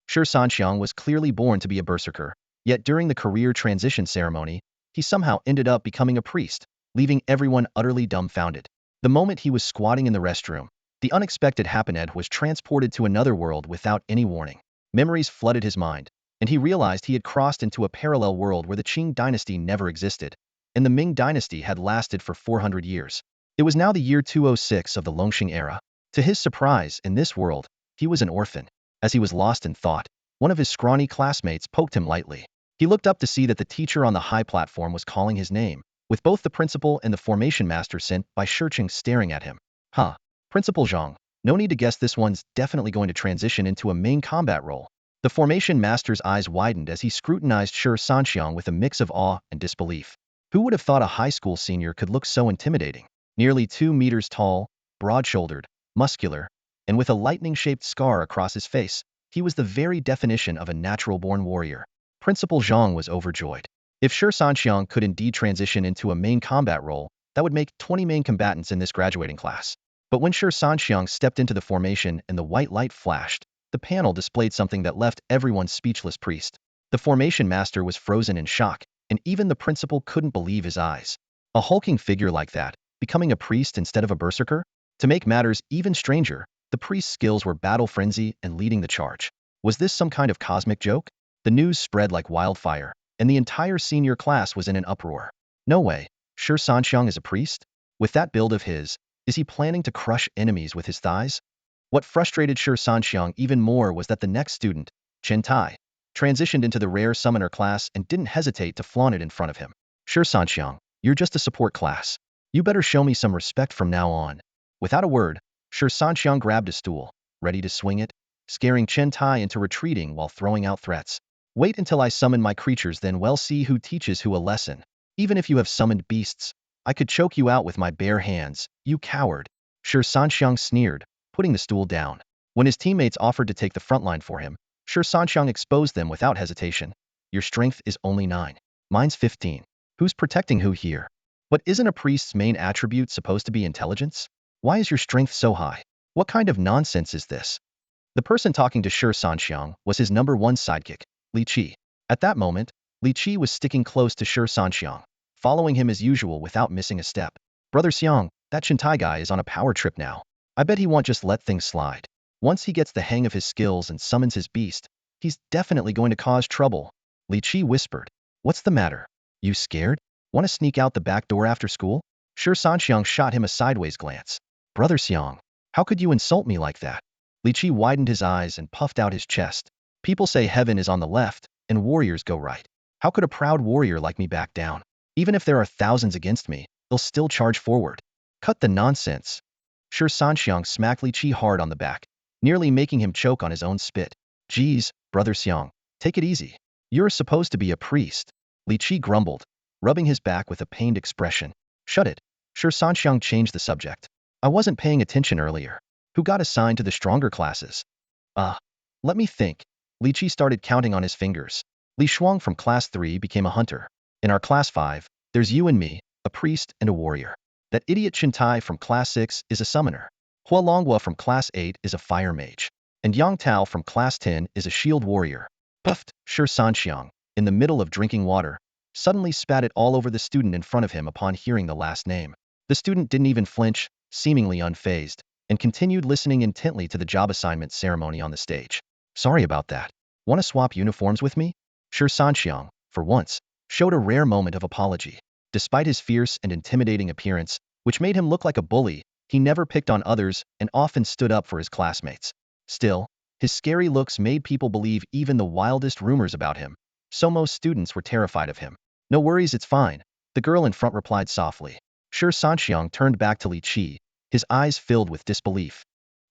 Shi Sanxiang was clearly born to be a berserker, yet during the career transition ceremony, he somehow ended up becoming a priest, leaving everyone utterly dumbfounded. The moment he was squatting in the restroom, the unexpected happened was transported to another world without any warning. Memories flooded his mind, and he realized he had crossed into a parallel world where the Qing dynasty never existed, and the Ming dynasty had lasted for 400 years. It was now the year 206 of the Longxing era. To his surprise, in this world, he was an orphan. As he was lost in thought, one of his scrawny classmates poked him lightly. He looked up to see that the teacher on the high platform was calling his name, with both the principal and the formation master sent by Shi Sanxiang staring at him. Huh. Principal Zhang, no need to guess, this one's definitely going to transition into a main combat role. The formation master's eyes widened as he scrutinized Shi Sanxiang with a mix of awe and disbelief. Who would have thought a high school senior could look so intimidating? Nearly 2 meters tall, broad-shouldered, muscular, and with a lightning-shaped scar across his face, he was the very definition of a natural-born warrior. Principal Zhang was overjoyed. If Shi Sanxiang could indeed transition into a main combat role, that would make 20 main combatants in this graduating class. But when Shi Sanxiang stepped into the formation and the white light flashed, the panel displayed something that left everyone speechless. Priest. The formation master was frozen in shock, and even the principal couldn't believe his eyes. A hulking figure like that, becoming a priest instead of a berserker? To make matters even stranger, the priest's skills were battle frenzy and leading the charge. Was this some kind of cosmic joke? The news spread like wildfire, and the entire senior class was in an uproar. No way, Shi Sanxiang is a priest? With that build of his, is he planning to crush enemies with his thighs? What frustrated Shi Sanxiang even more was that the next student, Chen Tai, transitioned into the rare summoner class and didn't hesitate to flaunt it in front of him. Shi Sanxiang, you're just a support class. You better show me some respect from now on. Without a word, Shi Sanxiang grabbed a stool, ready to swing it, scaring Chen Tai into retreating while throwing out threats. Wait until I summon my creatures, then we'll see who teaches who a lesson. Even if you have summoned beasts, I could choke you out with my bare hands, you coward. Shi Sanxiang sneered, putting the stool down. When his teammates offered to take the front line for him, Shi Sanxiang exposed them without hesitation. Your strength is only 9. Mine's 15. Who's protecting who here? But isn't a priest's main attribute supposed to be intelligence? Why is your strength so high? What kind of nonsense is this? The person talking to Shi Sanxiang was his number 1 sidekick, Li Qi. At that moment, Li Qi was sticking close to Shi Sanxiang, following him as usual without missing a step. Brother Xiang, that Chen Tai guy is on a power trip now. I bet he won't just let things slide. Once he gets the hang of his skills and summons his beast, he's definitely going to cause trouble. Li Qi whispered. What's the matter? You scared? Want to sneak out the back door after school? Shi Sanxiang shot him a sideways glance. Brother Xiang, how could you insult me like that? Li Qi widened his eyes and puffed out his chest. People say heaven is on the left, and warriors go right. How could a proud warrior like me back down? Even if there are thousands against me, they'll still charge forward. Cut the nonsense. Shi Sanxiang smacked Li Qi hard on the back, nearly making him choke on his own spit. Geez, Brother Xiang, take it easy. You're supposed to be a priest. Li Qi grumbled, rubbing his back with a pained expression. Shut it. Shi Sanxiang changed the subject. I wasn't paying attention earlier. Who got assigned to the stronger classes? Let me think. Li Qi started counting on his fingers. Li Shuang from class 3 became a hunter. In our class 5, there's you and me, a priest and a warrior. That idiot Chen Tai from class 6 is a summoner. Hua Longhua from class 8 is a fire mage. And Yang Tao from class 10 is a shield warrior. Puffed, Shi Sanxiang, in the middle of drinking water, suddenly spat it all over the student in front of him upon hearing the last name. The student didn't even flinch, seemingly unfazed, and continued listening intently to the job assignment ceremony on the stage. Sorry about that. Want to swap uniforms with me? Shi Sanxiang, for once, showed a rare moment of apology. Despite his fierce and intimidating appearance, which made him look like a bully, he never picked on others and often stood up for his classmates. Still, his scary looks made people believe even the wildest rumors about him, so most students were terrified of him. No worries, it's fine, the girl in front replied softly. Shi Sanxiang turned back to Li Qi, his eyes filled with disbelief.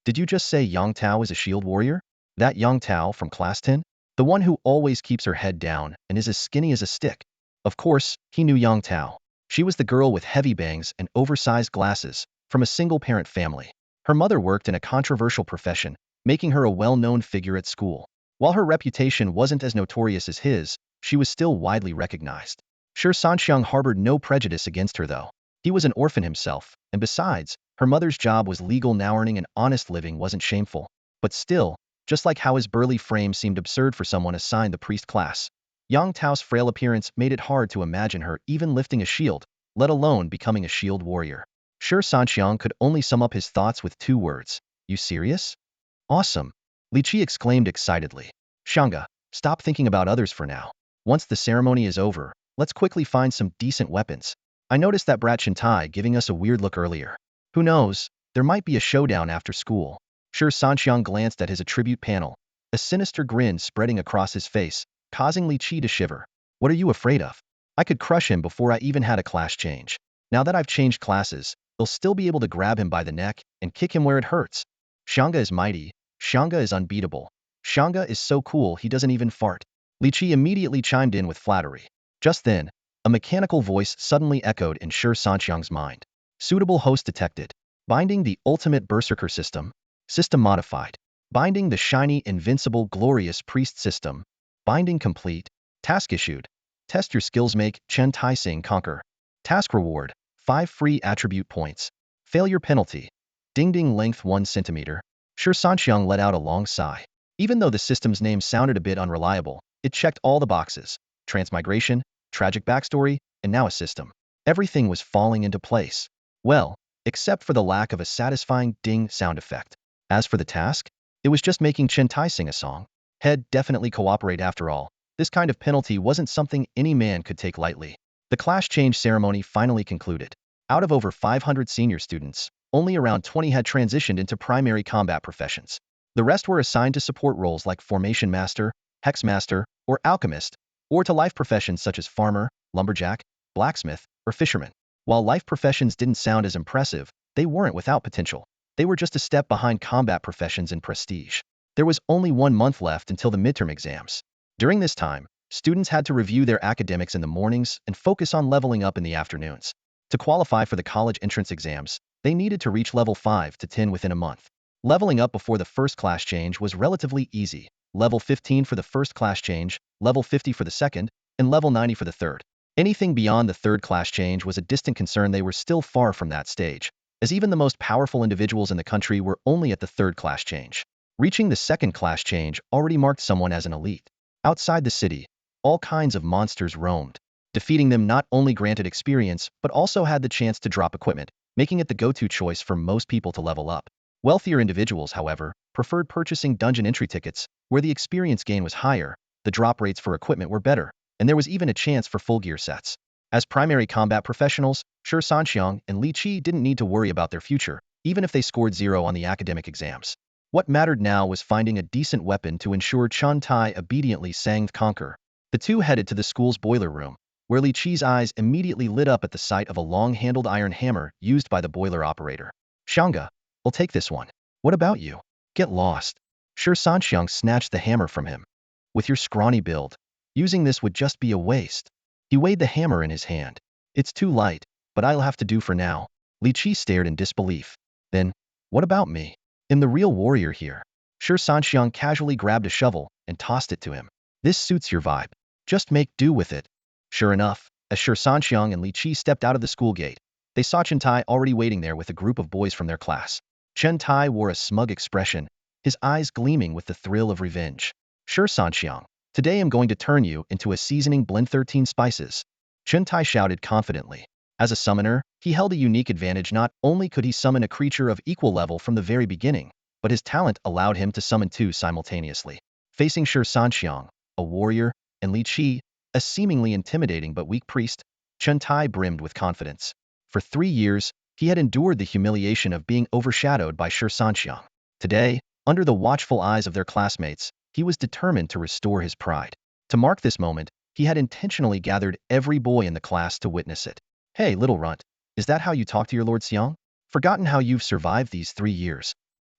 Did you just say Yang Tao is a shield warrior? That Yang Tao from class 10? The one who always keeps her head down and is as skinny as a stick. Of course, he knew Yang Tao. She was the girl with heavy bangs and oversized glasses, from a single-parent family. Her mother worked in a controversial profession, making her a well-known figure at school. While her reputation wasn't as notorious as his, she was still widely recognized. Shi Sanxiang harbored no prejudice against her though. He was an orphan himself, and besides, her mother's job was legal now, earning an honest living wasn't shameful. But still, just like how his burly frame seemed absurd for someone assigned the priest class. Yang Tao's frail appearance made it hard to imagine her even lifting a shield, let alone becoming a shield warrior. Shi Sanxiang could only sum up his thoughts with 2 words. You serious? Awesome. Li Qi exclaimed excitedly. Shanga, stop thinking about others for now. Once the ceremony is over, let's quickly find some decent weapons. I noticed that brat Shintai giving us a weird look earlier. Who knows, there might be a showdown after school. Shi Sanxiang glanced at his attribute panel, a sinister grin spreading across his face, causing Li Qi to shiver. What are you afraid of? I could crush him before I even had a class change. Now that I've changed classes, they'll still be able to grab him by the neck and kick him where it hurts. Shanga is mighty. Shanga is unbeatable. Shanga is so cool he doesn't even fart. Li Qi immediately chimed in with flattery. Just then, a mechanical voice suddenly echoed in Shi Sanxiang's mind. Suitable host detected. Binding the ultimate Berserker System. System modified. Binding the shiny, invincible, glorious priest system. Binding complete. Task issued. Test your skills. Make Chen Tai Sing conquer. Task reward. 5 free attribute points. Failure penalty. Ding ding length 1 centimeter. Shi Sanxiang let out a long sigh. Even though the system's name sounded a bit unreliable, it checked all the boxes. Transmigration, tragic backstory, and now a system. Everything was falling into place. Well, except for the lack of a satisfying ding sound effect. As for the task, it was just making Chen Tai sing a song. Head definitely cooperate after all. This kind of penalty wasn't something any man could take lightly. The class change ceremony finally concluded. Out of over 500 senior students, only around 20 had transitioned into primary combat professions. The rest were assigned to support roles like Formation Master, Hex Master, or Alchemist, or to life professions such as Farmer, Lumberjack, Blacksmith, or Fisherman. While life professions didn't sound as impressive, they weren't without potential. They were just a step behind combat professions in prestige. There was only 1 month left until the midterm exams. During this time, students had to review their academics in the mornings and focus on leveling up in the afternoons. To qualify for the college entrance exams, they needed to reach level 5 to 10 within a month. Leveling up before the first class change was relatively easy. Level 15 for the first class change, level 50 for the second, and level 90 for the third. Anything beyond the third class change was a distant concern. They were still far from that stage, as even the most powerful individuals in the country were only at the third class change. Reaching the second class change already marked someone as an elite. Outside the city, all kinds of monsters roamed. Defeating them not only granted experience, but also had the chance to drop equipment, making it the go-to choice for most people to level up. Wealthier individuals, however, preferred purchasing dungeon entry tickets, where the experience gain was higher, the drop rates for equipment were better, and there was even a chance for full gear sets. As primary combat professionals, Shi Sanxiang and Li Qi didn't need to worry about their future, even if they scored 0 on the academic exams. What mattered now was finding a decent weapon to ensure Chen Tai obediently sang conquer. The two headed to the school's boiler room, where Li Qi's eyes immediately lit up at the sight of a long-handled iron hammer used by the boiler operator. Shanga, I'll take this one. What about you? Get lost. Shi Sanxiang snatched the hammer from him. With your scrawny build, using this would just be a waste. He weighed the hammer in his hand. It's too light, but I'll have to do for now. Li Qi stared in disbelief. Then, what about me? I'm the real warrior here. Shi Sanxiang casually grabbed a shovel and tossed it to him. This suits your vibe. Just make do with it. Sure enough, as Shi Sanxiang and Li Qi stepped out of the school gate, they saw Chen Tai already waiting there with a group of boys from their class. Chen Tai wore a smug expression, his eyes gleaming with the thrill of revenge. Shi Sanxiang, today I'm going to turn you into a seasoning blend 13 spices. Chen Tai shouted confidently. As a summoner, he held a unique advantage. Not only could he summon a creature of equal level from the very beginning, but his talent allowed him to summon 2 simultaneously. Facing Shi Sanxiang, a warrior, and Li Qi, a seemingly intimidating but weak priest, Chen Tai brimmed with confidence. For 3 years, he had endured the humiliation of being overshadowed by Shi Sanxiang. Today, under the watchful eyes of their classmates, he was determined to restore his pride. To mark this moment, he had intentionally gathered every boy in the class to witness it. Hey, little runt, is that how you talk to your Lord Xiang? Forgotten how you've survived these 3 years?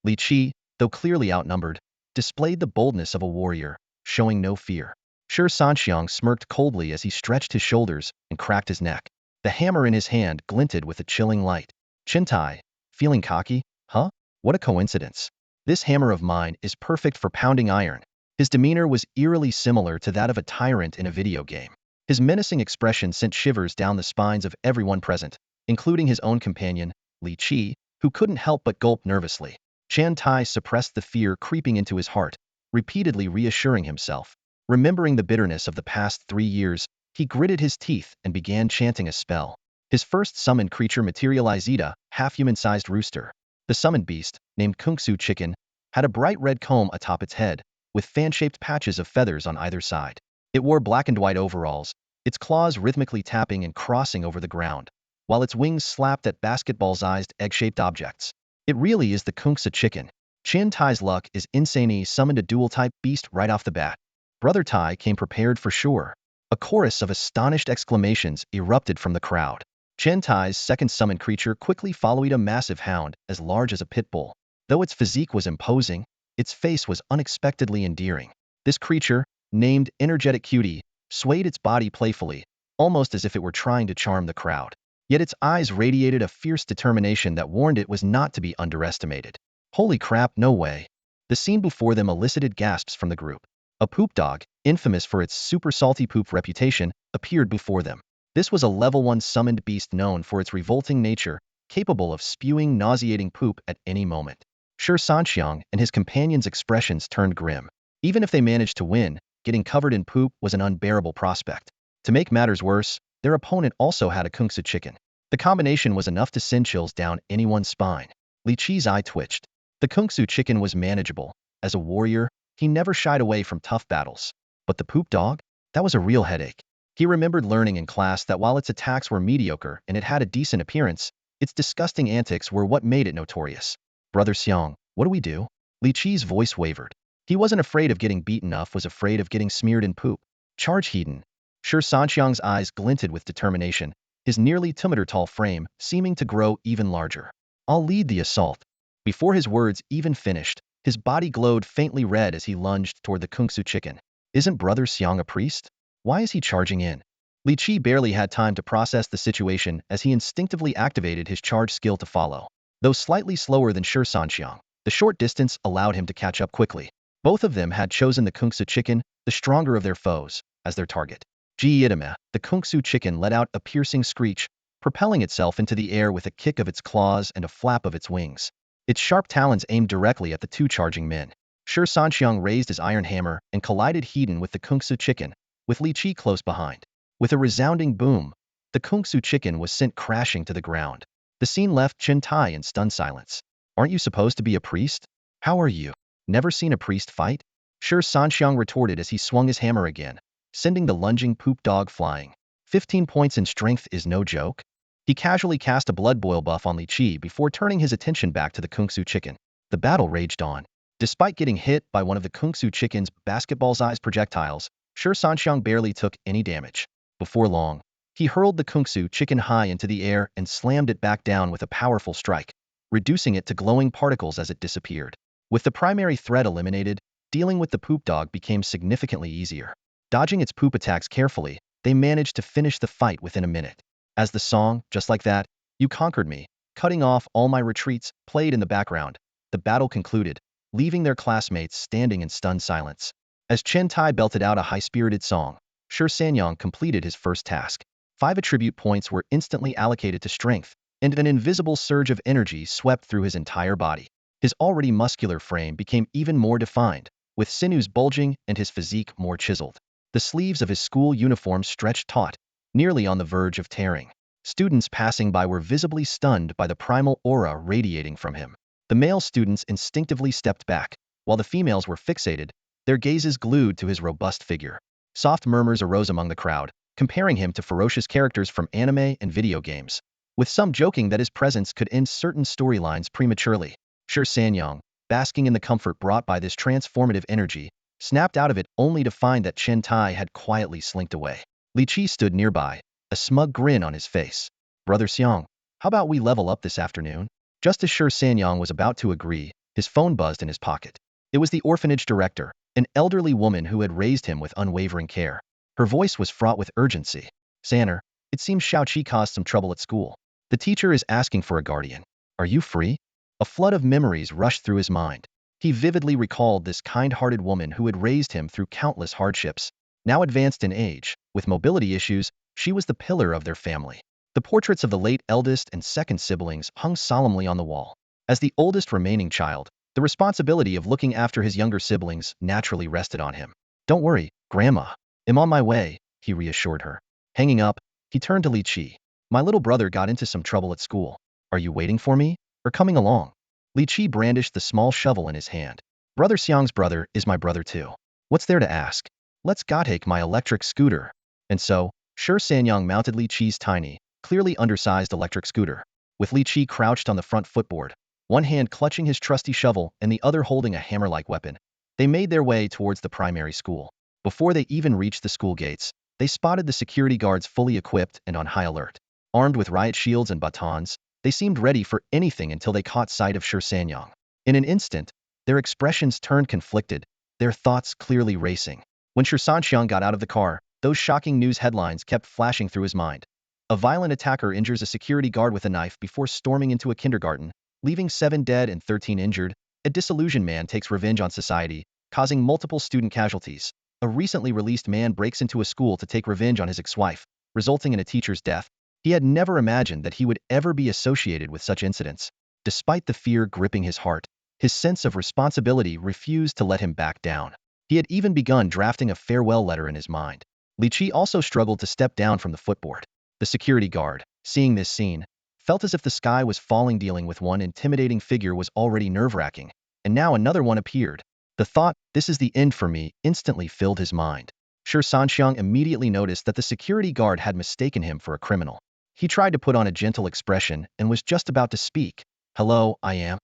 Li Qi, though clearly outnumbered, displayed the boldness of a warrior, showing no fear. Shi Sanxiang smirked coldly as he stretched his shoulders and cracked his neck. The hammer in his hand glinted with a chilling light. Chen Tai, feeling cocky? Huh? What a coincidence. This hammer of mine is perfect for pounding iron. His demeanor was eerily similar to that of a tyrant in a video game. His menacing expression sent shivers down the spines of everyone present, including his own companion, Li Qi, who couldn't help but gulp nervously. Chan Tai suppressed the fear creeping into his heart, repeatedly reassuring himself. Remembering the bitterness of the past 3 years, he gritted his teeth and began chanting a spell. His first summoned creature materialized: a half-human-sized rooster. The summoned beast, named Kung-Su Chicken, had a bright red comb atop its head, with fan-shaped patches of feathers on either side. It wore black and white overalls, its claws rhythmically tapping and crossing over the ground, while its wings slapped at basketball-sized egg-shaped objects. It really is the Kung-Su Chicken. Chan Tai's luck is insane. He summoned a dual-type beast right off the bat. Brother Tai came prepared for sure. A chorus of astonished exclamations erupted from the crowd. Chan Tai's second summoned creature quickly followed: a massive hound as large as a pit bull. Though its physique was imposing, its face was unexpectedly endearing. This creature, named Energetic Cutie, swayed its body playfully, almost as if it were trying to charm the crowd. Yet its eyes radiated a fierce determination that warned it was not to be underestimated. Holy crap, no way. The scene before them elicited gasps from the group. A poop dog, infamous for its super salty poop reputation, appeared before them. This was a level 1 summoned beast known for its revolting nature, capable of spewing nauseating poop at any moment. Shi Sanxiang and his companions' expressions turned grim. Even if they managed to win, getting covered in poop was an unbearable prospect. To make matters worse, their opponent also had a Kung-Su Chicken. The combination was enough to send chills down anyone's spine. Li Qi's eye twitched. The Kung-Su Chicken was manageable. As a warrior, he never shied away from tough battles. But the poop dog? That was a real headache. He remembered learning in class that while its attacks were mediocre and it had a decent appearance, its disgusting antics were what made it notorious. Brother Xiang, what do we do? Li Qi's voice wavered. He wasn't afraid of getting beaten up, was afraid of getting smeared in poop. Charge Hedon. Shi Sanxiang's eyes glinted with determination, his nearly 2-meter-tall frame seeming to grow even larger. I'll lead the assault. Before his words even finished, his body glowed faintly red as he lunged toward the Kung-Su Chicken. Isn't Brother Xiang a priest? Why is he charging in? Li Qi barely had time to process the situation as he instinctively activated his charge skill to follow. Though slightly slower than Shi Sanxiang, the short distance allowed him to catch up quickly. Both of them had chosen the Kung-Su Chicken, the stronger of their foes, as their target. Ji-itama, the Kung-Su Chicken let out a piercing screech, propelling itself into the air with a kick of its claws and a flap of its wings. Its sharp talons aimed directly at the two charging men. Shi Sanxiang raised his iron hammer and collided Hedon with the Kung-Su Chicken, with Li Qi close behind. With a resounding boom, the Kung-Su Chicken was sent crashing to the ground. The scene left Chan Tai in stunned silence. Aren't you supposed to be a priest? How are you? Never seen a priest fight? Shi Sanxiang retorted as he swung his hammer again, sending the lunging poop dog flying. 15 points in strength is no joke. He casually cast a blood boil buff on Li Qi before turning his attention back to the Kung-Su Chicken. The battle raged on. Despite getting hit by one of the Kung-Su Chicken's basketball-sized projectiles, Shi Sanxiang barely took any damage. Before long, he hurled the Kung-Su Chicken high into the air and slammed it back down with a powerful strike, reducing it to glowing particles as it disappeared. With the primary threat eliminated, dealing with the poop dog became significantly easier. Dodging its poop attacks carefully, they managed to finish the fight within a minute. As the song, Just Like That, You Conquered Me, Cutting Off All My Retreats, played in the background, the battle concluded, leaving their classmates standing in stunned silence. As Chan Tai belted out a high-spirited song, Shi Sanxiang completed his first task. 5 attribute points were instantly allocated to strength, and an invisible surge of energy swept through his entire body. His already muscular frame became even more defined, with sinews bulging and his physique more chiseled. The sleeves of his school uniform stretched taut, nearly on the verge of tearing. Students passing by were visibly stunned by the primal aura radiating from him. The male students instinctively stepped back, while the females were fixated, their gazes glued to his robust figure. Soft murmurs arose among the crowd, comparing him to ferocious characters from anime and video games, with some joking that his presence could end certain storylines prematurely. Shi Sanxiang, basking in the comfort brought by this transformative energy, snapped out of it only to find that Chan Tai had quietly slinked away. Li Qi stood nearby, a smug grin on his face. Brother Xiang, how about we level up this afternoon? Just as Shi Sanxiang was about to agree, his phone buzzed in his pocket. It was the orphanage director, an elderly woman who had raised him with unwavering care. Her voice was fraught with urgency. Sanner, it seems Xiaoqi caused some trouble at school. The teacher is asking for a guardian. Are you free? A flood of memories rushed through his mind. He vividly recalled this kind-hearted woman who had raised him through countless hardships. Now advanced in age, with mobility issues, she was the pillar of their family. The portraits of the late eldest and second siblings hung solemnly on the wall. As the oldest remaining child, The responsibility of looking after his younger siblings naturally rested on him. Don't worry, Grandma. I'm on my way, he reassured her. Hanging up, he turned to Li Qi. My little brother got into some trouble at school. Are you waiting for me, or coming along? Li Qi brandished the small shovel in his hand. Brother Xiang's brother is my brother too. What's there to ask? Let's go take my electric scooter. And so, Shi Sanxiang mounted Li Qi's tiny, clearly undersized electric scooter. With Li Qi crouched on the front footboard, one hand clutching his trusty shovel and the other holding a hammer-like weapon, they made their way towards the primary school. Before they even reached the school gates, they spotted the security guards fully equipped and on high alert. Armed with riot shields and batons, they seemed ready for anything until they caught sight of Shi Sanxiang. In an instant, their expressions turned conflicted, their thoughts clearly racing. When Shi Sanxiang got out of the car, those shocking news headlines kept flashing through his mind. A violent attacker injures a security guard with a knife before storming into a kindergarten, leaving 7 dead and 13 injured. A disillusioned man takes revenge on society, causing multiple student casualties. A recently released man breaks into a school to take revenge on his ex-wife, resulting in a teacher's death. He had never imagined that he would ever be associated with such incidents. Despite the fear gripping his heart, his sense of responsibility refused to let him back down. He had even begun drafting a farewell letter in his mind. Li Qi also struggled to step down from the footboard. The security guard, seeing this scene, felt as if the sky was falling. Dealing with one intimidating figure was already nerve-wracking, and now another one appeared. The thought, "This is the end for me," instantly filled his mind. Shi Sanxiang immediately noticed that the security guard had mistaken him for a criminal. He tried to put on a gentle expression and was just about to speak. "Hello, I am."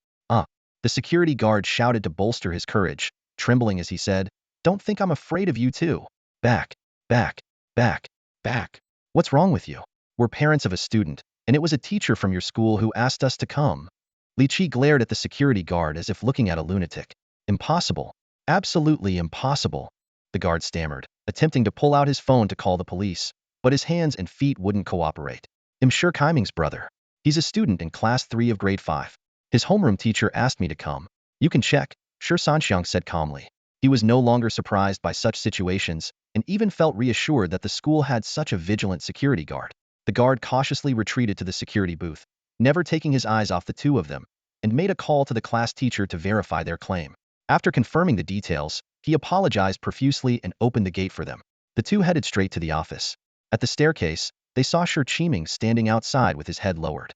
The security guard shouted to bolster his courage, trembling as he said, "Don't think I'm afraid of you too. Back, back, back, back. What's wrong with you? We're parents of a student, and it was a teacher from your school who asked us to come." Li Qi glared at the security guard as if looking at a lunatic. "Impossible. Absolutely impossible," the guard stammered, attempting to pull out his phone to call the police, but his hands and feet wouldn't cooperate. "I'm Shi Sanxiang's brother. He's a student in class 3 of grade 5. His homeroom teacher asked me to come. You can check," Shi Sanxiang said calmly. He was no longer surprised by such situations, and even felt reassured that the school had such a vigilant security guard. The guard cautiously retreated to the security booth, never taking his eyes off the two of them, and made a call to the class teacher to verify their claim. After confirming the details, he apologized profusely and opened the gate for them. The two headed straight to the office. At the staircase, they saw Shi Sanxiang standing outside with his head lowered.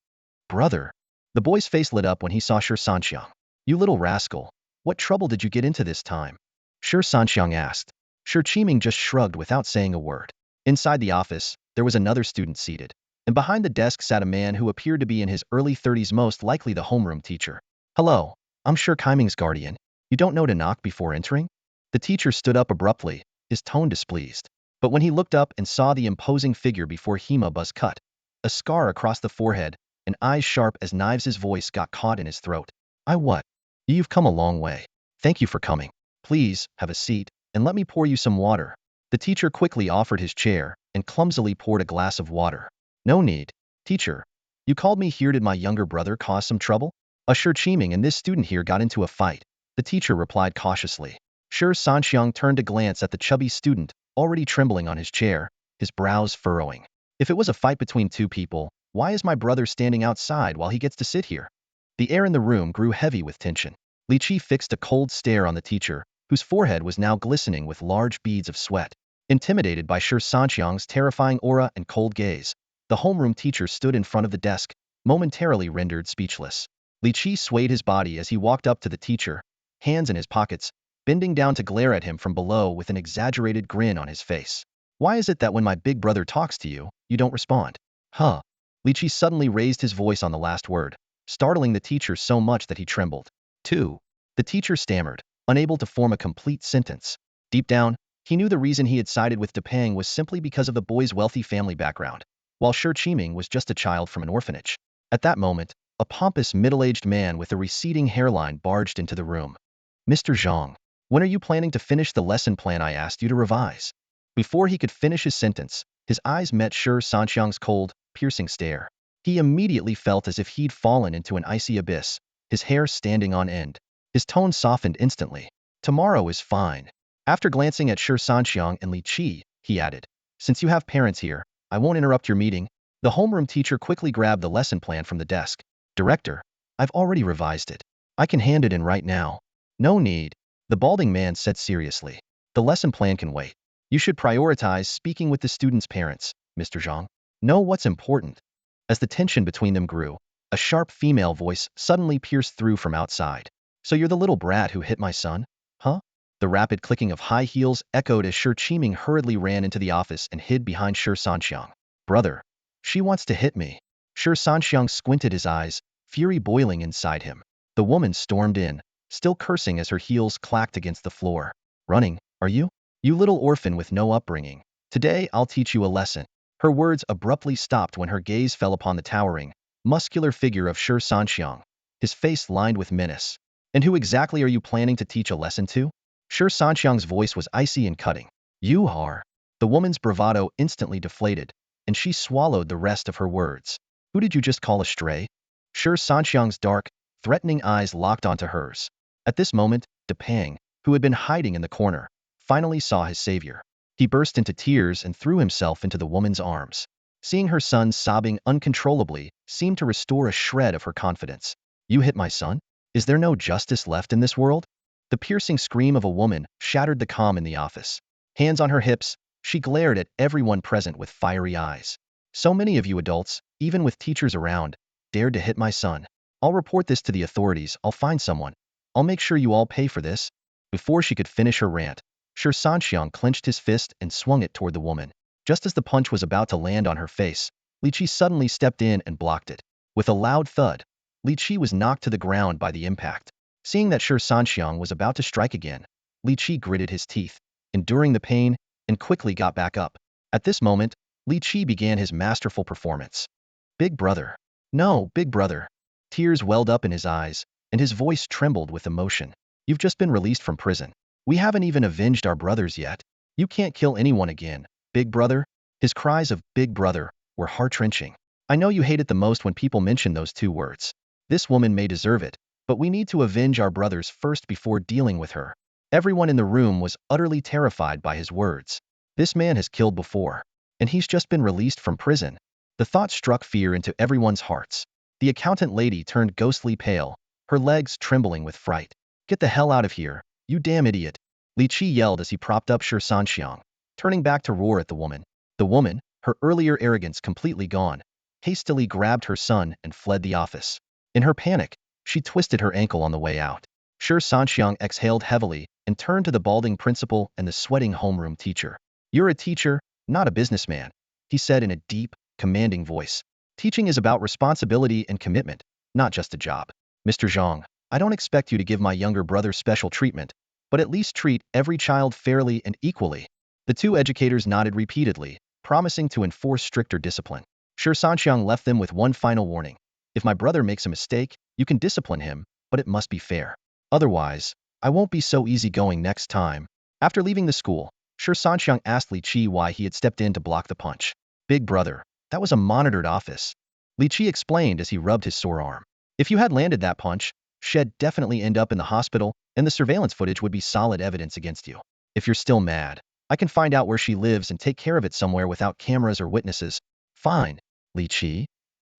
"Brother." The boy's face lit up when he saw Shi Sanxiang. "You little rascal. What trouble did you get into this time?" Shi Sanxiang asked. Shi Sanxiang just shrugged without saying a word. Inside the office, there was another student seated, and behind the desk sat a man who appeared to be in his early 30s, most likely the homeroom teacher. "Hello, I'm Shi Sanxiang's guardian. You don't know to knock before entering?" The teacher stood up abruptly, his tone displeased. But when he looked up and saw the imposing figure before him, a buzz cut, a scar across the forehead, and eyes sharp as knives, his voice got caught in his throat. What? You've come a long way. Thank you for coming. Please, have a seat, and let me pour you some water." The teacher quickly offered his chair, and clumsily poured a glass of water. "No need. Teacher, you called me here. Did my younger brother cause some trouble?" Shi Sanxiang and this student here got into a fight, the teacher replied cautiously. Shi Sanxiang turned to glance at the chubby student, already trembling on his chair, his brows furrowing. "If it was a fight between two people, why is my brother standing outside while he gets to sit here?" The air in the room grew heavy with tension. Li Qi fixed a cold stare on the teacher, whose forehead was now glistening with large beads of sweat. Intimidated by Shi Sanxiang's terrifying aura and cold gaze, the homeroom teacher stood in front of the desk, momentarily rendered speechless. Li Qi swayed his body as he walked up to the teacher, hands in his pockets, bending down to glare at him from below with an exaggerated grin on his face. "Why is it that when my big brother talks to you, you don't respond?" "Huh." Li Qi suddenly raised his voice on the last word, startling the teacher so much that he trembled. "Two." The teacher stammered, unable to form a complete sentence. Deep down, he knew the reason he had sided with Depang was simply because of the boy's wealthy family background, while Shi Sanxiang was just a child from an orphanage. At that moment, a pompous middle-aged man with a receding hairline barged into the room. "Mr. Zhang, when are you planning to finish the lesson plan I asked you to revise?" Before he could finish his sentence, his eyes met Shi Sanxiang's cold, piercing stare. He immediately felt as if he'd fallen into an icy abyss, his hair standing on end. His tone softened instantly. "Tomorrow is fine." After glancing at Shi Sanxiang and Li Qi, he added, "Since you have parents here, I won't interrupt your meeting." The homeroom teacher quickly grabbed the lesson plan from the desk. "Director, I've already revised it. I can hand it in right now. No need. The balding man said seriously. The lesson plan can wait. You should prioritize speaking with the students' parents, Mr. Zhang. Know what's important. As the tension between them grew, a sharp female voice suddenly pierced through from outside. So you're the little brat who hit my son? Huh? The rapid clicking of high heels echoed as Shi Qiming hurriedly ran into the office and hid behind Shi Sanxiang. Brother, she wants to hit me. Shi Sanxiang squinted his eyes, fury boiling inside him. The woman stormed in, still cursing as her heels clacked against the floor. Running, are you? You little orphan with no upbringing. Today I'll teach you a lesson. Her words abruptly stopped when her gaze fell upon the towering, muscular figure of Shi Sanxiang, his face lined with menace. And who exactly are you planning to teach a lesson to? Shi Sanxiang's voice was icy and cutting. You are. The woman's bravado instantly deflated, and she swallowed the rest of her words. Who did you just call a stray? Shi Sanxiang's dark, threatening eyes locked onto hers. At this moment, Depang, who had been hiding in the corner, finally saw his savior. He burst into tears and threw himself into the woman's arms. Seeing her son sobbing uncontrollably seemed to restore a shred of her confidence. You hit my son? Is there no justice left in this world? The piercing scream of a woman shattered the calm in the office. Hands on her hips, she glared at everyone present with fiery eyes. So many of you adults, even with teachers around, dared to hit my son. I'll report this to the authorities. I'll find someone. I'll make sure you all pay for this. Before she could finish her rant, Shi Sanxiang clenched his fist and swung it toward the woman. Just as the punch was about to land on her face, Li Qi suddenly stepped in and blocked it. With a loud thud, Li Qi was knocked to the ground by the impact. Seeing that Shi Sanxiang was about to strike again, Li Qi gritted his teeth, enduring the pain, and quickly got back up. At this moment, Li Qi began his masterful performance. Big brother. No, big brother. Tears welled up in his eyes, and his voice trembled with emotion. You've just been released from prison. We haven't even avenged our brothers yet. You can't kill anyone again, big brother. His cries of big brother were heart-wrenching. I know you hate it the most when people mention those two words. This woman may deserve it, but we need to avenge our brothers first before dealing with her. Everyone in the room was utterly terrified by his words. This man has killed before, and he's just been released from prison. The thought struck fear into everyone's hearts. The accountant lady turned ghostly pale, her legs trembling with fright. Get the hell out of here, you damn idiot, Li Qi yelled as he propped up Shi Sanxiang, turning back to roar at the woman. The woman, her earlier arrogance completely gone, hastily grabbed her son and fled the office. In her panic, she twisted her ankle on the way out. Shi Sanxiang exhaled heavily and turned to the balding principal and the sweating homeroom teacher. You're a teacher, not a businessman, he said in a deep, commanding voice. Teaching is about responsibility and commitment, not just a job. Mr. Zhang, I don't expect you to give my younger brother special treatment, but at least treat every child fairly and equally. The two educators nodded repeatedly, promising to enforce stricter discipline. Shi Sanxiang left them with one final warning. If my brother makes a mistake, you can discipline him, but it must be fair. Otherwise, I won't be so easygoing next time. After leaving the school, Shi Sanxiang asked Li Qi why he had stepped in to block the punch. Big brother, that was a monitored office. Li Qi explained as he rubbed his sore arm. If you had landed that punch, she'd definitely end up in the hospital, and the surveillance footage would be solid evidence against you. If you're still mad, I can find out where she lives and take care of it somewhere without cameras or witnesses. Fine, Li Qi.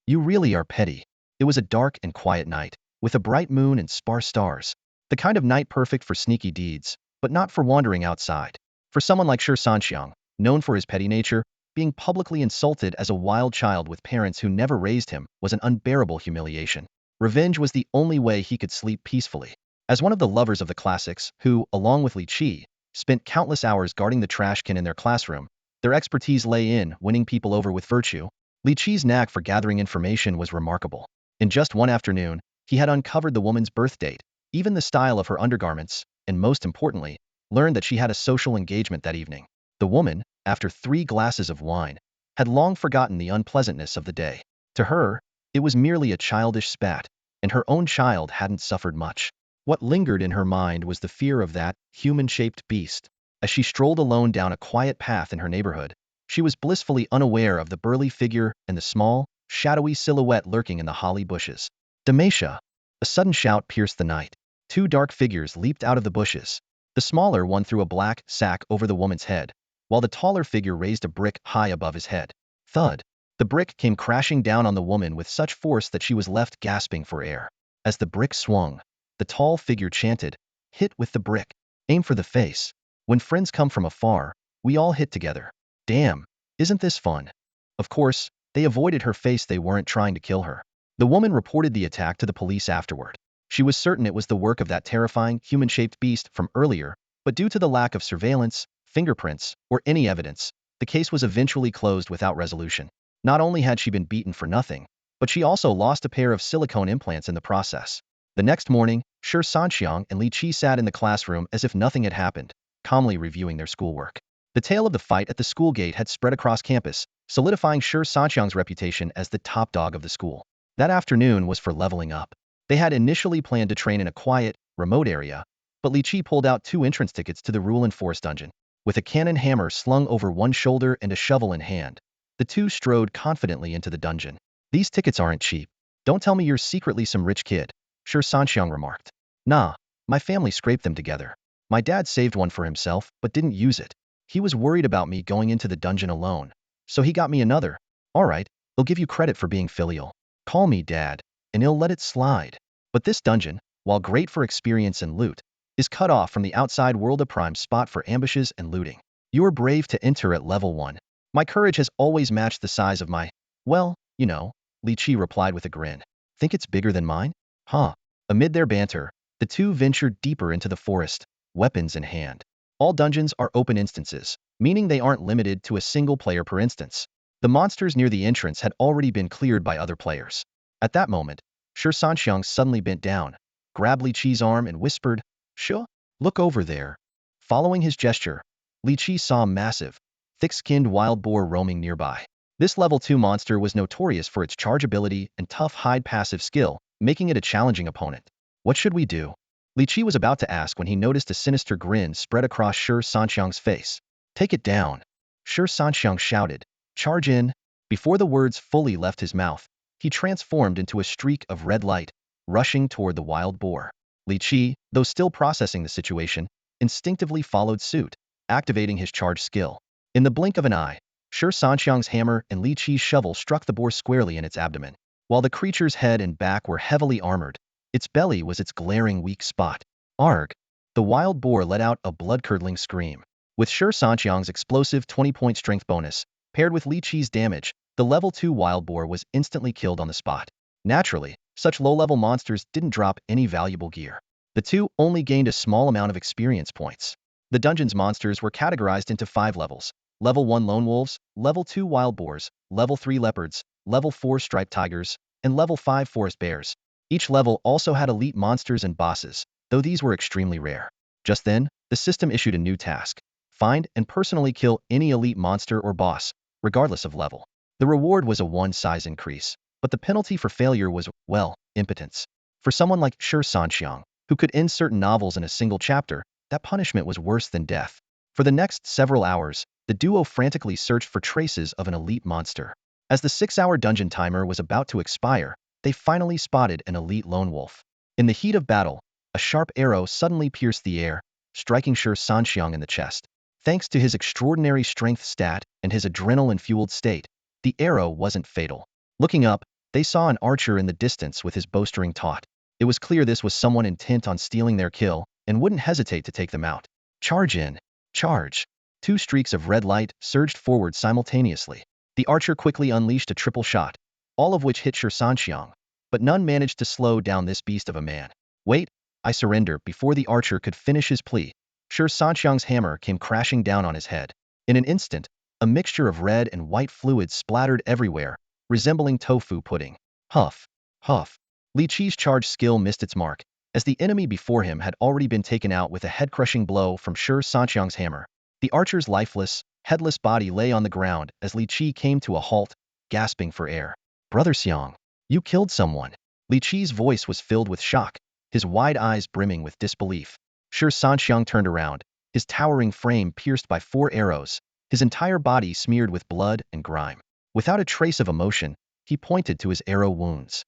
You really are petty. It was a dark and quiet night, with a bright moon and sparse stars. The kind of night perfect for sneaky deeds, but not for wandering outside. For someone like Shi Sanxiang, known for his petty nature, being publicly insulted as a wild child with parents who never raised him was an unbearable humiliation. Revenge was the only way he could sleep peacefully. As one of the lovers of the classics, who, along with Li Qi, spent countless hours guarding the trash can in their classroom, their expertise lay in winning people over with virtue. Li Qi's knack for gathering information was remarkable. In just one afternoon, he had uncovered the woman's birth date, even the style of her undergarments, and most importantly, learned that she had a social engagement that evening. The woman, after 3 glasses of wine, had long forgotten the unpleasantness of the day. To her, it was merely a childish spat, and her own child hadn't suffered much. What lingered in her mind was the fear of that human-shaped beast. As she strolled alone down a quiet path in her neighborhood, she was blissfully unaware of the burly figure and the small, shadowy silhouette lurking in the holly bushes. Demacia! A sudden shout pierced the night. 2 dark figures leaped out of the bushes. The smaller one threw a black sack over the woman's head, while the taller figure raised a brick high above his head. Thud! The brick came crashing down on the woman with such force that she was left gasping for air. As the brick swung, The tall figure chanted, "Hit with the brick. Aim for the face. When friends come from afar, we all hit together. Damn, isn't this fun?" Of course, they avoided her face. They weren't trying to kill her. The woman reported the attack to the police afterward. She was certain it was the work of that terrifying, human-shaped beast from earlier, but due to the lack of surveillance, fingerprints, or any evidence, the case was eventually closed without resolution. Not only had she been beaten for nothing, but she also lost a pair of silicone implants in the process. The next morning, Shi Sanxiang and Li Qi sat in the classroom as if nothing had happened, calmly reviewing their schoolwork. The tale of the fight at the school gate had spread across campus, solidifying Shi Sanxiang's reputation as the top dog of the school. That afternoon was for leveling up. They had initially planned to train in a quiet, remote area, but Li Qi pulled out 2 entrance tickets to the rule-enforced dungeon. With a cannon hammer slung over one shoulder and a shovel in hand, the two strode confidently into the dungeon. "These tickets aren't cheap. Don't tell me you're secretly some rich kid," Shi Sanxiang remarked. "Nah, my family scraped them together. My dad saved one for himself, but didn't use it. He was worried about me going into the dungeon alone, so he got me another. All right, he'll give you credit for being filial. Call me Dad, and he'll let it slide. But this dungeon, while great for experience and loot, is cut off from the outside world, a prime spot for ambushes and looting. You're brave to enter at level 1. My courage has always matched the size of my, well, you know," Li Qi replied with a grin. "Think it's bigger than mine? Huh." Amid their banter, the two ventured deeper into the forest, weapons in hand. All dungeons are open instances, meaning they aren't limited to a single player per instance. The monsters near the entrance had already been cleared by other players. At that moment, Shi Sanxiang suddenly bent down, grabbed Li Qi's arm and whispered, "Shi, look over there." Following his gesture, Li Qi saw a massive, thick-skinned wild boar roaming nearby. This level 2 monster was notorious for its charge ability and tough hide passive skill, making it a challenging opponent. "What should we do?" Li Qi was about to ask when he noticed a sinister grin spread across Shi Sanxiang's face. "Take it down," Shi Sanxiang shouted. "Charge in." Before the words fully left his mouth, he transformed into a streak of red light, rushing toward the wild boar. Li Qi, though still processing the situation, instinctively followed suit, activating his charge skill. In the blink of an eye, Shi Sanxiang's hammer and Li Qi's shovel struck the boar squarely in its abdomen. While the creature's head and back were heavily armored, its belly was its glaring weak spot. Arg! The wild boar let out a blood-curdling scream. With Shi Sanxiang's explosive 20-point strength bonus, paired with Li Qi's damage, the level 2 wild boar was instantly killed on the spot. Naturally, such low-level monsters didn't drop any valuable gear. The two only gained a small amount of experience points. The dungeon's monsters were categorized into 5 levels. Level 1 lone wolves, level 2 wild boars, level 3 leopards, level 4 striped tigers, and level 5 forest bears. Each level also had elite monsters and bosses, though these were extremely rare. Just then, the system issued a new task. Find and personally kill any elite monster or boss, regardless of level. The reward was a 1 size increase, but the penalty for failure was, well, impotence. For someone like Shi Sanxiang, who could end certain novels in a single chapter, that punishment was worse than death. For the next several hours, the duo frantically searched for traces of an elite monster. As the 6-hour dungeon timer was about to expire, they finally spotted an elite lone wolf. In the heat of battle, a sharp arrow suddenly pierced the air, striking Shi Sanxiang in the chest. Thanks to his extraordinary strength stat and his adrenaline-fueled state, the arrow wasn't fatal. Looking up, they saw an archer in the distance with his bowstring taut. It was clear this was someone intent on stealing their kill and wouldn't hesitate to take them out. "Charge in! Charge!" 2 streaks of red light surged forward simultaneously. The archer quickly unleashed a triple shot, all of which hit Shi Sanxiang, but none managed to slow down this beast of a man. "Wait, I surrender." Before the archer could finish his plea, Shi Sanxiang's hammer came crashing down on his head. In an instant, a mixture of red and white fluid splattered everywhere, resembling tofu pudding. Huff! Huff! Li Qi's charge skill missed its mark, as the enemy before him had already been taken out with a head-crushing blow from Shi Sanxiang's hammer. The archer's lifeless, headless body lay on the ground as Li Qi came to a halt, gasping for air. "Brother Xiang, you killed someone." Li Qi's voice was filled with shock, his wide eyes brimming with disbelief. Shi Sanxiang turned around, his towering frame pierced by 4 arrows, his entire body smeared with blood and grime. Without a trace of emotion, he pointed to his arrow wounds.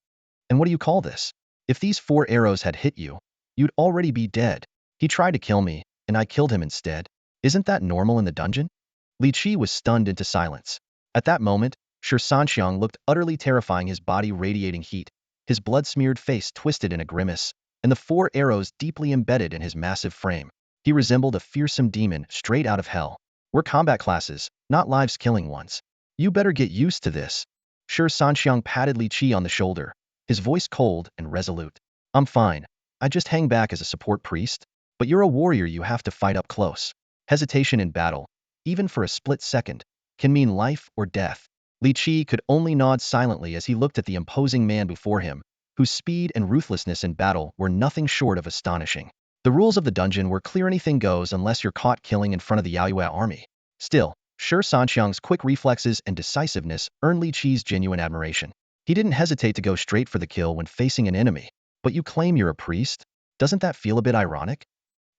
"And what do you call this? If these 4 arrows had hit you, you'd already be dead. He tried to kill me, and I killed him instead. Isn't that normal in the dungeon?" Li Qi was stunned into silence. At that moment, Shi Sanxiang looked utterly terrifying, his body radiating heat, his blood-smeared face twisted in a grimace, and the 4 arrows deeply embedded in his massive frame. He resembled a fearsome demon straight out of hell. We're combat classes, not lives-killing ones. You better get used to this. Shi Sanxiang patted Li Qi on the shoulder, his voice cold and resolute. I'm fine. I just hang back as a support priest. But you're a warrior, you have to fight up close. Hesitation in battle, even for a split second, can mean life or death. Li Qi could only nod silently as he looked at the imposing man before him, whose speed and ruthlessness in battle were nothing short of astonishing. The rules of the dungeon were clear: anything goes unless you're caught killing in front of the Yaoyue army. Still, Shi Sanxiang's quick reflexes and decisiveness earned Li Qi's genuine admiration. He didn't hesitate to go straight for the kill when facing an enemy. But you claim you're a priest? Doesn't that feel a bit ironic?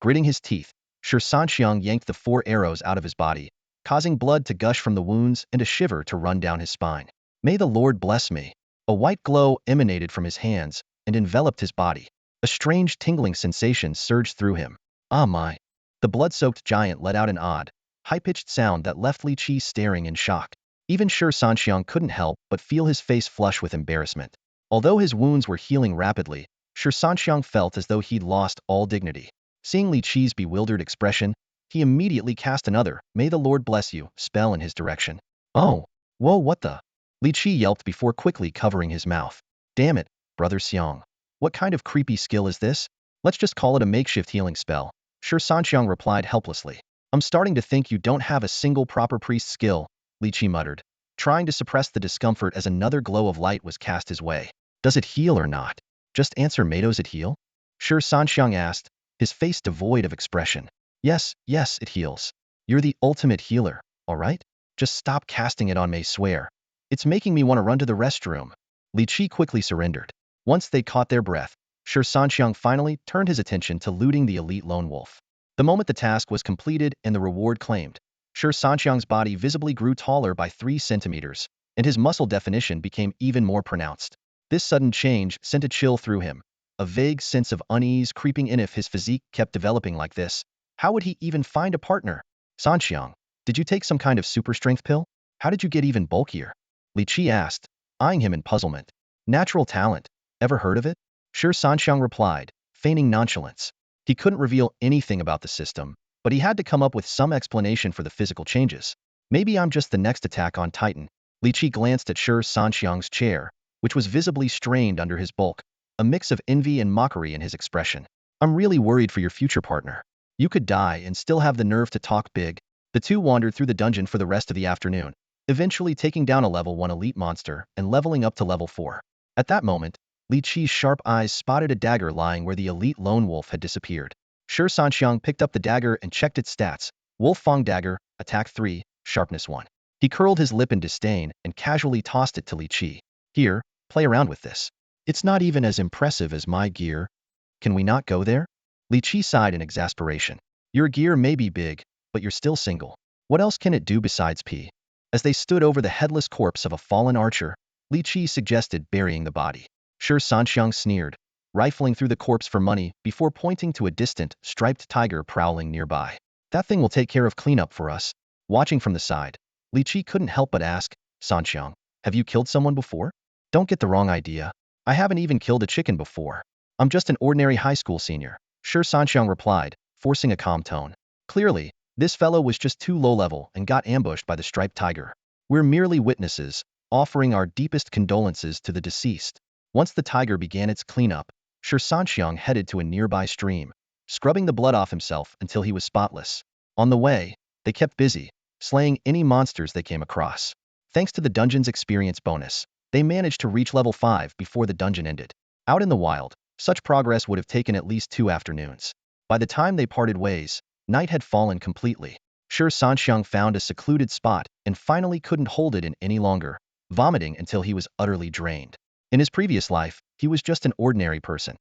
Gritting his teeth, Shi Sanxiang yanked the 4 arrows out of his body, causing blood to gush from the wounds and a shiver to run down his spine. May the Lord bless me. A white glow emanated from his hands and enveloped his body. A strange tingling sensation surged through him. Ah my! The blood-soaked giant let out an odd, high-pitched sound that left Li Qi staring in shock. Even Shi Sanxiang couldn't help but feel his face flush with embarrassment. Although his wounds were healing rapidly, Shi Sanxiang felt as though he'd lost all dignity. Seeing Li Qi's bewildered expression, he immediately cast another "May the Lord bless you" spell in his direction. Oh! Whoa, what the? Li Qi yelped before quickly covering his mouth. Damn it, Brother Xiang. What kind of creepy skill is this? Let's just call it a makeshift healing spell. Shi Sanxiang replied helplessly. I'm starting to think you don't have a single proper priest skill, Li Qi muttered, trying to suppress the discomfort as another glow of light was cast his way. Does it heal or not? Just answer me, does it heal? Shi Sanxiang asked, his face devoid of expression. Yes, it heals. You're the ultimate healer, all right? Just stop casting it on me, swear. It's making me want to run to the restroom. Li Qi quickly surrendered. Once they caught their breath, Shi Sanxiang finally turned his attention to looting the elite lone wolf. The moment the task was completed and the reward claimed, Shi Sanxiang's body visibly grew taller by 3 centimeters, and his muscle definition became even more pronounced. This sudden change sent a chill through him, a vague sense of unease creeping in. If his physique kept developing like this, how would he even find a partner? Sanxiang, did you take some kind of super strength pill? How did you get even bulkier? Li Qi asked, eyeing him in puzzlement. Natural talent. Ever heard of it? Shi Sanxiang replied, feigning nonchalance. He couldn't reveal anything about the system, but he had to come up with some explanation for the physical changes. Maybe I'm just the next Attack on Titan. Li Qi glanced at Shi Sanxiang's chair, which was visibly strained under his bulk, a mix of envy and mockery in his expression. I'm really worried for your future partner. You could die and still have the nerve to talk big. The two wandered through the dungeon for the rest of the afternoon, eventually taking down a level 1 elite monster and leveling up to level 4. At that moment, Li Qi's sharp eyes spotted a dagger lying where the elite lone wolf had disappeared. Shi Sanxiang picked up the dagger and checked its stats. Wolf Fang dagger, attack 3, sharpness 1. He curled his lip in disdain and casually tossed it to Li Qi. Here, play around with this. It's not even as impressive as my gear. Can we not go there? Li Qi sighed in exasperation. Your gear may be big, but you're still single. What else can it do besides pee? As they stood over the headless corpse of a fallen archer, Li Qi suggested burying the body. Shi Sanxiang sneered, rifling through the corpse for money before pointing to a distant, striped tiger prowling nearby. That thing will take care of cleanup for us. Watching from the side, Li Qi couldn't help but ask, Sanxiang, have you killed someone before? Don't get the wrong idea. I haven't even killed a chicken before. I'm just an ordinary high school senior. Shi Sanxiang replied, forcing a calm tone. Clearly, this fellow was just too low-level and got ambushed by the striped tiger. We're merely witnesses, offering our deepest condolences to the deceased. Once the tiger began its cleanup, Shi Sanxiang headed to a nearby stream, scrubbing the blood off himself until he was spotless. On the way, they kept busy, slaying any monsters they came across. Thanks to the dungeon's experience bonus, they managed to reach level 5 before the dungeon ended. Out in the wild, such progress would have taken at least 2 afternoons. By the time they parted ways, night had fallen completely. Shi Sanxiang found a secluded spot and finally couldn't hold it in any longer, vomiting until he was utterly drained. In his previous life, he was just an ordinary person.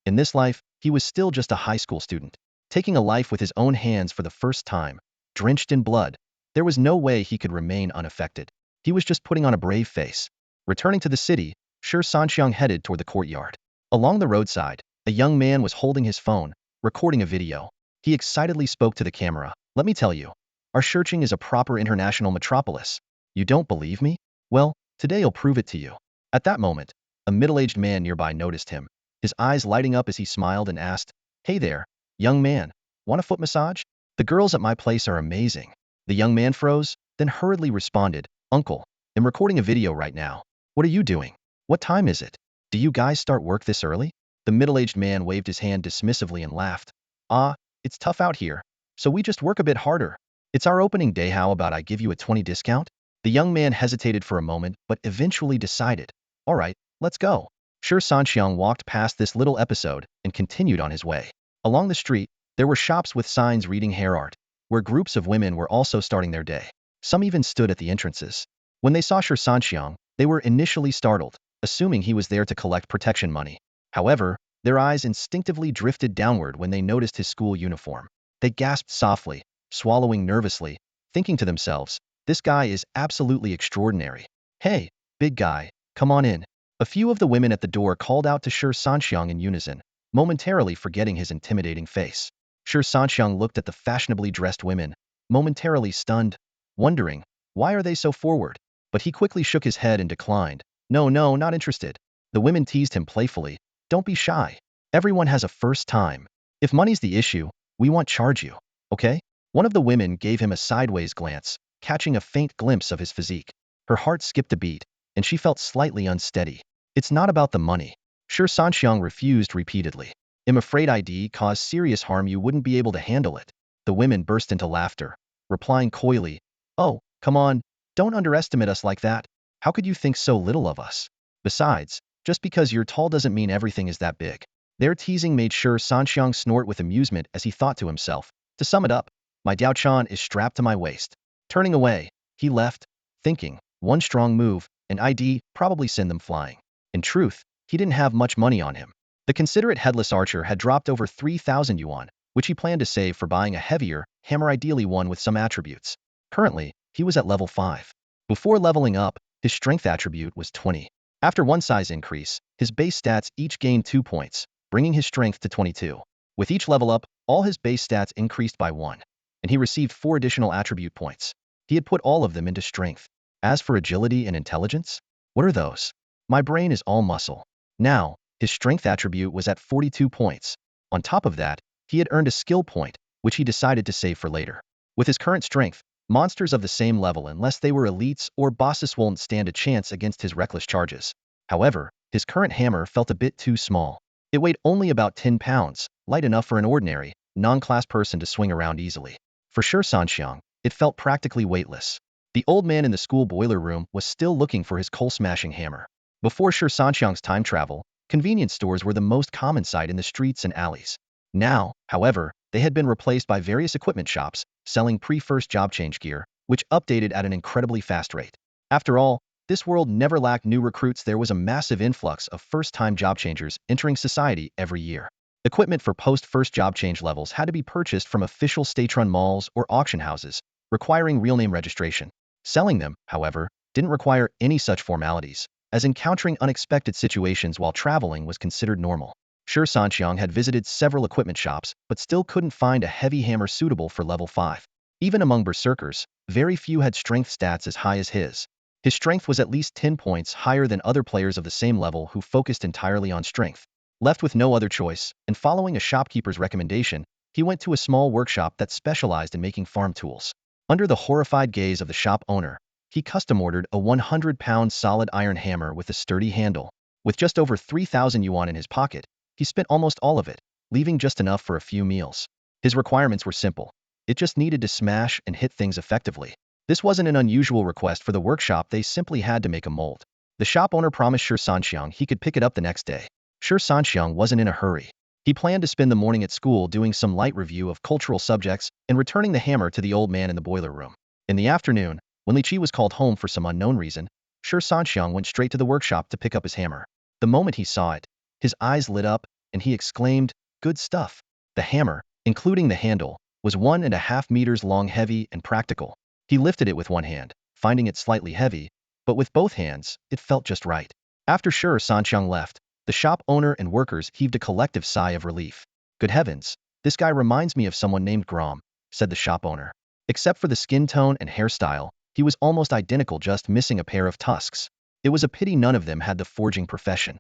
In this life, he was still just a high school student, taking a life with his own hands for the first time. Drenched in blood, there was no way he could remain unaffected. He was just putting on a brave face. Returning to the city, Shi Sanxiang headed toward the courtyard. Along the roadside, a young man was holding his phone, recording a video. He excitedly spoke to the camera. Let me tell you, our Shurching is a proper international metropolis. You don't believe me? Well, today I'll prove it to you. At that moment, a middle-aged man nearby noticed him, his eyes lighting up as he smiled and asked, "Hey there, young man, want a foot massage? The girls at my place are amazing." The young man froze, then hurriedly responded, "Uncle, I'm recording a video right now. What are you doing? What time is it? Do you guys start work this early?" The middle-aged man waved his hand dismissively and laughed. "Ah, it's tough out here, so we just work a bit harder. It's our opening day, how about I give you a 20 discount?" The young man hesitated for a moment but eventually decided, "All right, let's go." Shi Sanxiang walked past this little episode and continued on his way. Along the street, there were shops with signs reading hair art, where groups of women were also starting their day. Some even stood at the entrances. When they saw Shi Sanxiang, they were initially startled, assuming he was there to collect protection money. However, their eyes instinctively drifted downward when they noticed his school uniform. They gasped softly, swallowing nervously, thinking to themselves, "This guy is absolutely extraordinary. Hey, big guy, come on in." A few of the women at the door called out to Shi Sanxiang in unison, momentarily forgetting his intimidating face. Shi Sanxiang looked at the fashionably dressed women, momentarily stunned, wondering, why are they so forward? But he quickly shook his head and declined. "No, no, not interested." The women teased him playfully, "Don't be shy. Everyone has a first time. If money's the issue, we won't charge you, okay?" One of the women gave him a sideways glance, catching a faint glimpse of his physique. Her heart skipped a beat, and she felt slightly unsteady. "It's not about the money." Shi Sanxiang refused repeatedly. "I'm afraid ID cause serious harm, you wouldn't be able to handle it." The women burst into laughter, replying coyly, "Oh, come on, don't underestimate us like that. How could you think so little of us? Besides, just because you're tall doesn't mean everything is that big." Their teasing made Shi Sanxiang snort with amusement as he thought to himself, "To sum it up, my Diao-chan is strapped to my waist." Turning away, he left, thinking, one strong move, and ID probably send them flying. In truth, he didn't have much money on him. The considerate headless archer had dropped over 3,000 yuan, which he planned to save for buying a heavier hammer, ideally one with some attributes. Currently, he was at level 5. Before leveling up, his strength attribute was 20. After one size increase, his base stats each gained 2 points, bringing his strength to 22. With each level up, all his base stats increased by 1, and he received 4 additional attribute points. He had put all of them into strength. As for agility and intelligence, what are those? My brain is all muscle. Now, his strength attribute was at 42 points. On top of that, he had earned a skill point, which he decided to save for later. With his current strength, monsters of the same level, unless they were elites or bosses, won't stand a chance against his reckless charges. However, his current hammer felt a bit too small. It weighed only about 10 pounds, light enough for an ordinary, non-class person to swing around easily. For Shi Sanxiang, it felt practically weightless. The old man in the school boiler room was still looking for his coal-smashing hammer. Before Shi Sanxiang's time travel, convenience stores were the most common sight in the streets and alleys. Now, however, they had been replaced by various equipment shops, selling pre-first job change gear, which updated at an incredibly fast rate. After all, this world never lacked new recruits. There was a massive influx of first-time job changers entering society every year. Equipment for post-first job change levels had to be purchased from official state-run malls or auction houses, requiring real name registration. Selling them, however, didn't require any such formalities, as encountering unexpected situations while traveling was considered normal. Shi Sanxiang had visited several equipment shops, but still couldn't find a heavy hammer suitable for level 5. Even among berserkers, very few had strength stats as high as his. His strength was at least 10 points higher than other players of the same level who focused entirely on strength. Left with no other choice, and following a shopkeeper's recommendation, he went to a small workshop that specialized in making farm tools. Under the horrified gaze of the shop owner, he custom-ordered a 100-pound solid iron hammer with a sturdy handle. With just over 3,000 yuan in his pocket, he spent almost all of it, leaving just enough for a few meals. His requirements were simple. It just needed to smash and hit things effectively. This wasn't an unusual request for the workshop, they simply had to make a mold. The shop owner promised Shi Sanxiang he could pick it up the next day. Shi Sanxiang wasn't in a hurry. He planned to spend the morning at school doing some light review of cultural subjects and returning the hammer to the old man in the boiler room. In the afternoon, when Li Qi was called home for some unknown reason, Shi Sanxiang went straight to the workshop to pick up his hammer. The moment he saw it, his eyes lit up, and he exclaimed, "Good stuff." The hammer, including the handle, was 1.5 meters long, heavy and practical. He lifted it with one hand, finding it slightly heavy, but with both hands, it felt just right. After Shi Sanxiang left, the shop owner and workers heaved a collective sigh of relief. "Good heavens, this guy reminds me of someone named Grom," said the shop owner. Except for the skin tone and hairstyle, he was almost identical, just missing a pair of tusks. It was a pity none of them had the forging profession.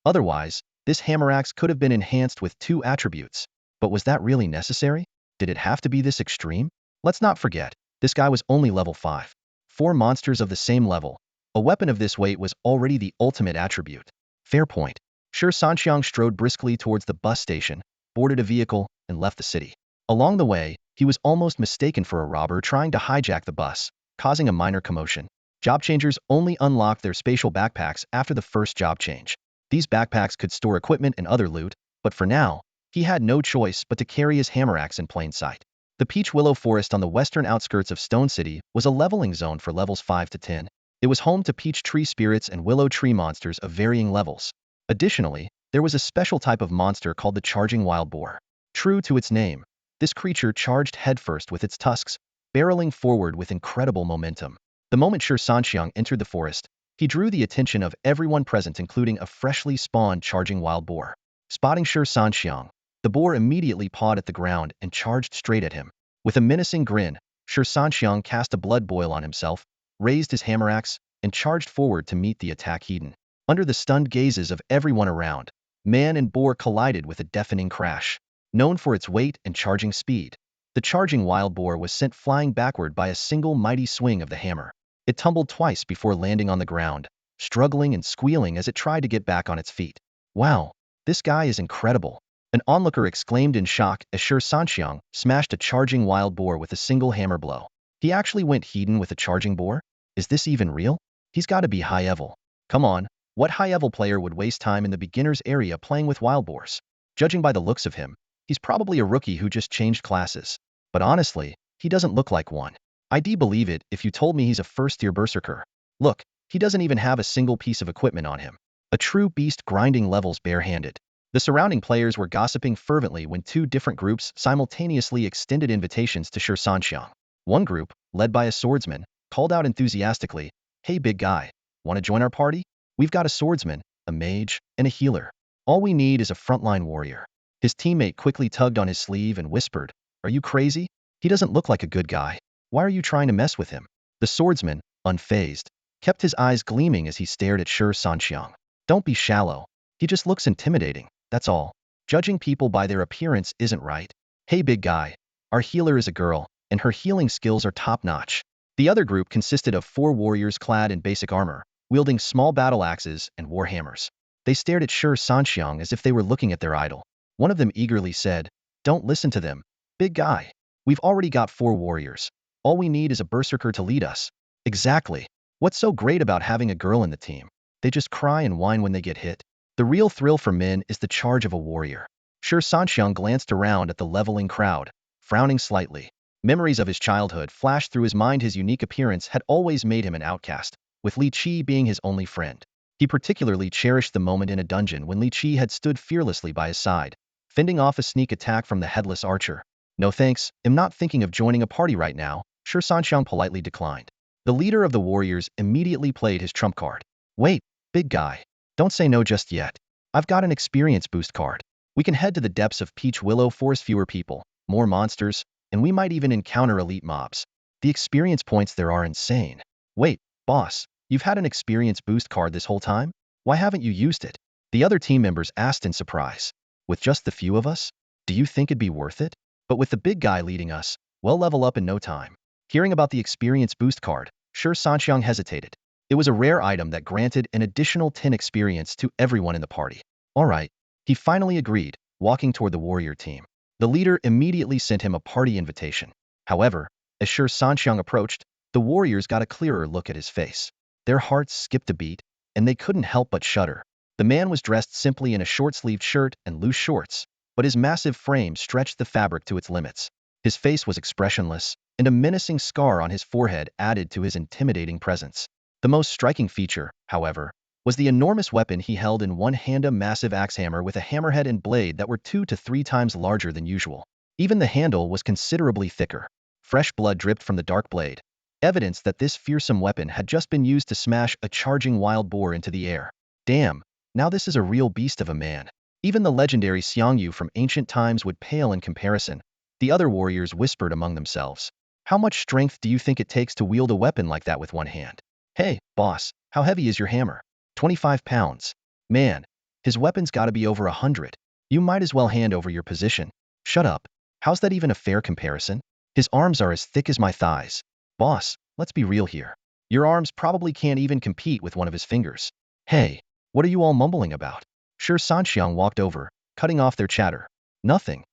Otherwise, This hammer axe could have been enhanced with 2 attributes. But was that really necessary? Did it have to be this extreme? Let's not forget, this guy was only level 5. 4 monsters of the same level. A weapon of this weight was already the ultimate attribute. Fair point. Shi Sanxiang strode briskly towards the bus station, boarded a vehicle, and left the city. Along the way, he was almost mistaken for a robber trying to hijack the bus, causing a minor commotion. Job changers only unlocked their spatial backpacks after the first job change. These backpacks could store equipment and other loot, but for now, he had no choice but to carry his hammer axe in plain sight. The Peach Willow Forest on the western outskirts of Stone City was a leveling zone for levels 5 to 10. It was home to peach tree spirits and willow tree monsters of varying levels. Additionally, there was a special type of monster called the Charging Wild Boar. True to its name, this creature charged headfirst with its tusks, barreling forward with incredible momentum. The moment Shi Sanxiang entered the forest, he drew the attention of everyone present, including a freshly spawned Charging Wild Boar. Spotting Shi Sanxiang, the boar immediately pawed at the ground and charged straight at him. With a menacing grin, Shi Sanxiang cast a blood boil on himself, raised his hammer axe, and charged forward to meet the attack heat. Under the stunned gazes of everyone around, man and boar collided with a deafening crash. Known for its weight and charging speed, the Charging Wild Boar was sent flying backward by a single mighty swing of the hammer. It tumbled twice before landing on the ground, struggling and squealing as it tried to get back on its feet. Wow, this guy is incredible. An onlooker exclaimed in shock as Shi Sanxiang smashed a Charging Wild Boar with a single hammer blow. He actually went heathen with a charging boar? Is this even real? He's got to be high-level. Come on, what high-level player would waste time in the beginner's area playing with wild boars? Judging by the looks of him, he's probably a rookie who just changed classes. But honestly, he doesn't look like one. I'd believe it if you told me he's a first-tier berserker. Look, he doesn't even have a single piece of equipment on him. A true beast grinding levels barehanded. The surrounding players were gossiping fervently when 2 different groups simultaneously extended invitations to Shi Sanxiang. One group, led by a swordsman, called out enthusiastically, "Hey big guy, want to join our party? We've got a swordsman, a mage, and a healer. All we need is a frontline warrior." His teammate quickly tugged on his sleeve and whispered, "Are you crazy? He doesn't look like a good guy. Why are you trying to mess with him?" The swordsman, unfazed, kept his eyes gleaming as he stared at Shi Sanxiang. "Don't be shallow. He just looks intimidating, that's all. Judging people by their appearance isn't right. Hey big guy, our healer is a girl, and her healing skills are top-notch." The other group consisted of 4 warriors clad in basic armor, wielding small battle axes and war hammers. They stared at Shi Sanxiang as if they were looking at their idol. One of them eagerly said, "Don't listen to them, big guy. We've already got 4 warriors. All we need is a berserker to lead us." Exactly. What's so great about having a girl in the team? They just cry and whine when they get hit. The real thrill for men is the charge of a warrior. Shi Sanxiang glanced around at the leveling crowd, frowning slightly. Memories of his childhood flashed through his mind. His unique appearance had always made him an outcast, with Li Qi being his only friend. He particularly cherished the moment in a dungeon when Li Qi had stood fearlessly by his side, fending off a sneak attack from the headless archer. "No thanks, I'm not thinking of joining a party right now," Shi Sanxiang politely declined. The leader of the warriors immediately played his trump card. "Wait, big guy. Don't say no just yet. I've got an experience boost card. We can head to the depths of Peach Willow Forest, fewer people, more monsters, and we might even encounter elite mobs. The experience points there are insane." "Wait, boss, you've had an experience boost card this whole time? Why haven't you used it?" The other team members asked in surprise. "With just the few of us? Do you think it'd be worth it? But with the big guy leading us, we'll level up in no time." Hearing about the experience boost card, Shi Sanxiang hesitated. It was a rare item that granted an additional 10 experience to everyone in the party. All right, he finally agreed, walking toward the warrior team. The leader immediately sent him a party invitation. However, as Shi Sanxiang approached, the warriors got a clearer look at his face. Their hearts skipped a beat, and they couldn't help but shudder. The man was dressed simply in a short-sleeved shirt and loose shorts, but his massive frame stretched the fabric to its limits. His face was expressionless, and a menacing scar on his forehead added to his intimidating presence. The most striking feature, however, was the enormous weapon he held in one hand, a massive axe hammer with a hammerhead and blade that were 2 to 3 times larger than usual. Even the handle was considerably thicker. Fresh blood dripped from the dark blade, evidence that this fearsome weapon had just been used to smash a charging wild boar into the air. Damn, now this is a real beast of a man. Even the legendary Xiangyu from ancient times would pale in comparison. The other warriors whispered among themselves. "How much strength do you think it takes to wield a weapon like that with one hand?" "Hey, boss, how heavy is your hammer?" 25 pounds. Man, His weapon's gotta be over 100. You might as well hand over your position. Shut up. How's that even a fair comparison? His arms are as thick as my thighs. Boss, let's be real here. Your arms probably can't even compete with one of his fingers. Hey, what are you all mumbling about? Shi Sanxiang walked over, cutting off their chatter. Nothing.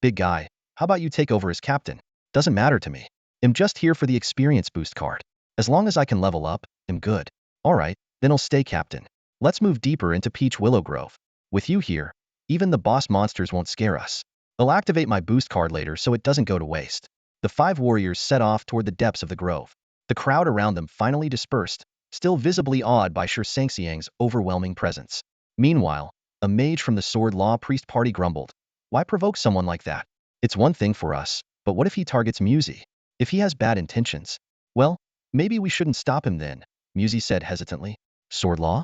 Big guy, how about you take over as captain? Doesn't matter to me. I'm just here for the experience boost card. As long as I can level up, I'm good. Alright, then I'll stay captain. Let's move deeper into Peach Willow Grove. With you here, even the boss monsters won't scare us. I'll activate my boost card later so it doesn't go to waste. The 5 warriors set off toward the depths of the grove. The crowd around them finally dispersed, still visibly awed by Shi Sanxiang's overwhelming presence. Meanwhile, a mage from the Sword Law Priest party grumbled. Why provoke someone like that? It's one thing for us, but what if he targets Musi? If he has bad intentions? Well, maybe we shouldn't stop him then, Musi said hesitantly. Sword Law?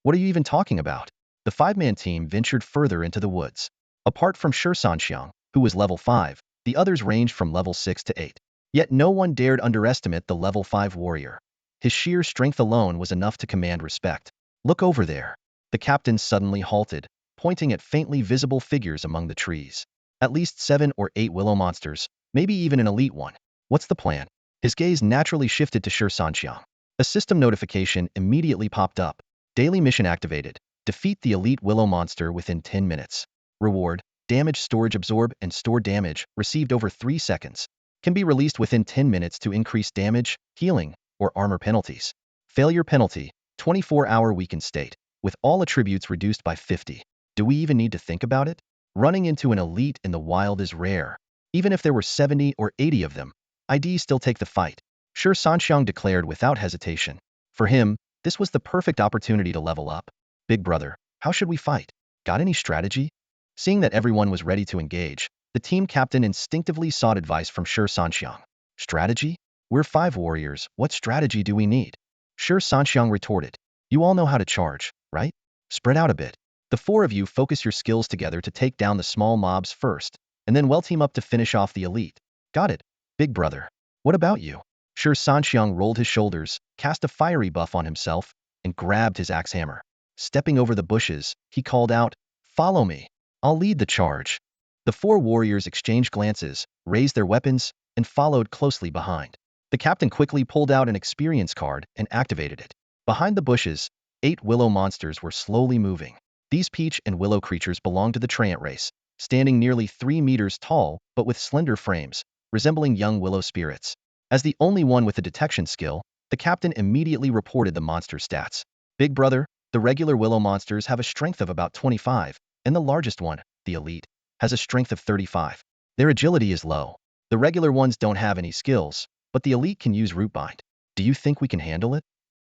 What are you even talking about? The 5-man team ventured further into the woods. Apart from Shi Sanxiang, who was level 5, the others ranged from level 6 to 8. Yet no one dared underestimate the level 5 warrior. His sheer strength alone was enough to command respect. Look over there. The captain suddenly halted, pointing at faintly visible figures among the trees. At least 7 or 8 willow monsters, maybe even an elite one. What's the plan? His gaze naturally shifted to Shi Sanxiang. A system notification immediately popped up. Daily mission activated. Defeat the elite willow monster within 10 minutes. Reward, damage storage absorb and store damage received over 3 seconds. Can be released within 10 minutes to increase damage, healing, or armor penalties. Failure penalty, 24-hour weakened state, with all attributes reduced by 50. Do we even need to think about it? Running into an elite in the wild is rare. Even if there were 70 or 80 of them, I'd still take the fight. Shi Sanxiang declared without hesitation. For him, this was the perfect opportunity to level up. Big brother, how should we fight? Got any strategy? Seeing that everyone was ready to engage, the team captain instinctively sought advice from Shi Sanxiang. Strategy? We're 5 warriors, what strategy do we need? Shi Sanxiang retorted. You all know how to charge, right? Spread out a bit. The 4 of you focus your skills together to take down the small mobs first, and then we'll team up to finish off the elite. Got it, big brother. What about you? Shi Sanxiang rolled his shoulders, cast a fiery buff on himself, and grabbed his axe hammer. Stepping over the bushes, he called out, Follow me. I'll lead the charge. The 4 warriors exchanged glances, raised their weapons, and followed closely behind. The captain quickly pulled out an experience card and activated it. Behind the bushes, 8 willow monsters were slowly moving. These peach and willow creatures belonged to the Treant race, standing nearly 3 meters tall but with slender frames, resembling young willow spirits. As the only one with a detection skill, the captain immediately reported the monster stats. Big brother, the regular willow monsters have a strength of about 25, and the largest one, the elite, has a strength of 35. Their agility is low. The regular ones don't have any skills, but the elite can use root bind. Do you think we can handle it?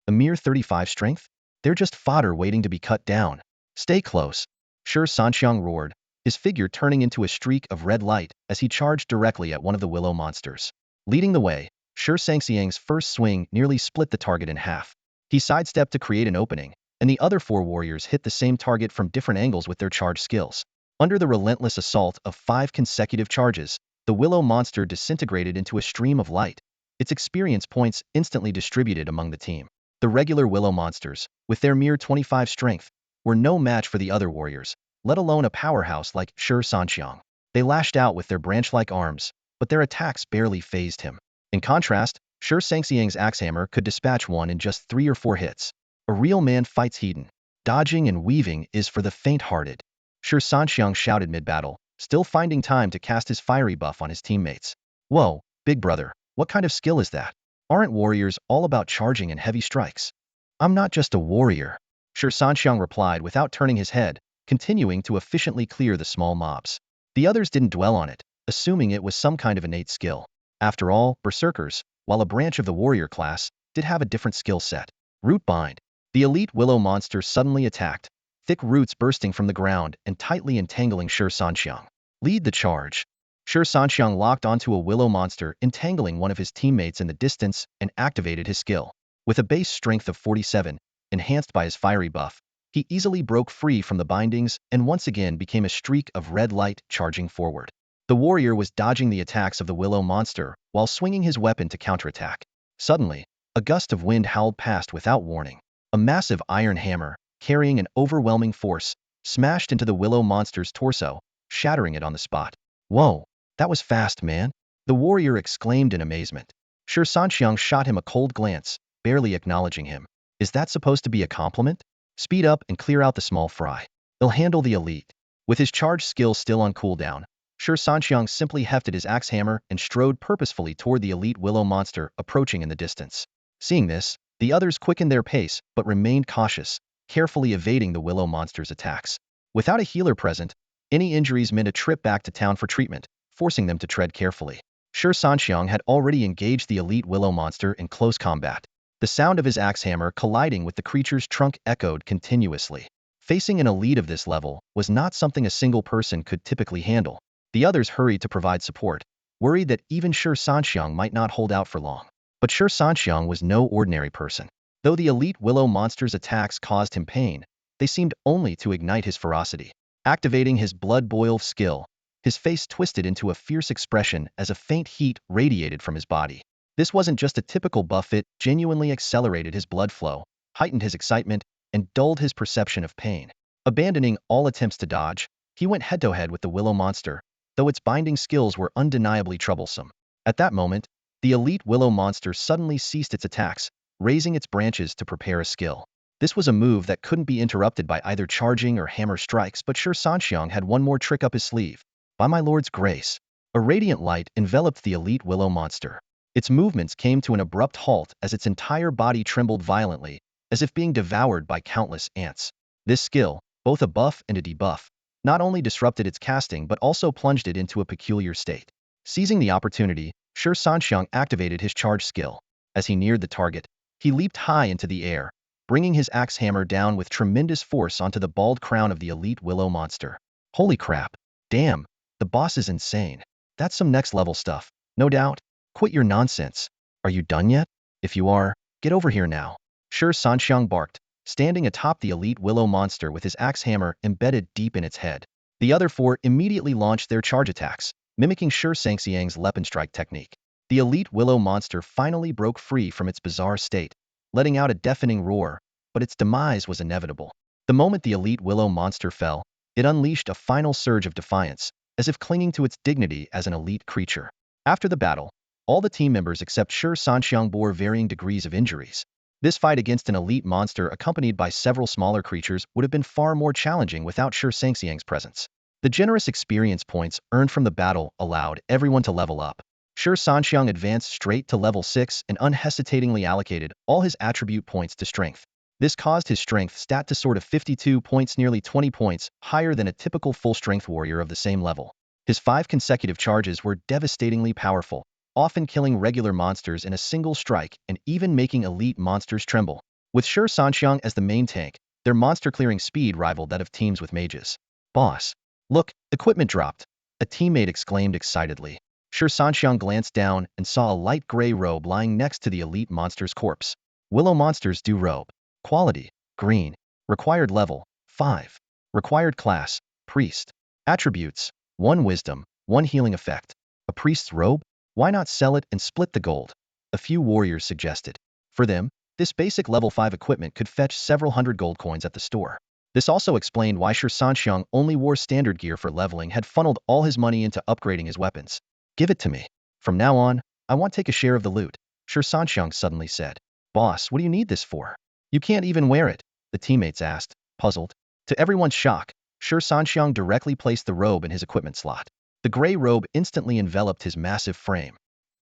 A mere 35 strength? They're just fodder waiting to be cut down. Stay close. Shi Sanxiang roared, his figure turning into a streak of red light as he charged directly at one of the willow monsters. Leading the way, Shi Sanxiang's first swing nearly split the target in half. He sidestepped to create an opening, and the other 4 warriors hit the same target from different angles with their charge skills. Under the relentless assault of 5 consecutive charges, the willow monster disintegrated into a stream of light. Its experience points instantly distributed among the team. The regular willow monsters, with their mere 25 strength, were no match for the other warriors, let alone a powerhouse like Shi Sanxiang. They lashed out with their branch-like arms, but their attacks barely fazed him. In contrast, Shi Sanxiang's axe hammer could dispatch one in just 3 or 4 hits. A real man fights Hedon. Dodging and weaving is for the faint-hearted. Shi Sanxiang shouted mid-battle, still finding time to cast his fiery buff on his teammates. Whoa, big brother, what kind of skill is that? Aren't warriors all about charging and heavy strikes? I'm not just a warrior, Shi Sanxiang replied without turning his head, continuing to efficiently clear the small mobs. The others didn't dwell on it, assuming it was some kind of innate skill. After all, berserkers, while a branch of the warrior class, did have a different skill set. Root bind. The elite willow monster suddenly attacked, thick roots bursting from the ground and tightly entangling Shi Sanxiang. Lead the charge. Shi Sanxiang locked onto a willow monster, entangling one of his teammates in the distance, and activated his skill. With a base strength of 47, enhanced by his fiery buff, he easily broke free from the bindings and once again became a streak of red light charging forward. The warrior was dodging the attacks of the willow monster while swinging his weapon to counterattack. Suddenly, a gust of wind howled past without warning. A massive iron hammer, carrying an overwhelming force, smashed into the willow monster's torso, shattering it on the spot. Whoa, that was fast, man, the warrior exclaimed in amazement. Shi Sanxiang shot him a cold glance, barely acknowledging him. Is that supposed to be a compliment? Speed up and clear out the small fry. They'll handle the elite. With his charge skill still on cooldown, Shi Sanxiang simply hefted his axe hammer and strode purposefully toward the elite willow monster approaching in the distance. Seeing this, the others quickened their pace but remained cautious, carefully evading the willow monster's attacks. Without a healer present, any injuries meant a trip back to town for treatment, forcing them to tread carefully. Shi Sanxiang had already engaged the elite willow monster in close combat. The sound of his axe hammer colliding with the creature's trunk echoed continuously. Facing an elite of this level was not something a single person could typically handle. The others hurried to provide support, worried that even Shi Sanxiang might not hold out for long. But Shi Sanxiang was no ordinary person. Though the elite willow monster's attacks caused him pain, they seemed only to ignite his ferocity. Activating his blood boil skill, his face twisted into a fierce expression as a faint heat radiated from his body. This wasn't just a typical buff, it genuinely accelerated his blood flow, heightened his excitement, and dulled his perception of pain. Abandoning all attempts to dodge, he went head-to-head with the willow monster, though its binding skills were undeniably troublesome. At that moment, the elite willow monster suddenly ceased its attacks, raising its branches to prepare a skill. This was a move that couldn't be interrupted by either charging or hammer strikes, but Shi Sanxiang had one more trick up his sleeve. By my lord's grace, a radiant light enveloped the elite willow monster. Its movements came to an abrupt halt as its entire body trembled violently, as if being devoured by countless ants. This skill, both a buff and a debuff, not only disrupted its casting but also plunged it into a peculiar state. Seizing the opportunity, Shi Sanxiang activated his charge skill. As he neared the target, he leaped high into the air, bringing his axe hammer down with tremendous force onto the bald crown of the elite willow monster. Holy crap! Damn! The boss is insane. That's some next-level stuff, no doubt. Quit your nonsense. Are you done yet? If you are, get over here now. Shi Sanxiang barked, standing atop the elite willow monster with his axe hammer embedded deep in its head. The other four immediately launched their charge attacks, mimicking Shi Sanxiang's Leppenstrike technique. The elite willow monster finally broke free from its bizarre state, letting out a deafening roar, but its demise was inevitable. The moment the elite willow monster fell, it unleashed a final surge of defiance, as if clinging to its dignity as an elite creature. After the battle, all the team members except Shi Sanxiang bore varying degrees of injuries. This fight against an elite monster accompanied by several smaller creatures would have been far more challenging without Shi Sanxiang's presence. The generous experience points earned from the battle allowed everyone to level up. Shi Sanxiang advanced straight to level 6 and unhesitatingly allocated all his attribute points to strength. This caused his strength stat to soar to 52 points, nearly 20 points higher than a typical full-strength warrior of the same level. His 5 consecutive charges were devastatingly powerful, often killing regular monsters in a single strike and even making elite monsters tremble. With Shi Sanxiang as the main tank, their monster-clearing speed rivaled that of teams with mages. Boss! Look, equipment dropped! A teammate exclaimed excitedly. Shi Sanxiang glanced down and saw a light gray robe lying next to the elite monster's corpse. Willow monsters do robe. Quality, green. Required level, 5. Required class, priest. Attributes, 1 wisdom, 1 healing effect. A priest's robe? Why not sell it and split the gold? A few warriors suggested. For them, this basic level 5 equipment could fetch several hundred gold coins at the store. This also explained why Shi Sanxiang only wore standard gear for leveling, had funneled all his money into upgrading his weapons. Give it to me. From now on, I want to take a share of the loot, Shi Sanxiang suddenly said. Boss, what do you need this for? You can't even wear it, the teammates asked, puzzled. To everyone's shock, Shi Sanxiang directly placed the robe in his equipment slot. The gray robe instantly enveloped his massive frame.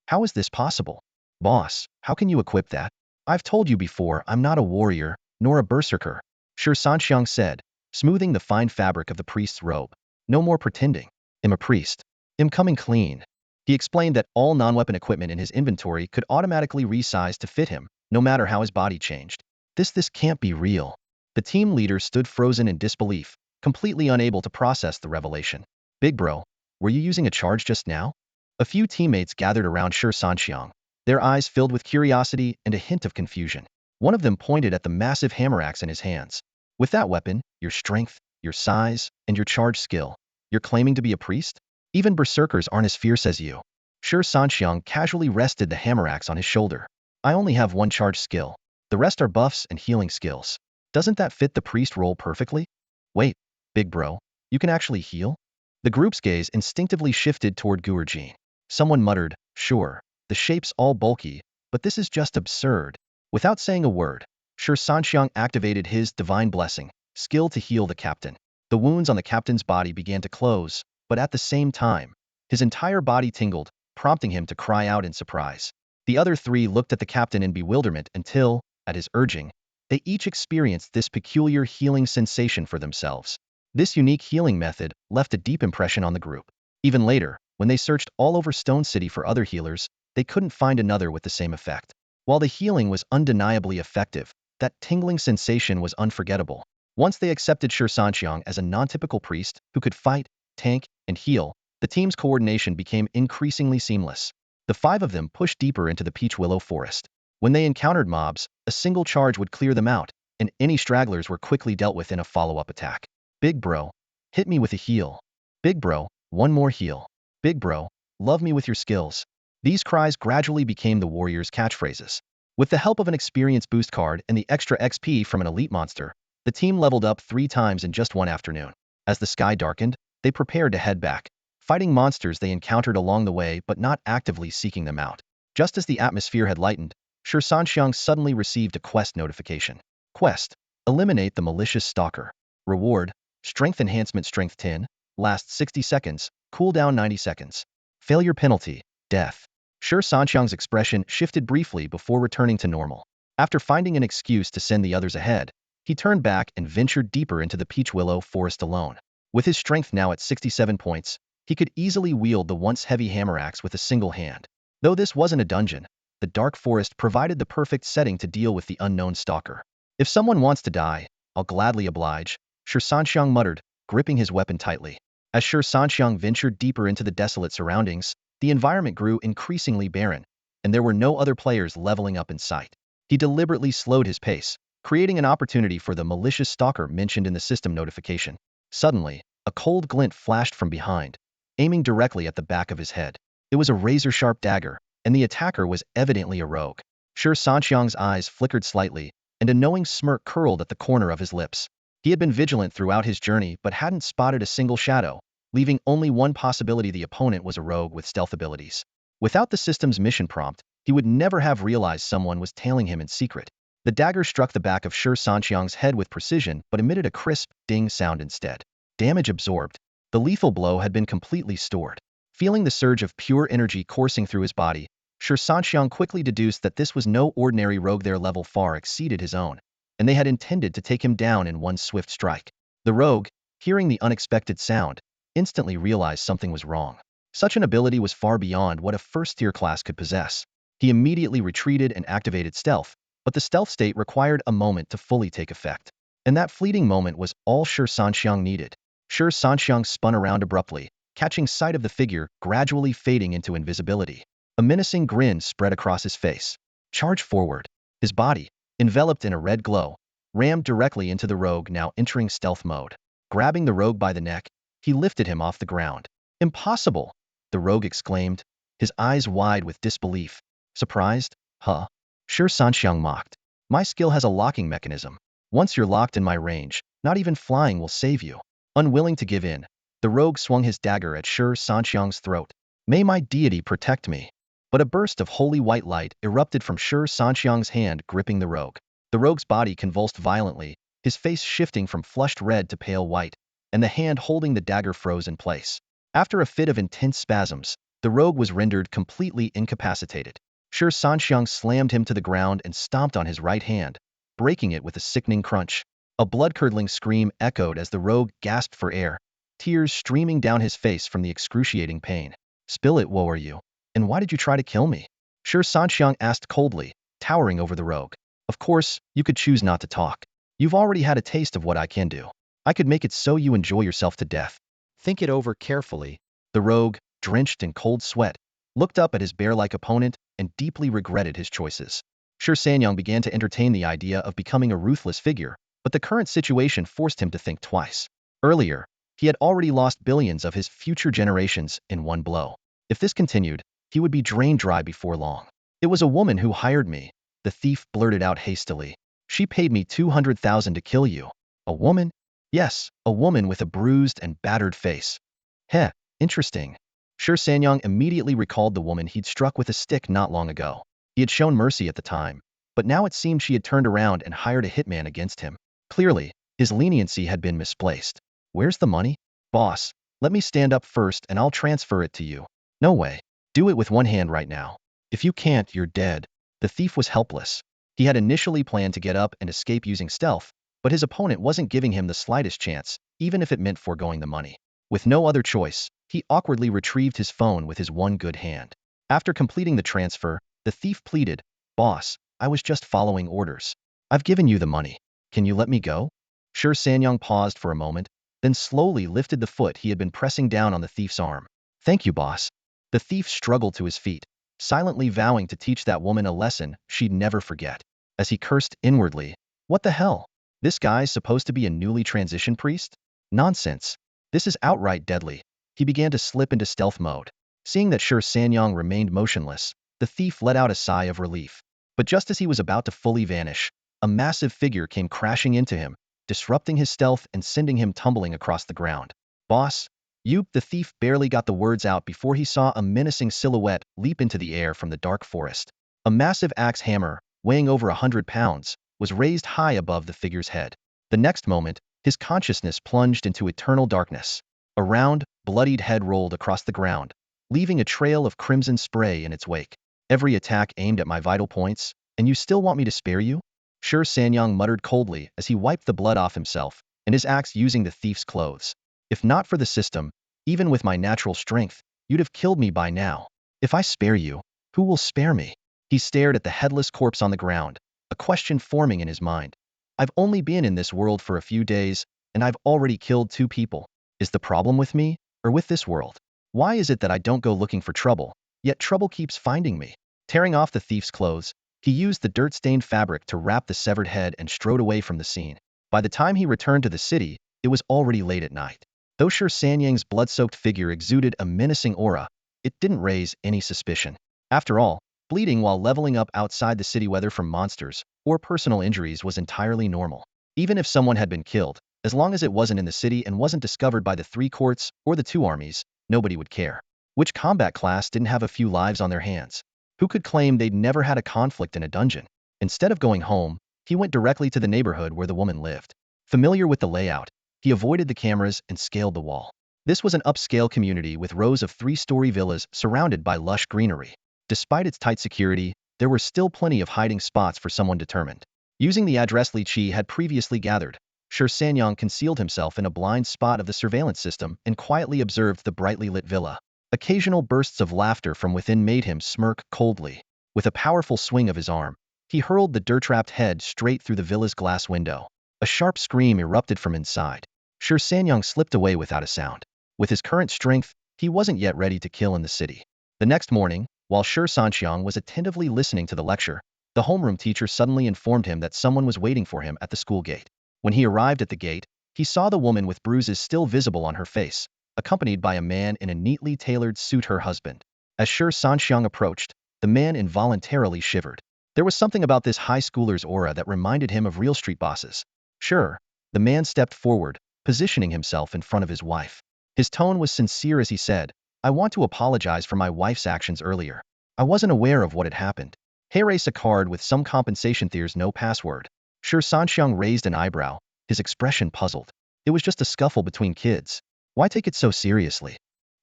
How is this possible? Boss, how can you equip that? I've told you before, I'm not a warrior, nor a berserker, Shi Sanxiang said, smoothing the fine fabric of the priest's robe. No more pretending. I'm a priest. I'm coming clean. He explained that all non-weapon equipment in his inventory could automatically resize to fit him, no matter how his body changed. This can't be real. The team leader stood frozen in disbelief, completely unable to process the revelation. Big bro, were you using a charge just now? A few teammates gathered around Shi Sanxiang, their eyes filled with curiosity and a hint of confusion. One of them pointed at the massive hammer axe in his hands. With that weapon, your strength, your size, and your charge skill, you're claiming to be a priest? Even berserkers aren't as fierce as you. Shi Sanxiang casually rested the hammer axe on his shoulder. I only have 1 charge skill. The rest are buffs and healing skills. Doesn't that fit the priest role perfectly? Wait, big bro, you can actually heal? The group's gaze instinctively shifted toward Guerjin. Someone muttered, sure, the shape's all bulky, but this is just absurd. Without saying a word, Shi Sanxiang activated his divine blessing, skill to heal the captain. The wounds on the captain's body began to close, but at the same time, his entire body tingled, prompting him to cry out in surprise. The other three looked at the captain in bewilderment until, at his urging, they each experienced this peculiar healing sensation for themselves. This unique healing method left a deep impression on the group. Even later, when they searched all over Stone City for other healers, they couldn't find another with the same effect. While the healing was undeniably effective, that tingling sensation was unforgettable. Once they accepted Shi Sanxiang as a non-typical priest who could fight, tank, and heal, the team's coordination became increasingly seamless. The five of them pushed deeper into the Peach Willow Forest. When they encountered mobs, a single charge would clear them out, and any stragglers were quickly dealt with in a follow-up attack. Big bro, hit me with a heal. Big bro, one more heal. Big bro, love me with your skills. These cries gradually became the warriors' catchphrases. With the help of an experience boost card and the extra XP from an elite monster, the team leveled up 3 times in just one afternoon. As the sky darkened, they prepared to head back, fighting monsters they encountered along the way but not actively seeking them out. Just as the atmosphere had lightened, Shi Sanxiang suddenly received a quest notification. Quest: eliminate the malicious stalker. Reward: strength enhancement strength 10, lasts 60 seconds, cooldown 90 seconds. Failure penalty: death. Shi Sanxiang's expression shifted briefly before returning to normal. After finding an excuse to send the others ahead, he turned back and ventured deeper into the Peach Willow Forest alone. With his strength now at 67 points, he could easily wield the once heavy hammer axe with a single hand. Though this wasn't a dungeon, the dark forest provided the perfect setting to deal with the unknown stalker. If someone wants to die, I'll gladly oblige, Shi Sanxiang muttered, gripping his weapon tightly. As Shi Sanxiang ventured deeper into the desolate surroundings, the environment grew increasingly barren, and there were no other players leveling up in sight. He deliberately slowed his pace, creating an opportunity for the malicious stalker mentioned in the system notification. Suddenly, a cold glint flashed from behind, aiming directly at the back of his head. It was a razor-sharp dagger, and the attacker was evidently a rogue. Shi Sanxiang's eyes flickered slightly, and a knowing smirk curled at the corner of his lips. He had been vigilant throughout his journey but hadn't spotted a single shadow, leaving only one possibility: the opponent was a rogue with stealth abilities. Without the system's mission prompt, he would never have realized someone was tailing him in secret. The dagger struck the back of Shi Sanxiang's head with precision but emitted a crisp, ding sound instead. Damage absorbed. The lethal blow had been completely stored. Feeling the surge of pure energy coursing through his body, Shi Sanxiang quickly deduced that this was no ordinary rogue. Their level far exceeded his own, and they had intended to take him down in one swift strike. The rogue, hearing the unexpected sound, instantly realized something was wrong. Such an ability was far beyond what a first-tier class could possess. He immediately retreated and activated stealth, but the stealth state required a moment to fully take effect. And that fleeting moment was all Shi Sanxiang needed. Shi Sanxiang spun around abruptly, catching sight of the figure gradually fading into invisibility. A menacing grin spread across his face. Charge forward. His body, enveloped in a red glow, rammed directly into the rogue now entering stealth mode. Grabbing the rogue by the neck, he lifted him off the ground. Impossible! The rogue exclaimed, his eyes wide with disbelief. Surprised? Huh? Shi Sanxiang mocked. My skill has a locking mechanism. Once you're locked in my range, not even flying will save you. Unwilling to give in, the rogue swung his dagger at Shi Sanxiang's throat. May my deity protect me. But a burst of holy white light erupted from Shi Sanxiang's hand gripping the rogue. The rogue's body convulsed violently, his face shifting from flushed red to pale white, and the hand holding the dagger froze in place. After a fit of intense spasms, the rogue was rendered completely incapacitated. Shi Sanxiang slammed him to the ground and stomped on his right hand, breaking it with a sickening crunch. A blood-curdling scream echoed as the rogue gasped for air, tears streaming down his face from the excruciating pain. Spill it, woe are you? And why did you try to kill me? Shi Sanxiang asked coldly, towering over the rogue. Of course, you could choose not to talk. You've already had a taste of what I can do. I could make it so you enjoy yourself to death. Think it over carefully. The rogue, drenched in cold sweat, looked up at his bear-like opponent and deeply regretted his choices. Shi Sanxiang began to entertain the idea of becoming a ruthless figure, but the current situation forced him to think twice. Earlier, he had already lost billions of his future generations in one blow. If this continued, he would be drained dry before long. It was a woman who hired me, the thief blurted out hastily. She paid me 200,000 to kill you. A woman? Yes, a woman with a bruised and battered face. Heh, interesting. Shi Sanxiang immediately recalled the woman he'd struck with a stick not long ago. He had shown mercy at the time, but now it seemed she had turned around and hired a hitman against him. Clearly, his leniency had been misplaced. Where's the money? Boss, let me stand up first and I'll transfer it to you. No way. Do it with one hand right now. If you can't, you're dead. The thief was helpless. He had initially planned to get up and escape using stealth, but his opponent wasn't giving him the slightest chance, even if it meant foregoing the money. With no other choice, he awkwardly retrieved his phone with his one good hand. After completing the transfer, the thief pleaded, Boss, I was just following orders. I've given you the money. Can you let me go? Shi Sanxiang paused for a moment, then slowly lifted the foot he had been pressing down on the thief's arm. Thank you, boss. The thief struggled to his feet, silently vowing to teach that woman a lesson she'd never forget. As he cursed inwardly, what the hell? This guy's supposed to be a newly transitioned priest? Nonsense. This is outright deadly. He began to slip into stealth mode. Seeing that Shi Sanxiang remained motionless, the thief let out a sigh of relief. But just as he was about to fully vanish, a massive figure came crashing into him, disrupting his stealth and sending him tumbling across the ground. Boss? The thief barely got the words out before he saw a menacing silhouette leap into the air from the dark forest. A massive axe hammer, weighing over 100 pounds, was raised high above the figure's head. The next moment, his consciousness plunged into eternal darkness. A round, bloodied head rolled across the ground, leaving a trail of crimson spray in its wake. Every attack aimed at my vital points, and you still want me to spare you? Shi Sanxiang muttered coldly as he wiped the blood off himself and his axe using the thief's clothes. If not for the system, even with my natural strength, you'd have killed me by now. If I spare you, who will spare me? He stared at the headless corpse on the ground, a question forming in his mind. I've only been in this world for a few days, and I've already killed 2 people. Is the problem with me, or with this world? Why is it that I don't go looking for trouble, yet trouble keeps finding me? Tearing off the thief's clothes, he used the dirt-stained fabric to wrap the severed head and strode away from the scene. By the time he returned to the city, it was already late at night. Though Shi Sanxiang's blood-soaked figure exuded a menacing aura, it didn't raise any suspicion. After all, bleeding while leveling up outside the city, whether from monsters or personal injuries, was entirely normal. Even if someone had been killed, as long as it wasn't in the city and wasn't discovered by the 3 courts or the 2 armies, nobody would care. Which combat class didn't have a few lives on their hands? Who could claim they'd never had a conflict in a dungeon? Instead of going home, he went directly to the neighborhood where the woman lived. Familiar with the layout, he avoided the cameras and scaled the wall. This was an upscale community with rows of 3-story villas surrounded by lush greenery. Despite its tight security, there were still plenty of hiding spots for someone determined. Using the address Li Qi had previously gathered, Shi Sanxiang concealed himself in a blind spot of the surveillance system and quietly observed the brightly lit villa. Occasional bursts of laughter from within made him smirk coldly. With a powerful swing of his arm, he hurled the dirt-wrapped head straight through the villa's glass window. A sharp scream erupted from inside. Shi Sanxiang slipped away without a sound. With his current strength, he wasn't yet ready to kill in the city. The next morning, while Shi Sanxiang was attentively listening to the lecture, the homeroom teacher suddenly informed him that someone was waiting for him at the school gate. When he arrived at the gate, he saw the woman with bruises still visible on her face, accompanied by a man in a neatly tailored suit, her husband. As Shi Sanxiang approached, the man involuntarily shivered. There was something about this high schooler's aura that reminded him of real street bosses. Sure, the man stepped forward, positioning himself in front of his wife. His tone was sincere as he said, I want to apologize for my wife's actions earlier. I wasn't aware of what had happened. Erase a card with some compensation. There's no password. Shi Sanxiang raised an eyebrow, his expression puzzled. It was just a scuffle between kids. Why take it so seriously?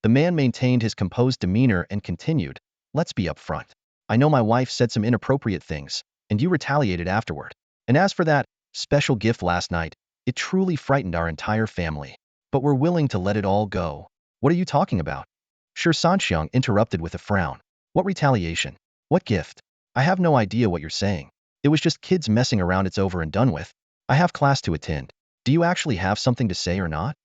The man maintained his composed demeanor and continued, let's be upfront. I know my wife said some inappropriate things, and you retaliated afterward. And as for that special gift last night, it truly frightened our entire family. But we're willing to let it all go. What are you talking about? Shi Sanxiang interrupted with a frown. What retaliation? What gift? I have no idea what you're saying. It was just kids messing around. It's over and done with. I have class to attend. Do you actually have something to say or not?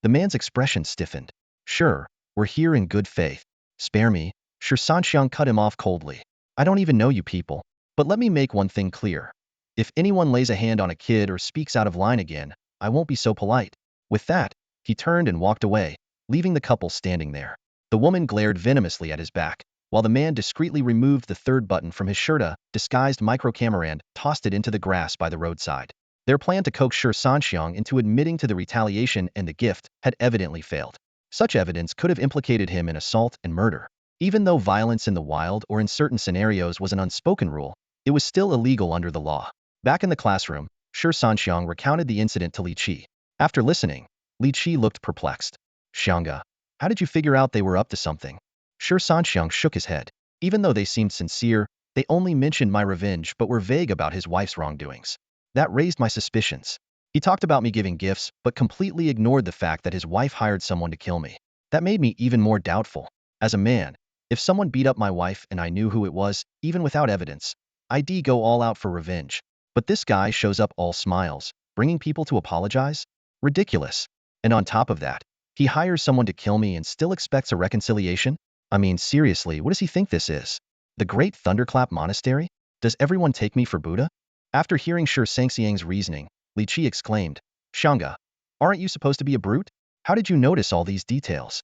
The man's expression stiffened. Sure, we're here in good faith. Spare me. Shi Sanxiang cut him off coldly. I don't even know you people. But let me make one thing clear. If anyone lays a hand on a kid or speaks out of line again, I won't be so polite. With that, he turned and walked away, leaving the couple standing there. The woman glared venomously at his back. while the man discreetly removed the third button from his shirt. A disguised micro-camera and tossed it into the grass by the roadside. Their plan to coax Shi Sanxiang into admitting to the retaliation and the gift had evidently failed. Such evidence could have implicated him in assault and murder. Even though violence in the wild or in certain scenarios was an unspoken rule, it was still illegal under the law. Back in the classroom, Shi Sanxiang recounted the incident to Li Qi. After listening, Li Qi looked perplexed. Xianga, how did you figure out they were up to something? Shi Sanxiang shook his head. Even though they seemed sincere, they only mentioned my revenge but were vague about his wife's wrongdoings. That raised my suspicions. He talked about me giving gifts, but completely ignored the fact that his wife hired someone to kill me. That made me even more doubtful. As a man, if someone beat up my wife and I knew who it was, even without evidence, I'd go all out for revenge. But this guy shows up all smiles, bringing people to apologize? Ridiculous. And on top of that, he hires someone to kill me and still expects a reconciliation? I mean, seriously, what does he think this is? The Great Thunderclap Monastery? Does everyone take me for Buddha? After hearing Shi Sanxiang's reasoning, Li Qi exclaimed, Xianga, aren't you supposed to be a brute? How did you notice all these details?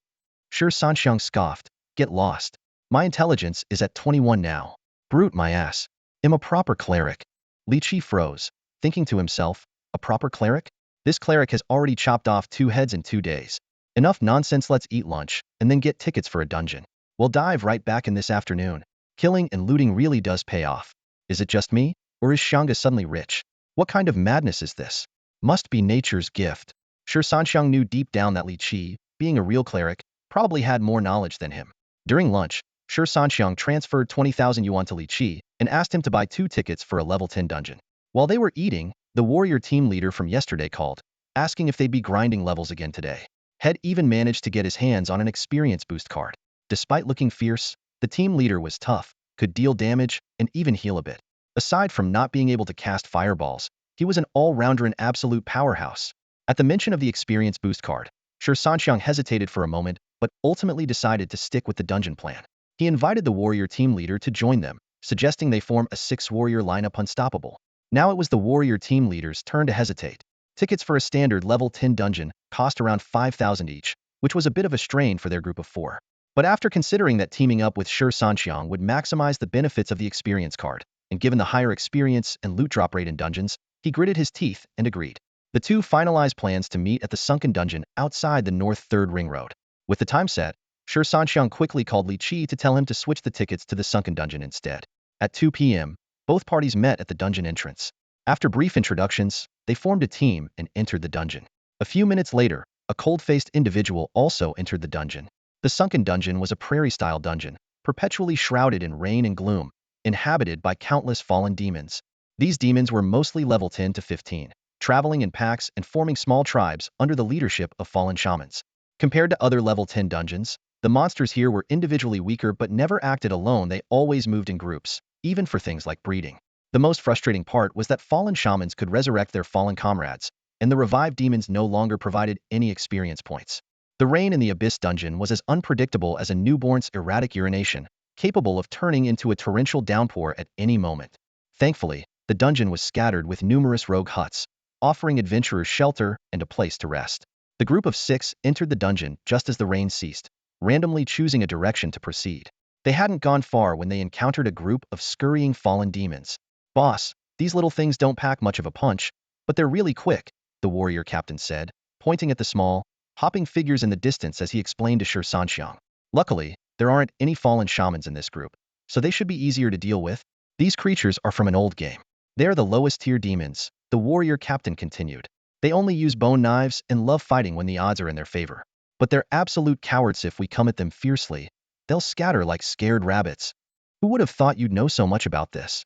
Shi Sanxiang scoffed, get lost. My intelligence is at 21 now. Brute my ass. I'm a proper cleric. Li Qi froze, thinking to himself, a proper cleric? This cleric has already chopped off 2 heads in 2 days. Enough nonsense, let's eat lunch, and then get tickets for a dungeon. We'll dive right back in this afternoon. Killing and looting really does pay off. Is it just me? Or is Xianga suddenly rich? What kind of madness is this? Must be nature's gift. Shi Sanxiang knew deep down that Li Qi, being a real cleric, probably had more knowledge than him. During lunch, Shi Sanxiang transferred 20,000 yuan to Li Qi and asked him to buy 2 tickets for a level 10 dungeon. While they were eating, the warrior team leader from yesterday called, asking if they'd be grinding levels again today. Had even managed to get his hands on an experience boost card. Despite looking fierce, the team leader was tough, could deal damage, and even heal a bit. Aside from not being able to cast fireballs, he was an all-rounder and absolute powerhouse. At the mention of the experience boost card, Shi Sanxiang hesitated for a moment, but ultimately decided to stick with the dungeon plan. He invited the warrior team leader to join them, suggesting they form a 6-warrior lineup unstoppable. Now it was the warrior team leader's turn to hesitate. Tickets for a standard level 10 dungeon cost around 5,000 each, which was a bit of a strain for their group of 4. But after considering that teaming up with Shi Sanxiang would maximize the benefits of the experience card, and given the higher experience and loot drop rate in dungeons, he gritted his teeth and agreed. The two finalized plans to meet at the sunken dungeon outside the North 3rd Ring Road. With the time set, Shi Sanxiang quickly called Li Qi to tell him to switch the tickets to the sunken dungeon instead. At 2 p.m., both parties met at the dungeon entrance. After brief introductions, they formed a team and entered the dungeon. A few minutes later, a cold-faced individual also entered the dungeon. The sunken dungeon was a prairie-style dungeon, perpetually shrouded in rain and gloom, inhabited by countless fallen demons. These demons were mostly level 10 to 15, traveling in packs and forming small tribes under the leadership of fallen shamans. Compared to other level 10 dungeons, the monsters here were individually weaker but never acted alone. They always moved in groups, even for things like breeding. The most frustrating part was that fallen shamans could resurrect their fallen comrades, and the revived demons no longer provided any experience points. The rain in the Abyss dungeon was as unpredictable as a newborn's erratic urination, capable of turning into a torrential downpour at any moment. Thankfully, the dungeon was scattered with numerous rogue huts, offering adventurers shelter and a place to rest. The group of 6 entered the dungeon just as the rain ceased, randomly choosing a direction to proceed. They hadn't gone far when they encountered a group of scurrying fallen demons. Boss, these little things don't pack much of a punch, but they're really quick, the warrior captain said, pointing at the small, hopping figures in the distance as he explained to Shi Sanxiang. Luckily, there aren't any fallen shamans in this group, so they should be easier to deal with. These creatures are from an old game. They are the lowest tier demons, the warrior captain continued. They only use bone knives and love fighting when the odds are in their favor. But they're absolute cowards. If we come at them fiercely, they'll scatter like scared rabbits. Who would have thought you'd know so much about this?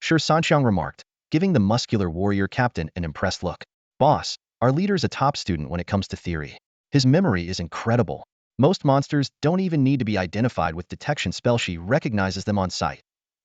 Shi Sanxiang remarked, giving the muscular warrior captain an impressed look. Boss, our leader's a top student when it comes to theory. His memory is incredible. Most monsters don't even need to be identified with detection spell. She recognizes them on sight.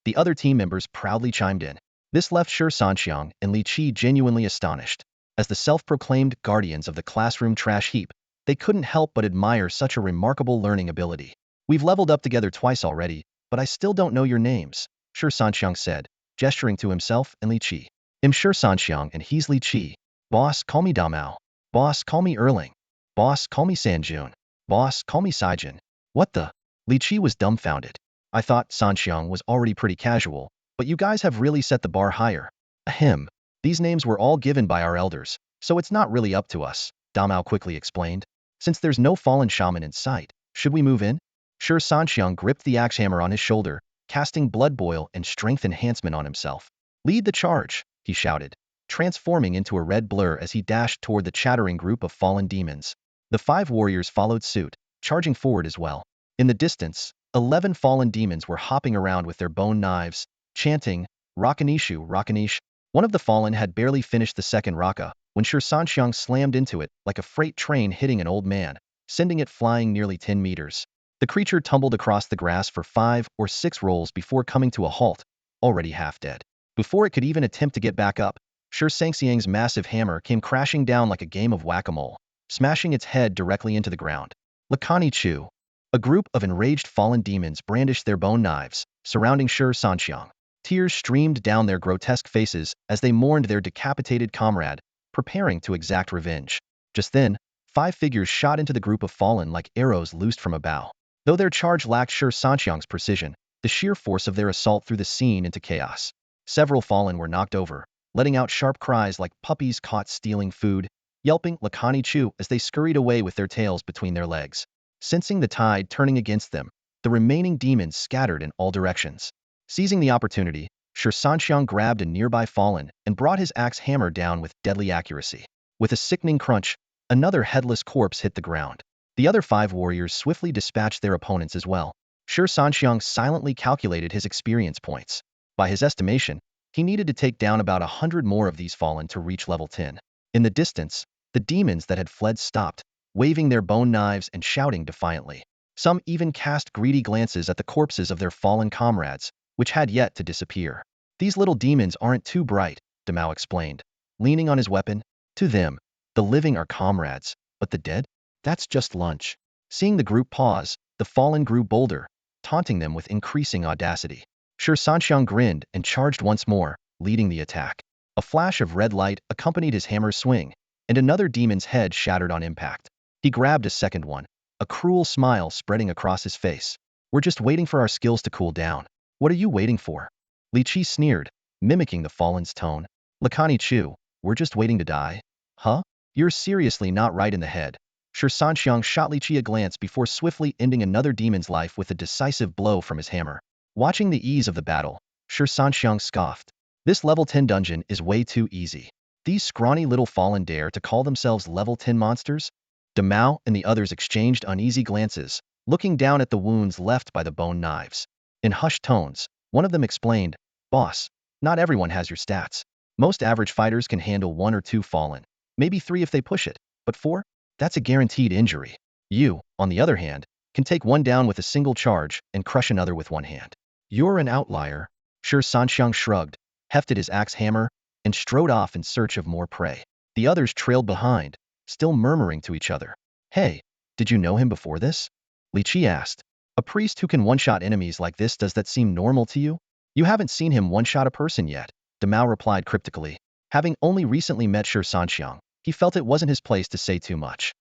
The other team members proudly chimed in. This left Shi Sanxiang and Li Qi genuinely astonished. As the self-proclaimed guardians of the classroom trash heap, they couldn't help but admire such a remarkable learning ability. We've leveled up together twice already, but I still don't know your names, Shi Sanxiang said, gesturing to himself and Li Qi. I'm Shi Sanxiang and he's Li Qi. Boss, call me Damao. Boss, call me Erling. Boss, call me Sanjun. Boss, call me Saijin. What the? Li Qi was dumbfounded. I thought Sanxiang was already pretty casual, but you guys have really set the bar higher. Ahem. These names were all given by our elders, so it's not really up to us, Damao quickly explained. Since there's no fallen shaman in sight, should we move in? Shi Sanxiang gripped the axe hammer on his shoulder, casting blood boil and strength enhancement on himself. Lead the charge, he shouted, transforming into a red blur as he dashed toward the chattering group of fallen demons. The 5 warriors followed suit, charging forward as well. In the distance, 11 fallen demons were hopping around with their bone knives, chanting, Rakanishu, Rakanish. One of the fallen had barely finished the second Raka, when Shi Sanxiang slammed into it like a freight train hitting an old man, sending it flying nearly 10 meters. The creature tumbled across the grass for 5 or 6 rolls before coming to a halt, already half dead. Before it could even attempt to get back up, Shi Sanxiang's massive hammer came crashing down like a game of whack-a-mole, smashing its head directly into the ground. Lakani Chu. A group of enraged fallen demons brandished their bone knives, surrounding Shi Sanxiang. Tears streamed down their grotesque faces as they mourned their decapitated comrade, preparing to exact revenge. Just then, 5 figures shot into the group of fallen like arrows loosed from a bow. Though their charge lacked Shi Sanxiang's precision, the sheer force of their assault threw the scene into chaos. Several fallen were knocked over, letting out sharp cries like puppies caught stealing food, yelping Lakani Chu as they scurried away with their tails between their legs. Sensing the tide turning against them, the remaining demons scattered in all directions. Seizing the opportunity, Shi Sanxiang grabbed a nearby fallen and brought his axe hammer down with deadly accuracy. With a sickening crunch, another headless corpse hit the ground. The other 5 warriors swiftly dispatched their opponents as well. Shi Sanxiang silently calculated his experience points. By his estimation, he needed to take down about 100 more of these fallen to reach level 10. In the distance, the demons that had fled stopped, waving their bone knives and shouting defiantly. Some even cast greedy glances at the corpses of their fallen comrades, which had yet to disappear. These little demons aren't too bright, Damao explained, leaning on his weapon. To them, the living are comrades, but the dead? That's just lunch. Seeing the group pause, the fallen grew bolder, taunting them with increasing audacity. Shi Sanxiang grinned and charged once more, leading the attack. A flash of red light accompanied his hammer's swing, and another demon's head shattered on impact. He grabbed a second one, a cruel smile spreading across his face. We're just waiting for our skills to cool down. What are you waiting for? Li Qi sneered, mimicking the fallen's tone. Lakani Chu, we're just waiting to die? Huh? You're seriously not right in the head. Shi Sanxiang shot Li Qi a glance before swiftly ending another demon's life with a decisive blow from his hammer. Watching the ease of the battle, Shi Sanxiang scoffed. This level 10 dungeon is way too easy. These scrawny little fallen dare to call themselves level 10 monsters? Damao and the others exchanged uneasy glances, looking down at the wounds left by the bone knives. In hushed tones, one of them explained, Boss, not everyone has your stats. Most average fighters can handle 1 or 2 fallen, maybe 3 if they push it, but 4? That's a guaranteed injury. You, on the other hand, can take one down with a single charge and crush another with one hand. You're an outlier. Shi Sanxiang shrugged, hefted his axe hammer, and strode off in search of more prey. The others trailed behind, still murmuring to each other. Hey, did you know him before this? Li Qi asked. A priest who can one-shot enemies like this, does that seem normal to you? You haven't seen him one-shot a person yet, Damao replied cryptically. Having only recently met Shi Sanxiang, he felt it wasn't his place to say too much.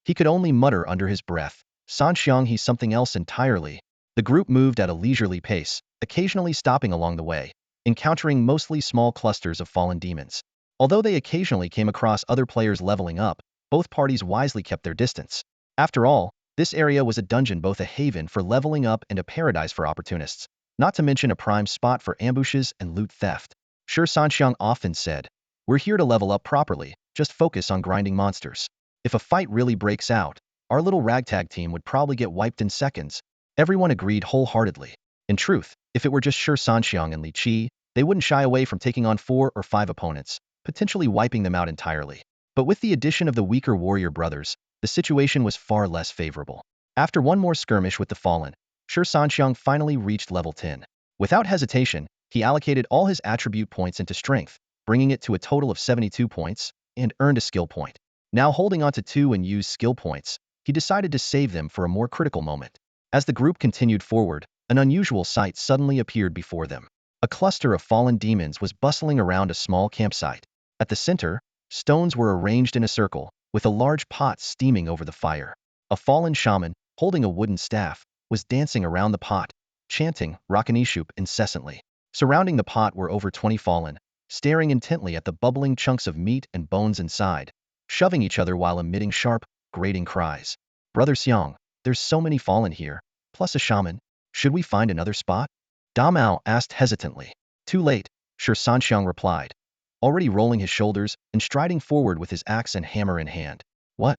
He could only mutter under his breath, Sanxiang, he's something else entirely. The group moved at a leisurely pace, occasionally stopping along the way, encountering mostly small clusters of fallen demons. Although they occasionally came across other players leveling up, both parties wisely kept their distance. After all, this area was a dungeon, both a haven for leveling up and a paradise for opportunists, not to mention a prime spot for ambushes and loot theft. Shi Sanxiang often said, we're here to level up properly, just focus on grinding monsters. If a fight really breaks out, our little ragtag team would probably get wiped in seconds. Everyone agreed wholeheartedly. In truth, if it were just Shi Sanxiang and Li Qi, they wouldn't shy away from taking on 4 or 5 opponents, potentially wiping them out entirely. But with the addition of the weaker warrior brothers, the situation was far less favorable. After one more skirmish with the fallen, Shi Sanxiang finally reached level 10. Without hesitation, he allocated all his attribute points into strength, bringing it to a total of 72 points, and earned a skill point. Now holding on to 2 unused skill points, he decided to save them for a more critical moment. As the group continued forward, an unusual sight suddenly appeared before them. A cluster of fallen demons was bustling around a small campsite. At the center, stones were arranged in a circle, with a large pot steaming over the fire. A fallen shaman, holding a wooden staff, was dancing around the pot, chanting Rakanishup incessantly. Surrounding the pot were over 20 fallen, staring intently at the bubbling chunks of meat and bones inside, shoving each other while emitting sharp, grating cries. Brother Xiang, there's so many fallen here, plus a shaman. Should we find another spot? Da Mao asked hesitantly. Too late, Shi Sanxiang replied, already rolling his shoulders and striding forward with his axe and hammer in hand. What?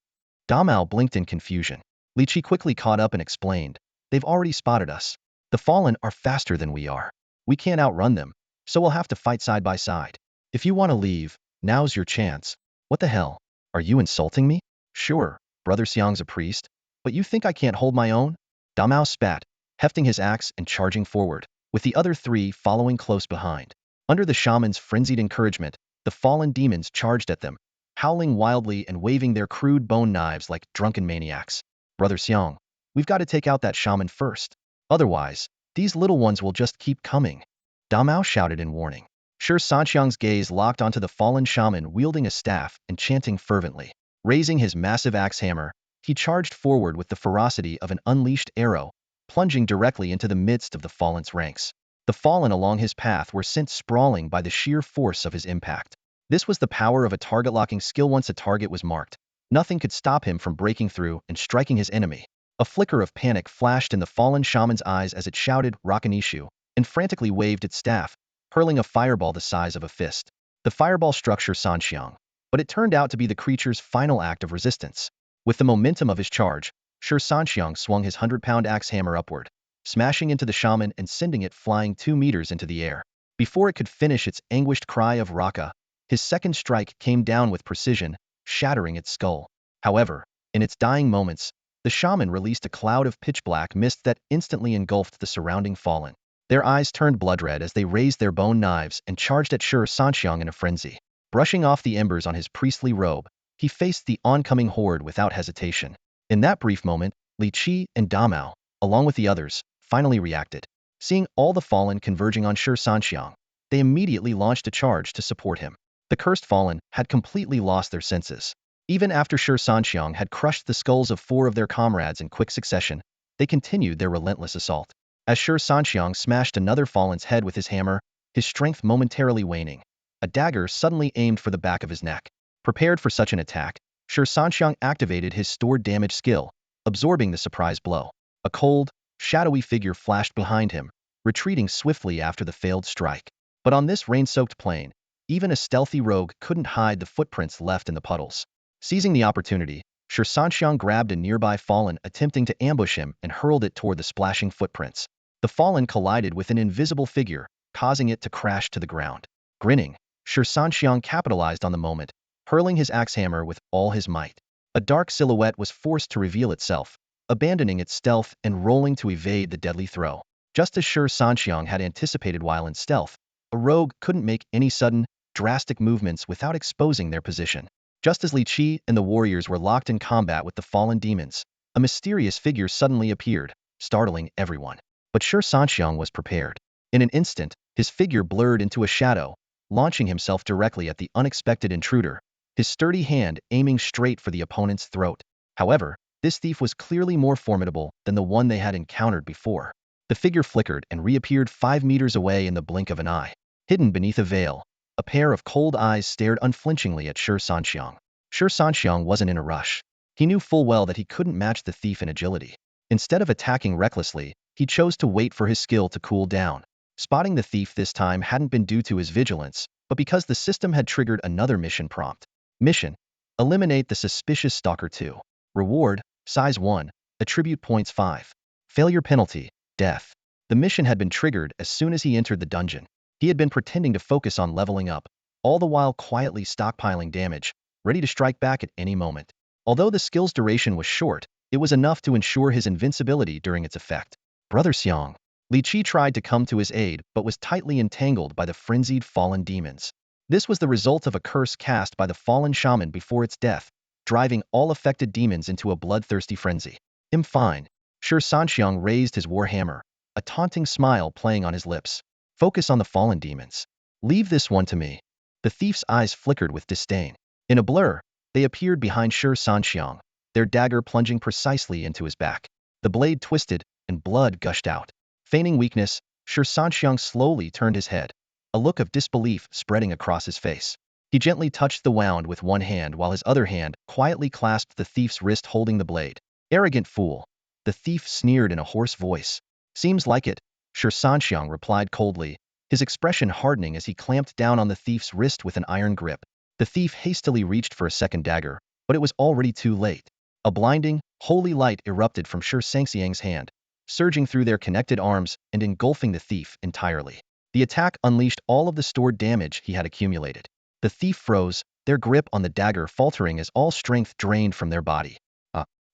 Da Mao blinked in confusion. Li Qi quickly caught up and explained. They've already spotted us. The fallen are faster than we are. We can't outrun them, so we'll have to fight side by side. If you want to leave, now's your chance. What the hell? Are you insulting me? Sure, Brother Xiang's a priest, but you think I can't hold my own? Da Mao spat, hefting his axe and charging forward, with the other three following close behind. Under the shaman's frenzied encouragement, the fallen demons charged at them, howling wildly and waving their crude bone knives like drunken maniacs. Brother Xiang, we've got to take out that shaman first. Otherwise, these little ones will just keep coming. Da Mao shouted in warning. Shi Sanxiang's gaze locked onto the fallen shaman wielding a staff and chanting fervently. Raising his massive axe hammer, he charged forward with the ferocity of an unleashed arrow, plunging directly into the midst of the fallen's ranks. The fallen along his path were sent sprawling by the sheer force of his impact. This was the power of a target-locking skill. Once a target was marked, nothing could stop him from breaking through and striking his enemy. A flicker of panic flashed in the fallen shaman's eyes as it shouted Rakanishu and frantically waved its staff, hurling a fireball the size of a fist. The fireball struck Shi Sanxiang, but it turned out to be the creature's final act of resistance. With the momentum of his charge, Shi Sanxiang swung his 100-pound axe hammer upward, smashing into the shaman and sending it flying 2 meters into the air. Before it could finish its anguished cry of Raka, his second strike came down with precision, shattering its skull. However, in its dying moments, the shaman released a cloud of pitch-black mist that instantly engulfed the surrounding fallen. Their eyes turned blood-red as they raised their bone knives and charged at Shi Sanxiang in a frenzy. Brushing off the embers on his priestly robe, he faced the oncoming horde without hesitation. In that brief moment, Li Qi and Da Mao, along with the others, finally reacted. Seeing all the fallen converging on Shi Sanxiang, they immediately launched a charge to support him. The cursed fallen had completely lost their senses. Even after Shi Sanxiang had crushed the skulls of 4 of their comrades in quick succession, they continued their relentless assault. As Shi Sanxiang smashed another fallen's head with his hammer, his strength momentarily waning, a dagger suddenly aimed for the back of his neck. Prepared for such an attack, Shi Sanxiang activated his stored damage skill, absorbing the surprise blow. A cold, shadowy figure flashed behind him, retreating swiftly after the failed strike. But on this rain-soaked plain, even a stealthy rogue couldn't hide the footprints left in the puddles. Seizing the opportunity, Shi Sanxiang grabbed a nearby fallen attempting to ambush him and hurled it toward the splashing footprints. The fallen collided with an invisible figure, causing it to crash to the ground. Grinning, Shi Sanxiang capitalized on the moment, hurling his axe hammer with all his might. A dark silhouette was forced to reveal itself, abandoning its stealth and rolling to evade the deadly throw. Just as Shi Sanxiang had anticipated while in stealth, a rogue couldn't make any sudden, drastic movements without exposing their position. Just as Li Qi and the warriors were locked in combat with the fallen demons, a mysterious figure suddenly appeared, startling everyone. But Shi Sanxiang was prepared. In an instant, his figure blurred into a shadow, launching himself directly at the unexpected intruder, his sturdy hand aiming straight for the opponent's throat. However, this thief was clearly more formidable than the one they had encountered before. The figure flickered and reappeared 5 meters away in the blink of an eye. Hidden beneath a veil, a pair of cold eyes stared unflinchingly at Shi Sanxiang. Shi Sanxiang wasn't in a rush. He knew full well that he couldn't match the thief in agility. Instead of attacking recklessly, he chose to wait for his skill to cool down. Spotting the thief this time hadn't been due to his vigilance, but because the system had triggered another mission prompt. Mission: eliminate the suspicious stalker 2. Reward: size 1, attribute points 5. Failure penalty: death. The mission had been triggered as soon as he entered the dungeon. He had been pretending to focus on leveling up, all the while quietly stockpiling damage, ready to strike back at any moment. Although the skill's duration was short, it was enough to ensure his invincibility during its effect. Brother Xiang. Li Qi tried to come to his aid but was tightly entangled by the frenzied fallen demons. This was the result of a curse cast by the fallen shaman before its death, driving all affected demons into a bloodthirsty frenzy. Fine. Shi Sanxiang raised his warhammer, a taunting smile playing on his lips. Focus on the fallen demons. Leave this one to me. The thief's eyes flickered with disdain. In a blur, they appeared behind Shi Sanxiang, their dagger plunging precisely into his back. The blade twisted, and blood gushed out. Feigning weakness, Shi Sanxiang slowly turned his head, a look of disbelief spreading across his face. He gently touched the wound with one hand while his other hand quietly clasped the thief's wrist holding the blade. Arrogant fool, the thief sneered in a hoarse voice. Seems like it, Shi Sanxiang replied coldly, his expression hardening as he clamped down on the thief's wrist with an iron grip. The thief hastily reached for a second dagger, but it was already too late. A blinding, holy light erupted from Shi Sanxiang's hand, surging through their connected arms and engulfing the thief entirely. The attack unleashed all of the stored damage he had accumulated. The thief froze, their grip on the dagger faltering as all strength drained from their body.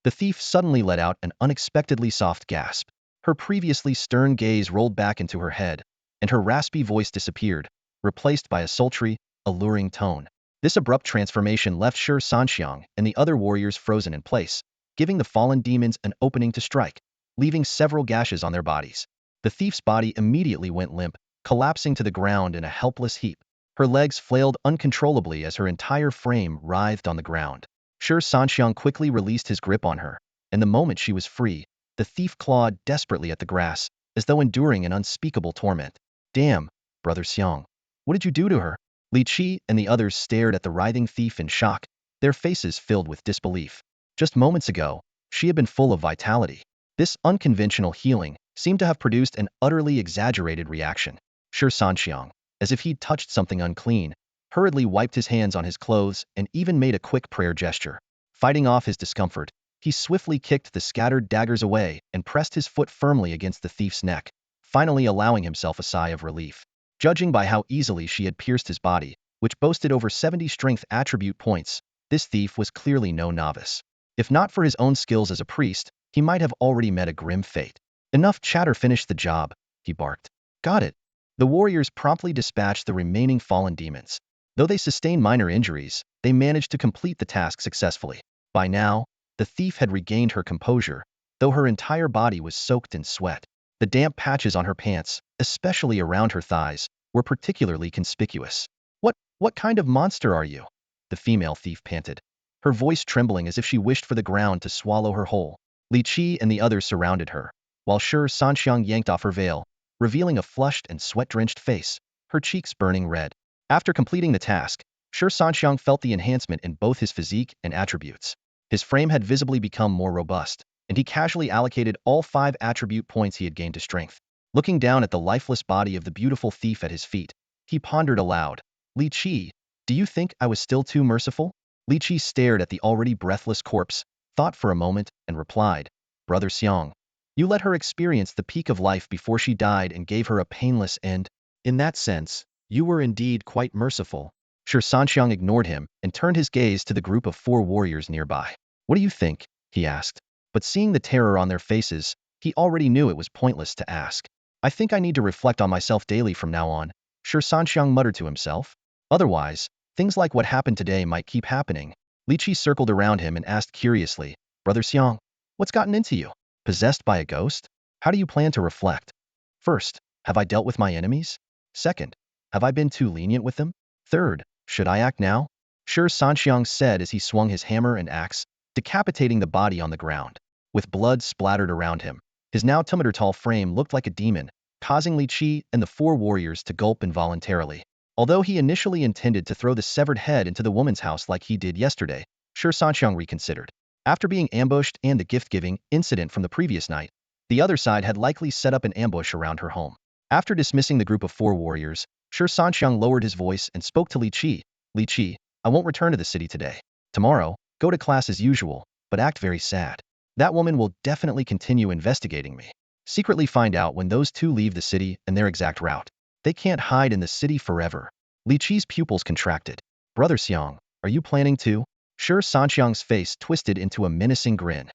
The thief suddenly let out an unexpectedly soft gasp. Her previously stern gaze rolled back into her head, and her raspy voice disappeared, replaced by a sultry, alluring tone. This abrupt transformation left Shi Sanxiang and the other warriors frozen in place, giving the fallen demons an opening to strike, leaving several gashes on their bodies. The thief's body immediately went limp, collapsing to the ground in a helpless heap. Her legs flailed uncontrollably as her entire frame writhed on the ground. Shi Sanxiang quickly released his grip on her, and the moment she was free, the thief clawed desperately at the grass, as though enduring an unspeakable torment. Damn, Brother Xiang. What did you do to her? Li Qi and the others stared at the writhing thief in shock, their faces filled with disbelief. Just moments ago, she had been full of vitality. This unconventional healing seemed to have produced an utterly exaggerated reaction. Shi Sanxiang, as if he'd touched something unclean, hurriedly wiped his hands on his clothes and even made a quick prayer gesture. Fighting off his discomfort, he swiftly kicked the scattered daggers away and pressed his foot firmly against the thief's neck, finally allowing himself a sigh of relief. Judging by how easily she had pierced his body, which boasted over 70 strength attribute points, this thief was clearly no novice. If not for his own skills as a priest, he might have already met a grim fate. Enough chatter, finish the job, he barked. Got it. The warriors promptly dispatched the remaining fallen demons. Though they sustained minor injuries, they managed to complete the task successfully. By now, the thief had regained her composure, though her entire body was soaked in sweat. The damp patches on her pants, especially around her thighs, were particularly conspicuous. What kind of monster are you? The female thief panted, her voice trembling as if she wished for the ground to swallow her whole. Li Qi and the others surrounded her, while Shi Sanxiang yanked off her veil, revealing a flushed and sweat-drenched face, her cheeks burning red. After completing the task, Shi Sanxiang felt the enhancement in both his physique and attributes. His frame had visibly become more robust, and he casually allocated all 5 attribute points he had gained to strength. Looking down at the lifeless body of the beautiful thief at his feet, he pondered aloud. Li Qi, do you think I was still too merciful? Li Qi stared at the already breathless corpse, thought for a moment, and replied, Brother Xiang, you let her experience the peak of life before she died and gave her a painless end. In that sense, you were indeed quite merciful. Shi Sanxiang ignored him and turned his gaze to the group of 4 warriors nearby. What do you think? He asked. But seeing the terror on their faces, he already knew it was pointless to ask. I think I need to reflect on myself daily from now on, Shi Sanxiang muttered to himself. Otherwise, things like what happened today might keep happening. Li Qi circled around him and asked curiously, Brother Xiang, what's gotten into you? Possessed by a ghost? How do you plan to reflect? First, have I dealt with my enemies? Second, have I been too lenient with them? Third, should I act now? Shi Sanxiang said as he swung his hammer and axe, decapitating the body on the ground. With blood splattered around him, his now 2-meter tall frame looked like a demon, causing Li Qi and the 4 warriors to gulp involuntarily. Although he initially intended to throw the severed head into the woman's house like he did yesterday, Shi Sanxiang reconsidered. After being ambushed and the gift-giving incident from the previous night, the other side had likely set up an ambush around her home. After dismissing the group of 4 warriors, Shi Sanxiang lowered his voice and spoke to Li Qi. Li Qi, I won't return to the city today. Tomorrow, go to class as usual, but act very sad. That woman will definitely continue investigating me. Secretly find out when those 2 leave the city and their exact route. They can't hide in the city forever. Li Qi's pupils contracted. Brother Xiang, are you planning to? Shi Sanxiang's face twisted into a menacing grin.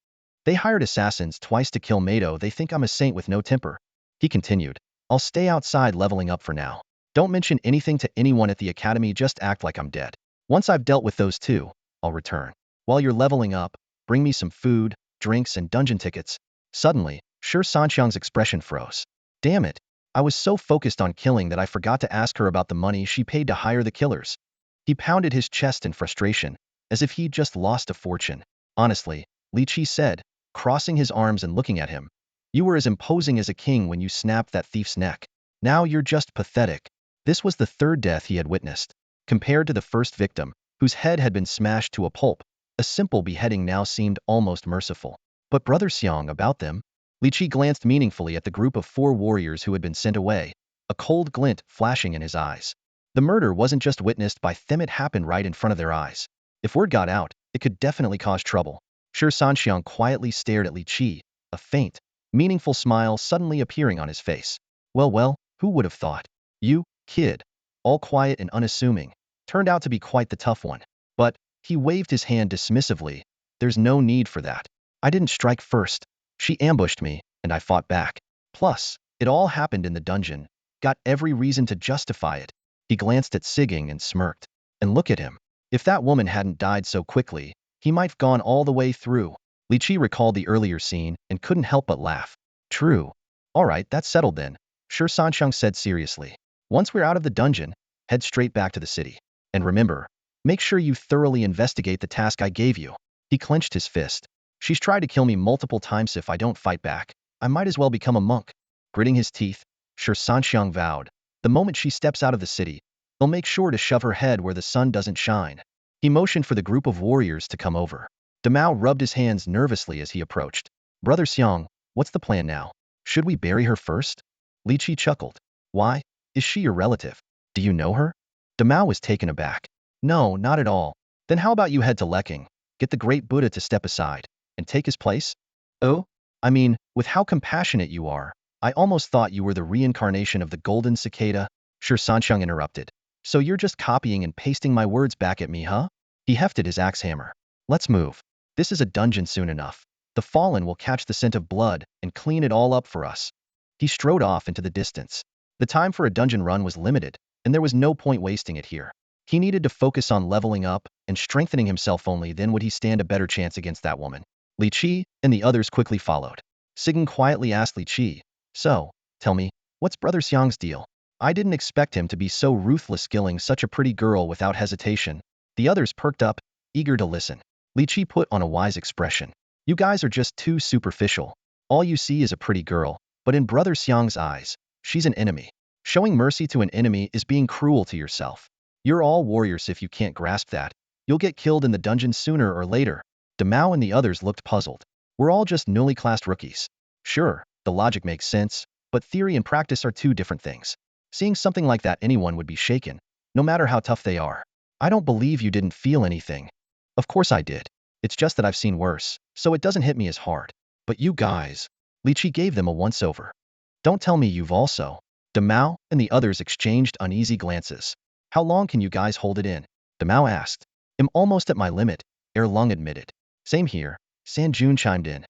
They hired assassins twice to kill Mado. They think I'm a saint with no temper. He continued. I'll stay outside leveling up for now. Don't mention anything to anyone at the academy, just act like I'm dead. Once I've dealt with those 2, I'll return. While you're leveling up, bring me some food, drinks, and dungeon tickets. Suddenly, Shi Sanxiang's expression froze. Damn it. I was so focused on killing that I forgot to ask her about the money she paid to hire the killers. He pounded his chest in frustration, as if he'd just lost a fortune. Honestly, Li Qi said, crossing his arms and looking at him, You were as imposing as a king when you snapped that thief's neck. Now you're just pathetic. This was the third death he had witnessed. Compared to the first victim, whose head had been smashed to a pulp, a simple beheading now seemed almost merciful. But Brother Xiang, about them? Li Qi glanced meaningfully at the group of 4 warriors who had been sent away, a cold glint flashing in his eyes. The murder wasn't just witnessed by them, it happened right in front of their eyes. If word got out, it could definitely cause trouble. Shi Sanxiang quietly stared at Li Qi, a faint, meaningful smile suddenly appearing on his face. Well, who would have thought? You, kid, all quiet and unassuming, turned out to be quite the tough one. But, he waved his hand dismissively, there's no need for that. I didn't strike first. She ambushed me, and I fought back. Plus, it all happened in the dungeon. Got every reason to justify it. He glanced at Siging and smirked. And look at him. If that woman hadn't died so quickly, he might have gone all the way through. Li Qi recalled the earlier scene and couldn't help but laugh. True. Alright, that's settled then, Shi Sanxiang said seriously. Once we're out of the dungeon, head straight back to the city. And remember, make sure you thoroughly investigate the task I gave you. He clenched his fist. She's tried to kill me multiple times. If I don't fight back, I might as well become a monk. Gritting his teeth, Shi Sanxiang vowed, the moment she steps out of the city, he'll make sure to shove her head where the sun doesn't shine. He motioned for the group of warriors to come over. Demao rubbed his hands nervously as he approached. Brother Xiang, what's the plan now? Should we bury her first? Li Qi chuckled. Why? Is she your relative? Do you know her? Demao was taken aback. No, not at all. Then how about you head to Leking, get the great Buddha to step aside, and take his place? Oh? I mean, with how compassionate you are, I almost thought you were the reincarnation of the golden cicada. Shi Sanxiang interrupted. So you're just copying and pasting my words back at me, huh? He hefted his axe hammer. Let's move. This is a dungeon soon enough. The fallen will catch the scent of blood and clean it all up for us. He strode off into the distance. The time for a dungeon run was limited, and there was no point wasting it here. He needed to focus on leveling up and strengthening himself. Only then would he stand a better chance against that woman. Li Qi and the others quickly followed. Siging quietly asked Li Qi, so, tell me, what's Brother Xiang's deal? I didn't expect him to be so ruthless, killing such a pretty girl without hesitation. The others perked up, eager to listen. Li Qi put on a wise expression. You guys are just too superficial. All you see is a pretty girl, but in Brother Xiang's eyes, she's an enemy. Showing mercy to an enemy is being cruel to yourself. You're all warriors. If you can't grasp that, you'll get killed in the dungeon sooner or later. Demao and the others looked puzzled. We're all just newly classed rookies. Sure, the logic makes sense, but theory and practice are 2 different things. Seeing something like that, anyone would be shaken, no matter how tough they are. I don't believe you didn't feel anything. Of course I did. It's just that I've seen worse, so it doesn't hit me as hard. But you guys. Li Qi gave them a once-over. Don't tell me you've also. Demao and the others exchanged uneasy glances. How long can you guys hold it in? Demao asked. I'm almost at my limit, Erlung admitted. Same here, Sanjun chimed in.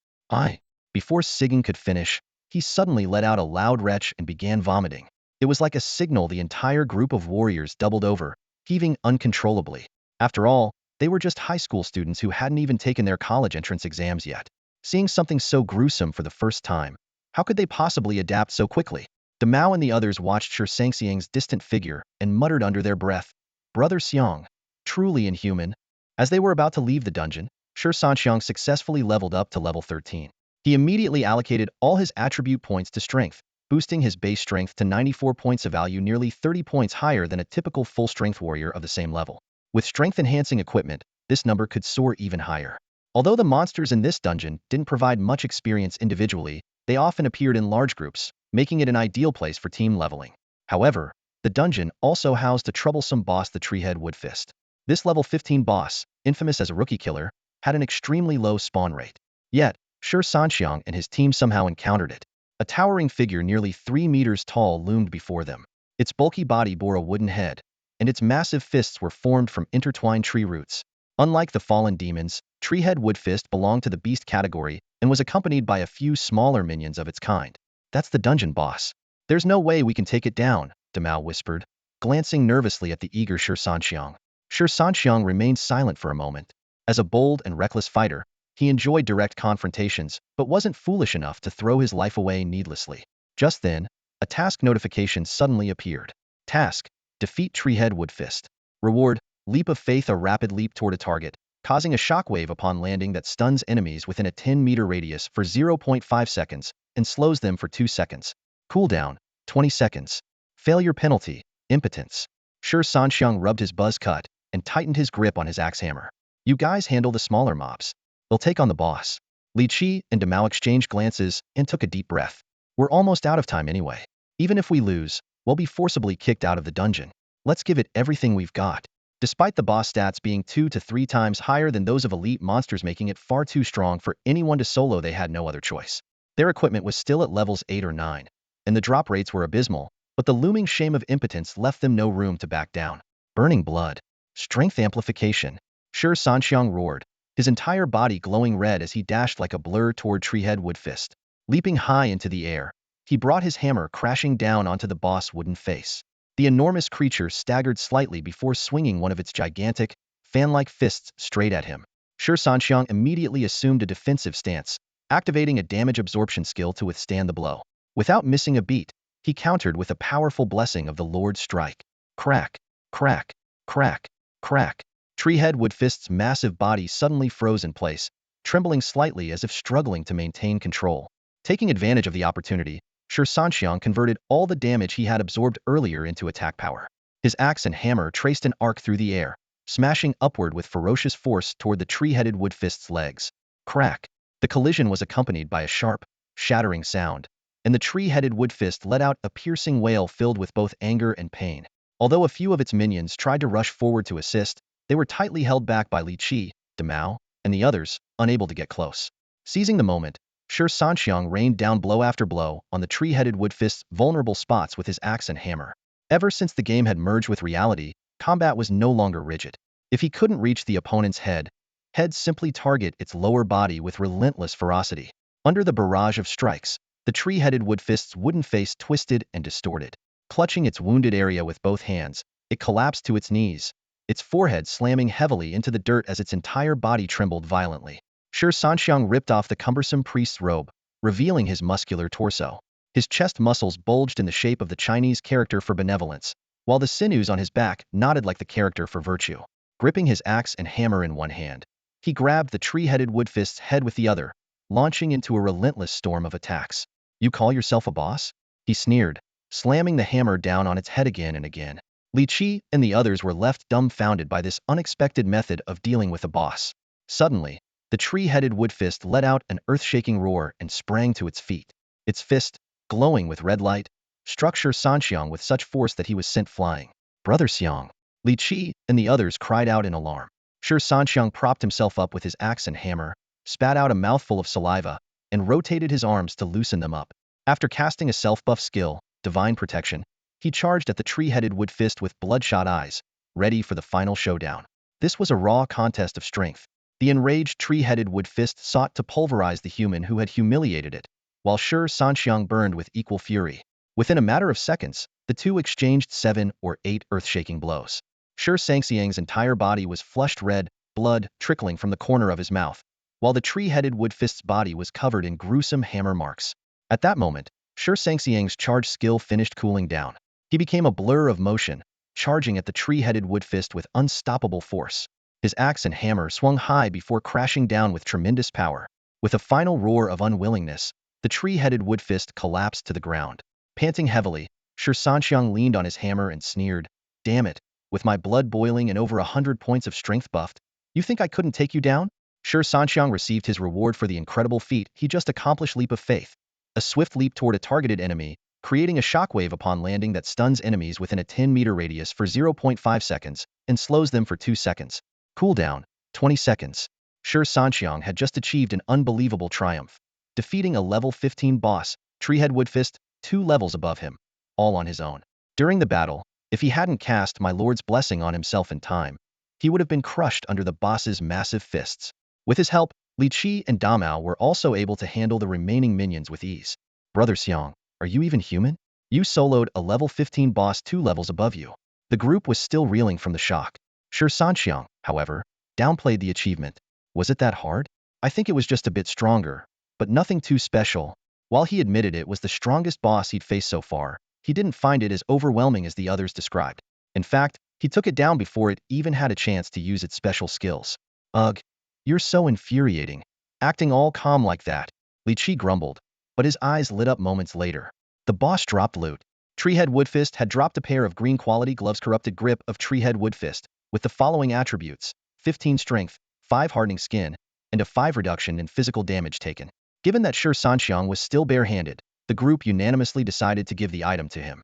Before Siging could finish, he suddenly let out a loud retch and began vomiting. It was like a signal. The entire group of warriors doubled over, heaving uncontrollably. After all, they were just high school students who hadn't even taken their college entrance exams yet. Seeing something so gruesome for the first time, how could they possibly adapt so quickly? Demao and the others watched Shi Sanxiang's distant figure and muttered under their breath, Brother Xiang, truly inhuman. As they were about to leave the dungeon, Shi Sanxiang successfully leveled up to level 13. He immediately allocated all his attribute points to strength, boosting his base strength to 94 points, a value nearly 30 points higher than a typical full-strength warrior of the same level. With strength-enhancing equipment, this number could soar even higher. Although the monsters in this dungeon didn't provide much experience individually, they often appeared in large groups, making it an ideal place for team leveling. However, the dungeon also housed a troublesome boss, the Treehead Woodfist. This level 15 boss, infamous as a rookie killer, had an extremely low spawn rate. Yet, Shi Sanxiang and his team somehow encountered it. A towering figure nearly 3 meters tall loomed before them. Its bulky body bore a wooden head, and its massive fists were formed from intertwined tree roots. Unlike the fallen demons, Treehead Woodfist belonged to the beast category and was accompanied by a few smaller minions of its kind. That's the dungeon boss. There's no way we can take it down, Demao whispered, glancing nervously at the eager Shi Sanxiang. Shi Sanxiang remained silent for a moment. As a bold and reckless fighter, he enjoyed direct confrontations, but wasn't foolish enough to throw his life away needlessly. Just then, a task notification suddenly appeared. Task: defeat Treehead Woodfist. Reward: leap of faith, a rapid leap toward a target, causing a shockwave upon landing that stuns enemies within a 10-meter radius for 0.5 seconds, and slows them for 2 seconds. Cooldown, 20 seconds. Failure penalty, impotence. Shi Sanxiang rubbed his buzz cut and tightened his grip on his axe hammer. You guys handle the smaller mobs. They'll take on the boss. Li Qi and Damao exchanged glances and took a deep breath. We're almost out of time anyway. Even if we lose, we'll be forcibly kicked out of the dungeon. Let's give it everything we've got. Despite the boss stats being 2 to 3 times higher than those of elite monsters, making it far too strong for anyone to solo, they had no other choice. Their equipment was still at levels 8 or 9, and the drop rates were abysmal, but the looming shame of impotence left them no room to back down. Burning blood. Strength amplification. Shi Sanxiang roared, his entire body glowing red as he dashed like a blur toward Treehead Woodfist. Leaping high into the air, he brought his hammer crashing down onto the boss' wooden face. The enormous creature staggered slightly before swinging one of its gigantic, fan-like fists straight at him. Shi Sanxiang immediately assumed a defensive stance, activating a damage absorption skill to withstand the blow. Without missing a beat, he countered with a powerful blessing of the Lord's strike. Crack, crack, crack, crack. Treehead Woodfist's massive body suddenly froze in place, trembling slightly as if struggling to maintain control. Taking advantage of the opportunity, Shi Sanxiang converted all the damage he had absorbed earlier into attack power. His axe and hammer traced an arc through the air, smashing upward with ferocious force toward the tree-headed Woodfist's legs. Crack! The collision was accompanied by a sharp, shattering sound, and the tree-headed Woodfist let out a piercing wail filled with both anger and pain. Although a few of its minions tried to rush forward to assist, they were tightly held back by Li Qi, Damao, and the others, unable to get close. Seizing the moment, Shi Sanxiang rained down blow after blow on the tree-headed Woodfist's vulnerable spots with his axe and hammer. Ever since the game had merged with reality, combat was no longer rigid. If he couldn't reach the opponent's head, he'd simply target its lower body with relentless ferocity. Under the barrage of strikes, the tree-headed Woodfist's wooden face twisted and distorted. Clutching its wounded area with both hands, it collapsed to its knees, its forehead slamming heavily into the dirt as its entire body trembled violently. Shi Sanxiang ripped off the cumbersome priest's robe, revealing his muscular torso. His chest muscles bulged in the shape of the Chinese character for benevolence, while the sinews on his back nodded like the character for virtue. Gripping his axe and hammer in one hand, he grabbed the tree-headed Woodfist's head with the other, launching into a relentless storm of attacks. You call yourself a boss? He sneered, slamming the hammer down on its head again and again. Li Qi and the others were left dumbfounded by this unexpected method of dealing with a boss. Suddenly, the tree-headed Woodfist let out an earth-shaking roar and sprang to its feet. Its fist, glowing with red light, struck Shi Sanxiang with such force that he was sent flying. Brother Xiang! Li Qi and the others cried out in alarm. Shi Sanxiang propped himself up with his axe and hammer, spat out a mouthful of saliva, and rotated his arms to loosen them up. After casting a self-buff skill, Divine Protection, he charged at the tree-headed Woodfist with bloodshot eyes, ready for the final showdown. This was a raw contest of strength. The enraged tree-headed Woodfist sought to pulverize the human who had humiliated it, while Shi Sanxiang burned with equal fury. Within a matter of seconds, the two exchanged 7 or 8 earth-shaking blows. Shi Sanxiang's entire body was flushed red, blood trickling from the corner of his mouth, while the tree-headed Woodfist's body was covered in gruesome hammer marks. At that moment, Shi Sanxiang's charge skill finished cooling down. He became a blur of motion, charging at the tree-headed Woodfist with unstoppable force. His axe and hammer swung high before crashing down with tremendous power. With a final roar of unwillingness, the tree-headed Woodfist collapsed to the ground. Panting heavily, Shi Sanxiang leaned on his hammer and sneered, "Damn it, with my blood boiling and over 100 points of strength buffed, you think I couldn't take you down?" Shi Sanxiang received his reward for the incredible feat he just accomplished. Leap of faith. A swift leap toward a targeted enemy, creating a shockwave upon landing that stuns enemies within a 10-meter radius for 0.5 seconds and slows them for 2 seconds. Cooldown, 20 seconds. Shi Sanxiang had just achieved an unbelievable triumph, defeating a level 15 boss, Treehead Woodfist, 2 levels above him, all on his own. During the battle, if he hadn't cast my lord's blessing on himself in time, he would have been crushed under the boss's massive fists. With his help, Li Qi and Damao were also able to handle the remaining minions with ease. Brother Xiang, are you even human? You soloed a level 15 boss 2 levels above you. The group was still reeling from the shock. Shi Sanxiang, however, downplayed the achievement. Was it that hard? I think it was just a bit stronger, but nothing too special. While he admitted it was the strongest boss he'd faced so far, he didn't find it as overwhelming as the others described. In fact, he took it down before it even had a chance to use its special skills. Ugh, you're so infuriating. Acting all calm like that, Li Qi grumbled, but his eyes lit up moments later. The boss dropped loot. Treehead Woodfist had dropped a pair of green quality gloves, corrupted grip of Treehead Woodfist, with the following attributes: 15 strength, 5 hardening skin, and a 5 reduction in physical damage taken. Given that Shi Sanxiang was still barehanded, the group unanimously decided to give the item to him.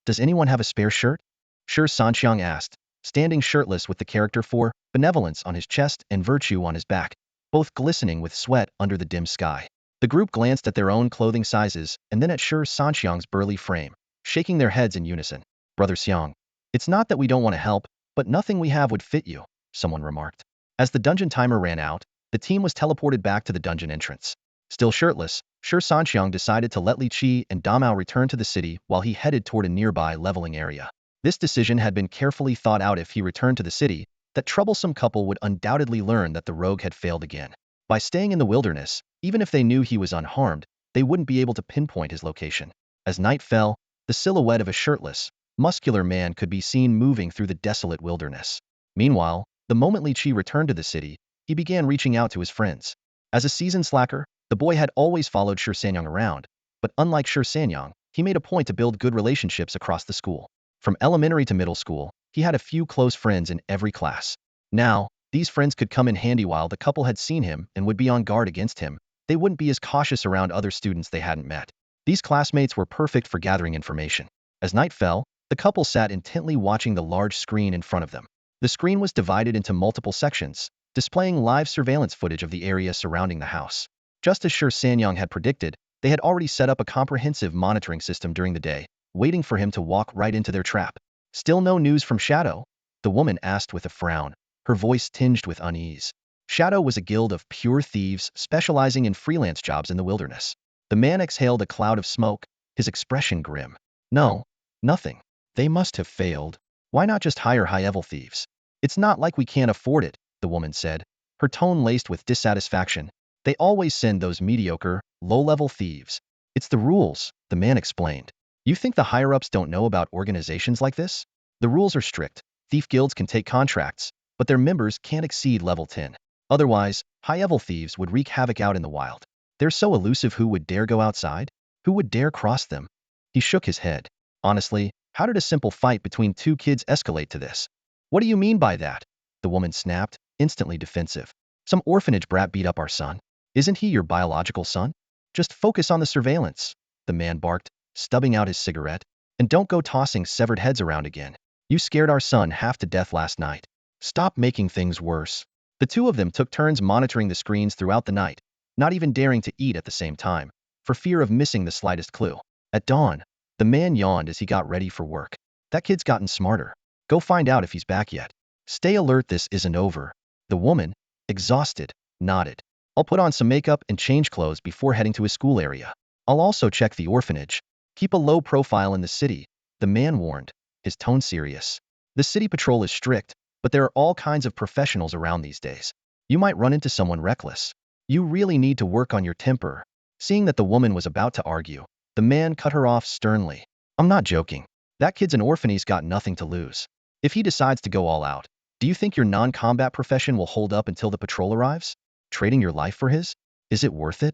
Does anyone have a spare shirt? Shi Sanxiang asked, standing shirtless with the character for benevolence on his chest and virtue on his back, both glistening with sweat under the dim sky. The group glanced at their own clothing sizes and then at Shi Sanxiang's burly frame, shaking their heads in unison. Brother Xiang, it's not that we don't want to help, but nothing we have would fit you, someone remarked. As the dungeon timer ran out, the team was teleported back to the dungeon entrance. Still shirtless, Shi Sanxiang decided to let Li Qi and Damao return to the city while he headed toward a nearby leveling area. This decision had been carefully thought out. If he returned to the city, that troublesome couple would undoubtedly learn that the rogue had failed again. By staying in the wilderness, even if they knew he was unharmed, they wouldn't be able to pinpoint his location. As night fell, the silhouette of a shirtless, muscular man could be seen moving through the desolate wilderness. Meanwhile, the moment Li Qi returned to the city, he began reaching out to his friends. As a seasoned slacker, the boy had always followed Shi Sanxiang around, but unlike Shi Sanxiang, he made a point to build good relationships across the school. From elementary to middle school, he had a few close friends in every class. Now, these friends could come in handy while the couple had seen him and would be on guard against him. They wouldn't be as cautious around other students they hadn't met. These classmates were perfect for gathering information. As night fell, the couple sat intently watching the large screen in front of them. The screen was divided into multiple sections, displaying live surveillance footage of the area surrounding the house. Just as Shi Sanxiang had predicted, they had already set up a comprehensive monitoring system during the day, waiting for him to walk right into their trap. Still no news from Shadow? The woman asked with a frown, her voice tinged with unease. Shadow was a guild of pure thieves specializing in freelance jobs in the wilderness. The man exhaled a cloud of smoke, his expression grim. No, nothing. They must have failed. Why not just hire high-level thieves? It's not like we can't afford it, the woman said, her tone laced with dissatisfaction. They always send those mediocre, low-level thieves. It's the rules, the man explained. You think the higher-ups don't know about organizations like this? The rules are strict. Thief guilds can take contracts, but their members can't exceed level 10. Otherwise, high-level thieves would wreak havoc out in the wild. They're so elusive. Who would dare go outside? Who would dare cross them? He shook his head. Honestly, how did a simple fight between two kids escalate to this? What do you mean by that? The woman snapped, instantly defensive. Some orphanage brat beat up our son. Isn't he your biological son? Just focus on the surveillance, the man barked, stubbing out his cigarette. And don't go tossing severed heads around again. You scared our son half to death last night. Stop making things worse. The two of them took turns monitoring the screens throughout the night, not even daring to eat at the same time, for fear of missing the slightest clue. At dawn, the man yawned as he got ready for work. That kid's gotten smarter. Go find out if he's back yet. Stay alert, this isn't over. The woman, exhausted, nodded. I'll put on some makeup and change clothes before heading to his school area. I'll also check the orphanage. Keep a low profile in the city, the man warned, his tone serious. The city patrol is strict, but there are all kinds of professionals around these days. You might run into someone reckless. You really need to work on your temper. Seeing that the woman was about to argue, the man cut her off sternly. I'm not joking. That kid's an orphan. He's got nothing to lose. If he decides to go all out, do you think your non-combat profession will hold up until the patrol arrives? Trading your life for his? Is it worth it?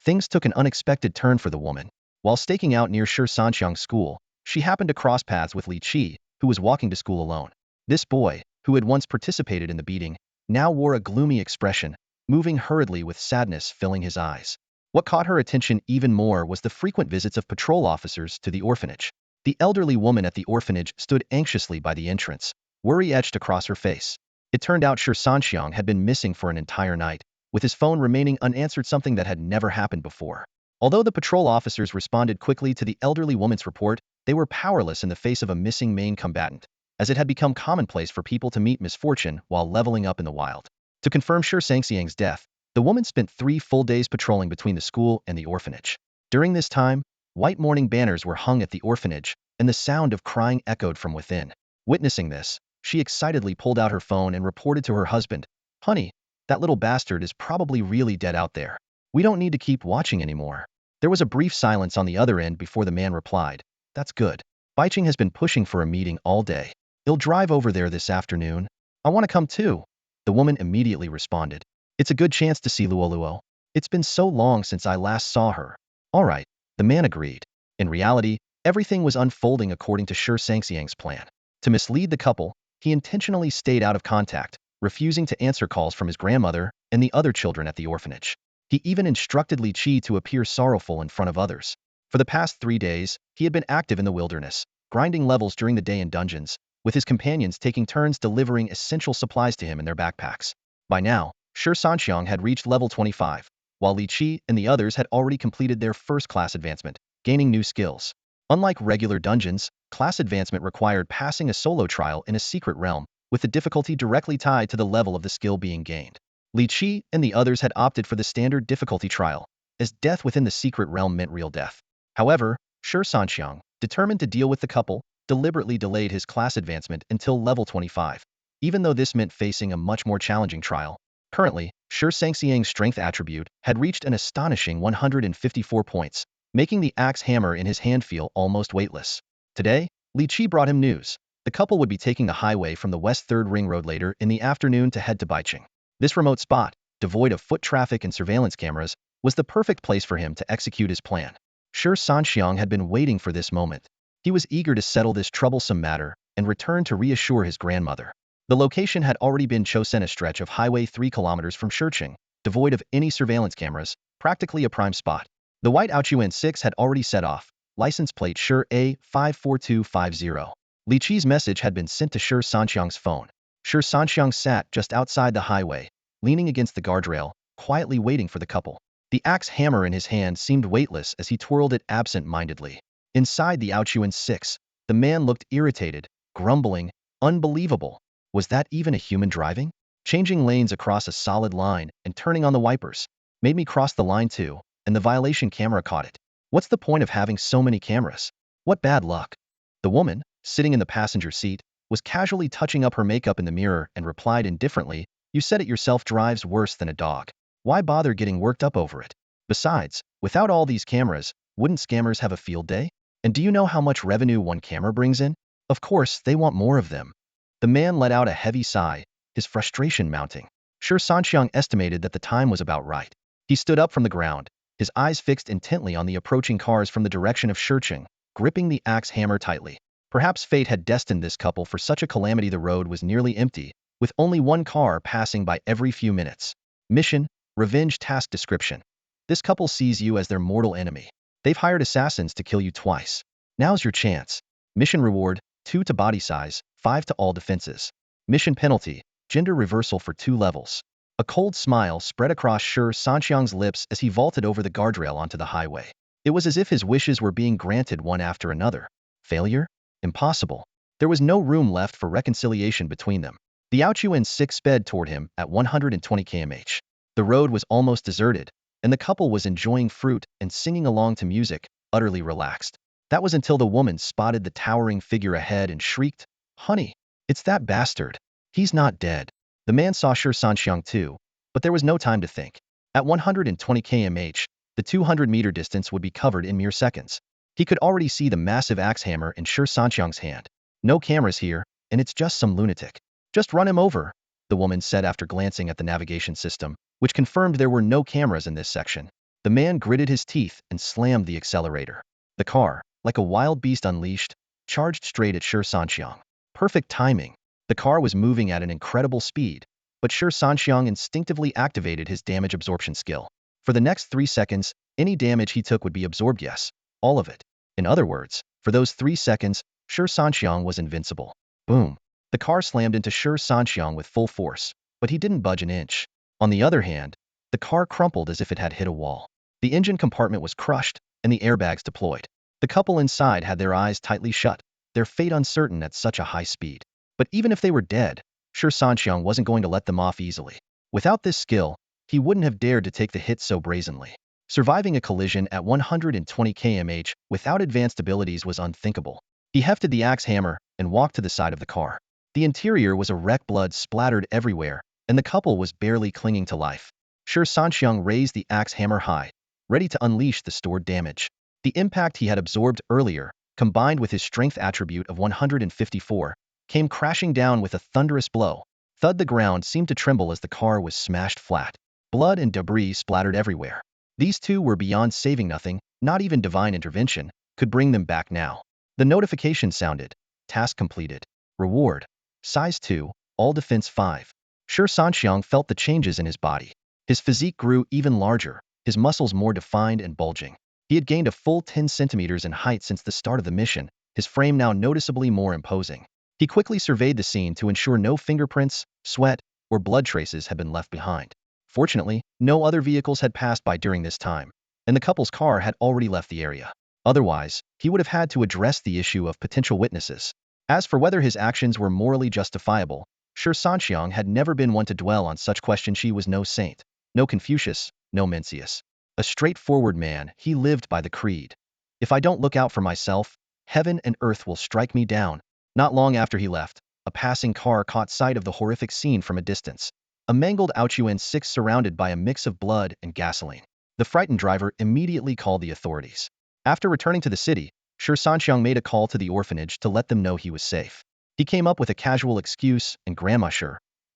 Things took an unexpected turn for the woman. While staking out near Shi Sanxiang's school, she happened to cross paths with Li Qi, who was walking to school alone. This boy, who had once participated in the beating, now wore a gloomy expression, moving hurriedly with sadness filling his eyes. What caught her attention even more was the frequent visits of patrol officers to the orphanage. The elderly woman at the orphanage stood anxiously by the entrance, worry etched across her face. It turned out Shi Sanxiang had been missing for an entire night, with his phone remaining unanswered, something that had never happened before. Although the patrol officers responded quickly to the elderly woman's report, they were powerless in the face of a missing main combatant, as it had become commonplace for people to meet misfortune while leveling up in the wild. To confirm Shi Sanxiang's death, the woman spent 3 full days patrolling between the school and the orphanage. During this time, white mourning banners were hung at the orphanage, and the sound of crying echoed from within. Witnessing this, she excitedly pulled out her phone and reported to her husband, "Honey, that little bastard is probably really dead out there. We don't need to keep watching anymore." There was a brief silence on the other end before the man replied, "That's good. Baiching has been pushing for a meeting all day. He'll drive over there this afternoon. I want to come too." The woman immediately responded, "It's a good chance to see Luoluo. It's been so long since I last saw her." All right, the man agreed. In reality, everything was unfolding according to Shi Sanxiang's plan. To mislead the couple, he intentionally stayed out of contact, refusing to answer calls from his grandmother and the other children at the orphanage. He even instructed Li Qi to appear sorrowful in front of others. For the past 3 days, he had been active in the wilderness, grinding levels during the day in dungeons, with his companions taking turns delivering essential supplies to him in their backpacks. By now, Shi Sanxiang had reached level 25, while Li Qi and the others had already completed their first class advancement, gaining new skills. Unlike regular dungeons, class advancement required passing a solo trial in a secret realm, with the difficulty directly tied to the level of the skill being gained. Li Qi and the others had opted for the standard difficulty trial, as death within the secret realm meant real death. However, Shi Sanxiang, determined to deal with the couple, deliberately delayed his class advancement until level 25, even though this meant facing a much more challenging trial. Currently, Shi Sanxiang's strength attribute had reached an astonishing 154 points, making the axe hammer in his hand feel almost weightless. Today, Li Qi brought him news. The couple would be taking the highway from the West 3rd Ring Road later in the afternoon to head to Baiqing. This remote spot, devoid of foot traffic and surveillance cameras, was the perfect place for him to execute his plan. Shi Sanxiang had been waiting for this moment. He was eager to settle this troublesome matter and return to reassure his grandmother. The location had already been chosen, a stretch of highway 3 kilometers from Shiqing, devoid of any surveillance cameras, practically a prime spot. The white Aochuan 6 had already set off, license plate Shi A54250. Li Qi's message had been sent to Shi Sanxiang's phone. Shi Sanxiang sat just outside the highway, leaning against the guardrail, quietly waiting for the couple. The axe hammer in his hand seemed weightless as he twirled it absent-mindedly. Inside the Aochuan 6, the man looked irritated, grumbling, "Unbelievable. Was that even a human driving? Changing lanes across a solid line and turning on the wipers. Made me cross the line too, and the violation camera caught it. What's the point of having so many cameras? What bad luck." The woman, sitting in the passenger seat, was casually touching up her makeup in the mirror and replied indifferently, "You said it yourself, drives worse than a dog. Why bother getting worked up over it? Besides, without all these cameras, wouldn't scammers have a field day? And do you know how much revenue one camera brings in? Of course, they want more of them." The man let out a heavy sigh, his frustration mounting. Shi Sanxiang estimated that the time was about right. He stood up from the ground, his eyes fixed intently on the approaching cars from the direction of Shiqing, gripping the axe hammer tightly. Perhaps fate had destined this couple for such a calamity. The road was nearly empty, with only one car passing by every few minutes. Mission, Revenge Task Description. This couple sees you as their mortal enemy. They've hired assassins to kill you twice. Now's your chance. Mission Reward, 2 to body size, 5 to all defenses. Mission Penalty, gender reversal for 2 levels. A cold smile spread across Shi Sanxiang's lips as he vaulted over the guardrail onto the highway. It was as if his wishes were being granted one after another. Failure? Impossible. There was no room left for reconciliation between them. The Aochuan 6 sped toward him at 120 km/h. The road was almost deserted, and the couple was enjoying fruit and singing along to music, utterly relaxed. That was until the woman spotted the towering figure ahead and shrieked, "Honey, it's that bastard. He's not dead." The man saw Shi Sanxiang too, but there was no time to think. At 120 km/h, the 200-meter distance would be covered in mere seconds. He could already see the massive axe hammer in Shi Sanxiang's hand. "No cameras here, and it's just some lunatic. Just run him over," the woman said after glancing at the navigation system, which confirmed there were no cameras in this section. The man gritted his teeth and slammed the accelerator. The car, like a wild beast unleashed, charged straight at Shi Sanxiang. Perfect timing. The car was moving at an incredible speed, but Shi Sanxiang instinctively activated his damage absorption skill. For the next 3 seconds, any damage he took would be absorbed, yes, all of it. In other words, for those 3 seconds, Shi Sanxiang was invincible. Boom. The car slammed into Shi Sanxiang with full force, but he didn't budge an inch. On the other hand, the car crumpled as if it had hit a wall. The engine compartment was crushed, and the airbags deployed. The couple inside had their eyes tightly shut, their fate uncertain at such a high speed. But even if they were dead, Shi Sanxiang wasn't going to let them off easily. Without this skill, he wouldn't have dared to take the hit so brazenly. Surviving a collision at 120 km/h without advanced abilities was unthinkable. He hefted the axe hammer and walked to the side of the car. The interior was a wreck, blood splattered everywhere, and the couple was barely clinging to life. Shi Sanxiang raised the axe hammer high, ready to unleash the stored damage. The impact he had absorbed earlier, combined with his strength attribute of 154, came crashing down with a thunderous blow. Thud. The ground seemed to tremble as the car was smashed flat. Blood and debris splattered everywhere. These two were beyond saving. Nothing Not even divine intervention could bring them back now. The notification sounded. Task completed. Reward. Size 2, all defense 5. Shi Sanxiang felt the changes in his body. His physique grew even larger, his muscles more defined and bulging. He had gained a full 10 centimeters in height since the start of the mission, his frame now noticeably more imposing. He quickly surveyed the scene to ensure no fingerprints, sweat, or blood traces had been left behind. Fortunately, no other vehicles had passed by during this time, and the couple's car had already left the area. Otherwise, he would have had to address the issue of potential witnesses. As for whether his actions were morally justifiable, Shi Sanxiang had never been one to dwell on such questions. She was no saint, no Confucius, no Mencius. A straightforward man, he lived by the creed. If I don't look out for myself, heaven and earth will strike me down. Not long after he left, a passing car caught sight of the horrific scene from a distance. A mangled Aochuan-6 surrounded by a mix of blood and gasoline. The frightened driver immediately called the authorities. After returning to the city, Shi Sanxiang made a call to the orphanage to let them know he was safe. He came up with a casual excuse, and Grandma Shi,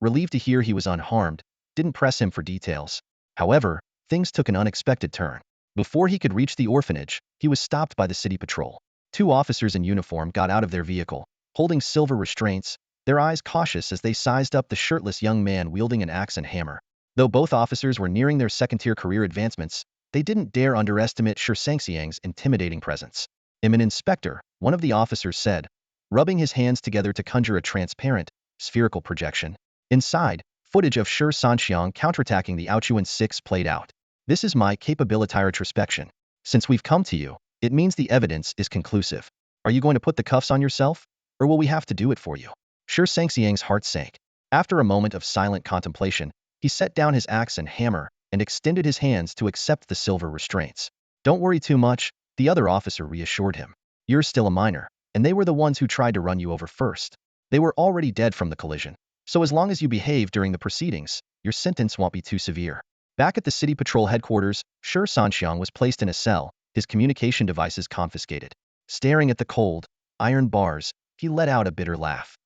relieved to hear he was unharmed, didn't press him for details. However, things took an unexpected turn. Before he could reach the orphanage, he was stopped by the city patrol. 2 officers in uniform got out of their vehicle, holding silver restraints, their eyes cautious as they sized up the shirtless young man wielding an axe and hammer. Though both officers were nearing their second-tier career advancements, they didn't dare underestimate Shi Sanxiang's intimidating presence. "I'm an inspector," one of the officers said, rubbing his hands together to conjure a transparent, spherical projection. Inside, footage of Shi Sanxiang counterattacking the Aochuan-6 played out. "This is my capability retrospection. Since we've come to you, it means the evidence is conclusive. Are you going to put the cuffs on yourself? Or will we have to do it for you?" Shi Sanxiang's heart sank. After a moment of silent contemplation, he set down his axe and hammer and extended his hands to accept the silver restraints. "Don't worry too much," the other officer reassured him. "You're still a minor, and they were the ones who tried to run you over first. They were already dead from the collision. So as long as you behave during the proceedings, your sentence won't be too severe." Back at the city patrol headquarters, Shi Sanxiang was placed in a cell, his communication devices confiscated. Staring at the cold, iron bars, he let out a bitter laugh.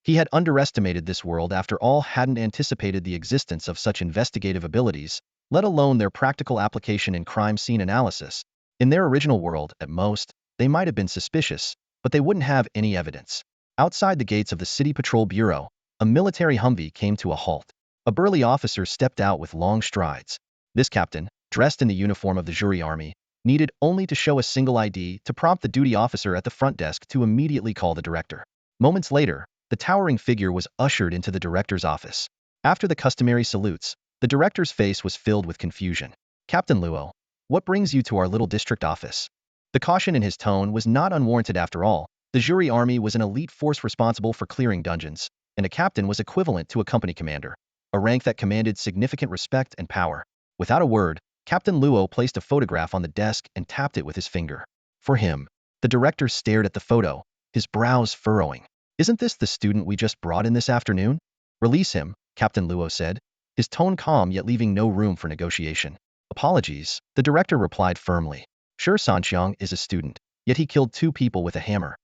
He had underestimated this world after all, hadn't anticipated the existence of such investigative abilities, let alone their practical application in crime scene analysis. In their original world, at most, they might have been suspicious, but they wouldn't have any evidence. Outside the gates of the City Patrol Bureau, a military Humvee came to a halt. A burly officer stepped out with long strides. This captain, dressed in the uniform of the jury army, needed only to show a single ID to prompt the duty officer at the front desk to immediately call the director. Moments later, the towering figure was ushered into the director's office. After the customary salutes, the director's face was filled with confusion. "Captain Luo, what brings you to our little district office?" The caution in his tone was not unwarranted after all. The jury army was an elite force responsible for clearing dungeons, and a captain was equivalent to a company commander, a rank that commanded significant respect and power. Without a word, Captain Luo placed a photograph on the desk and tapped it with his finger. "For him." The director stared at the photo, his brows furrowing. "Isn't this the student we just brought in this afternoon?" "Release him," Captain Luo said, his tone calm yet leaving no room for negotiation. "Apologies," the director replied firmly. "Shi Sanxiang is a student, yet he killed 2 people with a hammer.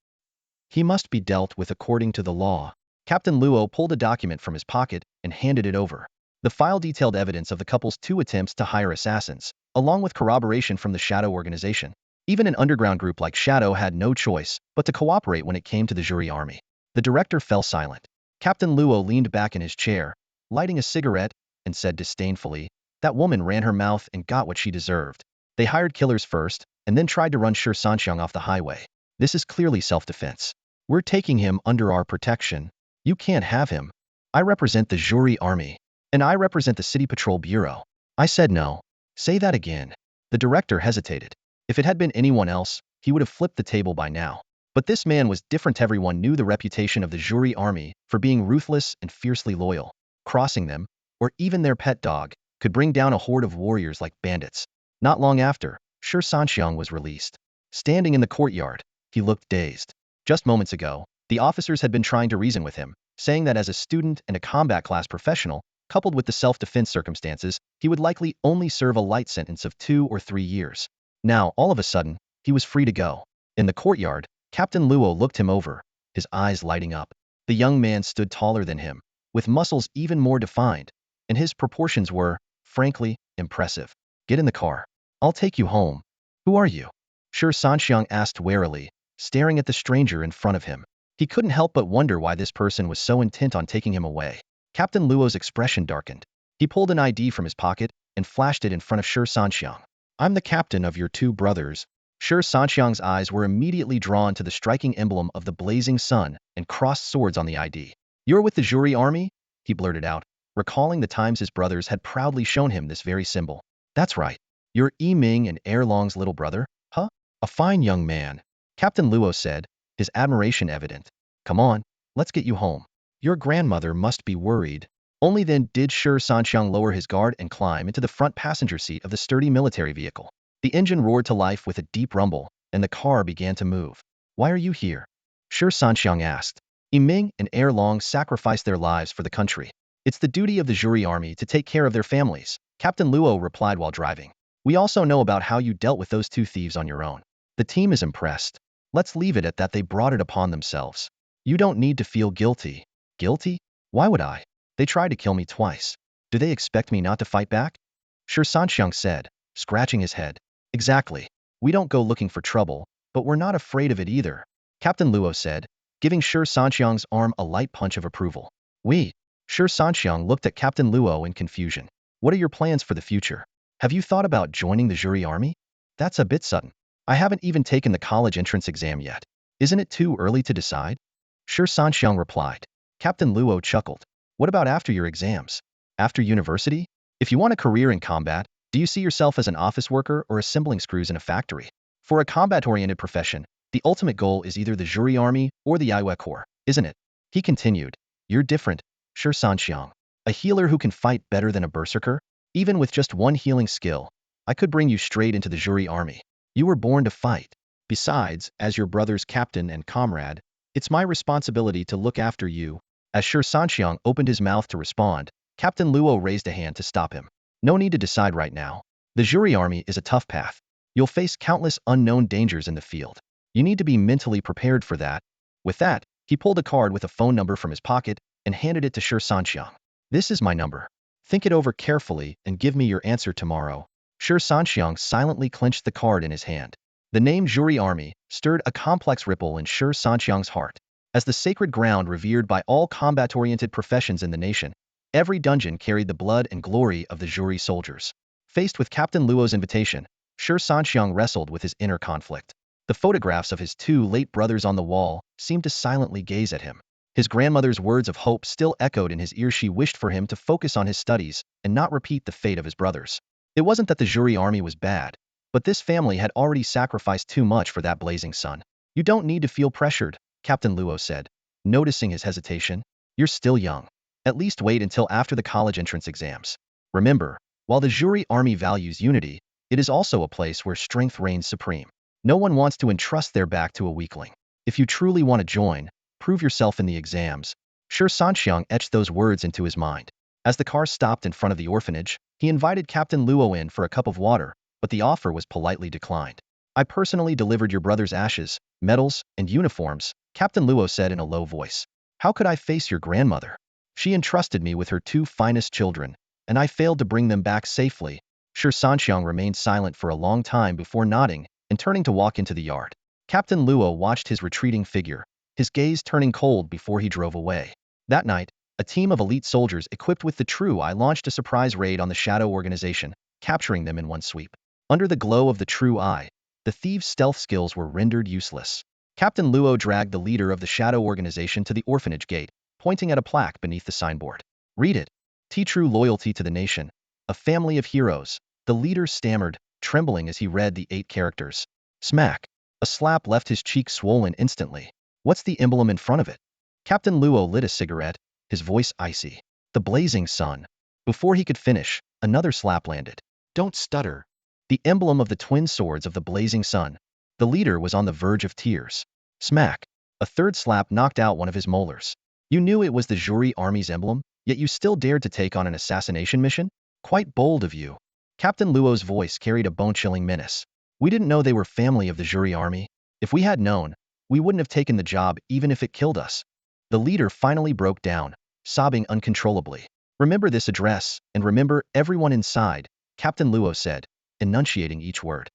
He must be dealt with according to the law." Captain Luo pulled a document from his pocket and handed it over. The file detailed evidence of the couple's 2 attempts to hire assassins, along with corroboration from the Shadow organization. Even an underground group like Shadow had no choice but to cooperate when it came to the jury army. The director fell silent. Captain Luo leaned back in his chair, lighting a cigarette, and said disdainfully, "That woman ran her mouth and got what she deserved. They hired killers first, and then tried to run Shi Sanxiang off the highway. This is clearly self-defense. We're taking him under our protection. You can't have him. I represent the jury army. And I represent the City Patrol Bureau." "I said no." "Say that again." The director hesitated. If it had been anyone else, he would have flipped the table by now. But this man was different. Everyone knew the reputation of the jury army for being ruthless and fiercely loyal. Crossing them, or even their pet dog, could bring down a horde of warriors like bandits. Not long after, Shi Sanxiang was released. Standing in the courtyard, he looked dazed. Just moments ago, the officers had been trying to reason with him, saying that as a student and a combat class professional, coupled with the self-defense circumstances, he would likely only serve a light sentence of 2 or 3 years. Now, all of a sudden, he was free to go. In the courtyard, Captain Luo looked him over, his eyes lighting up. The young man stood taller than him, with muscles even more defined, and his proportions were, frankly, impressive. "Get in the car. I'll take you home." Who are you? Shi Sanxiang asked warily, staring at the stranger in front of him. He couldn't help but wonder why this person was so intent on taking him away. Captain Luo's expression darkened. He pulled an ID from his pocket and flashed it in front of Shi Sanxiang. I'm the captain of your two brothers. Shi Sanxiang's eyes were immediately drawn to the striking emblem of the blazing sun and crossed swords on the ID. You're with the Zhuri army? He blurted out, recalling the times his brothers had proudly shown him this very symbol. That's right. You're Yiming and Erlong's little brother, huh? A fine young man, Captain Luo said, his admiration evident. Come on, let's get you home. Your grandmother must be worried. Only then did Shi Sanxiang lower his guard and climb into the front passenger seat of the sturdy military vehicle. The engine roared to life with a deep rumble, and the car began to move. Why are you here? Shi Sanxiang asked. Yiming and Erlong sacrificed their lives for the country. It's the duty of the Zhuri army to take care of their families, Captain Luo replied while driving. We also know about how you dealt with those two thieves on your own. The team is impressed. Let's leave it at that. They brought it upon themselves. You don't need to feel guilty. Guilty? Why would I? They tried to kill me twice. Do they expect me not to fight back? Shi Sanxiang said, scratching his head. Exactly. We don't go looking for trouble, but we're not afraid of it either, Captain Luo said, giving Shi Sanxiang's arm a light punch of approval. Shi Sanxiang looked at Captain Luo in confusion. What are your plans for the future? Have you thought about joining the Zhuri army? That's a bit sudden. I haven't even taken the college entrance exam yet. Isn't it too early to decide? Shi Sanxiang replied. Captain Luo chuckled. What about after your exams? After university? If you want a career in combat, do you see yourself as an office worker or assembling screws in a factory? For a combat-oriented profession, the ultimate goal is either the Zhuri army or the Iwe Corps, isn't it? He continued. You're different, Shi Sanxiang. A healer who can fight better than a berserker? Even with just one healing skill, I could bring you straight into the Zhuri army. You were born to fight. Besides, as your brother's captain and comrade, it's my responsibility to look after you. As Shi Sanxiang opened his mouth to respond, Captain Luo raised a hand to stop him. No need to decide right now. The Zhuri army is a tough path. You'll face countless unknown dangers in the field. You need to be mentally prepared for that. With that, he pulled a card with a phone number from his pocket and handed it to Shi Sanxiang. This is my number. Think it over carefully and give me your answer tomorrow. Shi Sanxiang silently clenched the card in his hand. The name Zhuri army stirred a complex ripple in Shi Sanxiang's heart. As the sacred ground revered by all combat-oriented professions in the nation, every dungeon carried the blood and glory of the Zhuri soldiers. Faced with Captain Luo's invitation, Shi Sanxiang wrestled with his inner conflict. The photographs of his two late brothers on the wall seemed to silently gaze at him. His grandmother's words of hope still echoed in his ears. She wished for him to focus on his studies and not repeat the fate of his brothers. It wasn't that the Zhuri army was bad, but this family had already sacrificed too much for that blazing sun. You don't need to feel pressured, Captain Luo said, noticing his hesitation. You're still young. At least wait until after the college entrance exams. Remember, while the Zhuri army values unity, it is also a place where strength reigns supreme. No one wants to entrust their back to a weakling. If you truly want to join, prove yourself in the exams. Shi Sanxiang etched those words into his mind. As the car stopped in front of the orphanage, he invited Captain Luo in for a cup of water, but the offer was politely declined. I personally delivered your brother's ashes, medals, and uniforms, Captain Luo said in a low voice. How could I face your grandmother? She entrusted me with her two finest children, and I failed to bring them back safely. Shi Sanxiang remained silent for a long time before nodding and turning to walk into the yard. Captain Luo watched his retreating figure, his gaze turning cold before he drove away. That night, a team of elite soldiers equipped with the True Eye launched a surprise raid on the Shadow Organization, capturing them in one sweep. Under the glow of the True Eye, the thieves' stealth skills were rendered useless. Captain Luo dragged the leader of the Shadow Organization to the orphanage gate, pointing at a plaque beneath the signboard. Read it. True loyalty to the nation. A family of heroes. The leader stammered, trembling as he read the 8 characters. Smack. A slap left his cheek swollen instantly. What's the emblem in front of it? Captain Luo lit a cigarette, his voice icy. The blazing sun. Before he could finish, another slap landed. Don't stutter. The emblem of the twin swords of the blazing sun. The leader was on the verge of tears. Smack. A third slap knocked out one of his molars. You knew it was the Zhuri army's emblem, yet you still dared to take on an assassination mission? Quite bold of you. Captain Luo's voice carried a bone-chilling menace. We didn't know they were family of the Zhuri army. If we had known, we wouldn't have taken the job even if it killed us. The leader finally broke down, sobbing uncontrollably. Remember this address, and remember everyone inside, Captain Luo said, enunciating each word.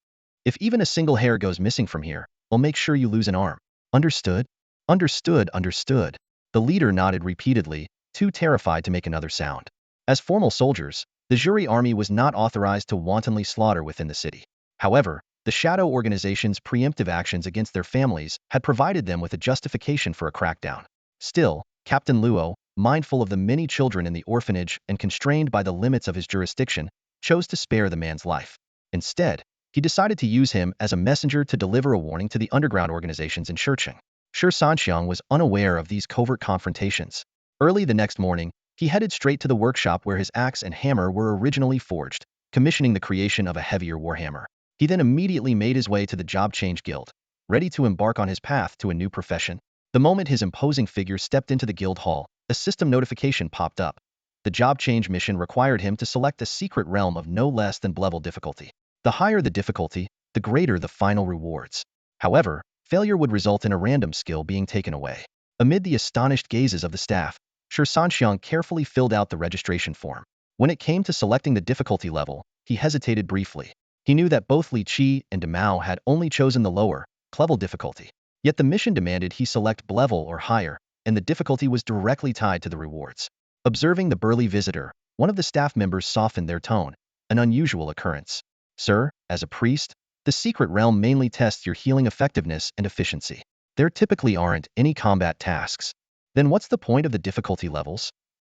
If even a single hair goes missing from here, I'll make sure you lose an arm. Understood? Understood, understood. The leader nodded repeatedly, too terrified to make another sound. As formal soldiers, the jury army was not authorized to wantonly slaughter within the city. However, the shadow organization's preemptive actions against their families had provided them with a justification for a crackdown. Still, Captain Luo, mindful of the many children in the orphanage and constrained by the limits of his jurisdiction, chose to spare the man's life. Instead, he decided to use him as a messenger to deliver a warning to the underground organizations in Shurcheng. Shi Sanxiang was unaware of these covert confrontations. Early the next morning, he headed straight to the workshop where his axe and hammer were originally forged, commissioning the creation of a heavier warhammer. He then immediately made his way to the Job Change Guild, ready to embark on his path to a new profession. The moment his imposing figure stepped into the guild hall, a system notification popped up. The job change mission required him to select a secret realm of no less than level difficulty. The higher the difficulty, the greater the final rewards. However, failure would result in a random skill being taken away. Amid the astonished gazes of the staff, Shi Sanxiang carefully filled out the registration form. When it came to selecting the difficulty level, he hesitated briefly. He knew that both Li Qi and Mao had only chosen the lower, level difficulty. Yet the mission demanded he select level or higher, and the difficulty was directly tied to the rewards. Observing the burly visitor, one of the staff members softened their tone, an unusual occurrence. Sir, as a priest, the secret realm mainly tests your healing effectiveness and efficiency. There typically aren't any combat tasks. Then what's the point of the difficulty levels?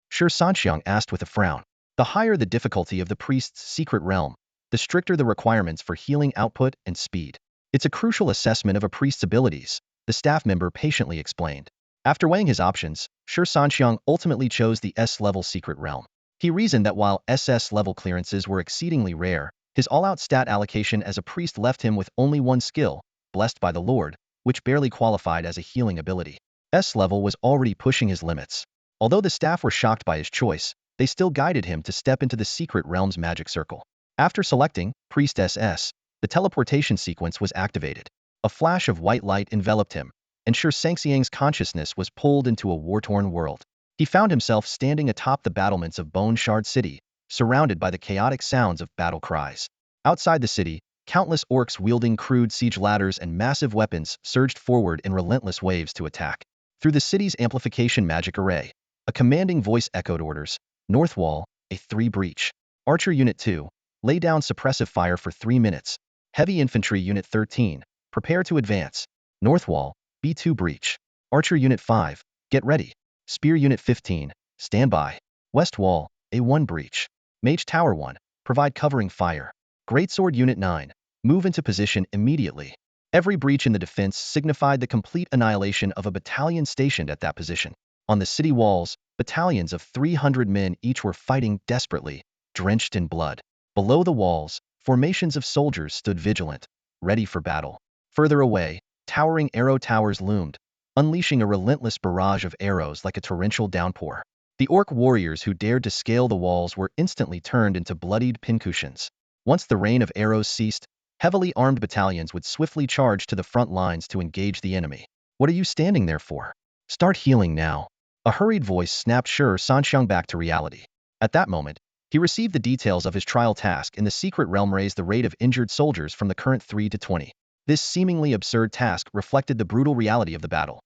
Shi Sanxiang asked with a frown. The higher the difficulty of the priest's secret realm, the stricter the requirements for healing output and speed. It's a crucial assessment of a priest's abilities, the staff member patiently explained. After weighing his options, Shi Sanxiang ultimately chose the S-level secret realm. He reasoned that while SS-level clearances were exceedingly rare, his all-out stat allocation as a priest left him with only one skill, blessed by the Lord, which barely qualified as a healing ability. S-level was already pushing his limits. Although the staff were shocked by his choice, they still guided him to step into the secret realm's magic circle. After selecting Priest SS, the teleportation sequence was activated. A flash of white light enveloped him, and Shi Sanxiang's consciousness was pulled into a war-torn world. He found himself standing atop the battlements of Bone Shard City, surrounded by the chaotic sounds of battle cries. Outside the city, countless orcs wielding crude siege ladders and massive weapons surged forward in relentless waves to attack. Through the city's amplification magic array, a commanding voice echoed orders. North Wall, A3 breach. Archer Unit 2, lay down suppressive fire for 3 minutes. Heavy Infantry Unit 13, prepare to advance. North Wall, B2 breach. Archer Unit 5, get ready. Spear Unit 15, stand by. West Wall, A1 breach. Mage Tower 1, provide covering fire. Greatsword Unit 9, move into position immediately. Every breach in the defense signified the complete annihilation of a battalion stationed at that position. On the city walls, battalions of 300 men each were fighting desperately, drenched in blood. Below the walls, formations of soldiers stood vigilant, ready for battle. Further away, towering arrow towers loomed, unleashing a relentless barrage of arrows like a torrential downpour. The orc warriors who dared to scale the walls were instantly turned into bloodied pincushions. Once the rain of arrows ceased, heavily armed battalions would swiftly charge to the front lines to engage the enemy. What are you standing there for? Start healing now. A hurried voice snapped Shi Sanxiang back to reality. At that moment, he received the details of his trial task in the secret realm raised the rate of injured soldiers from the current 3 to 20. This seemingly absurd task reflected the brutal reality of the battle.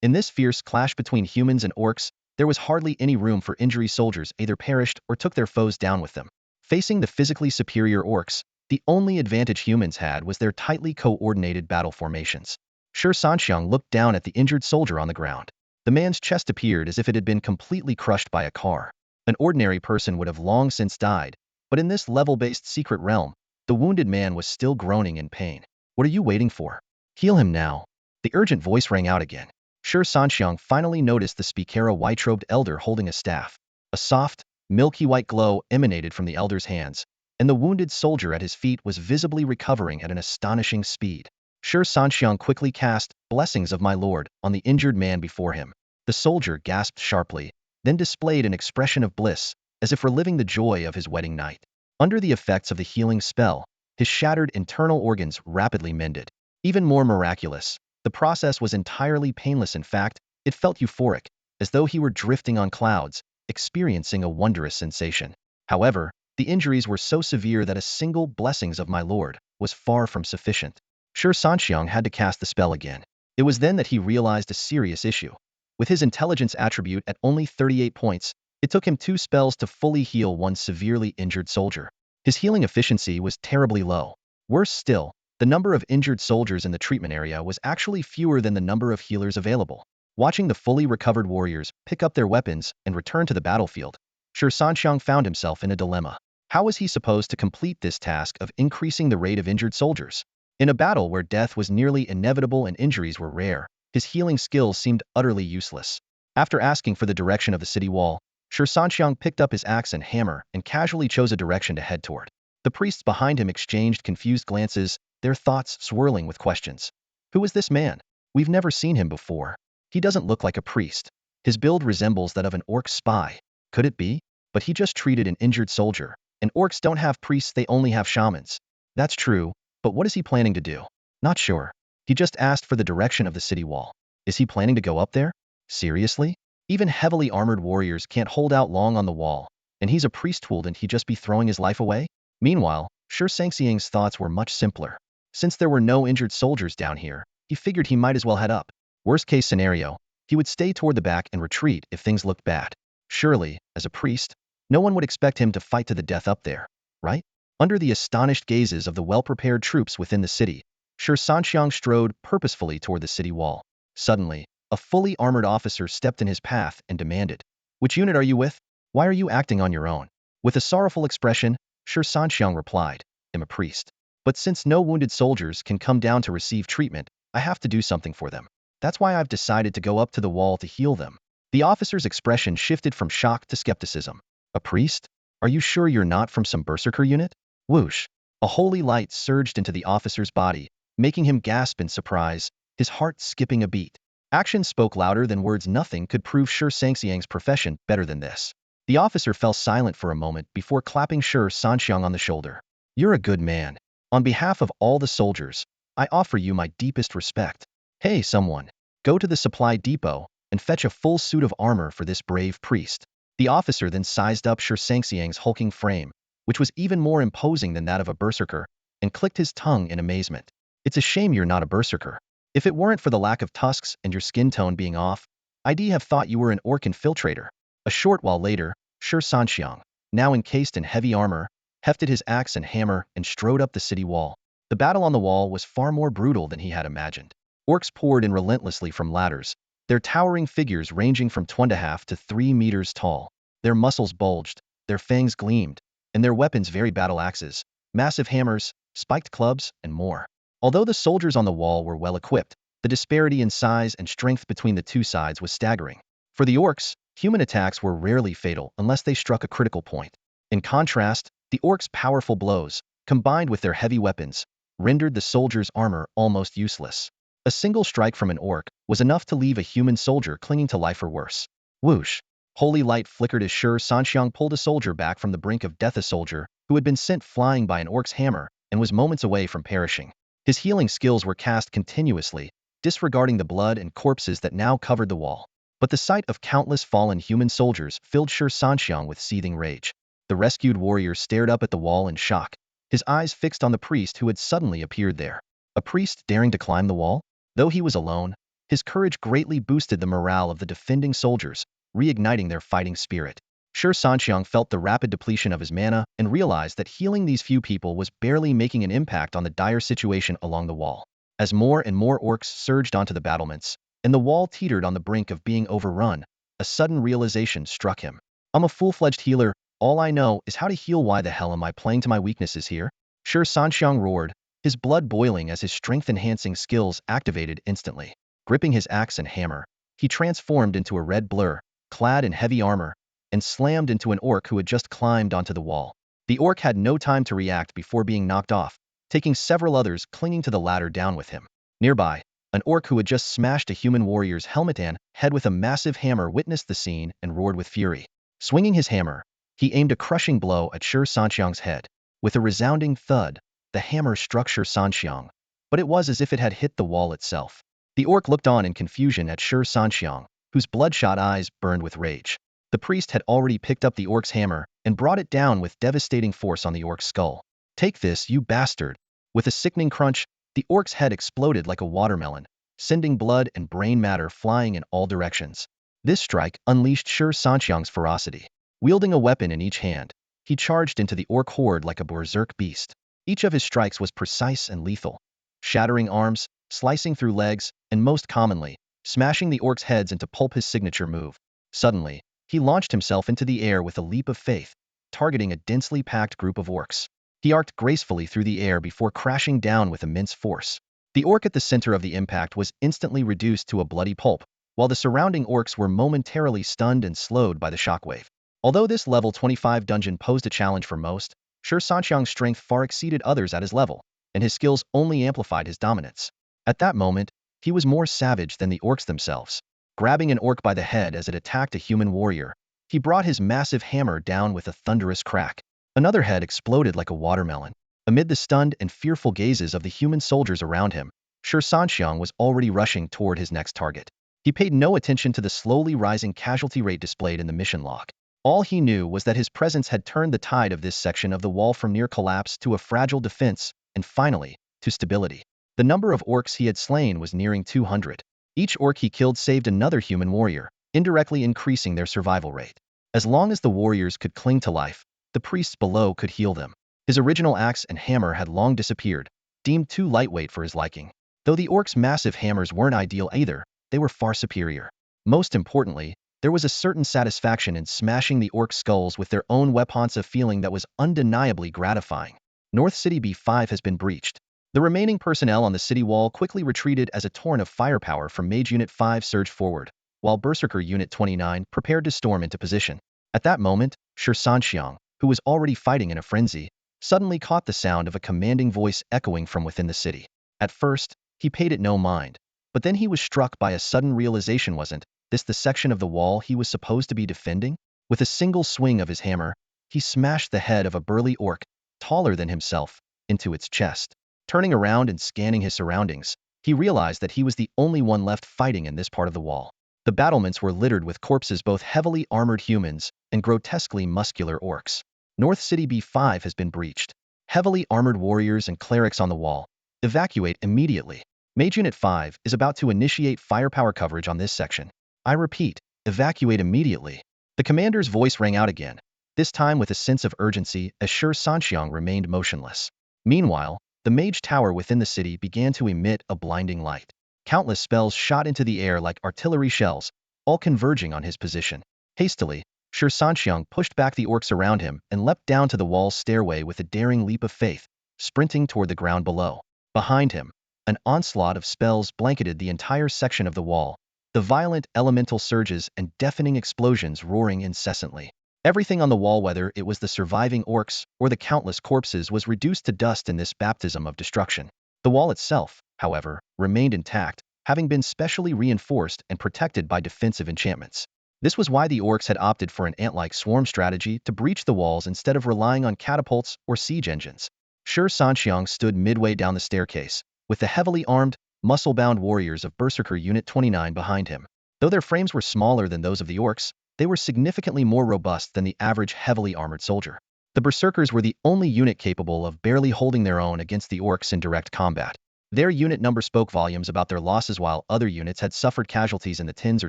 In this fierce clash between humans and orcs, there was hardly any room for injury. Soldiers either perished or took their foes down with them. Facing the physically superior orcs, the only advantage humans had was their tightly coordinated battle formations. Shi Sanxiang looked down at the injured soldier on the ground. The man's chest appeared as if it had been completely crushed by a car. An ordinary person would have long since died, but in this level-based secret realm, the wounded man was still groaning in pain. What are you waiting for? Heal him now. The urgent voice rang out again. Shi Sanxiang finally noticed the Speakera white-robed elder holding a staff. A soft, milky white glow emanated from the elder's hands, and the wounded soldier at his feet was visibly recovering at an astonishing speed. Shi Sanxiang quickly cast Blessings of My Lord on the injured man before him. The soldier gasped sharply, then displayed an expression of bliss, as if reliving the joy of his wedding night. Under the effects of the healing spell, his shattered internal organs rapidly mended. Even more miraculous, the process was entirely painless. In fact, it felt euphoric, as though he were drifting on clouds, experiencing a wondrous sensation. However, The injuries were so severe that a single blessings of my lord was far from sufficient. Shi Sanxiang had to cast the spell again. It was then that he realized a serious issue. With his intelligence attribute at only 38 points, it took him 2 spells to fully heal one severely injured soldier. His healing efficiency was terribly low. Worse still, the number of injured soldiers in the treatment area was actually fewer than the number of healers available. Watching the fully recovered warriors pick up their weapons and return to the battlefield, Shi Sanxiang found himself in a dilemma. How was he supposed to complete this task of increasing the rate of injured soldiers? In a battle where death was nearly inevitable and injuries were rare, his healing skills seemed utterly useless. After asking for the direction of the city wall, Shi Sanxiang picked up his axe and hammer and casually chose a direction to head toward. The priests behind him exchanged confused glances, their thoughts swirling with questions. Who is this man? We've never seen him before. He doesn't look like a priest. His build resembles that of an orc spy. Could it be? But he just treated an injured soldier. And orcs don't have priests, they only have shamans. That's true, but what is he planning to do? Not sure. He just asked for the direction of the city wall. Is he planning to go up there? Seriously? Even heavily armored warriors can't hold out long on the wall, and he's a priest, wouldn't he just be throwing his life away? Meanwhile, Shi Sanxiang's thoughts were much simpler. Since there were no injured soldiers down here, he figured he might as well head up. Worst case scenario, he would stay toward the back and retreat if things looked bad. Surely, as a priest, no one would expect him to fight to the death up there, right? Under the astonished gazes of the well-prepared troops within the city, Shi Sanxiang strode purposefully toward the city wall. Suddenly, a fully armored officer stepped in his path and demanded, "Which unit are you with? Why are you acting on your own?" With a sorrowful expression, Shi Sanxiang replied, "I'm a priest. But since no wounded soldiers can come down to receive treatment, I have to do something for them. That's why I've decided to go up to the wall to heal them." The officer's expression shifted from shock to skepticism. "A priest? Are you sure you're not from some Berserker unit?" Whoosh! A holy light surged into the officer's body, making him gasp in surprise, his heart skipping a beat. Action spoke louder than words. Nothing could prove Shi Sanxiang's profession better than this. The officer fell silent for a moment before clapping Shi Sanxiang on the shoulder. "You're a good man. On behalf of all the soldiers, I offer you my deepest respect. Hey, someone, go to the supply depot and fetch a full suit of armor for this brave priest." The officer then sized up Shi Sanxiang's hulking frame, which was even more imposing than that of a berserker, and clicked his tongue in amazement. "It's a shame you're not a berserker. If it weren't for the lack of tusks and your skin tone being off, I'd have thought you were an orc infiltrator." A short while later, Shi Sanxiang, now encased in heavy armor, hefted his axe and hammer and strode up the city wall. The battle on the wall was far more brutal than he had imagined. Orcs poured in relentlessly from ladders, their towering figures ranging from 2.5 to 3 meters tall. Their muscles bulged, their fangs gleamed, and their weapons very battle axes, massive hammers, spiked clubs, and more. Although the soldiers on the wall were well equipped, the disparity in size and strength between the two sides was staggering. For the orcs, human attacks were rarely fatal unless they struck a critical point. In contrast, the orcs' powerful blows, combined with their heavy weapons, rendered the soldiers' armor almost useless. A single strike from an orc was enough to leave a human soldier clinging to life or worse. Whoosh! Holy light flickered as Shi Sanxiang pulled a soldier back from the brink of death, a soldier who had been sent flying by an orc's hammer and was moments away from perishing. His healing skills were cast continuously, disregarding the blood and corpses that now covered the wall. But the sight of countless fallen human soldiers filled Shi Sanxiang with seething rage. The rescued warrior stared up at the wall in shock, his eyes fixed on the priest who had suddenly appeared there. A priest daring to climb the wall? Though he was alone, his courage greatly boosted the morale of the defending soldiers, reigniting their fighting spirit. Shi Sanxiang felt the rapid depletion of his mana and realized that healing these few people was barely making an impact on the dire situation along the wall. As more and more orcs surged onto the battlements, and the wall teetered on the brink of being overrun, a sudden realization struck him. "I'm a full-fledged healer. All I know is how to heal. Why the hell am I playing to my weaknesses here?" Shi Sanxiang roared, his blood boiling as his strength-enhancing skills activated instantly. Gripping his axe and hammer, he transformed into a red blur, clad in heavy armor, and slammed into an orc who had just climbed onto the wall. The orc had no time to react before being knocked off, taking several others clinging to the ladder down with him. Nearby, an orc who had just smashed a human warrior's helmet and head with a massive hammer witnessed the scene and roared with fury. Swinging his hammer, he aimed a crushing blow at Shi Sanxiang's head. With a resounding thud, the hammer struck Shi Sanxiang, but it was as if it had hit the wall itself. The orc looked on in confusion at Shi Sanxiang, whose bloodshot eyes burned with rage. The priest had already picked up the orc's hammer and brought it down with devastating force on the orc's skull. "Take this, you bastard!" With a sickening crunch, the orc's head exploded like a watermelon, sending blood and brain matter flying in all directions. This strike unleashed Shi Sanxiang's ferocity. Wielding a weapon in each hand, he charged into the orc horde like a berserk beast. Each of his strikes was precise and lethal, shattering arms, slicing through legs, and most commonly, smashing the orc's heads into pulp. His signature move. Suddenly, he launched himself into the air with a leap of faith, targeting a densely packed group of orcs. He arced gracefully through the air before crashing down with immense force. The orc at the center of the impact was instantly reduced to a bloody pulp, while the surrounding orcs were momentarily stunned and slowed by the shockwave. Although this level 25 dungeon posed a challenge for most, Shi Sanxiang's strength far exceeded others at his level, and his skills only amplified his dominance. At that moment, he was more savage than the orcs themselves. Grabbing an orc by the head as it attacked a human warrior, he brought his massive hammer down with a thunderous crack. Another head exploded like a watermelon. Amid the stunned and fearful gazes of the human soldiers around him, Shi Sanxiang was already rushing toward his next target. He paid no attention to the slowly rising casualty rate displayed in the mission log. All he knew was that his presence had turned the tide of this section of the wall from near collapse to a fragile defense, and finally, to stability. The number of orcs he had slain was nearing 200. Each orc he killed saved another human warrior, indirectly increasing their survival rate. As long as the warriors could cling to life, the priests below could heal them. His original axe and hammer had long disappeared, deemed too lightweight for his liking. Though the orcs' massive hammers weren't ideal either, they were far superior. Most importantly, there was a certain satisfaction in smashing the orc skulls with their own weapons, a feeling that was undeniably gratifying. North City B5 has been breached. The remaining personnel on the city wall quickly retreated as a torrent of firepower from Mage Unit 5 surged forward, while Berserker Unit 29 prepared to storm into position. At that moment, Shi Sanxiang, who was already fighting in a frenzy, suddenly caught the sound of a commanding voice echoing from within the city. At first, he paid it no mind, but then he was struck by a sudden realization. Wasn't this the section of the wall he was supposed to be defending? With a single swing of his hammer, he smashed the head of a burly orc, taller than himself, into its chest. Turning around and scanning his surroundings, he realized that he was the only one left fighting in this part of the wall. The battlements were littered with corpses, both heavily armored humans and grotesquely muscular orcs. North City B5 has been breached. Heavily armored warriors and clerics on the wall. Evacuate immediately. Mage Unit 5 is about to initiate firepower coverage on this section. I repeat, evacuate immediately. The commander's voice rang out again, this time with a sense of urgency as Shi Sanxiang remained motionless. Meanwhile, the mage tower within the city began to emit a blinding light. Countless spells shot into the air like artillery shells, all converging on his position. Hastily, Shi Sanxiang pushed back the orcs around him and leapt down to the wall's stairway with a daring leap of faith, sprinting toward the ground below. Behind him, an onslaught of spells blanketed the entire section of the wall, the violent elemental surges and deafening explosions roaring incessantly. Everything on the wall, whether it was the surviving orcs or the countless corpses, was reduced to dust in this baptism of destruction. The wall itself, however, remained intact, having been specially reinforced and protected by defensive enchantments. This was why the orcs had opted for an ant-like swarm strategy to breach the walls instead of relying on catapults or siege engines. Shi Sanxiang stood midway down the staircase, with the heavily armed, muscle-bound warriors of Berserker Unit 29 behind him. Though their frames were smaller than those of the orcs, they were significantly more robust than the average heavily armored soldier. The Berserkers were the only unit capable of barely holding their own against the orcs in direct combat. Their unit number spoke volumes about their losses. While other units had suffered casualties in the 10s or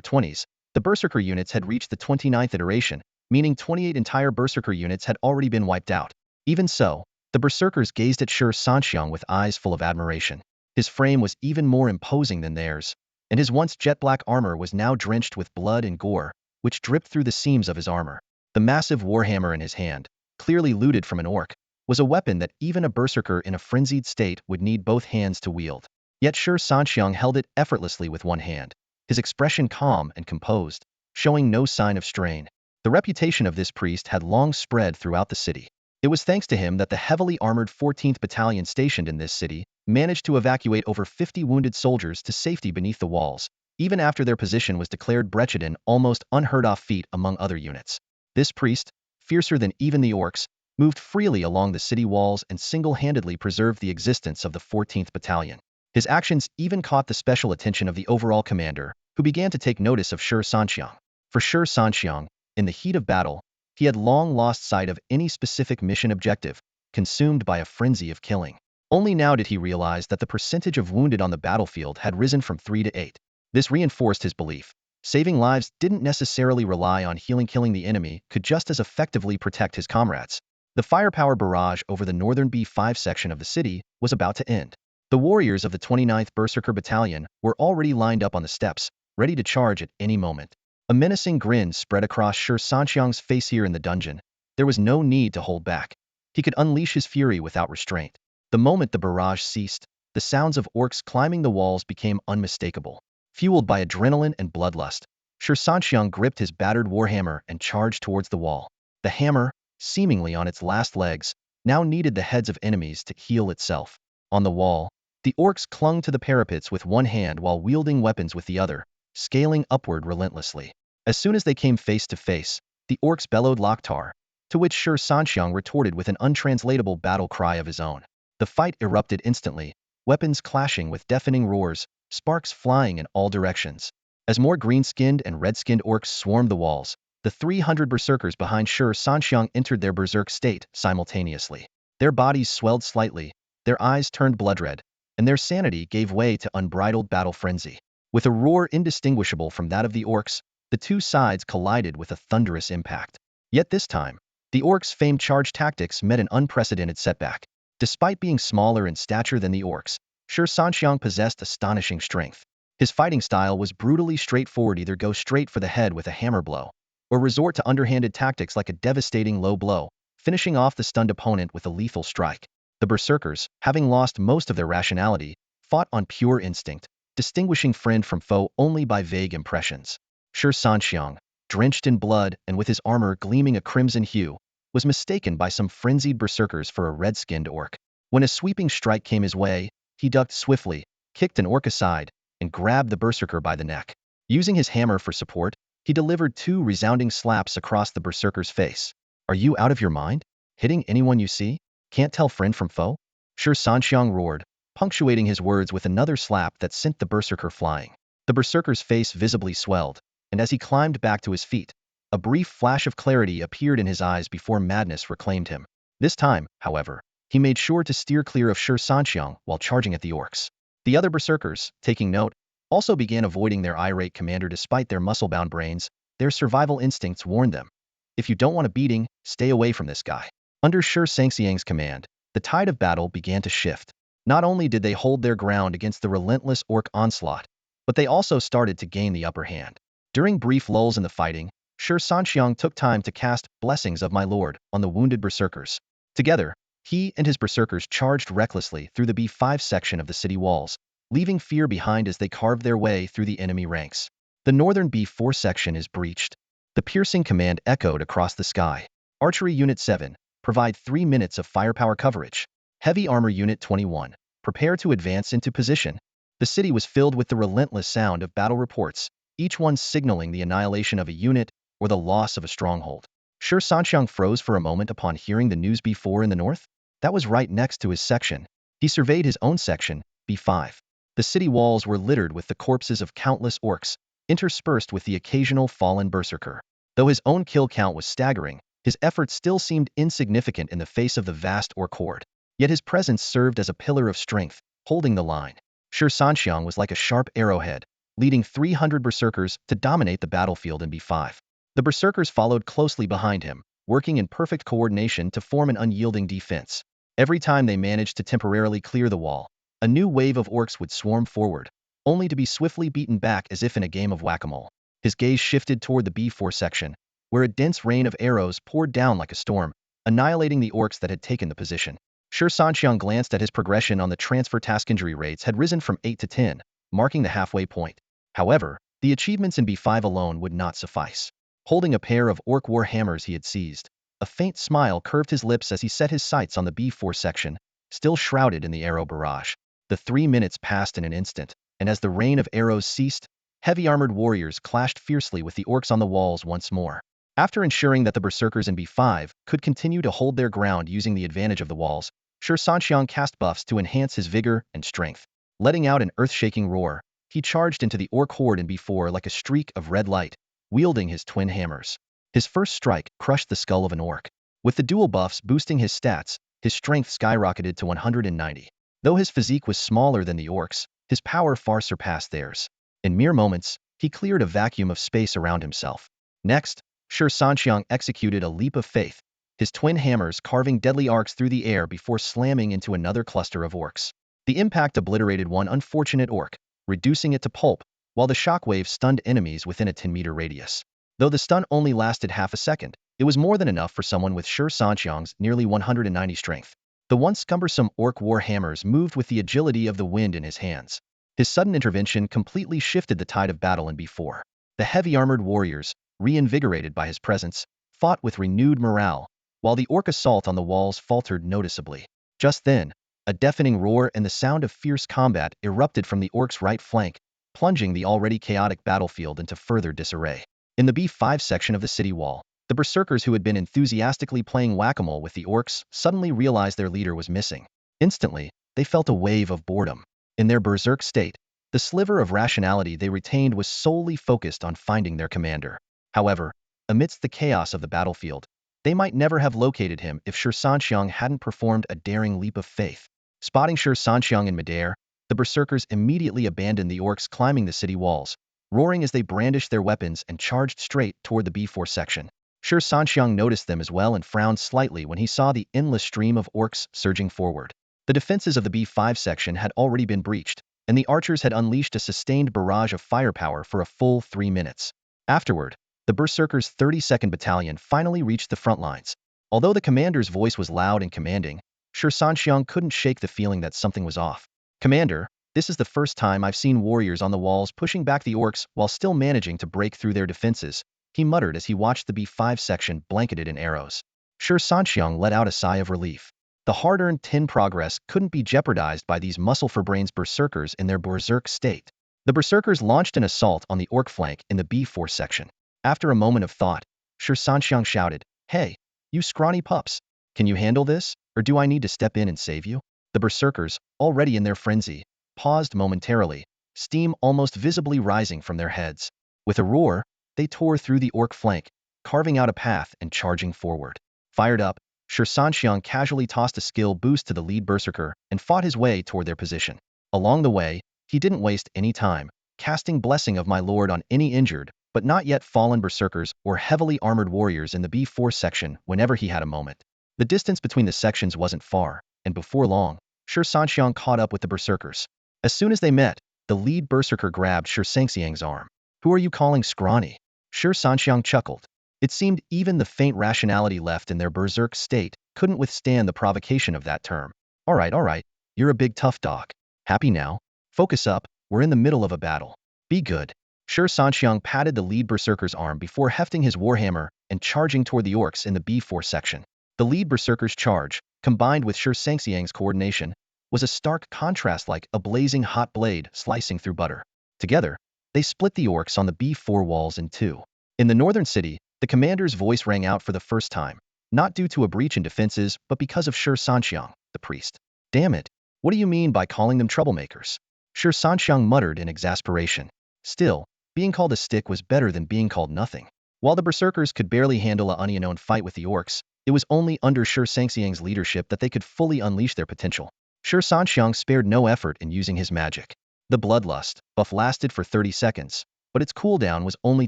20s, the Berserker units had reached the 29th iteration, meaning 28 entire Berserker units had already been wiped out. Even so, the Berserkers gazed at Shi Sanxiang with eyes full of admiration. His frame was even more imposing than theirs, and his once jet-black armor was now drenched with blood and gore, which dripped through the seams of his armor. The massive warhammer in his hand, clearly looted from an orc, was a weapon that even a berserker in a frenzied state would need both hands to wield. Yet Shi Sanxiang held it effortlessly with one hand, his expression calm and composed, showing no sign of strain. The reputation of this priest had long spread throughout the city. It was thanks to him that the heavily armored 14th Battalion stationed in this city managed to evacuate over 50 wounded soldiers to safety beneath the walls, even after their position was declared breached, an almost unheard-of feat among other units. This priest, fiercer than even the orcs, moved freely along the city walls and single-handedly preserved the existence of the 14th Battalion. His actions even caught the special attention of the overall commander, who began to take notice of Shi Sanxiang. For Shi Sanxiang, In the heat of battle, he had long lost sight of any specific mission objective, consumed by a frenzy of killing. Only now did he realize that the percentage of wounded on the battlefield had risen from 3 to 8. This reinforced his belief. Saving lives didn't necessarily rely on killing the enemy could just as effectively protect his comrades. The firepower barrage over the northern B5 section of the city was about to end. The warriors of the 29th Berserker Battalion were already lined up on the steps, ready to charge at any moment. A menacing grin spread across Shi Sanxiang's face here in the dungeon. There was no need to hold back. He could unleash his fury without restraint. The moment the barrage ceased, the sounds of orcs climbing the walls became unmistakable. Fueled by adrenaline and bloodlust, Shi Sanxiang gripped his battered warhammer and charged towards the wall. The hammer, seemingly on its last legs, now needed the heads of enemies to heal itself. On the wall, the orcs clung to the parapets with one hand while wielding weapons with the other, scaling upward relentlessly. As soon as they came face to face, the orcs bellowed Loktar, to which Shi Sanxiang retorted with an untranslatable battle cry of his own. The fight erupted instantly, weapons clashing with deafening roars, sparks flying in all directions. As more green-skinned and red-skinned orcs swarmed the walls, the 300 berserkers behind Shi Sanxiang entered their berserk state simultaneously. Their bodies swelled slightly, their eyes turned blood-red, and their sanity gave way to unbridled battle frenzy. With a roar indistinguishable from that of the orcs, the two sides collided with a thunderous impact. Yet this time, the orcs' famed charge tactics met an unprecedented setback. Despite being smaller in stature than the orcs, Shi Sanxiang possessed astonishing strength. His fighting style was brutally straightforward: either go straight for the head with a hammer blow, or resort to underhanded tactics like a devastating low blow, finishing off the stunned opponent with a lethal strike. The berserkers, having lost most of their rationality, fought on pure instinct, distinguishing friend from foe only by vague impressions. Shi Sanxiang, drenched in blood and with his armor gleaming a crimson hue, was mistaken by some frenzied berserkers for a red-skinned orc. When a sweeping strike came his way, he ducked swiftly, kicked an orc aside, and grabbed the berserker by the neck. Using his hammer for support, he delivered 2 resounding slaps across the berserker's face. "Are you out of your mind? Hitting anyone you see? Can't tell friend from foe?" Shi Sanxiang roared, punctuating his words with another slap that sent the berserker flying. The berserker's face visibly swelled, and as he climbed back to his feet, a brief flash of clarity appeared in his eyes before madness reclaimed him. This time, however, he made sure to steer clear of Shi Sanxiang while charging at the orcs. The other berserkers, taking note, also began avoiding their irate commander despite their muscle-bound brains. Their survival instincts warned them. If you don't want a beating, stay away from this guy. Under Shi Sanxiang's command, the tide of battle began to shift. Not only did they hold their ground against the relentless orc onslaught, but they also started to gain the upper hand. During brief lulls in the fighting, Shi Sanxiang took time to cast Blessings of My Lord on the wounded berserkers. Together, he and his berserkers charged recklessly through the B5 section of the city walls, leaving fear behind as they carved their way through the enemy ranks. The northern B4 section is breached. The piercing command echoed across the sky. Archery Unit 7, provide 3 minutes of firepower coverage. Heavy Armor Unit 21, prepare to advance into position. The city was filled with the relentless sound of battle reports, each one signaling the annihilation of a unit or the loss of a stronghold. Shi Sanxiang froze for a moment upon hearing the news B4 in the north. That was right next to his section. He surveyed his own section, B5. The city walls were littered with the corpses of countless orcs, interspersed with the occasional fallen berserker. Though his own kill count was staggering, his efforts still seemed insignificant in the face of the vast orc horde. Yet his presence served as a pillar of strength, holding the line. Shi Sanxiang was like a sharp arrowhead, leading 300 berserkers to dominate the battlefield in B5. The berserkers followed closely behind him, working in perfect coordination to form an unyielding defense. Every time they managed to temporarily clear the wall, a new wave of orcs would swarm forward, only to be swiftly beaten back as if in a game of whack-a-mole. His gaze shifted toward the B4 section, where a dense rain of arrows poured down like a storm, annihilating the orcs that had taken the position. Shi Sanxiang glanced at his progression on the transfer task. Injury rates had risen from 8 to 10, marking the halfway point. However, the achievements in B5 alone would not suffice. Holding a pair of orc war hammers he had seized, a faint smile curved his lips as he set his sights on the B4 section, still shrouded in the arrow barrage. The 3 minutes passed in an instant, and as the rain of arrows ceased, heavy armored warriors clashed fiercely with the orcs on the walls once more. After ensuring that the berserkers in B5 could continue to hold their ground using the advantage of the walls, Shi Sanxiang cast buffs to enhance his vigor and strength. Letting out an earth-shaking roar, he charged into the orc horde in B4 like a streak of red light, wielding his twin hammers. His first strike crushed the skull of an orc. With the dual buffs boosting his stats, his strength skyrocketed to 190. Though his physique was smaller than the orcs, his power far surpassed theirs. In mere moments, he cleared a vacuum of space around himself. Next, Shi Sanxiang executed a leap of faith, his twin hammers carving deadly arcs through the air before slamming into another cluster of orcs. The impact obliterated one unfortunate orc, reducing it to pulp, while the shockwave stunned enemies within a 10-meter radius. Though the stun only lasted half a second, it was more than enough for someone with Shi Sanxiang's nearly 190 strength. The once cumbersome orc war hammers moved with the agility of the wind in his hands. His sudden intervention completely shifted the tide of battle in B4. The heavy-armored warriors, reinvigorated by his presence, fought with renewed morale, while the orc assault on the walls faltered noticeably. Just then, a deafening roar and the sound of fierce combat erupted from the orc's right flank, plunging the already chaotic battlefield into further disarray. In the B5 section of the city wall, the berserkers who had been enthusiastically playing whack-a-mole with the orcs suddenly realized their leader was missing. Instantly, they felt a wave of boredom. In their berserk state, the sliver of rationality they retained was solely focused on finding their commander. However, amidst the chaos of the battlefield, they might never have located him if Shi Sanxiang hadn't performed a daring leap of faith. Spotting Shi Sanxiang in midair, the berserkers immediately abandoned the orcs climbing the city walls, roaring as they brandished their weapons and charged straight toward the B4 section. Shi Sanxiang noticed them as well and frowned slightly when he saw the endless stream of orcs surging forward. The defenses of the B5 section had already been breached, and the archers had unleashed a sustained barrage of firepower for a full 3 minutes. Afterward, the Berserkers' 32nd Battalion finally reached the front lines. Although the commander's voice was loud and commanding, Shi Sanxiang couldn't shake the feeling that something was off. "Commander, this is the first time I've seen warriors on the walls pushing back the orcs while still managing to break through their defenses," he muttered as he watched the B5 section blanketed in arrows. Shi Sanxiang let out a sigh of relief. The hard-earned 10 progress couldn't be jeopardized by these muscle-for-brains berserkers in their berserk state. The berserkers launched an assault on the orc flank in the B4 section. After a moment of thought, Shi Sanxiang shouted, "Hey, you scrawny pups! Can you handle this, or do I need to step in and save you?" The berserkers, already in their frenzy, paused momentarily, steam almost visibly rising from their heads. With a roar, they tore through the orc flank, carving out a path and charging forward. Fired up, Shi Sanxiang casually tossed a skill boost to the lead berserker and fought his way toward their position. Along the way, he didn't waste any time, casting Blessing of My Lord on any injured, but not yet fallen berserkers or heavily armored warriors in the B4 section whenever he had a moment. The distance between the sections wasn't far, and before long, Shi Sanxiang caught up with the berserkers. As soon as they met, the lead berserker grabbed Shi Sanxiang's arm. "Who are you calling scrawny?" Shi Sanxiang chuckled. It seemed even the faint rationality left in their berserk state couldn't withstand the provocation of that term. All right, you're a big tough dog. Happy now? Focus up, we're in the middle of a battle. Be good." Shi Sanxiang patted the lead berserker's arm before hefting his warhammer and charging toward the orcs in the B4 section. The lead berserker's charge, combined with Shi Sanxiang's coordination, was a stark contrast like a blazing hot blade slicing through butter. Together, they split the orcs on the B4 walls in two. In the northern city, the commander's voice rang out for the first time, not due to a breach in defenses, but because of Shi Sanxiang, the priest. "Damn it, what do you mean by calling them troublemakers?" Shi Sanxiang muttered in exasperation. Still, being called a stick was better than being called nothing. While the berserkers could barely handle a unknown fight with the orcs, it was only under Shi Sanxiang's leadership that they could fully unleash their potential. Shi Sanxiang spared no effort in using his magic. The Bloodlust buff lasted for 30 seconds, but its cooldown was only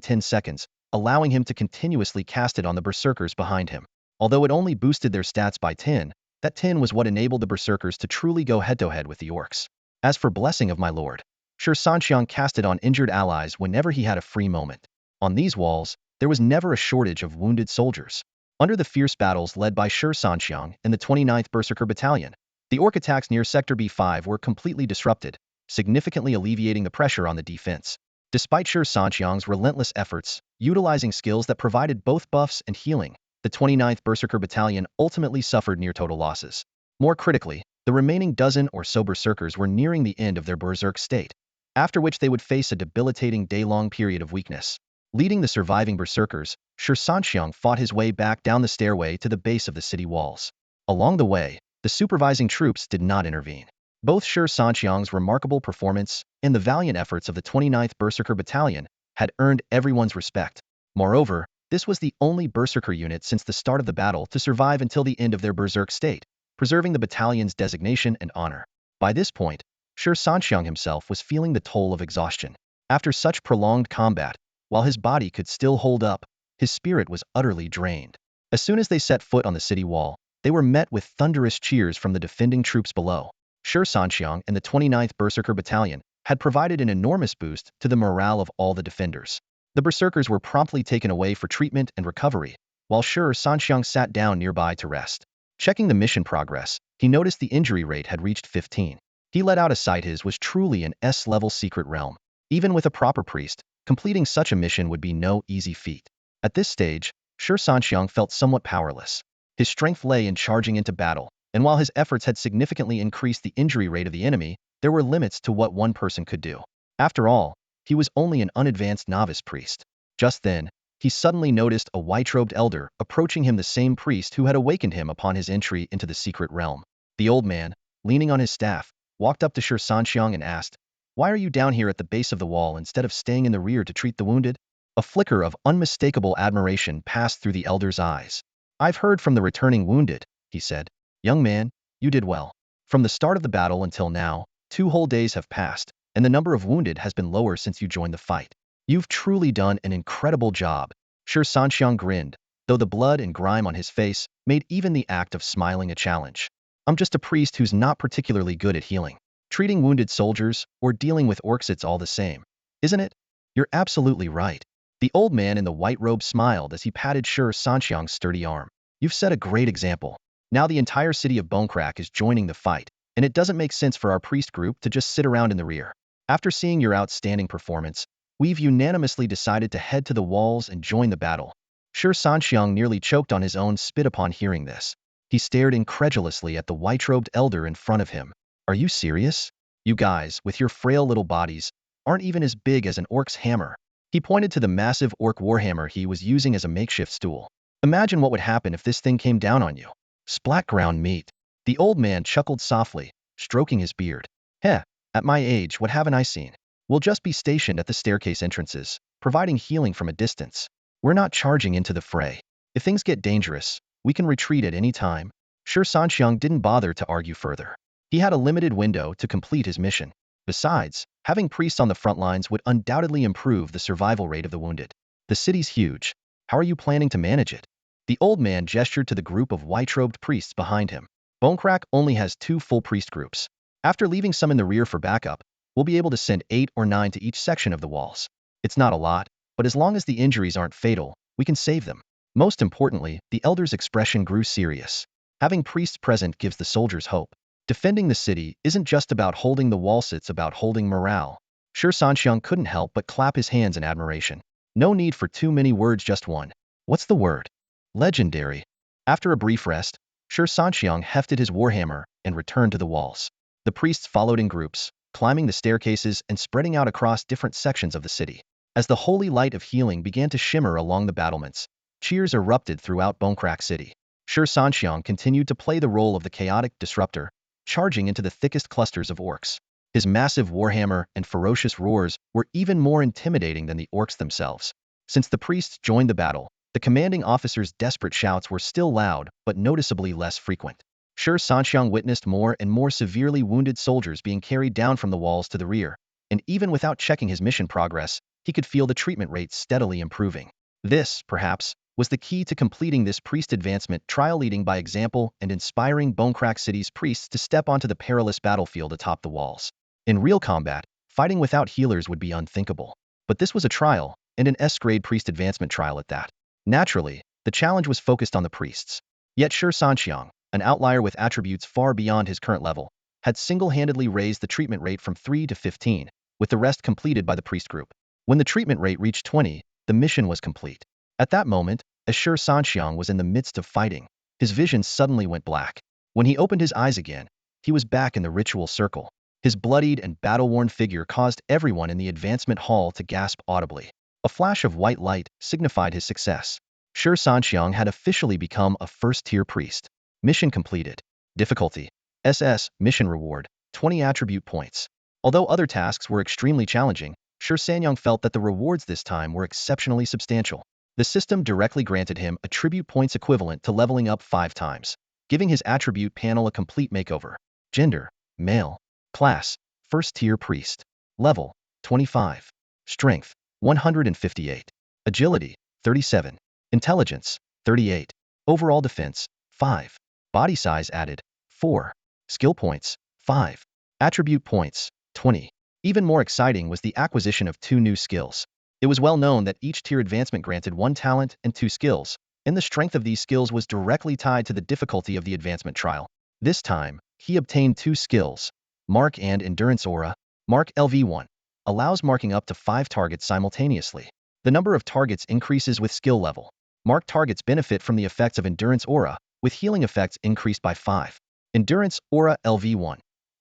10 seconds, allowing him to continuously cast it on the berserkers behind him. Although it only boosted their stats by 10, that 10 was what enabled the berserkers to truly go head-to-head with the orcs. As for Blessing of My Lord, Shi Sanxiang cast it on injured allies whenever he had a free moment. On these walls, there was never a shortage of wounded soldiers. Under the fierce battles led by Shi Sanxiang and the 29th Berserker Battalion, the orc attacks near Sector B5 were completely disrupted, significantly alleviating the pressure on the defense. Despite Shi Sanxiang's relentless efforts, utilizing skills that provided both buffs and healing, the 29th Berserker Battalion ultimately suffered near-total losses. More critically, the remaining dozen or so berserkers were nearing the end of their berserk state, after which they would face a debilitating day-long period of weakness. Leading the surviving berserkers, Shi Sanxiang fought his way back down the stairway to the base of the city walls. Along the way, the supervising troops did not intervene. Both Shi Sanxiang's remarkable performance and the valiant efforts of the 29th Berserker Battalion had earned everyone's respect. Moreover, This was the only Berserker unit since the start of the battle to survive until the end of their Berserk state, preserving the battalion's designation and honor. By this point, Shi Sanxiang himself was feeling the toll of exhaustion. After such prolonged combat, while his body could still hold up, his spirit was utterly drained. As soon as they set foot on the city wall, they were met with thunderous cheers from the defending troops below. Shi Sanxiang and the 29th Berserker Battalion had provided an enormous boost to the morale of all the defenders. The Berserkers were promptly taken away for treatment and recovery, while Shi Sanxiang sat down nearby to rest. Checking the mission progress, he noticed the injury rate had reached 15. He let out a sigh. His was truly an S-level secret realm. Even with a proper priest, completing such a mission would be no easy feat. At this stage, Shi Sanxiang felt somewhat powerless. His strength lay in charging into battle, and while his efforts had significantly increased the injury rate of the enemy, there were limits to what one person could do. After all, he was only an unadvanced novice priest. Just then, he suddenly noticed a white-robed elder approaching him, the same priest who had awakened him upon his entry into the secret realm. The old man, leaning on his staff, walked up to Shi Sanxiang and asked, "Why are you down here at the base of the wall instead of staying in the rear to treat the wounded?" A flicker of unmistakable admiration passed through the elder's eyes. "I've heard from the returning wounded," he said. "Young man, you did well. From the start of the battle until now, 2 whole days have passed, and the number of wounded has been lower since you joined the fight. You've truly done an incredible job." Shi Sanxiang grinned, though the blood and grime on his face made even the act of smiling a challenge. "I'm just a priest who's not particularly good at healing. Treating wounded soldiers or dealing with orcs, it's all the same, isn't it?" "You're absolutely right." The old man in the white robe smiled as he patted Shi Sanxiang's sturdy arm. "You've set a great example. Now the entire city of Bonecrack is joining the fight, and it doesn't make sense for our priest group to just sit around in the rear. After seeing your outstanding performance, we've unanimously decided to head to the walls and join the battle." Shi Sanxiang nearly choked on his own spit upon hearing this. He stared incredulously at the white-robed elder in front of him. "Are you serious? You guys, with your frail little bodies, aren't even as big as an orc's hammer." He pointed to the massive orc warhammer he was using as a makeshift stool. "Imagine what would happen if this thing came down on you." "Splat ground meat." The old man chuckled softly, stroking his beard. "Heh, at my age, what haven't I seen? We'll just be stationed at the staircase entrances, providing healing from a distance. We're not charging into the fray. If things get dangerous, we can retreat at any time." Shi Sanxiang didn't bother to argue further. He had a limited window to complete his mission. Besides, having priests on the front lines would undoubtedly improve the survival rate of the wounded. "The city's huge. How are you planning to manage it?" The old man gestured to the group of white-robed priests behind him. "Bonecrack only has 2 full priest groups. After leaving some in the rear for backup, we'll be able to send 8 or 9 to each section of the walls. It's not a lot, but as long as the injuries aren't fatal, we can save them." Most importantly, the elder's expression grew serious. Having priests present gives the soldiers hope. Defending the city isn't just about holding the walls, it's about holding morale. Shi Sanxiang couldn't help but clap his hands in admiration. No need for too many words, just one. "What's the word?" "Legendary." After a brief rest, Shi Sanxiang hefted his warhammer and returned to the walls. The priests followed in groups, climbing the staircases and spreading out across different sections of the city. As the holy light of healing began to shimmer along the battlements, cheers erupted throughout Bonecrack City. Shi Sanxiang continued to play the role of the chaotic disruptor, charging into the thickest clusters of orcs. His massive warhammer and ferocious roars were even more intimidating than the orcs themselves. Since the priests joined the battle, the commanding officer's desperate shouts were still loud but noticeably less frequent. Shi Sanxiang witnessed more and more severely wounded soldiers being carried down from the walls to the rear, and even without checking his mission progress, he could feel the treatment rate steadily improving. This, perhaps, was the key to completing this priest advancement trial, leading by example and inspiring Bonecrack City's priests to step onto the perilous battlefield atop the walls. In real combat, fighting without healers would be unthinkable. But this was a trial, and an S-grade priest advancement trial at that. Naturally, the challenge was focused on the priests. Yet Shi Sanxiang, an outlier with attributes far beyond his current level, had single-handedly raised the treatment rate from 3 to 15, with the rest completed by the priest group. When the treatment rate reached 20, the mission was complete. At that moment, as Shi Sanxiang was in the midst of fighting, his vision suddenly went black. When he opened his eyes again, he was back in the ritual circle. His bloodied and battle-worn figure caused everyone in the advancement hall to gasp audibly. A flash of white light signified his success. Shi Sanxiang had officially become a first-tier priest. Mission completed. Difficulty: SS, mission reward, 20 attribute points. Although other tasks were extremely challenging, Shi Sanxiang felt that the rewards this time were exceptionally substantial. The system directly granted him attribute points equivalent to leveling up 5 times, giving his attribute panel a complete makeover. Gender, male. Class, first tier priest. Level, 25. Strength, 158. Agility, 37. Intelligence, 38. Overall defense, 5. Body size added, 4. Skill points, 5. Attribute points, 20. Even more exciting was the acquisition of 2 new skills. It was well known that each tier advancement granted 1 talent and 2 skills, and the strength of these skills was directly tied to the difficulty of the advancement trial. This time, he obtained 2 skills, Mark and Endurance Aura. Mark LV1 allows marking up to 5 targets simultaneously. The number of targets increases with skill level. Marked targets benefit from the effects of Endurance Aura, with healing effects increased by 5. Endurance Aura LV1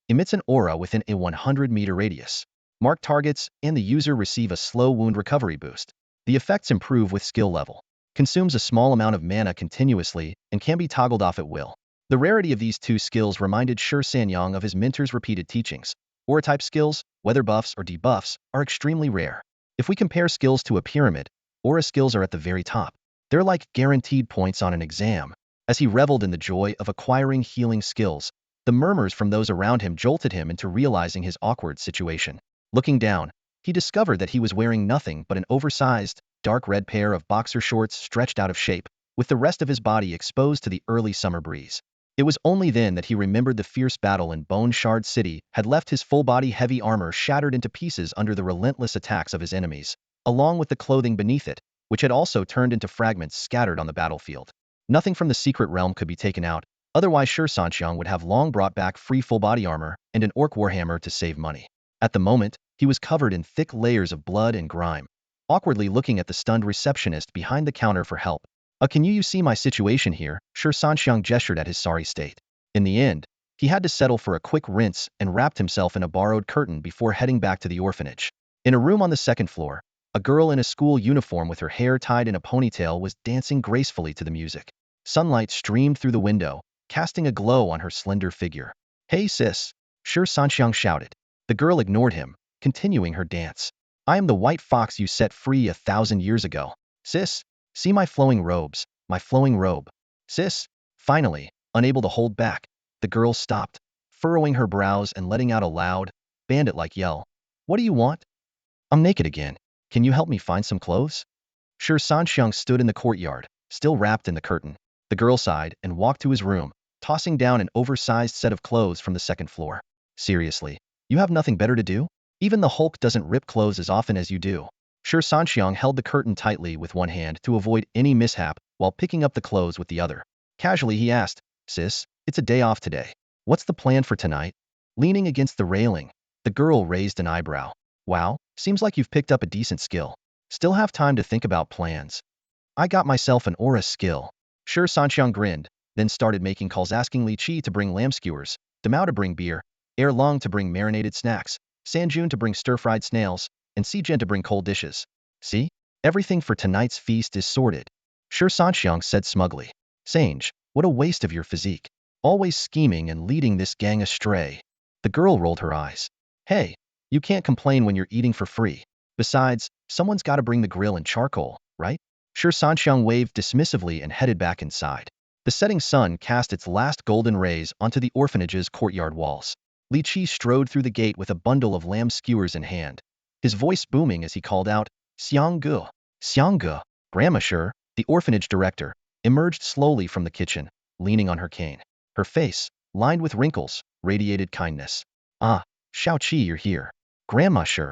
emits an aura within a 100-meter radius. Marked targets and the user receive a slow wound recovery boost. The effects improve with skill level. Consumes a small amount of mana continuously and can be toggled off at will. The rarity of these 2 skills reminded Shi Sanxiang of his mentor's repeated teachings. Aura-type skills, whether buffs or debuffs, are extremely rare. If we compare skills to a pyramid, aura skills are at the very top. They're like guaranteed points on an exam. As he reveled in the joy of acquiring healing skills, the murmurs from those around him jolted him into realizing his awkward situation. Looking down, he discovered that he was wearing nothing but an oversized, dark red pair of boxer shorts stretched out of shape, with the rest of his body exposed to the early summer breeze. It was only then that he remembered the fierce battle in Bone Shard City had left his full-body heavy armor shattered into pieces under the relentless attacks of his enemies, along with the clothing beneath it, which had also turned into fragments scattered on the battlefield. Nothing from the secret realm could be taken out, otherwise Shi Sanxiang would have long brought back free full-body armor and an orc warhammer to save money. At the moment, he was covered in thick layers of blood and grime, awkwardly looking at the stunned receptionist behind the counter for help. Can you see my situation here? Shi Sanxiang gestured at his sorry state. In the end, he had to settle for a quick rinse and wrapped himself in a borrowed curtain before heading back to the orphanage. In a room on the 2nd floor, a girl in a school uniform with her hair tied in a ponytail was dancing gracefully to the music. Sunlight streamed through the window, casting a glow on her slender figure. "Hey sis," Shi Sanxiang shouted. The girl ignored him, continuing her dance. "I am the white fox you set free 1,000 years ago. Sis, see my flowing robes, my flowing robe." Sis, finally, unable to hold back, the girl stopped, furrowing her brows and letting out a loud, bandit-like yell. "What do you want?" "I'm naked again. Can you help me find some clothes?" Shi Sanxiang stood in the courtyard, still wrapped in the curtain. The girl sighed and walked to his room, tossing down an oversized set of clothes from the 2nd floor. "Seriously, you have nothing better to do? Even the Hulk doesn't rip clothes as often as you do." Shi Sanxiang held the curtain tightly with one hand to avoid any mishap while picking up the clothes with the other. Casually he asked, "Sis, it's a day off today. What's the plan for tonight?" Leaning against the railing, the girl raised an eyebrow. "Wow, seems like you've picked up a decent skill. Still have time to think about plans." "I got myself an aura skill." Shi Sanxiang grinned, then started making calls asking Li Qi to bring lamb skewers, Damao to bring beer, Erlong to bring marinated snacks, Sanjun to bring stir-fried snails, and Sijen to bring cold dishes. "See? Everything for tonight's feast is sorted," Shi Sanxiang said smugly. "Sange, what a waste of your physique. Always scheming and leading this gang astray." The girl rolled her eyes. "Hey, you can't complain when you're eating for free. Besides, someone's gotta bring the grill and charcoal, right?" Shi Sanxiang waved dismissively and headed back inside. The setting sun cast its last golden rays onto the orphanage's courtyard walls. Li Qi strode through the gate with a bundle of lamb skewers in hand, his voice booming as he called out, "Xiangge, Xiangge." Grandma Shi, the orphanage director, emerged slowly from the kitchen, leaning on her cane. Her face, lined with wrinkles, radiated kindness. "Ah, Xiaoqi, you're here." "Grandma Shi."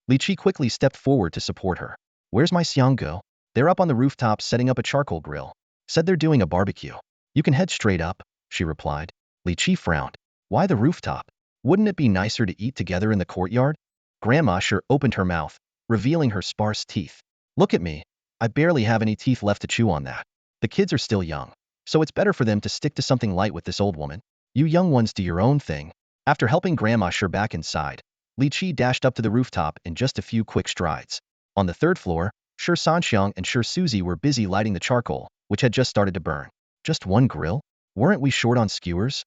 Li Qi quickly stepped forward to support her. "Where's my Xiangge?" "They're up on the rooftop setting up a charcoal grill. Said they're doing a barbecue." "You can head straight up," she replied. Li Qi frowned. "Why the rooftop? Wouldn't it be nicer to eat together in the courtyard?" Grandma Shi opened her mouth, revealing her sparse teeth. "Look at me. I barely have any teeth left to chew on that. The kids are still young, so it's better for them to stick to something light with this old woman. You young ones do your own thing." After helping Grandma Shi back inside, Li Qi dashed up to the rooftop in just a few quick strides. On the 3rd floor, Shi Sanxiang and Shi Suzi were busy lighting the charcoal, which had just started to burn. "Just one grill? Weren't we short on skewers?"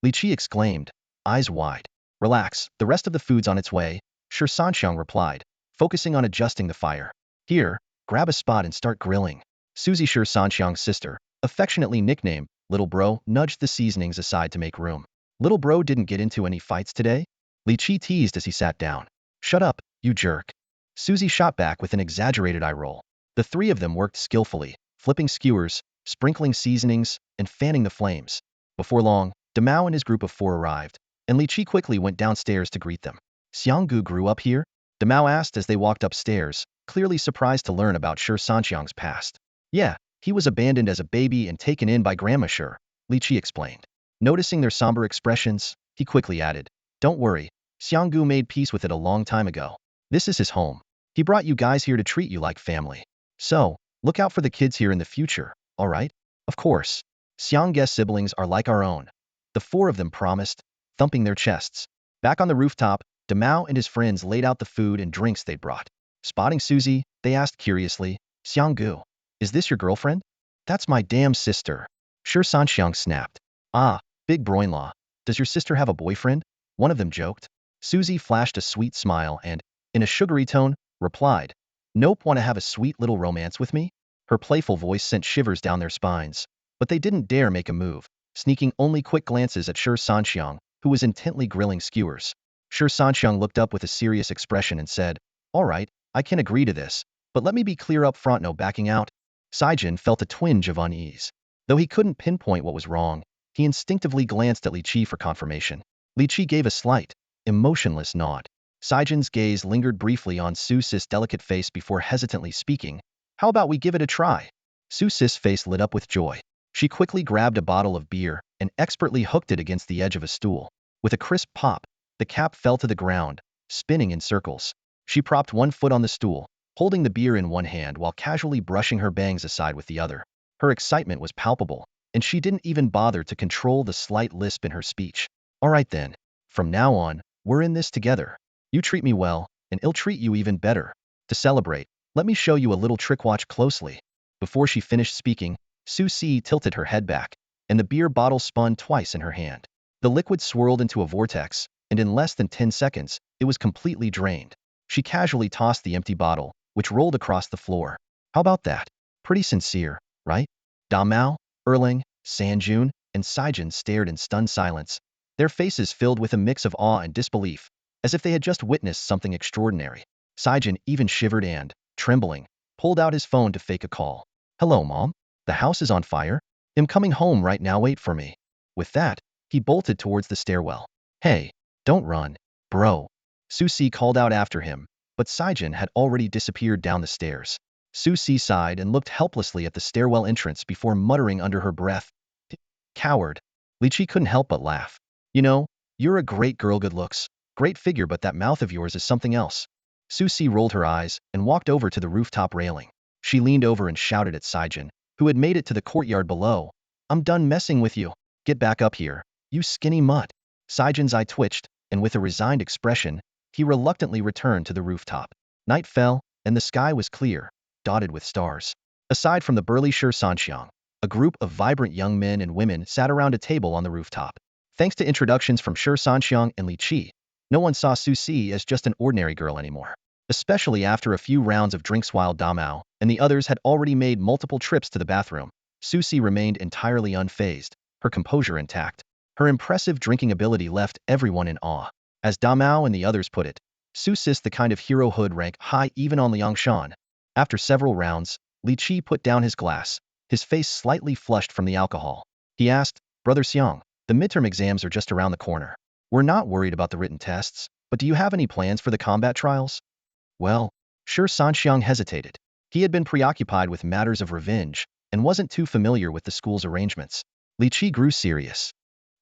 Li Qi exclaimed, eyes wide. "Relax, the rest of the food's on its way," Shi Sanxiang replied, focusing on adjusting the fire. "Here, grab a spot and start grilling. Susie Shi Sanxiang's sister, affectionately nicknamed Little Bro, nudged the seasonings aside to make room. Little Bro didn't get into any fights today? Li Qi teased as he sat down. Shut up, you jerk. Susie shot back with an exaggerated eye roll. The three of them worked skillfully, flipping skewers, sprinkling seasonings, and fanning the flames. Before long, Damao and his group of 4 arrived, and Li Qi quickly went downstairs to greet them. Xianggu grew up here? Damao asked as they walked upstairs, clearly surprised to learn about Shi Sanxiang's past. Yeah, he was abandoned as a baby and taken in by Grandma Shi, Li Qi explained. Noticing their somber expressions, he quickly added, Don't worry, Xianggu made peace with it a long time ago. This is his home. He brought you guys here to treat you like family. So, look out for the kids here in the future, alright? Of course. Xianggu's siblings are like our own. The 4 of them promised, thumping their chests. Back on the rooftop, Damao and his friends laid out the food and drinks they'd brought. Spotting Susie, they asked curiously, Xianggu, is this your girlfriend? That's my damn sister. Shi Sanxiang snapped. Ah, big bro-in-law. Does your sister have a boyfriend? One of them joked. Susie flashed a sweet smile and, in a sugary tone, replied, Nope, want to have a sweet little romance with me? Her playful voice sent shivers down their spines, but they didn't dare make a move, sneaking only quick glances at Shi Sanxiang, who was intently grilling skewers. Shi Sanxiang looked up with a serious expression and said, All right, I can agree to this, but let me be clear up front, no backing out. Saijin felt a twinge of unease. Though he couldn't pinpoint what was wrong, he instinctively glanced at Li Qi for confirmation. Li Qi gave a slight, emotionless nod. Saijin's gaze lingered briefly on Su Si's delicate face before hesitantly speaking, How about we give it a try? Su Si's face lit up with joy. She quickly grabbed a bottle of beer and expertly hooked it against the edge of a stool. With a crisp pop, the cap fell to the ground, spinning in circles. She propped one foot on the stool, holding the beer in one hand while casually brushing her bangs aside with the other. Her excitement was palpable, and she didn't even bother to control the slight lisp in her speech. All right then. From now on, we're in this together. You treat me well, and I'll treat you even better. To celebrate, let me show you a little trick. Watch closely. Before she finished speaking, Su Si tilted her head back, and the beer bottle spun twice in her hand. The liquid swirled into a vortex, and in less than 10 seconds, it was completely drained. She casually tossed the empty bottle, which rolled across the floor. How about that? Pretty sincere, right? Damao, Erling, Sanjun, and Saijin stared in stunned silence, their faces filled with a mix of awe and disbelief, as if they had just witnessed something extraordinary. Saijin even shivered and, trembling, pulled out his phone to fake a call. Hello, Mom? The house is on fire? I'm coming home right now, wait for me. With that, he bolted towards the stairwell. Hey, don't run, bro. Su Si called out after him, but Saijin had already disappeared down the stairs. Su Si sighed and looked helplessly at the stairwell entrance before muttering under her breath, Coward. Li Qi couldn't help but laugh. You know, you're a great girl, good looks, great figure, but that mouth of yours is something else. Su Si rolled her eyes and walked over to the rooftop railing. She leaned over and shouted at Saijin, who had made it to the courtyard below. I'm done messing with you. Get back up here, you skinny mutt. Saijin's eye twitched, and with a resigned expression, he reluctantly returned to the rooftop. Night fell, and the sky was clear, dotted with stars. Aside from the burly Shi Sanxiang, a group of vibrant young men and women sat around a table on the rooftop. Thanks to introductions from Shi Sanxiang and Li Qi, no one saw Su Si as just an ordinary girl anymore. Especially after a few rounds of drinks while Damao and the others had already made multiple trips to the bathroom, Su Si remained entirely unfazed, her composure intact. Her impressive drinking ability left everyone in awe. As Damao and the others put it, Su Si's the kind of herohood rank high even on Liangshan. After several rounds, Li Qi put down his glass, his face slightly flushed from the alcohol. He asked, Brother Xiang, the midterm exams are just around the corner. We're not worried about the written tests, but do you have any plans for the combat trials? Well, Shi Sanxiang hesitated. He had been preoccupied with matters of revenge and wasn't too familiar with the school's arrangements. Li Qi grew serious.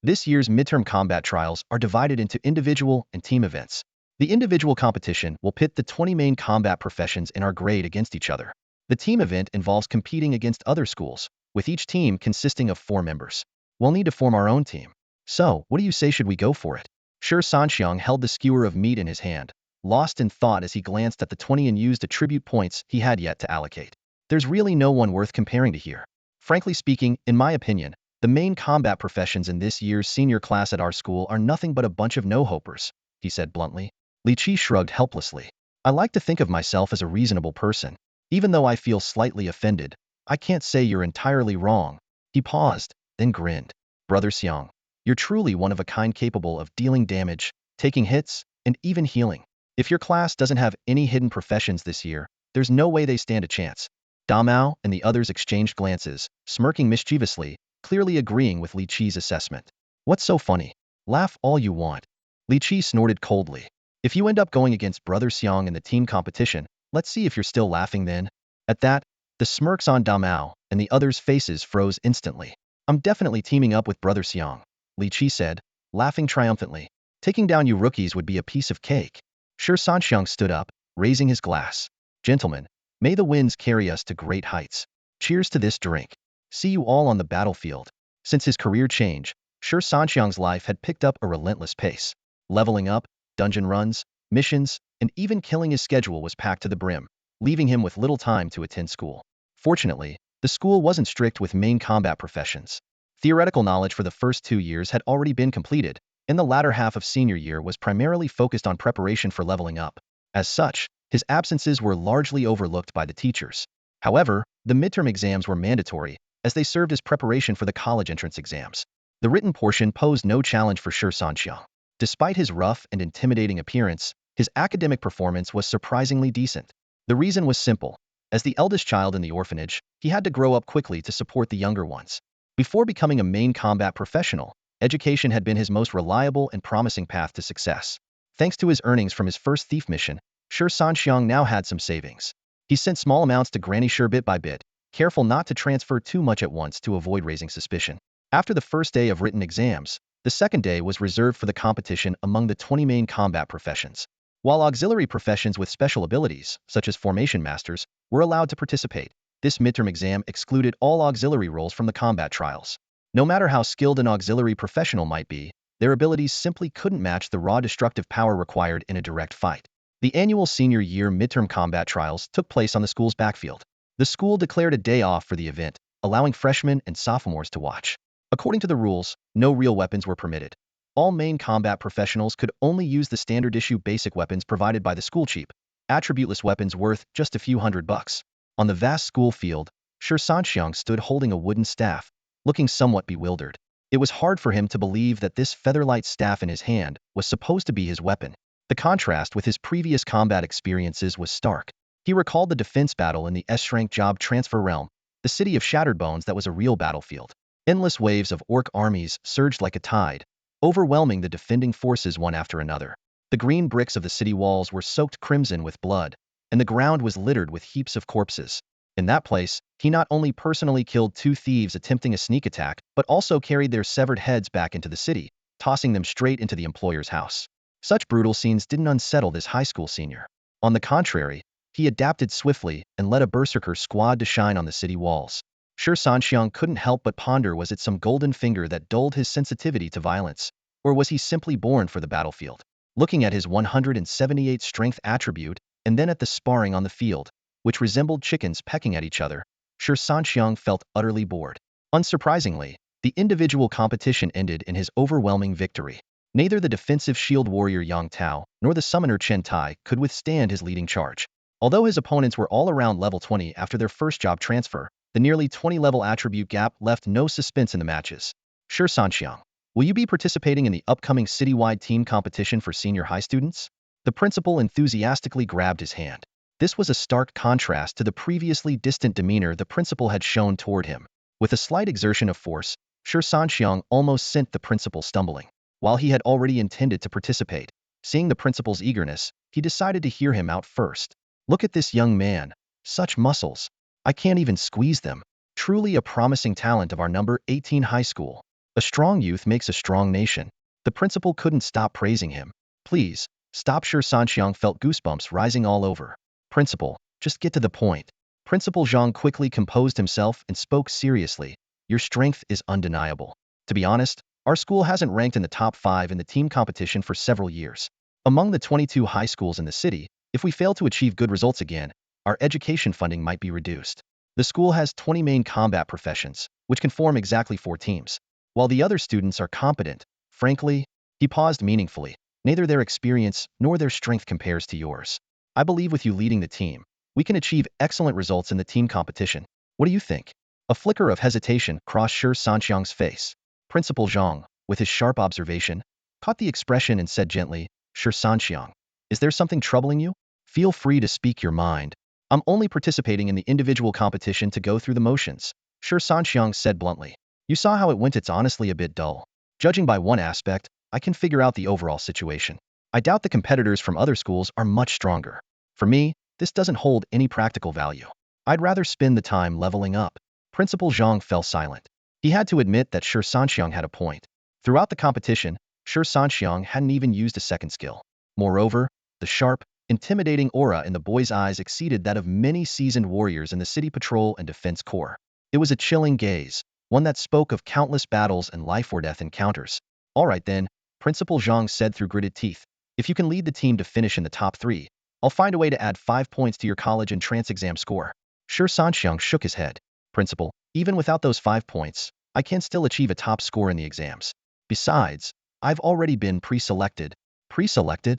This year's midterm combat trials are divided into individual and team events. The individual competition will pit the 20 main combat professions in our grade against each other. The team event involves competing against other schools, with each team consisting of 4 members. We'll need to form our own team. So, what do you say, should we go for it? Shi Sanxiang held the skewer of meat in his hand, lost in thought as he glanced at the 20 unused attribute points he had yet to allocate. There's really no one worth comparing to here. Frankly speaking, in my opinion, the main combat professions in this year's senior class at our school are nothing but a bunch of no-hopers, he said bluntly. Li Qi shrugged helplessly. I like to think of myself as a reasonable person. Even though I feel slightly offended, I can't say you're entirely wrong. He paused, then grinned. Brother Xiang, you're truly one of a kind capable of dealing damage, taking hits, and even healing. If your class doesn't have any hidden professions this year, there's no way they stand a chance. Damao and the others exchanged glances, smirking mischievously, clearly agreeing with Li Qi's assessment. What's so funny? Laugh all you want. Li Qi snorted coldly. If you end up going against Brother Xiang in the team competition, let's see if you're still laughing then. At that, the smirks on Damao and the others' faces froze instantly. I'm definitely teaming up with Brother Xiang, Li Qi said, laughing triumphantly. Taking down you rookies would be a piece of cake. Shi Sanxiang stood up, raising his glass. Gentlemen, may the winds carry us to great heights. Cheers to this drink. See you all on the battlefield. Since his career change, Shi Sanxiang's life had picked up a relentless pace. Leveling up, dungeon runs, missions, and even killing his schedule was packed to the brim, leaving him with little time to attend school. Fortunately, the school wasn't strict with main combat professions. Theoretical knowledge for the first 2 years had already been completed, and the latter half of senior year was primarily focused on preparation for leveling up. As such, his absences were largely overlooked by the teachers. However, the midterm exams were mandatory, as they served as preparation for the college entrance exams. The written portion posed no challenge for Shi Sanxiang. Despite his rough and intimidating appearance, his academic performance was surprisingly decent. The reason was simple. As the eldest child in the orphanage, he had to grow up quickly to support the younger ones. Before becoming a main combat professional, education had been his most reliable and promising path to success. Thanks to his earnings from his first thief mission, Shi Sanxiang now had some savings. He sent small amounts to Granny Shi bit by bit, careful not to transfer too much at once to avoid raising suspicion. After the first day of written exams, the second day was reserved for the competition among the 20 main combat professions. While auxiliary professions with special abilities, such as formation masters, were allowed to participate, this midterm exam excluded all auxiliary roles from the combat trials. No matter how skilled an auxiliary professional might be, their abilities simply couldn't match the raw destructive power required in a direct fight. The annual senior year midterm combat trials took place on the school's backfield. The school declared a day off for the event, allowing freshmen and sophomores to watch. According to the rules, no real weapons were permitted. All main combat professionals could only use the standard issue basic weapons provided by the school, cheap, attributeless weapons worth just a few $100. On the vast school field, Shi Sanxiang stood holding a wooden staff, looking somewhat bewildered. It was hard for him to believe that this featherlight staff in his hand was supposed to be his weapon. The contrast with his previous combat experiences was stark. He recalled the defense battle in the S-rank job transfer realm, the city of shattered bones that was a real battlefield. Endless waves of orc armies surged like a tide, overwhelming the defending forces one after another. The green bricks of the city walls were soaked crimson with blood, and the ground was littered with heaps of corpses. In that place, he not only personally killed 2 thieves attempting a sneak attack, but also carried their severed heads back into the city, tossing them straight into the employer's house. Such brutal scenes didn't unsettle this high school senior. On the contrary, he adapted swiftly and led a berserker squad to shine on the city walls. Shi Sanxiang couldn't help but ponder, was it some golden finger that dulled his sensitivity to violence, or was he simply born for the battlefield? Looking at his 178 strength attribute, and then at the sparring on the field, which resembled chickens pecking at each other, Shi Sanxiang felt utterly bored. Unsurprisingly, the individual competition ended in his overwhelming victory. Neither the defensive shield warrior Yang Tao nor the summoner Chen Tai could withstand his leading charge. Although his opponents were all around level 20 after their first job transfer, the nearly 20-level attribute gap left no suspense in the matches. Shi Sanxiang, will you be participating in the upcoming citywide team competition for senior high students? The principal enthusiastically grabbed his hand. This was a stark contrast to the previously distant demeanor the principal had shown toward him. With a slight exertion of force, Shi Sanxiang almost sent the principal stumbling. While he had already intended to participate, seeing the principal's eagerness, he decided to hear him out first. Look at this young man. Such muscles. I can't even squeeze them. Truly a promising talent of our number 18 high school. A strong youth makes a strong nation. The principal couldn't stop praising him. Please, stop. Shi Sanxiang felt goosebumps rising all over. Principal, just get to the point. Principal Zhang quickly composed himself and spoke seriously. Your strength is undeniable. To be honest, our school hasn't ranked in the top 5 in the team competition for several years. Among the 22 high schools in the city, if we fail to achieve good results again, our education funding might be reduced. The school has 20 main combat professions, which can form exactly 4 teams. While the other students are competent, frankly, he paused meaningfully, neither their experience nor their strength compares to yours. I believe with you leading the team, we can achieve excellent results in the team competition. What do you think? A flicker of hesitation crossed Shi Sanxiang's face. Principal Zhang, with his sharp observation, caught the expression and said gently, Shi Sanxiang, is there something troubling you? Feel free to speak your mind. I'm only participating in the individual competition to go through the motions, Shi Sanxiang said bluntly. You saw how it went. It's honestly a bit dull. Judging by one aspect, I can figure out the overall situation. I doubt the competitors from other schools are much stronger. For me, this doesn't hold any practical value. I'd rather spend the time leveling up. Principal Zhang fell silent. He had to admit that Shi Sanxiang had a point. Throughout the competition, Shi Sanxiang hadn't even used a second skill. Moreover, the sharp, intimidating aura in the boy's eyes exceeded that of many seasoned warriors in the city patrol and defense corps. It was a chilling gaze, one that spoke of countless battles and life-or-death encounters. All right then, Principal Zhang said through gritted teeth. If you can lead the team to finish in the top 3, I'll find a way to add 5 points to your college entrance exam score. Shi Sanxiang shook his head. Principal, even without those 5 points, I can still achieve a top score in the exams. Besides, I've already been pre-selected. Pre-selected?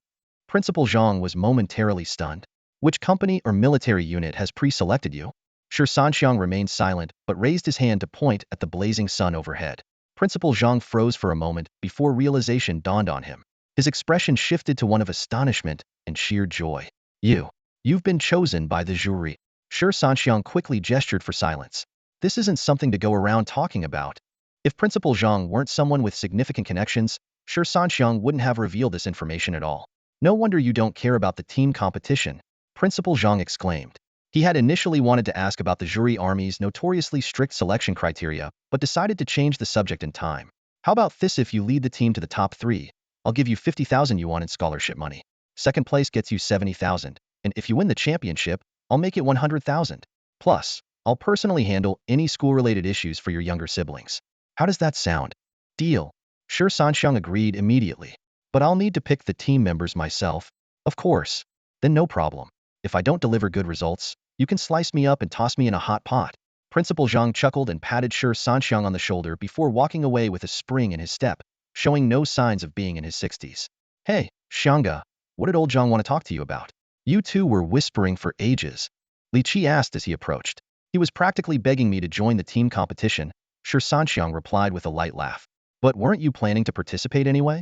Principal Zhang was momentarily stunned. Which company or military unit has pre-selected you? Shi Sanxiang remained silent but raised his hand to point at the blazing sun overhead. Principal Zhang froze for a moment before realization dawned on him. His expression shifted to one of astonishment and sheer joy. You've been chosen by the jury. Shi Sanxiang quickly gestured for silence. This isn't something to go around talking about. If Principal Zhang weren't someone with significant connections, Shi Sanxiang wouldn't have revealed this information at all. No wonder you don't care about the team competition, Principal Zhang exclaimed. He had initially wanted to ask about the jury army's notoriously strict selection criteria, but decided to change the subject in time. How about this? If you lead the team to the top 3, I'll give you 50,000 yuan in scholarship money. Second place gets you 70,000, and if you win the championship, I'll make it 100,000. Plus, I'll personally handle any school-related issues for your younger siblings. How does that sound? Deal. Shi Sanxiang agreed immediately. But I'll need to pick the team members myself. Of course. Then no problem. If I don't deliver good results, you can slice me up and toss me in a hot pot. Principal Zhang chuckled and patted Shi Sanxiang on the shoulder before walking away with a spring in his step, showing no signs of being in his 60s. Hey, Xianga, what did old Zhang want to talk to you about? You two were whispering for ages. Li Qi asked as he approached. He was practically begging me to join the team competition, Shi Sanxiang replied with a light laugh. But weren't you planning to participate anyway?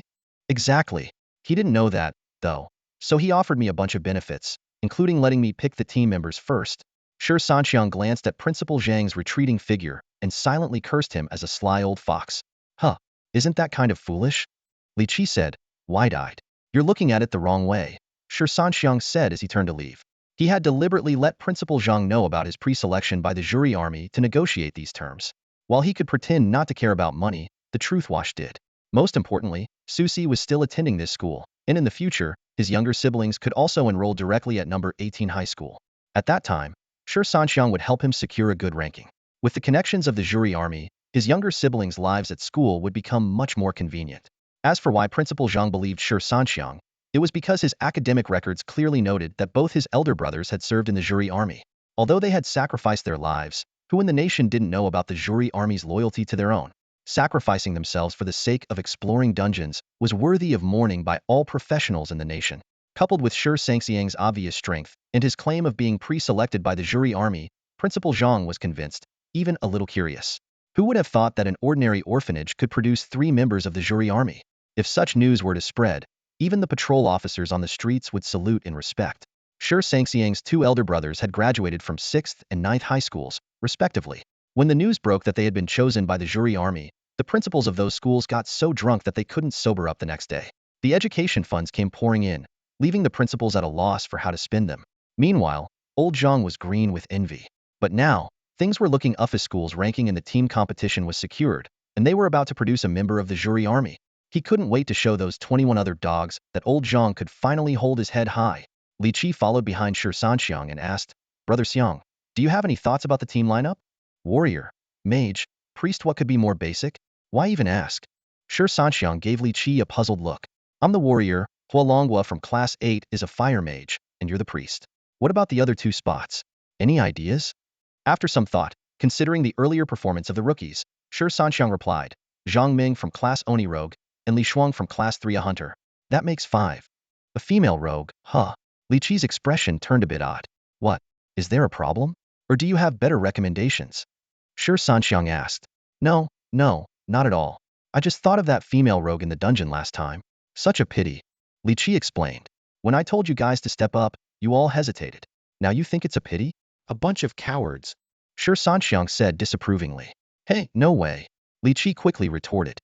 Exactly. He didn't know that, though. So he offered me a bunch of benefits, including letting me pick the team members first. Shi Sanxiang glanced at Principal Zhang's retreating figure and silently cursed him as a sly old fox. Huh, isn't that kind of foolish? Li Qi said, wide-eyed. You're looking at it the wrong way, Shi Sanxiang said as he turned to leave. He had deliberately let Principal Zhang know about his pre-selection by the jury army to negotiate these terms. While he could pretend not to care about money, the truth wash did. Most importantly, Susi was still attending this school, and in the future, his younger siblings could also enroll directly at number 18 high school. At that time, Shi Sanxiang would help him secure a good ranking. With the connections of the jury army, his younger siblings' lives at school would become much more convenient. As for why Principal Zhang believed Shi Sanxiang, it was because his academic records clearly noted that both his elder brothers had served in the jury army. Although they had sacrificed their lives, who in the nation didn't know about the jury army's loyalty to their own? Sacrificing themselves for the sake of exploring dungeons was worthy of mourning by all professionals in the nation. Coupled with Shi Sanxiang's obvious strength and his claim of being pre-selected by the jury army, Principal Zhang was convinced, even a little curious. Who would have thought that an ordinary orphanage could produce 3 members of the jury army? If such news were to spread, even the patrol officers on the streets would salute in respect. Shi Sanxiang's 2 elder brothers had graduated from 6th and 9th high schools, respectively. When the news broke that they had been chosen by the jury army, the principals of those schools got so drunk that they couldn't sober up the next day. The education funds came pouring in, leaving the principals at a loss for how to spend them. Meanwhile, old Zhang was green with envy. But now, things were looking up. His school's ranking in the team competition was secured, and they were about to produce a member of the jury army. He couldn't wait to show those 21 other dogs that old Zhang could finally hold his head high. Li Qi followed behind Shi Sanxiang and asked, Brother Xiang, do you have any thoughts about the team lineup? Warrior, mage, priest, what could be more basic? Why even ask? Shi Sanxiang gave Li Qi a puzzled look. I'm the warrior, Hualonghua from class 8 is a fire mage, and you're the priest. What about the other 2 spots? Any ideas? After some thought, considering the earlier performance of the rookies, Shi Sanxiang replied, Zhang Ming from class Oni rogue, and Li Shuang from class 3 a hunter. That makes 5. A female rogue, huh? Li Qi's expression turned a bit odd. What? Is there a problem? Or do you have better recommendations? Shi Sanxiang asked. No, not at all. I just thought of that female rogue in the dungeon last time. Such a pity. Li Qi explained. When I told you guys to step up, you all hesitated. Now you think it's a pity? A bunch of cowards. Shi Sanxiang said disapprovingly. Hey, no way. Li Qi quickly retorted.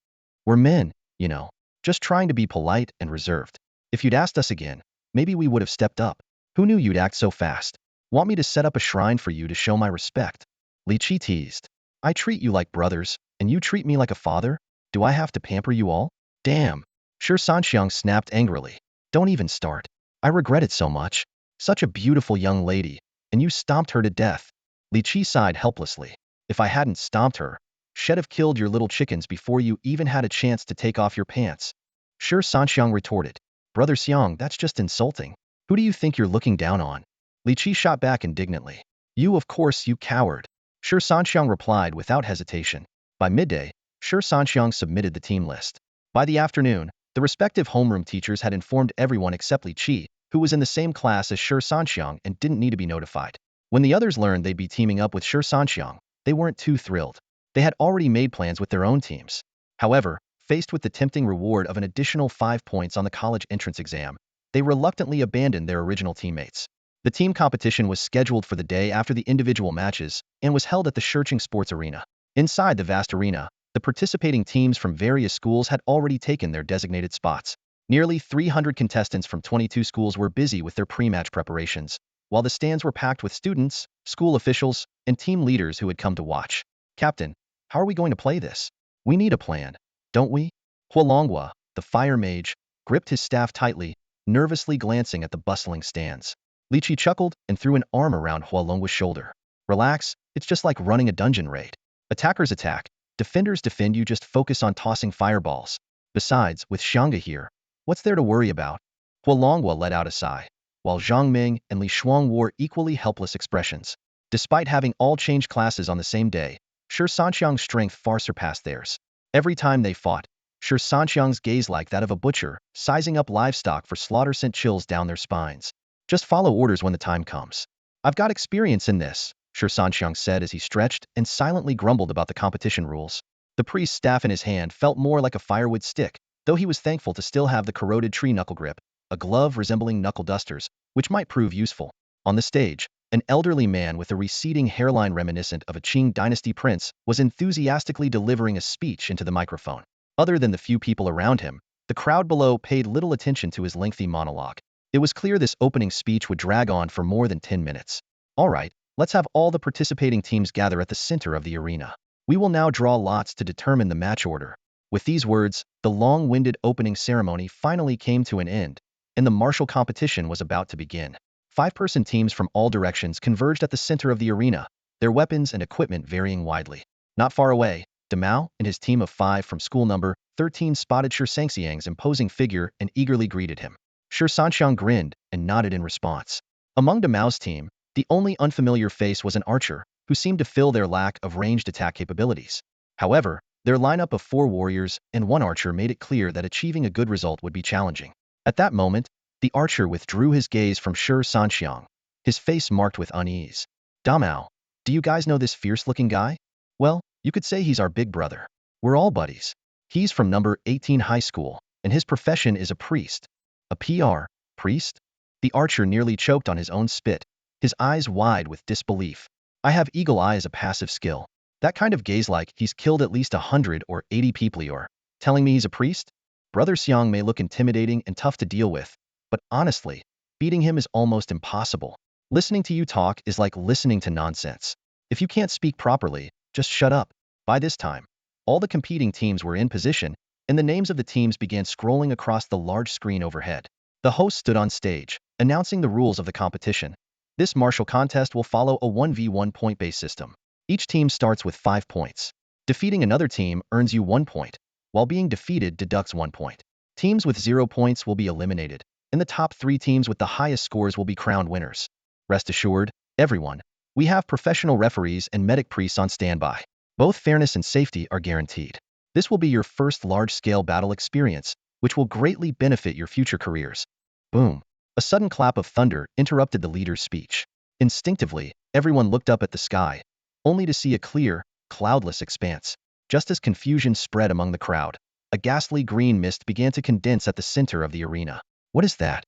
We're men, you know. Just trying to be polite and reserved. If you'd asked us again, maybe we would have stepped up. Who knew you'd act so fast? Want me to set up a shrine for you to show my respect? Li Qi teased. I treat you like brothers, and you treat me like a father? Do I have to pamper you all? Damn. Shi Sanxiang snapped angrily. Don't even start. I regret it so much. Such a beautiful young lady, and you stomped her to death. Li Qi sighed helplessly. If I hadn't stomped her, she'd have killed your little chickens before you even had a chance to take off your pants. Shi Sanxiang retorted. Brother Xiang, that's just insulting. Who do you think you're looking down on? Li Qi shot back indignantly. You, of course, you coward. Shi Sanxiang replied without hesitation. By midday, Shi Sanxiang submitted the team list. By the afternoon, the respective homeroom teachers had informed everyone except Li Qi, who was in the same class as Shi Sanxiang and didn't need to be notified. When the others learned they'd be teaming up with Shi Sanxiang, they weren't too thrilled. They had already made plans with their own teams. However, faced with the tempting reward of an additional 5 points on the college entrance exam, they reluctantly abandoned their original teammates. The team competition was scheduled for the day after the individual matches and was held at the Shurching Sports Arena. Inside the vast arena, the participating teams from various schools had already taken their designated spots. Nearly 300 contestants from 22 schools were busy with their pre-match preparations, while the stands were packed with students, school officials, and team leaders who had come to watch. Captain, how are we going to play this? We need a plan, don't we? Huolonghua, the fire mage, gripped his staff tightly, nervously glancing at the bustling stands. Li Qi chuckled and threw an arm around Huolonghua's shoulder. Relax, it's just like running a dungeon raid. Attackers attack, defenders defend, you just focus on tossing fireballs. Besides, with Xiangge here, what's there to worry about? Huolonghua let out a sigh, while Zhang Ming and Li Shuang wore equally helpless expressions. Despite having all changed classes on the same day, Shi Sanxiang's strength far surpassed theirs. Every time they fought, Shi Sanxiang's gaze like that of a butcher, sizing up livestock for slaughter, sent chills down their spines. Just follow orders when the time comes. I've got experience in this, Shi Sanxiang said as he stretched and silently grumbled about the competition rules. The priest's staff in his hand felt more like a firewood stick, though he was thankful to still have the corroded tree knuckle grip, a glove resembling knuckle dusters, which might prove useful. On the stage, an elderly man with a receding hairline reminiscent of a Qing dynasty prince was enthusiastically delivering a speech into the microphone. Other than the few people around him, the crowd below paid little attention to his lengthy monologue. It was clear this opening speech would drag on for more than 10 minutes. All right, let's have all the participating teams gather at the center of the arena. We will now draw lots to determine the match order. With these words, the long-winded opening ceremony finally came to an end, and the martial competition was about to begin. 5-person teams from all directions converged at the center of the arena, their weapons and equipment varying widely. Not far away, Demao and his team of 5 from school number 13 spotted Shi Sanxiang's imposing figure and eagerly greeted him. Shi Sanxiang grinned and nodded in response. Among Demao's team, the only unfamiliar face was an archer, who seemed to fill their lack of ranged attack capabilities. However, their lineup of 4 warriors and 1 archer made it clear that achieving a good result would be challenging. At that moment, the archer withdrew his gaze from Shi Sanxiang, his face marked with unease. Damao, do you guys know this fierce-looking guy? Well, you could say he's our big brother. We're all buddies. He's from number 18 high school, and his profession is a priest. A priest? The archer nearly choked on his own spit, his eyes wide with disbelief. I have eagle eye as a passive skill. That kind of gaze like he's killed at least 100 or 80 people. You're telling me he's a priest? Brother Xiang may look intimidating and tough to deal with, but honestly, beating him is almost impossible. Listening to you talk is like listening to nonsense. If you can't speak properly, just shut up. By this time, all the competing teams were in position, and the names of the teams began scrolling across the large screen overhead. The host stood on stage, announcing the rules of the competition. This martial contest will follow a 1v1 point-based system. Each team starts with 5 points. Defeating another team earns you 1 point, while being defeated deducts 1 point. Teams with 0 points will be eliminated, and the top 3 teams with the highest scores will be crowned winners. Rest assured, everyone, we have professional referees and medic priests on standby. Both fairness and safety are guaranteed. This will be your first large-scale battle experience, which will greatly benefit your future careers. Boom! A sudden clap of thunder interrupted the leader's speech. Instinctively, everyone looked up at the sky, only to see a clear, cloudless expanse. Just as confusion spread among the crowd, a ghastly green mist began to condense at the center of the arena. What is that?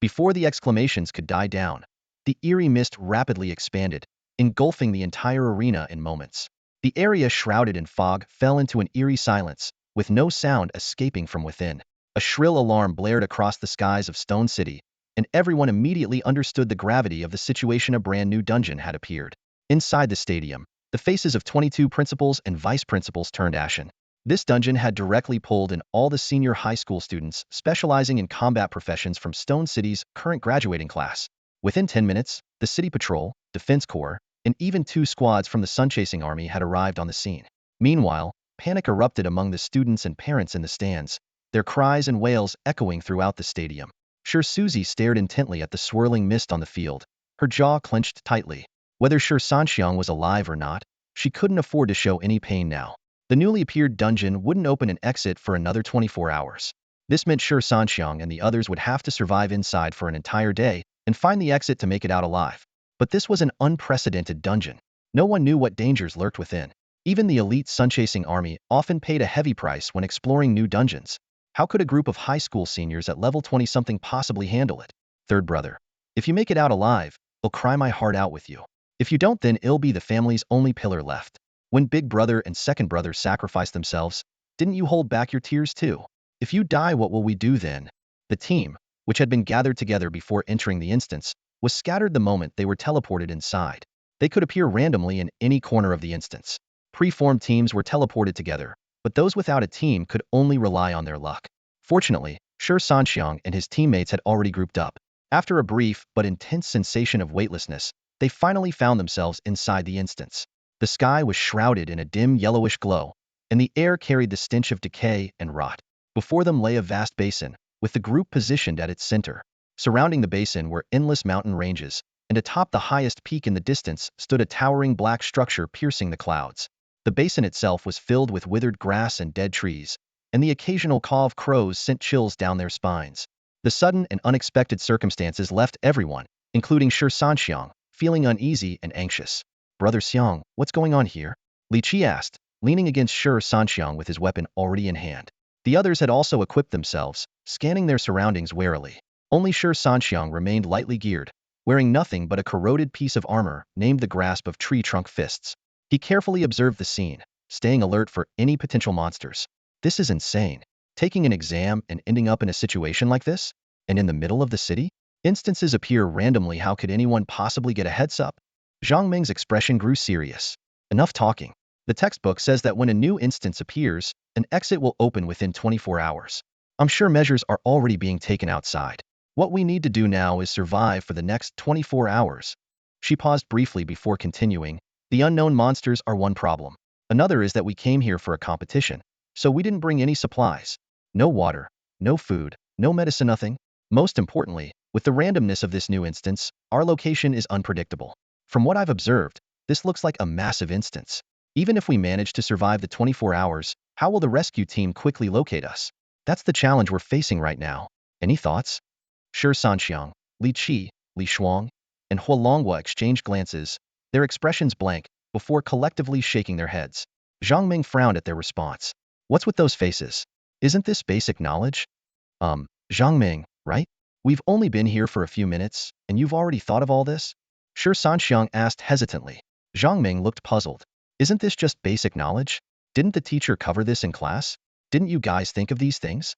Before the exclamations could die down, the eerie mist rapidly expanded, engulfing the entire arena in moments. The area shrouded in fog fell into an eerie silence, with no sound escaping from within. A shrill alarm blared across the skies of Stone City, and everyone immediately understood the gravity of the situation. A brand new dungeon had appeared. Inside the stadium, the faces of 22 principals and vice principals turned ashen. This dungeon had directly pulled in all the senior high school students specializing in combat professions from Stone City's current graduating class. Within 10 minutes, the City Patrol, Defense Corps, and even 2 squads from the Sun-Chasing Army had arrived on the scene. Meanwhile, panic erupted among the students and parents in the stands, their cries and wails echoing throughout the stadium. Sure, Susie stared intently at the swirling mist on the field, her jaw clenched tightly. Whether Shi Sanxiang was alive or not, she couldn't afford to show any pain now. The newly appeared dungeon wouldn't open an exit for another 24 hours. This meant Shi Sanxiang and the others would have to survive inside for an entire day and find the exit to make it out alive. But this was an unprecedented dungeon. No one knew what dangers lurked within. Even the elite Sun-Chasing Army often paid a heavy price when exploring new dungeons. How could a group of high school seniors at level 20-something possibly handle it? Third brother. If you make it out alive, I'll cry my heart out with you. If you don't, then it'll be the family's only pillar left. When big brother and second brother sacrificed themselves, didn't you hold back your tears too? If you die, what will we do then? The team, which had been gathered together before entering the instance, was scattered the moment they were teleported inside. They could appear randomly in any corner of the instance. Pre-formed teams were teleported together, but those without a team could only rely on their luck. Fortunately, Shi Sanxiang and his teammates had already grouped up. After a brief but intense sensation of weightlessness, they finally found themselves inside the instance. The sky was shrouded in a dim yellowish glow, and the air carried the stench of decay and rot. Before them lay a vast basin, with the group positioned at its center. Surrounding the basin were endless mountain ranges, and atop the highest peak in the distance stood a towering black structure piercing the clouds. The basin itself was filled with withered grass and dead trees, and the occasional caw of crows sent chills down their spines. The sudden and unexpected circumstances left everyone, including Shi Sanxiang, feeling uneasy and anxious. Brother Xiang, what's going on here? Li Qi asked, leaning against Shi Sanxiang with his weapon already in hand. The others had also equipped themselves, scanning their surroundings warily. Only Shi Sanxiang remained lightly geared, wearing nothing but a corroded piece of armor named the grasp of tree trunk fists. He carefully observed the scene, staying alert for any potential monsters. This is insane. Taking an exam and ending up in a situation like this? And in the middle of the city? Instances appear randomly. How could anyone possibly get a heads up? Zhang Ming's expression grew serious. Enough talking. The textbook says that when a new instance appears, an exit will open within 24 hours. I'm sure measures are already being taken outside. What we need to do now is survive for the next 24 hours. She paused briefly before continuing. The unknown monsters are one problem. Another is that we came here for a competition, so we didn't bring any supplies. No water, no food, no medicine, nothing. Most importantly, with the randomness of this new instance, our location is unpredictable. From what I've observed, this looks like a massive instance. Even if we manage to survive the 24 hours, how will the rescue team quickly locate us? That's the challenge we're facing right now. Any thoughts? Shi Sanxiang, Li Qi, Li Shuang, and Hua Longhua exchanged glances, their expressions blank, before collectively shaking their heads. Zhang Ming frowned at their response. What's with those faces? Isn't this basic knowledge? Zhang Ming, right? We've only been here for a few minutes, and you've already thought of all this? Shi Sanxiang asked hesitantly. Zhang Ming looked puzzled. Isn't this just basic knowledge? Didn't the teacher cover this in class? Didn't you guys think of these things?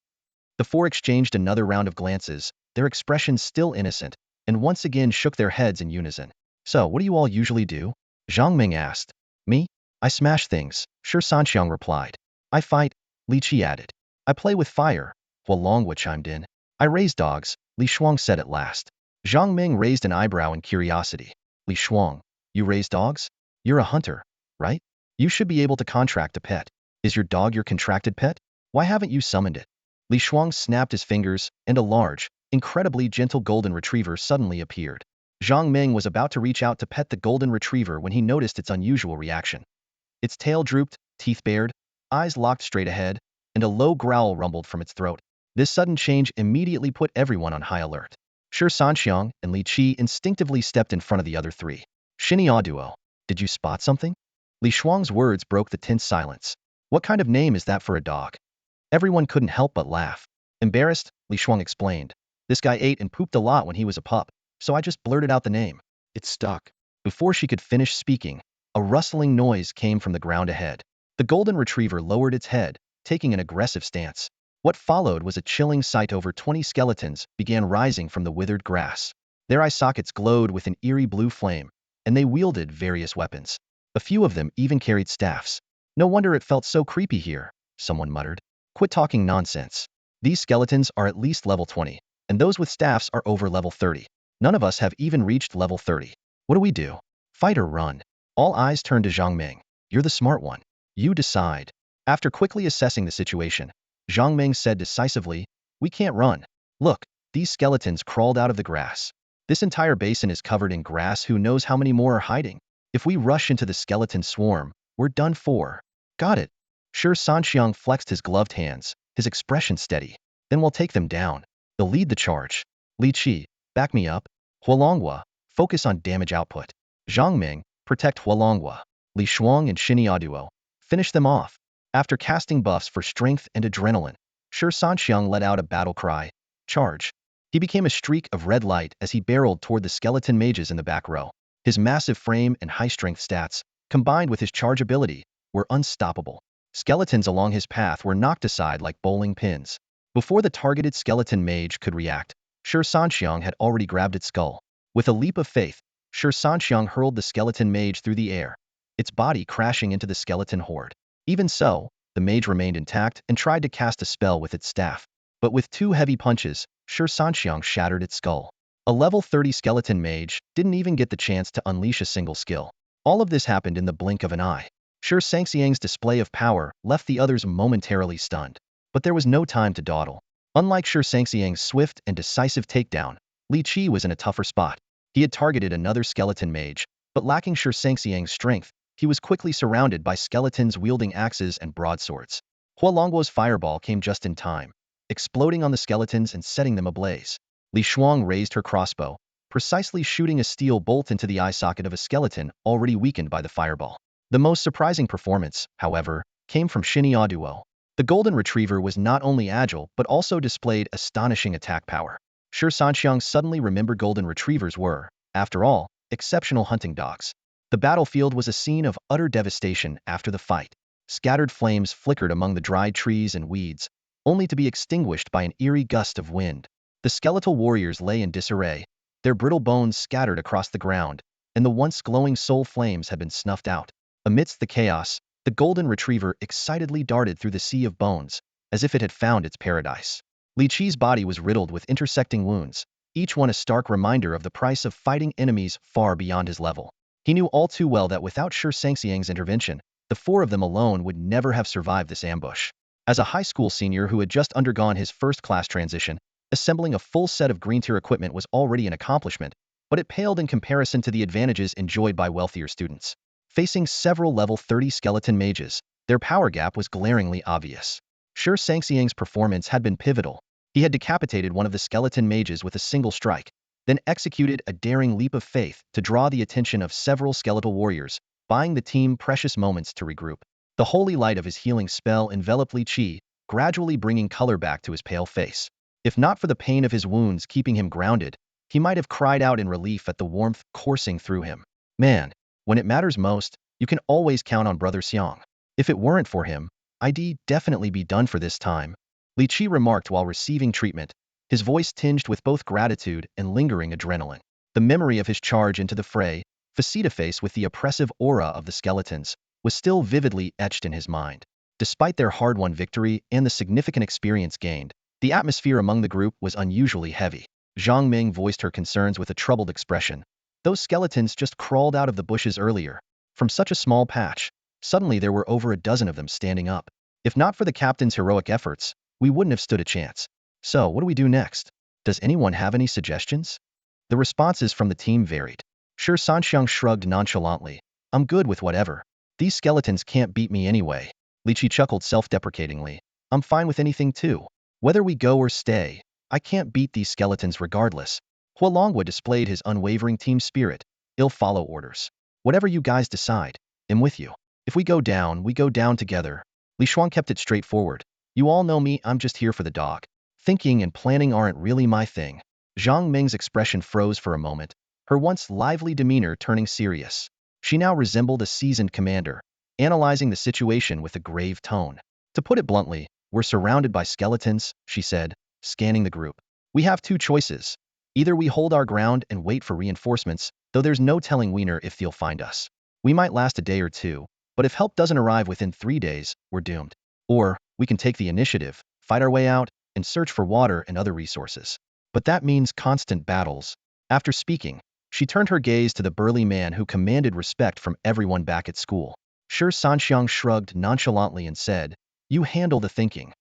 The four exchanged another round of glances, their expressions still innocent, and once again shook their heads in unison. So, what do you all usually do? Zhang Ming asked. Me? I smash things, Shi Sanxiang replied. I fight, Li Qi added. I play with fire, Hua Longhua chimed in. I raise dogs, Li Shuang said at last. Zhang Ming raised an eyebrow in curiosity. Li Shuang, you raise dogs? You're a hunter, right? You should be able to contract a pet. Is your dog your contracted pet? Why haven't you summoned it? Li Shuang snapped his fingers, and a large, incredibly gentle golden retriever suddenly appeared. Zhang Ming was about to reach out to pet the golden retriever when he noticed its unusual reaction. Its tail drooped, teeth bared, eyes locked straight ahead, and a low growl rumbled from its throat. This sudden change immediately put everyone on high alert. Shi Sanxiang and Li Qi instinctively stepped in front of the other three. Xinhua duo, did you spot something? Li Shuang's words broke the tense silence. What kind of name is that for a dog? Everyone couldn't help but laugh. Embarrassed, Li Shuang explained. This guy ate and pooped a lot when he was a pup, so I just blurted out the name. It stuck. Before she could finish speaking, a rustling noise came from the ground ahead. The golden retriever lowered its head, taking an aggressive stance. What followed was a chilling sight. Over 20 skeletons began rising from the withered grass. Their eye sockets glowed with an eerie blue flame, and they wielded various weapons. A few of them even carried staffs. No wonder it felt so creepy here, someone muttered. Quit talking nonsense. These skeletons are at least level 20, and those with staffs are over level 30. None of us have even reached level 30. What do we do? Fight or run? All eyes turned to Zhang Ming. You're the smart one. You decide. After quickly assessing the situation, Zhang Ming said decisively, we can't run. Look, these skeletons crawled out of the grass. This entire basin is covered in grass. Who knows how many more are hiding? If we rush into the skeleton swarm, we're done for. Got it. Shi Sanxiang flexed his gloved hands, his expression steady. Then we'll take them down. They'll lead the charge. Li Qi, back me up. Huolonghua, focus on damage output. Zhang Ming, protect Huolonghua. Li Shuang and Xinhua duo, finish them off. After casting buffs for strength and adrenaline, Shi Sanxiang let out a battle cry. Charge. He became a streak of red light as he barreled toward the skeleton mages in the back row. His massive frame and high-strength stats, combined with his charge ability, were unstoppable. Skeletons along his path were knocked aside like bowling pins. Before the targeted skeleton mage could react, Shi Sanxiang had already grabbed its skull. With a leap of faith, Shi Sanxiang hurled the skeleton mage through the air, its body crashing into the skeleton horde. Even so, the mage remained intact and tried to cast a spell with its staff. But with 2 heavy punches, Shi Sanxiang shattered its skull. A level 30 skeleton mage didn't even get the chance to unleash a single skill. All of this happened in the blink of an eye. Shi Sanxiang's display of power left the others momentarily stunned. But there was no time to dawdle. Unlike Shi Sanxiang's swift and decisive takedown, Li Qi was in a tougher spot. He had targeted another skeleton mage, but lacking Shi Sanxiang's strength, he was quickly surrounded by skeletons wielding axes and broadswords. Huolonghua's fireball came just in time, exploding on the skeletons and setting them ablaze. Li Shuang raised her crossbow, precisely shooting a steel bolt into the eye socket of a skeleton already weakened by the fireball. The most surprising performance, however, came from Xinhua duo. The golden retriever was not only agile but also displayed astonishing attack power. Shi Sanxiang suddenly remembered golden retrievers were, after all, exceptional hunting dogs. The battlefield was a scene of utter devastation after the fight. Scattered flames flickered among the dried trees and weeds, only to be extinguished by an eerie gust of wind. The skeletal warriors lay in disarray, their brittle bones scattered across the ground, and the once glowing soul flames had been snuffed out. Amidst the chaos, the golden retriever excitedly darted through the sea of bones, as if it had found its paradise. Li Qi's body was riddled with intersecting wounds, each one a stark reminder of the price of fighting enemies far beyond his level. He knew all too well that without Shi Sanxiang's intervention, the 4 of them alone would never have survived this ambush. As a high school senior who had just undergone his first class transition, assembling a full set of green-tier equipment was already an accomplishment, but it paled in comparison to the advantages enjoyed by wealthier students. Facing several level 30 skeleton mages, their power gap was glaringly obvious. Shi Sanxiang's performance had been pivotal. He had decapitated one of the skeleton mages with a single strike, then executed a daring leap of faith to draw the attention of several skeletal warriors, buying the team precious moments to regroup. The holy light of his healing spell enveloped Li Qi, gradually bringing color back to his pale face. If not for the pain of his wounds keeping him grounded, he might have cried out in relief at the warmth coursing through him. Man, when it matters most, you can always count on Brother Xiang. If it weren't for him, I'd definitely be done for this time, Li Qi remarked while receiving treatment, his voice tinged with both gratitude and lingering adrenaline. The memory of his charge into the fray, face-to-face with the oppressive aura of the skeletons, was still vividly etched in his mind. Despite their hard-won victory and the significant experience gained, the atmosphere among the group was unusually heavy. Zhang Ming voiced her concerns with a troubled expression. Those skeletons just crawled out of the bushes earlier. From such a small patch, suddenly there were over a dozen of them standing up. If not for the captain's heroic efforts, we wouldn't have stood a chance. So, what do we do next? Does anyone have any suggestions? The responses from the team varied. Shi Sanxiang shrugged nonchalantly. I'm good with whatever. These skeletons can't beat me anyway. Li Qi chuckled self-deprecatingly. I'm fine with anything too. Whether we go or stay, I can't beat these skeletons regardless. Hualongwa displayed his unwavering team spirit. "I'll follow orders. Whatever you guys decide, I'm with you. If we go down together." Li Shuang kept it straightforward. "You all know me, I'm just here for the dog. Thinking and planning aren't really my thing." Zhang Ming's expression froze for a moment, her once lively demeanor turning serious. She now resembled a seasoned commander, analyzing the situation with a grave tone. "To put it bluntly, we're surrounded by skeletons," she said, scanning the group. "We have two choices. Either we hold our ground and wait for reinforcements, though there's no telling Wiener if they'll find us. We might last a day or two, but if help doesn't arrive within 3 days, we're doomed. Or, we can take the initiative, fight our way out, and search for water and other resources. But that means constant battles." After speaking, she turned her gaze to the burly man who commanded respect from everyone back at school. Shi Sanxiang shrugged nonchalantly and said, "You handle the thinking.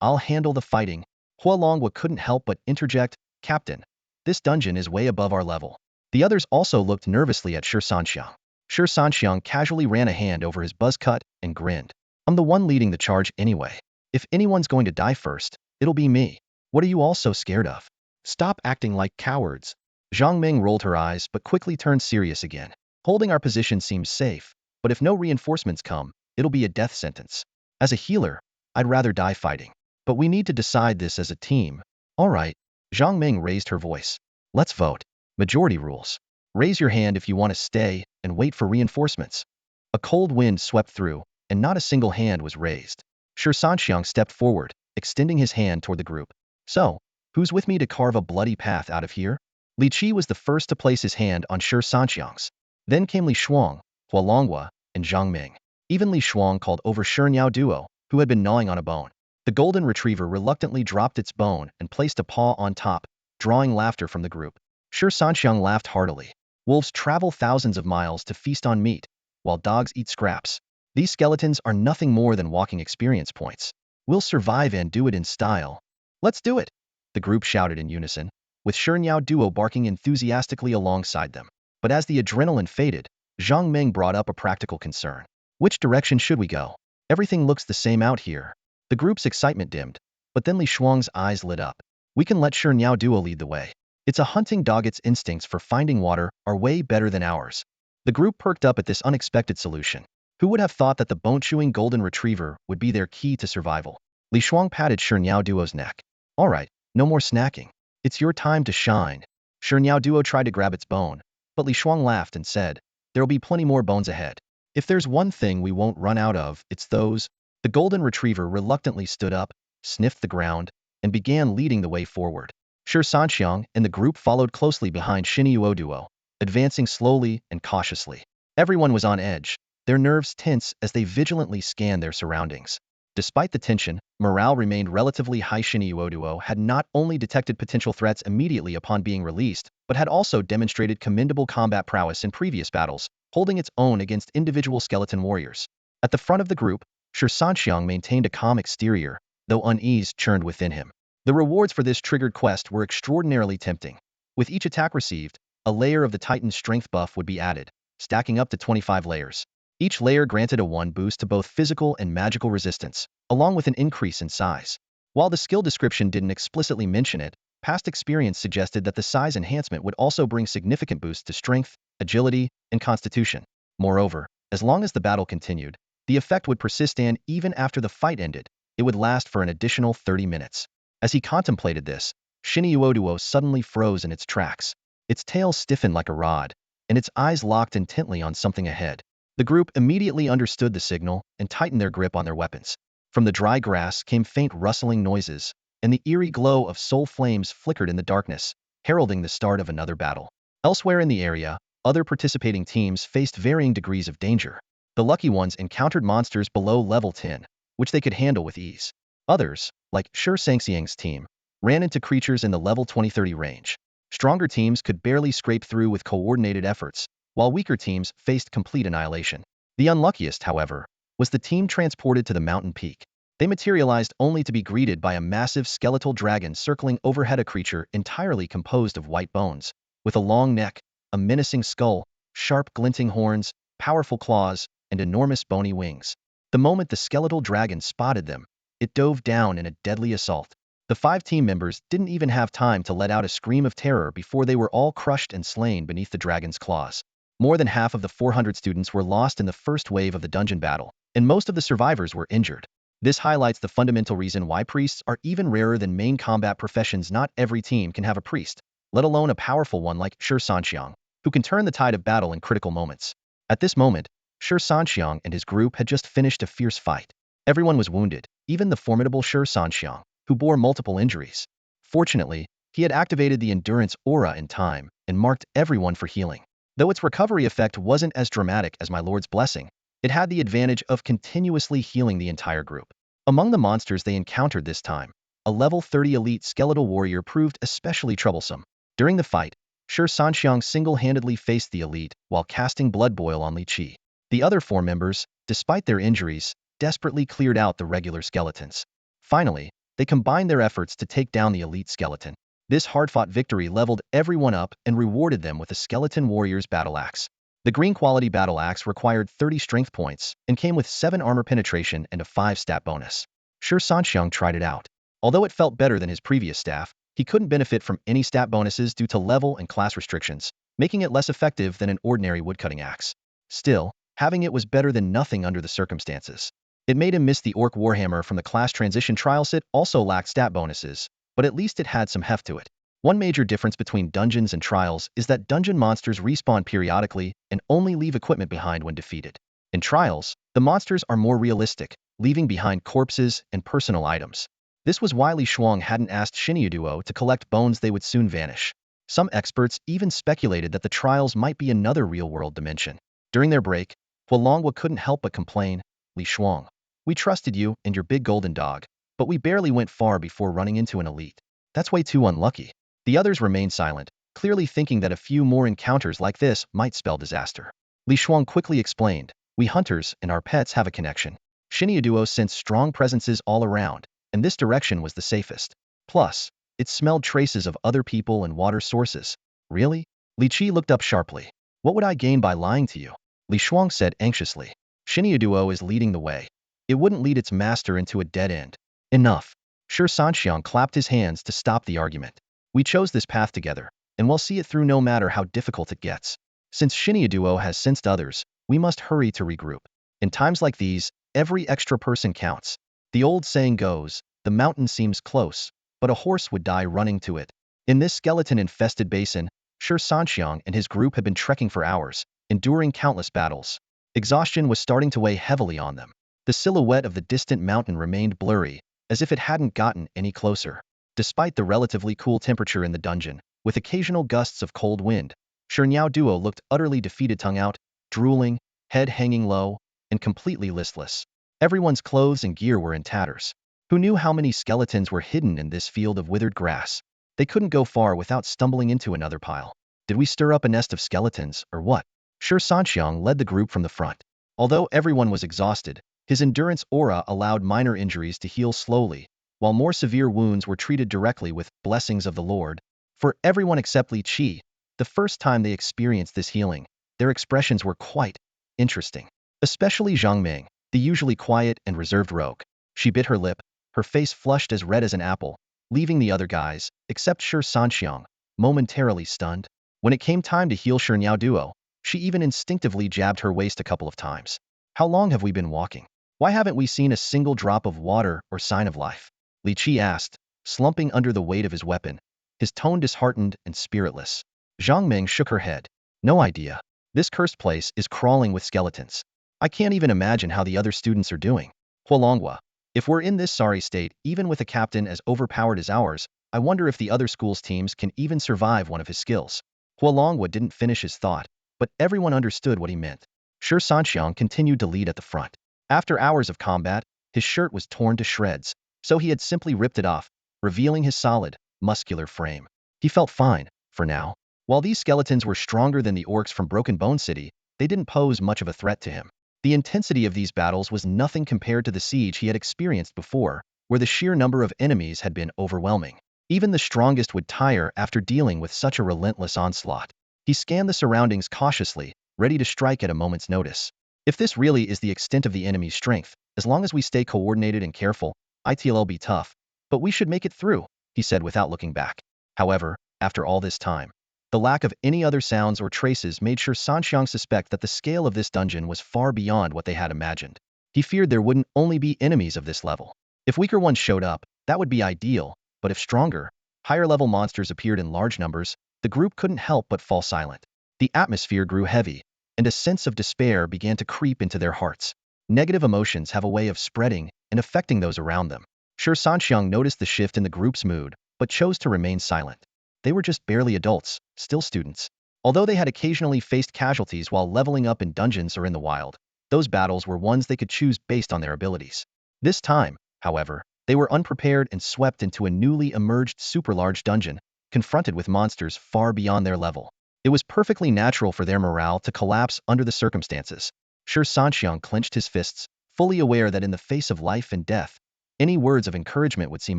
I'll handle the fighting." Hualongwa couldn't help but interject, "Captain, this dungeon is way above our level." The others also looked nervously at Shi Sanxiang. Shi Sanxiang casually ran a hand over his buzz cut and grinned. "I'm the one leading the charge anyway. If anyone's going to die first, it'll be me. What are you all so scared of? Stop acting like cowards." Zhang Ming rolled her eyes but quickly turned serious again. "Holding our position seems safe, but if no reinforcements come, it'll be a death sentence. As a healer, I'd rather die fighting. But we need to decide this as a team." "All right." Zhang Ming raised her voice. "Let's vote. Majority rules. Raise your hand if you want to stay and wait for reinforcements." A cold wind swept through, and not a single hand was raised. Shi Sanxiang stepped forward, extending his hand toward the group. "So, who's with me to carve a bloody path out of here?" Li Qi was the first to place his hand on Shi Sanxiang's. Then came Li Shuang, Hualongwa, and Zhang Ming. Even Li Shuang called over Shi Duo, who had been gnawing on a bone. The golden retriever reluctantly dropped its bone and placed a paw on top, drawing laughter from the group. Shi Sanxiang laughed heartily. "Wolves travel thousands of miles to feast on meat, while dogs eat scraps. These skeletons are nothing more than walking experience points. We'll survive and do it in style." "Let's do it!" the group shouted in unison, with Shi Duo barking enthusiastically alongside them. But as the adrenaline faded, Zhang Ming brought up a practical concern. "Which direction should we go? Everything looks the same out here." The group's excitement dimmed, but then Li Shuang's eyes lit up. "We can let Shi Duo lead the way. It's a hunting dog, its instincts for finding water are way better than ours." The group perked up at this unexpected solution. Who would have thought that the bone-chewing golden retriever would be their key to survival? Li Shuang patted Shi Duo's neck. "All right, no more snacking. It's your time to shine." Shi Duo tried to grab its bone, but Li Shuang laughed and said, "There'll be plenty more bones ahead. If there's one thing we won't run out of, it's those." The golden retriever reluctantly stood up, sniffed the ground, and began leading the way forward. Shi Sanxiang and the group followed closely behind Shi Duo, advancing slowly and cautiously. Everyone was on edge, their nerves tense as they vigilantly scanned their surroundings. Despite the tension, morale remained relatively high. Shi Duo had not only detected potential threats immediately upon being released, but had also demonstrated commendable combat prowess in previous battles, holding its own against individual skeleton warriors. At the front of the group, Shi Sanxiang maintained a calm exterior, though unease churned within him. The rewards for this triggered quest were extraordinarily tempting. With each attack received, a layer of the Titan's strength buff would be added, stacking up to 25 layers. Each layer granted a 1 boost to both physical and magical resistance, along with an increase in size. While the skill description didn't explicitly mention it, past experience suggested that the size enhancement would also bring significant boosts to strength, agility, and constitution. Moreover, as long as the battle continued, the effect would persist, and even after the fight ended, it would last for an additional 30 minutes. As he contemplated this, Shi Duo suddenly froze in its tracks. Its tail stiffened like a rod, and its eyes locked intently on something ahead. The group immediately understood the signal and tightened their grip on their weapons. From the dry grass came faint rustling noises, and the eerie glow of soul flames flickered in the darkness, heralding the start of another battle. Elsewhere in the area, other participating teams faced varying degrees of danger. The lucky ones encountered monsters below level 10, which they could handle with ease. Others, like Shi Sanxiang's team, ran into creatures in the level 20-30 range. Stronger teams could barely scrape through with coordinated efforts, while weaker teams faced complete annihilation. The unluckiest, however, was the team transported to the mountain peak. They materialized only to be greeted by a massive skeletal dragon circling overhead, a creature entirely composed of white bones, with a long neck, a menacing skull, sharp glinting horns, powerful claws, and enormous bony wings. The moment the skeletal dragon spotted them, it dove down in a deadly assault. The 5 team members didn't even have time to let out a scream of terror before they were all crushed and slain beneath the dragon's claws. More than half of the 400 students were lost in the first wave of the dungeon battle, and most of the survivors were injured. This highlights the fundamental reason why priests are even rarer than main combat professions. Not every team can have a priest, let alone a powerful one like Shi Sanxiang, who can turn the tide of battle in critical moments. At this moment, Shi Sanxiang and his group had just finished a fierce fight. Everyone was wounded, even the formidable Shi Sanxiang, who bore multiple injuries. Fortunately, he had activated the endurance aura in time and marked everyone for healing. Though its recovery effect wasn't as dramatic as my lord's blessing, it had the advantage of continuously healing the entire group. Among the monsters they encountered this time, a level 30 elite skeletal warrior proved especially troublesome. During the fight, Shi Sanxiang single-handedly faced the elite while casting Blood Boil on Li Qi. The other 4 members, despite their injuries, desperately cleared out the regular skeletons. Finally, they combined their efforts to take down the elite skeleton. This hard-fought victory leveled everyone up and rewarded them with a skeleton warrior's battle axe. The green quality battle axe required 30 strength points and came with 7 armor penetration and a 5 stat bonus. Shi Sanxiang tried it out. Although it felt better than his previous staff, he couldn't benefit from any stat bonuses due to level and class restrictions, making it less effective than an ordinary woodcutting axe. Still, having it was better than nothing under the circumstances. It made him miss the Orc Warhammer from the class transition trial. Sett also lacked stat bonuses, but at least it had some heft to it. One major difference between dungeons and trials is that dungeon monsters respawn periodically and only leave equipment behind when defeated. In trials, the monsters are more realistic, leaving behind corpses and personal items. This was why Li Shuang hadn't asked Xinyaduo to collect bones. They would soon vanish. Some experts even speculated that the trials might be another real-world dimension. During their break, Huolongwa couldn't help but complain, "Li Shuang, we trusted you and your big golden dog, but we barely went far before running into an elite. That's way too unlucky." The others remained silent, clearly thinking that a few more encounters like this might spell disaster. Li Shuang quickly explained, "We hunters and our pets have a connection." Xinyaduo sensed strong presences all around, and this direction was the safest. Plus, it smelled traces of other people and water sources. "Really?" Li Qi looked up sharply. "What would I gain by lying to you?" Li Shuang said anxiously. "Xinyaduo is leading the way. It wouldn't lead its master into a dead end." "Enough." Shi Sanxiang clapped his hands to stop the argument. "We chose this path together, and we'll see it through no matter how difficult it gets. Since Xinyaduo has sensed others, we must hurry to regroup. In times like these, every extra person counts. The old saying goes, the mountain seems close, but a horse would die running to it." In this skeleton-infested basin, Shi Sanxiang and his group had been trekking for hours, enduring countless battles. Exhaustion was starting to weigh heavily on them. The silhouette of the distant mountain remained blurry, as if it hadn't gotten any closer. Despite the relatively cool temperature in the dungeon, with occasional gusts of cold wind, Xinyaduo looked utterly defeated, tongue out, drooling, head hanging low, and completely listless. Everyone's clothes and gear were in tatters. Who knew how many skeletons were hidden in this field of withered grass? They couldn't go far without stumbling into another pile. Did we stir up a nest of skeletons, or what? Shi Sanxiang led the group from the front. Although everyone was exhausted, his endurance aura allowed minor injuries to heal slowly, while more severe wounds were treated directly with blessings of the Lord. For everyone except Li Qi, the first time they experienced this healing, their expressions were quite interesting. Especially Zhang Ming, the usually quiet and reserved rogue. She bit her lip, her face flushed as red as an apple, leaving the other guys, except Shi Sanxiang, momentarily stunned. When it came time to heal Xinyaduo, she even instinctively jabbed her waist a couple of times. "How long have we been walking? Why haven't we seen a single drop of water or sign of life?" Li Qi asked, slumping under the weight of his weapon, his tone disheartened and spiritless. Zhang Ming shook her head. "No idea. This cursed place is crawling with skeletons. I can't even imagine how the other students are doing." Huolongwa, "If we're in this sorry state, even with a captain as overpowered as ours, I wonder if the other school's teams can even survive one of his skills." Huolongwa didn't finish his thought, but everyone understood what he meant. Shi Sanxiang continued to lead at the front. After hours of combat, his shirt was torn to shreds, so he had simply ripped it off, revealing his solid, muscular frame. He felt fine, for now. While these skeletons were stronger than the orcs from Broken Bone City, they didn't pose much of a threat to him. The intensity of these battles was nothing compared to the siege he had experienced before, where the sheer number of enemies had been overwhelming. Even the strongest would tire after dealing with such a relentless onslaught. He scanned the surroundings cautiously, ready to strike at a moment's notice. If this really is the extent of the enemy's strength, as long as we stay coordinated and careful, it'll be tough. But we should make it through, he said without looking back. However, after all this time, the lack of any other sounds or traces made Shi Sanxiang suspect that the scale of this dungeon was far beyond what they had imagined. He feared there wouldn't only be enemies of this level. If weaker ones showed up, that would be ideal, but if stronger, higher-level monsters appeared in large numbers, the group couldn't help but fall silent. The atmosphere grew heavy, and a sense of despair began to creep into their hearts. Negative emotions have a way of spreading and affecting those around them. Shi Sanxiang noticed the shift in the group's mood, but chose to remain silent. They were just barely adults, still students. Although they had occasionally faced casualties while leveling up in dungeons or in the wild, those battles were ones they could choose based on their abilities. This time, however, they were unprepared and swept into a newly emerged super-large dungeon, confronted with monsters far beyond their level. It was perfectly natural for their morale to collapse under the circumstances. Shi Sanxiang clenched his fists, fully aware that in the face of life and death, any words of encouragement would seem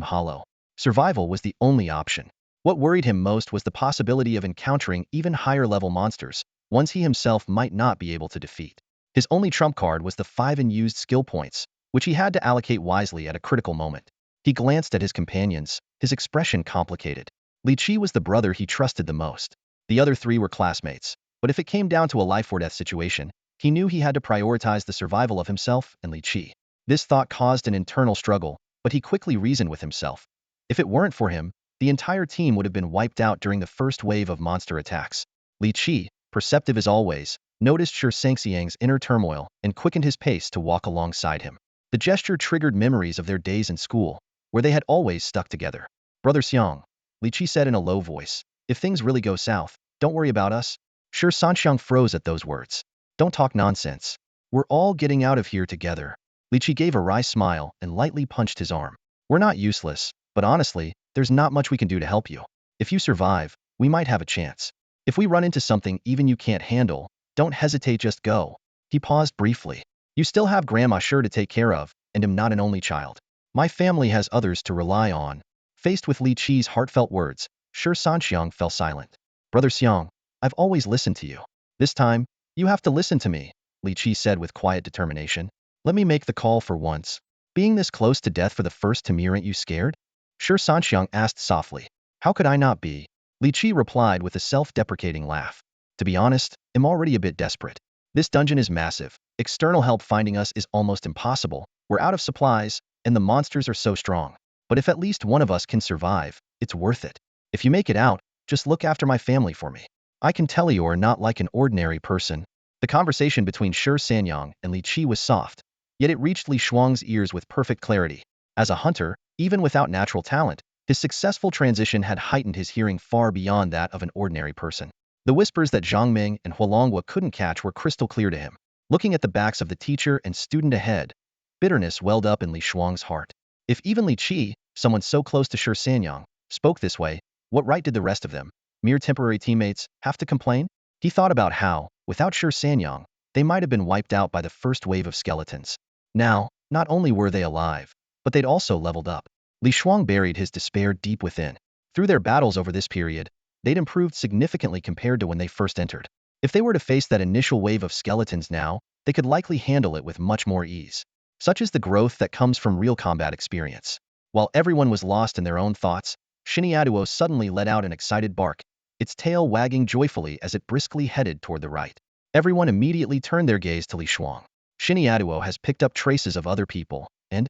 hollow. Survival was the only option. What worried him most was the possibility of encountering even higher-level monsters, ones he himself might not be able to defeat. His only trump card was the 5 unused skill points, which he had to allocate wisely at a critical moment. He glanced at his companions, his expression complicated. Li Qi was the brother he trusted the most. The other 3 were classmates, but if it came down to a life-or-death situation, he knew he had to prioritize the survival of himself and Li Qi. This thought caused an internal struggle, but he quickly reasoned with himself. If it weren't for him, the entire team would have been wiped out during the first wave of monster attacks. Li Qi, perceptive as always, noticed Shi Sanxiang's inner turmoil and quickened his pace to walk alongside him. The gesture triggered memories of their days in school, where they had always stuck together. "Brother Xiang," Li Qi said in a low voice, "if things really go south, don't worry about us." Shi Sanxiang froze at those words. "Don't talk nonsense. We're all getting out of here together." Li Qi gave a wry smile and lightly punched his arm. "We're not useless, but honestly, there's not much we can do to help you. If you survive, we might have a chance. If we run into something even you can't handle, don't hesitate, just go." He paused briefly. "You still have Grandma Shi to take care of, and am not an only child. My family has others to rely on." Faced with Li Qi's heartfelt words, Shi Sanxiang fell silent. "Brother Xiang, I've always listened to you. This time, you have to listen to me," Li Qi said with quiet determination. "Let me make the call for once. Being this close to death for the first time, aren't you scared?" Shi Sanxiang asked softly. "How could I not be?" Li Qi replied with a self-deprecating laugh. "To be honest, I'm already a bit desperate. This dungeon is massive. External help finding us is almost impossible. We're out of supplies, and the monsters are so strong. But if at least one of us can survive, it's worth it. If you make it out, just look after my family for me. I can tell you are not like an ordinary person." The conversation between Shi Sanxiang and Li Qi was soft, yet it reached Li Shuang's ears with perfect clarity. As a hunter, even without natural talent, his successful transition had heightened his hearing far beyond that of an ordinary person. The whispers that Zhang Ming and Huolonghua couldn't catch were crystal clear to him. Looking at the backs of the teacher and student ahead, bitterness welled up in Li Shuang's heart. If even Li Qi, someone so close to Shi Sanxiang, spoke this way, what right did the rest of them, mere temporary teammates, have to complain? He thought about how, without Shi Sanxiang, they might have been wiped out by the first wave of skeletons. Now, not only were they alive, but they'd also leveled up. Li Shuang buried his despair deep within. Through their battles over this period, they'd improved significantly compared to when they first entered. If they were to face that initial wave of skeletons now, they could likely handle it with much more ease. Such is the growth that comes from real combat experience. While everyone was lost in their own thoughts, Shiniaduo suddenly let out an excited bark, its tail wagging joyfully as it briskly headed toward the right. Everyone immediately turned their gaze to Li Shuang. "Shiniaduo has picked up traces of other people, and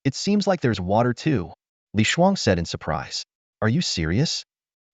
it seems like there's water too," Li Shuang said in surprise. "Are you serious?"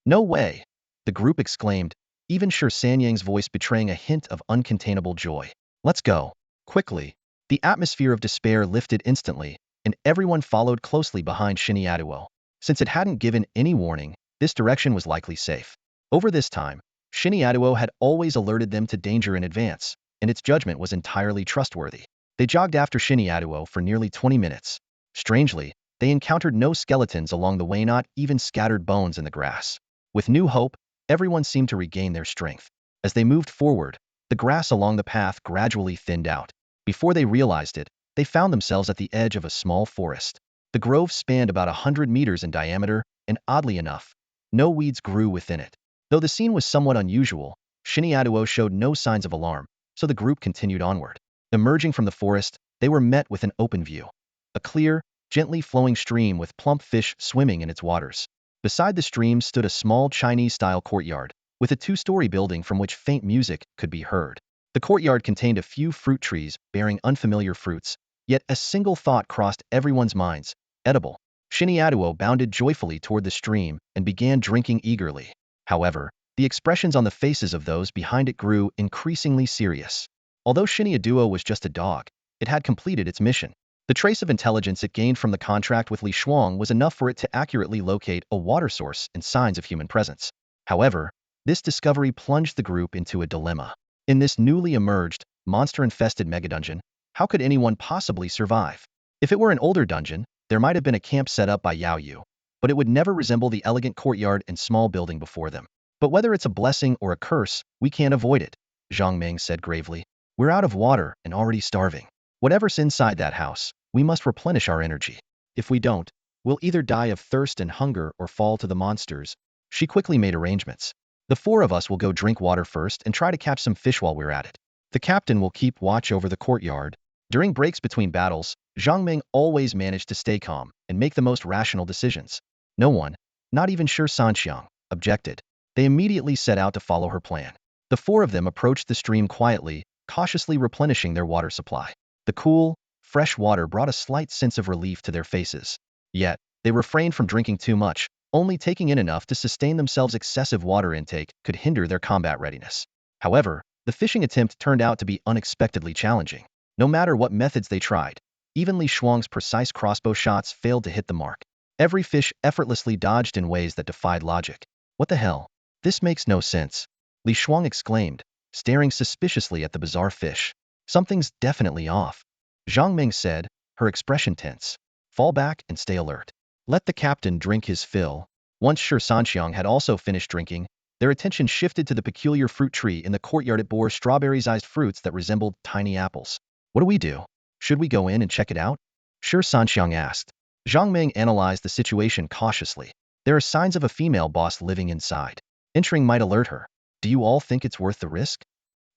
"No way," the group exclaimed, even Shi Sanxiang's voice betraying a hint of uncontainable joy. "Let's go." Quickly, the atmosphere of despair lifted instantly, and everyone followed closely behind Shiniaduo. Since it hadn't given any warning, this direction was likely safe. Over this time, Shiniaduo had always alerted them to danger in advance, and its judgment was entirely trustworthy. They jogged after Shiniaduo for nearly 20 minutes. Strangely, they encountered no skeletons along the way, not even scattered bones in the grass. With new hope, everyone seemed to regain their strength. As they moved forward, the grass along the path gradually thinned out. Before they realized it, they found themselves at the edge of a small forest. The grove spanned about 100 meters in diameter, and oddly enough, no weeds grew within it. Though the scene was somewhat unusual, Shiniaduo showed no signs of alarm, so the group continued onward. Emerging from the forest, they were met with an open view. A clear, gently flowing stream with plump fish swimming in its waters. Beside the stream stood a small Chinese-style courtyard, with a two-story building from which faint music could be heard. The courtyard contained a few fruit trees bearing unfamiliar fruits, yet a single thought crossed everyone's minds: edible. Shiniaduo bounded joyfully toward the stream and began drinking eagerly. However, the expressions on the faces of those behind it grew increasingly serious. Although Shiniaduo was just a dog, it had completed its mission. The trace of intelligence it gained from the contract with Li Shuang was enough for it to accurately locate a water source and signs of human presence. However, this discovery plunged the group into a dilemma. In this newly emerged, monster-infested megadungeon, how could anyone possibly survive? If it were an older dungeon, there might have been a camp set up by Yao Yu, but it would never resemble the elegant courtyard and small building before them. But whether it's a blessing or a curse, we can't avoid it, Zhang Ming said gravely. We're out of water and already starving. Whatever's inside that house, we must replenish our energy. If we don't, we'll either die of thirst and hunger or fall to the monsters. She quickly made arrangements. The four of us will go drink water first and try to catch some fish while we're at it. The captain will keep watch over the courtyard. During breaks between battles, Zhang Ming always managed to stay calm and make the most rational decisions. No one, not even Shi Sanxiang, objected. They immediately set out to follow her plan. The four of them approached the stream quietly, cautiously replenishing their water supply. The cool, fresh water brought a slight sense of relief to their faces. Yet, they refrained from drinking too much. Only taking in enough to sustain themselves. Excessive water intake could hinder their combat readiness. However, the fishing attempt turned out to be unexpectedly challenging. No matter what methods they tried, even Li Shuang's precise crossbow shots failed to hit the mark. Every fish effortlessly dodged in ways that defied logic. What the hell? This makes no sense, Li Shuang exclaimed, staring suspiciously at the bizarre fish. Something's definitely off, Zhang Ming said, her expression tense. Fall back and stay alert. Let the captain drink his fill. Once Shi Sanxiang had also finished drinking, their attention shifted to the peculiar fruit tree in the courtyard. It bore strawberry-sized fruits that resembled tiny apples. What do we do? Should we go in and check it out? Shi Sanxiang asked. Zhang Ming analyzed the situation cautiously. There are signs of a female boss living inside. Entering might alert her. Do you all think it's worth the risk?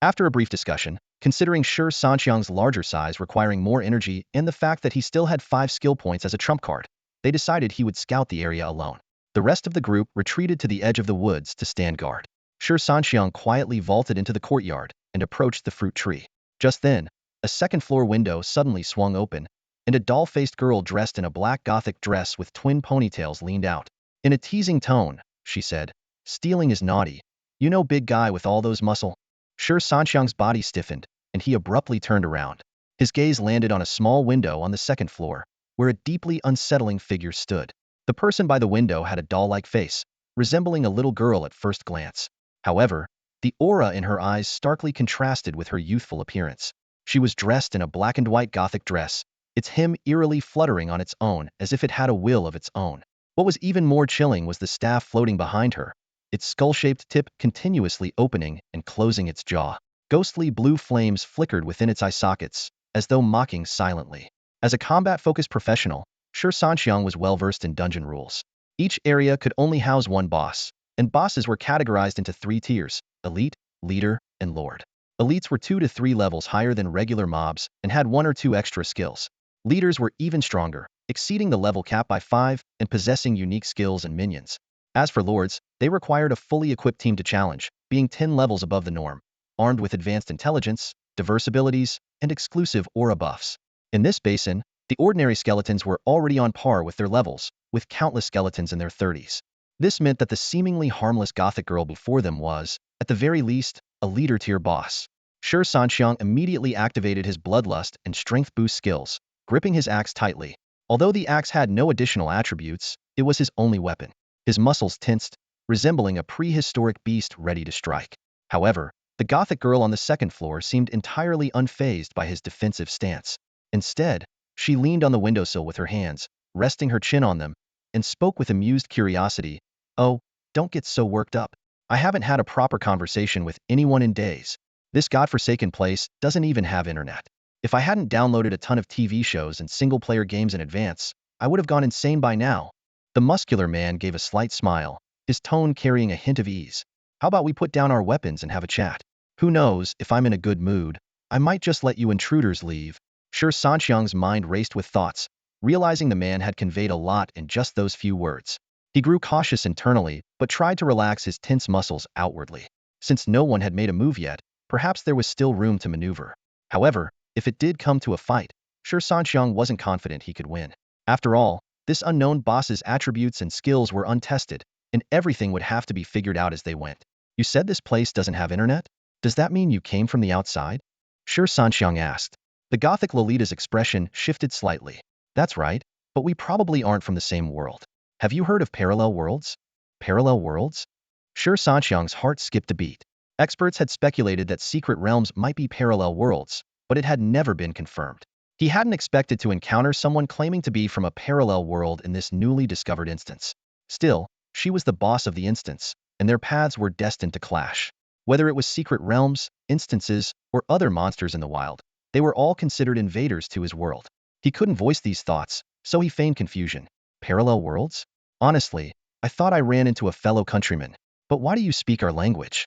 After a brief discussion, considering Shi Sanxiang's larger size requiring more energy and the fact that he still had 5 skill points as a trump card, they decided he would scout the area alone. The rest of the group retreated to the edge of the woods to stand guard. Shi Sanxiang quietly vaulted into the courtyard and approached the fruit tree. Just then, a second-floor window suddenly swung open, and a doll-faced girl dressed in a black gothic dress with twin ponytails leaned out. In a teasing tone, she said, "Stealing is naughty. You know, big guy with all those muscle." Shi Sanxiang's body stiffened, and he abruptly turned around. His gaze landed on a small window on the second floor, where a deeply unsettling figure stood. The person by the window had a doll-like face, resembling a little girl at first glance. However, the aura in her eyes starkly contrasted with her youthful appearance. She was dressed in a black and white gothic dress, its hem eerily fluttering on its own as if it had a will of its own. What was even more chilling was the staff floating behind her, its skull-shaped tip continuously opening and closing its jaw. Ghostly blue flames flickered within its eye sockets, as though mocking silently. As a combat-focused professional, Shi Sanxiang was well-versed in dungeon rules. Each area could only house one boss, and bosses were categorized into 3 tiers: elite, leader, and lord. Elites were 2 to 3 levels higher than regular mobs and had 1 or 2 extra skills. Leaders were even stronger, exceeding the level cap by 5 and possessing unique skills and minions. As for lords, they required a fully equipped team to challenge, being 10 levels above the norm, armed with advanced intelligence, diverse abilities, and exclusive aura buffs. In this basin, the ordinary skeletons were already on par with their levels, with countless skeletons in their 30s. This meant that the seemingly harmless gothic girl before them was, at the very least, a leader-tier boss. Shi Sanxiang immediately activated his bloodlust and strength boost skills, gripping his axe tightly. Although the axe had no additional attributes, it was his only weapon. His muscles tensed, resembling a prehistoric beast ready to strike. However, the gothic girl on the second floor seemed entirely unfazed by his defensive stance. Instead, she leaned on the windowsill with her hands, resting her chin on them, and spoke with amused curiosity. "Oh, don't get so worked up. I haven't had a proper conversation with anyone in days. This godforsaken place doesn't even have internet. If I hadn't downloaded a ton of TV shows and single-player games in advance, I would have gone insane by now." The muscular man gave a slight smile, his tone carrying a hint of ease. "How about we put down our weapons and have a chat? Who knows, if I'm in a good mood, I might just let you intruders leave." Shi Sanxiang's mind raced with thoughts, realizing the man had conveyed a lot in just those few words. He grew cautious internally, but tried to relax his tense muscles outwardly. Since no one had made a move yet, perhaps there was still room to maneuver. However, if it did come to a fight, Shi Sanxiang wasn't confident he could win. After all, this unknown boss's attributes and skills were untested, and everything would have to be figured out as they went. You said this place doesn't have internet? Does that mean you came from the outside? Shi Sanxiang asked. The Gothic Lolita's expression shifted slightly. That's right, but we probably aren't from the same world. Have you heard of parallel worlds? Parallel worlds? Shi Sanxiang's heart skipped a beat. Experts had speculated that secret realms might be parallel worlds, but it had never been confirmed. He hadn't expected to encounter someone claiming to be from a parallel world in this newly discovered instance. Still, she was the boss of the instance, and their paths were destined to clash. Whether it was secret realms, instances, or other monsters in the wild, they were all considered invaders to his world. He couldn't voice these thoughts, so he feigned confusion. Parallel worlds? Honestly, I thought I ran into a fellow countryman. But why do you speak our language?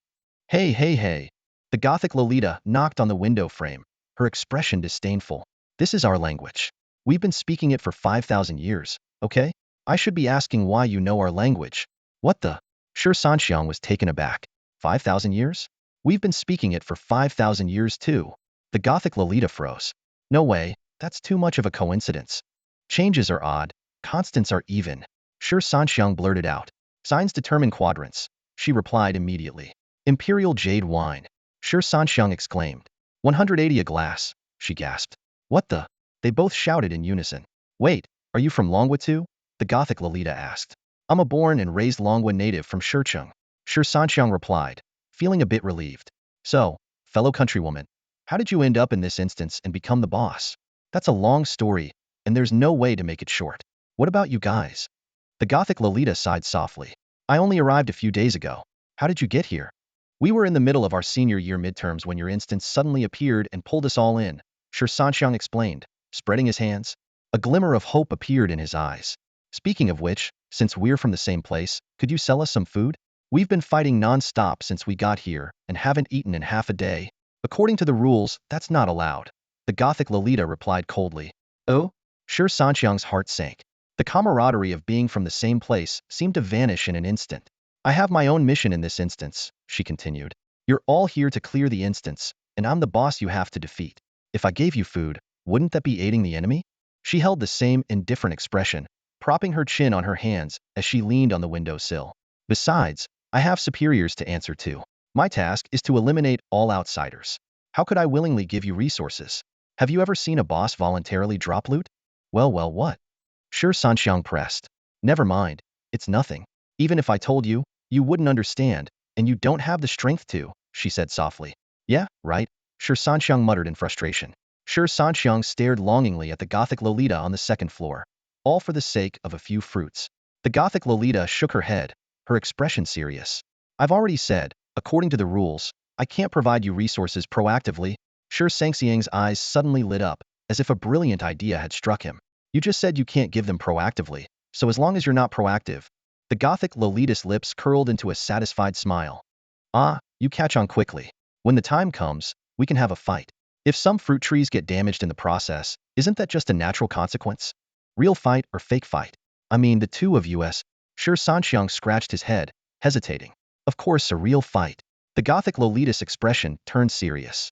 Hey, hey, hey. The Gothic Lolita knocked on the window frame, her expression disdainful. This is our language. We've been speaking it for 5,000 years, okay? I should be asking why you know our language. What the? Shi Sanxiang was taken aback. 5,000 years? We've been speaking it for 5,000 years too. The Gothic Lolita froze. No way, that's too much of a coincidence. Changes are odd, constants are even. Shi Sanxiang blurted out. Signs determine quadrants. She replied immediately. Imperial jade wine. Shi Sanxiang exclaimed. 180 a glass, she gasped. What the? They both shouted in unison. Wait, are you from Longwutu? The Gothic Lolita asked. I'm a born and raised Longwu native from Shicheng. Shi Sanxiang replied, feeling a bit relieved. So, fellow countrywoman, how did you end up in this instance and become the boss? That's a long story, and there's no way to make it short. What about you guys? The Gothic Lolita sighed softly. I only arrived a few days ago. How did you get here? We were in the middle of our senior year midterms when your instance suddenly appeared and pulled us all in, Shi Sanxiang explained, spreading his hands. A glimmer of hope appeared in his eyes. Speaking of which, since we're from the same place, could you sell us some food? We've been fighting non-stop since we got here and haven't eaten in half a day. According to the rules, that's not allowed. The Gothic Lolita replied coldly. Oh? Shi Sanxiang's heart sank. The camaraderie of being from the same place seemed to vanish in an instant. I have my own mission in this instance, she continued. You're all here to clear the instance, and I'm the boss you have to defeat. If I gave you food, wouldn't that be aiding the enemy? She held the same indifferent expression, propping her chin on her hands as she leaned on the windowsill. Besides, I have superiors to answer to. My task is to eliminate all outsiders. How could I willingly give you resources? Have you ever seen a boss voluntarily drop loot? Well, what? Shi Sanxiang pressed. Never mind, it's nothing. Even if I told you, you wouldn't understand, and you don't have the strength to, she said softly. Yeah, right, Shi Sanxiang muttered in frustration. Shi Sanxiang stared longingly at the Gothic Lolita on the second floor, all for the sake of a few fruits. The Gothic Lolita shook her head, her expression serious. I've already said, according to the rules, I can't provide you resources proactively. Shi Sanxiang's eyes suddenly lit up, as if a brilliant idea had struck him. You just said you can't give them proactively, so as long as you're not proactive. The Gothic Lolita's lips curled into a satisfied smile. Ah, you catch on quickly. When the time comes, we can have a fight. If some fruit trees get damaged in the process, isn't that just a natural consequence? Real fight or fake fight? I mean, the two of us. Shi Sanxiang scratched his head, hesitating. Of course, a real fight. The Gothic Lolita's expression turned serious.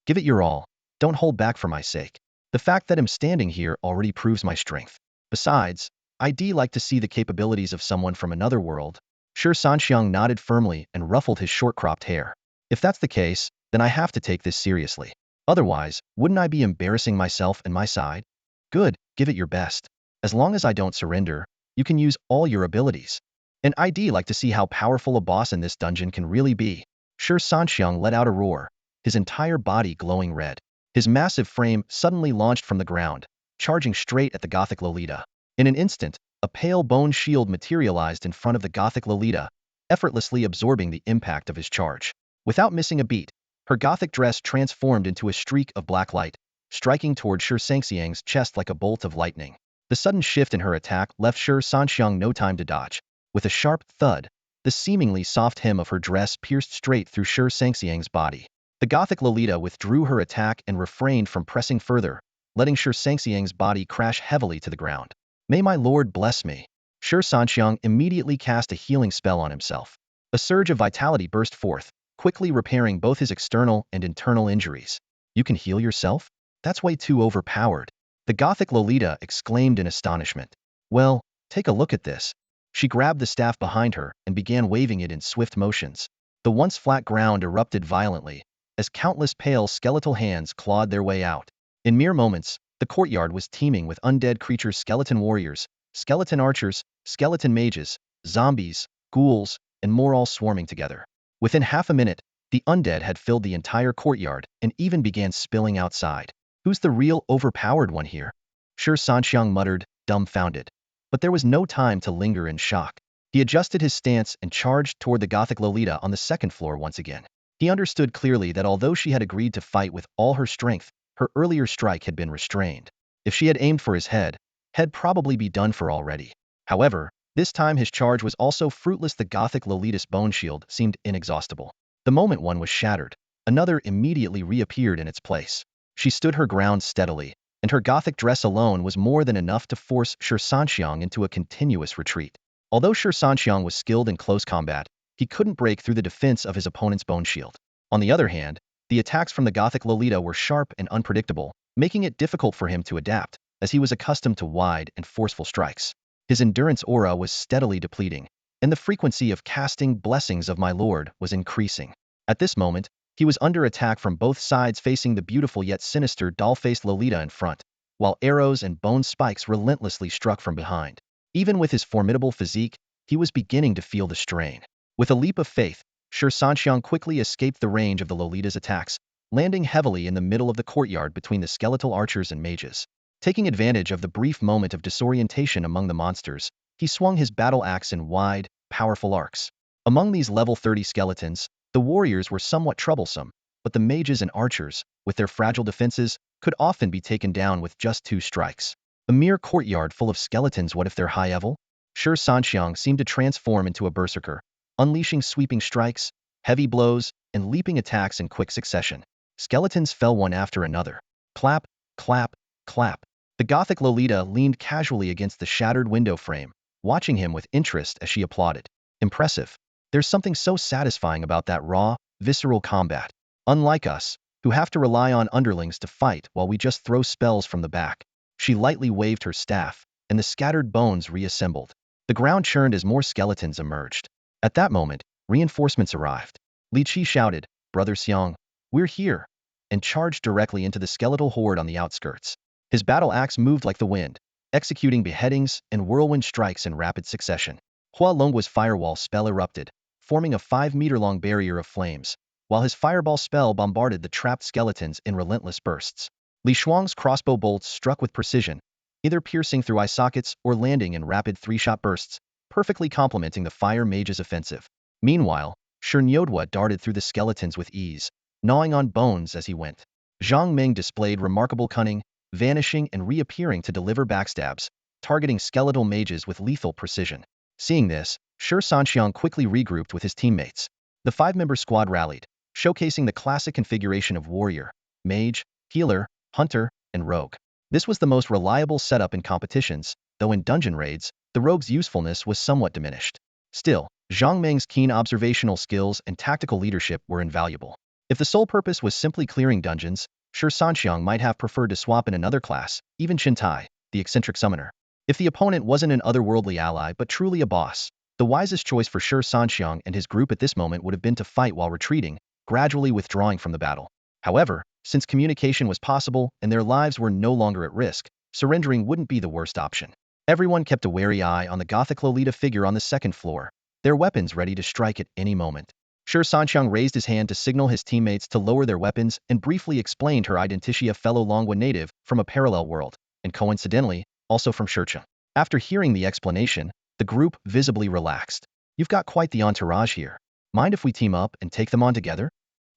Give it your all. Don't hold back for my sake. The fact that I'm standing here already proves my strength. Besides, I'd like to see the capabilities of someone from another world. Shi Sanxiang nodded firmly and ruffled his short-cropped hair. If that's the case, then I have to take this seriously. Otherwise, wouldn't I be embarrassing myself and my side? Good, give it your best. As long as I don't surrender, you can use all your abilities. And I'd like to see how powerful a boss in this dungeon can really be. Shi Sanxiang let out a roar, his entire body glowing red. His massive frame suddenly launched from the ground, charging straight at the Gothic Lolita. In an instant, a pale bone shield materialized in front of the Gothic Lolita, effortlessly absorbing the impact of his charge. Without missing a beat, her Gothic dress transformed into a streak of black light, striking toward Shi Sanxiang's chest like a bolt of lightning. The sudden shift in her attack left Shi Sanxiang no time to dodge. With a sharp thud, the seemingly soft hem of her dress pierced straight through Shi Sanxiang's body. The Gothic Lolita withdrew her attack and refrained from pressing further, letting Shi Sanxiang's body crash heavily to the ground. May my lord bless me. Shi Sanxiang immediately cast a healing spell on himself. A surge of vitality burst forth, quickly repairing both his external and internal injuries. You can heal yourself? That's way too overpowered. The Gothic Lolita exclaimed in astonishment. Well, take a look at this. She grabbed the staff behind her and began waving it in swift motions. The once flat ground erupted violently, as countless pale skeletal hands clawed their way out. In mere moments, the courtyard was teeming with undead creatures, skeleton warriors, skeleton archers, skeleton mages, zombies, ghouls, and more, all swarming together. Within half a minute, the undead had filled the entire courtyard and even began spilling outside. Who's the real overpowered one here? Shi Sanxiang muttered, dumbfounded. But there was no time to linger in shock. He adjusted his stance and charged toward the Gothic Lolita on the second floor once again. He understood clearly that although she had agreed to fight with all her strength, her earlier strike had been restrained. If she had aimed for his head, he'd probably be done for already. However, this time his charge was also fruitless. The Gothic Lolita's bone shield seemed inexhaustible. The moment one was shattered, another immediately reappeared in its place. She stood her ground steadily, and her Gothic dress alone was more than enough to force Shi Sanxiang into a continuous retreat. Although Shi Sanxiang was skilled in close combat, he couldn't break through the defense of his opponent's bone shield. On the other hand, the attacks from the Gothic Lolita were sharp and unpredictable, making it difficult for him to adapt, as he was accustomed to wide and forceful strikes. His endurance aura was steadily depleting, and the frequency of casting blessings of my lord was increasing. At this moment, he was under attack from both sides, facing the beautiful yet sinister doll-faced Lolita in front, while arrows and bone spikes relentlessly struck from behind. Even with his formidable physique, he was beginning to feel the strain. With a leap of faith, Shi Sanxiang quickly escaped the range of the Lolita's attacks, landing heavily in the middle of the courtyard between the skeletal archers and mages. Taking advantage of the brief moment of disorientation among the monsters, he swung his battle axe in wide, powerful arcs. Among these level 30 skeletons, the warriors were somewhat troublesome, but the mages and archers, with their fragile defenses, could often be taken down with just 2 strikes. A mere courtyard full of skeletons, what if they're high-level? Shi Sanxiang seemed to transform into a berserker, unleashing sweeping strikes, heavy blows, and leaping attacks in quick succession. Skeletons fell one after another. Clap, clap, clap. The Gothic Lolita leaned casually against the shattered window frame, watching him with interest as she applauded. Impressive. There's something so satisfying about that raw, visceral combat. Unlike us, who have to rely on underlings to fight while we just throw spells from the back. She lightly waved her staff, and the scattered bones reassembled. The ground churned as more skeletons emerged. At that moment, reinforcements arrived. Li Qi shouted, "Brother Xiang, we're here," and charged directly into the skeletal horde on the outskirts. His battle axe moved like the wind, executing beheadings and whirlwind strikes in rapid succession. Hua Longgua's firewall spell erupted, forming a 5-meter-long barrier of flames, while his fireball spell bombarded the trapped skeletons in relentless bursts. Li Shuang's crossbow bolts struck with precision, either piercing through eye sockets or landing in rapid 3-shot bursts, perfectly complementing the fire mage's offensive. Meanwhile, Shi Nyodwa darted through the skeletons with ease, gnawing on bones as he went. Zhang Meng displayed remarkable cunning, vanishing and reappearing to deliver backstabs, targeting skeletal mages with lethal precision. Seeing this, Shi Sanxiang quickly regrouped with his teammates. The 5-member squad rallied, showcasing the classic configuration of warrior, mage, healer, hunter, and rogue. This was the most reliable setup in competitions, though in dungeon raids, the rogue's usefulness was somewhat diminished. Still, Zhang Meng's keen observational skills and tactical leadership were invaluable. If the sole purpose was simply clearing dungeons, Shi Sanxiang might have preferred to swap in another class, even Qintai, the eccentric summoner. If the opponent wasn't an otherworldly ally but truly a boss, the wisest choice for Shi Sanxiang and his group at this moment would have been to fight while retreating, gradually withdrawing from the battle. However, since communication was possible and their lives were no longer at risk, surrendering wouldn't be the worst option. Everyone kept a wary eye on the Gothic Lolita figure on the second floor, their weapons ready to strike at any moment. Shi Sanxiang raised his hand to signal his teammates to lower their weapons and briefly explained her identity, a fellow Longua native from a parallel world, and coincidentally, also from Shurcha. After hearing the explanation, the group visibly relaxed. "You've got quite the entourage here. Mind if we team up and take them on together?"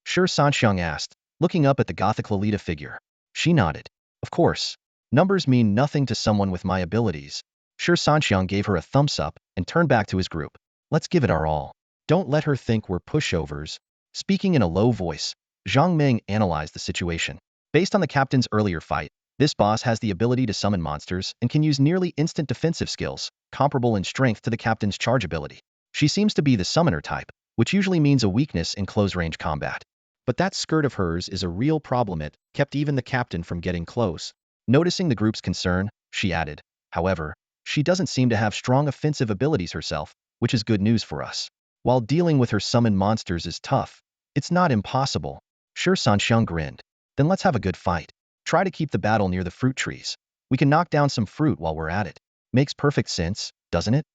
Shi Sanxiang asked, looking up at the Gothic Lolita figure. She nodded. "Of course. Numbers mean nothing to someone with my abilities." Shi Sanxiang gave her a thumbs up and turned back to his group. "Let's give it our all. Don't let her think we're pushovers." Speaking in a low voice, Zhang Meng analyzed the situation. Based on the captain's earlier fight, This boss has the ability to summon monsters and can use nearly instant defensive skills, comparable in strength to the captain's charge ability. She seems to be the summoner type, which usually means a weakness in close-range combat. But that skirt of hers is a real problem. It kept even the captain from getting close. Noticing the group's concern, she added, however, she doesn't seem to have strong offensive abilities herself, which is good news for us. While dealing with her summoned monsters is tough, it's not impossible. Shi Sanxiang grinned. Then let's have a good fight. Try to keep the battle near the fruit trees. We can knock down some fruit while we're at it. Makes perfect sense, doesn't it?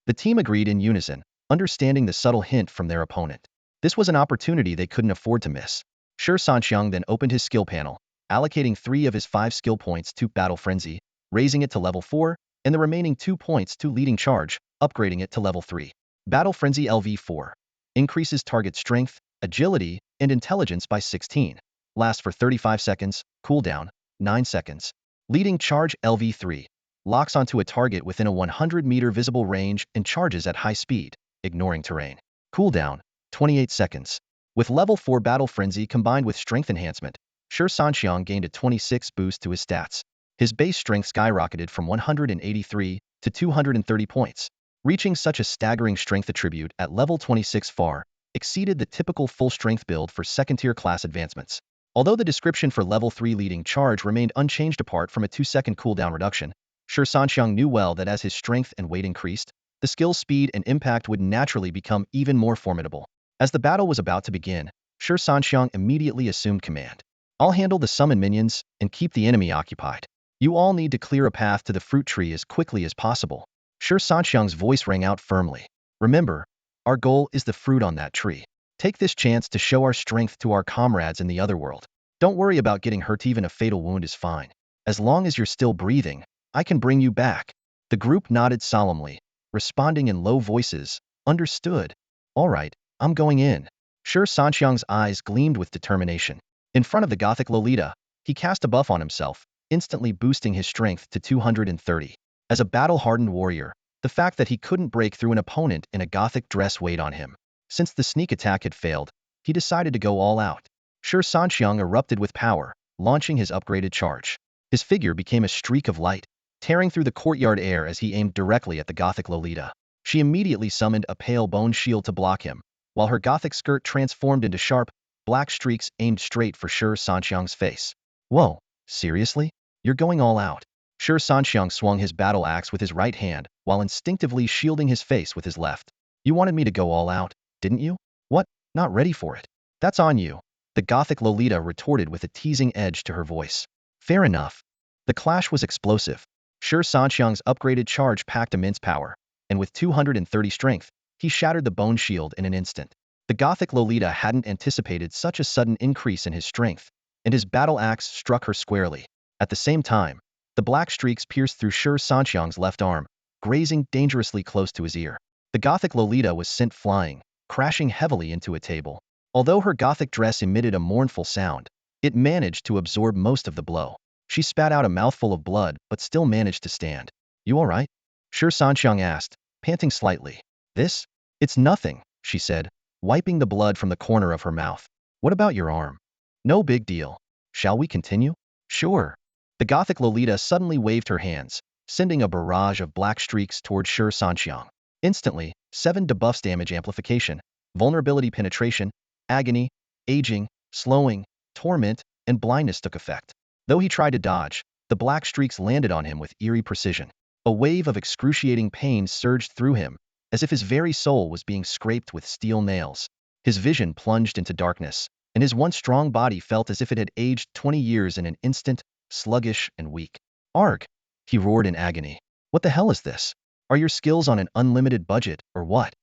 The team agreed in unison, understanding the subtle hint from their opponent. This was an opportunity they couldn't afford to miss. Shi Sanxiang then opened his skill panel, allocating 3 of his 5 skill points to Battle Frenzy, raising it to level 4, and the remaining 2 points to Leading Charge, upgrading it to level 3. Battle Frenzy LV4. Increases target strength, agility, and intelligence by 16. Lasts for 35 seconds, cooldown, 9 seconds. Leading Charge LV3. Locks onto a target within a 100-meter visible range and charges at high speed, ignoring terrain. Cooldown, 28 seconds. With level 4 Battle Frenzy combined with Strength Enhancement, Shi Sanxiang gained a 26 boost to his stats. His base strength skyrocketed from 183 to 230 points. Reaching such a staggering strength attribute at level 26 far exceeded the typical full-strength build for second-tier class advancements. Although the description for level 3 Leading Charge remained unchanged apart from a 2-second cooldown reduction, Shi Sanxiang knew well that as his strength and weight increased, the skill's speed and impact would naturally become even more formidable. As the battle was about to begin, Shi Sanxiang immediately assumed command. I'll handle the summon minions and keep the enemy occupied. You all need to clear a path to the fruit tree as quickly as possible. Shi Sanxiang's voice rang out firmly. Remember, our goal is the fruit on that tree. Take this chance to show our strength to our comrades in the other world. Don't worry about getting hurt. Even a fatal wound is fine. As long as you're still breathing, I can bring you back. The group nodded solemnly, responding in low voices. Understood. All right, I'm going in. Shi Sanxiang's eyes gleamed with determination. In front of the Gothic Lolita, he cast a buff on himself, instantly boosting his strength to 230. As a battle-hardened warrior, the fact that he couldn't break through an opponent in a Gothic dress weighed on him. Since the sneak attack had failed, he decided to go all out. Shi Sanxiang erupted with power, launching his upgraded charge. His figure became a streak of light, tearing through the courtyard air as he aimed directly at the Gothic Lolita. She immediately summoned a pale bone shield to block him, while her Gothic skirt transformed into sharp, black streaks aimed straight for Shi Sanxiang's face. Whoa, seriously? You're going all out. Shi Sanxiang swung his battle axe with his right hand, while instinctively shielding his face with his left. You wanted me to go all out, didn't you? What? Not ready for it. That's on you. The Gothic Lolita retorted with a teasing edge to her voice. Fair enough. The clash was explosive. Shi Sanxiang's upgraded charge packed immense power, and with 230 strength, he shattered the bone shield in an instant. The Gothic Lolita hadn't anticipated such a sudden increase in his strength, and his battle axe struck her squarely. At the same time, the black streaks pierced through Shi Sanxiang's left arm, grazing dangerously close to his ear. The Gothic Lolita was sent flying, crashing heavily into a table. Although her Gothic dress emitted a mournful sound, it managed to absorb most of the blow. She spat out a mouthful of blood but still managed to stand. You all right? Shi Sanxiang asked, panting slightly. This? It's nothing, she said, wiping the blood from the corner of her mouth. What about your arm? No big deal. Shall we continue? Sure. The Gothic Lolita suddenly waved her hands, sending a barrage of black streaks toward Shi Sanxiang. Instantly, 7 debuffs: damage amplification, vulnerability penetration, agony, aging, slowing, torment, and blindness took effect. Though he tried to dodge, the black streaks landed on him with eerie precision. A wave of excruciating pain surged through him, as if his very soul was being scraped with steel nails. His vision plunged into darkness, and his once strong body felt as if it had aged 20 years in an instant, sluggish and weak. Arg! He roared in agony. What the hell is this? Are your skills on an unlimited budget, or what?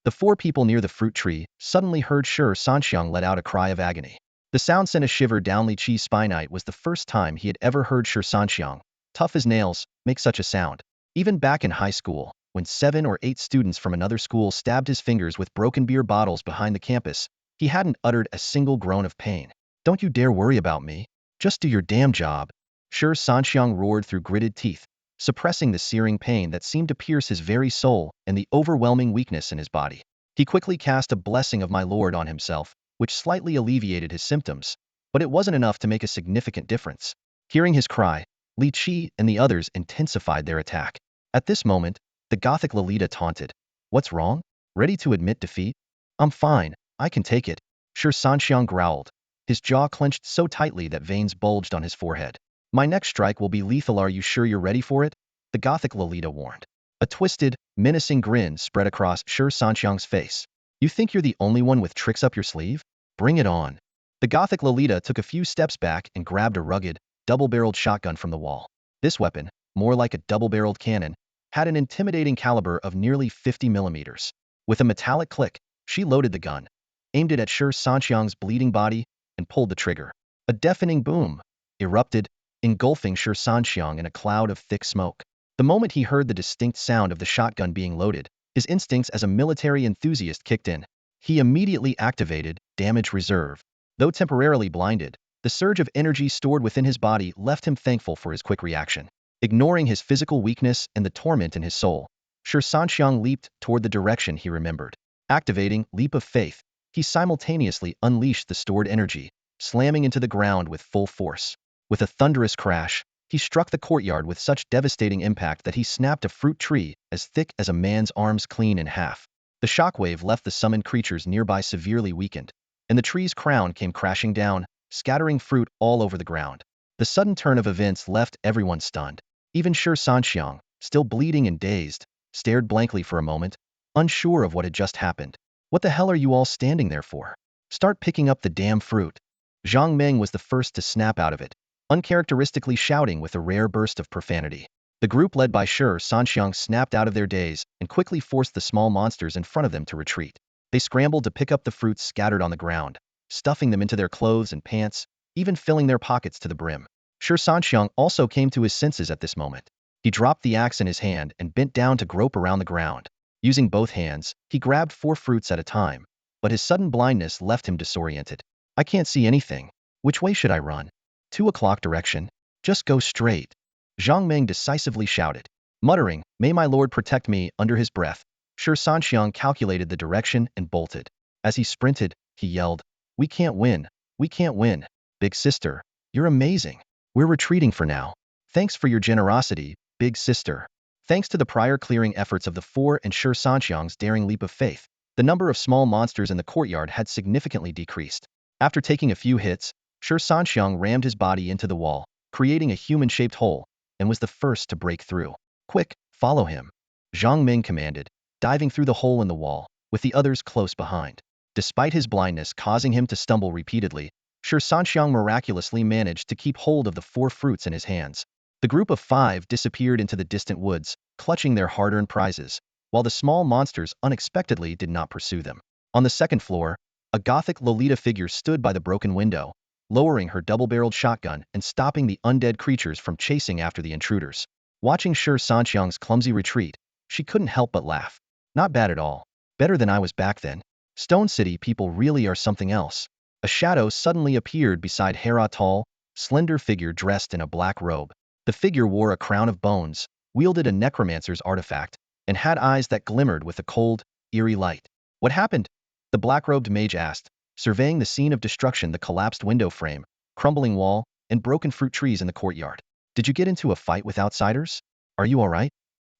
The 4 people near the fruit tree suddenly heard Shi Sanxiang let out a cry of agony. The sound sent a shiver down Li Qi's spine. It was the first time he had ever heard Shi Sanxiang, tough as nails, make such a sound. Even back in high school, when 7 or 8 students from another school stabbed his fingers with broken beer bottles behind the campus, he hadn't uttered a single groan of pain. Don't you dare worry about me. Just do your damn job. Shi Sanxiang roared through gritted teeth, suppressing the searing pain that seemed to pierce his very soul and the overwhelming weakness in his body. He quickly cast a blessing of my lord on himself, which slightly alleviated his symptoms, but it wasn't enough to make a significant difference. Hearing his cry, Li Qi and the others intensified their attack. At this moment, the Gothic Lolita taunted. What's wrong? Ready to admit defeat? I'm fine, I can take it. Shi Sanxiang growled. His jaw clenched so tightly that veins bulged on his forehead. My next strike will be lethal, are you sure you're ready for it? The Gothic Lolita warned. A twisted, menacing grin spread across Shi Sanxiang's face. You think you're the only one with tricks up your sleeve? Bring it on. The Gothic Lolita took a few steps back and grabbed a rugged, double-barreled shotgun from the wall. This weapon, more like a double-barreled cannon, had an intimidating caliber of nearly 50 millimeters. With a metallic click, she loaded the gun, aimed it at Shi Sanxiang's bleeding body, and pulled the trigger. A deafening boom erupted, engulfing Shi Sanxiang in a cloud of thick smoke. The moment he heard the distinct sound of the shotgun being loaded, his instincts as a military enthusiast kicked in. He immediately activated Damage Reserve. Though temporarily blinded, the surge of energy stored within his body left him thankful for his quick reaction. Ignoring his physical weakness and the torment in his soul, Shi Sanxiang leaped toward the direction he remembered. Activating Leap of Faith, he simultaneously unleashed the stored energy, slamming into the ground with full force. With a thunderous crash, he struck the courtyard with such devastating impact that he snapped a fruit tree as thick as a man's arms clean in half. The shockwave left the summoned creatures nearby severely weakened, and the tree's crown came crashing down, scattering fruit all over the ground. The sudden turn of events left everyone stunned. Even Shi Sanxiang, still bleeding and dazed, stared blankly for a moment, unsure of what had just happened. What the hell are you all standing there for? Start picking up the damn fruit. Zhang Meng was the first to snap out of it, uncharacteristically shouting with a rare burst of profanity. The group led by Shi Sanxiang snapped out of their daze and quickly forced the small monsters in front of them to retreat. They scrambled to pick up the fruits scattered on the ground, stuffing them into their clothes and pants, even filling their pockets to the brim. Shi Sanxiang also came to his senses at this moment. He dropped the axe in his hand and bent down to grope around the ground. Using both hands, he grabbed 4 fruits at a time, but his sudden blindness left him disoriented. I can't see anything. Which way should I run? 2 o'clock direction? Just go straight. Zhang Meng decisively shouted. Muttering, "May my lord protect me," under his breath, Shi Sanxiang calculated the direction and bolted. As he sprinted, he yelled, "We can't win. We can't win. Big sister, you're amazing. We're retreating for now. Thanks for your generosity, big sister." Thanks to the prior clearing efforts of the 4 and Shi Sanxiang's daring leap of faith, the number of small monsters in the courtyard had significantly decreased. After taking a few hits, Shi Sanxiang rammed his body into the wall, creating a human-shaped hole, and was the first to break through. Quick, follow him. Zhang Ming commanded, diving through the hole in the wall, with the others close behind. Despite his blindness causing him to stumble repeatedly, Shi Sanxiang miraculously managed to keep hold of the 4 fruits in his hands. The group of 5 disappeared into the distant woods, clutching their hard-earned prizes, while the small monsters unexpectedly did not pursue them. On the second floor, a Gothic Lolita figure stood by the broken window, lowering her double-barreled shotgun and stopping the undead creatures from chasing after the intruders. Watching Shi Sanxiang's clumsy retreat, she couldn't help but laugh. Not bad at all. Better than I was back then. Stone City people really are something else. A shadow suddenly appeared beside Hera, tall, slender figure dressed in a black robe. The figure wore a crown of bones, wielded a necromancer's artifact, and had eyes that glimmered with a cold, eerie light. What happened? The black-robed mage asked, surveying the scene of destruction, the collapsed window frame, crumbling wall, and broken fruit trees in the courtyard. Did you get into a fight with outsiders? Are you all right?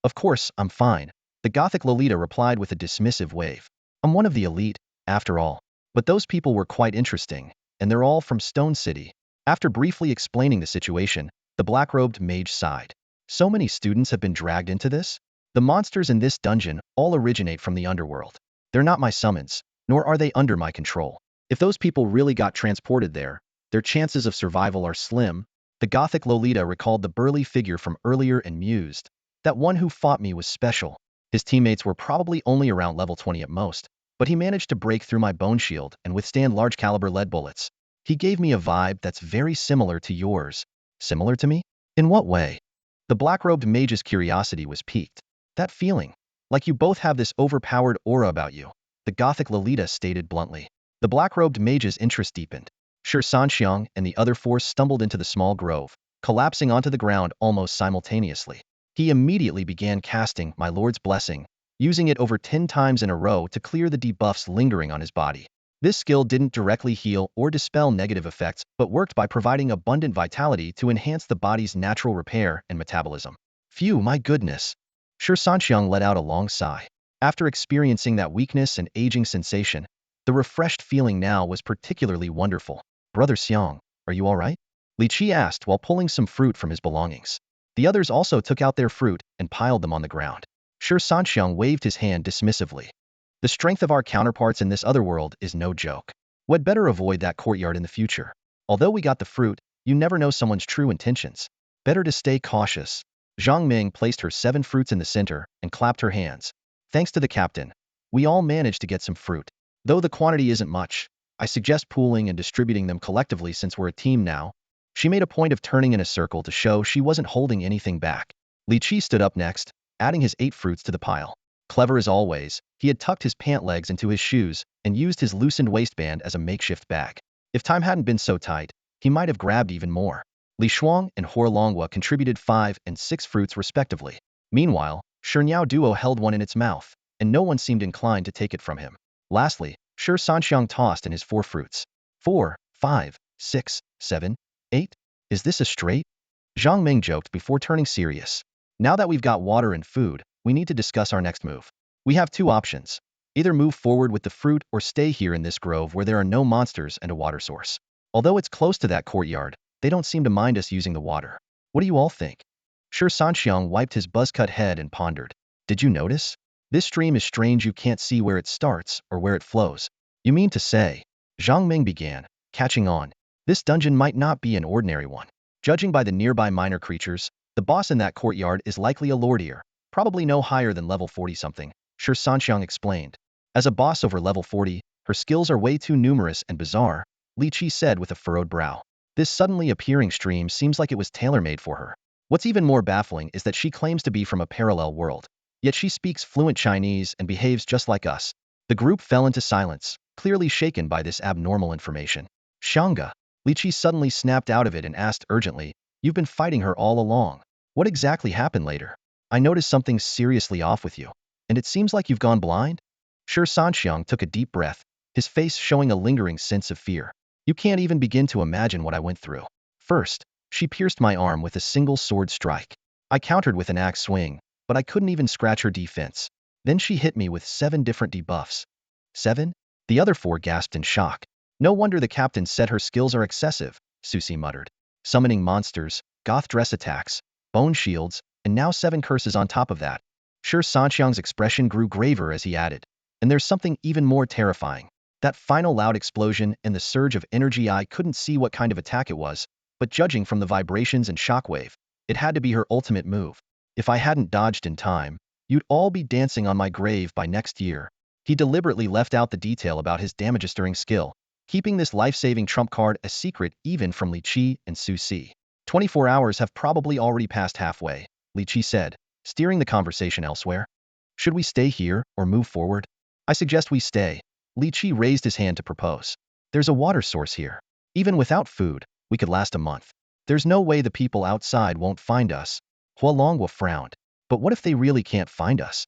Of course, I'm fine, the Gothic Lolita replied with a dismissive wave. I'm one of the elite, after all. But those people were quite interesting, and they're all from Stone City. After briefly explaining the situation, the black-robed mage sighed. So many students have been dragged into this? The monsters in this dungeon all originate from the underworld. They're not my summons, nor are they under my control. If those people really got transported there, their chances of survival are slim. The Gothic Lolita recalled the burly figure from earlier and mused. That one who fought me was special. His teammates were probably only around level 20 at most, but he managed to break through my bone shield and withstand large-caliber lead bullets. He gave me a vibe that's very similar to yours. Similar to me? In what way? The black-robed mage's curiosity was piqued. That feeling. Like you both have this overpowered aura about you, the Gothic Lolita stated bluntly. The black-robed mage's interest deepened. Shi Sanxiang and the other 4 stumbled into the small grove, collapsing onto the ground almost simultaneously. He immediately began casting My Lord's Blessing, using it over 10 times in a row to clear the debuffs lingering on his body. This skill didn't directly heal or dispel negative effects, but worked by providing abundant vitality to enhance the body's natural repair and metabolism. Phew, my goodness. Shi Sanxiang let out a long sigh. After experiencing that weakness and aging sensation, the refreshed feeling now was particularly wonderful. Brother Xiang, are you all right? Li Qi asked while pulling some fruit from his belongings. The others also took out their fruit and piled them on the ground. Shi Sanxiang waved his hand dismissively. The strength of our counterparts in this other world is no joke. We'd better avoid that courtyard in the future. Although we got the fruit, you never know someone's true intentions. Better to stay cautious. Zhang Ming placed her 7 fruits in the center and clapped her hands. Thanks to the captain, we all managed to get some fruit. Though the quantity isn't much, I suggest pooling and distributing them collectively since we're a team now. She made a point of turning in a circle to show she wasn't holding anything back. Li Qi stood up next, adding his 8 fruits to the pile. Clever as always, he had tucked his pant legs into his shoes and used his loosened waistband as a makeshift bag. If time hadn't been so tight, he might have grabbed even more. Li Shuang and Horlonghua contributed 5 and 6 fruits respectively. Meanwhile, Shiniao Duo held one in its mouth, and no one seemed inclined to take it from him. Lastly, Shi Sanxiang tossed in his 4 fruits. 4, 5, 6, 7, 8? Is this a straight? Zhang Ming joked before turning serious. Now that we've got water and food, we need to discuss our next move. We have 2 options. Either move forward with the fruit or stay here in this grove where there are no monsters and a water source. Although it's close to that courtyard, they don't seem to mind us using the water. What do you all think? Shi Sanxiang wiped his buzz-cut head and pondered. Did you notice? This stream is strange. You can't see where it starts or where it flows. You mean to say? Zhang Ming began, catching on. This dungeon might not be an ordinary one. Judging by the nearby minor creatures, the boss in that courtyard is likely a lordier, probably no higher than level 40-something, Shi Sanxiang explained. As a boss over level 40, her skills are way too numerous and bizarre, Li Qi said with a furrowed brow. This suddenly appearing stream seems like it was tailor-made for her. What's even more baffling is that she claims to be from a parallel world. Yet she speaks fluent Chinese and behaves just like us. The group fell into silence, clearly shaken by this abnormal information. Xianga. Li Qi suddenly snapped out of it and asked urgently, you've been fighting her all along. What exactly happened later? I noticed something seriously off with you. And it seems like you've gone blind? Shi Sanxiang took a deep breath, his face showing a lingering sense of fear. You can't even begin to imagine what I went through. First, she pierced my arm with a single sword strike. I countered with an axe swing, but I couldn't even scratch her defense. Then she hit me with 7 different debuffs. 7? The other 4 gasped in shock. No wonder the captain said her skills are excessive, Susie muttered. Summoning monsters, goth dress attacks, bone shields, and now 7 curses on top of that. Shi Sanxiang's expression grew graver as he added. And there's something even more terrifying. That final loud explosion and the surge of energy, I couldn't see what kind of attack it was, but judging from the vibrations and shockwave, it had to be her ultimate move. If I hadn't dodged in time, you'd all be dancing on my grave by next year. He deliberately left out the detail about his damage-restoring skill, keeping this life-saving trump card a secret even from Li Qi and Su Si. 24 hours have probably already passed halfway, Li Qi said, steering the conversation elsewhere. Should we stay here or move forward? I suggest we stay. Li Qi raised his hand to propose. There's a water source here. Even without food, we could last a month. There's no way the people outside won't find us. Hualonghua frowned. But what if they really can't find us?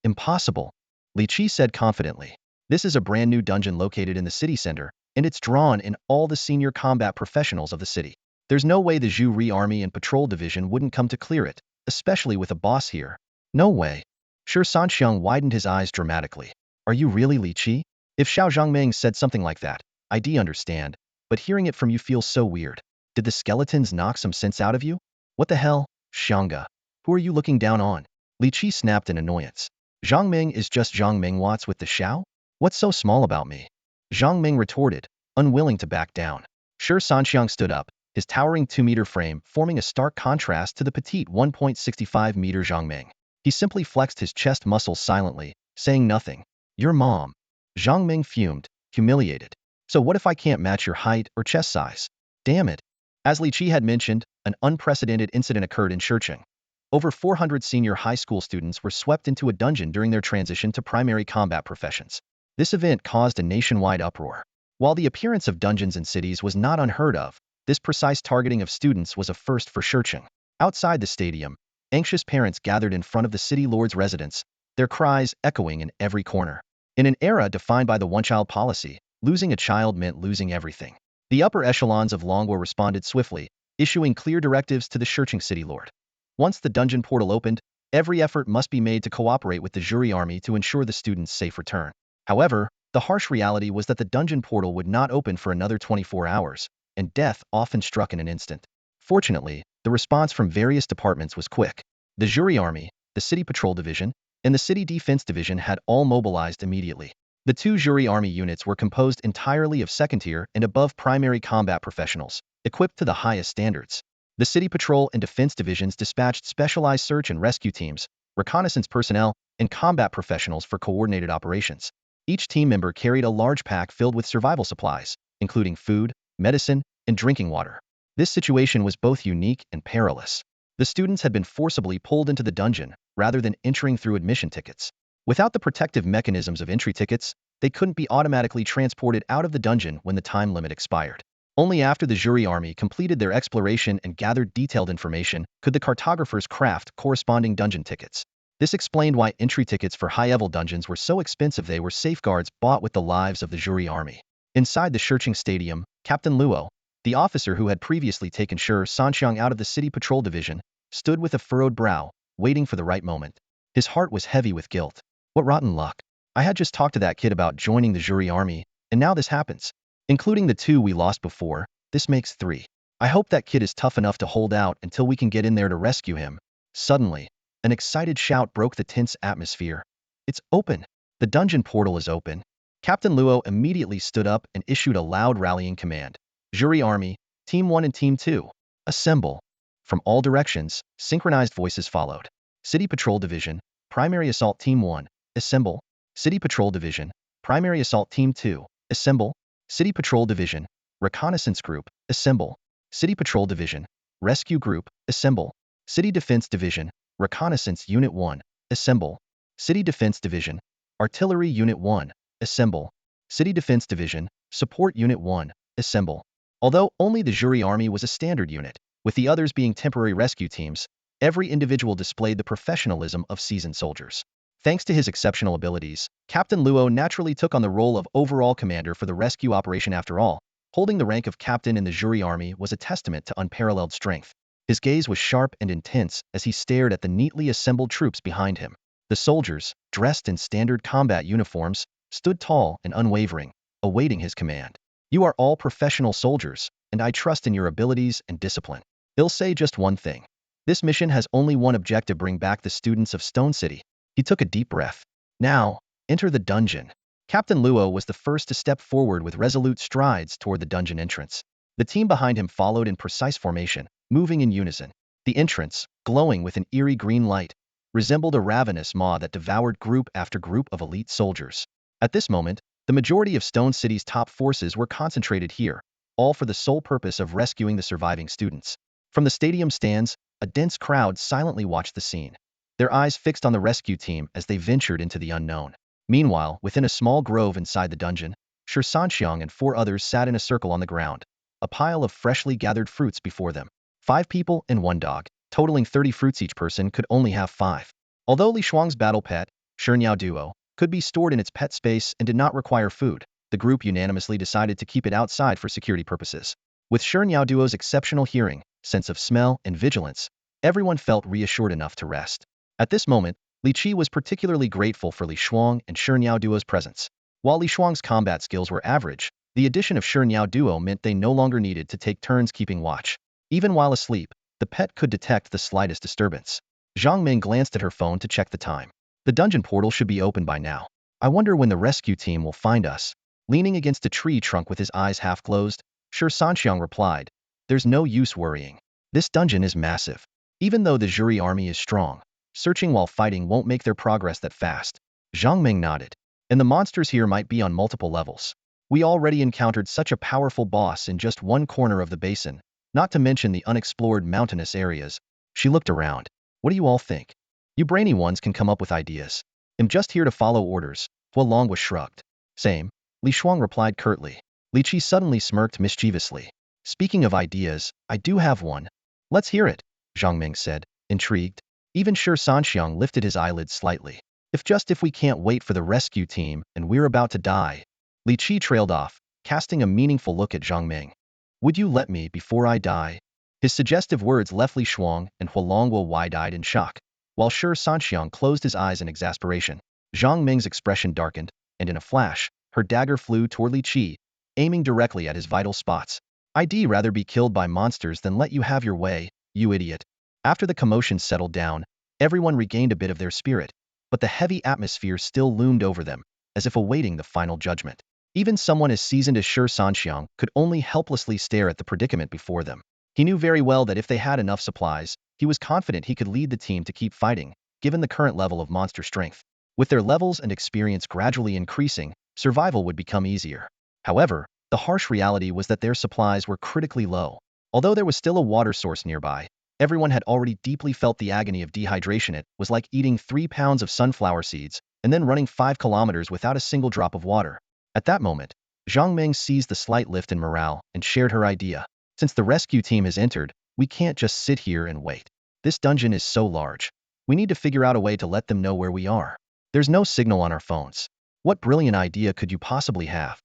Impossible, Li Qi said confidently. This is a brand new dungeon located in the city center, and it's drawn in all the senior combat professionals of the city. There's no way the Zhu Army and Patrol Division wouldn't come to clear it, especially with a boss here. No way. Shi Sanxiang widened his eyes dramatically. Are you really Li Qi? If Xiao Zhangming said something like that, I'd understand, but hearing it from you feels so weird. Did the skeletons knock some sense out of you? What the hell, Xianga? Who are you looking down on? Li Qi snapped in annoyance. Zhangming is just Zhangming. What's with the Xiao? What's so small about me? Zhangming retorted, unwilling to back down. Shi Sanxiang stood up, his towering 2-meter frame forming a stark contrast to the petite 1.65-meter Zhangming. He simply flexed his chest muscles silently, saying nothing. Your mom. Zhangming fumed, humiliated. So what if I can't match your height or chest size? Damn it. As Li Qi had mentioned, an unprecedented incident occurred in Shicheng. Over 400 senior high school students were swept into a dungeon during their transition to primary combat professions. This event caused a nationwide uproar. While the appearance of dungeons in cities was not unheard of, this precise targeting of students was a first for Shicheng. Outside the stadium, anxious parents gathered in front of the city lord's residence, their cries echoing in every corner. In an era defined by the one-child policy, Losing a child meant losing everything. The upper echelons of Longwo responded swiftly, issuing clear directives to the searching city lord. Once the dungeon portal opened, every effort must be made to cooperate with the jury army to ensure the students' safe return. However, the harsh reality was that the dungeon portal would not open for another 24 hours, and death often struck in an instant. Fortunately, the response from various departments was quick. The jury army, the city patrol division, and the city defense division had all mobilized immediately. The two jury army units were composed entirely of second-tier and above primary combat professionals, equipped to the highest standards. The city patrol and defense divisions dispatched specialized search and rescue teams, reconnaissance personnel, and combat professionals for coordinated operations. Each team member carried a large pack filled with survival supplies, including food, medicine, and drinking water. This situation was both unique and perilous. The students had been forcibly pulled into the dungeon, rather than entering through admission tickets. Without the protective mechanisms of entry tickets, they couldn't be automatically transported out of the dungeon when the time limit expired. Only after the jury army completed their exploration and gathered detailed information could the cartographers craft corresponding dungeon tickets. This explained why entry tickets for high-level dungeons were so expensive. They were safeguards bought with the lives of the jury army. Inside the searching stadium, Captain Luo, the officer who had previously taken Shi Sanxiang out of the city patrol division, stood with a furrowed brow, waiting for the right moment. His heart was heavy with guilt. What rotten luck. I had just talked to that kid about joining the jury army, and now this happens. Including the two we lost before, this makes 3. I hope that kid is tough enough to hold out until we can get in there to rescue him. Suddenly, an excited shout broke the tense atmosphere. It's open. The dungeon portal is open. Captain Luo immediately stood up and issued a loud rallying command. Jury army, Team 1 and Team 2, assemble. From all directions, synchronized voices followed. City Patrol Division, Primary Assault Team 1, assemble. City Patrol Division, Primary Assault Team 2, assemble. City Patrol Division, Reconnaissance Group, assemble. City Patrol Division, Rescue Group, assemble. City Defense Division, Reconnaissance Unit 1, assemble. City Defense Division, Artillery Unit 1, assemble. City Defense Division, Support Unit 1, assemble. Although only the jury army was a standard unit, with the others being temporary rescue teams, every individual displayed the professionalism of seasoned soldiers. Thanks to his exceptional abilities, Captain Luo naturally took on the role of overall commander for the rescue operation. After all, holding the rank of captain in the jury army was a testament to unparalleled strength. His gaze was sharp and intense as he stared at the neatly assembled troops behind him. The soldiers, dressed in standard combat uniforms, stood tall and unwavering, awaiting his command. You are all professional soldiers, and I trust in your abilities and discipline. He'll say just one thing. This mission has only one objective: bring back the students of Stone City. He took a deep breath. Now, enter the dungeon. Captain Luo was the first to step forward with resolute strides toward the dungeon entrance. The team behind him followed in precise formation, moving in unison. The entrance, glowing with an eerie green light, resembled a ravenous maw that devoured group after group of elite soldiers. At this moment, the majority of Stone City's top forces were concentrated here, all for the sole purpose of rescuing the surviving students. From the stadium stands, a dense crowd silently watched the scene, their eyes fixed on the rescue team as they ventured into the unknown. Meanwhile, within a small grove inside the dungeon, Shi Sanxiang and 4 others sat in a circle on the ground, a pile of freshly gathered fruits before them. 5 people and 1 dog, totaling 30 fruits. Each person could only have 5. Although Li Shuang's battle pet, Shirnyao Duo, could be stored in its pet space and did not require food, the group unanimously decided to keep it outside for security purposes. With Shirnyao Duo's exceptional hearing, sense of smell, and vigilance, everyone felt reassured enough to rest. At this moment, Li Qi was particularly grateful for Li Shuang and Shirnyao Duo's presence. While Li Shuang's combat skills were average, the addition of Shirnyao Duo meant they no longer needed to take turns keeping watch. Even while asleep, the pet could detect the slightest disturbance. Zhang Ming glanced at her phone to check the time. The dungeon portal should be open by now. I wonder when the rescue team will find us. Leaning against a tree trunk with his eyes half closed, Shi Sanxiang replied, "There's no use worrying. This dungeon is massive. Even though the jury army is strong, searching while fighting won't make their progress that fast." Zhang Ming nodded. "And the monsters here might be on multiple levels. We already encountered such a powerful boss in just one corner of the basin, not to mention the unexplored mountainous areas." She looked around. "What do you all think? You brainy ones can come up with ideas. I'm just here to follow orders." Huolong was shrugged. "Same," Li Shuang replied curtly. Li Qi suddenly smirked mischievously. "Speaking of ideas, I do have one." "Let's hear it," Zhang Ming said, intrigued. Even Shi Sanxiang lifted his eyelids slightly. If we can't wait for the rescue team and we're about to die." Li Qi trailed off, casting a meaningful look at Zhang Ming. Would you let me before I die? His suggestive words left Li Shuang and Huolongguo wide-eyed in shock, while Shi Sanxiang closed his eyes in exasperation. Zhang Ming's expression darkened, and in a flash, her dagger flew toward Li Qi, aiming directly at his vital spots. I'd rather be killed by monsters than let you have your way, you idiot. After the commotion settled down, everyone regained a bit of their spirit, but the heavy atmosphere still loomed over them, as if awaiting the final judgment. Even someone as seasoned as Shi Sanxiang could only helplessly stare at the predicament before them. He knew very well that if they had enough supplies, he was confident he could lead the team to keep fighting, given the current level of monster strength. With their levels and experience gradually increasing, survival would become easier. However, the harsh reality was that their supplies were critically low. Although there was still a water source nearby, everyone had already deeply felt the agony of dehydration. It was like eating 3 pounds of sunflower seeds and then running 5 kilometers without a single drop of water. At that moment, Zhang Ming seized the slight lift in morale and shared her idea. Since the rescue team has entered, we can't just sit here and wait. This dungeon is so large. We need to figure out a way to let them know where we are. There's no signal on our phones. What brilliant idea could you possibly have?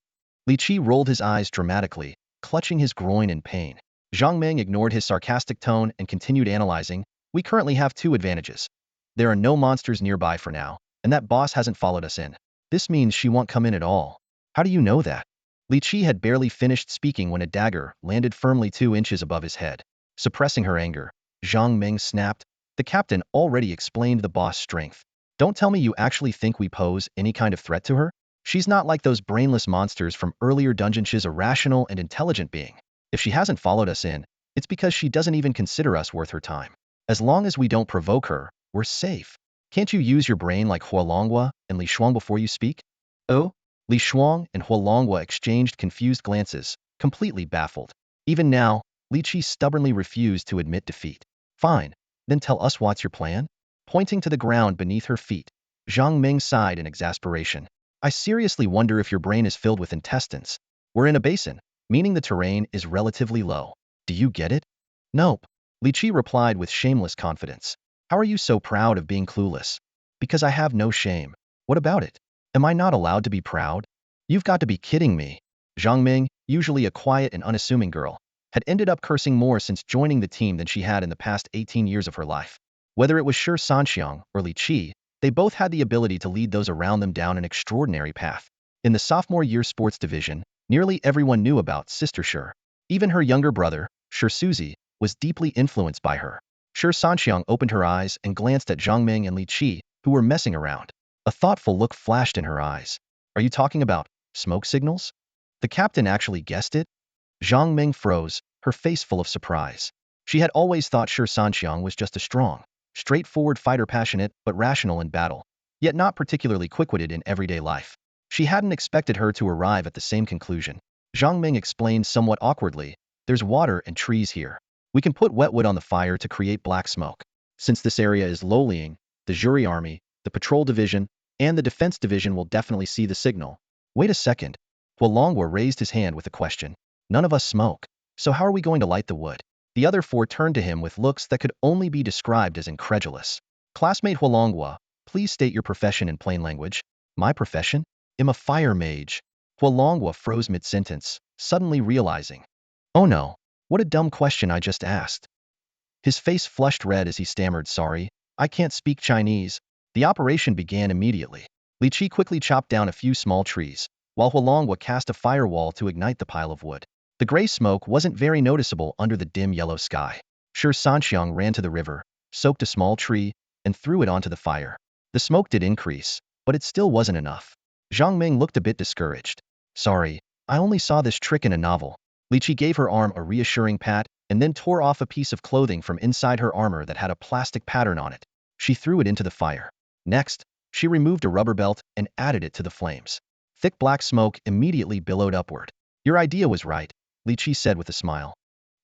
Li Qi rolled his eyes dramatically, clutching his groin in pain. Zhang Ming ignored his sarcastic tone and continued analyzing. We currently have 2 advantages. There are no monsters nearby for now, and that boss hasn't followed us in. This means she won't come in at all. How do you know that? Li Qi had barely finished speaking when a dagger landed firmly 2 inches above his head. Suppressing her anger, Zhang Ming snapped. The captain already explained the boss' strength. Don't tell me you actually think we pose any kind of threat to her? She's not like those brainless monsters from earlier dungeons. She's a rational and intelligent being. If she hasn't followed us in, it's because she doesn't even consider us worth her time. As long as we don't provoke her, we're safe. Can't you use your brain like Huolongguo and Li Shuang before you speak? Oh? Li Shuang and Huolongguo exchanged confused glances, completely baffled. Even now, Li Qi stubbornly refused to admit defeat. Fine, then tell us what's your plan? Pointing to the ground beneath her feet, Zhang Ming sighed in exasperation. I seriously wonder if your brain is filled with intestines. We're in a basin, meaning the terrain is relatively low. Do you get it? Nope. Li Qi replied with shameless confidence. How are you so proud of being clueless? Because I have no shame. What about it? Am I not allowed to be proud? You've got to be kidding me. Zhang Ming, usually a quiet and unassuming girl, had ended up cursing more since joining the team than she had in the past 18 years of her life. Whether it was Shi Sanxiang or Li Qi, they both had the ability to lead those around them down an extraordinary path. In the sophomore year sports division, nearly everyone knew about Sister Shi. Even her younger brother, Shi Suzi, was deeply influenced by her. Shi Sanxiang opened her eyes and glanced at Zhang Ming and Li Qi, who were messing around. A thoughtful look flashed in her eyes. Are you talking about smoke signals? The captain actually guessed it? Zhang Ming froze, her face full of surprise. She had always thought Shi Sanxiang was just a strong, straightforward fighter, passionate but rational in battle, yet not particularly quick-witted in everyday life. She hadn't expected her to arrive at the same conclusion. Zhang Ming explained somewhat awkwardly, there's water and trees here. We can put wet wood on the fire to create black smoke. Since this area is low-lying, the jury army, the patrol division, and the defense division will definitely see the signal. Wait a second. Huolongguo raised his hand with a question. None of us smoke. So how are we going to light the wood? The other 4 turned to him with looks that could only be described as incredulous. Classmate Huolongguo, please state your profession in plain language. My profession? I'm a fire mage. Huolongguo froze mid-sentence, suddenly realizing. Oh no, what a dumb question I just asked. His face flushed red as he stammered, sorry, I can't speak Chinese. The operation began immediately. Li Qi quickly chopped down a few small trees, while Huolongguo cast a firewall to ignite the pile of wood. The gray smoke wasn't very noticeable under the dim yellow sky. Shi Sanxiang ran to the river, soaked a small tree, and threw it onto the fire. The smoke did increase, but it still wasn't enough. Zhang Ming looked a bit discouraged. Sorry, I only saw this trick in a novel. Li Qi gave her arm a reassuring pat, and then tore off a piece of clothing from inside her armor that had a plastic pattern on it. She threw it into the fire. Next, she removed a rubber belt and added it to the flames. Thick black smoke immediately billowed upward. Your idea was right, Li Qi said with a smile.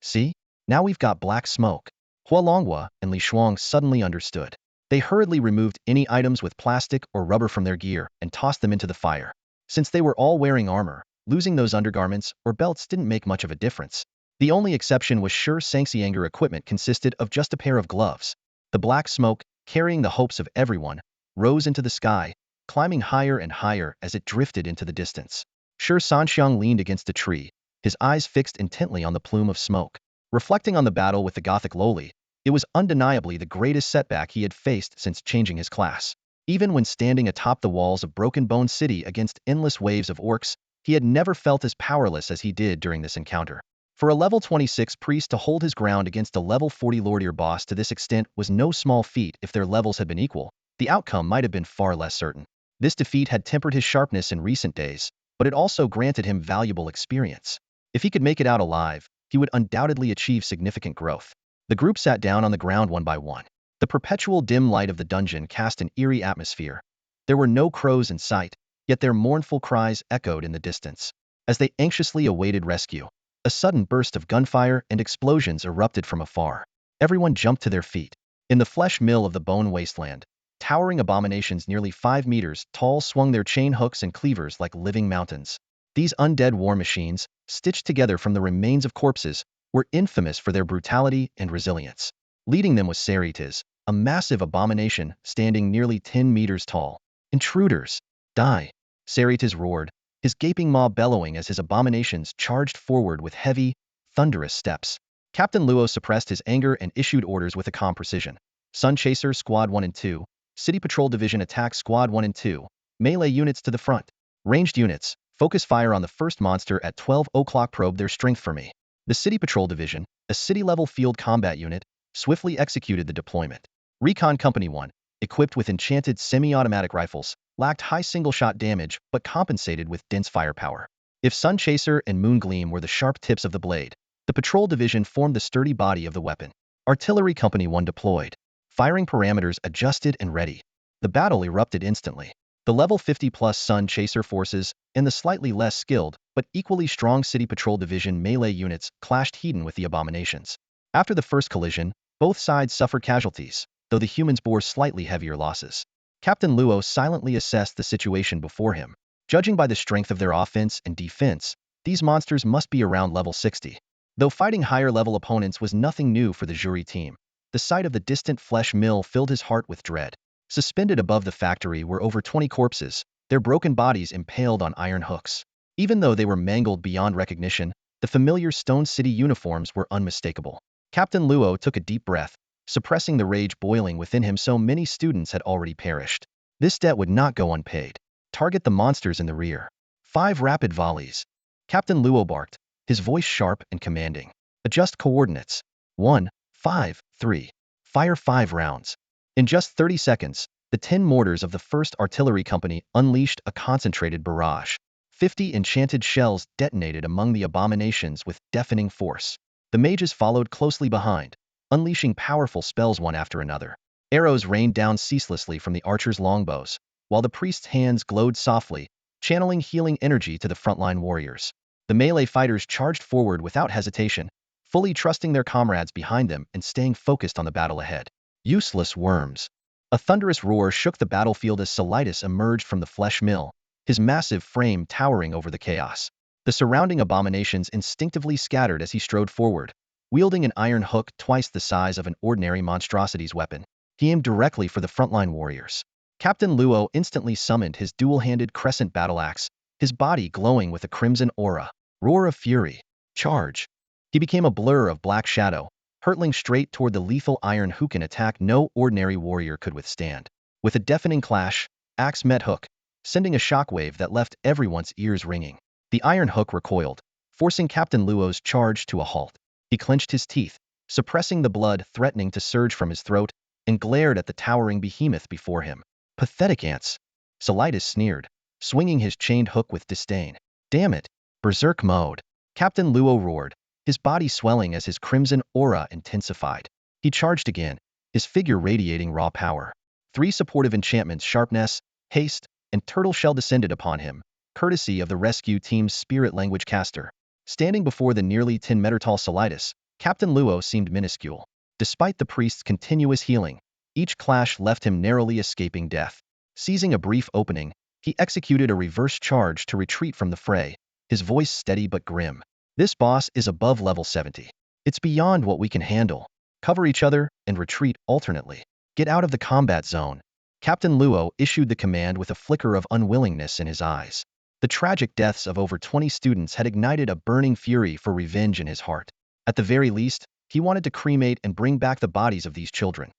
See? Now we've got black smoke. Huolongguo and Li Shuang suddenly understood. They hurriedly removed any items with plastic or rubber from their gear and tossed them into the fire. Since they were all wearing armor, losing those undergarments or belts didn't make much of a difference. The only exception was Shi Sanxiang's equipment consisted of just a pair of gloves. The black smoke, carrying the hopes of everyone, rose into the sky, climbing higher and higher as it drifted into the distance. Shi Sanxiang leaned against a tree, his eyes fixed intently on the plume of smoke. Reflecting on the battle with the Gothic lowly, it was undeniably the greatest setback he had faced since changing his class. Even when standing atop the walls of Broken Bone City against endless waves of orcs, he had never felt as powerless as he did during this encounter. For a level 26 priest to hold his ground against a level 40 lordier boss to this extent was no small feat. If their levels had been equal, the outcome might have been far less certain. This defeat had tempered his sharpness in recent days, but it also granted him valuable experience. If he could make it out alive, he would undoubtedly achieve significant growth. The group sat down on the ground one by one. The perpetual dim light of the dungeon cast an eerie atmosphere. There were no crows in sight, yet their mournful cries echoed in the distance. As they anxiously awaited rescue, a sudden burst of gunfire and explosions erupted from afar. Everyone jumped to their feet. In the flesh mill of the bone wasteland, towering abominations nearly 5 meters tall swung their chain hooks and cleavers like living mountains. These undead war machines, stitched together from the remains of corpses, were infamous for their brutality and resilience. Leading them was scythes, a massive abomination standing nearly 10 meters tall. Intruders! Die! Scythes roared, his gaping maw bellowing as his abominations charged forward with heavy, thunderous steps. Captain Luo suppressed his anger and issued orders with a calm precision. Sun Chaser Squad 1 and 2, City Patrol Division Attack Squad 1 and 2, melee units to the front. Ranged units, focus fire on the first monster at 12 o'clock. Probe their strength for me. The City Patrol Division, a city-level field combat unit, swiftly executed the deployment. Recon Company 1, equipped with enchanted semi-automatic rifles, lacked high single-shot damage but compensated with dense firepower. If Sun Chaser and Moon Gleam were the sharp tips of the blade, the Patrol Division formed the sturdy body of the weapon. Artillery Company 1 deployed. Firing parameters adjusted and ready. The battle erupted instantly. The level 50+ Sun Chaser forces and the slightly less skilled but equally strong City Patrol Division melee units clashed head-on with the abominations. After the first collision, both sides suffered casualties, though the humans bore slightly heavier losses. Captain Luo silently assessed the situation before him. Judging by the strength of their offense and defense, these monsters must be around level 60. Though fighting higher-level opponents was nothing new for the jury team, the sight of the distant flesh mill filled his heart with dread. Suspended above the factory were over 20 corpses, their broken bodies impaled on iron hooks. Even though they were mangled beyond recognition, the familiar Stone City uniforms were unmistakable. Captain Luo took a deep breath, suppressing the rage boiling within him. So many students had already perished. This debt would not go unpaid. Target the monsters in the rear. 5 rapid volleys. Captain Luo barked, his voice sharp and commanding. Adjust coordinates. 1, 5, 3. Fire 5 rounds. In just 30 seconds, the 10 mortars of the 1st Artillery Company unleashed a concentrated barrage. 50 enchanted shells detonated among the abominations with deafening force. The mages followed closely behind, unleashing powerful spells one after another. Arrows rained down ceaselessly from the archers' longbows, while the priest's hands glowed softly, channeling healing energy to the frontline warriors. The melee fighters charged forward without hesitation, fully trusting their comrades behind them and staying focused on the battle ahead. Useless worms. A thunderous roar shook the battlefield as Scythes emerged from the flesh mill, his massive frame towering over the chaos. The surrounding abominations instinctively scattered as he strode forward, wielding an iron hook twice the size of an ordinary monstrosity's weapon. He aimed directly for the frontline warriors. Captain Luo instantly summoned his dual-handed crescent battle axe, his body glowing with a crimson aura. Roar of fury. Charge. He became a blur of black shadow, hurtling straight toward the lethal iron hook, an attack no ordinary warrior could withstand. With a deafening clash, axe met hook, sending a shockwave that left everyone's ears ringing. The iron hook recoiled, forcing Captain Luo's charge to a halt. He clenched his teeth, suppressing the blood threatening to surge from his throat, and glared at the towering behemoth before him. Pathetic ants. Scythes sneered, swinging his chained hook with disdain. Damn it. Berserk mode. Captain Luo roared, his body swelling as his crimson aura intensified. He charged again, his figure radiating raw power. 3 supportive enchantments, sharpness, haste, and turtle shell descended upon him, courtesy of the rescue team's spirit language caster. Standing before the nearly 10-meter-tall Scythes, Captain Luo seemed minuscule. Despite the priest's continuous healing, each clash left him narrowly escaping death. Seizing a brief opening, he executed a reverse charge to retreat from the fray, his voice steady but grim. This boss is above level 70. It's beyond what we can handle. Cover each other and retreat alternately. Get out of the combat zone. Captain Luo issued the command with a flicker of unwillingness in his eyes. The tragic deaths of over 20 students had ignited a burning fury for revenge in his heart. At the very least, he wanted to cremate and bring back the bodies of these children.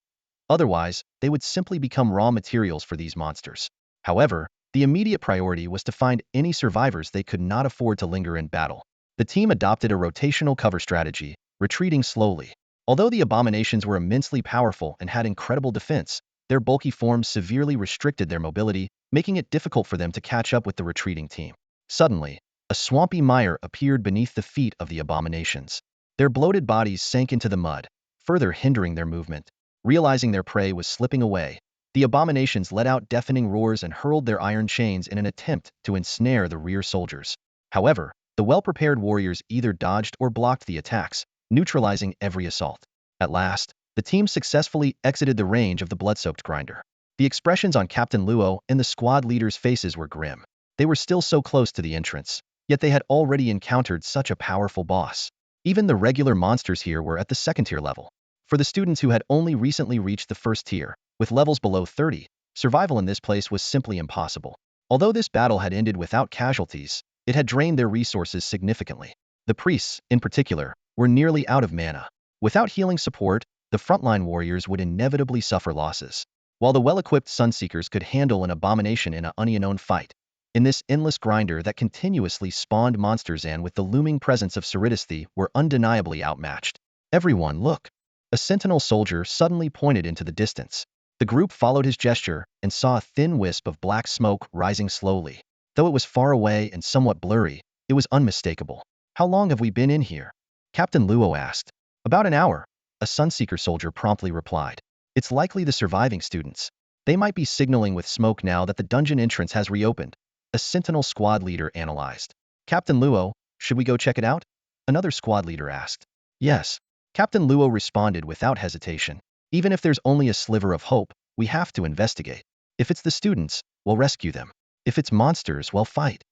Otherwise, they would simply become raw materials for these monsters. However, the immediate priority was to find any survivors they could not afford to linger in battle. The team adopted a rotational cover strategy, retreating slowly. Although the abominations were immensely powerful and had incredible defense, their bulky forms severely restricted their mobility, making it difficult for them to catch up with the retreating team. Suddenly, a swampy mire appeared beneath the feet of the abominations. Their bloated bodies sank into the mud, further hindering their movement. Realizing their prey was slipping away, the abominations let out deafening roars and hurled their iron chains in an attempt to ensnare the rear soldiers. However, the well-prepared warriors either dodged or blocked the attacks, neutralizing every assault. At last, the team successfully exited the range of the blood-soaked grinder. The expressions on Captain Luo and the squad leaders' faces were grim. They were still so close to the entrance, yet they had already encountered such a powerful boss. Even the regular monsters here were at the second-tier level. For the students who had only recently reached the first tier, with levels below 30, survival in this place was simply impossible. Although this battle had ended without casualties, it had drained their resources significantly. The priests, in particular, were nearly out of mana. Without healing support, the frontline warriors would inevitably suffer losses. While the well-equipped Sunseekers could handle an abomination in an unknown fight, in this endless grinder that continuously spawned monsters and with the looming presence of Scythes were undeniably outmatched. Everyone, look! A sentinel soldier suddenly pointed into the distance. The group followed his gesture and saw a thin wisp of black smoke rising slowly. Though it was far away and somewhat blurry, it was unmistakable. How long have we been in here? Captain Luo asked. About an hour, a Sunseeker soldier promptly replied. It's likely the surviving students. They might be signaling with smoke now that the dungeon entrance has reopened, a sentinel squad leader analyzed. Captain Luo, should we go check it out? Another squad leader asked. Yes. Captain Luo responded without hesitation. Even if there's only a sliver of hope, we have to investigate. If it's the students, we'll rescue them. If it's monsters, we'll fight.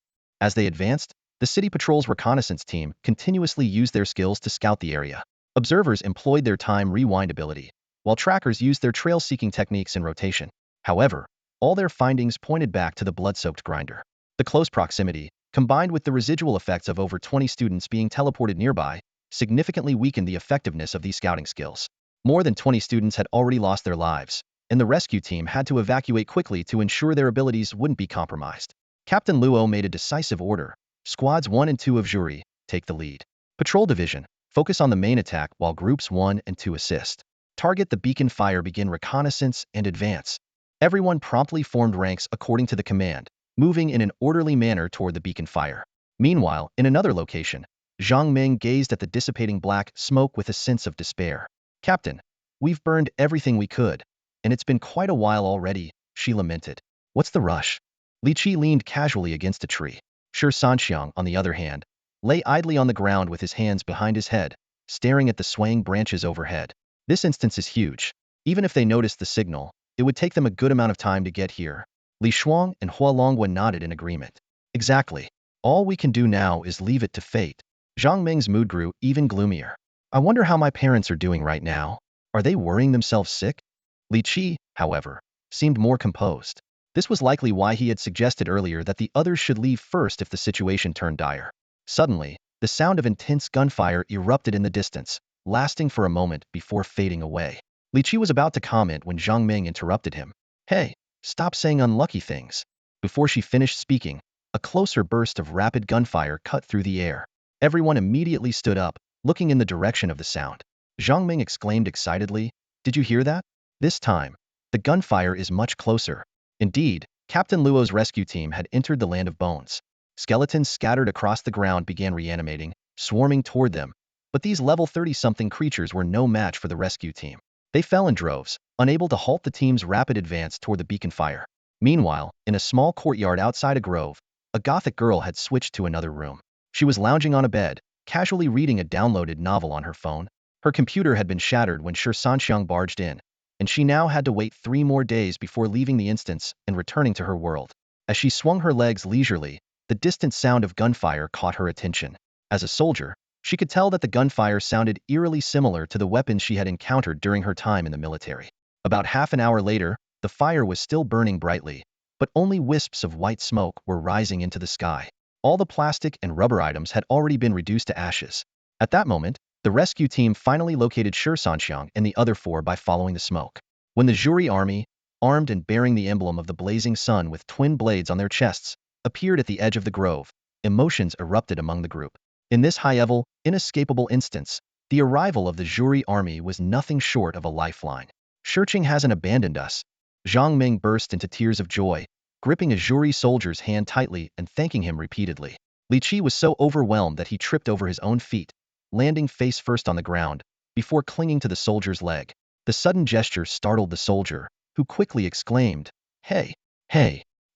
As they advanced, the city patrol's reconnaissance team continuously used their skills to scout the area. Observers employed their time rewind ability, while trackers used their trail-seeking techniques in rotation. However, all their findings pointed back to the blood-soaked grinder. The close proximity, combined with the residual effects of over 20 students being teleported nearby, significantly weakened the effectiveness of these scouting skills. More than 20 students had already lost their lives, and the rescue team had to evacuate quickly to ensure their abilities wouldn't be compromised. Captain Luo made a decisive order. Squads 1 and 2 of Jury, take the lead. Patrol Division, focus on the main attack while Groups 1 and 2 assist. Target the beacon fire, begin reconnaissance, and advance. Everyone promptly formed ranks according to the command, moving in an orderly manner toward the beacon fire. Meanwhile, in another location, Zhang Ming gazed at the dissipating black smoke with a sense of despair. Captain, we've burned everything we could, and it's been quite a while already, she lamented. What's the rush? Li Qi leaned casually against a tree. Shi Sanxiang, on the other hand, lay idly on the ground with his hands behind his head, staring at the swaying branches overhead. This instance is huge. Even if they noticed the signal, it would take them a good amount of time to get here. Li Shuang and Hua Longwen nodded in agreement. Exactly. All we can do now is leave it to fate. Zhang Ming's mood grew even gloomier. I wonder how my parents are doing right now. Are they worrying themselves sick? Li Qi, however, seemed more composed. This was likely why he had suggested earlier that the others should leave first if the situation turned dire. Suddenly, the sound of intense gunfire erupted in the distance, lasting for a moment before fading away. Li Qi was about to comment when Zhang Ming interrupted him. Hey, stop saying unlucky things. Before she finished speaking, a closer burst of rapid gunfire cut through the air. Everyone immediately stood up, looking in the direction of the sound. Zhang Ming exclaimed excitedly, "Did you hear that? This time, the gunfire is much closer." Indeed, Captain Luo's rescue team had entered the land of bones. Skeletons scattered across the ground began reanimating, swarming toward them, but these level 30-something creatures were no match for the rescue team. They fell in droves, unable to halt the team's rapid advance toward the beacon fire. Meanwhile, in a small courtyard outside a grove, a Gothic girl had switched to another room. She was lounging on a bed, casually reading a downloaded novel on her phone. Her computer had been shattered when Shi Sanxiang barged in, and she now had to wait 3 more days before leaving the instance and returning to her world. As she swung her legs leisurely, the distant sound of gunfire caught her attention. As a soldier, she could tell that the gunfire sounded eerily similar to the weapons she had encountered during her time in the military. About half an hour later, the fire was still burning brightly, but only wisps of white smoke were rising into the sky. All the plastic and rubber items had already been reduced to ashes. At that moment, the rescue team finally located Shi Sanxiang and the other four by following the smoke. When the jury army, armed and bearing the emblem of the blazing sun with twin blades on their chests, appeared at the edge of the grove, emotions erupted among the group. In this high-level, inescapable instance, the arrival of the jury army was nothing short of a lifeline. Shirching hasn't abandoned us. Zhang Ming burst into tears of joy, gripping a jury soldier's hand tightly and thanking him repeatedly. Li Qi was so overwhelmed that he tripped over his own feet, landing face first on the ground, before clinging to the soldier's leg. The sudden gesture startled the soldier, who quickly exclaimed, Hey,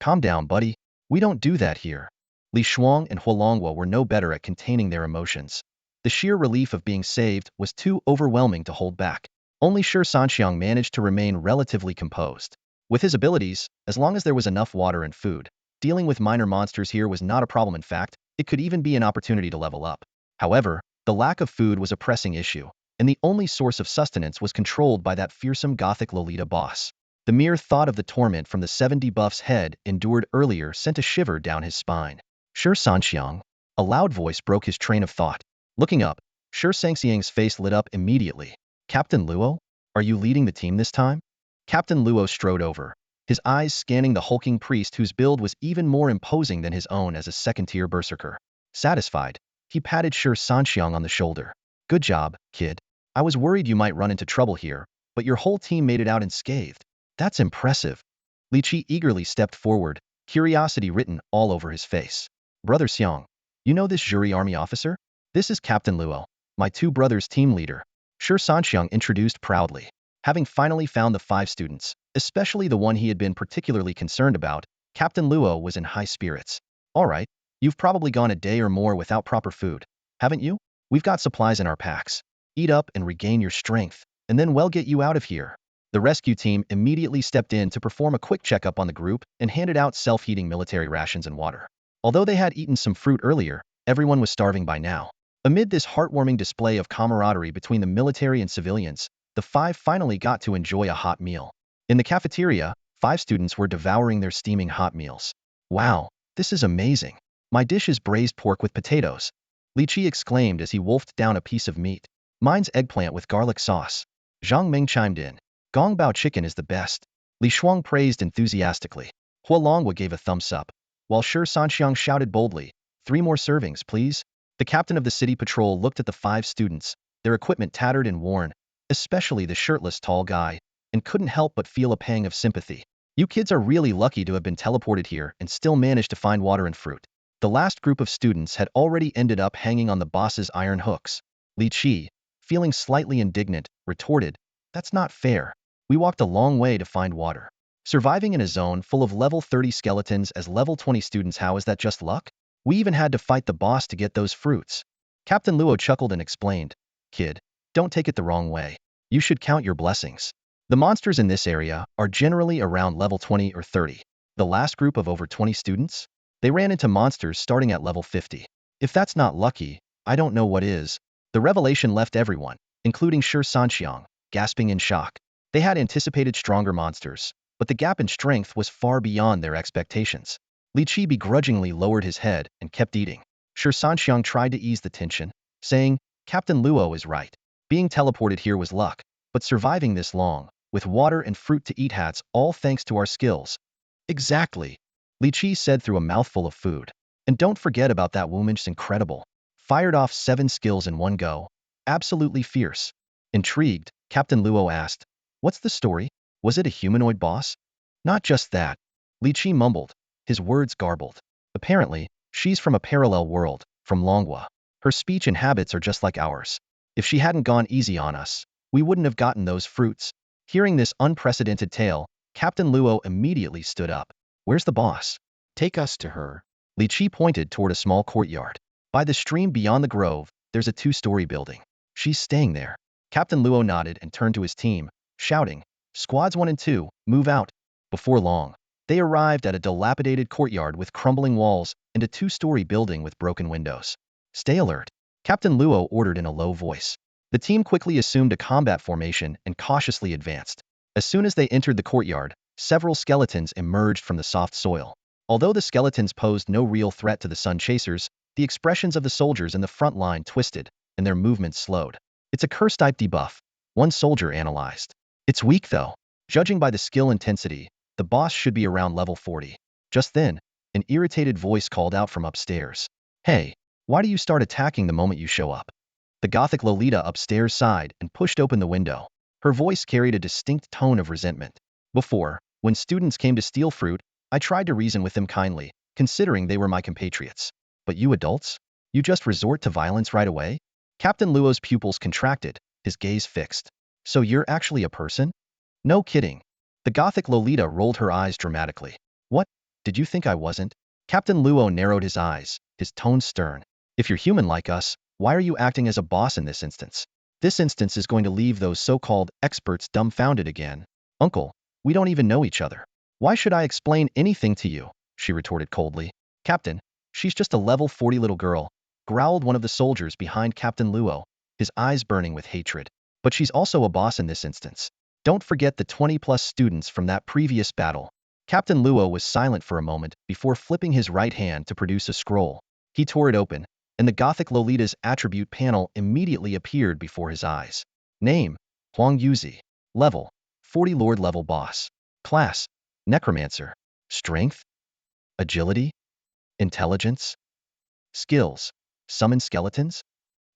calm down, buddy. We don't do that here." Li Shuang and Huolongwa were no better at containing their emotions. The sheer relief of being saved was too overwhelming to hold back. Only Shi Sanxiang managed to remain relatively composed. With his abilities, as long as there was enough water and food, dealing with minor monsters here was not a problem. In fact, it could even be an opportunity to level up. However, the lack of food was a pressing issue, and the only source of sustenance was controlled by that fearsome Gothic Lolita boss. The mere thought of the torment from the 7 debuffs head endured earlier sent a shiver down his spine. Shi Sanxiang. A loud voice broke his train of thought. Looking up, Shi Sanxiang's face lit up immediately. "Captain Luo? Are you leading the team this time?" Captain Luo strode over, his eyes scanning the hulking priest whose build was even more imposing than his own as a second-tier berserker. Satisfied, he patted Shi Sanxiang on the shoulder. "Good job, kid. I was worried you might run into trouble here, but your whole team made it out unscathed. That's impressive." Li Qi eagerly stepped forward, curiosity written all over his face. "Brother Xiang, you know this jury army officer? This is Captain Luo, my two brothers' team leader." Shi Sanxiang introduced proudly. Having finally found the 5 students, especially the one he had been particularly concerned about, Captain Luo was in high spirits. "All right, you've probably gone a day or more without proper food, haven't you? We've got supplies in our packs. Eat up and regain your strength, and then we'll get you out of here." The rescue team immediately stepped in to perform a quick checkup on the group and handed out self-heating military rations and water. Although they had eaten some fruit earlier, everyone was starving by now. Amid this heartwarming display of camaraderie between the military and civilians, the 5 finally got to enjoy a hot meal. In the cafeteria, 5 students were devouring their steaming hot meals. "Wow, this is amazing. My dish is braised pork with potatoes," Li Qi exclaimed as he wolfed down a piece of meat. "Mine's eggplant with garlic sauce." Zhang Ming chimed in. "Gongbao chicken is the best." Li Shuang praised enthusiastically. Huolongwa gave a thumbs up, while Shi Sanxiang shouted boldly, "3 more servings, please." The captain of the city patrol looked at the 5 students, their equipment tattered and worn, especially the shirtless tall guy, and couldn't help but feel a pang of sympathy. "You kids are really lucky to have been teleported here and still managed to find water and fruit." The last group of students had already ended up hanging on the boss's iron hooks. Li Qi, feeling slightly indignant, retorted, "That's not fair. We walked a long way to find water. Surviving in a zone full of level 30 skeletons as level 20 students, how is that just luck? We even had to fight the boss to get those fruits." Captain Luo chuckled and explained, "Kid, don't take it the wrong way. You should count your blessings. The monsters in this area are generally around level 20 or 30. The last group of over 20 students? They ran into monsters starting at level 50. If that's not lucky, I don't know what is." The revelation left everyone, including Shi Sanxiang, gasping in shock. They had anticipated stronger monsters, but the gap in strength was far beyond their expectations. Li Qi begrudgingly lowered his head and kept eating. Shi Sanxiang tried to ease the tension, saying, "Captain Luo is right. Being teleported here was luck, but surviving this long, with water and fruit to eat, hats all thanks to our skills." "Exactly," Li Qi said through a mouthful of food. "And don't forget about that woman's incredible. Fired off 7 skills in one go. Absolutely fierce." Intrigued, Captain Luo asked, "What's the story? Was it a humanoid boss?" "Not just that," Li Qi mumbled, his words garbled. "Apparently, she's from a parallel world, from Longwa. Her speech and habits are just like ours. If she hadn't gone easy on us, we wouldn't have gotten those fruits." Hearing this unprecedented tale, Captain Luo immediately stood up. "Where's the boss? Take us to her." Li Qi pointed toward a small courtyard. "By the stream beyond the grove, there's a 2-story building. She's staying there." Captain Luo nodded and turned to his team, shouting, "Squads 1 and 2, move out." Before long, they arrived at a dilapidated courtyard with crumbling walls and a 2-story building with broken windows. "Stay alert," Captain Luo ordered in a low voice. The team quickly assumed a combat formation and cautiously advanced. As soon as they entered the courtyard, several skeletons emerged from the soft soil. Although the skeletons posed no real threat to the sun chasers, the expressions of the soldiers in the front line twisted, and their movements slowed. It's a curse-type debuff, one soldier analyzed. It's weak though. Judging by the skill intensity, the boss should be around level 40. Just then, an irritated voice called out from upstairs. Hey, why do you start attacking the moment you show up? The gothic Lolita upstairs sighed and pushed open the window. Her voice carried a distinct tone of resentment. Before, when students came to steal fruit, I tried to reason with them kindly, considering they were my compatriots. But you adults? You just resort to violence right away? Captain Luo's pupils contracted, his gaze fixed. So you're actually a person? No kidding. The gothic Lolita rolled her eyes dramatically. What? Did you think I wasn't? Captain Luo narrowed his eyes, his tone stern. If you're human like us, why are you acting as a boss in this instance? This instance is going to leave those so-called experts dumbfounded again. Uncle, we don't even know each other. Why should I explain anything to you? She retorted coldly. Captain, she's just a level 40 little girl, growled one of the soldiers behind Captain Luo, his eyes burning with hatred. But she's also a boss in this instance. Don't forget the 20+ students from that previous battle. Captain Luo was silent for a moment before flipping his right hand to produce a scroll. He tore it open, and the gothic Lolita's attribute panel immediately appeared before his eyes. Name, Huang Yuzi. Level, 40 Lord level boss. Class, Necromancer. Strength, Agility, Intelligence. Skills, Summon skeletons.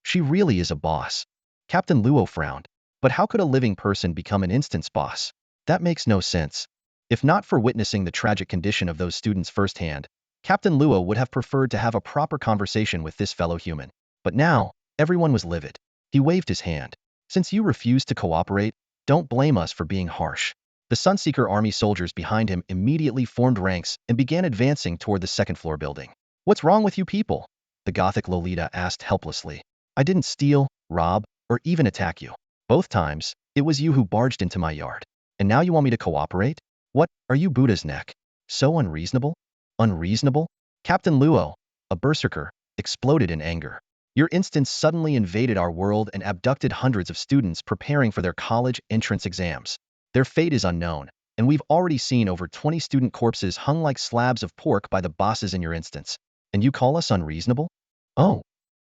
She really is a boss. Captain Luo frowned. But how could a living person become an instance boss? That makes no sense. If not for witnessing the tragic condition of those students firsthand, Captain Luo would have preferred to have a proper conversation with this fellow human. But now, everyone was livid. He waved his hand. Since you refuse to cooperate, don't blame us for being harsh. The Sunseeker army soldiers behind him immediately formed ranks and began advancing toward the second-floor building. What's wrong with you people? The gothic Lolita asked helplessly. I didn't steal, rob, or even attack you. Both times, it was you who barged into my yard. And now you want me to cooperate? What, are you Buddha's neck? So unreasonable? Unreasonable? Captain Luo, a berserker, exploded in anger. Your instance suddenly invaded our world and abducted hundreds of students preparing for their college entrance exams. Their fate is unknown, and we've already seen over 20 student corpses hung like slabs of pork by the bosses in your instance. And you call us unreasonable? Oh.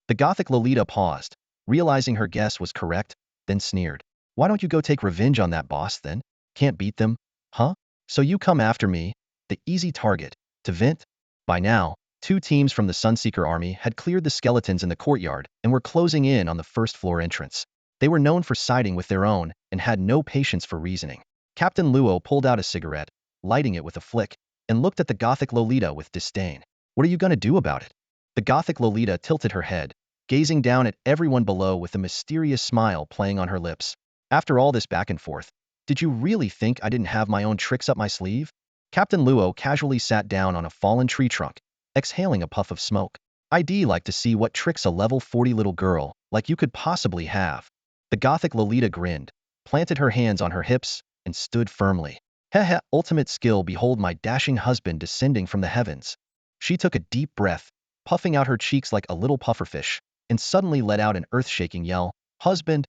The gothic Lolita paused, realizing her guess was correct, then sneered. Why don't you go take revenge on that boss then? Can't beat them? Huh? So you come after me, the easy target, to vent? By now, 2 teams from the Sunseeker army had cleared the skeletons in the courtyard and were closing in on the first-floor entrance. They were known for siding with their own and had no patience for reasoning. Captain Luo pulled out a cigarette, lighting it with a flick, and looked at the gothic Lolita with disdain. What are you going to do about it? The gothic Lolita tilted her head, gazing down at everyone below with a mysterious smile playing on her lips. After all this back and forth, did you really think I didn't have my own tricks up my sleeve? Captain Luo casually sat down on a fallen tree trunk, exhaling a puff of smoke. I'd like to see what tricks a level 40 little girl like you could possibly have. The gothic Lolita grinned, planted her hands on her hips, and stood firmly. Heh, ultimate skill, behold my dashing husband descending from the heavens. She took a deep breath, puffing out her cheeks like a little pufferfish, and suddenly let out an earth-shaking yell. Husband!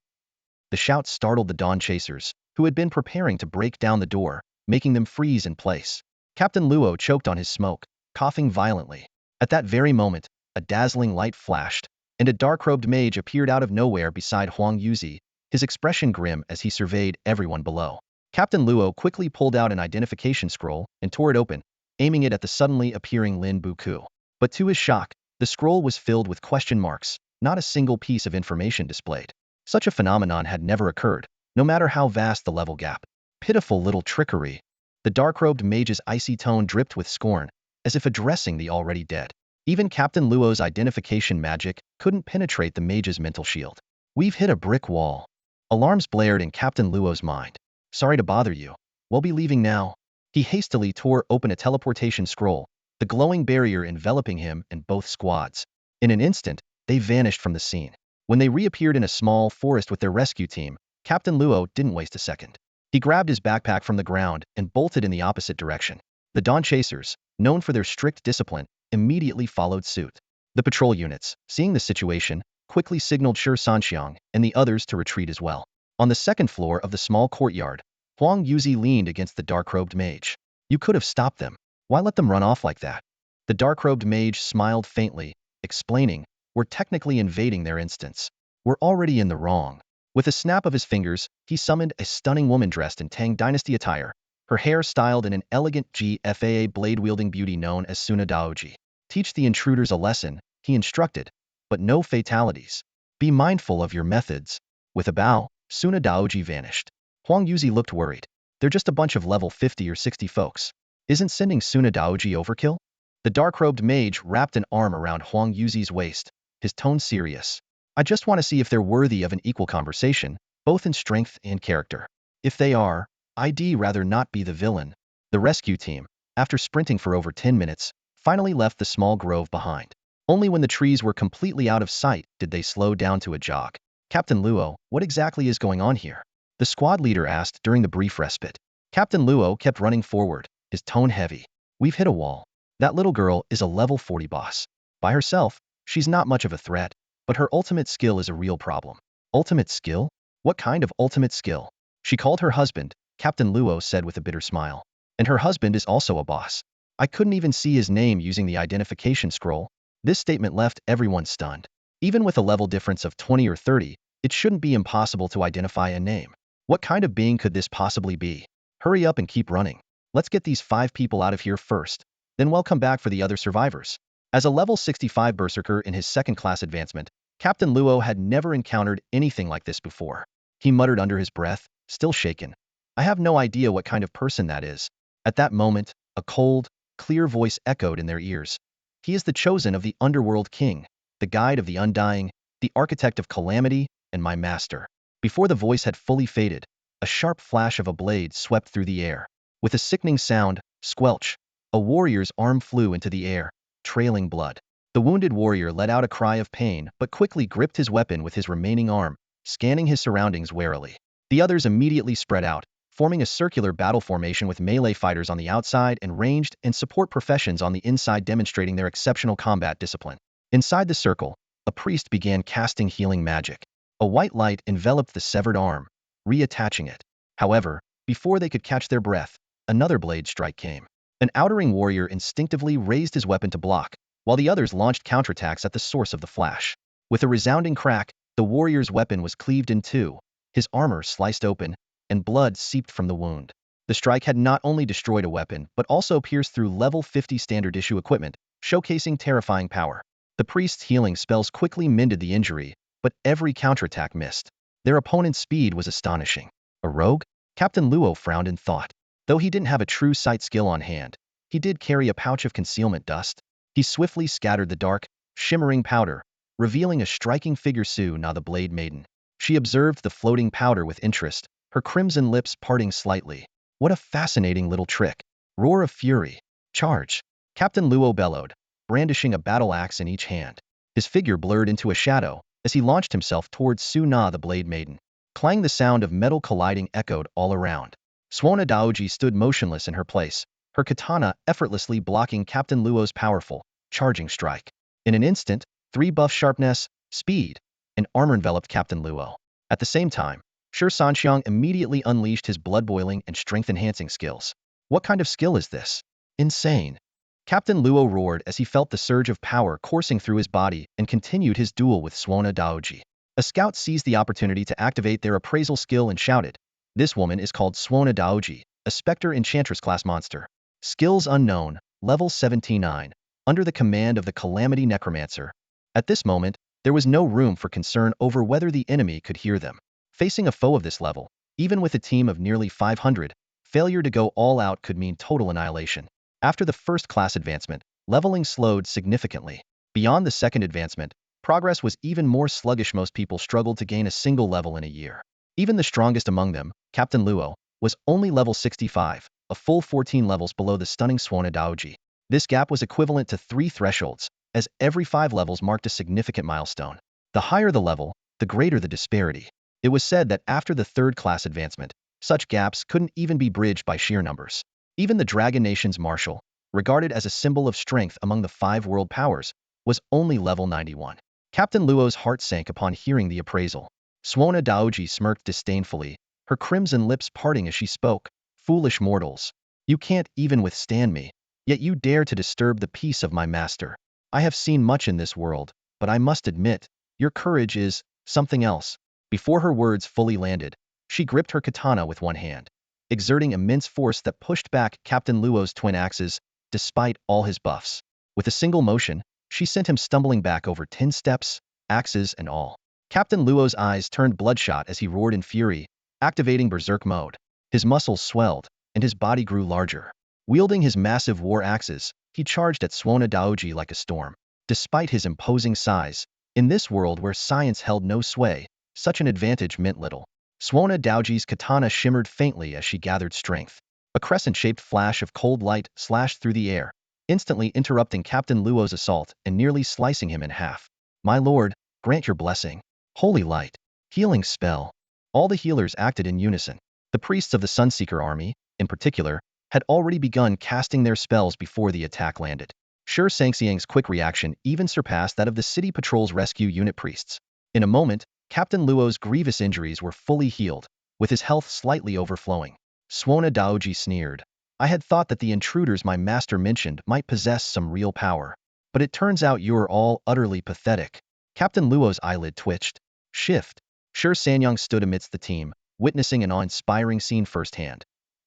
The shout startled the Dawn Chasers, who had been preparing to break down the door, making them freeze in place. Captain Luo choked on his smoke, coughing violently. At that very moment, a dazzling light flashed, and a dark-robed mage appeared out of nowhere beside Huang Yuzi, his expression grim as he surveyed everyone below. Captain Luo quickly pulled out an identification scroll and tore it open, aiming it at the suddenly appearing Lin Buku. But to his shock, the scroll was filled with question marks, not a single piece of information displayed. Such a phenomenon had never occurred, no matter how vast the level gap. Pitiful little trickery. The dark-robed mage's icy tone dripped with scorn, as if addressing the already dead. Even Captain Luo's identification magic couldn't penetrate the mage's mental shield. We've hit a brick wall. Alarms blared in Captain Luo's mind. Sorry to bother you. We'll be leaving now. He hastily tore open a teleportation scroll, the glowing barrier enveloping him and both squads. In an instant, they vanished from the scene. When they reappeared in a small forest with their rescue team, Captain Luo didn't waste a second. He grabbed his backpack from the ground and bolted in the opposite direction. The Dawn Chasers, known for their strict discipline, immediately followed suit. The patrol units, seeing the situation, quickly signaled Shi Sanxiang and the others to retreat as well. On the second floor of the small courtyard, Huang Yuzi leaned against the dark-robed mage. You could have stopped them. Why let them run off like that? The dark-robed mage smiled faintly, explaining, we're technically invading their instance. We're already in the wrong. With a snap of his fingers, he summoned a stunning woman dressed in Tang Dynasty attire, her hair styled in an elegant GFAA blade-wielding beauty known as Suna Daoji. Teach the intruders a lesson, he instructed, but no fatalities. Be mindful of your methods. With a bow, Suna Daoji vanished. Huang Yuzi looked worried. They're just a bunch of level 50 or 60 folks. Isn't sending Suna Daoji overkill? The dark-robed mage wrapped an arm around Huang Yuzi's waist, his tone serious. I just want to see if they're worthy of an equal conversation, both in strength and character. If they are, I'd rather not be the villain. The rescue team, after sprinting for over 10 minutes, finally left the small grove behind. Only when the trees were completely out of sight did they slow down to a jog. Captain Luo, what exactly is going on here? The squad leader asked during the brief respite. Captain Luo kept running forward, his tone heavy. We've hit a wall. That little girl is a level 40 boss. By herself, she's not much of a threat, but her ultimate skill is a real problem. Ultimate skill? What kind of ultimate skill? She called her husband, Captain Luo said with a bitter smile. And her husband is also a boss. I couldn't even see his name using the identification scroll. This statement left everyone stunned. Even with a level difference of 20 or 30, it shouldn't be impossible to identify a name. What kind of being could this possibly be? Hurry up and keep running. Let's get these 5 people out of here first. Then we'll come back for the other survivors. As a level 65 Berserker in his second-class advancement, Captain Luo had never encountered anything like this before. He muttered under his breath, still shaken. I have no idea what kind of person that is. At that moment, a cold, clear voice echoed in their ears. He is the chosen of the Underworld King, the guide of the undying, the architect of calamity, and my master. Before the voice had fully faded, a sharp flash of a blade swept through the air. With a sickening sound, squelch, a warrior's arm flew into the air, trailing blood. The wounded warrior let out a cry of pain but quickly gripped his weapon with his remaining arm, scanning his surroundings warily. The others immediately spread out, forming a circular battle formation with melee fighters on the outside and ranged and support professions on the inside, demonstrating their exceptional combat discipline. Inside the circle, a priest began casting healing magic. A white light enveloped the severed arm, reattaching it. However, before they could catch their breath, another blade strike came. An outering warrior instinctively raised his weapon to block, while the others launched counterattacks at the source of the flash. With a resounding crack, the warrior's weapon was cleaved in two, his armor sliced open, and blood seeped from the wound. The strike had not only destroyed a weapon, but also pierced through level 50 standard issue equipment, showcasing terrifying power. The priest's healing spells quickly mended the injury, but every counterattack missed. Their opponent's speed was astonishing. A rogue? Captain Luo frowned in thought. Though he didn't have a true sight skill on hand, he did carry a pouch of concealment dust. He swiftly scattered the dark, shimmering powder, revealing a striking figure, Suna the Blade Maiden. She observed the floating powder with interest, her crimson lips parting slightly. What a fascinating little trick. Roar of fury. Charge. Captain Luo bellowed, brandishing a battle axe in each hand. His figure blurred into a shadow as he launched himself towards Suna the Blade Maiden. Clang, the sound of metal colliding echoed all around. Suna Daoji stood motionless in her place, her katana effortlessly blocking Captain Luo's powerful, charging strike. In an instant, 3 buff sharpness, speed, and armor enveloped Captain Luo. At the same time, Shi Sanxiang immediately unleashed his blood-boiling and strength-enhancing skills. What kind of skill is this? Insane. Captain Luo roared as he felt the surge of power coursing through his body and continued his duel with Suna Daoji. A scout seized the opportunity to activate their appraisal skill and shouted, "This woman is called Suna Daoji, a Spectre Enchantress class monster. Skills unknown, level 79, under the command of the Calamity Necromancer." At this moment, there was no room for concern over whether the enemy could hear them. Facing a foe of this level, even with a team of nearly 500, failure to go all out could mean total annihilation. After the first class advancement, leveling slowed significantly. Beyond the second advancement, progress was even more sluggish. Most people struggled to gain a single level in a year. Even the strongest among them, Captain Luo, was only level 65, a full 14 levels below the stunning Suna Daoji. This gap was equivalent to 3 thresholds, as every 5 levels marked a significant milestone. The higher the level, the greater the disparity. It was said that after the third class advancement, such gaps couldn't even be bridged by sheer numbers. Even the Dragon Nation's marshal, regarded as a symbol of strength among the 5 world powers, was only level 91. Captain Luo's heart sank upon hearing the appraisal. Suna Daoji smirked disdainfully, her crimson lips parting as she spoke. Foolish mortals. You can't even withstand me, yet you dare to disturb the peace of my master. I have seen much in this world, but I must admit, your courage is something else. Before her words fully landed, she gripped her katana with one hand, exerting immense force that pushed back Captain Luo's twin axes, despite all his buffs. With a single motion, she sent him stumbling back over 10 steps, axes and all. Captain Luo's eyes turned bloodshot as he roared in fury, activating Berserk mode. His muscles swelled, and his body grew larger. Wielding his massive war axes, he charged at Suona Daoji like a storm. Despite his imposing size, in this world where science held no sway, such an advantage meant little. Suona Daoji's katana shimmered faintly as she gathered strength. A crescent-shaped flash of cold light slashed through the air, instantly interrupting Captain Luo's assault and nearly slicing him in half. My lord, grant your blessing. Holy light. Healing spell. All the healers acted in unison. The priests of the Sunseeker army, in particular, had already begun casting their spells before the attack landed. Shi Sanxiang's quick reaction even surpassed that of the city patrol's rescue unit priests. In a moment, Captain Luo's grievous injuries were fully healed, with his health slightly overflowing. Suona Daoji sneered. I had thought that the intruders my master mentioned might possess some real power. But it turns out you're all utterly pathetic. Captain Luo's eyelid twitched. Shift. Shi Sanxiang stood amidst the team, witnessing an awe-inspiring scene firsthand.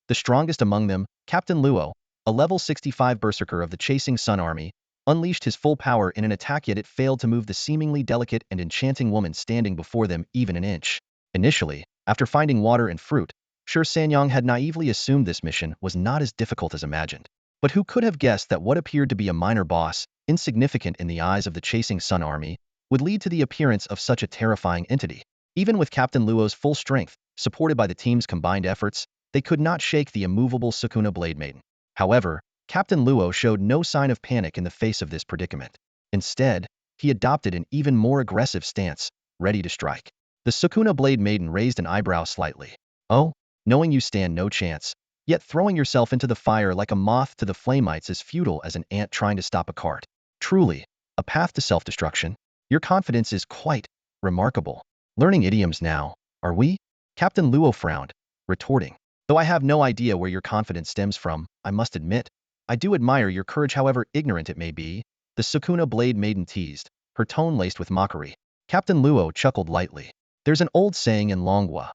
The strongest among them, Captain Luo, a level 65 Berserker of the Chasing Sun Army, unleashed his full power in an attack, yet it failed to move the seemingly delicate and enchanting woman standing before them even an inch. Initially, after finding water and fruit, Shi Sanxiang had naively assumed this mission was not as difficult as imagined. But who could have guessed that what appeared to be a minor boss, insignificant in the eyes of the Chasing Sun Army, would lead to the appearance of such a terrifying entity? Even with Captain Luo's full strength, supported by the team's combined efforts, they could not shake the immovable Sukuna Blade Maiden. However, Captain Luo showed no sign of panic in the face of this predicament. Instead, he adopted an even more aggressive stance, ready to strike. The Sukuna Blade Maiden raised an eyebrow slightly. Oh, knowing you stand no chance, yet throwing yourself into the fire like a moth to the flamites is futile as an ant trying to stop a cart. Truly, a path to self-destruction. Your confidence is quite remarkable. Learning idioms now, are we? Captain Luo frowned, retorting. Though I have no idea where your confidence stems from, I must admit, I do admire your courage, however ignorant it may be. The Sukuna Blade Maiden teased, her tone laced with mockery. Captain Luo chuckled lightly. There's an old saying in Longwa.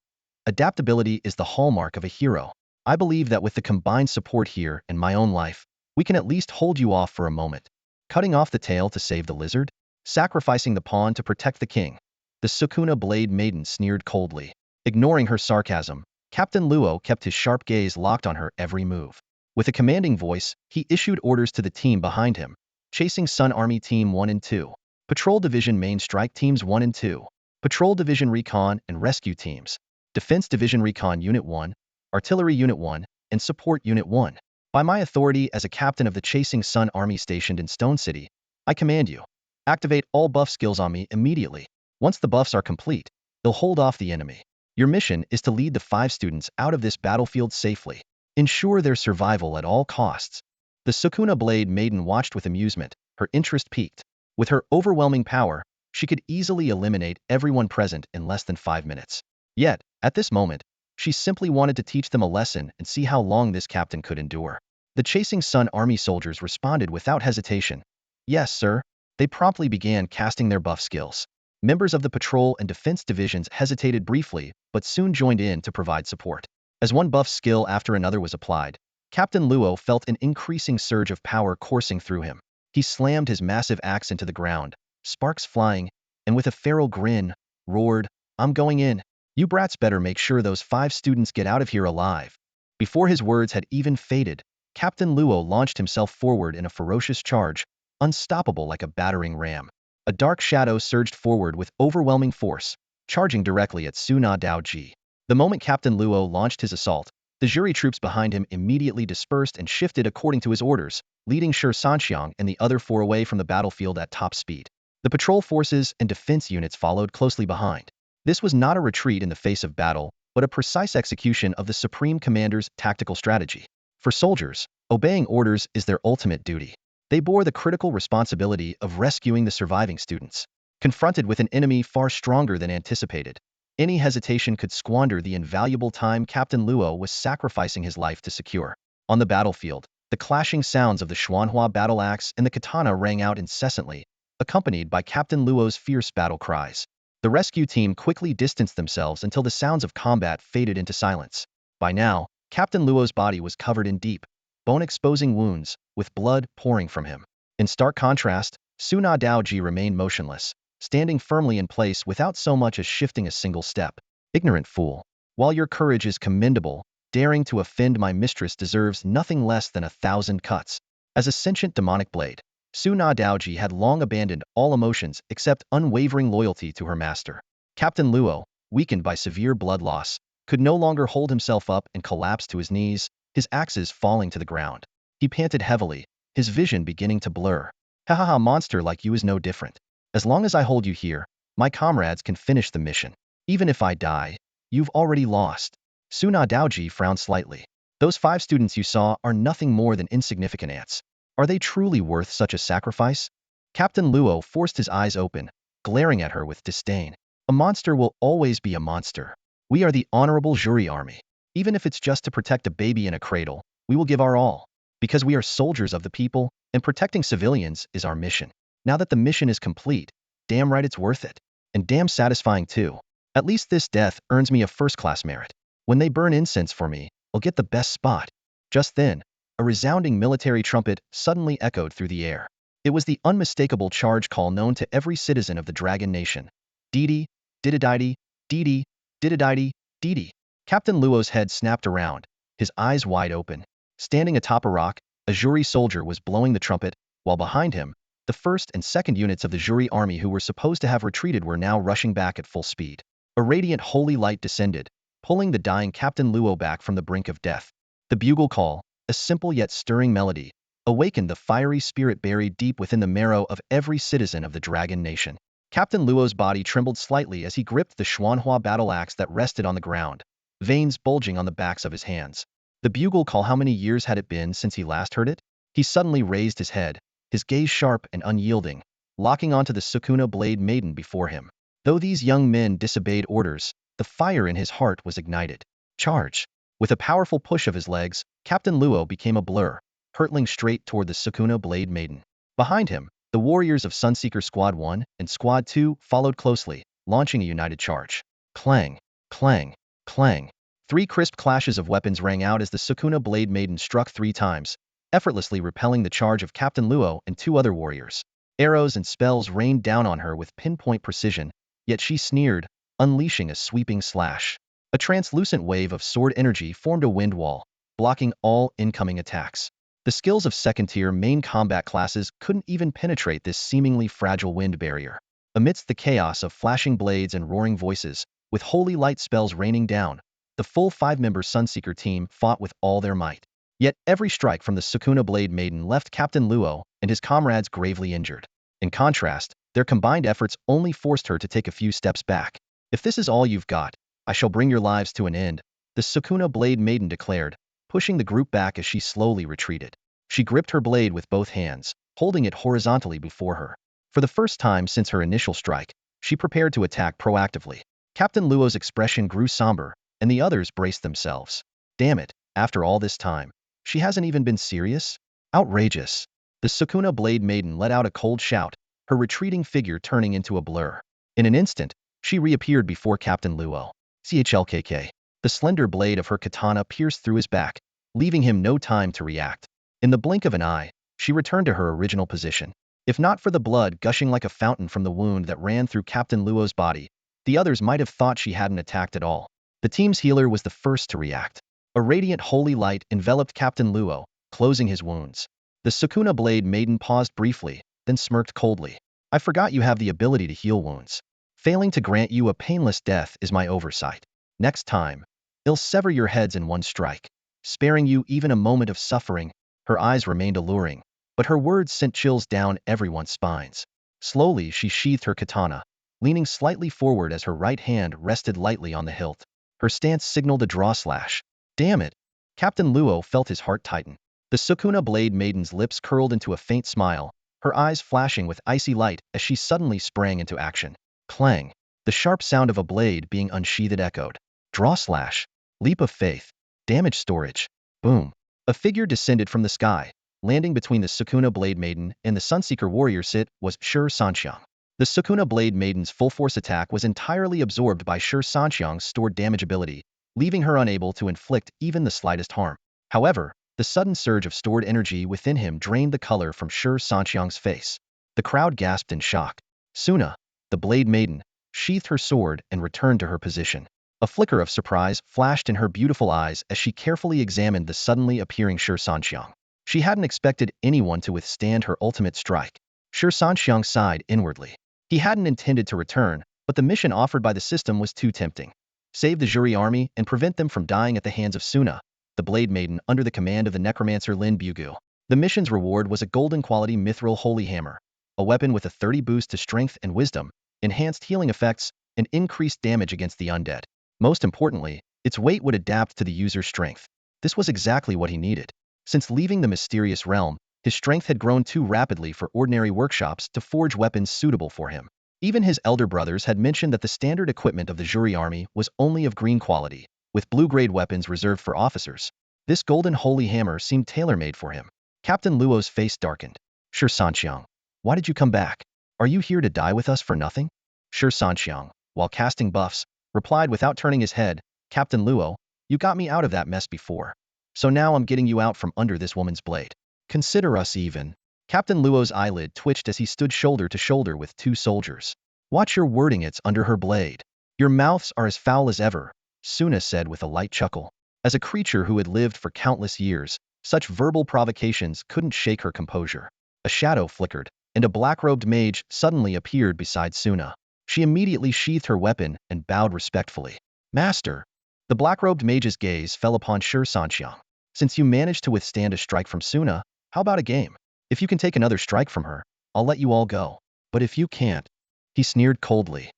Adaptability is the hallmark of a hero. I believe that with the combined support here and my own life, we can at least hold you off for a moment. Cutting off the tail to save the lizard? Sacrificing the pawn to protect the king? The Sukuna Blade Maiden sneered coldly. Ignoring her sarcasm, Captain Luo kept his sharp gaze locked on her every move. With a commanding voice, he issued orders to the team behind him. Chasing Sun Army Team 1 and 2. Patrol Division Main Strike Teams 1 and 2. Patrol Division Recon and Rescue Teams. Defense Division Recon Unit 1, Artillery Unit 1, and Support Unit 1. By my authority as a captain of the Chasing Sun Army stationed in Stone City, I command you. Activate all buff skills on me immediately. Once the buffs are complete, they'll hold off the enemy. Your mission is to lead the 5 students out of this battlefield safely. Ensure their survival at all costs. The Sukuna Blade Maiden watched with amusement, her interest piqued. With her overwhelming power, she could easily eliminate everyone present in less than 5 minutes. Yet, at this moment, she simply wanted to teach them a lesson and see how long this captain could endure. The Chasing Sun Army soldiers responded without hesitation. Yes, sir. They promptly began casting their buff skills. Members of the patrol and defense divisions hesitated briefly, but soon joined in to provide support. As one buff skill after another was applied, Captain Luo felt an increasing surge of power coursing through him. He slammed his massive axe into the ground, sparks flying, and with a feral grin, roared, I'm going in. You brats better make sure those 5 students get out of here alive. Before his words had even faded, Captain Luo launched himself forward in a ferocious charge, unstoppable like a battering ram. A dark shadow surged forward with overwhelming force, charging directly at Suona Daoji. The moment Captain Luo launched his assault, the jury troops behind him immediately dispersed and shifted according to his orders, leading Shi Sanxiang and the other 4 away from the battlefield at top speed. The patrol forces and defense units followed closely behind. This was not a retreat in the face of battle, but a precise execution of the Supreme Commander's tactical strategy. For soldiers, obeying orders is their ultimate duty. They bore the critical responsibility of rescuing the surviving students. Confronted with an enemy far stronger than anticipated, Any hesitation could squander the invaluable time Captain Luo was sacrificing his life to secure. On the battlefield, the clashing sounds of the Xuanhua battle axe and the katana rang out incessantly, accompanied by Captain Luo's fierce battle cries. The rescue team quickly distanced themselves until the sounds of combat faded into silence. By now, Captain Luo's body was covered in deep, bone-exposing wounds, with blood pouring from him. In stark contrast, Suna Daoji remained motionless, standing firmly in place without so much as shifting a single step. Ignorant fool. While your courage is commendable, daring to offend my mistress deserves nothing less than 1,000 cuts. As a sentient demonic blade, Suna Daoji had long abandoned all emotions except unwavering loyalty to her master. Captain Luo, weakened by severe blood loss, could no longer hold himself up and collapsed to his knees, his axes falling to the ground. He panted heavily, his vision beginning to blur. Ha ha ha, monster like you is no different. As long as I hold you here, my comrades can finish the mission. Even if I die, you've already lost. Suna Daoji frowned slightly. Those 5 students you saw are nothing more than insignificant ants. Are they truly worth such a sacrifice? Captain Luo forced his eyes open, glaring at her with disdain. A monster will always be a monster. We are the honorable jury army. Even if it's just to protect a baby in a cradle, we will give our all. Because we are soldiers of the people, and protecting civilians is our mission. Now that the mission is complete, damn right it's worth it. And damn satisfying too. At least this death earns me a first-class merit. When they burn incense for me, I'll get the best spot. Just then, a resounding military trumpet suddenly echoed through the air. It was the unmistakable charge call known to every citizen of the Dragon Nation. Didi, didididi, didi, didididi, didi. Captain Luo's head snapped around, his eyes wide open. Standing atop a rock, a jury soldier was blowing the trumpet, while behind him, the 1st and 2nd units of the jury army who were supposed to have retreated were now rushing back at full speed. A radiant holy light descended, pulling the dying Captain Luo back from the brink of death. The bugle call, a simple yet stirring melody, awakened the fiery spirit buried deep within the marrow of every citizen of the Dragon Nation. Captain Luo's body trembled slightly as he gripped the Xuanhua battle axe that rested on the ground, veins bulging on the backs of his hands. The bugle call, how many years had it been since he last heard it? He suddenly raised his head, his gaze sharp and unyielding, locking onto the Sukuna blade maiden before him. Though these young men disobeyed orders, the fire in his heart was ignited. Charge! With a powerful push of his legs, Captain Luo became a blur, hurtling straight toward the Sukuna blade maiden. Behind him, the warriors of Sunseeker Squad 1 and Squad 2 followed closely, launching a united charge. Clang! Clang! Clang! 3 crisp clashes of weapons rang out as the Sukuna blade maiden struck 3 times, effortlessly repelling the charge of Captain Luo and 2 other warriors. Arrows and spells rained down on her with pinpoint precision, yet she sneered, unleashing a sweeping slash. A translucent wave of sword energy formed a wind wall, blocking all incoming attacks. The skills of second-tier main combat classes couldn't even penetrate this seemingly fragile wind barrier. Amidst the chaos of flashing blades and roaring voices, with holy light spells raining down, the full 5-member Sunseeker team fought with all their might. Yet every strike from the Sukuna blade maiden left Captain Luo and his comrades gravely injured. In contrast, their combined efforts only forced her to take a few steps back. If this is all you've got, I shall bring your lives to an end, the Sukuna blade maiden declared, pushing the group back as she slowly retreated. She gripped her blade with both hands, holding it horizontally before her. For the first time since her initial strike, she prepared to attack proactively. Captain Luo's expression grew somber, and the others braced themselves. Damn it, after all this time, she hasn't even been serious? Outrageous. The Sukuna blade maiden let out a cold shout, her retreating figure turning into a blur. In an instant, she reappeared before Captain Luo. CHLKK. The slender blade of her katana pierced through his back, leaving him no time to react. In the blink of an eye, she returned to her original position. If not for the blood gushing like a fountain from the wound that ran through Captain Luo's body, the others might have thought she hadn't attacked at all. The team's healer was the first to react. A radiant holy light enveloped Captain Luo, closing his wounds. The Sukuna blade maiden paused briefly, then smirked coldly. I forgot you have the ability to heal wounds. Failing to grant you a painless death is my oversight. Next time, I'll sever your heads in one strike, sparing you even a moment of suffering. Her eyes remained alluring, but her words sent chills down everyone's spines. Slowly she sheathed her katana, leaning slightly forward as her right hand rested lightly on the hilt. Her stance signaled a draw slash. Damn it! Captain Luo felt his heart tighten. The Sukuna blade maiden's lips curled into a faint smile, her eyes flashing with icy light as she suddenly sprang into action. Clang! The sharp sound of a blade being unsheathed echoed. Draw slash. Leap of faith. Damage storage. Boom. A figure descended from the sky. Landing between the Sukuna Blade Maiden and the Sunseeker warrior Sett was Shi Sanxiang. The Sukuna Blade Maiden's full-force attack was entirely absorbed by Shi Sanxiang's stored damage ability, leaving her unable to inflict even the slightest harm. However, the sudden surge of stored energy within him drained the color from Shi Sanxiang's face. The crowd gasped in shock. Suna, the Blade Maiden, sheathed her sword and returned to her position. A flicker of surprise flashed in her beautiful eyes as she carefully examined the suddenly appearing Shi Sanxiang. She hadn't expected anyone to withstand her ultimate strike. Shi Sanxiang sighed inwardly. He hadn't intended to return, but the mission offered by the system was too tempting. Save the Jury army and prevent them from dying at the hands of Suna, the Blade Maiden under the command of the necromancer Lin Bugu. The mission's reward was a golden quality mithril holy hammer, a weapon with a 30 boost to strength and wisdom, enhanced healing effects, and increased damage against the undead. Most importantly, its weight would adapt to the user's strength. This was exactly what he needed. Since leaving the mysterious realm, his strength had grown too rapidly for ordinary workshops to forge weapons suitable for him. Even his elder brothers had mentioned that the standard equipment of the Jury army was only of green quality, with blue-grade weapons reserved for officers. This golden holy hammer seemed tailor-made for him. Captain Luo's face darkened. Shi Sanxiang, why did you come back? Are you here to die with us for nothing? Shi Sanxiang, while casting buffs, replied without turning his head, Captain Luo, you got me out of that mess before. So now I'm getting you out from under this woman's blade. Consider us even. Captain Luo's eyelid twitched as he stood shoulder to shoulder with two soldiers. Watch your wording, it's under her blade. Your mouths are as foul as ever, Suna said with a light chuckle. As a creature who had lived for countless years, such verbal provocations couldn't shake her composure. A shadow flickered, and a black-robed mage suddenly appeared beside Suna. She immediately sheathed her weapon and bowed respectfully. Master! The black-robed mage's gaze fell upon Shi Sanxiang. Since you managed to withstand a strike from Suna, how about a game? If you can take another strike from her, I'll let you all go. But if you can't, he sneered coldly.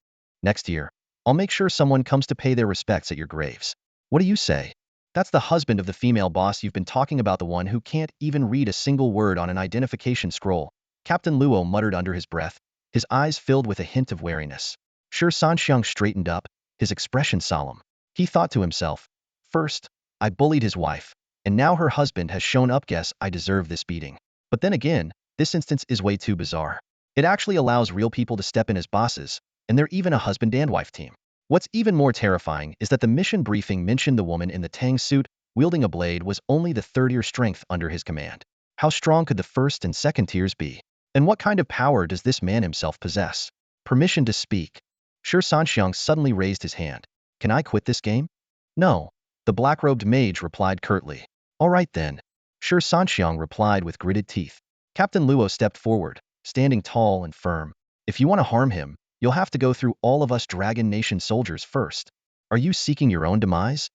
Next year, I'll make sure someone comes to pay their respects at your graves. What do you say? That's the husband of the female boss you've been talking about, the one who can't even read a single word on an identification scroll, Captain Luo muttered under his breath, his eyes filled with a hint of wariness. Shi Sanxiang straightened up, his expression solemn. He thought to himself, first, I bullied his wife, and now her husband has shown up. Guess I deserve this beating. But then again, this instance is way too bizarre. It actually allows real people to step in as bosses, and they're even a husband and wife team. What's even more terrifying is that the mission briefing mentioned the woman in the Tang suit, wielding a blade, was only the third-tier strength under his command. How strong could the first and second tiers be? And what kind of power does this man himself possess? Permission to speak. Shi Sanxiang suddenly raised his hand. Can I quit this game? No. The black-robed mage replied curtly. All right then. Shi Sanxiang replied with gritted teeth. Captain Luo stepped forward, standing tall and firm. If you want to harm him, you'll have to go through all of us Dragon Nation soldiers first. Are you seeking your own demise?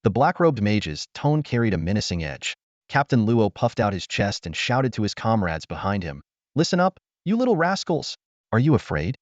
The black-robed mage's tone carried a menacing edge. Captain Luo puffed out his chest and shouted to his comrades behind him. Listen up, you little rascals. Are you afraid?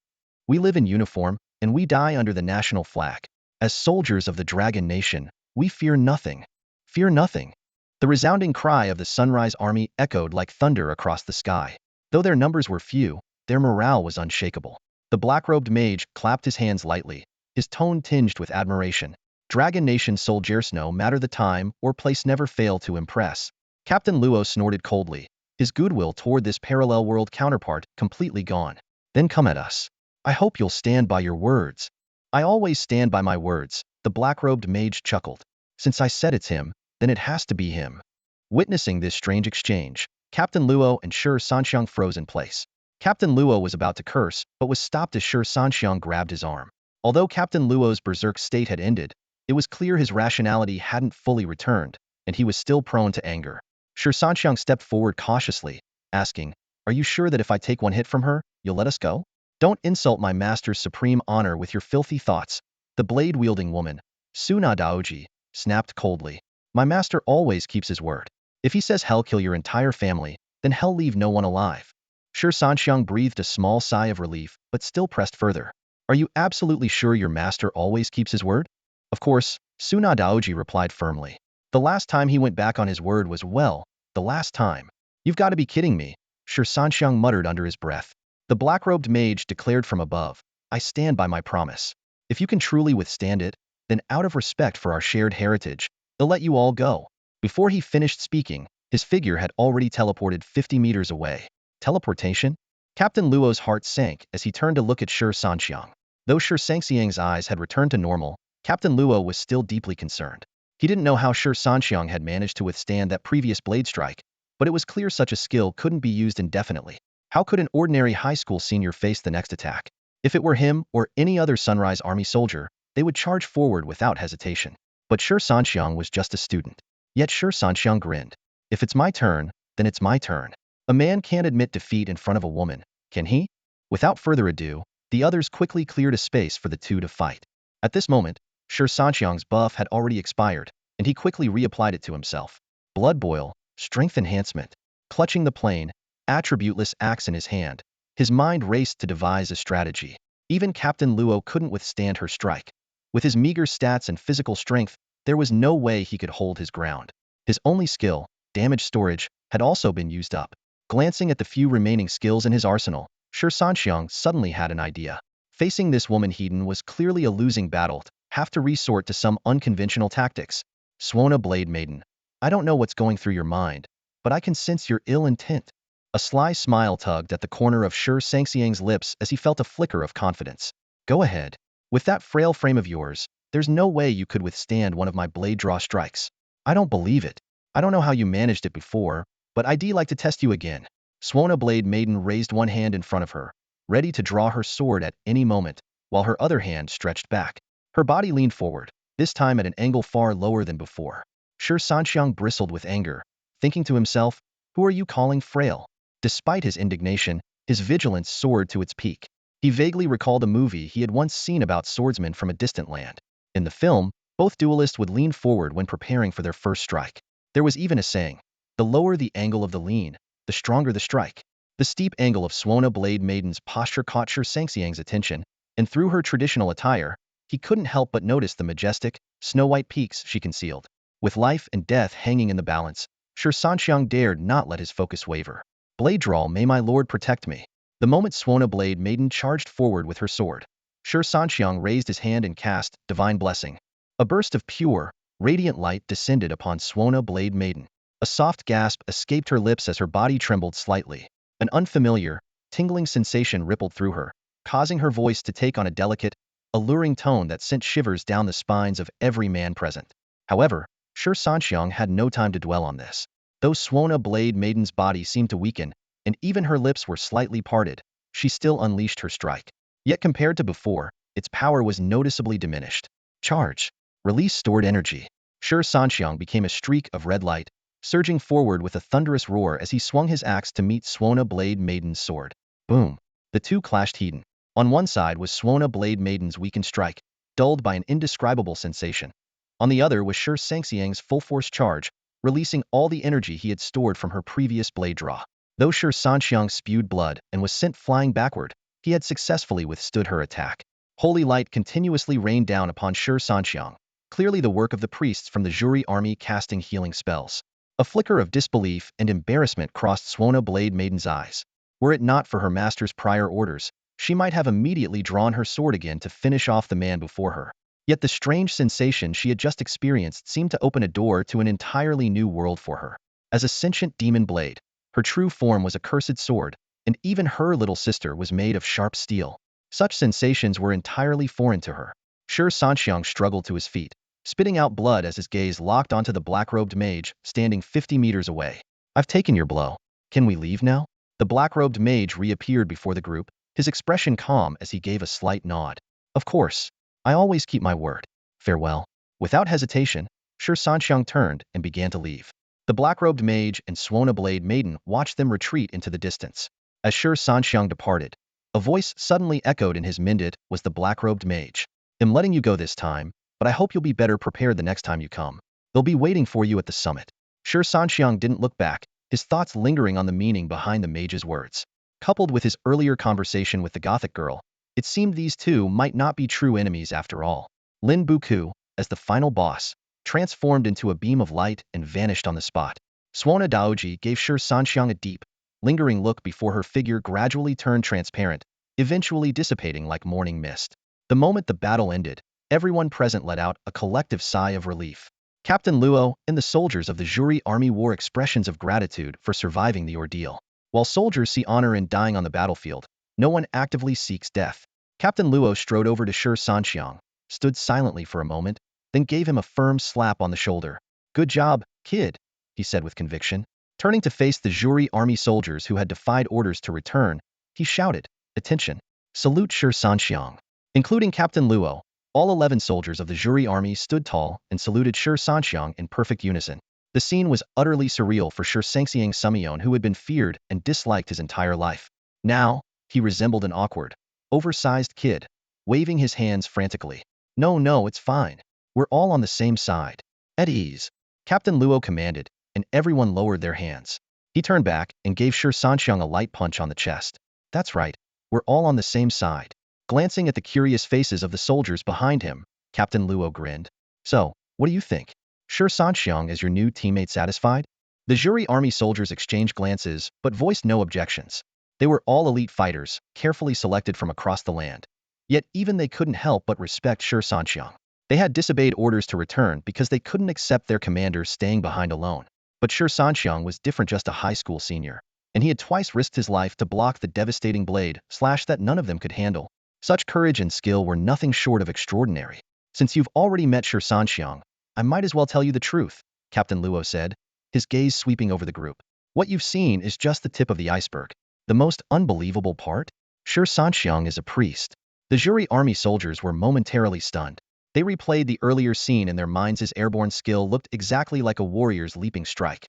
We live in uniform, and we die under the national flag. As soldiers of the Dragon Nation, we fear nothing. Fear nothing. The resounding cry of the Sunrise Army echoed like thunder across the sky. Though their numbers were few, their morale was unshakable. The black-robed mage clapped his hands lightly, his tone tinged with admiration. Dragon Nation soldiers, no matter the time or place, never fail to impress. Captain Luo snorted coldly, his goodwill toward this parallel world counterpart completely gone. Then come at us. I hope you'll stand by your words. I always stand by my words, the black-robed mage chuckled. Since I said it's him, then it has to be him. Witnessing this strange exchange, Captain Luo and Shi Sanxiang froze in place. Captain Luo was about to curse, but was stopped as Shi Sanxiang grabbed his arm. Although Captain Luo's berserk state had ended, it was clear his rationality hadn't fully returned, and he was still prone to anger. Shi Sanxiang stepped forward cautiously, asking, Are you sure that if I take one hit from her, you'll let us go? Don't insult my master's supreme honor with your filthy thoughts. The blade-wielding woman, Suna Daoji, snapped coldly. My master always keeps his word. If he says hell kill your entire family, then hell leave no one alive. Shi Sanxiang breathed a small sigh of relief, but still pressed further. Are you absolutely sure your master always keeps his word? Of course, Suna Daoji replied firmly. The last time he went back on his word was, well, the last time. You've got to be kidding me, Shi Sanxiang muttered under his breath. The black-robed mage declared from above, I stand by my promise. If you can truly withstand it, then out of respect for our shared heritage, they'll let you all go." Before he finished speaking, his figure had already teleported 50 meters away. Teleportation? Captain Luo's heart sank as he turned to look at Shi Sanxiang. Though Shi Sanxiang's eyes had returned to normal, Captain Luo was still deeply concerned. He didn't know how Shi Sanxiang had managed to withstand that previous blade strike, but it was clear such a skill couldn't be used indefinitely. How could an ordinary high school senior face the next attack? If it were him or any other Sunrise Army soldier, they would charge forward without hesitation. But Shi Sanxiang was just a student. Yet Shi Sanxiang grinned. If it's my turn, then it's my turn. A man can't admit defeat in front of a woman, can he? Without further ado, the others quickly cleared a space for the two to fight. At this moment, Shi Sanxiang's buff had already expired, and he quickly reapplied it to himself. Blood boil, strength enhancement. Clutching the plain, attributeless axe in his hand, his mind raced to devise a strategy. Even Captain Luo couldn't withstand her strike. With his meager stats and physical strength, there was no way he could hold his ground. His only skill, damage storage, had also been used up. Glancing at the few remaining skills in his arsenal, Shi Sanxiang suddenly had an idea. Facing this woman Hedon was clearly a losing battle, have to resort to some unconventional tactics. Swona Blade Maiden, I don't know what's going through your mind, but I can sense your ill intent. A sly smile tugged at the corner of Shi Sanxiang's lips as he felt a flicker of confidence. Go ahead. With that frail frame of yours, there's no way you could withstand one of my blade draw strikes. I don't believe it. I don't know how you managed it before, but I'd like to test you again. Swona Blade Maiden raised one hand in front of her, ready to draw her sword at any moment, while her other hand stretched back. Her body leaned forward, this time at an angle far lower than before. Shi Sanxiang bristled with anger, thinking to himself, who are you calling frail? Despite his indignation, his vigilance soared to its peak. He vaguely recalled a movie he had once seen about swordsmen from a distant land. In the film, both duelists would lean forward when preparing for their first strike. There was even a saying, the lower the angle of the lean, the stronger the strike. The steep angle of Swona Blade Maiden's posture caught Shi Sanxiang's attention, and through her traditional attire, he couldn't help but notice the majestic, snow-white peaks she concealed. With life and death hanging in the balance, Shi Sanxiang dared not let his focus waver. Blade draw, may my lord protect me. The moment Swona Blade Maiden charged forward with her sword, Shi Sanxiang raised his hand and cast Divine Blessing. A burst of pure, radiant light descended upon Swona Blade Maiden. A soft gasp escaped her lips as her body trembled slightly. An unfamiliar, tingling sensation rippled through her, causing her voice to take on a delicate, alluring tone that sent shivers down the spines of every man present. However, Shi Sanxiang had no time to dwell on this. Though Swona Blade Maiden's body seemed to weaken, and even her lips were slightly parted, she still unleashed her strike. Yet compared to before, its power was noticeably diminished. Charge. Release stored energy. Shi Sanxiang became a streak of red light, surging forward with a thunderous roar as he swung his axe to meet Swona Blade Maiden's sword. Boom. The two clashed Hedon. On one side was Swona Blade Maiden's weakened strike, dulled by an indescribable sensation. On the other was Shi Sanxiang's full-force charge, releasing all the energy he had stored from her previous blade draw. Though Shi Sanxiang spewed blood and was sent flying backward, he had successfully withstood her attack. Holy light continuously rained down upon Shi Sanxiang, clearly the work of the priests from the Jury army casting healing spells. A flicker of disbelief and embarrassment crossed Swona Blade Maiden's eyes. Were it not for her master's prior orders, she might have immediately drawn her sword again to finish off the man before her. Yet the strange sensation she had just experienced seemed to open a door to an entirely new world for her. As a sentient demon blade, her true form was a cursed sword, and even her little sister was made of sharp steel. Such sensations were entirely foreign to her. Shi Sanxiang struggled to his feet, spitting out blood as his gaze locked onto the black-robed mage standing 50 meters away. I've taken your blow. Can we leave now? The black-robed mage reappeared before the group, his expression calm as he gave a slight nod. Of course. I always keep my word. Farewell. Without hesitation, Shi Sanxiang turned and began to leave. The black-robed mage and Swona Blade Maiden watched them retreat into the distance. As Shi Sanxiang departed, a voice suddenly echoed in his minded was the black-robed mage. I'm letting you go this time, but I hope you'll be better prepared the next time you come. They'll be waiting for you at the summit. Shi Sanxiang didn't look back, his thoughts lingering on the meaning behind the mage's words. Coupled with his earlier conversation with the Gothic girl, it seemed these two might not be true enemies after all. Lin Buku, as the final boss, transformed into a beam of light and vanished on the spot. Swona Daoji gave Shi Sanxiang a deep, lingering look before her figure gradually turned transparent, eventually dissipating like morning mist. The moment the battle ended, everyone present let out a collective sigh of relief. Captain Luo and the soldiers of the Zhuri army wore expressions of gratitude for surviving the ordeal. While soldiers see honor in dying on the battlefield, no one actively seeks death. Captain Luo strode over to Shi Sanxiang, stood silently for a moment, then gave him a firm slap on the shoulder. "Good job, kid," he said with conviction. Turning to face the Zhuri army soldiers who had defied orders to return, he shouted, "Attention! Salute Shi Sanxiang." Including Captain Luo, all 11 soldiers of the Zhuri army stood tall and saluted Shi Sanxiang in perfect unison. The scene was utterly surreal for Shi Sanxiang, who had been feared and disliked his entire life. Now, he resembled an awkward, oversized kid, waving his hands frantically. "No, no, it's fine. We're all on the same side. At ease," Captain Luo commanded, and everyone lowered their hands. He turned back and gave Shi Sanxiang a light punch on the chest. "That's right. We're all on the same side." Glancing at the curious faces of the soldiers behind him, Captain Luo grinned. "So, what do you think? Shi Sanxiang is your new teammate satisfied?" The Zhuri army soldiers exchanged glances, but voiced no objections. They were all elite fighters, carefully selected from across the land. Yet even they couldn't help but respect Shi Sanxiang. They had disobeyed orders to return because they couldn't accept their commander staying behind alone. But Shi Sanxiang was different, just a high school senior, and he had twice risked his life to block the devastating blade slash that none of them could handle. Such courage and skill were nothing short of extraordinary. "Since you've already met Shi Sanxiang, I might as well tell you the truth," Captain Luo said, his gaze sweeping over the group. "What you've seen is just the tip of the iceberg. The most unbelievable part? Shi Sanxiang is a priest." The Zhuri army soldiers were momentarily stunned. They replayed the earlier scene in their minds. His airborne skill looked exactly like a warrior's leaping strike.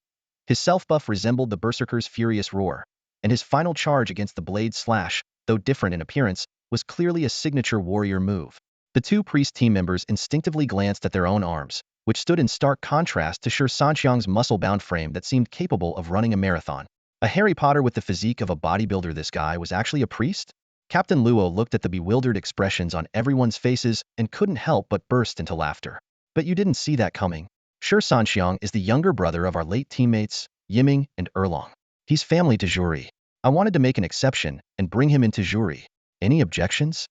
His self-buff resembled the berserker's furious roar, and his final charge against the blade slash, though different in appearance, was clearly a signature warrior move. The two priest team members instinctively glanced at their own arms, which stood in stark contrast to Shi Sanxiang's muscle-bound frame that seemed capable of running a marathon. A Harry Potter with the physique of a bodybuilder. This guy was actually a priest? Captain Luo looked at the bewildered expressions on everyone's faces and couldn't help but burst into laughter. "But you didn't see that coming. Shi Sanxiang is the younger brother of our late teammates, Yiming and Erlong. He's family to Zhuri. I wanted to make an exception and bring him into Zhuri. Any objections?"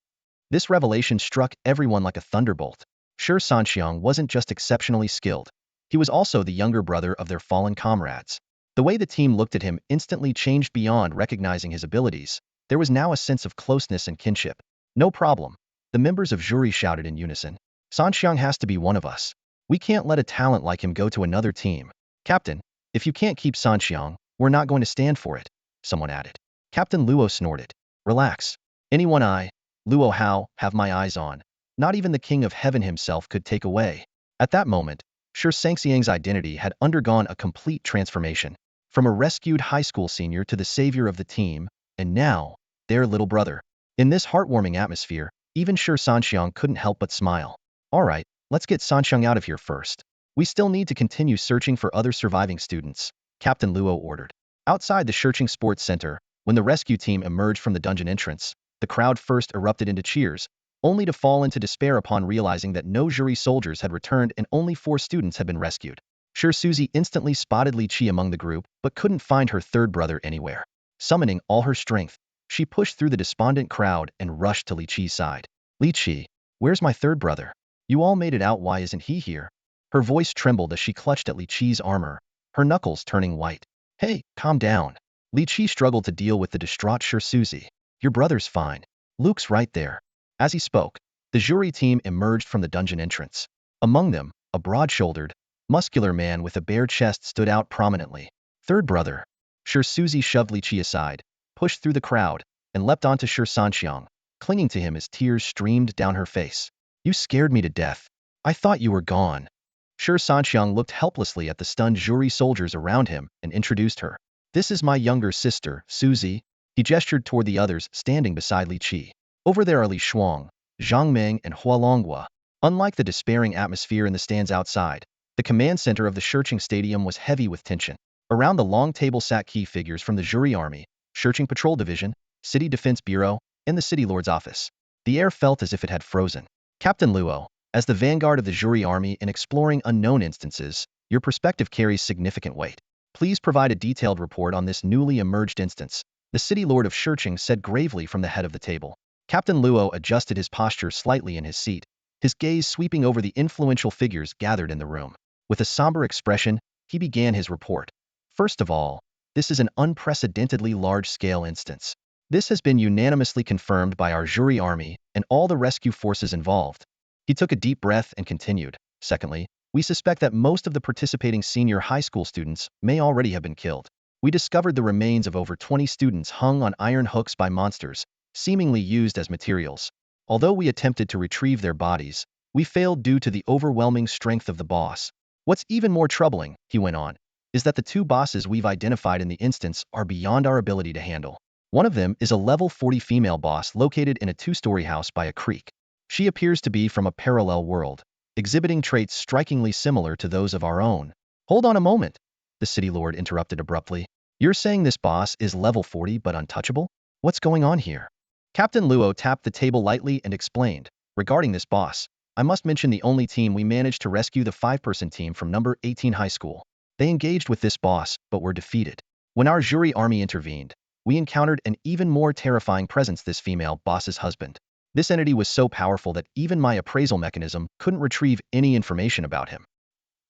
This revelation struck everyone like a thunderbolt. Shi Sanxiang wasn't just exceptionally skilled. He was also the younger brother of their fallen comrades. The way the team looked at him instantly changed. Beyond recognizing his abilities, there was now a sense of closeness and kinship. "No problem," the members of Zhuri shouted in unison. "Sanxiang has to be one of us. We can't let a talent like him go to another team." "Captain, if you can't keep Sanxiang, we're not going to stand for it," someone added. Captain Luo snorted. "Relax. Anyone Luo Hao, have my eyes on. Not even the King of Heaven himself could take away." At that moment, Shi Sanxiang's identity had undergone a complete transformation. From a rescued high school senior to the savior of the team, and now, their little brother. In this heartwarming atmosphere, even Shi Sanxiang couldn't help but smile. "All right, let's get Sanxiang out of here first. We still need to continue searching for other surviving students," Captain Luo ordered. Outside the Searching Sports Center, when the rescue team emerged from the dungeon entrance, the crowd first erupted into cheers, only to fall into despair upon realizing that no Zhuri soldiers had returned and only 4 students had been rescued. Shi Suzy instantly spotted Li Qi among the group, but couldn't find her third brother anywhere. Summoning all her strength, she pushed through the despondent crowd and rushed to Li Qi's side. "Li Qi, where's my third brother? You all made it out, why isn't he here?" Her voice trembled as she clutched at Li Qi's armor, her knuckles turning white. "Hey, calm down." Li Qi struggled to deal with the distraught Shi Suzy. "Your brother's fine. Luke's right there." As he spoke, the Zhuri team emerged from the dungeon entrance. Among them, a broad-shouldered, muscular man with a bare chest stood out prominently. "Third brother." Shi Suzy shoved Li Qi aside, pushed through the crowd, and leapt onto Shi Sanxiang, clinging to him as tears streamed down her face. "You scared me to death. I thought you were gone." Shi Sanxiang looked helplessly at the stunned Zhuri soldiers around him and introduced her. "This is my younger sister, Suzy." He gestured toward the others standing beside Li Qi. Over there are Li Shuang, Zhang Meng, and Hua Longhua. Unlike the despairing atmosphere in the stands outside, the command center of the Searching Stadium was heavy with tension. Around the long table sat key figures from the Zhuri Army, Searching Patrol Division, City Defense Bureau, and the City Lord's office. The air felt as if it had frozen. "Captain Luo, as the vanguard of the Zhuri Army in exploring unknown instances, your perspective carries significant weight. Please provide a detailed report on this newly emerged instance," the city lord of Shurching said gravely from the head of the table. Captain Luo adjusted his posture slightly in his seat, his gaze sweeping over the influential figures gathered in the room. With a somber expression, he began his report. First of all, this is an unprecedentedly large-scale instance. This has been unanimously confirmed by our jury army and all the rescue forces involved. He took a deep breath and continued. Secondly, we suspect that most of the participating senior high school students may already have been killed. We discovered the remains of over 20 students hung on iron hooks by monsters, seemingly used as materials. Although we attempted to retrieve their bodies, we failed due to the overwhelming strength of the boss. What's even more troubling, he went on, is that the two bosses we've identified in the instance are beyond our ability to handle. One of them is a level 40 female boss located in a two-story house by a creek. She appears to be from a parallel world, exhibiting traits strikingly similar to those of our own. Hold on a moment, the city lord interrupted abruptly. You're saying this boss is level 40 but untouchable? What's going on here? Captain Luo tapped the table lightly and explained. Regarding this boss, I must mention the only team we managed to rescue, the 5-person team from number 18 high school. They engaged with this boss, but were defeated. When our jury army intervened, we encountered an even more terrifying presence, this female boss's husband. This entity was so powerful that even my appraisal mechanism couldn't retrieve any information about him.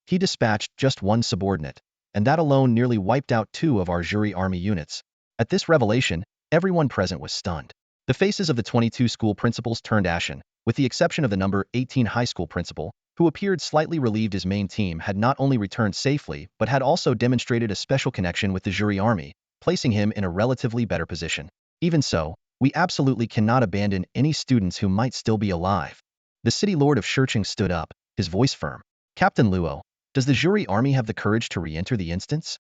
He dispatched just one subordinate, and that alone nearly wiped out 2 of our jury army units. At this revelation, everyone present was stunned. The faces of the 22 school principals turned ashen, with the exception of the number 18 high school principal, who appeared slightly relieved his main team had not only returned safely but had also demonstrated a special connection with the jury army, placing him in a relatively better position. Even so, we absolutely cannot abandon any students who might still be alive. The city lord of Shurching stood up, his voice firm. Captain Luo, does the jury army have the courage to re-enter the instance?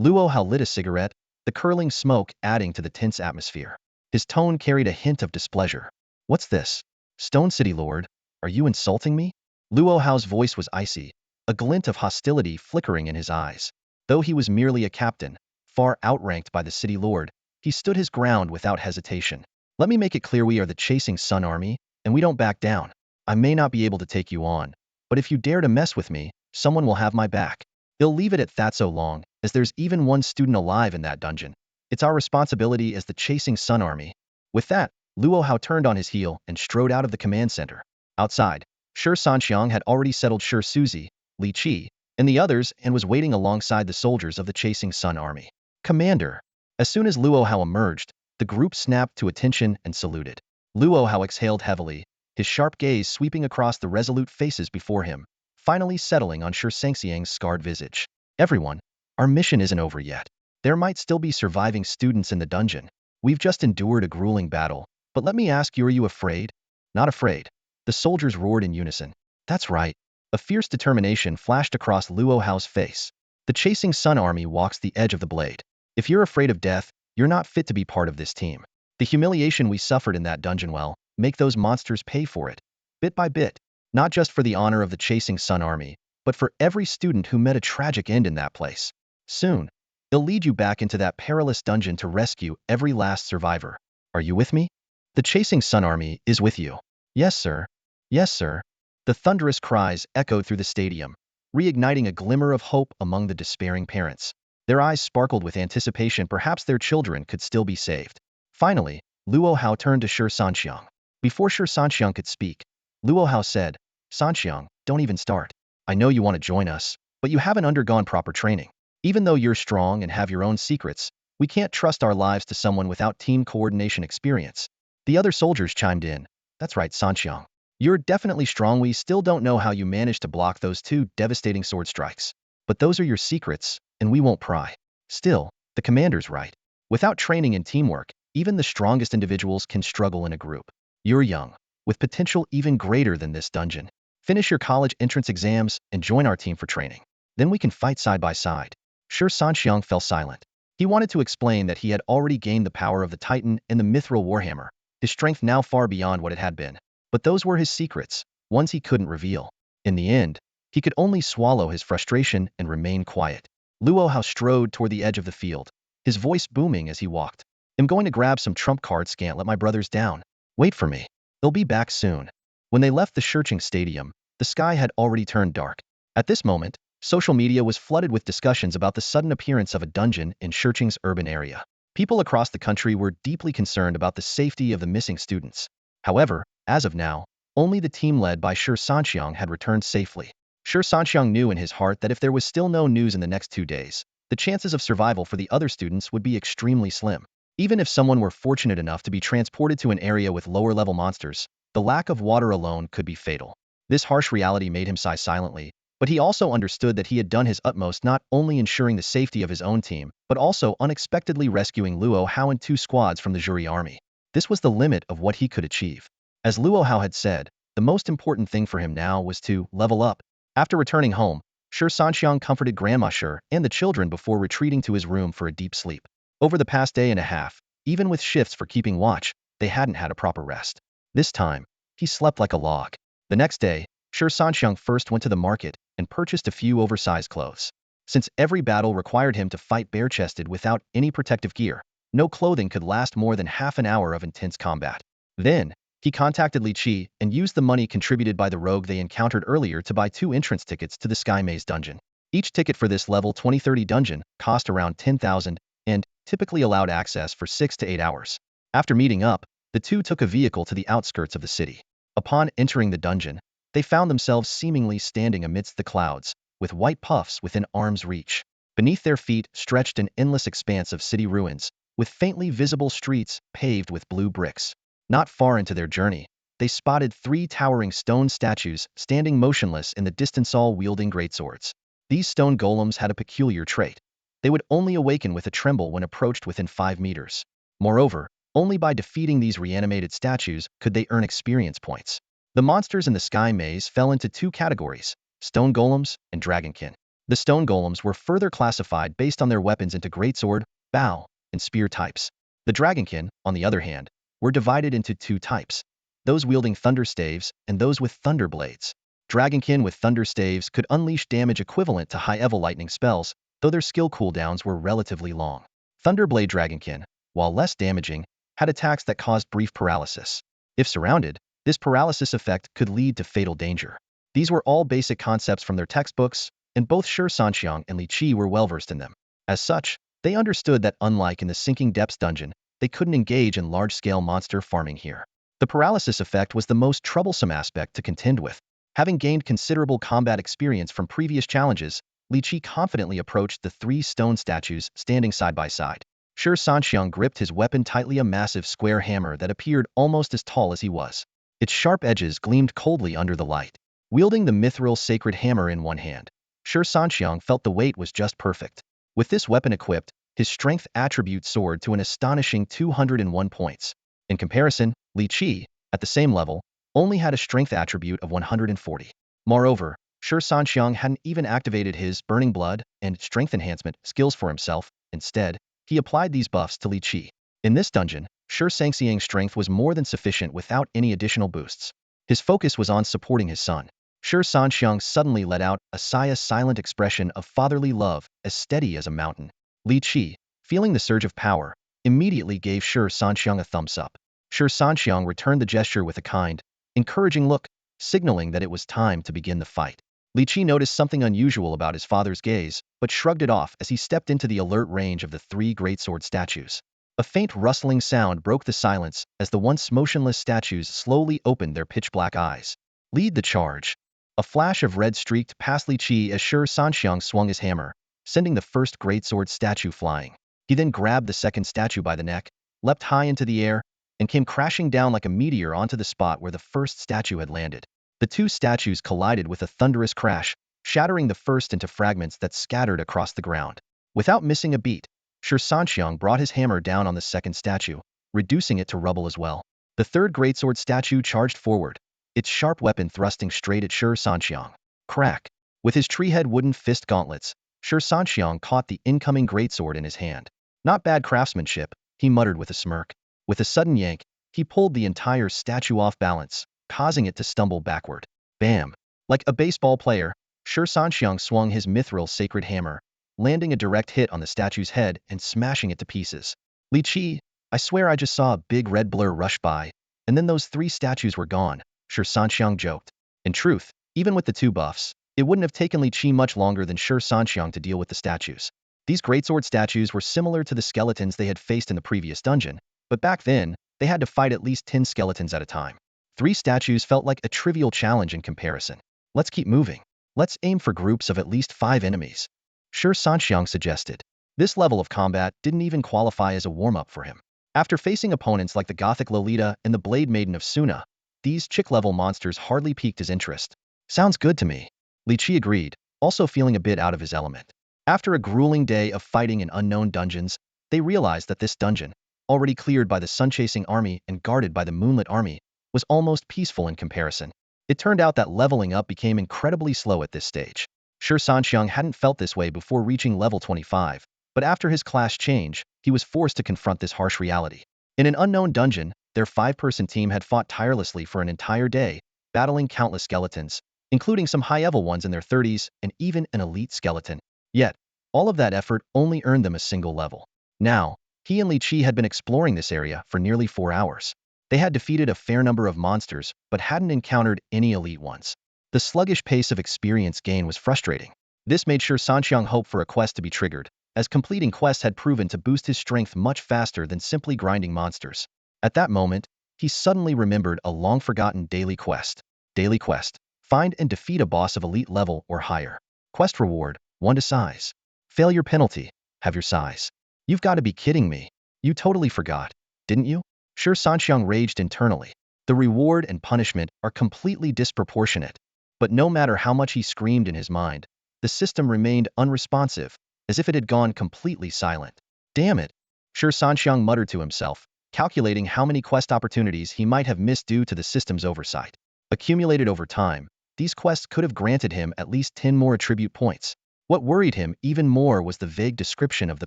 Luo Hao lit a cigarette, the curling smoke adding to the tense atmosphere. His tone carried a hint of displeasure. What's this? Stone City Lord, are you insulting me? Luo Hao's voice was icy, a glint of hostility flickering in his eyes. Though he was merely a captain, far outranked by the city lord, he stood his ground without hesitation. Let me make it clear, we are the Chasing Sun Army, and we don't back down. I may not be able to take you on, but if you dare to mess with me, someone will have my back. They'll leave it at that so long as there's even one student alive in that dungeon. It's our responsibility as the Chasing Sun Army. With that, Luo Hao turned on his heel and strode out of the command center. Outside, Shi Sanxiang had already settled Shi Suzi, Li Qi, and the others and was waiting alongside the soldiers of the Chasing Sun Army. Commander. As soon as Luo Hao emerged, the group snapped to attention and saluted. Luo Hao exhaled heavily, his sharp gaze sweeping across the resolute faces before him, finally settling on Shi Sanxiang's scarred visage. Everyone, our mission isn't over yet. There might still be surviving students in the dungeon. We've just endured a grueling battle, but let me ask you, are you afraid? Not afraid. The soldiers roared in unison. That's right. A fierce determination flashed across Luo Hao's face. The Chasing Sun Army walks the edge of the blade. If you're afraid of death, you're not fit to be part of this team. The humiliation we suffered in that dungeon, well, make those monsters pay for it, bit by bit, not just for the honor of the Chasing Sun Army, but for every student who met a tragic end in that place. Soon, they'll lead you back into that perilous dungeon to rescue every last survivor. Are you with me? The Chasing Sun Army is with you. Yes, sir. Yes, sir. The thunderous cries echoed through the stadium, reigniting a glimmer of hope among the despairing parents. Their eyes sparkled with anticipation, perhaps their children could still be saved. Finally, Luo Hao turned to Shi Sanxiang. Before Shi Sanxiang could speak, Luo Hao said, Sanxiang, don't even start. I know you want to join us, but you haven't undergone proper training. Even though you're strong and have your own secrets, we can't trust our lives to someone without team coordination experience. The other soldiers chimed in. That's right, Sanxiang. You're definitely strong. We still don't know how you managed to block those 2 devastating sword strikes. But those are your secrets, and we won't pry. Still, the commander's right. Without training and teamwork, even the strongest individuals can struggle in a group. You're young, with potential even greater than this dungeon. Finish your college entrance exams and join our team for training. Then we can fight side by side. Shi Sanxiang fell silent. He wanted to explain that he had already gained the power of the Titan and the Mithril Warhammer, his strength now far beyond what it had been. But those were his secrets, ones he couldn't reveal. In the end, he could only swallow his frustration and remain quiet. Luo Hao strode toward the edge of the field, his voice booming as he walked. I'm going to grab some trump cards, can't let my brothers down. Wait for me. They'll be back soon. When they left the Shurching Stadium, the sky had already turned dark. At this moment, social media was flooded with discussions about the sudden appearance of a dungeon in Shurching's urban area. People across the country were deeply concerned about the safety of the missing students. However, as of now, only the team led by Shi Sanxiang had returned safely. Shi Sanxiang knew in his heart that if there was still no news in the next 2 days, the chances of survival for the other students would be extremely slim. Even if someone were fortunate enough to be transported to an area with lower-level monsters, the lack of water alone could be fatal. This harsh reality made him sigh silently, but he also understood that he had done his utmost, not only ensuring the safety of his own team, but also unexpectedly rescuing Luo Hao and 2 squads from the Zhuri army. This was the limit of what he could achieve. As Luo Hao had said, the most important thing for him now was to level up. After returning home, Shi Sanxiang comforted Grandma Shi and the children before retreating to his room for a deep sleep. Over the past day and a half, even with shifts for keeping watch, they hadn't had a proper rest. This time, he slept like a log. The next day, Shi Sanxiang first went to the market and purchased a few oversized clothes. Since every battle required him to fight bare-chested without any protective gear, no clothing could last more than half an hour of intense combat. Then, he contacted Li Qi and used the money contributed by the rogue they encountered earlier to buy 2 entrance tickets to the Sky Maze dungeon. Each ticket for this level 2030 dungeon cost around 10,000 and typically allowed access for 6 to 8 hours. After meeting up, the two took a vehicle to the outskirts of the city. Upon entering the dungeon, they found themselves seemingly standing amidst the clouds, with white puffs within arm's reach. Beneath their feet stretched an endless expanse of city ruins, with faintly visible streets paved with blue bricks. Not far into their journey, they spotted 3 towering stone statues standing motionless in the distance, all wielding greatswords. These stone golems had a peculiar trait. They would only awaken with a tremble when approached within 5 meters. Moreover, only by defeating these reanimated statues could they earn experience points. The monsters in the Sky Maze fell into 2 categories, stone golems and dragonkin. The stone golems were further classified based on their weapons into greatsword, bow, and spear types. The dragonkin, on the other hand, were divided into 2 types, those wielding thunder staves and those with thunder blades. Dragonkin with thunder staves could unleash damage equivalent to high-level lightning spells, though their skill cooldowns were relatively long. Thunderblade dragonkin, while less damaging, had attacks that caused brief paralysis. If surrounded, this paralysis effect could lead to fatal danger. These were all basic concepts from their textbooks, and both Shi Sanxiang and Li Qi were well versed in them. As such, they understood that unlike in the Sinking Depths dungeon, they couldn't engage in large-scale monster farming here. The paralysis effect was the most troublesome aspect to contend with. Having gained considerable combat experience from previous challenges, Li Qi confidently approached the 3 stone statues standing side by side. Shi Sanxiang gripped his weapon tightly, a massive square hammer that appeared almost as tall as he was. Its sharp edges gleamed coldly under the light. Wielding the mithril sacred hammer in one hand, Shi Sanxiang felt the weight was just perfect. With this weapon equipped, his strength attribute soared to an astonishing 201 points. In comparison, Li Qi, at the same level, only had a strength attribute of 140. Moreover, Shi Sanxiang hadn't even activated his Burning Blood and Strength Enhancement skills for himself. Instead, he applied these buffs to Li Qi. In this dungeon, Shi Sanxiang's strength was more than sufficient without any additional boosts. His focus was on supporting his son. Shi Sanxiang suddenly let out a sigh, a silent expression of fatherly love, as steady as a mountain. Li Qi, feeling the surge of power, immediately gave Shi Sanxiang a thumbs up. Shi Sanxiang returned the gesture with a kind, encouraging look, signaling that it was time to begin the fight. Li Qi noticed something unusual about his father's gaze, but shrugged it off as he stepped into the alert range of the 3 greatsword statues. A faint rustling sound broke the silence as the once motionless statues slowly opened their pitch-black eyes. Lead the charge. A flash of red streaked past Li Qi as Shi Sanxiang swung his hammer, sending the first greatsword statue flying. He then grabbed the second statue by the neck, leapt high into the air, and came crashing down like a meteor onto the spot where the first statue had landed. The 2 statues collided with a thunderous crash, shattering the first into fragments that scattered across the ground. Without missing a beat, Shi Sanxiang brought his hammer down on the second statue, reducing it to rubble as well. The third greatsword statue charged forward, its sharp weapon thrusting straight at Shi Sanxiang. Crack! With his tree-head wooden fist gauntlets, Shi Sanxiang caught the incoming greatsword in his hand. Not bad craftsmanship, he muttered with a smirk. With a sudden yank, he pulled the entire statue off balance, causing it to stumble backward. Bam! Like a baseball player, Shi Sanxiang swung his mithril sacred hammer, landing a direct hit on the statue's head and smashing it to pieces. Li Qi, I swear I just saw a big red blur rush by, and then those 3 statues were gone, Shi Sanxiang joked. In truth, even with the 2 buffs, it wouldn't have taken Li Qi much longer than Shi Sanxiang to deal with the statues. These greatsword statues were similar to the skeletons they had faced in the previous dungeon, but back then, they had to fight at least 10 skeletons at a time. 3 statues felt like a trivial challenge in comparison. Let's keep moving. Let's aim for groups of at least 5 enemies. Shi Sanxiang suggested. This level of combat didn't even qualify as a warm-up for him. After facing opponents like the Gothic Lolita and the Blade Maiden of Suna, these chick-level monsters hardly piqued his interest. Sounds good to me. Li Qi agreed, also feeling a bit out of his element. After a grueling day of fighting in unknown dungeons, they realized that this dungeon, already cleared by the sun-chasing army and guarded by the moonlit army, was almost peaceful in comparison. It turned out that leveling up became incredibly slow at this stage. Shi Sanxiang hadn't felt this way before reaching level 25, but after his class change, he was forced to confront this harsh reality. In an unknown dungeon, their 5-person team had fought tirelessly for an entire day, battling countless skeletons, including some high-level ones in their 30s and even an elite skeleton. Yet, all of that effort only earned them a single level. Now, he and Li Qi had been exploring this area for nearly 4 hours. They had defeated a fair number of monsters, but hadn't encountered any elite ones. The sluggish pace of experience gain was frustrating. This made Shi Sanxiang hope for a quest to be triggered, as completing quests had proven to boost his strength much faster than simply grinding monsters. At that moment, he suddenly remembered a long-forgotten daily quest. Daily quest. Find and defeat a boss of elite level or higher. Quest reward, 1 to size. Failure penalty, have your size. You've got to be kidding me. You totally forgot, didn't you? Shi Sanxiang raged internally. The reward and punishment are completely disproportionate. But no matter how much he screamed in his mind, the system remained unresponsive, as if it had gone completely silent. Damn it! Shi Sanxiang muttered to himself, calculating how many quest opportunities he might have missed due to the system's oversight. Accumulated over time, these quests could have granted him at least 10 more attribute points. What worried him even more was the vague description of the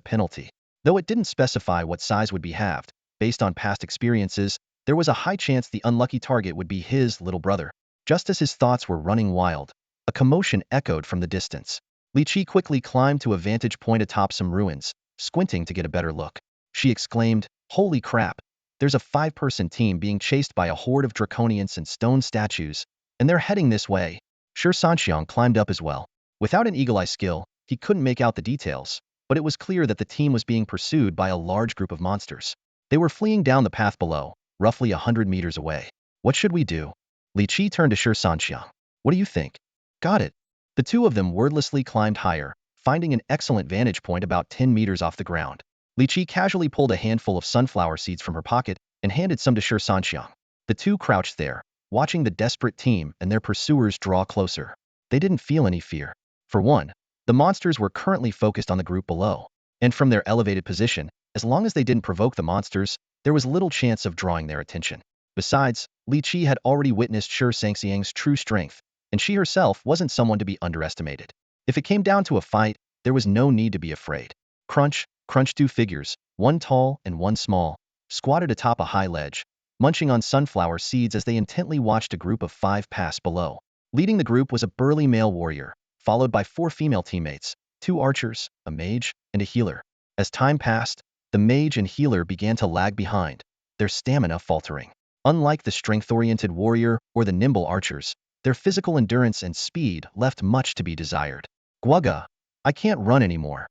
penalty. Though it didn't specify what size would be halved, based on past experiences, there was a high chance the unlucky target would be his little brother. Just as his thoughts were running wild, a commotion echoed from the distance. Li Qi quickly climbed to a vantage point atop some ruins, squinting to get a better look. She exclaimed, "Holy crap! There's a 5-person team being chased by a horde of draconians and stone statues, and they're heading this way." Shi Sanxiang climbed up as well. Without an eagle-eye skill, he couldn't make out the details, but it was clear that the team was being pursued by a large group of monsters. They were fleeing down the path below, roughly 100 meters away. What should we do? Li Qi turned to Shi Sanxiang. What do you think? Got it. The two of them wordlessly climbed higher, finding an excellent vantage point about 10 meters off the ground. Li Qi casually pulled a handful of sunflower seeds from her pocket and handed some to Shi Sanxiang. The two crouched there, watching the desperate team and their pursuers draw closer. They didn't feel any fear. For one, the monsters were currently focused on the group below, and from their elevated position, as long as they didn't provoke the monsters, there was little chance of drawing their attention. Besides, Li Qi had already witnessed Shi Sanxiang's true strength, and she herself wasn't someone to be underestimated. If it came down to a fight, there was no need to be afraid. Crunch, crunch, 2 figures, one tall and one small, squatted atop a high ledge, munching on sunflower seeds as they intently watched a group of 5 pass below. Leading the group was a burly male warrior, followed by 4 female teammates, 2 archers, a mage, and a healer. As time passed, the mage and healer began to lag behind, their stamina faltering. Unlike the strength-oriented warrior or the nimble archers, their physical endurance and speed left much to be desired. "Guaga, I can't run anymore,"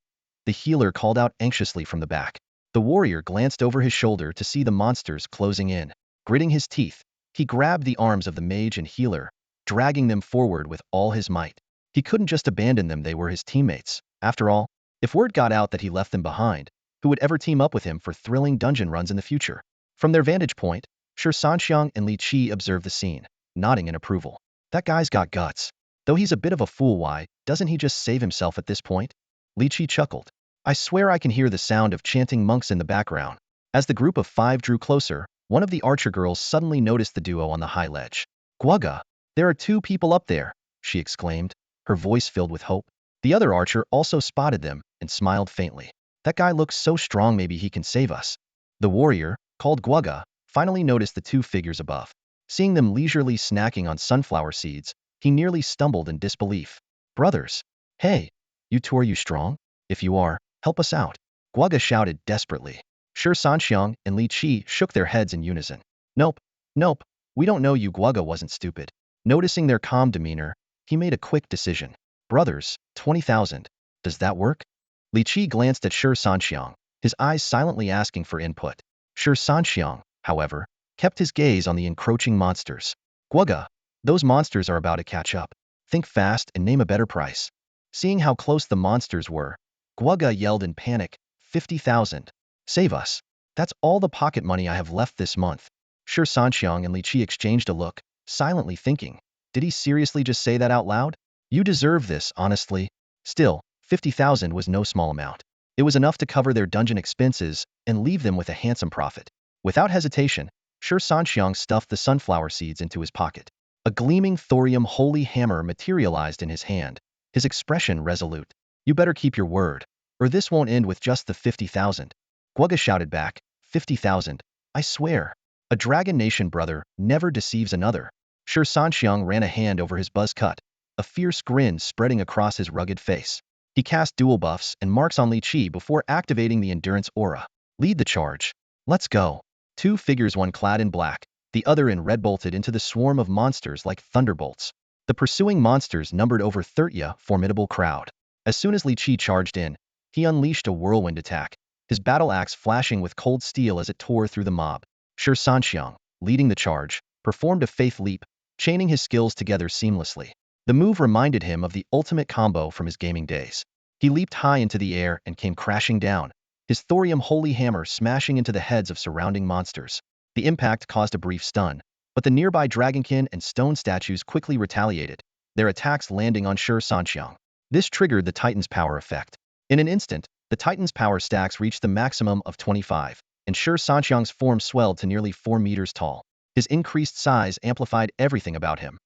the healer called out anxiously from the back. The warrior glanced over his shoulder to see the monsters closing in. Gritting his teeth, he grabbed the arms of the mage and healer, dragging them forward with all his might. He couldn't just abandon them, they were his teammates. After all, if word got out that he left them behind, who would ever team up with him for thrilling dungeon runs in the future? From their vantage point, Shi Sanxiang and Li Qi observed the scene, nodding in approval. That guy's got guts. Though he's a bit of a fool, why doesn't he just save himself at this point? Li Qi chuckled. I swear I can hear the sound of chanting monks in the background. As the group of 5 drew closer, one of the archer girls suddenly noticed the duo on the high ledge. "Guaga, there are 2 people up there," she exclaimed, her voice filled with hope. The other archer also spotted them and smiled faintly. "That guy looks so strong, maybe he can save us." The warrior, called Guaga, finally noticed the 2 figures above. Seeing them leisurely snacking on sunflower seeds, he nearly stumbled in disbelief. "Brothers, hey, you 2, are you strong? If you are, help us out," Guaga shouted desperately. Shi Sanxiang and Li Qi shook their heads in unison. Nope, we don't know you." Guaga wasn't stupid. Noticing their calm demeanor, he made a quick decision. "Brothers, 20,000. Does that work?" Li Qi glanced at Shi Sanxiang, his eyes silently asking for input. Shi Sanxiang, however, kept his gaze on the encroaching monsters. Guoga, those monsters are about to catch up. Think fast and name a better price. Seeing how close the monsters were, Guoga yelled in panic, 50,000. Save us. That's all the pocket money I have left this month. Shi Sanxiang and Li Qi exchanged a look, silently thinking, did he seriously just say that out loud? You deserve this, honestly. Still, 50,000 was no small amount. It was enough to cover their dungeon expenses and leave them with a handsome profit. Without hesitation, Shi Sanxiang stuffed the sunflower seeds into his pocket. A gleaming thorium holy hammer materialized in his hand, his expression resolute. You better keep your word, or this won't end with just the 50,000. Guoga shouted back, 50,000. I swear. A Dragon Nation brother never deceives another. Shi Sanxiang ran a hand over his buzz cut, a fierce grin spreading across his rugged face. He cast dual buffs and marks on Li Qi before activating the endurance aura. Lead the charge. Let's go. Two figures, one clad in black, the other in red, bolted into the swarm of monsters like thunderbolts. The pursuing monsters numbered over 30, a formidable crowd. As soon as Li Qi charged in, he unleashed a whirlwind attack, his battle axe flashing with cold steel as it tore through the mob. Shi Sanxiang, leading the charge, performed a faith leap, chaining his skills together seamlessly. The move reminded him of the ultimate combo from his gaming days. He leaped high into the air and came crashing down, his thorium holy hammer smashing into the heads of surrounding monsters. The impact caused a brief stun, but the nearby dragonkin and stone statues quickly retaliated, their attacks landing on Shi Sanxiang. This triggered the Titan's power effect. In an instant, the Titan's power stacks reached the maximum of 25, and Shi Sanxiang's form swelled to nearly 4 meters tall. His increased size amplified everything about him.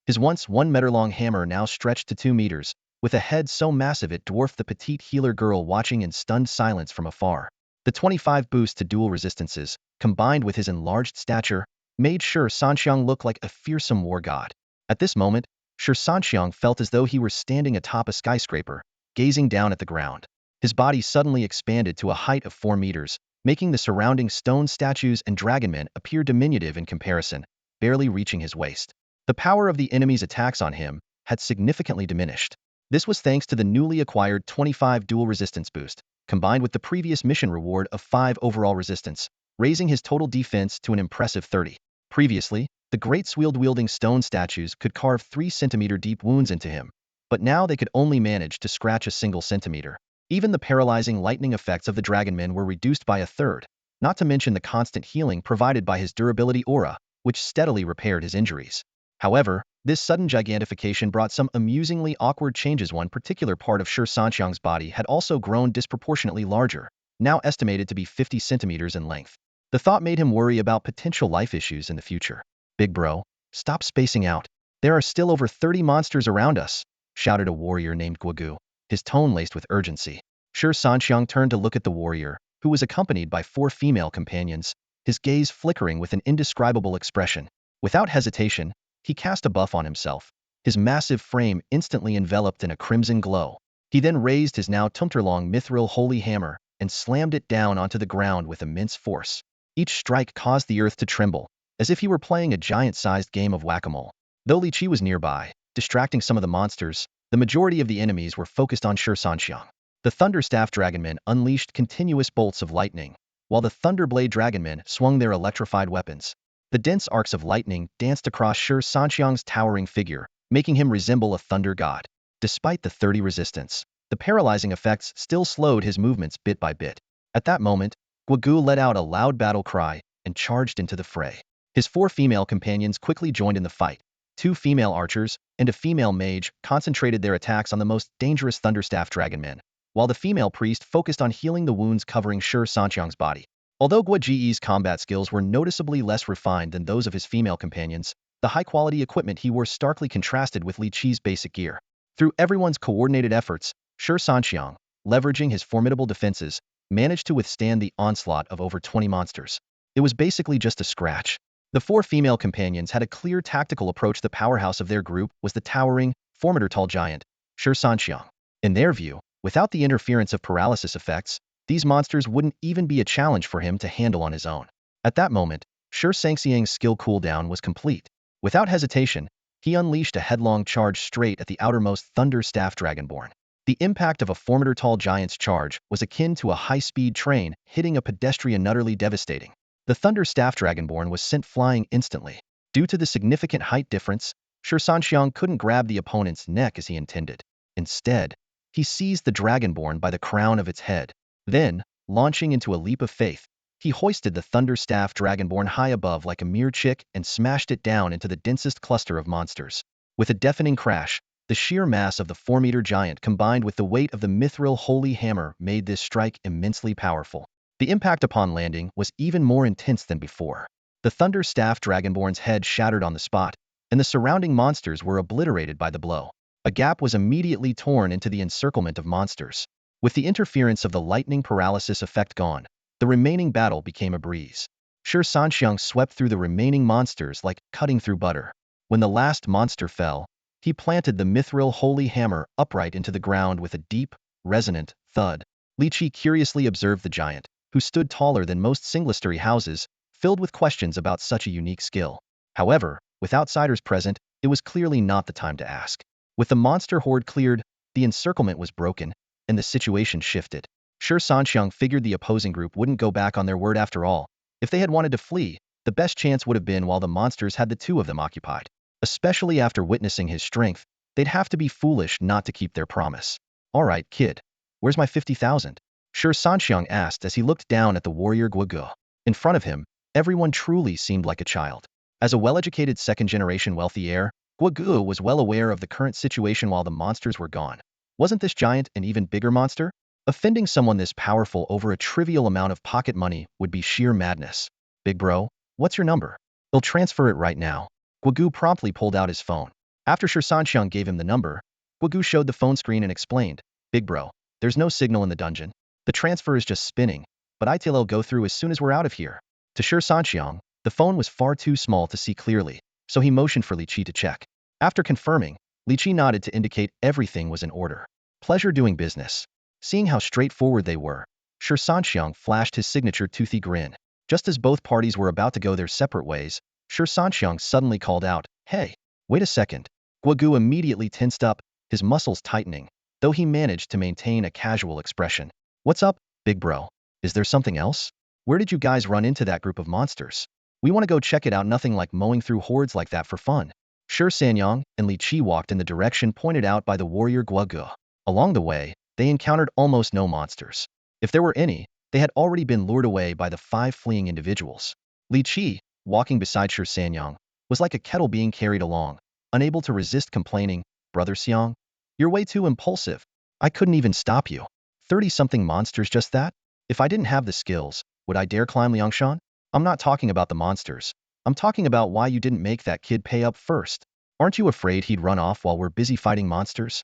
His once 1-meter-long hammer now stretched to 2 meters, with a head so massive it dwarfed the petite healer girl watching in stunned silence from afar. The 25 boost to dual resistances, combined with his enlarged stature, made Shi Sanxiang look like a fearsome war god. At this moment, Shi Sanxiang felt as though he were standing atop a skyscraper, gazing down at the ground. His body suddenly expanded to a height of 4 meters, making the surrounding stone statues and dragonmen appear diminutive in comparison, barely reaching his waist. The power of the enemy's attacks on him had significantly diminished. This was thanks to the newly acquired 25 dual resistance boost, combined with the previous mission reward of 5 overall resistance, raising his total defense to an impressive 30. Previously, the great shield-wielding stone statues could carve 3-centimeter deep wounds into him, but now they could only manage to scratch a single centimeter. Even the paralyzing lightning effects of the dragonmen were reduced by a third, not to mention the constant healing provided by his durability aura, which steadily repaired his injuries. However, this sudden gigantification brought some amusingly awkward changes. One particular part of Shi Sanxiang's body had also grown disproportionately larger, now estimated to be 50 centimeters in length. The thought made him worry about potential life issues in the future. Big bro, stop spacing out. There are still over 30 monsters around us, shouted a warrior named Guogu, his tone laced with urgency. Shi Sanxiang turned to look at the warrior, who was accompanied by 4 female companions, his gaze flickering with an indescribable expression. Without hesitation, he cast a buff on himself, his massive frame instantly enveloped in a crimson glow. He then raised his now 2-meter-long mithril holy hammer and slammed it down onto the ground with immense force. Each strike caused the earth to tremble, as if he were playing a giant-sized game of whack-a-mole. Though Li Qi was nearby, distracting some of the monsters, the majority of the enemies were focused on Shi Sanxiang. The Thunderstaff Dragonmen unleashed continuous bolts of lightning, while the Thunderblade Dragonmen swung their electrified weapons. The dense arcs of lightning danced across Shi Sanxiang's towering figure, making him resemble a thunder god. Despite the 30 resistance, the paralyzing effects still slowed his movements bit by bit. At that moment, Guogu let out a loud battle cry and charged into the fray. His 4 female companions quickly joined in the fight. 2 female archers and a female mage concentrated their attacks on the most dangerous Thunderstaff Dragonmen, while the female priest focused on healing the wounds covering Shi Sanxiang's body. Although Guo Ji's combat skills were noticeably less refined than those of his female companions, the high-quality equipment he wore starkly contrasted with Li Qi's basic gear. Through everyone's coordinated efforts, Shi Sanxiang, leveraging his formidable defenses, managed to withstand the onslaught of over 20 monsters. It was basically just a scratch. The 4 female companions had a clear tactical approach. The powerhouse of their group was the towering, 4-meter-tall giant, Shi Sanxiang. In their view, without the interference of paralysis effects, these monsters wouldn't even be a challenge for him to handle on his own. At that moment, Shi Sanxiang's skill cooldown was complete. Without hesitation, he unleashed a headlong charge straight at the outermost Thunderstaff Dragonborn. The impact of a 4-meter-tall giant's charge was akin to a high-speed train hitting a pedestrian, utterly devastating. The Thunder Staff Dragonborn was sent flying instantly. Due to the significant height difference, Shi Sanxiang couldn't grab the opponent's neck as he intended. Instead, he seized the Dragonborn by the crown of its head. Then, launching into a leap of faith, he hoisted the Thunder Staff Dragonborn high above like a mere chick and smashed it down into the densest cluster of monsters. With a deafening crash, the sheer mass of the 4-meter giant combined with the weight of the mithril holy hammer made this strike immensely powerful. The impact upon landing was even more intense than before. The Thunder Staff Dragonborn's head shattered on the spot, and the surrounding monsters were obliterated by the blow. A gap was immediately torn into the encirclement of monsters. With the interference of the lightning paralysis effect gone, the remaining battle became a breeze. Shi Sanxiang swept through the remaining monsters like cutting through butter. When the last monster fell, he planted the mithril holy hammer upright into the ground with a deep, resonant thud. Li Qi curiously observed the giant, who stood taller than most singlestory houses, filled with questions about such a unique skill. However, with outsiders present, it was clearly not the time to ask. With the monster horde cleared, the encirclement was broken, and the situation shifted. Shi Sanxiang figured the opposing group wouldn't go back on their word after all. If they had wanted to flee, the best chance would have been while the monsters had the two of them occupied. Especially after witnessing his strength, they'd have to be foolish not to keep their promise. All right, kid. Where's my 50,000? Shi Sanxiang asked as he looked down at the warrior Guogu. In front of him, everyone truly seemed like a child. As a well-educated second-generation wealthy heir, Guogu was well aware of the current situation while the monsters were gone. Wasn't this giant an even bigger monster? Offending someone this powerful over a trivial amount of pocket money would be sheer madness. Big bro, what's your number? I'll transfer it right now. Guogu promptly pulled out his phone. After Shi Sanxiang gave him the number, Guogu showed the phone screen and explained, Big bro, there's no signal in the dungeon. The transfer is just spinning, but it'll go through as soon as we're out of here. To Shi Sanxiang, the phone was far too small to see clearly, so he motioned for Li Qi to check. After confirming, Li Qi nodded to indicate everything was in order. Pleasure doing business. Seeing how straightforward they were, Shi Sanxiang flashed his signature toothy grin. Just as both parties were about to go their separate ways, Shi Sanxiang suddenly called out, Hey, wait a second. Guogu immediately tensed up, his muscles tightening, though he managed to maintain a casual expression. What's up, big bro? Is there something else? Where did you guys run into that group of monsters? We want to go check it out. Nothing like mowing through hordes like that for fun. Shi Sanxiang and Li Qi walked in the direction pointed out by the warrior Guogu. Along the way, they encountered almost no monsters. If there were any, they had already been lured away by the 5 fleeing individuals. Li Qi, walking beside Shi Sanxiang, was like a kettle being carried along, unable to resist complaining, Brother Xiang, you're way too impulsive. I couldn't even stop you. 30-something monsters just that? If I didn't have the skills, would I dare climb Liangshan? I'm not talking about the monsters. I'm talking about why you didn't make that kid pay up first. Aren't you afraid he'd run off while we're busy fighting monsters?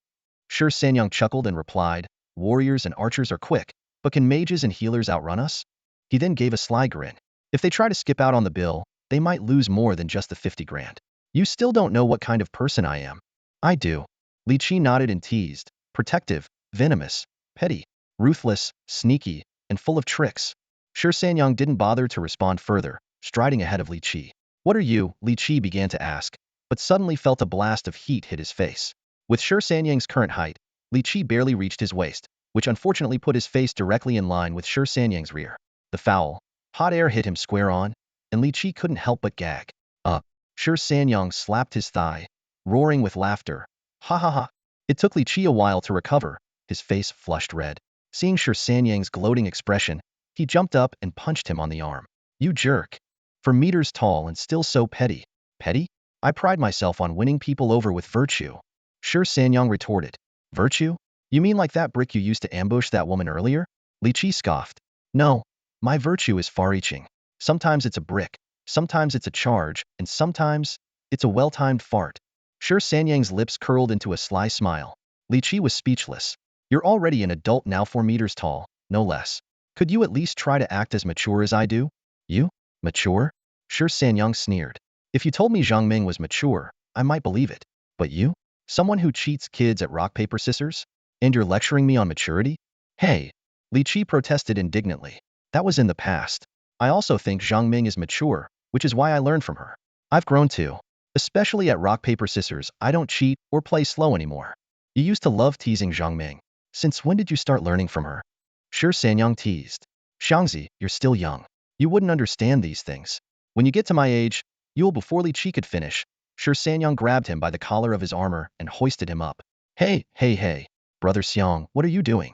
Shi Sanxiang chuckled and replied, Warriors and archers are quick, but can mages and healers outrun us? He then gave a sly grin. If they try to skip out on the bill, they might lose more than just the 50 grand. You still don't know what kind of person I am. I do. Li Qi nodded and teased, protective, venomous, petty, ruthless, sneaky, and full of tricks. Shi Sanxiang didn't bother to respond further, striding ahead of Li Qi. What are you? Li Qi began to ask, but suddenly felt a blast of heat hit his face. With Shi Sanxiang's current height, Li Qi barely reached his waist, which unfortunately put his face directly in line with Shi Sanxiang's rear. The foul, hot air hit him square on, and Li Qi couldn't help but gag. Shi Sanxiang slapped his thigh, roaring with laughter. Ha ha ha. It took Li Qi a while to recover, his face flushed red. Seeing Shi Sanxiang's gloating expression, he jumped up and punched him on the arm. You jerk. For meters tall and still so petty. Petty? I pride myself on winning people over with virtue. Shi Sanxiang retorted. Virtue? You mean like that brick you used to ambush that woman earlier? Li Qi scoffed. No, my virtue is far-reaching. Sometimes it's a brick, sometimes it's a charge, and sometimes it's a well-timed fart. Shi Sanxiang's lips curled into a sly smile. Li Qi was speechless. You're already an adult now, 4 meters tall, no less. Could you at least try to act as mature as I do? You? Mature? Shi Sanxiang sneered. If you told me Zhang Ming was mature, I might believe it. But you? Someone who cheats kids at rock, paper, scissors? And you're lecturing me on maturity? Hey! Li Qi protested indignantly. That was in the past. I also think Zhang Ming is mature, which is why I learned from her. I've grown too. Especially at rock, paper, scissors, I don't cheat or play slow anymore. You used to love teasing Zhang Ming. Since when did you start learning from her? Shi Sanxiang teased. Xiangzi, you're still young. You wouldn't understand these things. When you get to my age, you'll before Li Qi could finish. Shi Sanxiang grabbed him by the collar of his armor and hoisted him up. Hey, hey, hey, Brother Xiang, what are you doing?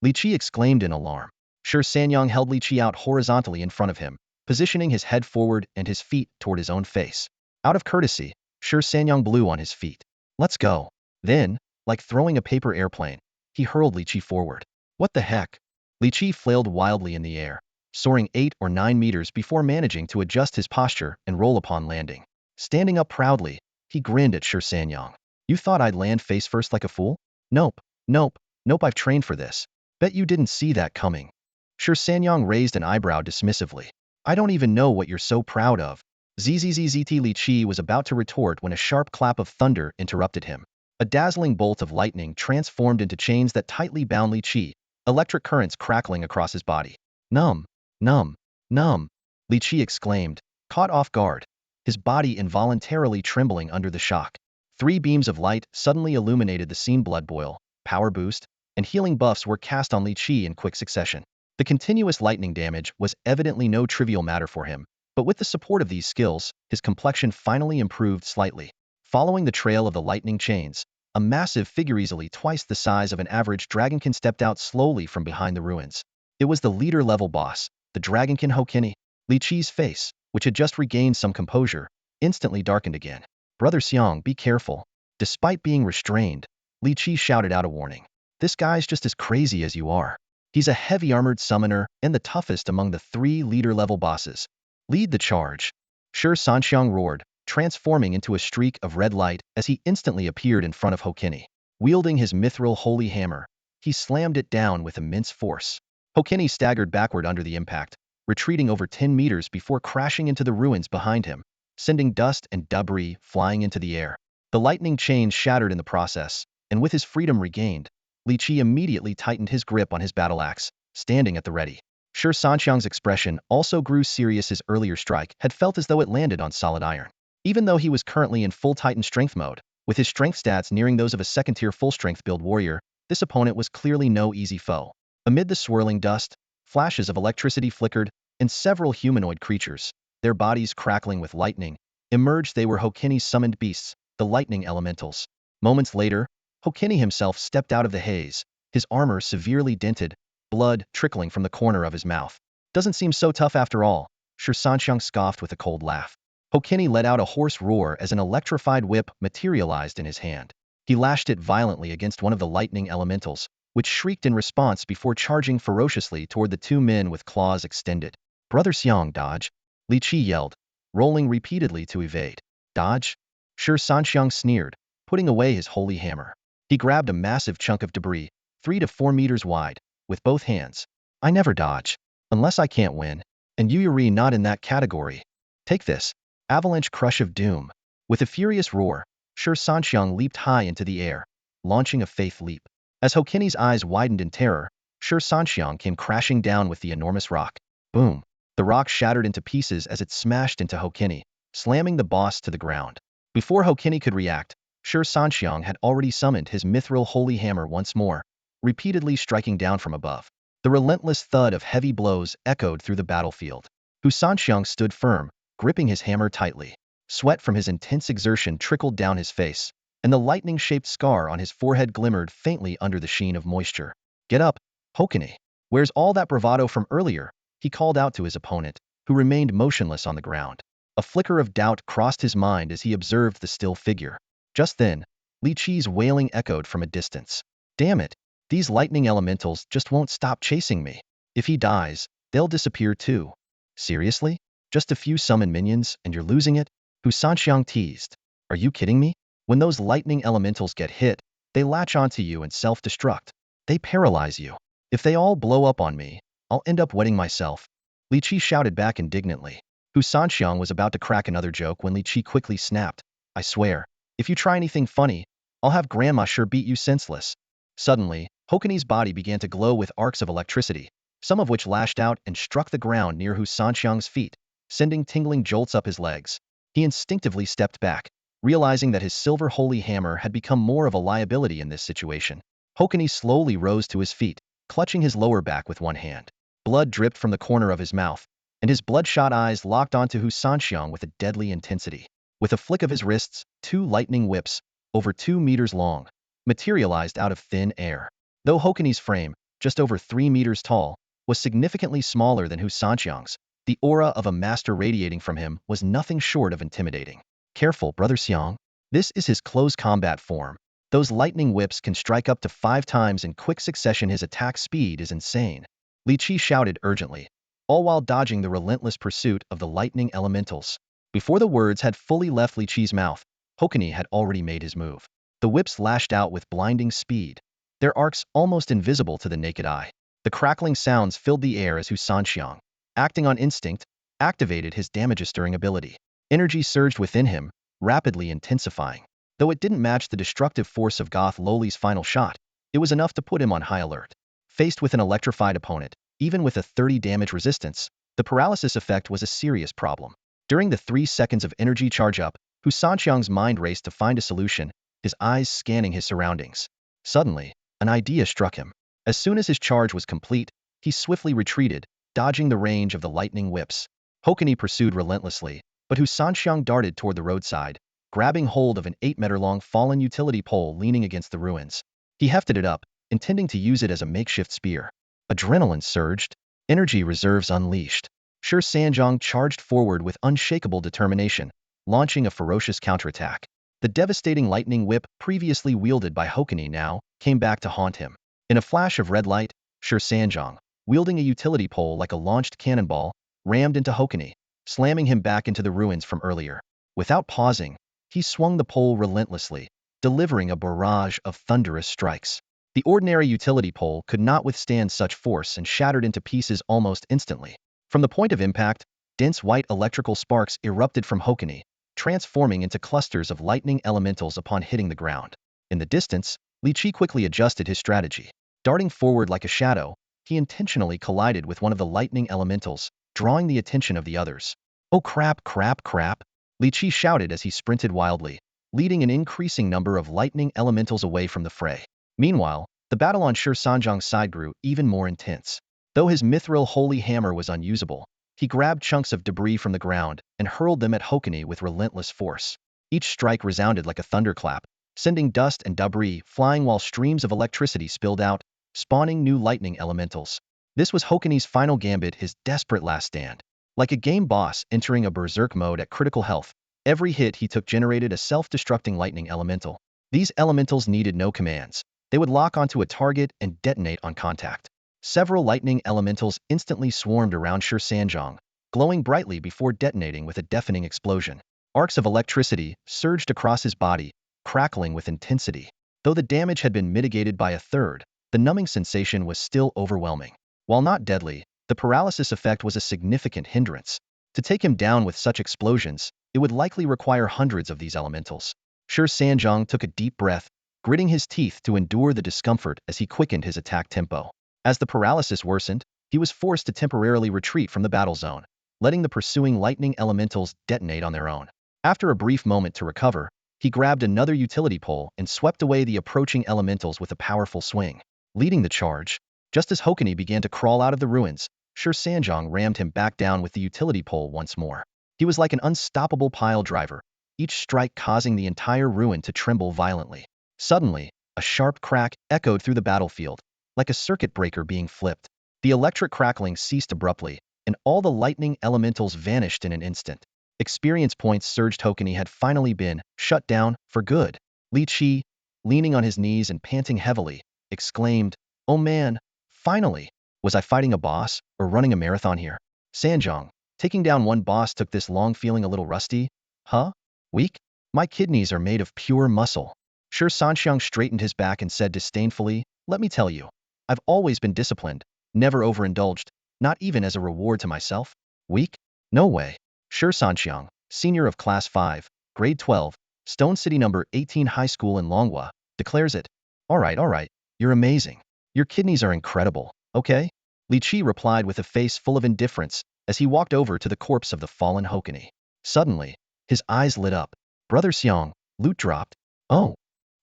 Li Qi exclaimed in alarm. Shi Sanxiang held Li Qi out horizontally in front of him, positioning his head forward and his feet toward his own face. Out of courtesy, Shi Sanxiang blew on his feet. Let's go. Then, like throwing a paper airplane, he hurled Li Qi forward. What the heck? Li Qi flailed wildly in the air, soaring 8 or 9 meters before managing to adjust his posture and roll upon landing. Standing up proudly, he grinned at Shi Sanxiang. You thought I'd land face first like a fool? Nope, nope, nope, I've trained for this. Bet you didn't see that coming. Shi Sanxiang raised an eyebrow dismissively. I don't even know what you're so proud of. Zzzt Li Qi was about to retort when a sharp clap of thunder interrupted him. A dazzling bolt of lightning transformed into chains that tightly bound Li Qi, electric currents crackling across his body. Numb, numb, numb, Li Qi exclaimed, caught off guard, his body involuntarily trembling under the shock. 3 beams of light suddenly illuminated the scene. Blood boil, power boost, and healing buffs were cast on Li Qi in quick succession. The continuous lightning damage was evidently no trivial matter for him, but with the support of these skills, his complexion finally improved slightly. Following the trail of the lightning chains, a massive figure easily twice the size of an average dragonkin stepped out slowly from behind the ruins. It was the leader-level boss, the dragonkin Hokini. Li Qi's face, which had just regained some composure, instantly darkened again. Brother Xiang, be careful. Despite being restrained, Li Qi shouted out a warning. This guy's just as crazy as you are. He's a heavy-armored summoner and the toughest among the 3 leader-level bosses. Lead the charge. Shi Sanxiang roared, transforming into a streak of red light as he instantly appeared in front of Hokini. Wielding his mithril holy hammer, he slammed it down with immense force. Hokini staggered backward under the impact, retreating over 10 meters before crashing into the ruins behind him, sending dust and debris flying into the air. The lightning chains shattered in the process, and with his freedom regained, Li Qi immediately tightened his grip on his battle axe, standing at the ready. Shi Sanxiang's expression also grew serious. His earlier strike had felt as though it landed on solid iron. Even though he was currently in full Titan strength mode, with his strength stats nearing those of a second-tier full-strength build warrior, this opponent was clearly no easy foe. Amid the swirling dust, flashes of electricity flickered, and several humanoid creatures, their bodies crackling with lightning, emerged. They were Hokini's summoned beasts, the lightning elementals. Moments later, Hokini himself stepped out of the haze, his armor severely dented, blood trickling from the corner of his mouth. Doesn't seem so tough after all, Shi Sanxiang scoffed with a cold laugh. Hokini let out a hoarse roar as an electrified whip materialized in his hand. He lashed it violently against one of the lightning elementals, which shrieked in response before charging ferociously toward the 2 men with claws extended. Brother Xiang, dodge! Li Qi yelled, rolling repeatedly to evade. Dodge? Shi Sanxiang sneered, putting away his holy hammer. He grabbed a massive chunk of debris, 3 to 4 meters wide, with both hands. I never dodge. Unless I can't win. And Yuri not in that category. Take this. Avalanche crush of doom. With a furious roar, Shi Sanxiang leaped high into the air, launching a faith leap. As Hokini's eyes widened in terror, Shi Sanxiang came crashing down with the enormous rock. Boom. The rock shattered into pieces as it smashed into Hokini, slamming the boss to the ground. Before Hokini could react, Shi Sanxiang had already summoned his mithril holy hammer once more, repeatedly striking down from above. The relentless thud of heavy blows echoed through the battlefield. Hu Sanxiang stood firm, gripping his hammer tightly. Sweat from his intense exertion trickled down his face, and the lightning-shaped scar on his forehead glimmered faintly under the sheen of moisture. Get up, Hokini. Where's all that bravado from earlier? He called out to his opponent, who remained motionless on the ground. A flicker of doubt crossed his mind as he observed the still figure. Just then, Li Qi's wailing echoed from a distance. Damn it, these lightning elementals just won't stop chasing me. If he dies, they'll disappear too. Seriously? Just a few summon minions and you're losing it? Hu Sanxiang teased. Are you kidding me? When those lightning elementals get hit, they latch onto you and self-destruct. They paralyze you. If they all blow up on me, I'll end up wetting myself. Li Qi shouted back indignantly. Hu Sanxiang was about to crack another joke when Li Qi quickly snapped. I swear, if you try anything funny, I'll have Grandma sure beat you senseless. Suddenly, Hokini's body began to glow with arcs of electricity, some of which lashed out and struck the ground near Hu Sanxiang's feet, sending tingling jolts up his legs. He instinctively stepped back, realizing that his silver holy hammer had become more of a liability in this situation. Hokuni slowly rose to his feet, clutching his lower back with one hand. Blood dripped from the corner of his mouth, and his bloodshot eyes locked onto Shi Sanxiang with a deadly intensity. With a flick of his wrists, 2 lightning whips, over 2 meters long, materialized out of thin air. Though Hokuni's frame, just over 3 meters tall, was significantly smaller than Shi Sanxiang's, the aura of a master radiating from him was nothing short of intimidating. Careful, Brother Xiang. This is his close combat form. Those lightning whips can strike up to 5 times in quick succession. His attack speed is insane. Li Qi shouted urgently, all while dodging the relentless pursuit of the lightning elementals. Before the words had fully left Li Qi's mouth, Hokuni had already made his move. The whips lashed out with blinding speed, their arcs almost invisible to the naked eye. The crackling sounds filled the air as Shi Sanxiang, acting on instinct, activated his damage-stirring ability. Energy surged within him, rapidly intensifying. Though it didn't match the destructive force of Goth Loli's final shot, it was enough to put him on high alert. Faced with an electrified opponent, even with a 30 damage resistance, the paralysis effect was a serious problem. During the 3 seconds of energy charge-up, Shi Sanxiang's mind raced to find a solution, his eyes scanning his surroundings. Suddenly, an idea struck him. As soon as his charge was complete, he swiftly retreated, dodging the range of the lightning whips. Hokuni pursued relentlessly, but Shi Sanxiang darted toward the roadside, grabbing hold of an 8-meter-long fallen utility pole leaning against the ruins. He hefted it up, intending to use it as a makeshift spear. Adrenaline surged, energy reserves unleashed. Shi Sanxiang charged forward with unshakable determination, launching a ferocious counterattack. The devastating lightning whip previously wielded by Hokuni now came back to haunt him. In a flash of red light, Shi Sanxiang, wielding a utility pole like a launched cannonball, rammed into Hokuni, slamming him back into the ruins from earlier. Without pausing, he swung the pole relentlessly, delivering a barrage of thunderous strikes. The ordinary utility pole could not withstand such force and shattered into pieces almost instantly. From the point of impact, dense white electrical sparks erupted from Hokuni, transforming into clusters of lightning elementals upon hitting the ground. In the distance, Li Qi quickly adjusted his strategy. Darting forward like a shadow, he intentionally collided with one of the lightning elementals, drawing the attention of the others. Oh crap, crap, crap! Li Qi shouted as he sprinted wildly, leading an increasing number of lightning elementals away from the fray. Meanwhile, the battle on Shi Sanxiang's side grew even more intense. Though his mithril holy hammer was unusable, he grabbed chunks of debris from the ground and hurled them at Hokuni with relentless force. Each strike resounded like a thunderclap, sending dust and debris flying while streams of electricity spilled out, spawning new lightning elementals. This was Hokuni's final gambit, his desperate last stand. Like a game boss entering a berserk mode at critical health, every hit he took generated a self-destructing lightning elemental. These elementals needed no commands. They would lock onto a target and detonate on contact. Several lightning elementals instantly swarmed around Shi Sanxiang, glowing brightly before detonating with a deafening explosion. Arcs of electricity surged across his body, crackling with intensity. Though the damage had been mitigated by a third, the numbing sensation was still overwhelming. While not deadly, the paralysis effect was a significant hindrance. To take him down with such explosions, it would likely require hundreds of these elementals. Shi Sanxiang took a deep breath, gritting his teeth to endure the discomfort as he quickened his attack tempo. As the paralysis worsened, he was forced to temporarily retreat from the battle zone, letting the pursuing lightning elementals detonate on their own. After a brief moment to recover, he grabbed another utility pole and swept away the approaching elementals with a powerful swing. Leading the charge, just as Hokuni began to crawl out of the ruins, Shi Sanxiang rammed him back down with the utility pole once more. He was like an unstoppable pile driver, each strike causing the entire ruin to tremble violently. Suddenly, a sharp crack echoed through the battlefield, like a circuit breaker being flipped. The electric crackling ceased abruptly, and all the lightning elementals vanished in an instant. Experience points surged. Hokuni had finally been shut down for good. Li Qi, leaning on his knees and panting heavily, exclaimed, "Oh man, finally! Was I fighting a boss, or running a marathon here?" Sanxiang, taking down one boss took this long feeling a little rusty. Huh? Weak? My kidneys are made of pure muscle. Shi Sanxiang straightened his back and said disdainfully, "Let me tell you, I've always been disciplined, never overindulged, not even as a reward to myself. Weak? No way." Shi Sanxiang, senior of Class 5, Grade 12, Stone City number 18 High School in Longhua, declares it. All right, you're amazing. Your kidneys are incredible, okay? Li Qi replied with a face full of indifference as he walked over to the corpse of the fallen Hokuni. Suddenly, his eyes lit up. "Brother Xiang, loot dropped." "Oh."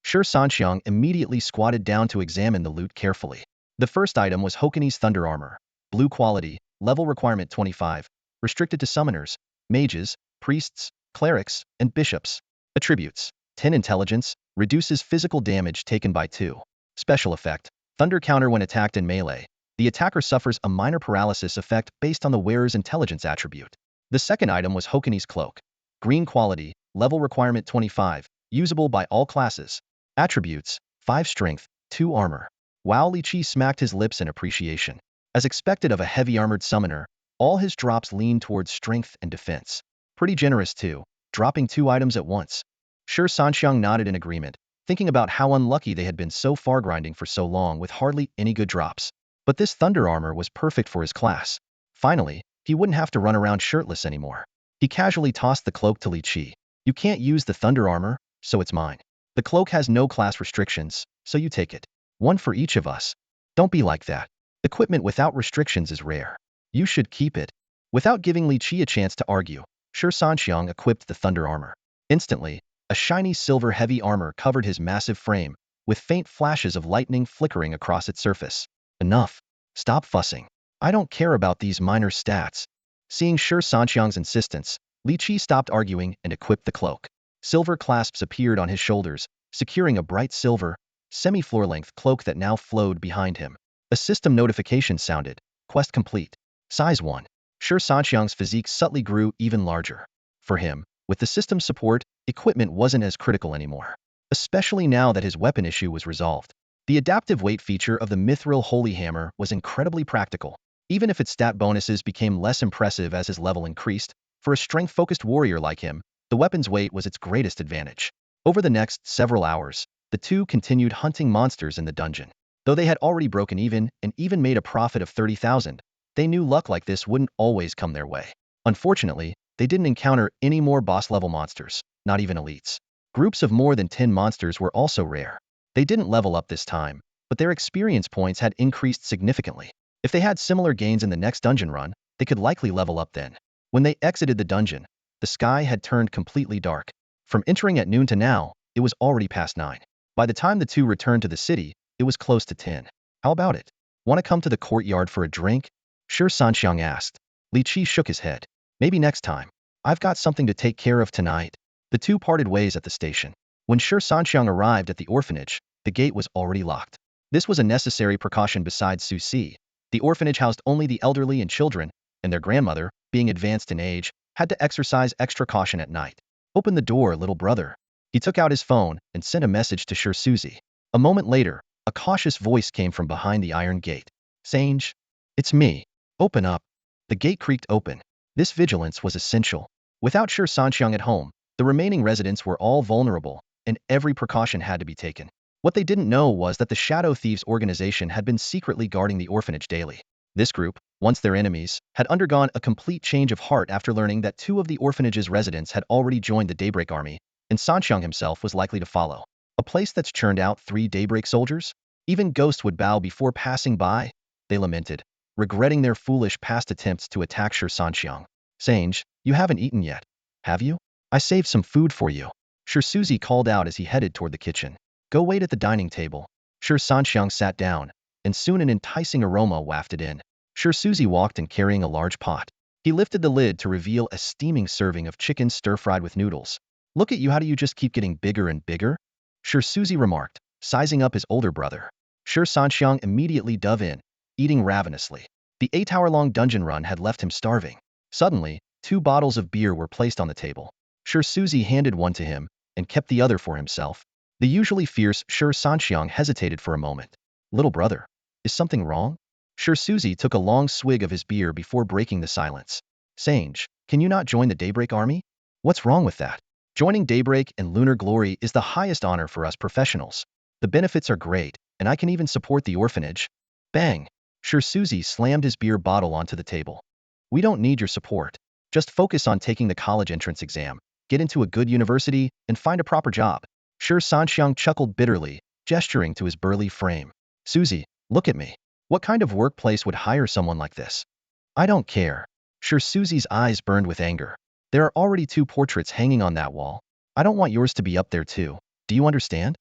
Shi Sanxiang immediately squatted down to examine the loot carefully. The first item was Hokuni's Thunder Armor. Blue quality, level requirement 25, restricted to summoners, mages, priests, clerics, and bishops. Attributes: 10 intelligence, reduces physical damage taken by 2. Special effect: thunder counter when attacked in melee. The attacker suffers a minor paralysis effect based on the wearer's intelligence attribute. The second item was Hokuni's Cloak. Green quality, level requirement 25, usable by all classes. Attributes: 5 strength, 2 armor. Wow! Li Qi smacked his lips in appreciation. As expected of a heavy armored summoner, all his drops leaned towards strength and defense. Pretty generous too, dropping 2 items at once. Shi Sanxiang nodded in agreement, thinking about how unlucky they had been so far, grinding for so long with hardly any good drops. But this thunder armor was perfect for his class. Finally, he wouldn't have to run around shirtless anymore. He casually tossed the cloak to Li Qi. You can't use the thunder armor, so it's mine. The cloak has no class restrictions, so you take it. One for each of us. Don't be like that. Equipment without restrictions is rare. You should keep it. Without giving Li Qi a chance to argue, Shi Sanxiang equipped the thunder armor. Instantly, a shiny silver heavy armor covered his massive frame, with faint flashes of lightning flickering across its surface. Enough. Stop fussing. I don't care about these minor stats. Seeing Shi Sanxiang's insistence, Li Qi stopped arguing and equipped the cloak. Silver clasps appeared on his shoulders, securing a bright silver, semi-floor-length cloak that now flowed behind him. A system notification sounded. Quest complete. Size 1. Shi Sanxiang's physique subtly grew even larger. For him, with the system's support, equipment wasn't as critical anymore. Especially now that his weapon issue was resolved. The adaptive weight feature of the Mithril Holy Hammer was incredibly practical. Even if its stat bonuses became less impressive as his level increased, for a strength-focused warrior like him, the weapon's weight was its greatest advantage. Over the next several hours, the two continued hunting monsters in the dungeon. Though they had already broken even and even made a profit of 30,000, they knew luck like this wouldn't always come their way. Unfortunately, they didn't encounter any more boss-level monsters, not even elites. Groups of more than 10 monsters were also rare. They didn't level up this time, but their experience points had increased significantly. If they had similar gains in the next dungeon run, they could likely level up then. When they exited the dungeon, the sky had turned completely dark. From entering at noon to now, it was already past 9. By the time the two returned to the city, it was close to 10. How about it? Want to come to the courtyard for a drink? Shi Sanxiang asked. Li Qi shook his head. Maybe next time. I've got something to take care of tonight. The two parted ways at the station. When Shi Sanxiang arrived at the orphanage, the gate was already locked. This was a necessary precaution besides Su Si. The orphanage housed only the elderly and children, and their grandmother, being advanced in age, had to exercise extra caution at night. Open the door, little brother. He took out his phone and sent a message to Shi Suzi. A moment later, a cautious voice came from behind the iron gate. Sange? It's me. Open up. The gate creaked open. This vigilance was essential. Without Shi Sanxiang at home, the remaining residents were all vulnerable, and every precaution had to be taken. What they didn't know was that the Shadow Thieves organization had been secretly guarding the orphanage daily. This group, once their enemies, had undergone a complete change of heart after learning that 2 of the orphanage's residents had already joined the Daybreak Army, and Sanxiang himself was likely to follow. A place that's churned out 3 Daybreak soldiers? Even ghosts would bow before passing by, they lamented, regretting their foolish past attempts to attack Shi Sanxiang. Sange, you haven't eaten yet, have you? I saved some food for you. Shi Suzi called out as he headed toward the kitchen. Go wait at the dining table. Shi Sanxiang sat down, and soon an enticing aroma wafted in. Shi Suzi walked in carrying a large pot. He lifted the lid to reveal a steaming serving of chicken stir-fried with noodles. Look at you, how do you just keep getting bigger and bigger? Shi Suzi remarked, sizing up his older brother. Shi Sanxiang immediately dove in, eating ravenously. The 8-hour-long dungeon run had left him starving. Suddenly, 2 bottles of beer were placed on the table. Shi Suzi handed one to him, and kept the other for himself. The usually fierce Shi Sanxiang hesitated for a moment. Little brother, is something wrong? Shi Suzi took a long swig of his beer before breaking the silence. Sange, can you not join the Daybreak Army? What's wrong with that? Joining Daybreak and Lunar Glory is the highest honor for us professionals. The benefits are great, and I can even support the orphanage. Bang! Shi Suzi slammed his beer bottle onto the table. We don't need your support. Just focus on taking the college entrance exam, get into a good university, and find a proper job. Shi Sanxiang chuckled bitterly, gesturing to his burly frame. Suzi, look at me. What kind of workplace would hire someone like this? I don't care. Shi Suzi's eyes burned with anger. There are already 2 portraits hanging on that wall. I don't want yours to be up there too. Do you understand?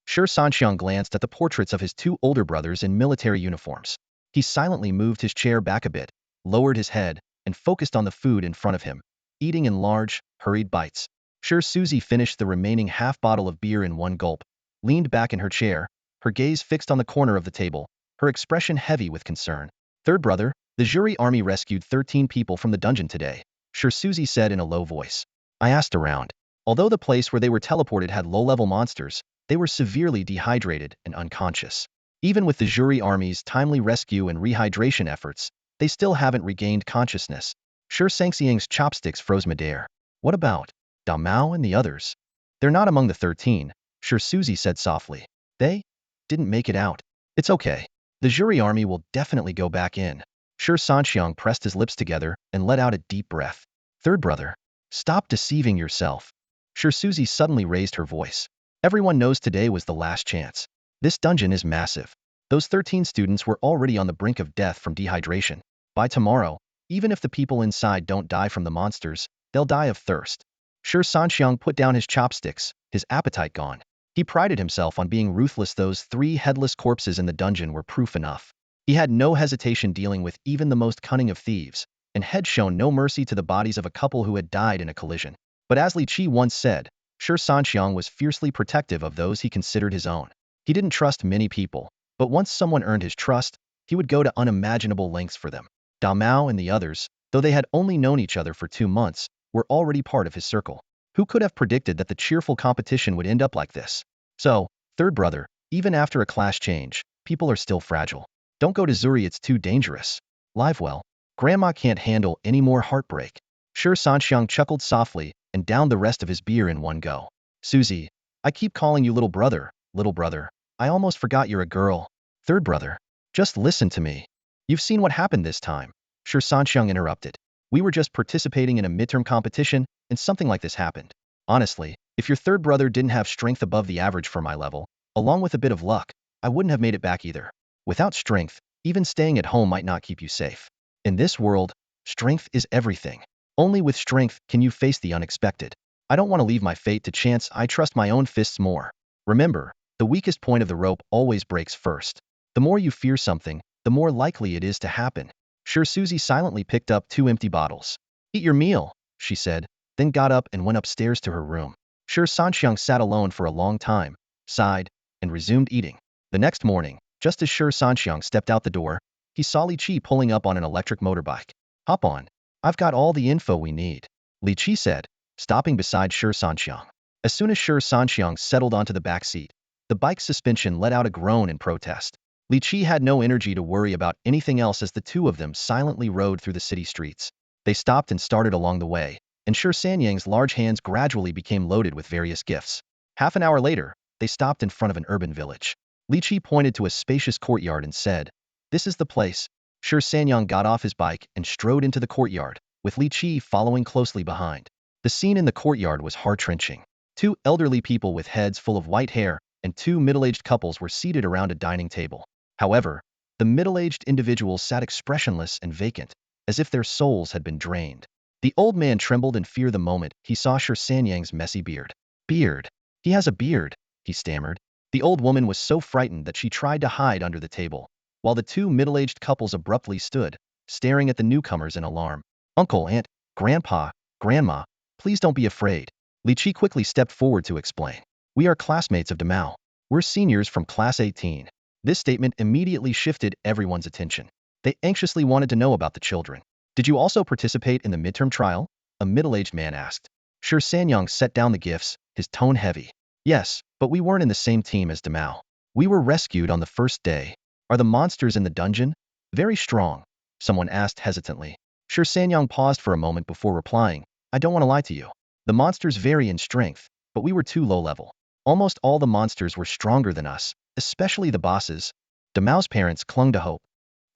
Shi Sanxiang glanced at the portraits of his two older brothers in military uniforms. He silently moved his chair back a bit, lowered his head, and focused on the food in front of him, eating in large, hurried bites. Shi Suzy finished the remaining half bottle of beer in one gulp, leaned back in her chair, her gaze fixed on the corner of the table, her expression heavy with concern. Third brother, the jury army rescued 13 people from the dungeon today, Shi Suzy said in a low voice. I asked around. Although the place where they were teleported had low-level monsters, they were severely dehydrated and unconscious. Even with the jury army's timely rescue and rehydration efforts, they still haven't regained consciousness. Shi Sanxiang's chopsticks froze midair. What about Damao and the others? They're not among the 13, Shi Suzy said softly. They didn't make it out. It's okay. The jury army will definitely go back in. Shi Sanxiang pressed his lips together and let out a deep breath. Third brother, stop deceiving yourself. Shi Suzy suddenly raised her voice. Everyone knows today was the last chance. This dungeon is massive. Those 13 students were already on the brink of death from dehydration. By tomorrow, even if the people inside don't die from the monsters, they'll die of thirst. Shi Sanxiang put down his chopsticks, his appetite gone. He prided himself on being ruthless. Those 3 headless corpses in the dungeon were proof enough. He had no hesitation dealing with even the most cunning of thieves, and had shown no mercy to the bodies of a couple who had died in a collision. But as Li Qi once said, Shi Sanxiang was fiercely protective of those he considered his own. He didn't trust many people, but once someone earned his trust, he would go to unimaginable lengths for them. Damao and the others, though they had only known each other for 2 months, were already part of his circle. Who could have predicted that the cheerful competition would end up like this? So, third brother, even after a class change, people are still fragile. Don't go to Zuri, it's too dangerous. Live well. Grandma can't handle any more heartbreak. Shi Sanxiang chuckled softly and downed the rest of his beer in one go. Suzy, I keep calling you little brother. I almost forgot you're a girl. Third brother, just listen to me. You've seen what happened this time. Shi Sanxiang interrupted. We were just participating in a midterm competition, and something like this happened. Honestly, if your third brother didn't have strength above the average for my level, along with a bit of luck, I wouldn't have made it back either. Without strength, even staying at home might not keep you safe. In this world, strength is everything. Only with strength can you face the unexpected. I don't want to leave my fate to chance. I trust my own fists more. Remember, the weakest point of the rope always breaks first. The more you fear something, the more likely it is to happen. Shi Suzy silently picked up 2 empty bottles. Eat your meal, she said, then got up and went upstairs to her room. Shi Sanxiang sat alone for a long time, sighed, and resumed eating. The next morning, just as Shi Sanxiang stepped out the door, he saw Li Qi pulling up on an electric motorbike. Hop on. I've got all the info we need, Li Qi said, stopping beside Shi Sanxiang. As soon as Shi Sanxiang settled onto the back seat, the bike's suspension let out a groan in protest. Li Qi had no energy to worry about anything else as the two of them silently rode through the city streets. They stopped and started along the way, and Shi Sanxiang's large hands gradually became loaded with various gifts. Half an hour later, they stopped in front of an urban village. Li Qi pointed to a spacious courtyard and said, "This is the place." Shi Sanxiang got off his bike and strode into the courtyard, with Li Qi following closely behind. The scene in the courtyard was heart-wrenching. 2 elderly people with heads full of white hair and 2 middle-aged couples were seated around a dining table. However, the middle-aged individuals sat expressionless and vacant, as if their souls had been drained. The old man trembled in fear the moment he saw Shi Sanxiang's messy beard. Beard. He has a beard, he stammered. The old woman was so frightened that she tried to hide under the table, while the 2 middle-aged couples abruptly stood, staring at the newcomers in alarm. Uncle, aunt, grandpa, grandma, please don't be afraid. Li Qi quickly stepped forward to explain. We are classmates of Damao. We're seniors from class 18. This statement immediately shifted everyone's attention. They anxiously wanted to know about the children. Did you also participate in the midterm trial? A middle-aged man asked. Shi Sanxiang set down the gifts, his tone heavy. Yes, but we weren't in the same team as Damao. We were rescued on the first day. Are the monsters in the dungeon very strong? Someone asked hesitantly. Shi Sanxiang paused for a moment before replying. I don't want to lie to you. The monsters vary in strength, but we were too low level. Almost all the monsters were stronger than us, especially the bosses. Damao's parents clung to hope.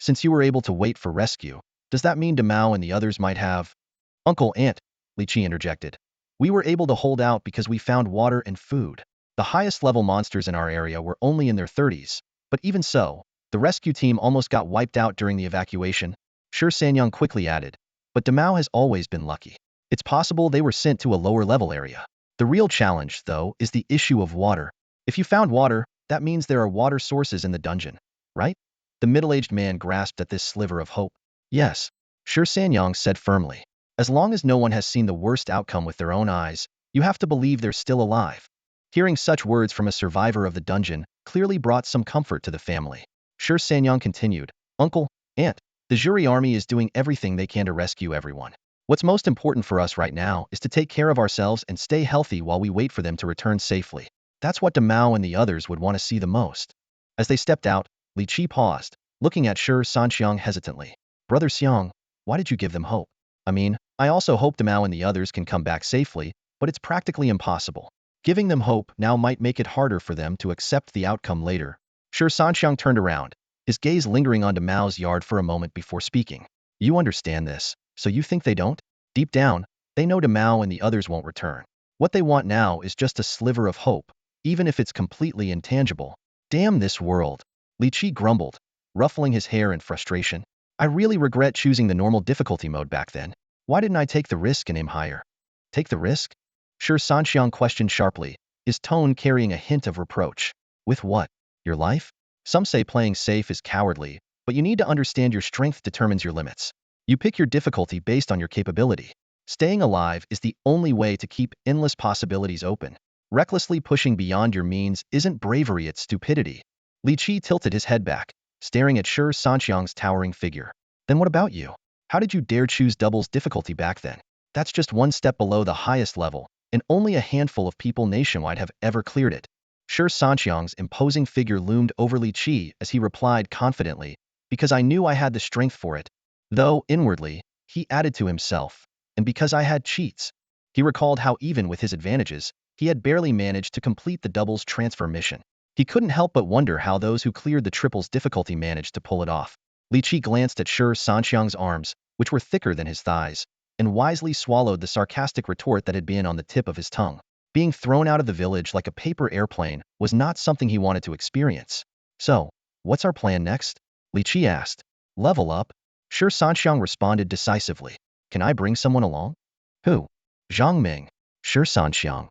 Since you were able to wait for rescue, does that mean Damao and the others might have? Uncle, aunt, Li Qi interjected. We were able to hold out because we found water and food. The highest level monsters in our area were only in their 30s, but even so, the rescue team almost got wiped out during the evacuation. Shi Sanxiang quickly added, but Damao has always been lucky. It's possible they were sent to a lower level area. The real challenge, though, is the issue of water. If you found water, that means there are water sources in the dungeon, right? The middle-aged man grasped at this sliver of hope. Yes, Shi Sanxiang said firmly. As long as no one has seen the worst outcome with their own eyes, you have to believe they're still alive. Hearing such words from a survivor of the dungeon clearly brought some comfort to the family. Shi Sanxiang continued, Uncle, Aunt, the jury army is doing everything they can to rescue everyone. What's most important for us right now is to take care of ourselves and stay healthy while we wait for them to return safely. That's what Mao and the others would want to see the most. As they stepped out, Li Qi paused, looking at Shi Sanxiang hesitantly. Brother Xiang, why did you give them hope? I mean, I also hope Mao and the others can come back safely, but it's practically impossible. Giving them hope now might make it harder for them to accept the outcome later. Shi Sanxiang turned around, his gaze lingering onto Mao's yard for a moment before speaking. You understand this, so you think they don't? Deep down, they know Mao and the others won't return. What they want now is just a sliver of hope, even if it's completely intangible. Damn this world. Li Qi grumbled, ruffling his hair in frustration. I really regret choosing the normal difficulty mode back then. Why didn't I take the risk and aim higher? Take the risk? Shi Sanxiang questioned sharply, his tone carrying a hint of reproach. With what? Your life? Some say playing safe is cowardly, but you need to understand your strength determines your limits. You pick your difficulty based on your capability. Staying alive is the only way to keep endless possibilities open. Recklessly pushing beyond your means isn't bravery, it's stupidity. Li Qi tilted his head back, staring at Shi Sanxiang's towering figure. Then what about you? How did you dare choose doubles difficulty back then? That's just one step below the highest level, and only a handful of people nationwide have ever cleared it. Shi Sanxiang's imposing figure loomed over Li Qi as he replied confidently, because I knew I had the strength for it. Though, inwardly, he added to himself, and because I had cheats. He recalled how even with his advantages, he had barely managed to complete the doubles transfer mission. He couldn't help but wonder how those who cleared the triples difficulty managed to pull it off. Li Qi glanced at Shi Sanxiang's arms, which were thicker than his thighs, and wisely swallowed the sarcastic retort that had been on the tip of his tongue. Being thrown out of the village like a paper airplane was not something he wanted to experience. So, what's our plan next? Li Qi asked. Level up? Shi Sanxiang responded decisively. Can I bring someone along? Who? Zhang Ming. Shi Sanxiang.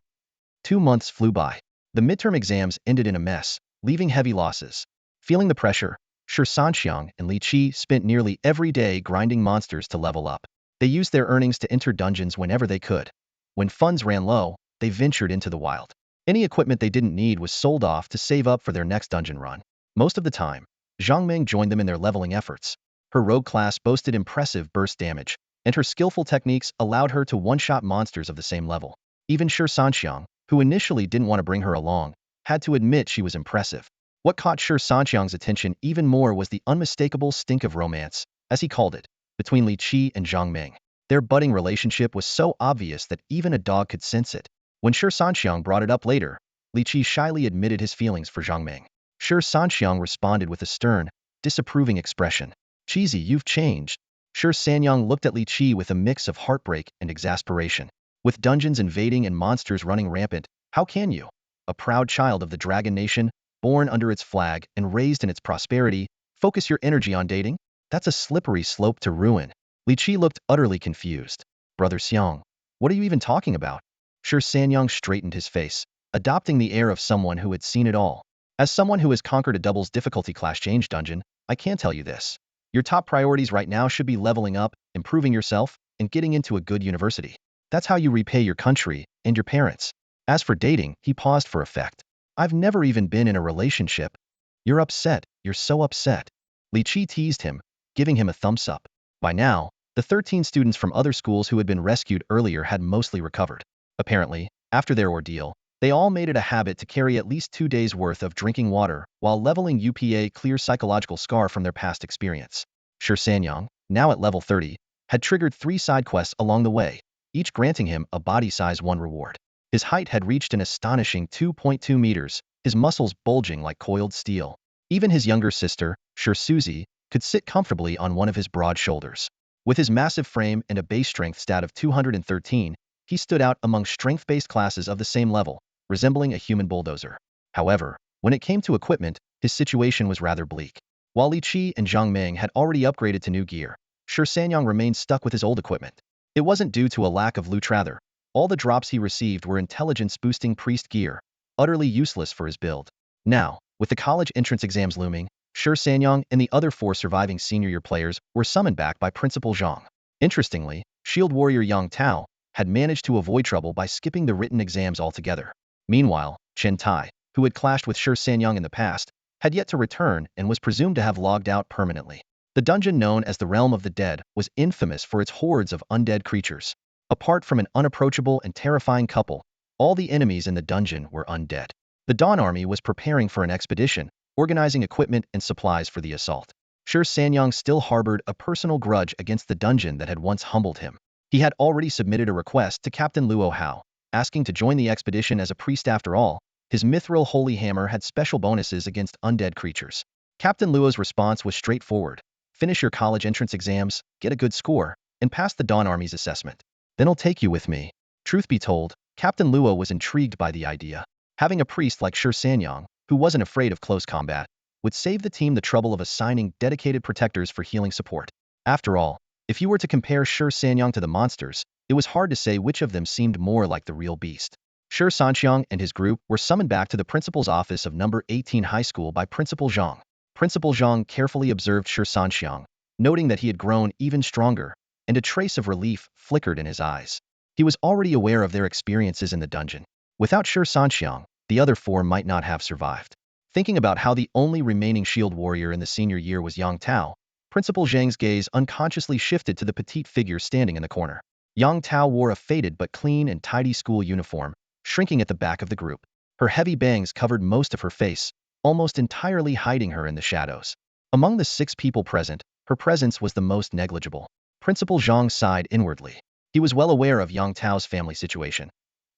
2 months flew by. The midterm exams ended in a mess, leaving heavy losses. Feeling the pressure, Shi Sanxiang and Li Qi spent nearly every day grinding monsters to level up. They used their earnings to enter dungeons whenever they could. When funds ran low, they ventured into the wild. Any equipment they didn't need was sold off to save up for their next dungeon run. Most of the time, Zhang Ming joined them in their leveling efforts. Her rogue class boasted impressive burst damage, and her skillful techniques allowed her to one-shot monsters of the same level. Even Shi Sanxiang, who initially didn't want to bring her along, had to admit she was impressive. What caught Shi Sanxiang's attention even more was the unmistakable stink of romance, as he called it, between Li Qi and Zhang Ming. Their budding relationship was so obvious that even a dog could sense it. When Shi Sanxiang brought it up later, Li Qi shyly admitted his feelings for Zhang Ming. Shi Sanxiang responded with a stern, disapproving expression. Cheesy, you've changed. Shi Sanxiang looked at Li Qi with a mix of heartbreak and exasperation. With dungeons invading and monsters running rampant, how can you? A proud child of the Dragon Nation, born under its flag and raised in its prosperity, focus your energy on dating? That's a slippery slope to ruin. Li Qi looked utterly confused. Brother Xiang, what are you even talking about? Shi Sanxiang straightened his face, adopting the air of someone who had seen it all. As someone who has conquered a doubles difficulty class change dungeon, I can tell you this. Your top priorities right now should be leveling up, improving yourself, and getting into a good university. That's how you repay your country and your parents. As for dating, he paused for effect. I've never even been in a relationship. You're upset. You're so upset. Li Qi teased him, giving him a thumbs up. By now, the 13 students from other schools who had been rescued earlier had mostly recovered. Apparently, after their ordeal, they all made it a habit to carry at least 2 days' worth of drinking water while leveling UPA clear psychological scar from their past experience. Shi Sanxiang, now at level 30, had triggered 3 side quests along the way, each granting him a body size 1 reward. His height had reached an astonishing 2.2 meters, his muscles bulging like coiled steel. Even his younger sister, Shi Suzy, could sit comfortably on one of his broad shoulders. With his massive frame and a base strength stat of 213, he stood out among strength-based classes of the same level, resembling a human bulldozer. However, when it came to equipment, his situation was rather bleak. While Li Qi and Zhang Ming had already upgraded to new gear, Shi Sanxiang remained stuck with his old equipment. It wasn't due to a lack of loot rather. All the drops he received were intelligence-boosting priest gear, utterly useless for his build. Now, with the college entrance exams looming, Shi Sanxiang and the other 4 surviving senior year players were summoned back by Principal Zhang. Interestingly, Shield Warrior Yang Tao had managed to avoid trouble by skipping the written exams altogether. Meanwhile, Chen Tai, who had clashed with Shi Sanxiang in the past, had yet to return and was presumed to have logged out permanently. The dungeon known as the Realm of the Dead was infamous for its hordes of undead creatures. Apart from an unapproachable and terrifying couple, all the enemies in the dungeon were undead. The Dawn Army was preparing for an expedition, organizing equipment and supplies for the assault. Shi Sanxiang still harbored a personal grudge against the dungeon that had once humbled him. He had already submitted a request to Captain Luo Hao, asking to join the expedition as a priest. After all, his mithril holy hammer had special bonuses against undead creatures. Captain Luo's response was straightforward. Finish your college entrance exams, get a good score, and pass the Dawn Army's assessment. Then I'll take you with me. Truth be told, Captain Luo was intrigued by the idea. Having a priest like Shi Sanxiang, who wasn't afraid of close combat, would save the team the trouble of assigning dedicated protectors for healing support. After all, if you were to compare Shi Sanxiang to the monsters, it was hard to say which of them seemed more like the real beast. Shi Sanxiang and his group were summoned back to the principal's office of number 18 high school by Principal Zhang. Principal Zhang carefully observed Shi Sanxiang, noting that he had grown even stronger, and a trace of relief flickered in his eyes. He was already aware of their experiences in the dungeon. Without Shi Sanxiang, the other 4 might not have survived. Thinking about how the only remaining shield warrior in the senior year was Yang Tao, Principal Zhang's gaze unconsciously shifted to the petite figure standing in the corner. Yang Tao wore a faded but clean and tidy school uniform, shrinking at the back of the group. Her heavy bangs covered most of her face, almost entirely hiding her in the shadows. Among the 6 people present, her presence was the most negligible. Principal Zhang sighed inwardly. He was well aware of Yang Tao's family situation.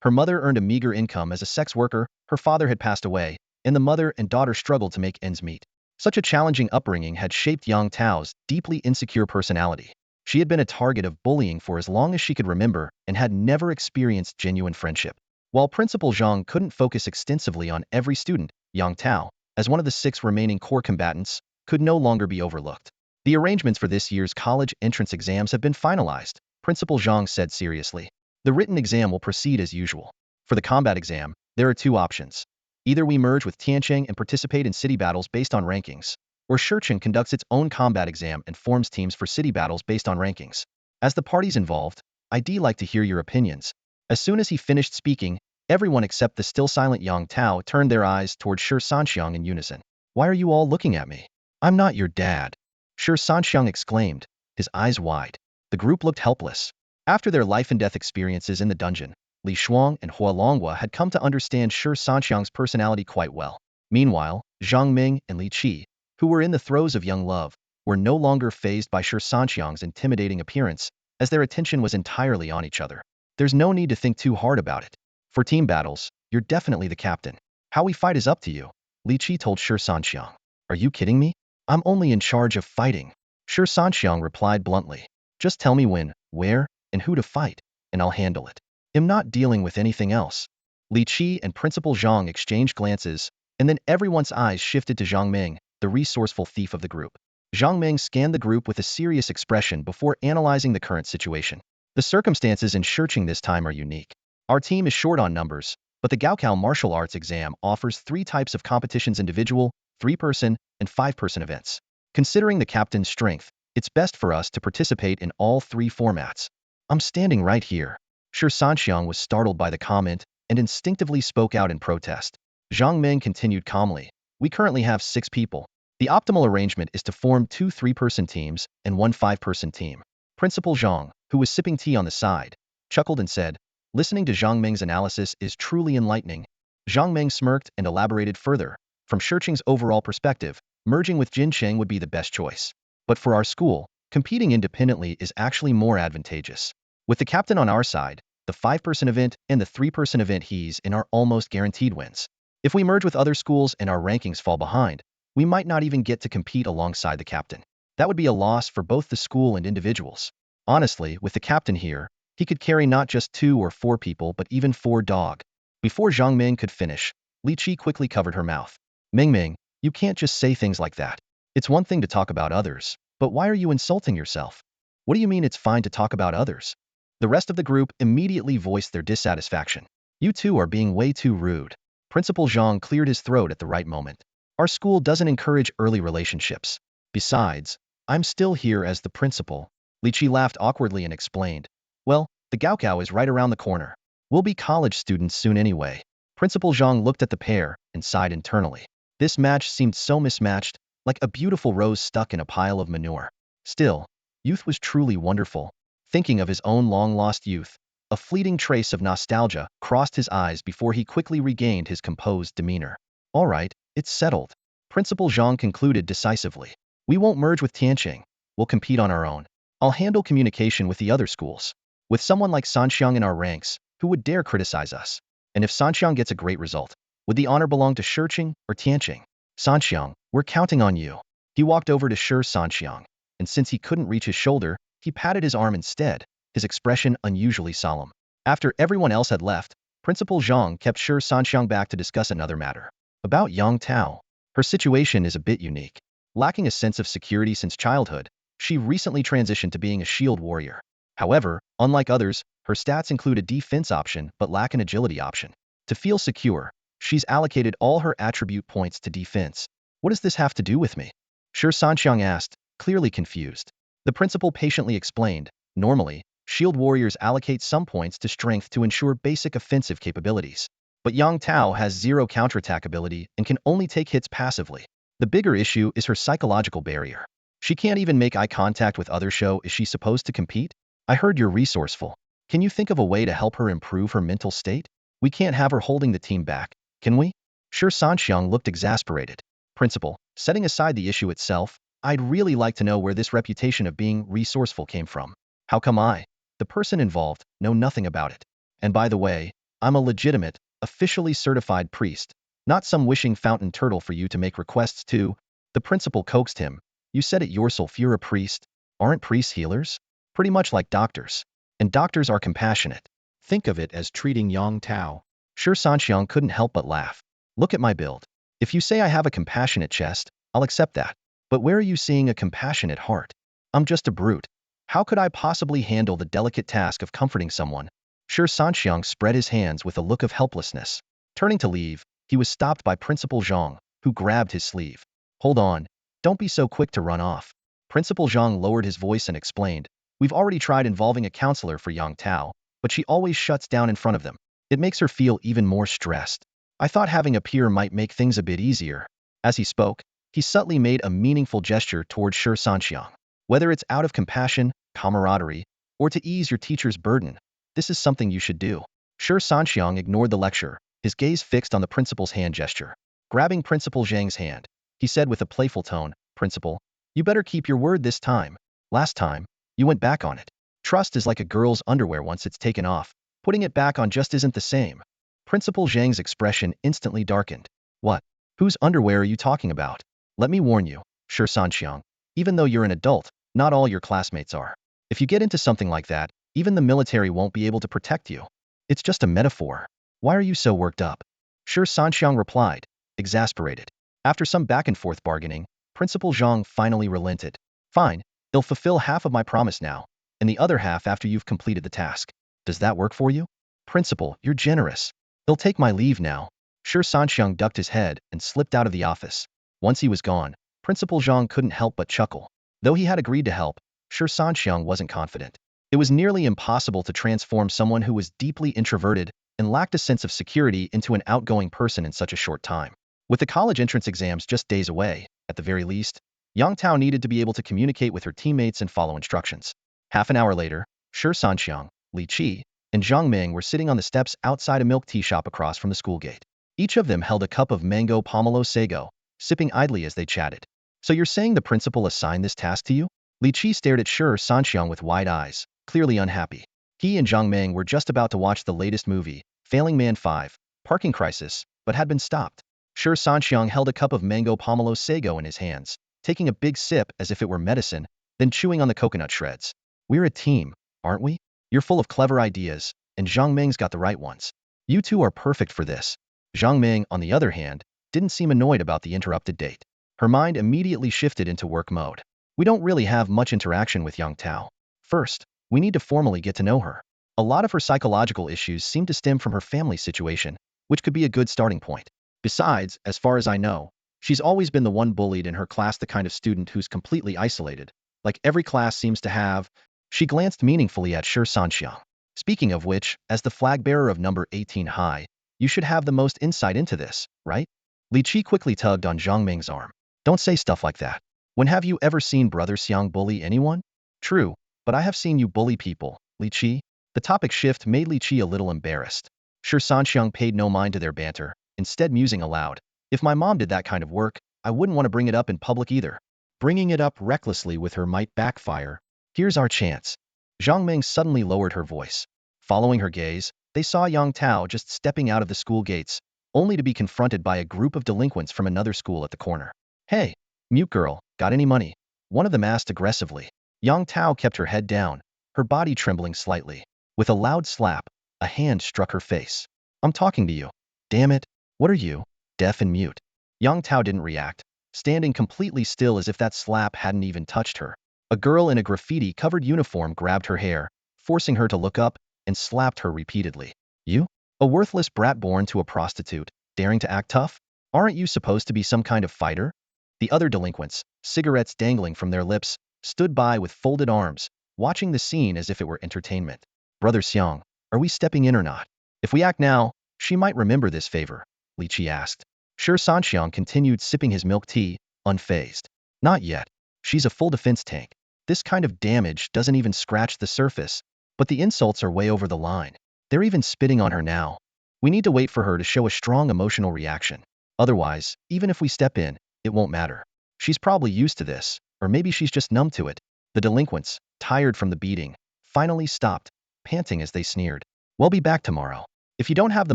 Her mother earned a meager income as a sex worker, her father had passed away, and the mother and daughter struggled to make ends meet. Such a challenging upbringing had shaped Yang Tao's deeply insecure personality. She had been a target of bullying for as long as she could remember and had never experienced genuine friendship. While Principal Zhang couldn't focus extensively on every student, Yang Tao, as one of the 6 remaining core combatants, could no longer be overlooked. The arrangements for this year's college entrance exams have been finalized, Principal Zhang said seriously. The written exam will proceed as usual. For the combat exam, there are 2 options. Either we merge with Tiancheng and participate in city battles based on rankings, or Shicheng conducts its own combat exam and forms teams for city battles based on rankings. As the parties involved, I'd like to hear your opinions. As soon as he finished speaking, everyone except the still silent Yang Tao turned their eyes toward Shi Sanxiang in unison. Why are you all looking at me? I'm not your dad. Shi Sanxiang exclaimed, his eyes wide. The group looked helpless. After their life and death experiences in the dungeon, Li Shuang and Hua Longhua had come to understand Shi Sanxiang's personality quite well. Meanwhile, Zhang Ming and Li Qi, who were in the throes of young love, were no longer fazed by Shi Sanxiang's intimidating appearance, as their attention was entirely on each other. There's no need to think too hard about it. For team battles, you're definitely the captain. How we fight is up to you, Li Qi told Shi Sanxiang. Are you kidding me? I'm only in charge of fighting. Shi Sanxiang replied bluntly. Just tell me when, where, and who to fight, and I'll handle it. I'm not dealing with anything else. Li Qi and Principal Zhang exchanged glances, and then everyone's eyes shifted to Zhang Ming, the resourceful thief of the group. Zhang Ming scanned the group with a serious expression before analyzing the current situation. The circumstances in Shicheng this time are unique. Our team is short on numbers, but the Gaokao martial arts exam offers 3 types of competitions: individual, 3-person, and 5-person events. Considering the captain's strength, it's best for us to participate in all 3 formats. I'm standing right here. Shi Sanxiang was startled by the comment and instinctively spoke out in protest. Zhang Ming continued calmly. We currently have 6 people. The optimal arrangement is to form 2 3-person teams and 1 5-person team. Principal Zhang, who was sipping tea on the side, chuckled and said, listening to Zhang Ming's analysis is truly enlightening. Zhang Ming smirked and elaborated further. From Shicheng's overall perspective, merging with Jincheng would be the best choice. But for our school, competing independently is actually more advantageous. With the captain on our side, the 5-person event and the 3-person event he's in are almost guaranteed wins. If we merge with other schools and our rankings fall behind, we might not even get to compete alongside the captain. That would be a loss for both the school and individuals. Honestly, with the captain here, he could carry not just 2 or 4 people but even 4 dog. Before Zhang Ming could finish, Li Qi quickly covered her mouth. Ming, you can't just say things like that. It's one thing to talk about others, but why are you insulting yourself? What do you mean it's fine to talk about others? The rest of the group immediately voiced their dissatisfaction. You two are being way too rude. Principal Zhang cleared his throat at the right moment. Our school doesn't encourage early relationships. Besides, I'm still here as the principal. Li Qi laughed awkwardly and explained. Well, the Gaokao is right around the corner. We'll be college students soon anyway. Principal Zhang looked at the pair and sighed internally. This match seemed so mismatched, like a beautiful rose stuck in a pile of manure. Still, youth was truly wonderful. Thinking of his own long-lost youth, a fleeting trace of nostalgia crossed his eyes before he quickly regained his composed demeanor. All right, it's settled. Principal Zhang concluded decisively. We won't merge with Tianqing. We'll compete on our own. I'll handle communication with the other schools. With someone like Sanxiang in our ranks, who would dare criticize us? And if Sanxiang gets a great result, would the honor belong to Shiqing or Tianqing? Sanxiang, we're counting on you. He walked over to Shi Sanxiang, and since he couldn't reach his shoulder, he patted his arm instead, his expression unusually solemn. After everyone else had left, Principal Zhang kept Shi Sanxiang back to discuss another matter. About Yang Tao. Her situation is a bit unique. Lacking a sense of security since childhood, she recently transitioned to being a shield warrior. However, unlike others, her stats include a defense option but lack an agility option. To feel secure, she's allocated all her attribute points to defense. What does this have to do with me? Shi Sanxiang asked, clearly confused. The principal patiently explained, normally, shield warriors allocate some points to strength to ensure basic offensive capabilities. But Yang Tao has zero counterattack ability and can only take hits passively. The bigger issue is her psychological barrier. She can't even make eye contact with others. Is she supposed to compete? I heard you're resourceful. Can you think of a way to help her improve her mental state? We can't have her holding the team back, can we? Shi Sanxiang looked exasperated. Principal, setting aside the issue itself, I'd really like to know where this reputation of being resourceful came from. How come I, the person involved, know nothing about it? And by the way, I'm a legitimate, officially certified priest, not some wishing fountain turtle for you to make requests to. The principal coaxed him. You said it yourself, you're a priest. Aren't priests healers? Pretty much like doctors. And doctors are compassionate. Think of it as treating Yang Tao. Shi Sanxiang couldn't help but laugh. Look at my build. If you say I have a compassionate chest, I'll accept that. But where are you seeing a compassionate heart? I'm just a brute. How could I possibly handle the delicate task of comforting someone? Shi Sanxiang spread his hands with a look of helplessness. Turning to leave, he was stopped by Principal Zhang, who grabbed his sleeve. Hold on. Don't be so quick to run off. Principal Zhang lowered his voice and explained. We've already tried involving a counselor for Yang Tao, but she always shuts down in front of them. It makes her feel even more stressed. I thought having a peer might make things a bit easier. As he spoke, he subtly made a meaningful gesture towards Shi Sanxiang. Whether it's out of compassion, camaraderie, or to ease your teacher's burden, this is something you should do. Shi Sanxiang ignored the lecture, his gaze fixed on the principal's hand gesture. Grabbing Principal Zhang's hand, he said with a playful tone, Principal, you better keep your word this time. Last time, you went back on it. Trust is like a girl's underwear once it's taken off. Putting it back on just isn't the same. Principal Zhang's expression instantly darkened. What? Whose underwear are you talking about? Let me warn you, Shi Sanxiang. Even though you're an adult, not all your classmates are. If you get into something like that, even the military won't be able to protect you. It's just a metaphor. Why are you so worked up? Shi Sanxiang replied, exasperated. After some back and forth bargaining, Principal Zhang finally relented. Fine, they'll fulfill half of my promise now, and the other half after you've completed the task. Does that work for you? Principal, you're generous. They'll take my leave now. Shi Sanxiang ducked his head and slipped out of the office. Once he was gone, Principal Zhang couldn't help but chuckle. Though he had agreed to help, Shi Sanxiang wasn't confident. It was nearly impossible to transform someone who was deeply introverted and lacked a sense of security into an outgoing person in such a short time. With the college entrance exams just days away, at the very least, Yang Tao needed to be able to communicate with her teammates and follow instructions. Half an hour later, Shi Sanxiang, Li Qi, and Zhang Ming were sitting on the steps outside a milk tea shop across from the school gate. Each of them held a cup of mango pomelo sago, sipping idly as they chatted. So you're saying the principal assigned this task to you? Li Qi stared at Shi Sanxiang with wide eyes, clearly unhappy. He and Zhang Ming were just about to watch the latest movie, Failing Man 5, Parking Crisis, but had been stopped. Shi Sanxiang held a cup of mango pomelo sago in his hands, taking a big sip as if it were medicine, then chewing on the coconut shreds. We're a team, aren't we? You're full of clever ideas, and Zhang Ming's got the right ones. You two are perfect for this. Zhang Ming, on the other hand, didn't seem annoyed about the interrupted date. Her mind immediately shifted into work mode. We don't really have much interaction with Yang Tao. First, we need to formally get to know her. A lot of her psychological issues seem to stem from her family situation, which could be a good starting point. Besides, as far as I know, she's always been the one bullied in her class, the kind of student who's completely isolated. Like every class seems to have. She glanced meaningfully at Shi Sanxiang. Speaking of which, as the flag bearer of number 18 high, you should have the most insight into this, right? Li Qi quickly tugged on Zhang Ming's arm. Don't say stuff like that. When have you ever seen Brother Xiang bully anyone? True, but I have seen you bully people, Li Qi. The topic shift made Li Qi a little embarrassed. Shi Sanxiang paid no mind to their banter, instead musing aloud. If my mom did that kind of work, I wouldn't want to bring it up in public either. Bringing it up recklessly with her might backfire. Here's our chance. Zhang Ming suddenly lowered her voice. Following her gaze, they saw Yang Tao just stepping out of the school gates, only to be confronted by a group of delinquents from another school at the corner. Hey, mute girl, got any money? One of them asked aggressively. Yang Tao kept her head down, her body trembling slightly. With a loud slap, a hand struck her face. I'm talking to you. Damn it. What are you? Deaf and mute. Yang Tao didn't react, standing completely still as if that slap hadn't even touched her. A girl in a graffiti-covered uniform grabbed her hair, forcing her to look up, and slapped her repeatedly. You? A worthless brat born to a prostitute, daring to act tough? Aren't you supposed to be some kind of fighter? The other delinquents, cigarettes dangling from their lips, stood by with folded arms, watching the scene as if it were entertainment. Brother Xiang, are we stepping in or not? If we act now, she might remember this favor, Li Qi asked. Shi Sanxiang continued sipping his milk tea, unfazed. Not yet. She's a full defense tank. This kind of damage doesn't even scratch the surface, but the insults are way over the line. They're even spitting on her now. We need to wait for her to show a strong emotional reaction. Otherwise, even if we step in, it won't matter. She's probably used to this, or maybe she's just numb to it. The delinquents, tired from the beating, finally stopped, panting as they sneered. We'll be back tomorrow. If you don't have the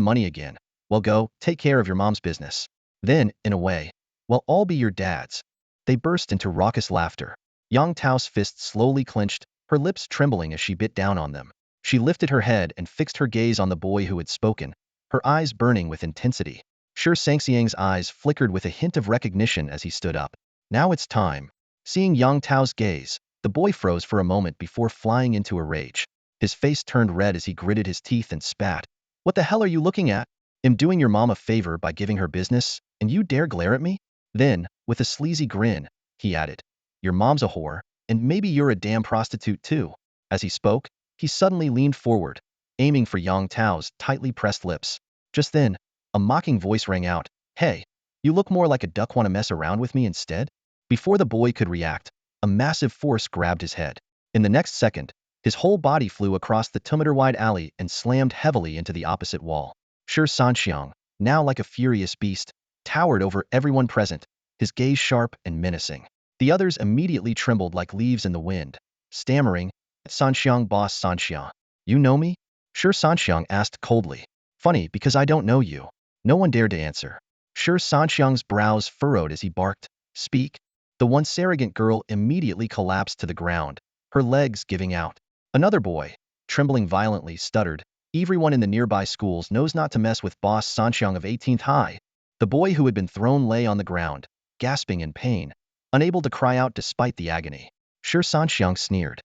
money again, well, go, take care of your mom's business. Then, in a way, we'll all be your dads. They burst into raucous laughter. Yang Tao's fists slowly clenched, her lips trembling as she bit down on them. She lifted her head and fixed her gaze on the boy who had spoken, her eyes burning with intensity. Shi Sanxiang's eyes flickered with a hint of recognition as he stood up. Now it's time. Seeing Yang Tao's gaze, the boy froze for a moment before flying into a rage. His face turned red as he gritted his teeth and spat. What the hell are you looking at? I'm doing your mom a favor by giving her business, and you dare glare at me? Then, with a sleazy grin, he added, your mom's a whore, and maybe you're a damn prostitute too. As he spoke, he suddenly leaned forward, aiming for Yang Tao's tightly pressed lips. Just then, a mocking voice rang out, hey, you look more like a duck, want to mess around with me instead? Before the boy could react, a massive force grabbed his head. In the next second, his whole body flew across the 2-meter-wide alley and slammed heavily into the opposite wall. Shi Sanxiang, now like a furious beast, towered over everyone present, his gaze sharp and menacing. The others immediately trembled like leaves in the wind, stammering, Sanxiang, boss Sanxiang. You know me? Shi Sanxiang asked coldly. Funny, because I don't know you. No one dared to answer. Shi Sanxiang's brows furrowed as he barked, speak. The once arrogant girl immediately collapsed to the ground, her legs giving out. Another boy, trembling violently, stuttered, everyone in the nearby schools knows not to mess with boss Sanxiang of 18th High. The boy who had been thrown lay on the ground, gasping in pain, unable to cry out despite the agony. Shi Sanxiang sneered.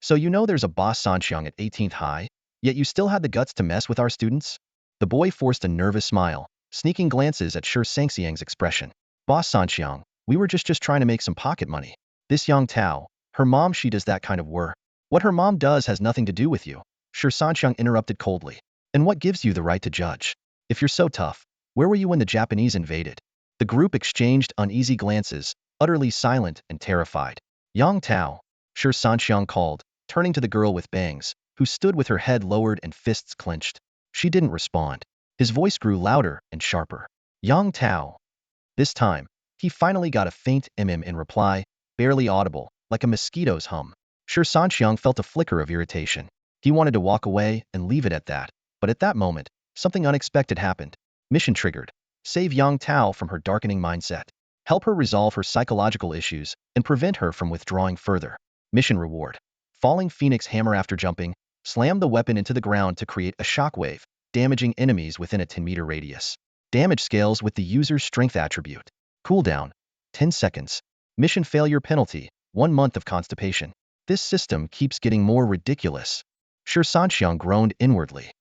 So you know there's a boss Sanxiang at 18th High, yet you still had the guts to mess with our students? The boy forced a nervous smile, sneaking glances at Shi Sanxiang's expression. Boss Sanxiang, we were just trying to make some pocket money. This Yang Tao, her mom, she does that kind of work. What her mom does has nothing to do with you. Shi Sanxiang interrupted coldly. And what gives you the right to judge? If you're so tough, where were you when the Japanese invaded? The group exchanged uneasy glances, utterly silent and terrified. Yang Tao, Shi Sanxiang called, turning to the girl with bangs, who stood with her head lowered and fists clenched. She didn't respond. His voice grew louder and sharper. Yang Tao. This time, he finally got a faint in reply, barely audible, like a mosquito's hum. Shi Sanxiang felt a flicker of irritation. He wanted to walk away and leave it at that, but at that moment, something unexpected happened. Mission triggered. Save Yang Tao from her darkening mindset. Help her resolve her psychological issues and prevent her from withdrawing further. Mission reward. Falling Phoenix hammer after jumping, slam the weapon into the ground to create a shockwave, damaging enemies within a 10-meter radius. Damage scales with the user's strength attribute. Cooldown, 10 seconds. Mission failure penalty, 1 month of constipation. This system keeps getting more ridiculous. Shi Sanxiang groaned inwardly.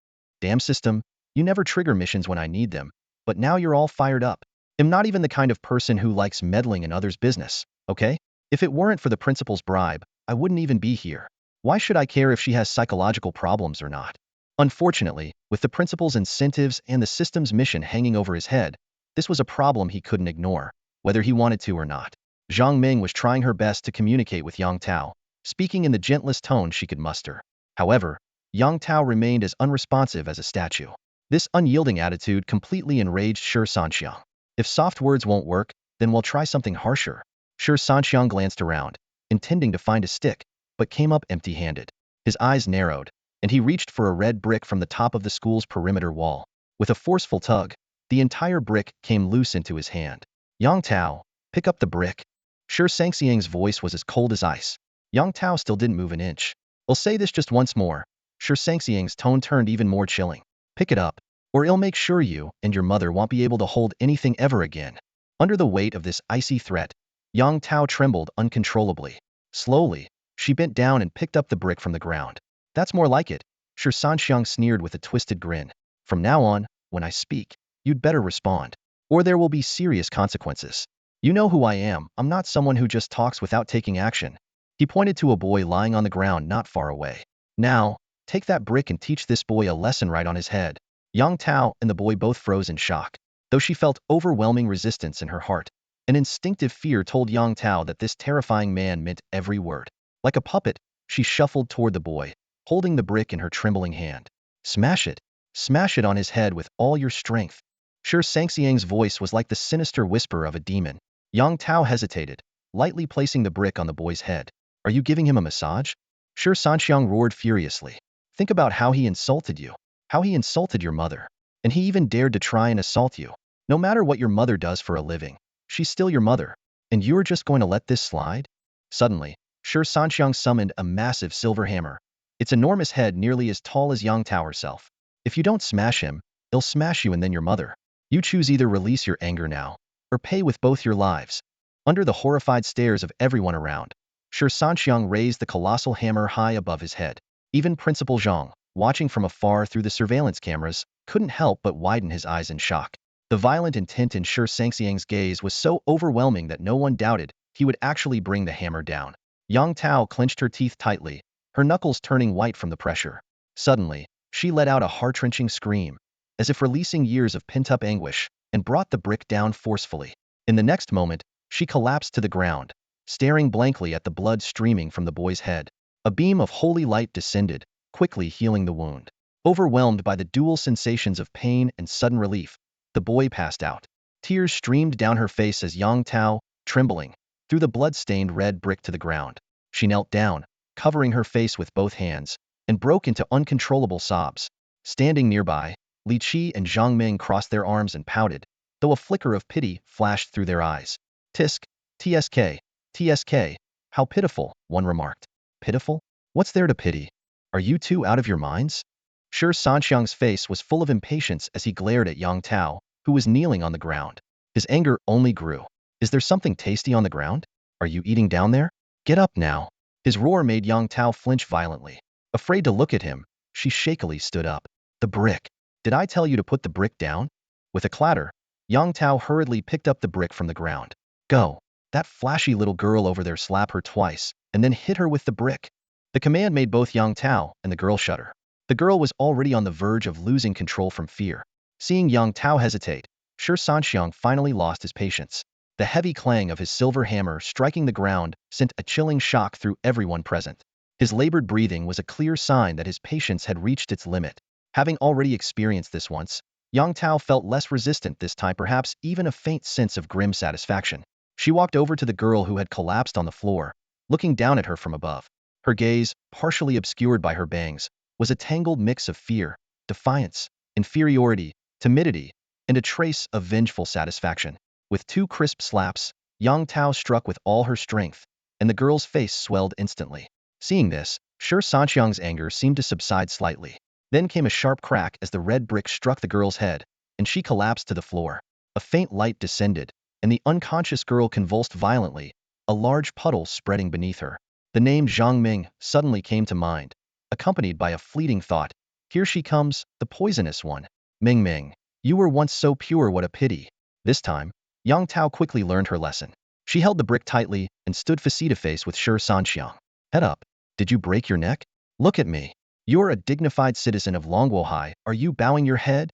Damn system, You never trigger missions when I need them, but now you're all fired up. I'm not even the kind of person who likes meddling in others' business, okay? If it weren't for the principal's bribe, I wouldn't even be here. Why should I care if she has psychological problems or not? Unfortunately, with the principal's incentives and the system's mission hanging over his head, this was a problem he couldn't ignore, whether he wanted to or not. Zhang Ming was trying her best to communicate with Yang Tao, speaking in the gentlest tone she could muster. However, Yang Tao remained as unresponsive as a statue. This unyielding attitude completely enraged Shi Sanxiang. If soft words won't work, then we'll try something harsher. Shi Sanxiang glanced around, intending to find a stick, but came up empty-handed. His eyes narrowed, and he reached for a red brick from the top of the school's perimeter wall. With a forceful tug, the entire brick came loose into his hand. Yang Tao, pick up the brick. Shi Sanxiang's voice was as cold as ice. Yang Tao still didn't move an inch. I'll say this just once more. Shi Sanxiang's tone turned even more chilling. Pick it up, or I'll make sure you and your mother won't be able to hold anything ever again. Under the weight of this icy threat, Yang Tao trembled uncontrollably. Slowly, she bent down and picked up the brick from the ground. That's more like it, Shi Sanxiang sneered with a twisted grin. From now on, when I speak, you'd better respond, or there will be serious consequences. You know who I am. I'm not someone who just talks without taking action. He pointed to a boy lying on the ground not far away. Now, take that brick and teach this boy a lesson right on his head. Yang Tao and the boy both froze in shock. Though she felt overwhelming resistance in her heart, an instinctive fear told Yang Tao that this terrifying man meant every word. Like a puppet, she shuffled toward the boy, holding the brick in her trembling hand. Smash it on his head with all your strength. Shi Sanxiang's voice was like the sinister whisper of a demon. Yang Tao hesitated, lightly placing the brick on the boy's head. Are you giving him a massage? Shi Sanxiang roared furiously. Think about how he insulted you. How he insulted your mother. And he even dared to try and assault you. No matter what your mother does for a living, she's still your mother. And you're just going to let this slide? Suddenly, Shi Sanxiang summoned a massive silver hammer, its enormous head nearly as tall as Yang Tao herself. If you don't smash him, he'll smash you and then your mother. You choose either release your anger now, or pay with both your lives. Under the horrified stares of everyone around, Shi Sanxiang raised the colossal hammer high above his head. Even Principal Zhang, watching from afar through the surveillance cameras, couldn't help but widen his eyes in shock. The violent intent in Shi Sanxiang's gaze was so overwhelming that no one doubted he would actually bring the hammer down. Yang Tao clenched her teeth tightly, her knuckles turning white from the pressure. Suddenly, she let out a heart-wrenching scream, as if releasing years of pent-up anguish, and brought the brick down forcefully. In the next moment, she collapsed to the ground, staring blankly at the blood streaming from the boy's head. A beam of holy light descended, quickly healing the wound. Overwhelmed by the dual sensations of pain and sudden relief, the boy passed out. Tears streamed down her face as Yang Tao, trembling, threw the blood-stained red brick to the ground. She knelt down, covering her face with both hands, and broke into uncontrollable sobs. Standing nearby, Li Qi and Zhang Ming crossed their arms and pouted, though a flicker of pity flashed through their eyes. Tisk, TSK, TSK, how pitiful, one remarked. Pitiful? What's there to pity? Are you two out of your minds? Shi Sanxiang's face was full of impatience as he glared at Yang Tao, who was kneeling on the ground. His anger only grew. Is there something tasty on the ground? Are you eating down there? Get up now. His roar made Yang Tao flinch violently. Afraid to look at him, she shakily stood up. The brick. Did I tell you to put the brick down? With a clatter, Yang Tao hurriedly picked up the brick from the ground. Go. That flashy little girl over there slap her twice, and then hit her with the brick. The command made both Yang Tao and the girl shudder. The girl was already on the verge of losing control from fear. Seeing Yang Tao hesitate, Shi Sanxiang finally lost his patience. The heavy clang of his silver hammer striking the ground sent a chilling shock through everyone present. His labored breathing was a clear sign that his patience had reached its limit. Having already experienced this once, Yang Tao felt less resistant this time, perhaps even a faint sense of grim satisfaction. She walked over to the girl who had collapsed on the floor, looking down at her from above. Her gaze, partially obscured by her bangs, was a tangled mix of fear, defiance, inferiority, timidity, and a trace of vengeful satisfaction. With two crisp slaps, Yang Tao struck with all her strength, and the girl's face swelled instantly. Seeing this, Shi Sanxiang's anger seemed to subside slightly. Then came a sharp crack as the red brick struck the girl's head, and she collapsed to the floor. A faint light descended, and the unconscious girl convulsed violently, a large puddle spreading beneath her. The name Zhang Ming suddenly came to mind, accompanied by a fleeting thought. Here she comes, the poisonous one. Ming Ming, you were once so pure, what a pity. This time, Yang Tao quickly learned her lesson. She held the brick tightly and stood face-to-face with Shi Sanxiang. Head up. Did you break your neck? Look at me. You're a dignified citizen of Longwohai. Are you bowing your head?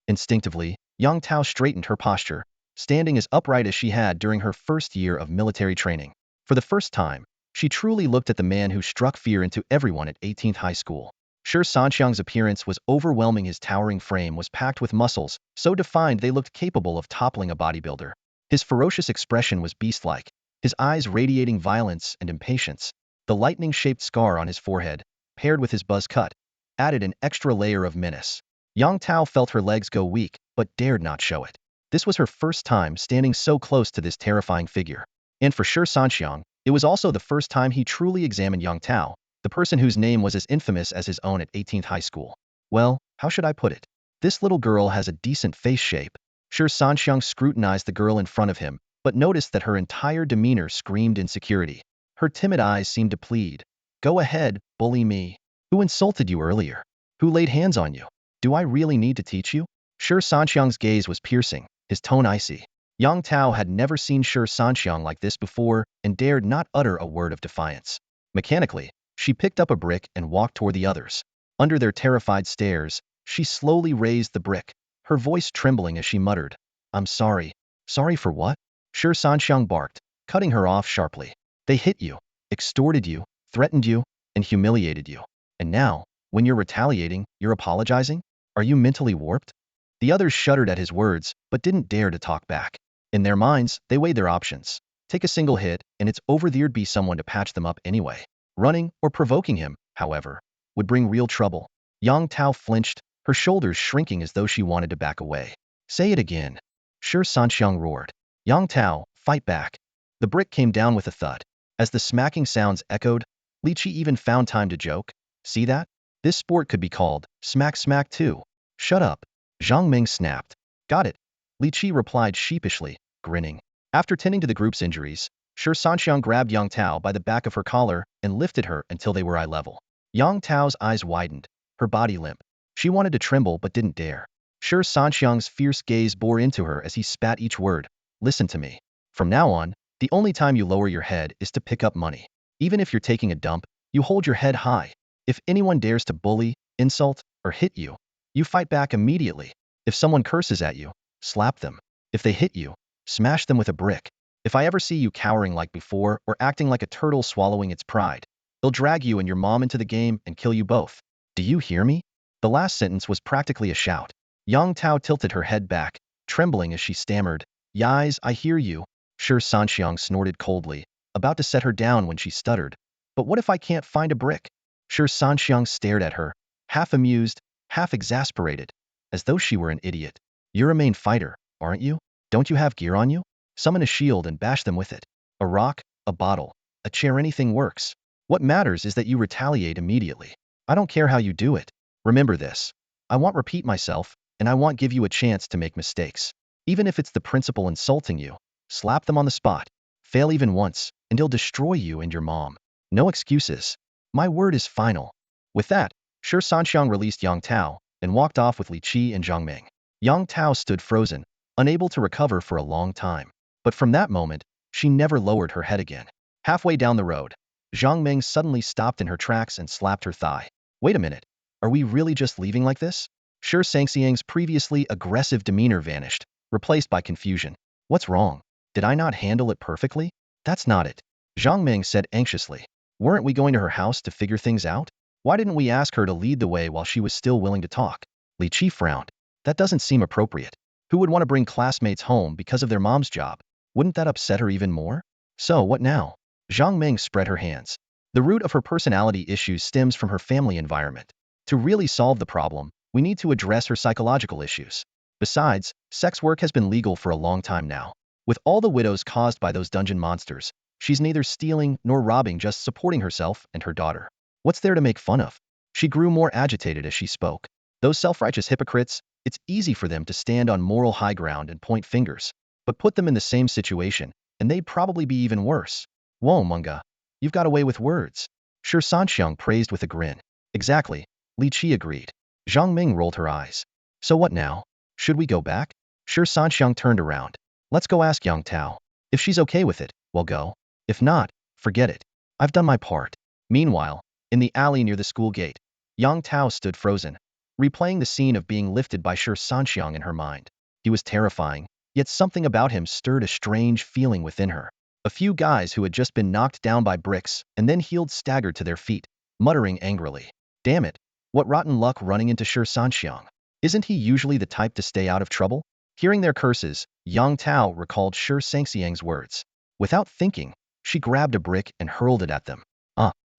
Instinctively, Yang Tao straightened her posture, standing as upright as she had during her first year of military training. For the first time, she truly looked at the man who struck fear into everyone at 18th High School. Shi Sanxiang's appearance was overwhelming. His towering frame was packed with muscles, so defined they looked capable of toppling a bodybuilder. His ferocious expression was beast-like, his eyes radiating violence and impatience. The lightning-shaped scar on his forehead, paired with his buzz cut, added an extra layer of menace. Yang Tao felt her legs go weak, but dared not show it. This was her first time standing so close to this terrifying figure. And for Shi Sanxiang, it was also the first time he truly examined Yang Tao, the person whose name was as infamous as his own at 18th High School. Well, how should I put it? This little girl has a decent face shape. Shi Sanxiang scrutinized the girl in front of him, but noticed that her entire demeanor screamed insecurity. Her timid eyes seemed to plead. Go ahead, bully me. Who insulted you earlier? Who laid hands on you? Do I really need to teach you? Shi Sanxiang's gaze was piercing, his tone icy. Yang Tao had never seen Shi Sanxiang like this before and dared not utter a word of defiance. Mechanically, she picked up a brick and walked toward the others. Under their terrified stares, she slowly raised the brick, her voice trembling as she muttered, I'm sorry. Sorry for what? Shi Sanxiang barked, cutting her off sharply. They hit you, extorted you, threatened you, and humiliated you. And now, when you're retaliating, you're apologizing? Are you mentally warped? The others shuddered at his words, but didn't dare to talk back. In their minds, they weighed their options. Take a single hit, and it's over. There'd be someone to patch them up anyway. Running or provoking him, however, would bring real trouble. Yang Tao flinched, her shoulders shrinking as though she wanted to back away. Say it again. Shi Sanxiang roared. Yang Tao, fight back. The brick came down with a thud. As the smacking sounds echoed, Li Qi even found time to joke. See that? This sport could be called smack smack too. Shut up. Zhang Ming snapped. Got it. Li Qi replied sheepishly, grinning. After tending to the group's injuries, Shi Sanxiang grabbed Yang Tao by the back of her collar and lifted her until they were eye level. Yang Tao's eyes widened, her body limp. She wanted to tremble but didn't dare. Shi Sanxiang's fierce gaze bore into her as he spat each word. Listen to me. From now on, the only time you lower your head is to pick up money. Even if you're taking a dump, you hold your head high. If anyone dares to bully, insult, or hit you, you fight back immediately. If someone curses at you, slap them. If they hit you, smash them with a brick. If I ever see you cowering like before or acting like a turtle swallowing its pride, they'll drag you and your mom into the game and kill you both. Do you hear me? The last sentence was practically a shout. Yang Tao tilted her head back, trembling as she stammered, Yais, I hear you. Shi Sanxiang snorted coldly, about to set her down when she stuttered. But what if I can't find a brick? Shi Sanxiang stared at her, half amused, half exasperated, as though she were an idiot. You're a main fighter, aren't you? Don't you have gear on you? Summon a shield and bash them with it. A rock, a bottle, a chair, anything works. What matters is that you retaliate immediately. I don't care how you do it. Remember this. I won't repeat myself, and I won't give you a chance to make mistakes. Even if it's the principal insulting you, slap them on the spot. Fail even once, and he'll destroy you and your mom. No excuses. My word is final. With that, Shi Sanxiang released Yang Tao and walked off with Li Qi and Zhang Ming. Yang Tao stood frozen, unable to recover for a long time. But from that moment, she never lowered her head again. Halfway down the road, Zhang Ming suddenly stopped in her tracks and slapped her thigh. Wait a minute. Are we really just leaving like this? Shi Sanxiang's previously aggressive demeanor vanished, replaced by confusion. What's wrong? Did I not handle it perfectly? That's not it. Zhang Ming said anxiously. Weren't we going to her house to figure things out? Why didn't we ask her to lead the way while she was still willing to talk? Li Qi frowned. That doesn't seem appropriate. Who would want to bring classmates home because of their mom's job? Wouldn't that upset her even more? So what now? Zhang Ming spread her hands. The root of her personality issues stems from her family environment. To really solve the problem, we need to address her psychological issues. Besides, sex work has been legal for a long time now. With all the widows caused by those dungeon monsters, she's neither stealing nor robbing, just supporting herself and her daughter. What's there to make fun of? She grew more agitated as she spoke. Those self-righteous hypocrites, it's easy for them to stand on moral high ground and point fingers. But put them in the same situation, and they'd probably be even worse. Whoa, Munga. You've got away with words. Shi Sanxiang praised with a grin. Exactly. Li Qi agreed. Zhang Ming rolled her eyes. So what now? Should we go back? Shi Sanxiang turned around. Let's go ask Yang Tao. If she's okay with it, we'll go. If not, forget it. I've done my part. Meanwhile, in the alley near the school gate, Yang Tao stood frozen, replaying the scene of being lifted by Shi Sanxiang in her mind. He was terrifying, yet something about him stirred a strange feeling within her. A few guys who had just been knocked down by bricks and then healed staggered to their feet, muttering angrily. Damn it, what rotten luck running into Shi Sanxiang. Isn't he usually the type to stay out of trouble? Hearing their curses, Yang Tao recalled Shi Sanxiang's words. Without thinking, she grabbed a brick and hurled it at them.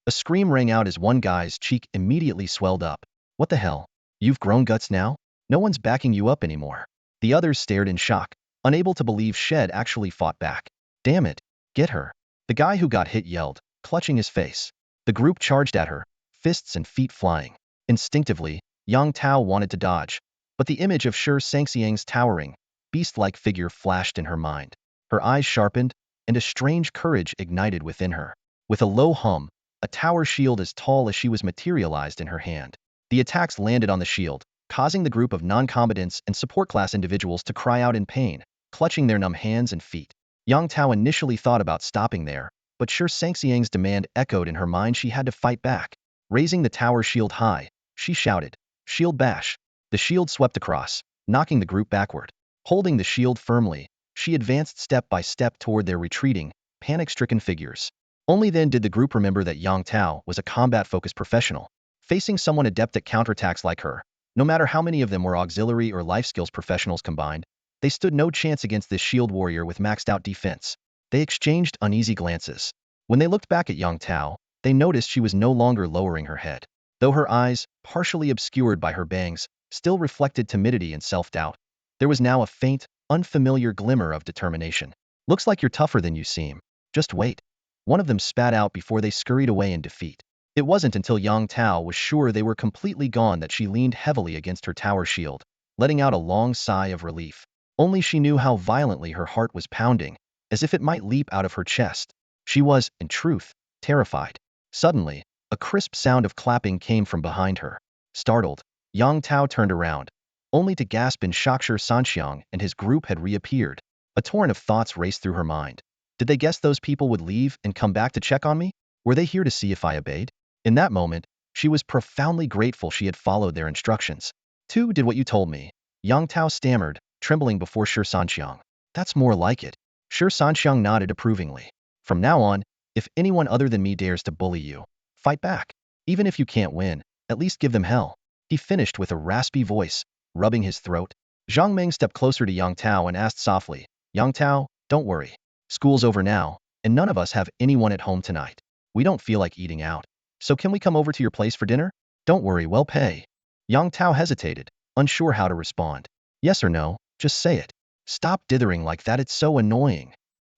A scream rang out as one guy's cheek immediately swelled up. What the hell? You've grown guts now? No one's backing you up anymore. The others stared in shock, unable to believe Shed actually fought back. Damn it, get her. The guy who got hit yelled, clutching his face. The group charged at her, fists and feet flying. Instinctively, Yang Tao wanted to dodge, but the image of Shi Sanxiang's towering, beast-like figure flashed in her mind. Her eyes sharpened, and a strange courage ignited within her. With a low hum, a tower shield as tall as she was materialized in her hand. The attacks landed on the shield, causing the group of non-combatants and support class individuals to cry out in pain, clutching their numb hands and feet. Yang Tao initially thought about stopping there, but Shi Sanxiang's demand echoed in her mind. She had to fight back. Raising the tower shield high, she shouted, "Shield bash!" The shield swept across, knocking the group backward. Holding the shield firmly, she advanced step by step toward their retreating, panic-stricken figures. Only then did the group remember that Yang Tao was a combat-focused professional. Facing someone adept at counterattacks like her, no matter how many of them were auxiliary or life skills professionals combined, they stood no chance against this shield warrior with maxed-out defense. They exchanged uneasy glances. When they looked back at Yang Tao, they noticed she was no longer lowering her head. Though her eyes, partially obscured by her bangs, still reflected timidity and self-doubt, there was now a faint, unfamiliar glimmer of determination. Looks like you're tougher than you seem. Just wait. One of them spat out before they scurried away in defeat. It wasn't until Yang Tao was sure they were completely gone that she leaned heavily against her tower shield, letting out a long sigh of relief. Only she knew how violently her heart was pounding, as if it might leap out of her chest. She was, in truth, terrified. Suddenly, a crisp sound of clapping came from behind her. Startled, Yang Tao turned around, only to gasp in shock. Shi Sanxiang and his group had reappeared. A torrent of thoughts raced through her mind. Did they guess those people would leave and come back to check on me? Were they here to see if I obeyed? In that moment, she was profoundly grateful she had followed their instructions. "Two did what you told me," Yang Tao stammered, trembling before Shi Sanxiang. "That's more like it." Shi Sanxiang nodded approvingly. "From now on, if anyone other than me dares to bully you, fight back. Even if you can't win, at least give them hell." He finished with a raspy voice, rubbing his throat. Zhang Meng stepped closer to Yang Tao and asked softly, "Yang Tao, don't worry. School's over now, and none of us have anyone at home tonight. We don't feel like eating out. So can we come over to your place for dinner? Don't worry, we'll pay." Yang Tao hesitated, unsure how to respond. "Yes or no, just say it. Stop dithering like that, it's so annoying."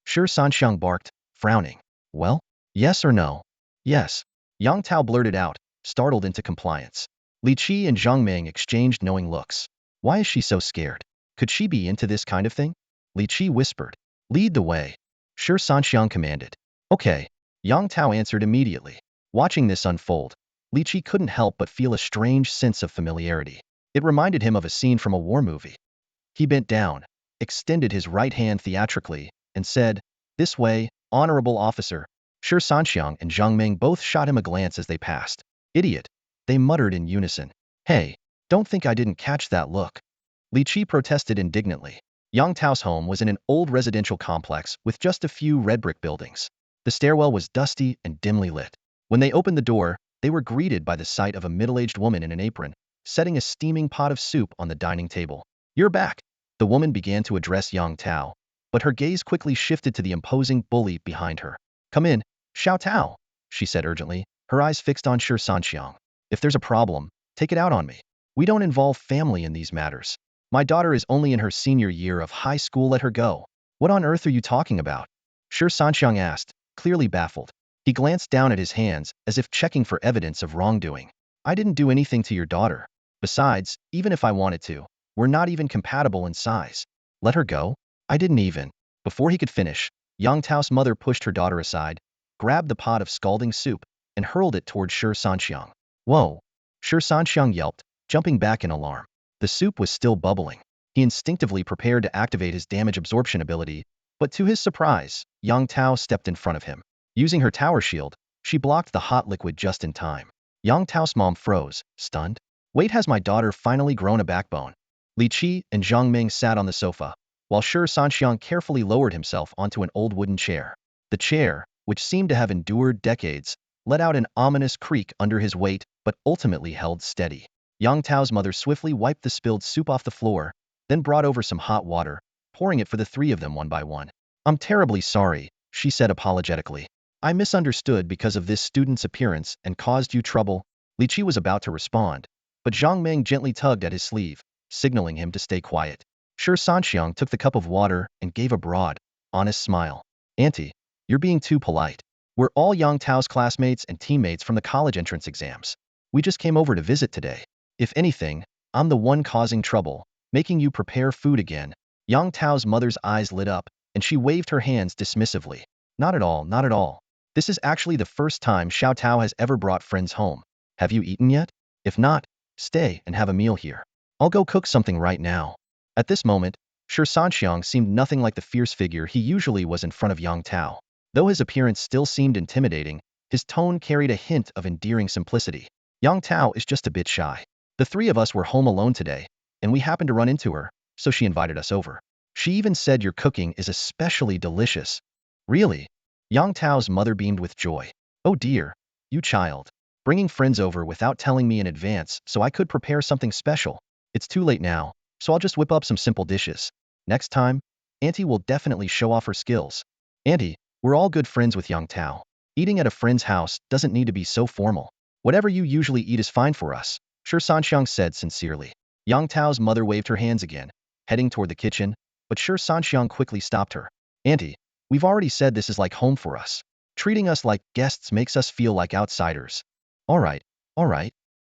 Shi Sanxiang barked, frowning. "Well, yes or no?" "Yes." Yang Tao blurted out, startled into compliance. Li Qi and Zhang Meng exchanged knowing looks. Why is she so scared? Could she be into this kind of thing? Li Qi whispered. "Lead the way." Shi Sanxiang commanded. "Okay." Yang Tao answered immediately. Watching this unfold, Li Qi couldn't help but feel a strange sense of familiarity. It reminded him of a scene from a war movie. He bent down, extended his right hand theatrically, and said, "This way, honorable officer." Shi Sanxiang and Zhang Meng both shot him a glance as they passed. "Idiot," they muttered in unison. "Hey, don't think I didn't catch that look." Li Qi protested indignantly. Yang Tao's home was in an old residential complex with just a few red brick buildings. The stairwell was dusty and dimly lit. When they opened the door, they were greeted by the sight of a middle-aged woman in an apron, setting a steaming pot of soup on the dining table. "You're back." The woman began to address Yang Tao, but her gaze quickly shifted to the imposing bully behind her. "Come in, Xiao Tao," she said urgently, her eyes fixed on Shi Sanxiang. "If there's a problem, take it out on me. We don't involve family in these matters. My daughter is only in her senior year of high school, let her go." "What on earth are you talking about?" Shi Sanxiang asked, clearly baffled. He glanced down at his hands as if checking for evidence of wrongdoing. "I didn't do anything to your daughter. Besides, even if I wanted to, we're not even compatible in size. Let her go." "I didn't even." Before he could finish, Yang Tao's mother pushed her daughter aside, grabbed the pot of scalding soup, and hurled it toward Shi Sanxiang. "Whoa!" Shi Sanxiang yelped, jumping back in alarm. The soup was still bubbling. He instinctively prepared to activate his damage absorption ability, but to his surprise, Yang Tao stepped in front of him. Using her tower shield, she blocked the hot liquid just in time. Yang Tao's mom froze, stunned. Wait, has my daughter finally grown a backbone? Li Qi and Zhang Ming sat on the sofa, while Shi Sanxiang carefully lowered himself onto an old wooden chair. The chair, which seemed to have endured decades, let out an ominous creak under his weight, but ultimately held steady. Yang Tao's mother swiftly wiped the spilled soup off the floor, then brought over some hot water, pouring it for the three of them one by one. I'm terribly sorry, she said apologetically. I misunderstood because of this student's appearance and caused you trouble. Li Qi was about to respond, but Zhang Ming gently tugged at his sleeve, signaling him to stay quiet. Shi Sanxiang took the cup of water and gave a broad, honest smile. Auntie, you're being too polite. We're all Yang Tao's classmates and teammates from the college entrance exams. We just came over to visit today. If anything, I'm the one causing trouble, making you prepare food again. Yang Tao's mother's eyes lit up, and she waved her hands dismissively. Not at all, not at all. This is actually the first time Xiao Tao has ever brought friends home. Have you eaten yet? If not, stay and have a meal here. I'll go cook something right now. At this moment, Shi Sanxiang seemed nothing like the fierce figure he usually was in front of Yang Tao. Though his appearance still seemed intimidating, his tone carried a hint of endearing simplicity. Yang Tao is just a bit shy. The three of us were home alone today, and we happened to run into her, so she invited us over. She even said your cooking is especially delicious. Really? Yang Tao's mother beamed with joy. Oh dear, you child. Bringing friends over without telling me in advance so I could prepare something special. It's too late now, so I'll just whip up some simple dishes. Next time, Auntie will definitely show off her skills. Auntie, we're all good friends with Yang Tao. Eating at a friend's house doesn't need to be so formal. Whatever you usually eat is fine for us, Shi Sanxiang said sincerely. Yang Tao's mother waved her hands again, heading toward the kitchen, but Shi Sanxiang quickly stopped her. Auntie, we've already said this is like home for us. Treating us like guests makes us feel like outsiders. All right,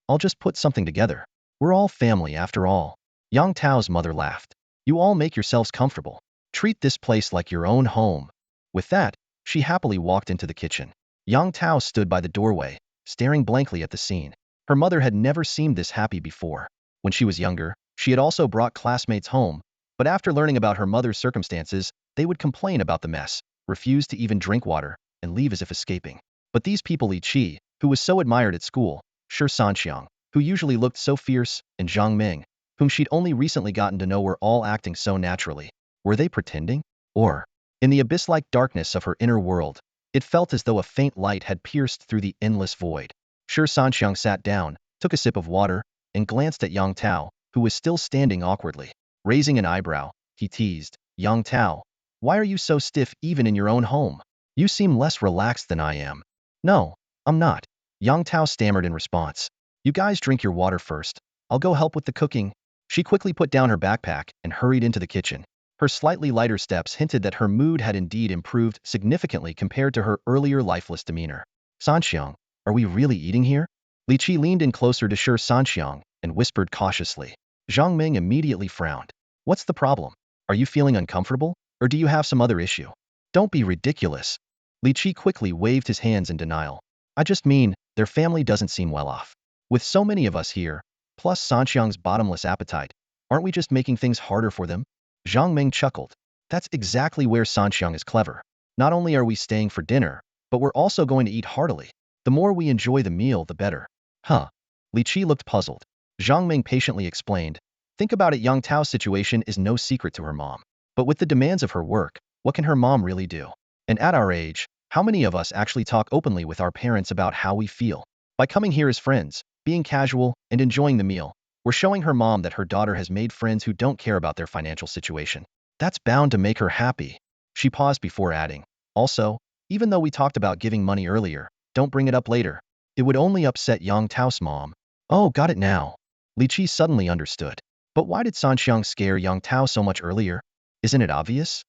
I'll just put something together. We're all family after all. Yang Tao's mother laughed. You all make yourselves comfortable. Treat this place like your own home. With that, she happily walked into the kitchen. Yang Tao stood by the doorway, staring blankly at the scene. Her mother had never seemed this happy before. When she was younger, she had also brought classmates home, but after learning about her mother's circumstances, they would complain about the mess, refuse to even drink water, and leave as if escaping. But these people, Li Qi, who was so admired at school, Shi Sanxiang, who usually looked so fierce, and Zhang Ming, whom she'd only recently gotten to know, were all acting so naturally. Were they pretending? Or, in the abyss-like darkness of her inner world, it felt as though a faint light had pierced through the endless void. Shi Sanxiang sat down, took a sip of water, and glanced at Yang Tao, who was still standing awkwardly. Raising an eyebrow, he teased, Yang Tao, why are you so stiff even in your own home? You seem less relaxed than I am. No, I'm not. Yang Tao stammered in response. You guys drink your water first. I'll go help with the cooking. She quickly put down her backpack and hurried into the kitchen. Her slightly lighter steps hinted that her mood had indeed improved significantly compared to her earlier lifeless demeanor. Sanxiang, are we really eating here? Li Qi leaned in closer to Shi Sanxiang and whispered cautiously. Zhang Ming immediately frowned. What's the problem? Are you feeling uncomfortable, or do you have some other issue? Don't be ridiculous. Li Qi quickly waved his hands in denial. I just mean, their family doesn't seem well off. With so many of us here, plus Sanxiang's bottomless appetite, aren't we just making things harder for them? Zhang Ming chuckled. That's exactly where Sanxiang is clever. Not only are we staying for dinner, but we're also going to eat heartily. The more we enjoy the meal, the better. Huh. Li Qi looked puzzled. Zhang Ming patiently explained. Think about it, Yang Tao's situation is no secret to her mom. But with the demands of her work, what can her mom really do? And at our age, how many of us actually talk openly with our parents about how we feel? By coming here as friends, being casual, and enjoying the meal, we're showing her mom that her daughter has made friends who don't care about their financial situation. That's bound to make her happy. She paused before adding. Also, even though we talked about giving money earlier, don't bring it up later. It would only upset Yang Tao's mom. Oh, got it now. Li Qi suddenly understood. But why did Sanxiang scare Yang Tao so much earlier? Isn't it obvious?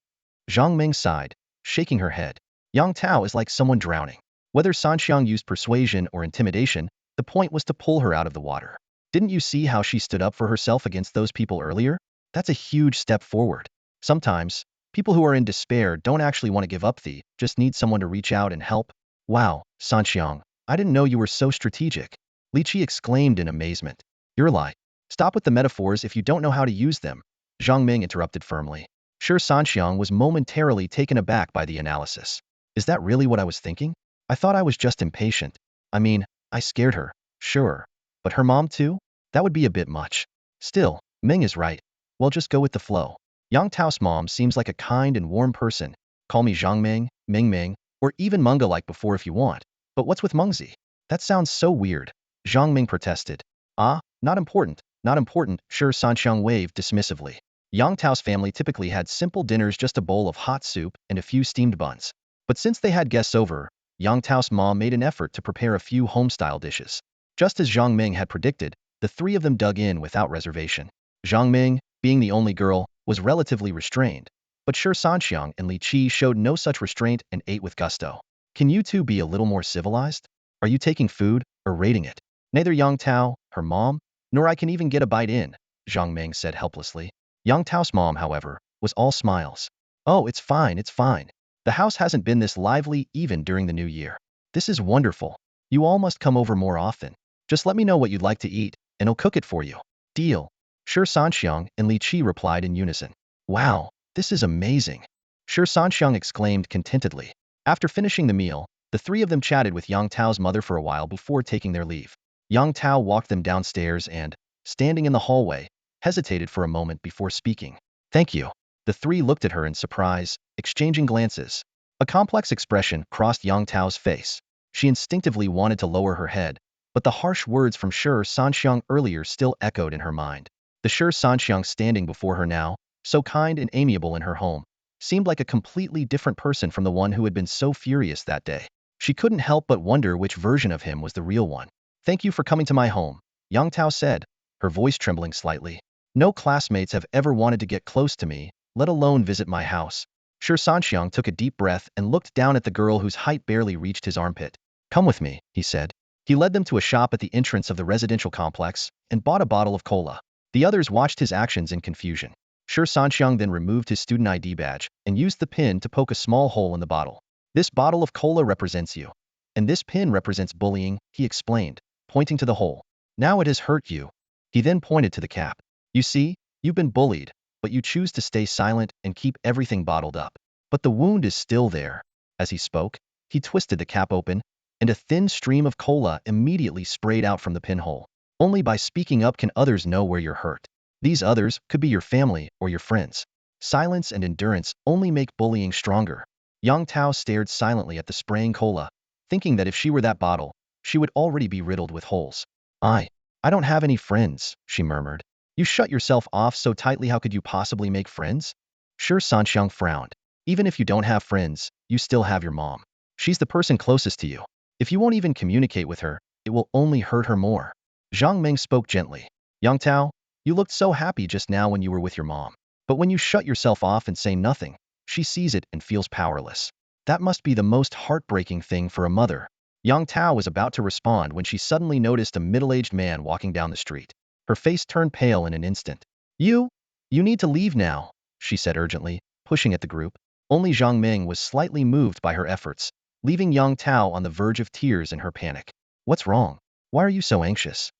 Zhang Ming sighed, shaking her head. Yang Tao is like someone drowning. Whether Sanxiang used persuasion or intimidation, the point was to pull her out of the water. Didn't you see how she stood up for herself against those people earlier? That's a huge step forward. Sometimes, people who are in despair don't actually want to give up, they just need someone to reach out and help. Wow, Sanxiang, I didn't know you were so strategic. Li Qi exclaimed in amazement. You're like Stop with the metaphors if you don't know how to use them, Zhang Ming interrupted firmly. Shi Sanxiang was momentarily taken aback by the analysis. Is that really what I was thinking? I thought I was just impatient. I mean, I scared her, sure. But her mom too? That would be a bit much. Still, Ming is right. Well, just go with the flow. Yang Tao's mom seems like a kind and warm person. Call me Zhang Ming, Ming Ming, or even Munga like before if you want. But what's with Mengzi? That sounds so weird. Zhang Ming protested. Ah, not important, not important, Shi Sanxiang waved dismissively. Yang Tao's family typically had simple dinners, just a bowl of hot soup and a few steamed buns. But since they had guests over, Yang Tao's mom made an effort to prepare a few home-style dishes. Just as Zhang Ming had predicted, the three of them dug in without reservation. Zhang Ming, being the only girl, was relatively restrained, but Shi Sanxiang and Li Qi showed no such restraint and ate with gusto. Can you two be a little more civilized? Are you taking food or raiding it? Neither Yang Tao, her mom, nor I can even get a bite in, Zhang Ming said helplessly. Yang Tao's mom, however, was all smiles. Oh, it's fine, it's fine. The house hasn't been this lively even during the new year. This is wonderful. You all must come over more often. Just let me know what you'd like to eat, and I'll cook it for you. Deal. Shi Sanxiang and Li Qi replied in unison. Wow, this is amazing. Shi Sanxiang exclaimed contentedly. After finishing the meal, the three of them chatted with Yang Tao's mother for a while before taking their leave. Yang Tao walked them downstairs and, standing in the hallway, hesitated for a moment before speaking. Thank you. The three looked at her in surprise, exchanging glances. A complex expression crossed Yang Tao's face. She instinctively wanted to lower her head, but the harsh words from Shi Sanxiang earlier still echoed in her mind. The Shi Sanxiang standing before her now, so kind and amiable in her home, seemed like a completely different person from the one who had been so furious that day. She couldn't help but wonder which version of him was the real one. Thank you for coming to my home, Yang Tao said, her voice trembling slightly. No classmates have ever wanted to get close to me, let alone visit my house. Shi Sanxiang took a deep breath and looked down at the girl whose height barely reached his armpit. Come with me, he said. He led them to a shop at the entrance of the residential complex and bought a bottle of cola. The others watched his actions in confusion. Shi Sanxiang then removed his student ID badge and used the pin to poke a small hole in the bottle. This bottle of cola represents you. And this pin represents bullying, he explained, pointing to the hole. Now it has hurt you. He then pointed to the cap. You see, you've been bullied, but you choose to stay silent and keep everything bottled up. But the wound is still there. As he spoke, he twisted the cap open, and a thin stream of cola immediately sprayed out from the pinhole. Only by speaking up can others know where you're hurt. These others could be your family or your friends. Silence and endurance only make bullying stronger. Yang Tao stared silently at the spraying cola, thinking that if she were that bottle, she would already be riddled with holes. I don't have any friends, she murmured. You shut yourself off so tightly, how could you possibly make friends? Shi Sanxiang frowned. Even if you don't have friends, you still have your mom. She's the person closest to you. If you won't even communicate with her, it will only hurt her more. Zhang Ming spoke gently. Yang Tao, you looked so happy just now when you were with your mom. But when you shut yourself off and say nothing, she sees it and feels powerless. That must be the most heartbreaking thing for a mother. Yang Tao was about to respond when she suddenly noticed a middle-aged man walking down the street. Her face turned pale in an instant. You need to leave now, she said urgently, pushing at the group. Only Zhang Ming was slightly moved by her efforts, leaving Yang Tao on the verge of tears in her panic. What's wrong? Why are you so anxious?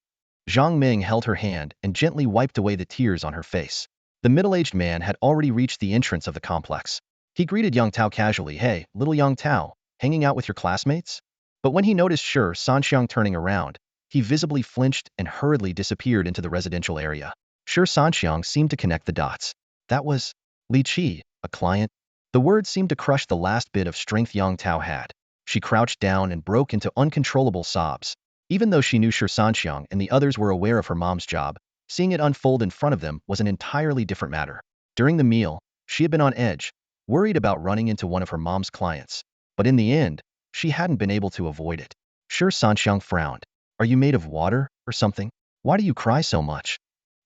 Zhang Ming held her hand and gently wiped away the tears on her face. The middle-aged man had already reached the entrance of the complex. He greeted Yang Tao casually. Hey, little Yang Tao, hanging out with your classmates? But when he noticed Shi Sanxiang turning around, he visibly flinched and hurriedly disappeared into the residential area. Shi Sanxiang seemed to connect the dots. That was Li Qi, a client. The words seemed to crush the last bit of strength Yang Tao had. She crouched down and broke into uncontrollable sobs. Even though she knew Shi Sanxiang and the others were aware of her mom's job, seeing it unfold in front of them was an entirely different matter. During the meal, she had been on edge, worried about running into one of her mom's clients. But in the end, she hadn't been able to avoid it. Shi Sanxiang frowned. Are you made of water or something? Why do you cry so much?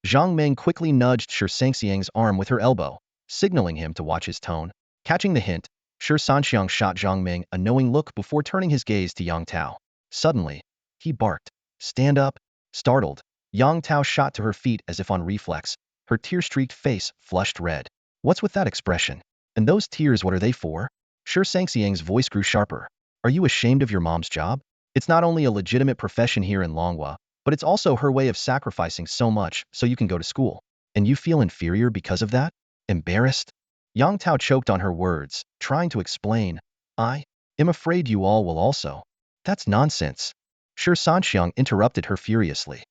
Zhang Ming quickly nudged Shi Sanxiang's arm with her elbow, signaling him to watch his tone. Catching the hint, Shi Sanxiang shot Zhang Ming a knowing look before turning his gaze to Yang Tao. Suddenly, he barked. Stand up. Startled, Yang Tao shot to her feet as if on reflex, her tear-streaked face flushed red. What's with that expression? And those tears, what are they for? Shi Sanxiang's voice grew sharper. Are you ashamed of your mom's job? It's not only a legitimate profession here in Longhua, but it's also her way of sacrificing so much so you can go to school. And you feel inferior because of that? Embarrassed? Yang Tao choked on her words, trying to explain. I am afraid you all will also. That's nonsense. Shi Sanxiang interrupted her furiously.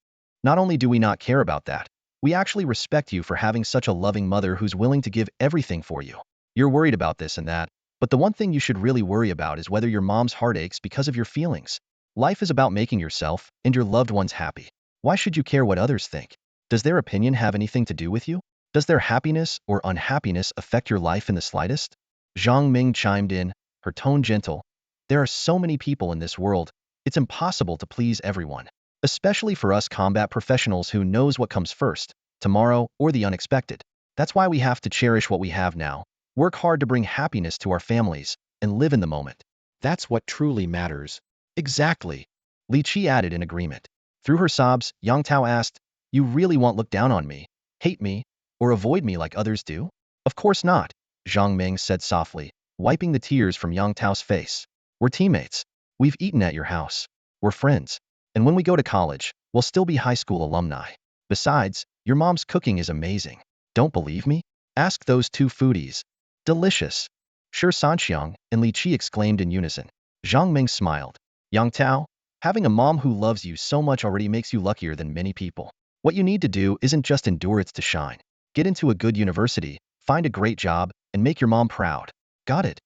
Not only do we not care about that, we actually respect you for having such a loving mother who's willing to give everything for you. You're worried about this and that, but the one thing you should really worry about is whether your mom's heart aches because of your feelings. Life is about making yourself and your loved ones happy. Why should you care what others think? Does their opinion have anything to do with you? Does their happiness or unhappiness affect your life in the slightest? Zhang Ming chimed in, her tone gentle. There are so many people in this world, it's impossible to please everyone. Especially for us combat professionals who knows what comes first, tomorrow or the unexpected. That's why we have to cherish what we have now, work hard to bring happiness to our families, and live in the moment. That's what truly matters. Exactly. Li Qi added in agreement. Through her sobs, Yang Tao asked, You really won't look down on me, hate me, or avoid me like others do? Of course not, Zhang Ming said softly, wiping the tears from Yang Tao's face. We're teammates. We've eaten at your house. We're friends. And when we go to college, we'll still be high school alumni. Besides, your mom's cooking is amazing. Don't believe me? Ask those two foodies. Delicious. Shi Sanxiang and Li Qi exclaimed in unison. Zhang Ming smiled. Yang Tao, having a mom who loves you so much already makes you luckier than many people. What you need to do isn't just endure it to shine. Get into a good university, find a great job, and make your mom proud. Got it?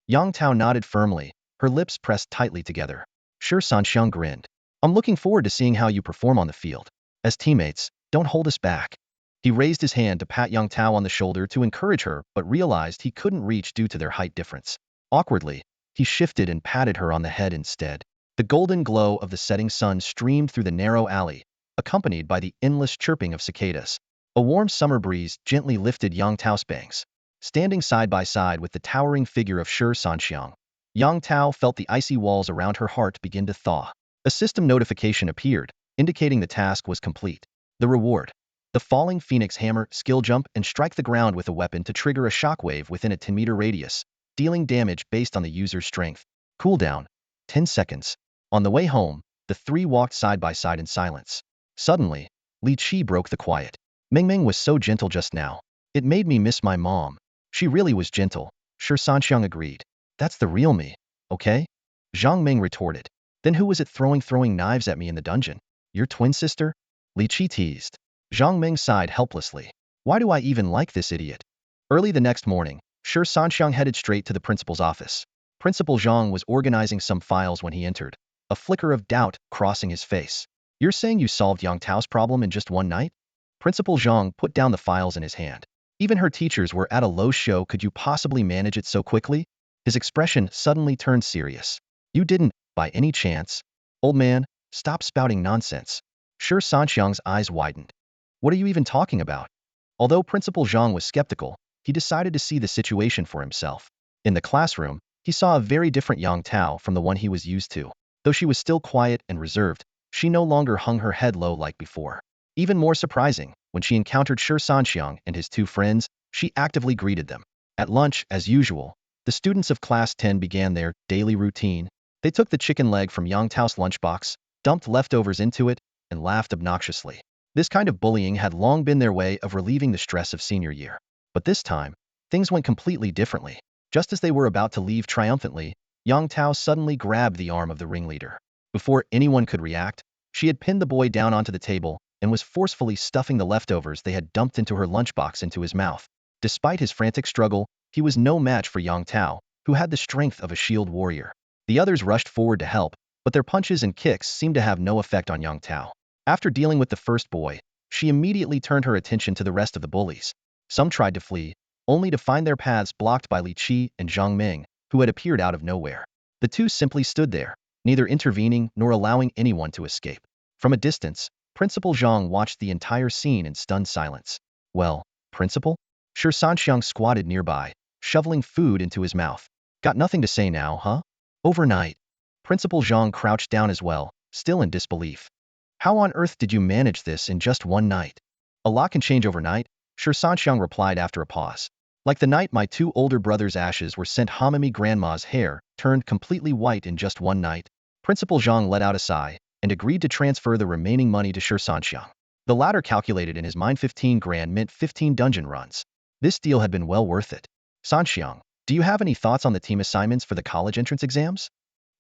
Yang Tao nodded firmly, her lips pressed tightly together. Shi Sanxiang grinned. I'm looking forward to seeing how you perform on the field. As teammates, don't hold us back. He raised his hand to pat Yang Tao on the shoulder to encourage her, but realized he couldn't reach due to their height difference. Awkwardly, he shifted and patted her on the head instead. The golden glow of the setting sun streamed through the narrow alley, accompanied by the endless chirping of cicadas. A warm summer breeze gently lifted Yang Tao's bangs. Standing side by side with the towering figure of Shi Sanxiang, Yang Tao felt the icy walls around her heart begin to thaw. A system notification appeared, indicating the task was complete. The reward. The falling phoenix hammer, skill jump, and strike the ground with a weapon to trigger a shockwave within a 10-meter radius, dealing damage based on the user's strength. Cooldown. 10 seconds. On the way home, the three walked side by side in silence. Suddenly, Li Qi broke the quiet. Ming was so gentle just now. It made me miss my mom. She really was gentle, Shi Sanxiang agreed. That's the real me, okay? Zhang Ming retorted. Then who was it throwing knives at me in the dungeon? Your twin sister? Li Qi teased. Zhang Ming sighed helplessly. Why do I even like this idiot? Early the next morning, Shi Sanxiang headed straight to the principal's office. Principal Zhang was organizing some files when he entered, a flicker of doubt crossing his face. You're saying you solved Yang Tao's problem in just one night? Principal Zhang put down the files in his hand. Even her teachers were at a low show. Could you possibly manage it so quickly? His expression suddenly turned serious. You didn't, by any chance? Old man, stop spouting nonsense. Shi Sanxiang's eyes widened. What are you even talking about? Although Principal Zhang was skeptical, he decided to see the situation for himself. In the classroom, he saw a very different Yang Tao from the one he was used to. Though she was still quiet and reserved, she no longer hung her head low like before. Even more surprising, when she encountered Shi Sanxiang and his two friends, she actively greeted them. At lunch, as usual, the students of Class 10 began their daily routine. They took the chicken leg from Yang Tao's lunchbox, dumped leftovers into it, and laughed obnoxiously. This kind of bullying had long been their way of relieving the stress of senior year. But this time, things went completely differently. Just as they were about to leave triumphantly, Yang Tao suddenly grabbed the arm of the ringleader. Before anyone could react, she had pinned the boy down onto the table and was forcefully stuffing the leftovers they had dumped into her lunchbox into his mouth. Despite his frantic struggle, he was no match for Yang Tao, who had the strength of a shield warrior. The others rushed forward to help, but their punches and kicks seemed to have no effect on Yang Tao. After dealing with the first boy, she immediately turned her attention to the rest of the bullies. Some tried to flee, only to find their paths blocked by Li Qi and Zhang Ming, who had appeared out of nowhere. The two simply stood there, neither intervening nor allowing anyone to escape. From a distance, Principal Zhang watched the entire scene in stunned silence. Well, Principal? Shi Sanxiang squatted nearby, shoveling food into his mouth. Got nothing to say now, huh? Overnight. Principal Zhang crouched down as well, still in disbelief. How on earth did you manage this in just one night? A lot can change overnight, Shi Sanxiang replied after a pause. Like the night my two older brothers' ashes were sent, Hamami grandma's hair turned completely white in just one night. Principal Zhang let out a sigh, and agreed to transfer the remaining money to Shi Sanxiang. The latter calculated in his mind 15 grand meant 15 dungeon runs. This deal had been well worth it. Sanxiang, do you have any thoughts on the team assignments for the college entrance exams?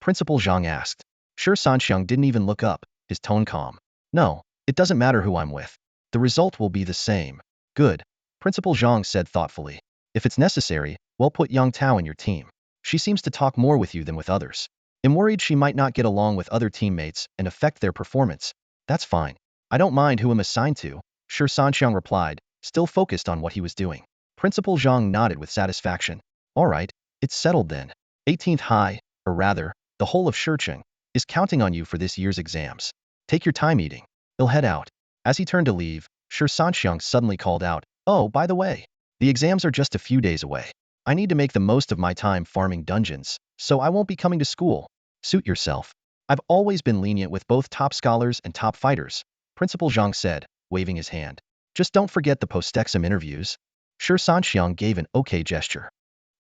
Principal Zhang asked. Shi Sanxiang didn't even look up, his tone calm. No, it doesn't matter who I'm with. The result will be the same. Good. Principal Zhang said thoughtfully. If it's necessary, well, put Yang Tao in your team. She seems to talk more with you than with others. I'm worried she might not get along with other teammates and affect their performance. That's fine. I don't mind who I'm assigned to, Shi Sanxiang replied, still focused on what he was doing. Principal Zhang nodded with satisfaction. All right, it's settled then. 18th High, or rather, the whole of Shicheng, is counting on you for this year's exams. Take your time eating. He'll head out. As he turned to leave, Shi Sanxiang suddenly called out, oh, by the way, the exams are just a few days away. I need to make the most of my time farming dungeons, so I won't be coming to school. Suit yourself. I've always been lenient with both top scholars and top fighters, Principal Zhang said, waving his hand. Just don't forget the post-exam interviews. Shi Sanxiang gave an okay gesture.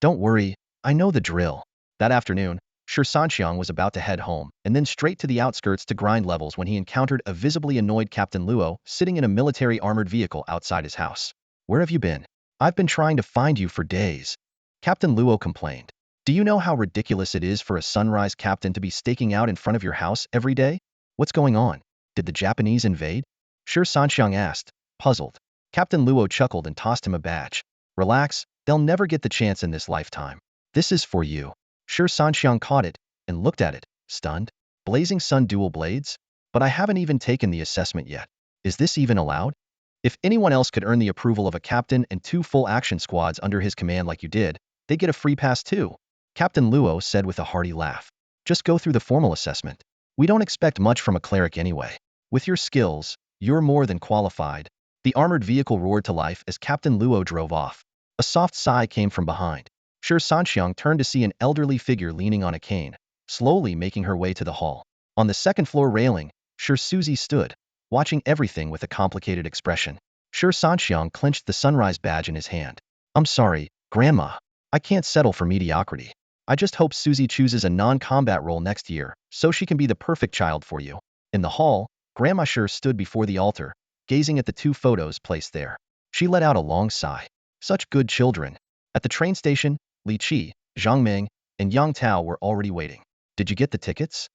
Don't worry, I know the drill. That afternoon, Shi Sanxiang was about to head home and then straight to the outskirts to grind levels when he encountered a visibly annoyed Captain Luo sitting in a military armored vehicle outside his house. Where have you been? I've been trying to find you for days. Captain Luo complained. Do you know how ridiculous it is for a sunrise captain to be staking out in front of your house every day? What's going on? Did the Japanese invade? Shi Sanxiang asked, puzzled. Captain Luo chuckled and tossed him a badge. Relax, they'll never get the chance in this lifetime. This is for you. Shi Sanxiang caught it and looked at it, stunned. Blazing Sun dual blades? But I haven't even taken the assessment yet. Is this even allowed? If anyone else could earn the approval of a captain and 2 full action squads under his command like you did, they'd get a free pass too. Captain Luo said with a hearty laugh. Just go through the formal assessment. We don't expect much from a cleric anyway. With your skills, you're more than qualified. The armored vehicle roared to life as Captain Luo drove off. A soft sigh came from behind. Shi Sanxiang turned to see an elderly figure leaning on a cane, slowly making her way to the hall. On the second-floor railing, Shi Suzy stood, watching everything with a complicated expression. Shi Sanxiang clenched the sunrise badge in his hand. I'm sorry, Grandma. I can't settle for mediocrity. I just hope Suzy chooses a non-combat role next year, so she can be the perfect child for you. In the hall, Grandma Shi stood before the altar, gazing at the 2 photos placed there. She let out a long sigh. Such good children. At the train station, Li Qi, Zhang Meng, and Yang Tao were already waiting. Did you get the tickets?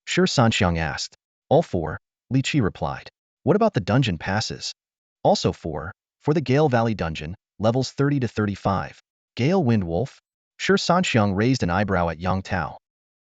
Shi Sanxiang asked. All 4, Li Qi replied. What about the dungeon passes? Also 4, for the Gale Valley dungeon, levels 30 to 35. Gale Wind Wolf? Shi Sanxiang raised an eyebrow at Yang Tao.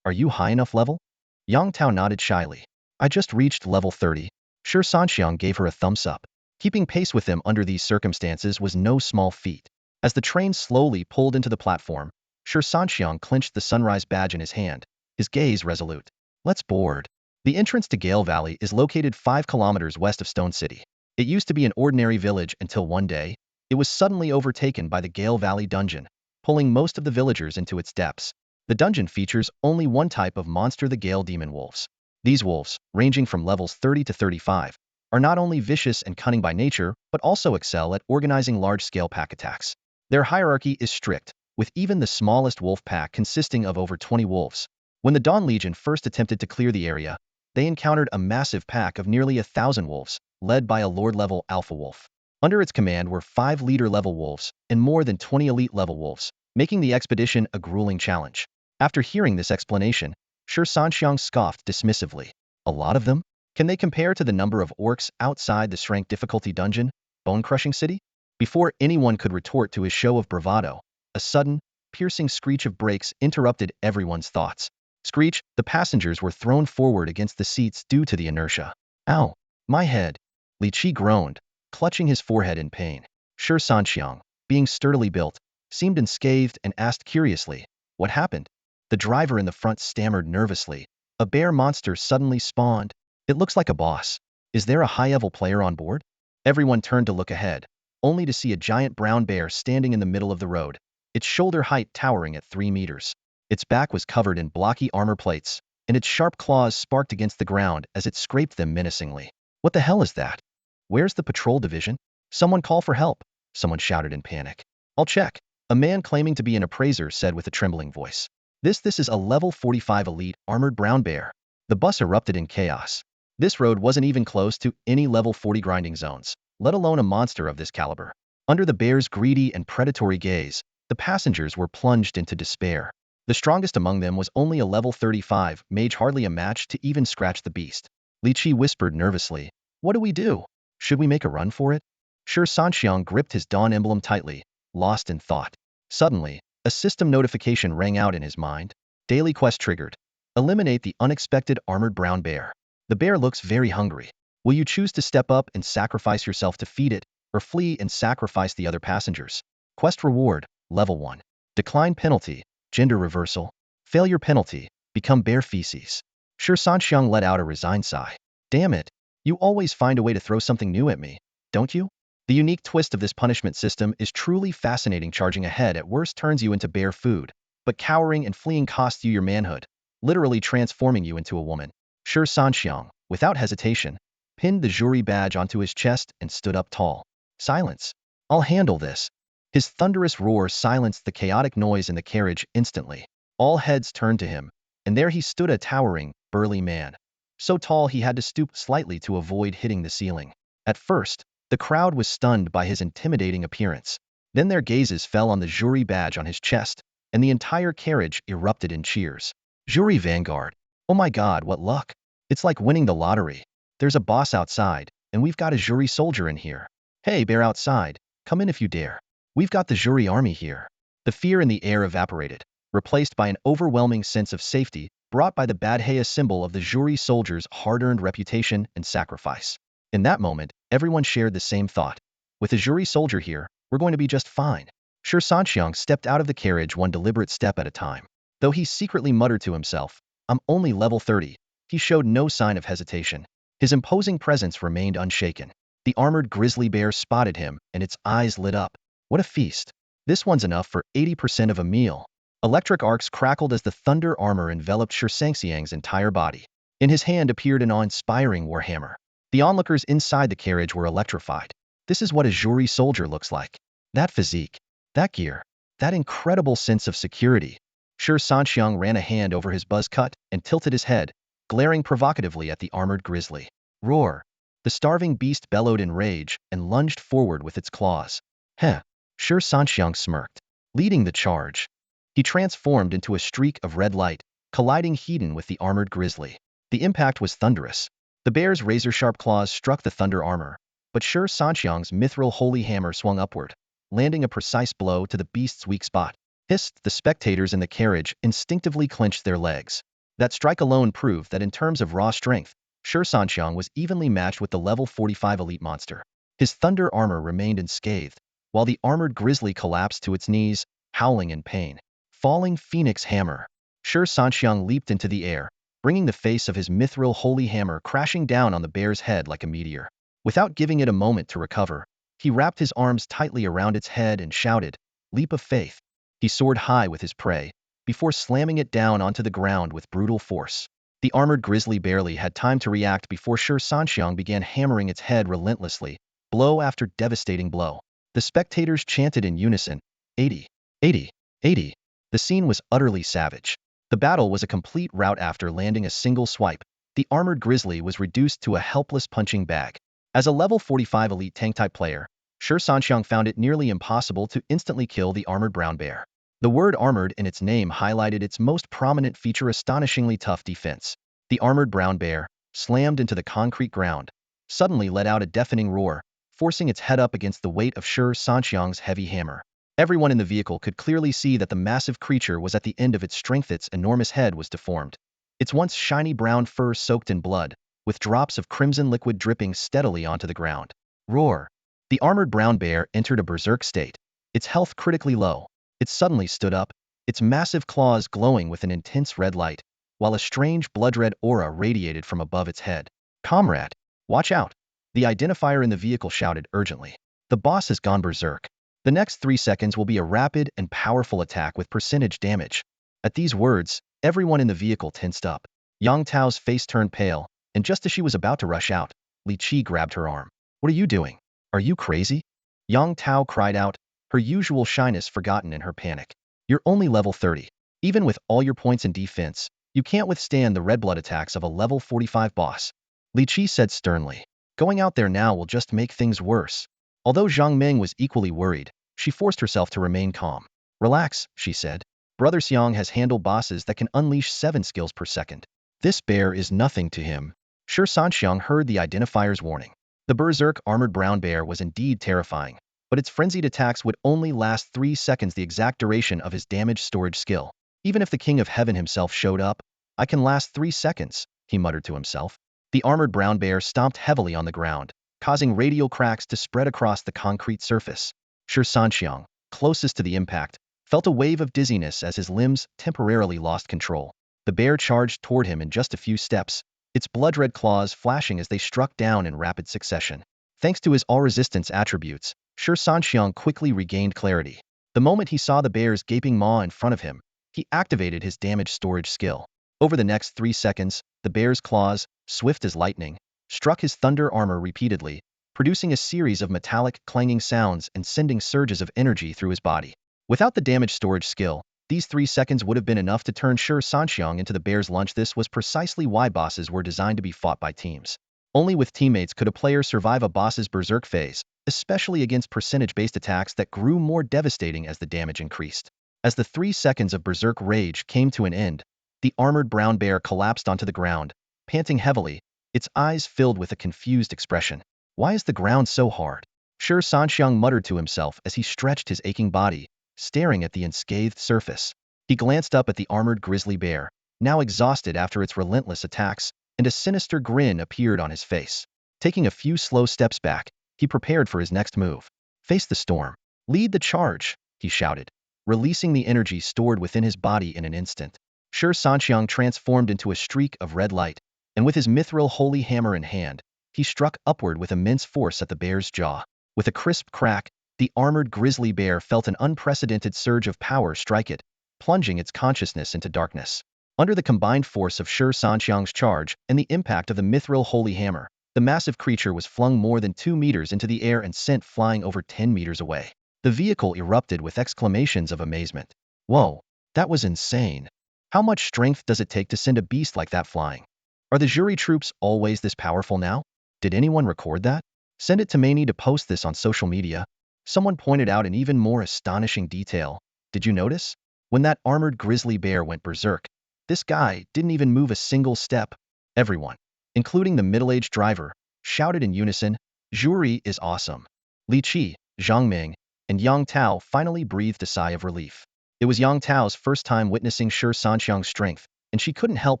Are you high enough level? Yang Tao nodded shyly. I just reached level 30. Shi Sanxiang gave her a thumbs up. Keeping pace with them under these circumstances was no small feat. As the train slowly pulled into the platform, Shi Sanxiang clenched the sunrise badge in his hand, his gaze resolute. Let's board. The entrance to Gale Valley is located 5 kilometers west of Stone City. It used to be an ordinary village until one day, it was suddenly overtaken by the Gale Valley dungeon, pulling most of the villagers into its depths. The dungeon features only one type of monster, the Gale Demon Wolves. These wolves, ranging from levels 30 to 35, are not only vicious and cunning by nature, but also excel at organizing large-scale pack attacks. Their hierarchy is strict, with even the smallest wolf pack consisting of over 20 wolves. When the Dawn Legion first attempted to clear the area, they encountered a massive pack of nearly 1,000 wolves, led by a Lord-level Alpha Wolf. Under its command were 5 leader-level wolves and more than 20 elite-level wolves, making the expedition a grueling challenge. After hearing this explanation, Shi Sanxiang scoffed dismissively. A lot of them? Can they compare to the number of orcs outside the strength difficulty dungeon, Bone-Crushing City? Before anyone could retort to his show of bravado, a sudden, piercing screech of brakes interrupted everyone's thoughts. Screech, the passengers were thrown forward against the seats due to the inertia. Ow! My head! Li Qi groaned, clutching his forehead in pain. Shi Sanxiang, being sturdily built, seemed unscathed and asked curiously, what happened? The driver in the front stammered nervously. A bear monster suddenly spawned. It looks like a boss. Is there a high-level player on board? Everyone turned to look ahead, only to see a giant brown bear standing in the middle of the road, its shoulder height towering at 3 meters. Its back was covered in blocky armor plates, and its sharp claws sparked against the ground as it scraped them menacingly. What the hell is that? Where's the patrol division? Someone call for help, someone shouted in panic. I'll check, a man claiming to be an appraiser said with a trembling voice. This is a level 45 elite armored brown bear. The bus erupted in chaos. This road wasn't even close to any level 40 grinding zones, let alone a monster of this caliber. Under the bear's greedy and predatory gaze, the passengers were plunged into despair. The strongest among them was only a level 35 mage, hardly a match to even scratch the beast. Li Qi whispered nervously, "What do we do? Should we make a run for it?" Shi Sanxiang gripped his dawn emblem tightly, lost in thought. Suddenly, a system notification rang out in his mind. Daily quest triggered. Eliminate the unexpected armored brown bear. The bear looks very hungry. Will you choose to step up and sacrifice yourself to feed it, or flee and sacrifice the other passengers? Quest reward, level 1. Decline penalty, gender reversal. Failure penalty, become bear feces. Shi Sanxiang let out a resigned sigh. Damn it. You always find a way to throw something new at me, don't you? The unique twist of this punishment system is truly fascinating. Charging ahead at worst turns you into bear food, but cowering and fleeing costs you your manhood, literally transforming you into a woman. Shi Sanxiang, without hesitation, pinned the jury badge onto his chest and stood up tall. Silence. I'll handle this. His thunderous roar silenced the chaotic noise in the carriage instantly. All heads turned to him, and there he stood, a towering, burly man. So tall he had to stoop slightly to avoid hitting the ceiling. At first, the crowd was stunned by his intimidating appearance. Then their gazes fell on the jury badge on his chest, and the entire carriage erupted in cheers. Jury Vanguard. Oh my god, what luck. It's like winning the lottery. There's a boss outside, and we've got a jury soldier in here. Hey, bear outside, come in if you dare. We've got the jury army here. The fear in the air evaporated, replaced by an overwhelming sense of safety brought by the Badhea symbol of the jury soldier's hard-earned reputation and sacrifice. In that moment, everyone shared the same thought. With a jury soldier here, we're going to be just fine. Shi Sanxiang stepped out of the carriage one deliberate step at a time. Though he secretly muttered to himself, I'm only level 30, he showed no sign of hesitation. His imposing presence remained unshaken. The armored grizzly bear spotted him, and its eyes lit up. What a feast. This one's enough for 80% of a meal. Electric arcs crackled as the thunder armor enveloped Shi Sanxiang's entire body. In his hand appeared an awe-inspiring warhammer. The onlookers inside the carriage were electrified. This is what a jury soldier looks like. That physique, that gear, that incredible sense of security. Shi Sanxiang ran a hand over his buzz cut and tilted his head, glaring provocatively at the armored grizzly. Roar! The starving beast bellowed in rage and lunged forward with its claws. Heh! Shi Sanxiang smirked. Leading the charge, he transformed into a streak of red light, colliding head-on with the armored grizzly. The impact was thunderous. The bear's razor-sharp claws struck the thunder armor, but Shi Sanxiang's mithril holy hammer swung upward, landing a precise blow to the beast's weak spot. Hissed, the spectators in the carriage instinctively clenched their legs. That strike alone proved that in terms of raw strength, Shi Sanxiang was evenly matched with the level 45 elite monster. His thunder armor remained unscathed, while the armored grizzly collapsed to its knees, howling in pain. Falling Phoenix Hammer. Shi Sanxiang leaped into the air, bringing the face of his mithril holy hammer crashing down on the bear's head like a meteor. Without giving it a moment to recover, he wrapped his arms tightly around its head and shouted, "Leap of faith." He soared high with his prey, before slamming it down onto the ground with brutal force. The armored grizzly barely had time to react before Shi Sanxiang began hammering its head relentlessly, blow after devastating blow. The spectators chanted in unison, 80, 80, 80. The scene was utterly savage. The battle was a complete rout. After landing a single swipe, the armored grizzly was reduced to a helpless punching bag. As a level 45 elite tank-type player, Shi Sanxiang found it nearly impossible to instantly kill the armored brown bear. The word armored in its name highlighted its most prominent feature: astonishingly tough defense. The armored brown bear, slammed into the concrete ground, suddenly let out a deafening roar, forcing its head up against the weight of Shi Sanxiang's heavy hammer. Everyone in the vehicle could clearly see that the massive creature was at the end of its strength. Its enormous head was deformed. Its once shiny brown fur soaked in blood, with drops of crimson liquid dripping steadily onto the ground. Roar! The armored brown bear entered a berserk state, its health critically low. It suddenly stood up, its massive claws glowing with an intense red light, while a strange blood-red aura radiated from above its head. Comrade, watch out! The identifier in the vehicle shouted urgently. The boss has gone berserk. The next 3 seconds will be a rapid and powerful attack with percentage damage. At these words, everyone in the vehicle tensed up. Yang Tao's face turned pale, and just as she was about to rush out, Li Qi grabbed her arm. What are you doing? Are you crazy? Yang Tao cried out, her usual shyness forgotten in her panic. You're only level 30. Even with all your points in defense, you can't withstand the red blood attacks of a level 45 boss. Li Qi said sternly. Going out there now will just make things worse. Although Zhang Ming was equally worried, she forced herself to remain calm. Relax, she said. Brother Xiang has handled bosses that can unleash 7 skills per second. This bear is nothing to him. Shi Sanxiang heard the identifier's warning. The Berserk armored brown bear was indeed terrifying, but its frenzied attacks would only last 3 seconds, the exact duration of his damage storage skill. Even if the King of Heaven himself showed up, I can last 3 seconds, he muttered to himself. The armored brown bear stomped heavily on the ground, causing radial cracks to spread across the concrete surface. Shi Sanxiang, closest to the impact, felt a wave of dizziness as his limbs temporarily lost control. The bear charged toward him in just a few steps, its blood-red claws flashing as they struck down in rapid succession. Thanks to his all-resistance attributes, Shi Sanxiang quickly regained clarity. The moment he saw the bear's gaping maw in front of him, he activated his damage storage skill. Over the next 3 seconds, the bear's claws, swift as lightning, struck his thunder armor repeatedly, producing a series of metallic, clanging sounds and sending surges of energy through his body. Without the damage storage skill, these 3 seconds would have been enough to turn Shi Sanxiang into the bear's lunch. This was precisely why bosses were designed to be fought by teams. Only with teammates could a player survive a boss's berserk phase, especially against percentage-based attacks that grew more devastating as the damage increased. As the 3 seconds of berserk rage came to an end, the armored brown bear collapsed onto the ground, panting heavily, its eyes filled with a confused expression. Why is the ground so hard? Shi Sanxiang muttered to himself as he stretched his aching body, staring at the unscathed surface. He glanced up at the armored grizzly bear, now exhausted after its relentless attacks, and a sinister grin appeared on his face. Taking a few slow steps back, he prepared for his next move. Face the storm. Lead the charge, he shouted, releasing the energy stored within his body in an instant. Shi Sanxiang transformed into a streak of red light, and with his mithril holy hammer in hand, he struck upward with immense force at the bear's jaw. With a crisp crack, the armored grizzly bear felt an unprecedented surge of power strike it, plunging its consciousness into darkness. Under the combined force of Shi Sanxiang's charge and the impact of the mithril holy hammer, the massive creature was flung more than 2 meters into the air and sent flying over 10 meters away. The vehicle erupted with exclamations of amazement. Whoa, that was insane. How much strength does it take to send a beast like that flying? Are the jury troops always this powerful now? Did anyone record that? Send it to Manny to post this on social media. Someone pointed out an even more astonishing detail. Did you notice? When that armored grizzly bear went berserk, this guy didn't even move a single step. Everyone, including the middle-aged driver, shouted in unison, "Jury is awesome." Li Qi, Zhang Ming, and Yang Tao finally breathed a sigh of relief. It was Yang Tao's first time witnessing Shi Sanxiang's strength, and she couldn't help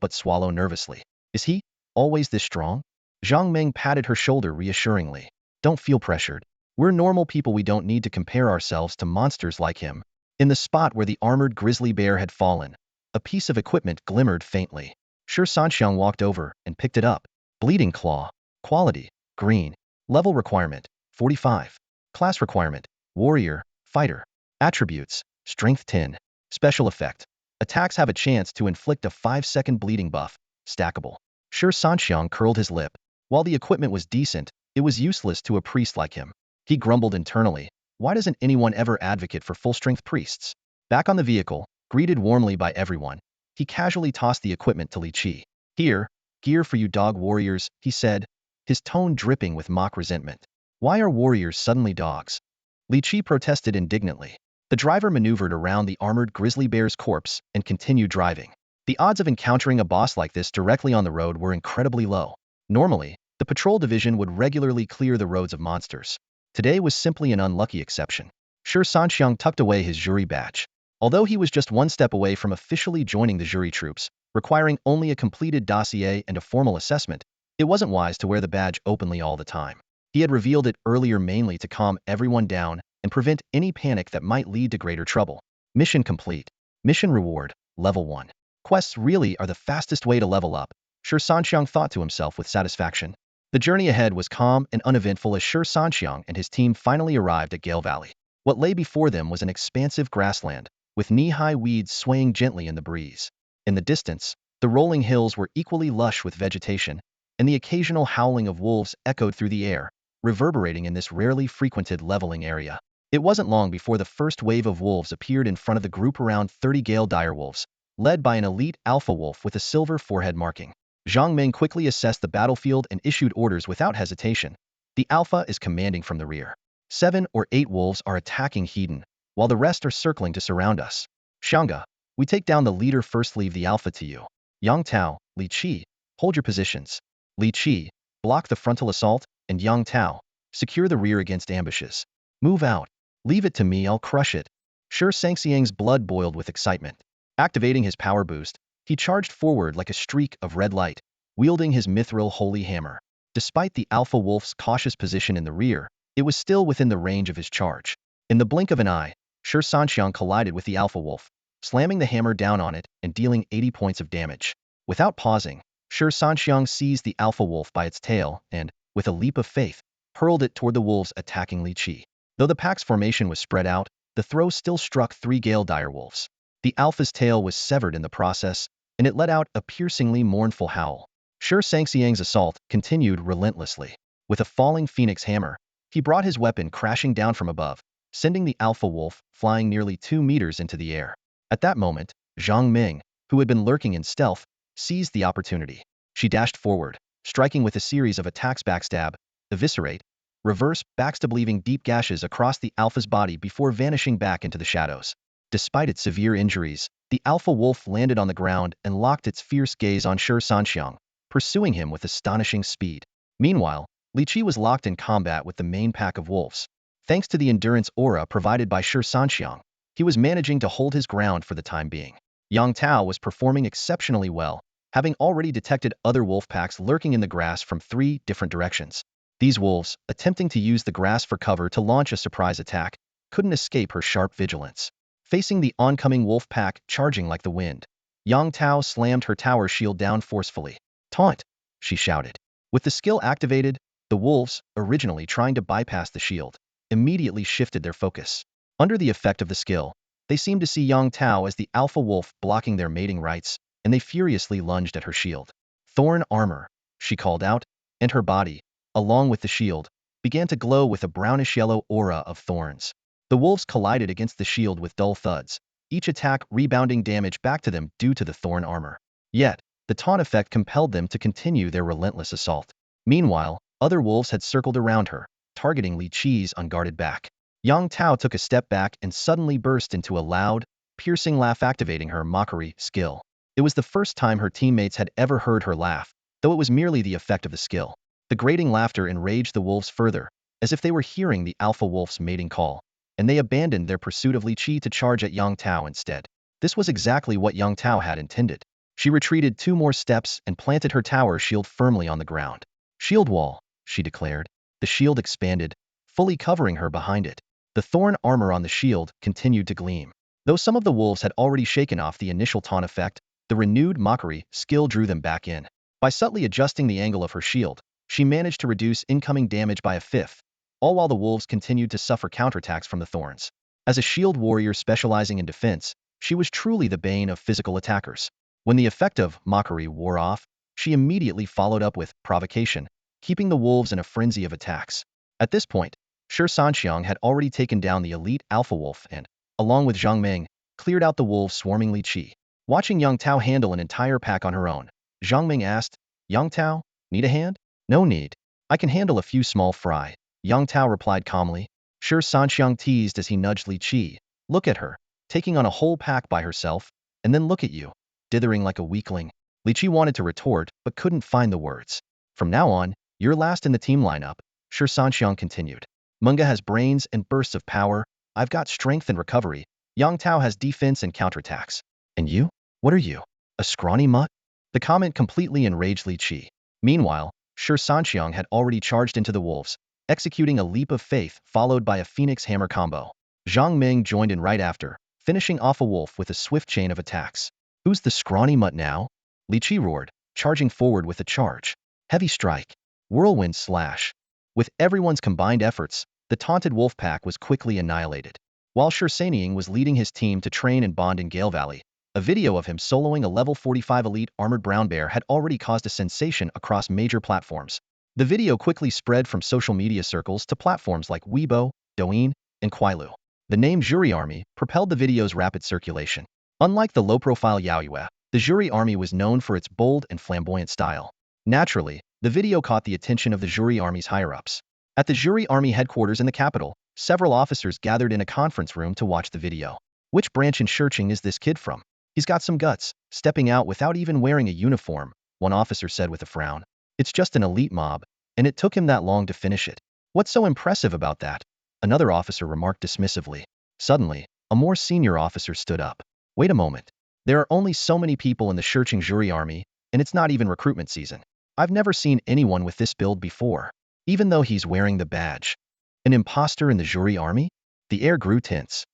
but swallow nervously. Is he always this strong? Zhang Ming patted her shoulder reassuringly. Don't feel pressured. We're normal people, we don't need to compare ourselves to monsters like him. In the spot where the armored grizzly bear had fallen, a piece of equipment glimmered faintly. Shi Sanxiang walked over and picked it up. Bleeding claw. Quality, green. Level requirement, 45. Class requirement, warrior, fighter. Attributes, strength 10. Special effect. Attacks have a chance to inflict a 5-second bleeding buff, stackable. Shi Sanxiang curled his lip. While the equipment was decent, it was useless to a priest like him. He grumbled internally. Why doesn't anyone ever advocate for full-strength priests? Back on the vehicle, greeted warmly by everyone, he casually tossed the equipment to Li Qi. Here, gear for you dog warriors, he said, his tone dripping with mock resentment. Why are warriors suddenly dogs? Li Qi protested indignantly. The driver maneuvered around the armored grizzly bear's corpse and continued driving. The odds of encountering a boss like this directly on the road were incredibly low. Normally, the patrol division would regularly clear the roads of monsters. Today was simply an unlucky exception. Shi Sanxiang tucked away his jury badge. Although he was just 1 step away from officially joining the jury troops, requiring only a completed dossier and a formal assessment, it wasn't wise to wear the badge openly all the time. He had revealed it earlier mainly to calm everyone down and prevent any panic that might lead to greater trouble. Mission complete. Mission reward, level 1. Quests really are the fastest way to level up, Shi Sanxiang thought to himself with satisfaction. The journey ahead was calm and uneventful as Shi Sanxiang and his team finally arrived at Gale Valley. What lay before them was an expansive grassland, with knee-high weeds swaying gently in the breeze. In the distance, the rolling hills were equally lush with vegetation, and the occasional howling of wolves echoed through the air, reverberating in this rarely frequented leveling area. It wasn't long before the first wave of wolves appeared in front of the group, around 30 Gale direwolves, led by an elite alpha wolf with a silver forehead marking. Zhang Ming quickly assessed the battlefield and issued orders without hesitation. The Alpha is commanding from the rear. 7 or 8 wolves are attacking Hedon, while the rest are circling to surround us. Xianga, we take down the leader first, leave the Alpha to you. Yang Tao, Li Qi, hold your positions. Li Qi, block the frontal assault, and Yang Tao, secure the rear against ambushes. Move out. Leave it to me, I'll crush it. Shi Sanxiang's blood boiled with excitement. Activating his power boost, he charged forward like a streak of red light, wielding his mithril holy hammer. Despite the Alpha Wolf's cautious position in the rear, it was still within the range of his charge. In the blink of an eye, Shi Sanxiang collided with the Alpha Wolf, slamming the hammer down on it and dealing 80 points of damage. Without pausing, Shi Sanxiang seized the Alpha Wolf by its tail and, with a leap of faith, hurled it toward the wolves attacking Li Qi. Though the pack's formation was spread out, the throw still struck 3 Gale dire wolves. The Alpha's tail was severed in the process, and it let out a piercingly mournful howl. Shi Sanxiang's assault continued relentlessly. With a falling phoenix hammer, he brought his weapon crashing down from above, sending the Alpha Wolf flying nearly 2 meters into the air. At that moment, Zhang Ming, who had been lurking in stealth, seized the opportunity. She dashed forward, striking with a series of attacks: backstab, eviscerate, reverse backstab, leaving deep gashes across the Alpha's body before vanishing back into the shadows. Despite its severe injuries, the Alpha Wolf landed on the ground and locked its fierce gaze on Shi Sanxiang, pursuing him with astonishing speed. Meanwhile, Li Qi was locked in combat with the main pack of wolves. Thanks to the endurance aura provided by Shi Sanxiang, he was managing to hold his ground for the time being. Yang Tao was performing exceptionally well, having already detected other wolf packs lurking in the grass from 3 different directions. These wolves, attempting to use the grass for cover to launch a surprise attack, couldn't escape her sharp vigilance. Facing the oncoming wolf pack charging like the wind, Yang Tao slammed her tower shield down forcefully. "Taunt!" she shouted. With the skill activated, the wolves, originally trying to bypass the shield, immediately shifted their focus. Under the effect of the skill, they seemed to see Yang Tao as the Alpha Wolf blocking their mating rights, and they furiously lunged at her shield. "Thorn armor," she called out, and her body, along with the shield, began to glow with a brownish-yellow aura of thorns. The wolves collided against the shield with dull thuds, each attack rebounding damage back to them due to the thorn armor. Yet, the taunt effect compelled them to continue their relentless assault. Meanwhile, other wolves had circled around her, targeting Li Qi's unguarded back. Yang Tao took a step back and suddenly burst into a loud, piercing laugh, activating her mockery skill. It was the first time her teammates had ever heard her laugh, though it was merely the effect of the skill. The grating laughter enraged the wolves further, as if they were hearing the Alpha Wolf's mating call, and they abandoned their pursuit of Li Qi to charge at Yang Tao instead. This was exactly what Yang Tao had intended. She retreated 2 more steps and planted her tower shield firmly on the ground. "Shield wall," she declared. The shield expanded, fully covering her behind it. The thorn armor on the shield continued to gleam. Though some of the wolves had already shaken off the initial taunt effect, the renewed mockery skill drew them back in. By subtly adjusting the angle of her shield, she managed to reduce incoming damage by a 1/5, all while the wolves continued to suffer counterattacks from the thorns. As a shield warrior specializing in defense, she was truly the bane of physical attackers. When the effect of mockery wore off, she immediately followed up with provocation, keeping the wolves in a frenzy of attacks. At this point, Shi Sanxiang had already taken down the elite Alpha Wolf and, along with Zhang Ming, cleared out the wolves swarming Li Qi. Watching Yang Tao handle an entire pack on her own, Zhang Ming asked, "Yang Tao, need a hand?" "No need. I can handle a few small fry," Yang Tao replied calmly. Shi Sanxiang teased as he nudged Li Qi. "Look at her, taking on a whole pack by herself, and then look at you, dithering like a weakling." Li Qi wanted to retort, but couldn't find the words. "From now on, you're last in the team lineup," Shi Sanxiang continued. "Munga has brains and bursts of power, I've got strength and recovery, Yang Tao has defense and counterattacks. And you? What are you? A scrawny mutt?" The comment completely enraged Li Qi. Meanwhile, Shi Sanxiang had already charged into the wolves, executing a leap of faith followed by a phoenix hammer combo. Zhang Ming joined in right after, finishing off a wolf with a swift chain of attacks. "Who's the scrawny mutt now?" Li Qi roared, charging forward with a charge. Heavy strike. Whirlwind slash. With everyone's combined efforts, the taunted wolf pack was quickly annihilated. While Shi Sanxiang was leading his team to train and bond in Gale Valley, a video of him soloing a level 45 elite armored brown bear had already caused a sensation across major platforms. The video quickly spread from social media circles to platforms like Weibo, Douyin, and Kuailu. The name Jury Army propelled the video's rapid circulation. Unlike the low-profile Yaoyue, The Zhuri army was known for its bold and flamboyant style. Naturally, the video caught the attention of the Zhuri army's higher-ups. At the Zhuri army headquarters in the capital, several officers gathered in a conference room to watch the video. Which branch in Shurching is this kid from? He's got some guts, stepping out without even wearing a uniform, one officer said with a frown. It's just an elite mob, and it took him that long to finish it. What's so impressive about that? Another officer remarked dismissively. Suddenly, a more senior officer stood up. Wait a moment. There are only so many people in the Shurching Zhuri army, and it's not even recruitment season. I've never seen anyone with this build before, even though he's wearing the badge. An imposter in the Zhuri army? The air grew tense.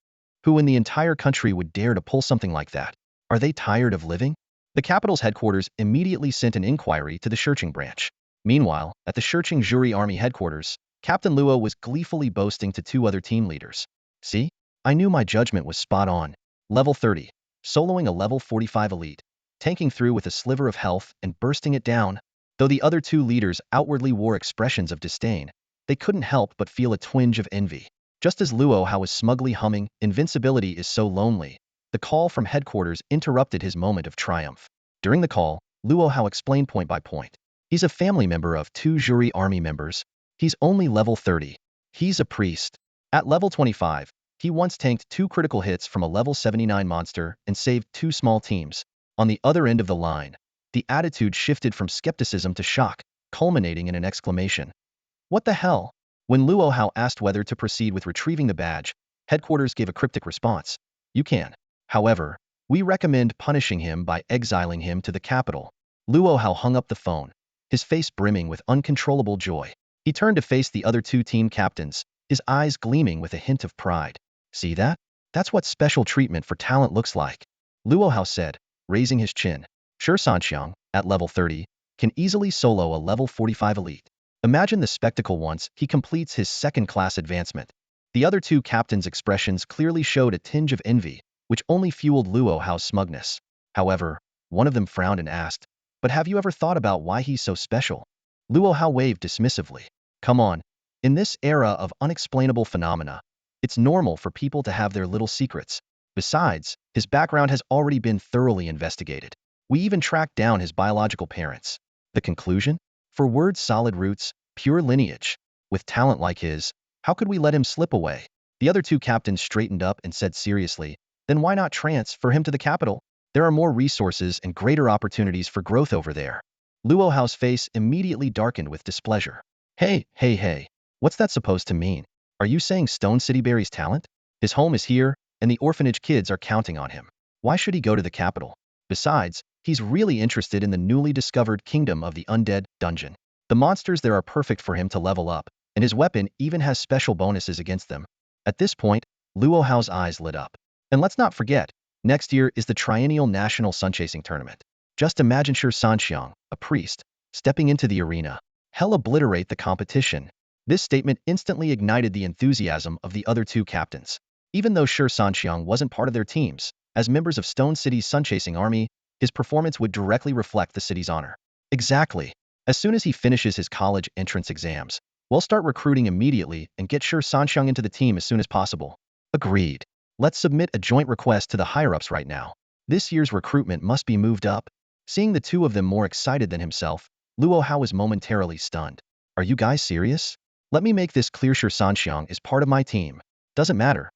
Who in the entire country would dare to pull something like that? Are they tired of living? The capital's headquarters immediately sent an inquiry to the Shurching branch. Meanwhile, at the Shurching Zhuri army headquarters, Captain Luo was gleefully boasting to two other team leaders. See? I knew my judgment was spot on. Level 30. Soloing a level 45 elite. Tanking through with a sliver of health and bursting it down. Though the other two leaders outwardly wore expressions of disdain, they couldn't help but feel a twinge of envy. Just as Luo Hao was smugly humming, "Invincibility is so lonely," the call from headquarters interrupted his moment of triumph. During the call, Luo Hao explained point by point. He's a family member of two Zhuri army members. He's only level 30. He's a priest. At level 25, he once tanked 2 critical hits from a level 79 monster and saved 2 small teams. On the other end of the line, the attitude shifted from skepticism to shock, culminating in an exclamation. What the hell? When Luo Hao asked whether to proceed with retrieving the badge, headquarters gave a cryptic response. You can. However, we recommend punishing him by exiling him to the capital. Luo Hao hung up the phone, his face brimming with uncontrollable joy. He turned to face the other two team captains, his eyes gleaming with a hint of pride. See that? That's what special treatment for talent looks like. Luo Hao said, raising his chin. Shi Sanxiang, at level 30, can easily solo a level 45 elite. Imagine the spectacle once he completes his second-class advancement. The other two captains' expressions clearly showed a tinge of envy, which only fueled Luo Hao's smugness. However, one of them frowned and asked, but have you ever thought about why he's so special? Luo Hao waved dismissively. Come on. In this era of unexplainable phenomena, it's normal for people to have their little secrets. Besides, his background has already been thoroughly investigated. We even tracked down his biological parents. The conclusion? For words solid roots, pure lineage. With talent like his, how could we let him slip away? The other two captains straightened up and said seriously, then why not transfer him to the capital? There are more resources and greater opportunities for growth over there. Luo Hao's face immediately darkened with displeasure. Hey, what's that supposed to mean? Are you saying Stone City buries talent? His home is here, and the orphanage kids are counting on him. Why should he go to the capital? Besides, he's really interested in the newly discovered kingdom of the Undead dungeon. The monsters there are perfect for him to level up, and his weapon even has special bonuses against them. At this point, Luo Hao's eyes lit up. And let's not forget, next year is the Triennial National Sunchasing Tournament. Just imagine Shi Sanxiang, a priest, stepping into the arena. Hell obliterate the competition. This statement instantly ignited the enthusiasm of the other two captains. Even though Shi Sanxiang wasn't part of their teams, as members of Stone City's Sunchasing army, his performance would directly reflect the city's honor. Exactly. As soon as he finishes his college entrance exams, we'll start recruiting immediately and get Shi Sanxiang into the team as soon as possible. Agreed. Let's submit a joint request to the higher-ups right now. This year's recruitment must be moved up. Seeing the two of them more excited than himself, Luo Hao was momentarily stunned. Are you guys serious? Let me make this clear. Shi Sanxiang is part of my team. Doesn't matter.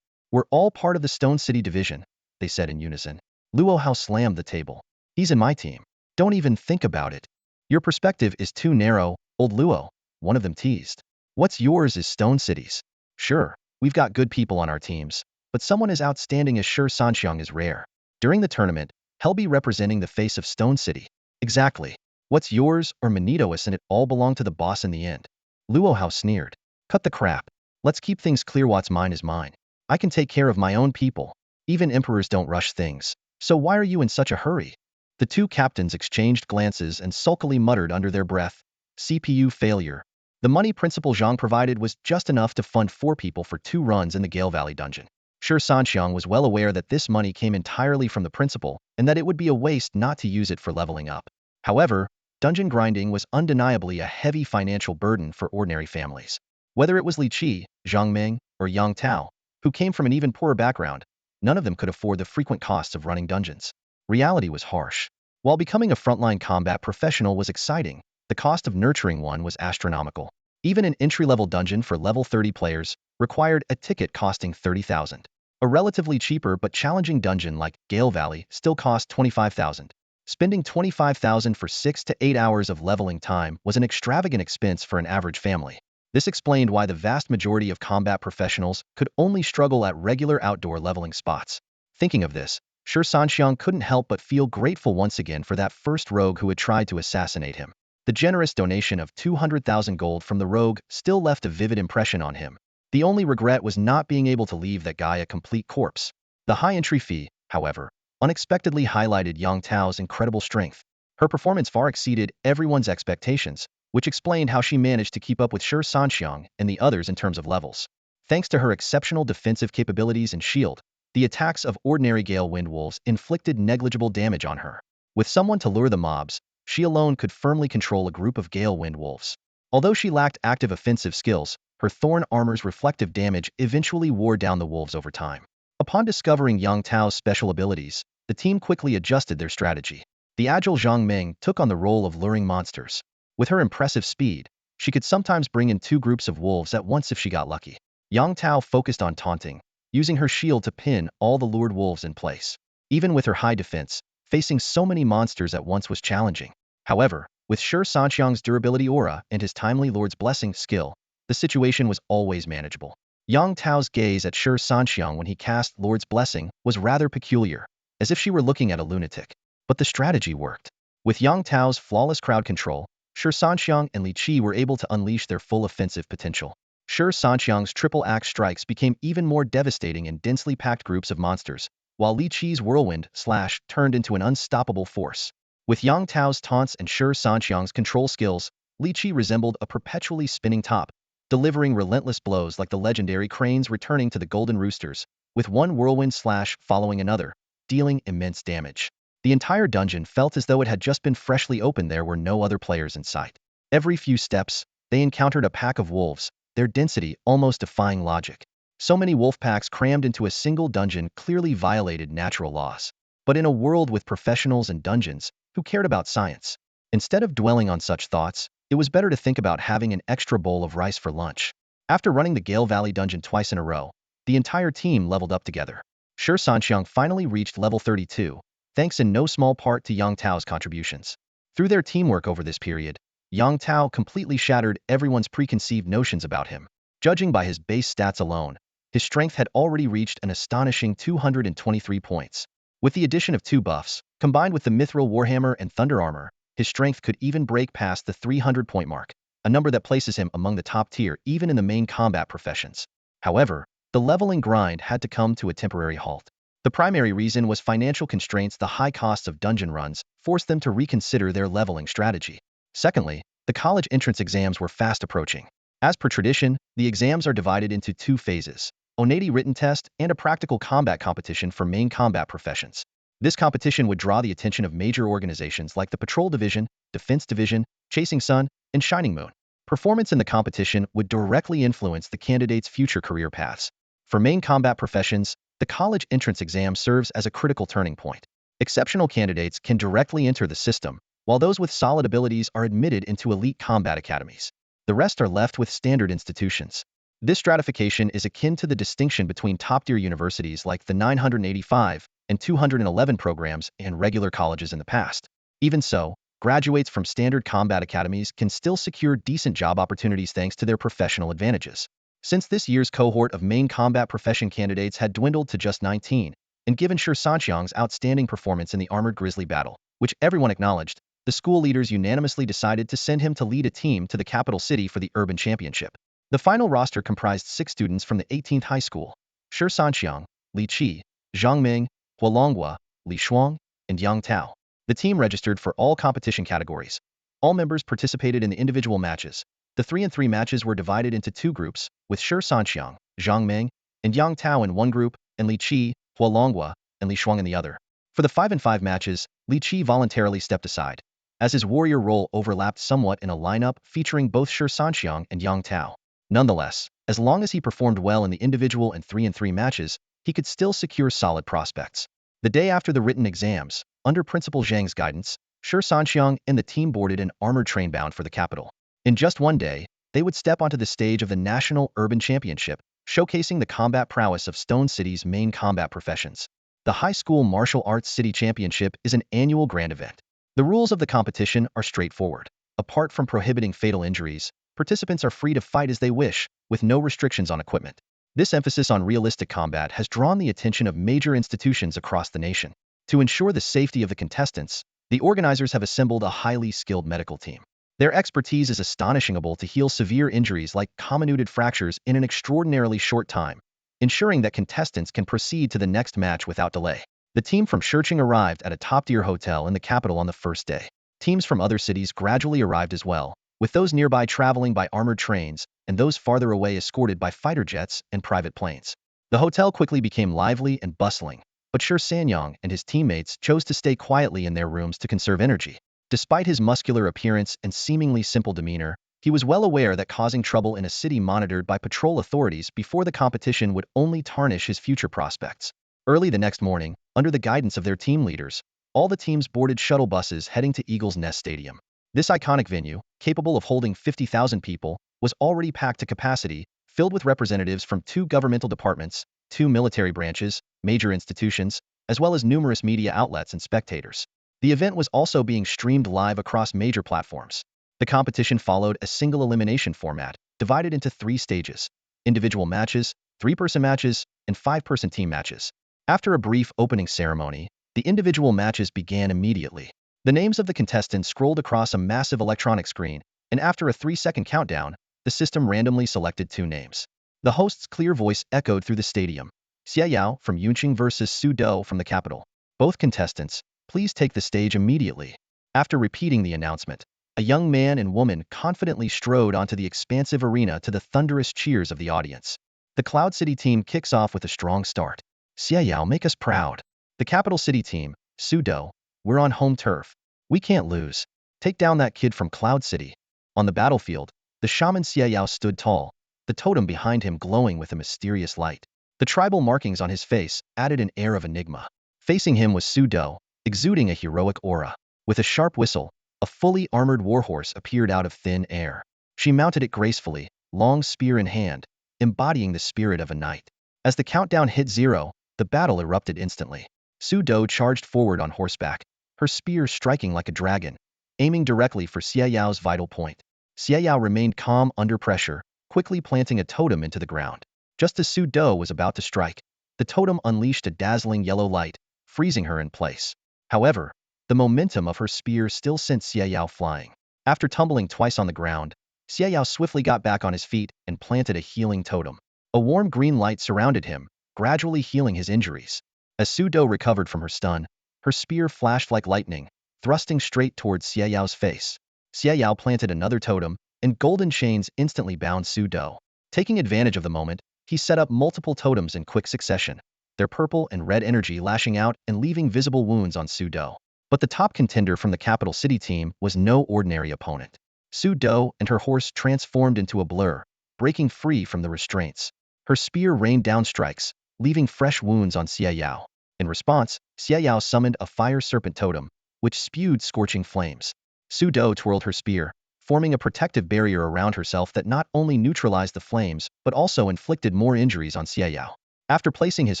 We're all part of the Stone City division, they said in unison. Luo Hao slammed the table. He's in my team. Don't even think about it. Your perspective is too narrow, old Luo, one of them teased. What's yours is Stone City's. Sure, we've got good people on our teams, but someone as outstanding as Shi Sanxiang is rare. During the tournament, he'll be representing the face of Stone City. Exactly. What's yours or Manito's and it all belong to the boss in the end. Luo Hao sneered. Cut the crap. Let's keep things clear. What's mine is mine. I can take care of my own people. Even emperors don't rush things. So why are you in such a hurry? The two captains exchanged glances and sulkily muttered under their breath. CPU failure. The money Principal Zhang provided was just enough to fund 4 people for 2 runs in the Gale Valley dungeon. Shi Sanxiang was well aware that this money came entirely from the principal and that it would be a waste not to use it for leveling up. However, dungeon grinding was undeniably a heavy financial burden for ordinary families. Whether it was Li Qi, Zhang Meng, or Yang Tao, who came from an even poorer background, none of them could afford the frequent costs of running dungeons. reality was harsh. While becoming a frontline combat professional was exciting, the cost of nurturing one was astronomical. Even an entry-level dungeon for level 30 players required a ticket costing 30,000. A relatively cheaper but challenging dungeon like Gale Valley still cost 25,000. Spending 25,000 for 6 to 8 hours of leveling time was an extravagant expense for an average family. This explained why the vast majority of combat professionals could only struggle at regular outdoor leveling spots. Thinking of this, Shi Sanxiang couldn't help but feel grateful once again for that first rogue who had tried to assassinate him. The generous donation of 200,000 gold from the rogue still left a vivid impression on him. The only regret was not being able to leave that guy a complete corpse. The high entry fee, however, unexpectedly highlighted Yang Tao's incredible strength. Her performance far exceeded everyone's expectations, which explained how she managed to keep up with Shi Sanxiang and the others in terms of levels. Thanks to her exceptional defensive capabilities and shield, the attacks of ordinary Gale Wind Wolves inflicted negligible damage on her. With someone to lure the mobs, she alone could firmly control a group of Gale Wind Wolves. Although she lacked active offensive skills, her thorn armor's reflective damage eventually wore down the wolves over time. Upon discovering Yang Tao's special abilities, the team quickly adjusted their strategy. The agile Zhang Meng took on the role of luring monsters. With her impressive speed, she could sometimes bring in 2 groups of wolves at once if she got lucky. Yang Tao focused on taunting, using her shield to pin all the lured wolves in place. Even with her high defense, facing so many monsters at once was challenging. However, with Shi Sanxiang's durability aura and his timely Lord's Blessing skill, the situation was always manageable. Yang Tao's gaze at Shi Sanxiang when he cast Lord's Blessing was rather peculiar, as if she were looking at a lunatic. But the strategy worked. With Yang Tao's flawless crowd control, Shi Sanxiang and Li Qi were able to unleash their full offensive potential. Shi Sanxiang's triple axe strikes became even more devastating in densely packed groups of monsters, while Li Qi's whirlwind slash turned into an unstoppable force. With Yang Tao's taunts and Shi Sanxiang's control skills, Li Qi resembled a perpetually spinning top, delivering relentless blows like the legendary cranes returning to the Golden Roosters, with one whirlwind slash following another, dealing immense damage. The entire dungeon felt as though it had just been freshly opened. There were no other players in sight. Every few steps, they encountered a pack of wolves, their density almost defying logic. So many wolf packs crammed into a single dungeon clearly violated natural laws. But in a world with professionals and dungeons, who cared about science? Instead of dwelling on such thoughts, it was better to think about having an extra bowl of rice for lunch. After running the Gale Valley dungeon twice in a row, the entire team leveled up together. Shi Sanxiang finally reached level 32, thanks in no small part to Yang Tao's contributions. Through their teamwork over this period, Yang Tao completely shattered everyone's preconceived notions about him. Judging by his base stats alone, his strength had already reached an astonishing 223 points. With the addition of 2 buffs, combined with the Mithril Warhammer and Thunder Armor, his strength could even break past the 300-point mark, a number that places him among the top tier even in the main combat professions. However, the leveling grind had to come to a temporary halt. The primary reason was financial constraints. The high costs of dungeon runs forced them to reconsider their leveling strategy. Secondly, the college entrance exams were fast approaching. As per tradition, the exams are divided into 2 phases, Onadi written test and a practical combat competition for main combat professions. This competition would draw the attention of major organizations like the Patrol Division, Defense Division, Chasing Sun, and Shining Moon. Performance in the competition would directly influence the candidates' future career paths. For main combat professions, the college entrance exam serves as a critical turning point. Exceptional candidates can directly enter the system, while those with solid abilities are admitted into elite combat academies. The rest are left with standard institutions. This stratification is akin to the distinction between top-tier universities like the 985 and 211 programs and regular colleges in the past. Even so, graduates from standard combat academies can still secure decent job opportunities thanks to their professional advantages. Since this year's cohort of main combat profession candidates had dwindled to just 19, and given Shi Sanxiang's outstanding performance in the Armored Grizzly battle, which everyone acknowledged, the school leaders unanimously decided to send him to lead a team to the capital city for the urban championship. The final roster comprised 6 students from the 18th high school: Shi Sanxiang, Li Qi, Zhang Ming, Hualonghua, Li Shuang, and Yang Tao. The team registered for all competition categories. All members participated in the individual matches. The 3-on-3 matches were divided into 2 groups, with Shi Sanxiang, Zhang Ming, and Yang Tao in one group, and Li Qi, Hualonghua, and Li Shuang in the other. For the 5-on-5 matches, Li Qi voluntarily stepped aside, as his warrior role overlapped somewhat in a lineup featuring both Shi Sanxiang and Yang Tao. Nonetheless, as long as he performed well in the individual and 3-on-3 matches, he could still secure solid prospects. The day after the written exams, under Principal Zhang's guidance, Shi Sanxiang and the team boarded an armored train bound for the capital. In just one day, they would step onto the stage of the National Urban Championship, showcasing the combat prowess of Stone City's main combat professions. The High School Martial Arts City Championship is an annual grand event. The rules of the competition are straightforward. Apart from prohibiting fatal injuries, participants are free to fight as they wish, with no restrictions on equipment. This emphasis on realistic combat has drawn the attention of major institutions across the nation. To ensure the safety of the contestants, the organizers have assembled a highly skilled medical team. Their expertise is astonishing, able to heal severe injuries like comminuted fractures in an extraordinarily short time, ensuring that contestants can proceed to the next match without delay. The team from Shurching arrived at a top-tier hotel in the capital on the first day. Teams from other cities gradually arrived as well, with those nearby traveling by armored trains and those farther away escorted by fighter jets and private planes. The hotel quickly became lively and bustling, but Shi Sanxiang and his teammates chose to stay quietly in their rooms to conserve energy. Despite his muscular appearance and seemingly simple demeanor, he was well aware that causing trouble in a city monitored by patrol authorities before the competition would only tarnish his future prospects. Early the next morning, under the guidance of their team leaders, all the teams boarded shuttle buses heading to Eagle's Nest Stadium. This iconic venue, capable of holding 50,000 people, was already packed to capacity, filled with representatives from 2 governmental departments, 2 military branches, major institutions, as well as numerous media outlets and spectators. The event was also being streamed live across major platforms. The competition followed a single elimination format, divided into 3 stages: individual matches, 3-person matches, and 5-person team matches. After a brief opening ceremony, the individual matches began immediately. The names of the contestants scrolled across a massive electronic screen, and after a 3-second countdown, the system randomly selected 2 names. The host's clear voice echoed through the stadium. Xie Yao from Yunqing versus Su Do from the capital. Both contestants, please take the stage immediately. After repeating the announcement, a young man and woman confidently strode onto the expansive arena to the thunderous cheers of the audience. The Cloud City team kicks off with a strong start. Xie Yao, make us proud. The capital city team, Su Do, we're on home turf. We can't lose. Take down that kid from Cloud City. On the battlefield, the shaman Xie Yao stood tall, the totem behind him glowing with a mysterious light. The tribal markings on his face added an air of enigma. Facing him was Su Do, exuding a heroic aura. With a sharp whistle, a fully armored warhorse appeared out of thin air. She mounted it gracefully, long spear in hand, embodying the spirit of a knight. As the countdown hit 0, the battle erupted instantly. Su Do charged forward on horseback, her spear striking like a dragon, aiming directly for Xie Yao's vital point. Xie Yao remained calm under pressure, quickly planting a totem into the ground. Just as Su Do was about to strike, the totem unleashed a dazzling yellow light, freezing her in place. However, the momentum of her spear still sent Xie Yao flying. After tumbling twice on the ground, Xie Yao swiftly got back on his feet and planted a healing totem. A warm green light surrounded him, gradually healing his injuries. As Su Do recovered from her stun, her spear flashed like lightning, thrusting straight towards Xie Yao's face. Xie Yao planted another totem, and golden chains instantly bound Su Do. Taking advantage of the moment, he set up multiple totems in quick succession, their purple and red energy lashing out and leaving visible wounds on Su Do. But the top contender from the capital city team was no ordinary opponent. Su Do and her horse transformed into a blur, breaking free from the restraints. Her spear rained down strikes, leaving fresh wounds on Xie Yao. In response, Xie Yao summoned a fire serpent totem, which spewed scorching flames. Su Do twirled her spear, forming a protective barrier around herself that not only neutralized the flames, but also inflicted more injuries on Xie Yao. After placing his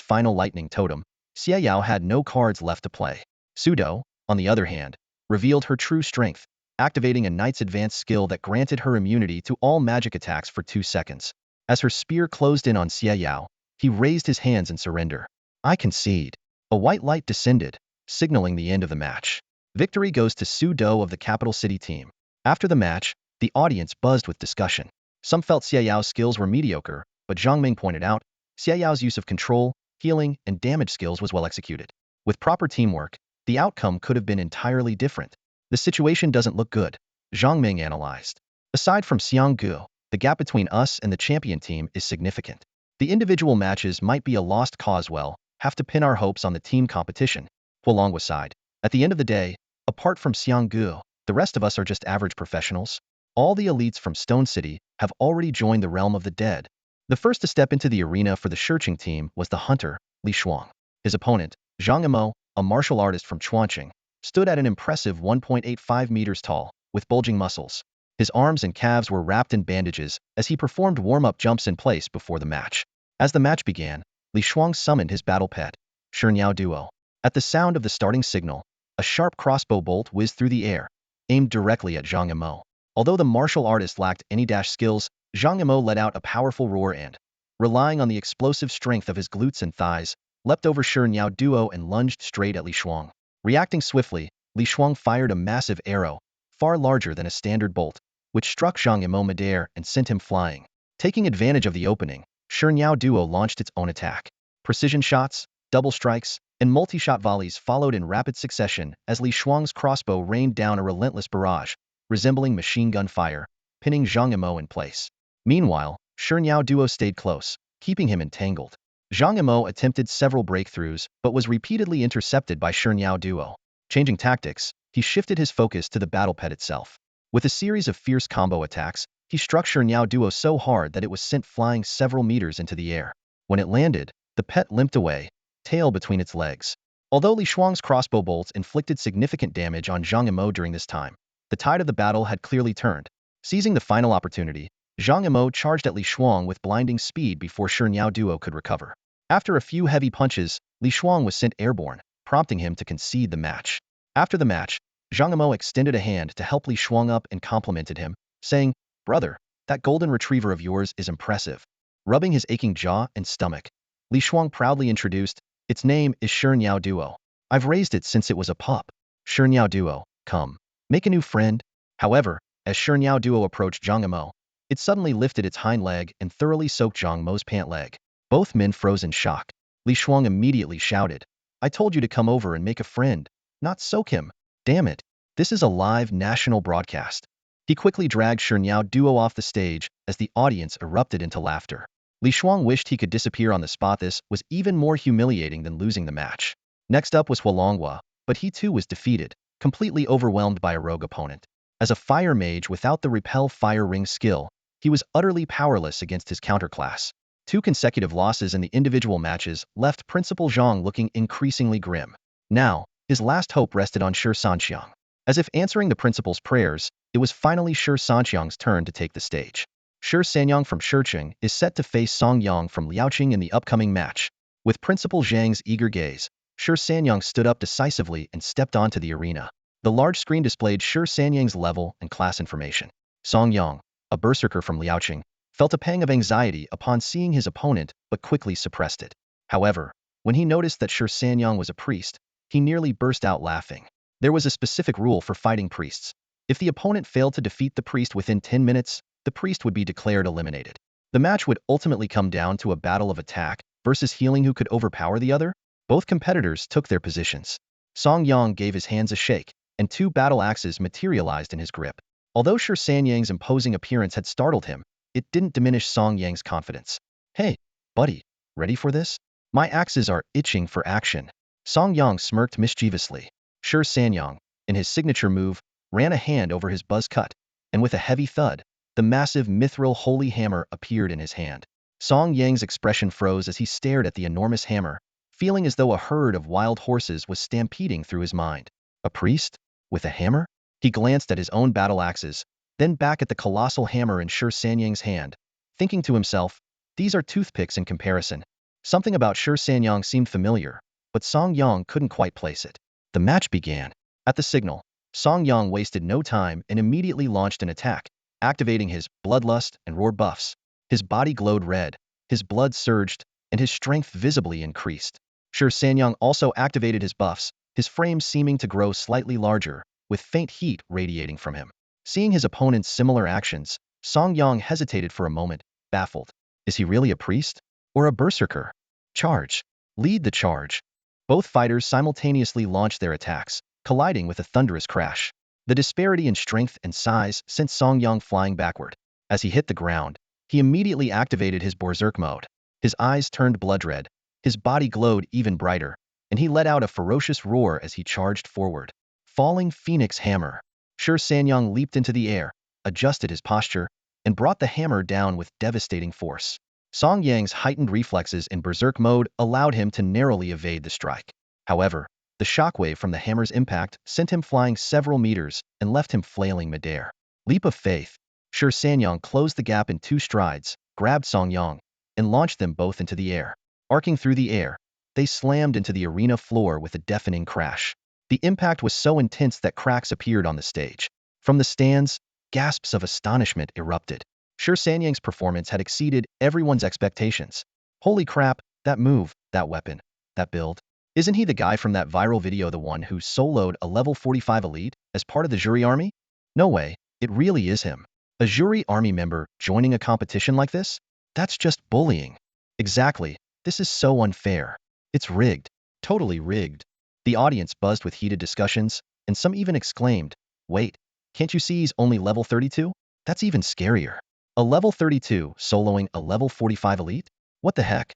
final lightning totem, Xie Yao had no cards left to play. Su Do, on the other hand, revealed her true strength, activating a knight's advanced skill that granted her immunity to all magic attacks for 2 seconds. As her spear closed in on Xie Yao, he raised his hands in surrender. I concede. A white light descended, signaling the end of the match. Victory goes to Su Do of the capital city team. After the match, the audience buzzed with discussion. Some felt Xie Yao's skills were mediocre, but Zhang Ming pointed out, Xie Yao's use of control, healing, and damage skills was well executed. With proper teamwork, the outcome could have been entirely different. The situation doesn't look good, Zhang Ming analyzed. Aside from Xiang Gu, the gap between us and the champion team is significant. The individual matches might be a lost cause. We'll have to pin our hopes on the team competition. Huolong was sighed. At the end of the day, apart from Xiang Gu, the rest of us are just average professionals. All the elites from Stone City have already joined the realm of the dead. The first to step into the arena for the Shurching team was the hunter, Li Shuang. His opponent, Zhang Yimou, a martial artist from Chuanqing, stood at an impressive 1.85 meters tall, with bulging muscles. His arms and calves were wrapped in bandages as he performed warm-up jumps in place before the match. As the match began, Li Shuang summoned his battle pet, Shirnyao Duo. At the sound of the starting signal, a sharp crossbow bolt whizzed through the air, aimed directly at Zhang Yimou. Although the martial artist lacked any dash skills, Zhang Yimou let out a powerful roar and, relying on the explosive strength of his glutes and thighs, leapt over Shirnyao Duo and lunged straight at Li Shuang. Reacting swiftly, Li Shuang fired a massive arrow, far larger than a standard bolt, which struck Zhang Yimou midair and sent him flying. Taking advantage of the opening, Shirnyao Duo launched its own attack. Precision shots, double strikes, and multi-shot volleys followed in rapid succession as Li Shuang's crossbow rained down a relentless barrage, resembling machine gun fire, pinning Zhang Yimou in place. Meanwhile, Shirnyao Duo stayed close, keeping him entangled. Zhang Yimou attempted several breakthroughs but was repeatedly intercepted by Shirnyao Duo. Changing tactics, he shifted his focus to the battle pet itself. With a series of fierce combo attacks, he struck Shirnyao Duo so hard that it was sent flying several meters into the air. When it landed, the pet limped away, tail between its legs. Although Li Shuang's crossbow bolts inflicted significant damage on Zhang Yimou during this time, the tide of the battle had clearly turned. Seizing the final opportunity, Zhang Yimou charged at Li Shuang with blinding speed before Shirnyao Duo could recover. After a few heavy punches, Li Shuang was sent airborne, prompting him to concede the match. After the match, Zhang Yimou extended a hand to help Li Shuang up and complimented him, saying, "Brother, that golden retriever of yours is impressive." Rubbing his aching jaw and stomach, Li Shuang proudly introduced, "Its name is Shirnyao Duo. I've raised it since it was a pup. Shirnyao Duo, come, make a new friend." However, as Shirnyao Duo approached Zhang Yimou, it suddenly lifted its hind leg and thoroughly soaked Zhang Yimou's pant leg. Both men froze in shock. Li Shuang immediately shouted, "I told you to come over and make a friend, not soak him. Damn it, this is a live national broadcast." He quickly dragged Shirnyao Duo off the stage as the audience erupted into laughter. Li Shuang wished he could disappear on the spot. This was even more humiliating than losing the match. Next up was Huolonghua, but he too was defeated, completely overwhelmed by a rogue opponent. As a fire mage without the repel fire ring skill, he was utterly powerless against his counterclass. 2 consecutive losses in the individual matches left Principal Zhang looking increasingly grim. Now, his last hope rested on Shi Sanxiang. As if answering the principal's prayers, it was finally Shi Sanxiang's turn to take the stage. Shi Sanxiang from Shicheng is set to face Song Yang from Liaoqing in the upcoming match. With Principal Zhang's eager gaze, Shi Sanxiang stood up decisively and stepped onto the arena. The large screen displayed Shi Sanxiang's level and class information. Song Yang, a berserker from Liaoqing, felt a pang of anxiety upon seeing his opponent but quickly suppressed it. However, when he noticed that Shi Sanxiang was a priest, he nearly burst out laughing. There was a specific rule for fighting priests. If the opponent failed to defeat the priest within 10 minutes, the priest would be declared eliminated. The match would ultimately come down to a battle of attack versus healing who could overpower the other. Both competitors took their positions. Song Yang gave his hands a shake, and 2 battle axes materialized in his grip. Although Shi Sanxiang's imposing appearance had startled him, it didn't diminish Song Yang's confidence. "Hey, buddy, ready for this? My axes are itching for action." Song Yang smirked mischievously. Shi Sanxiang, in his signature move, ran a hand over his buzz cut, and with a heavy thud, the massive mithril holy hammer appeared in his hand. Song Yang's expression froze as he stared at the enormous hammer, feeling as though a herd of wild horses was stampeding through his mind. A priest? With a hammer? He glanced at his own battle axes, then back at the colossal hammer in Shi Sanxiang's hand, thinking to himself, these are toothpicks in comparison. Something about Shi Sanxiang seemed familiar, but Song Yang couldn't quite place it. The match began. At the signal, Song Yang wasted no time and immediately launched an attack, activating his bloodlust and roar buffs. His body glowed red, his blood surged, and his strength visibly increased. Shi Sanxiang also activated his buffs, his frame seeming to grow slightly larger, with faint heat radiating from him. Seeing his opponent's similar actions, Song Yang hesitated for a moment, baffled. Is he really a priest? Or a berserker? Charge. Lead the charge. Both fighters simultaneously launched their attacks, colliding with a thunderous crash. The disparity in strength and size sent Song Yang flying backward. As he hit the ground, he immediately activated his Berserk mode. His eyes turned blood red, his body glowed even brighter, and he let out a ferocious roar as he charged forward. Falling Phoenix Hammer. Shi Sanxiang leaped into the air, adjusted his posture, and brought the hammer down with devastating force. Song Yang's heightened reflexes in Berserk mode allowed him to narrowly evade the strike. However, the shockwave from the hammer's impact sent him flying several meters and left him flailing midair. Leap of faith. Shi Sanxiang closed the gap in 2 strides, grabbed Song Yang, and launched them both into the air. Arcing through the air, they slammed into the arena floor with a deafening crash. The impact was so intense that cracks appeared on the stage. From the stands, gasps of astonishment erupted. Shi Sanxiang's performance had exceeded everyone's expectations. Holy crap, that move, that weapon, that build. Isn't he the guy from that viral video, the one who soloed a level 45 elite as part of the jury army? No way, it really is him. A jury army member joining a competition like this? That's just bullying. Exactly, this is so unfair. It's rigged. Totally rigged. The audience buzzed with heated discussions, and some even exclaimed, "Wait, can't you see he's only level 32? That's even scarier. A level 32 soloing a level 45 elite? What the heck?"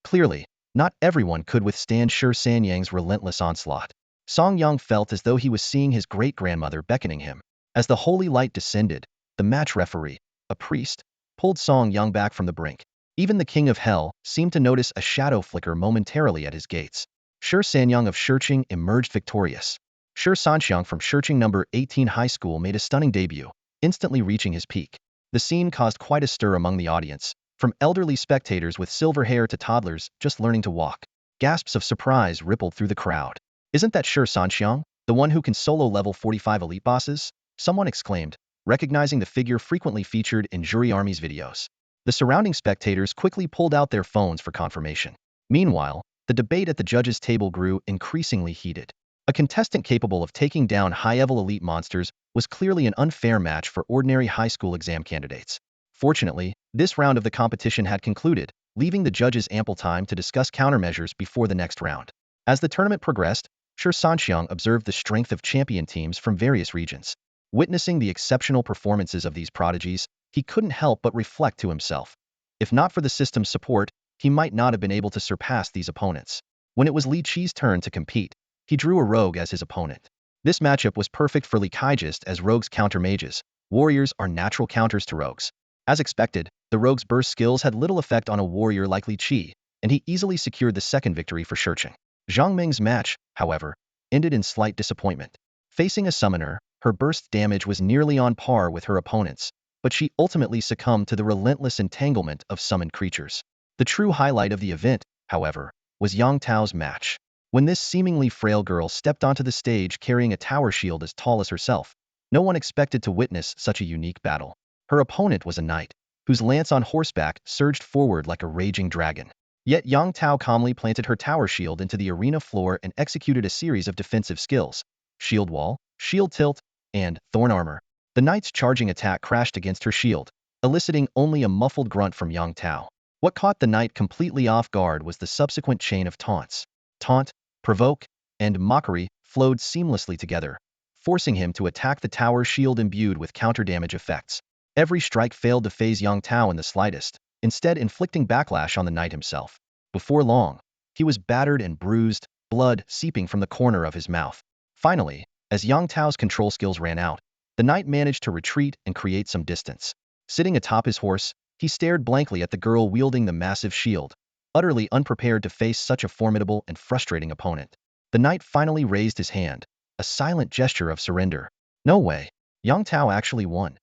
Clearly, not everyone could withstand Shi Sanxiang's relentless onslaught. Song Yang felt as though he was seeing his great-grandmother beckoning him. As the holy light descended, the match referee, a priest, pulled Song Yang back from the brink. Even the king of hell seemed to notice a shadow flicker momentarily at his gates. Shi Sanxiang of Shiqing emerged victorious. Shi Sanxiang from Shiqing number 18 high school made a stunning debut, instantly reaching his peak. The scene caused quite a stir among the audience, from elderly spectators with silver hair to toddlers just learning to walk. Gasps of surprise rippled through the crowd. "Isn't that Shi Sanxiang, the one who can solo level 45 elite bosses?" someone exclaimed, recognizing the figure frequently featured in Jury Army's videos. The surrounding spectators quickly pulled out their phones for confirmation. Meanwhile, the debate at the judges' table grew increasingly heated. A contestant capable of taking down high-level elite monsters was clearly an unfair match for ordinary high school exam candidates. Fortunately, this round of the competition had concluded, leaving the judges ample time to discuss countermeasures before the next round. As the tournament progressed, Shi Sanxiang observed the strength of champion teams from various regions. Witnessing the exceptional performances of these prodigies, he couldn't help but reflect to himself. If not for the system's support, he might not have been able to surpass these opponents. When it was Li Qi's turn to compete, he drew a rogue as his opponent. This matchup was perfect for Li Kai just as rogues counter mages. Warriors are natural counters to rogues. As expected, the rogue's burst skills had little effect on a warrior like Li Qi, and he easily secured the second victory for Shiqing. Zhang Ming's match, however, ended in slight disappointment. Facing a summoner, her burst damage was nearly on par with her opponent's, but she ultimately succumbed to the relentless entanglement of summoned creatures. The true highlight of the event, however, was Yang Tao's match. When this seemingly frail girl stepped onto the stage carrying a tower shield as tall as herself, no one expected to witness such a unique battle. Her opponent was a knight, whose lance on horseback surged forward like a raging dragon. Yet Yang Tao calmly planted her tower shield into the arena floor and executed a series of defensive skills: shield wall, shield tilt, and thorn armor. The knight's charging attack crashed against her shield, eliciting only a muffled grunt from Yang Tao. What caught the knight completely off guard was the subsequent chain of taunts. Taunt, provoke, and mockery flowed seamlessly together, forcing him to attack the tower shield imbued with counter-damage effects. Every strike failed to phase Yang Tao in the slightest, instead inflicting backlash on the knight himself. Before long, he was battered and bruised, blood seeping from the corner of his mouth. Finally, as Yang Tao's control skills ran out, the knight managed to retreat and create some distance. Sitting atop his horse, he stared blankly at the girl wielding the massive shield, utterly unprepared to face such a formidable and frustrating opponent. The knight finally raised his hand, a silent gesture of surrender. No way. Yang Tao actually won.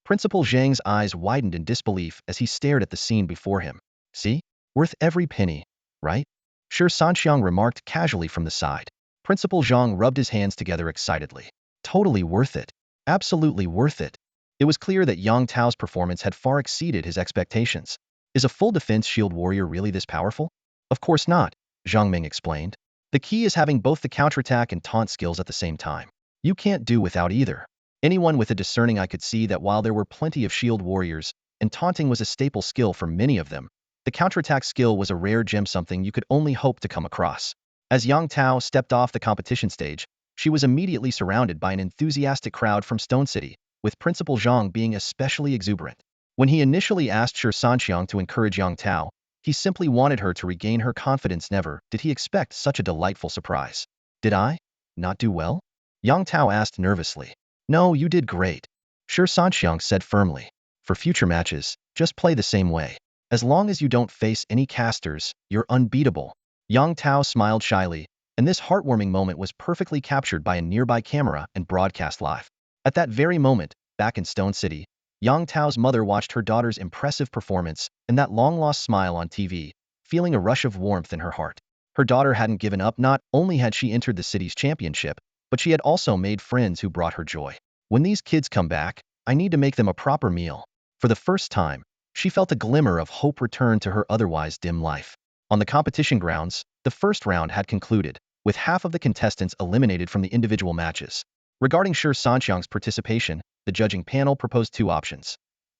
Principal Zhang's eyes widened in disbelief as he stared at the scene before him. "See? Worth every penny, right?" Shi Sanxiang remarked casually from the side. Principal Zhang rubbed his hands together excitedly. "Totally worth it. Absolutely worth it." It was clear that Yang Tao's performance had far exceeded his expectations. Is a full defense shield warrior really this powerful? Of course not, Zhang Ming explained. The key is having both the counterattack and taunt skills at the same time. You can't do without either. Anyone with a discerning eye could see that while there were plenty of shield warriors, and taunting was a staple skill for many of them, the counterattack skill was a rare gem, something you could only hope to come across. As Yang Tao stepped off the competition stage, she was immediately surrounded by an enthusiastic crowd from Stone City, with Principal Zhang being especially exuberant. When he initially asked Shi Sanxiang to encourage Yang Tao, he simply wanted her to regain her confidence. Never did he expect such a delightful surprise. "Did I not do well?" Yang Tao asked nervously. "No, you did great," Shi Sanxiang said firmly. "For future matches, just play the same way. As long as you don't face any casters, you're unbeatable." Yang Tao smiled shyly, and this heartwarming moment was perfectly captured by a nearby camera and broadcast live. At that very moment, back in Stone City, Yang Tao's mother watched her daughter's impressive performance and that long-lost smile on TV, feeling a rush of warmth in her heart. Her daughter hadn't given up. Not only had she entered the city's championship, but she had also made friends who brought her joy. When these kids come back, I need to make them a proper meal. For the first time, she felt a glimmer of hope return to her otherwise dim life. On the competition grounds, the first round had concluded, with half of the contestants eliminated from the individual matches. Regarding Shi Sanxiang's participation, the judging panel proposed two options.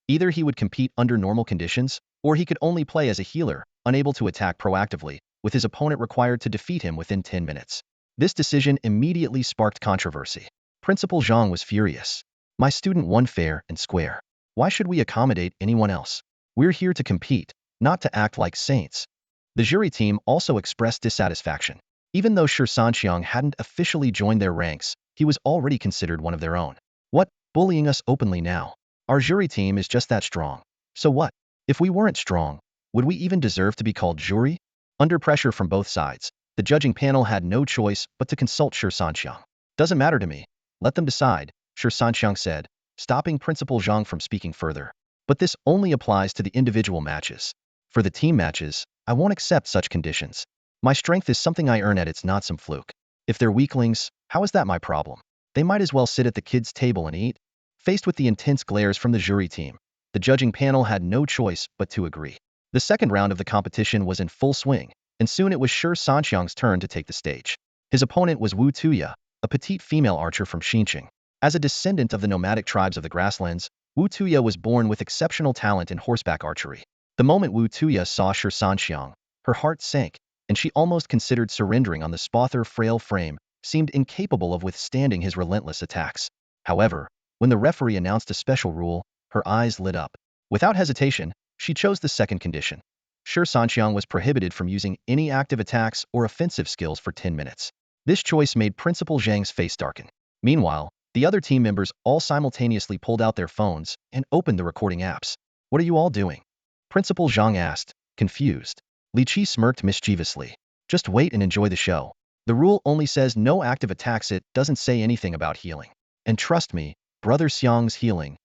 Either he would compete under normal conditions, or he could only play as a healer, unable to attack proactively, with his opponent required to defeat him within 10 minutes. This decision immediately sparked controversy. Principal Zhang was furious. My student won fair and square. Why should we accommodate anyone else? We're here to compete, not to act like saints. The jury team also expressed dissatisfaction. Even though Shi Sanxiang hadn't officially joined their ranks, he was already considered one of their own. What? Bullying us openly now? Our jury team is just that strong. So what? If we weren't strong, would we even deserve to be called jury? Under pressure from both sides, the judging panel had no choice but to consult Shi Sanxiang. Doesn't matter to me. Let them decide, Shi Sanxiang said, stopping Principal Zhang from speaking further. But this only applies to the individual matches. For the team matches, I won't accept such conditions. My strength is something I earn at, it's not some fluke. If they're weaklings, how is that my problem? They might as well sit at the kids' table and eat. Faced with the intense glares from the jury team, the judging panel had no choice but to agree. The second round of the competition was in full swing, and soon it was Shi Sanxiang's turn to take the stage. His opponent was Wu Tuya, a petite female archer from Xinjiang. As a descendant of the nomadic tribes of the grasslands, Wu Tuya was born with exceptional talent in horseback archery. The moment Wu Tuya saw Shi Sanxiang, her heart sank, and she almost considered surrendering. On the spot her frail frame seemed incapable of withstanding his relentless attacks. However, when the referee announced a special rule, her eyes lit up. Without hesitation, she chose the second condition. Shi Sanxiang was prohibited from using any active attacks or offensive skills for 10 minutes. This choice made Principal Zhang's face darken. Meanwhile, the other team members all simultaneously pulled out their phones and opened the recording apps. What are you all doing? Principal Zhang asked, confused. Li Qi smirked mischievously. Just wait and enjoy the show. The rule only says no active attacks, it doesn't say anything about healing. And trust me, Brother Xiang's healing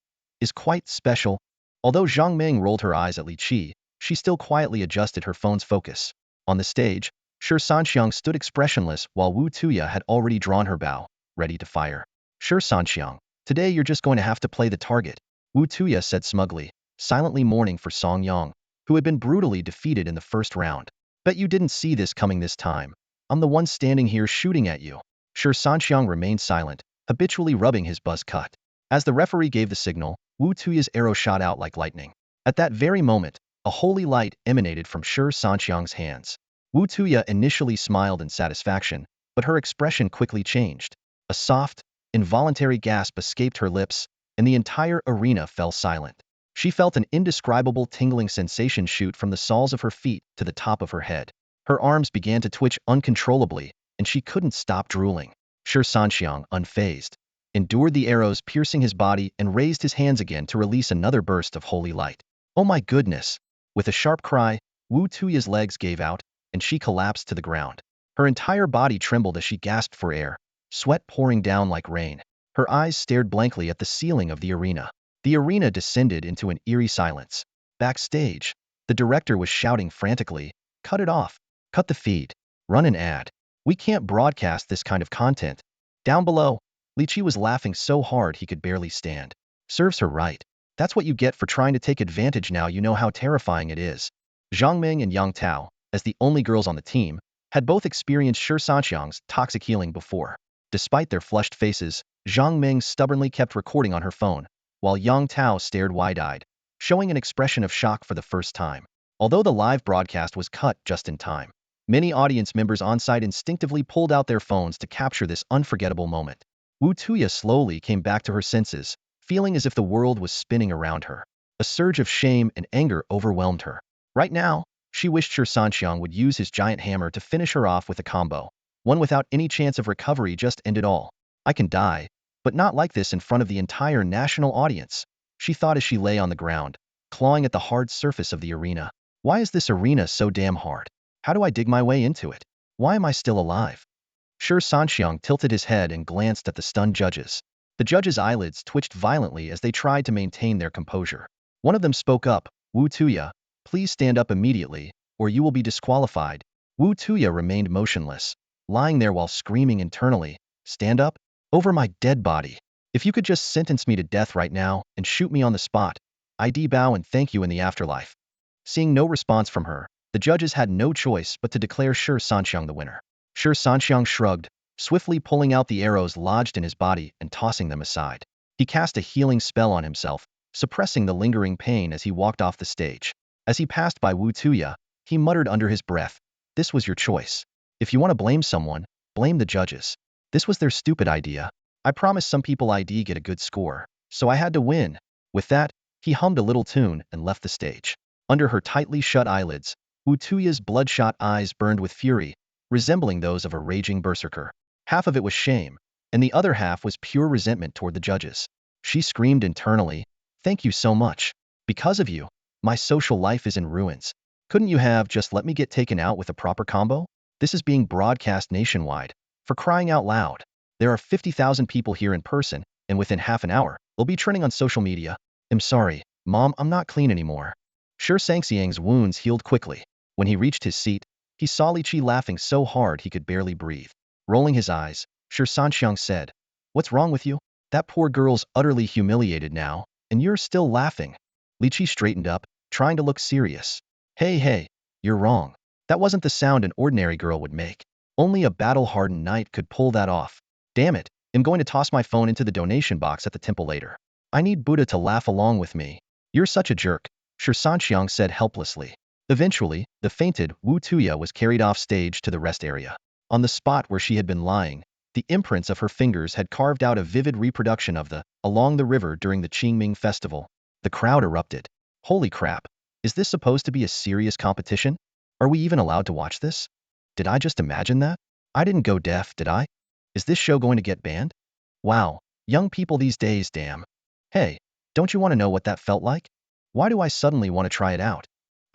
is quite special. Although Zhang Meng rolled her eyes at Li Qi, she still quietly adjusted her phone's focus. On the stage, Shi Sanxiang stood expressionless while Wu Tuya had already drawn her bow, ready to fire. Shi Sanxiang, today you're just going to have to play the target, Wu Tuya said smugly, silently mourning for Song Yang, who had been brutally defeated in the first round. Bet you didn't see this coming this time. I'm the one standing here shooting at you. Shi Sanxiang remained silent, habitually rubbing his buzz cut. As the referee gave the signal, Wu Tuya's arrow shot out like lightning. At that very moment, a holy light emanated from Shi Sanxiang's hands. Wu Tuya initially smiled in satisfaction, but her expression quickly changed. A soft, involuntary gasp escaped her lips, and the entire arena fell silent. She felt an indescribable tingling sensation shoot from the soles of her feet to the top of her head. Her arms began to twitch uncontrollably, and she couldn't stop drooling. Shi Sanxiang, unfazed, endured the arrows piercing his body and raised his hands again to release another burst of holy light. Oh my goodness! With a sharp cry, Wu Tuya's legs gave out, and she collapsed to the ground. Her entire body trembled as she gasped for air, sweat pouring down like rain. Her eyes stared blankly at the ceiling of the arena. The arena descended into an eerie silence. Backstage, the director was shouting frantically, "Cut it off! Cut the feed! Run an ad! We can't broadcast this kind of content!" Down below, Li Qi was laughing so hard he could barely stand. Serves her right. That's what you get for trying to take advantage. Now you know how terrifying it is. Zhang Meng and Yang Tao, as the only girls on the team, had both experienced Shi Sanxiang's toxic healing before. Despite their flushed faces, Zhang Meng stubbornly kept recording on her phone, while Yang Tao stared wide-eyed, showing an expression of shock for the first time. Although the live broadcast was cut just in time, many audience members on-site instinctively pulled out their phones to capture this unforgettable moment. Wu Tuya slowly came back to her senses, feeling as if the world was spinning around her. A surge of shame and anger overwhelmed her. Right now, she wished Shi Sanxiang would use his giant hammer to finish her off with a combo, one without any chance of recovery, just end it all. I can die, but not like this in front of the entire national audience, she thought as she lay on the ground, clawing at the hard surface of the arena. Why is this arena so damn hard? How do I dig my way into it? Why am I still alive? Shi Sanxiang tilted his head and glanced at the stunned judges. The judges' eyelids twitched violently as they tried to maintain their composure. One of them spoke up, Wu Tuya, please stand up immediately, or you will be disqualified. Wu Tuya remained motionless, lying there while screaming internally, stand up? Over my dead body. If you could just sentence me to death right now and shoot me on the spot, I'd bow and thank you in the afterlife. Seeing no response from her, the judges had no choice but to declare Shi Sanxiang the winner. Shi Sanxiang shrugged, swiftly pulling out the arrows lodged in his body and tossing them aside. He cast a healing spell on himself, suppressing the lingering pain as he walked off the stage. As he passed by Wu Tuya, he muttered under his breath, this was your choice. If you want to blame someone, blame the judges. This was their stupid idea. I promised some people I'd get a good score, so I had to win. With that, he hummed a little tune and left the stage. Under her tightly shut eyelids, Wu Tuya's bloodshot eyes burned with fury, resembling those of a raging berserker. Half of it was shame, and the other half was pure resentment toward the judges. She screamed internally, thank you so much. Because of you, my social life is in ruins. Couldn't you have just let me get taken out with a proper combo? This is being broadcast nationwide. For crying out loud. There are 50,000 people here in person, and within half an hour, they'll be trending on social media. I'm sorry, Mom, I'm not clean anymore. Shi Sanxiang's wounds healed quickly. When he reached his seat, he saw Li Qi laughing so hard he could barely breathe. Rolling his eyes, Shi Sanxiang said, what's wrong with you? That poor girl's utterly humiliated now, and you're still laughing. Li Qi straightened up, trying to look serious. Hey, you're wrong. That wasn't the sound an ordinary girl would make. Only a battle-hardened knight could pull that off. Damn it, I'm going to toss my phone into the donation box at the temple later. I need Buddha to laugh along with me. You're such a jerk, Shi Sanxiang said helplessly. Eventually, the fainted Wu Tuya was carried off stage to the rest area. On the spot where she had been lying, the imprints of her fingers had carved out a vivid reproduction of the along the river during the Qingming festival. The crowd erupted. Holy crap, is this supposed to be a serious competition? Are we even allowed to watch this? Did I just imagine that? I didn't go deaf, did I? Is this show going to get banned? Wow, young people these days, damn. Hey, don't you want to know what that felt like? Why do I suddenly want to try it out?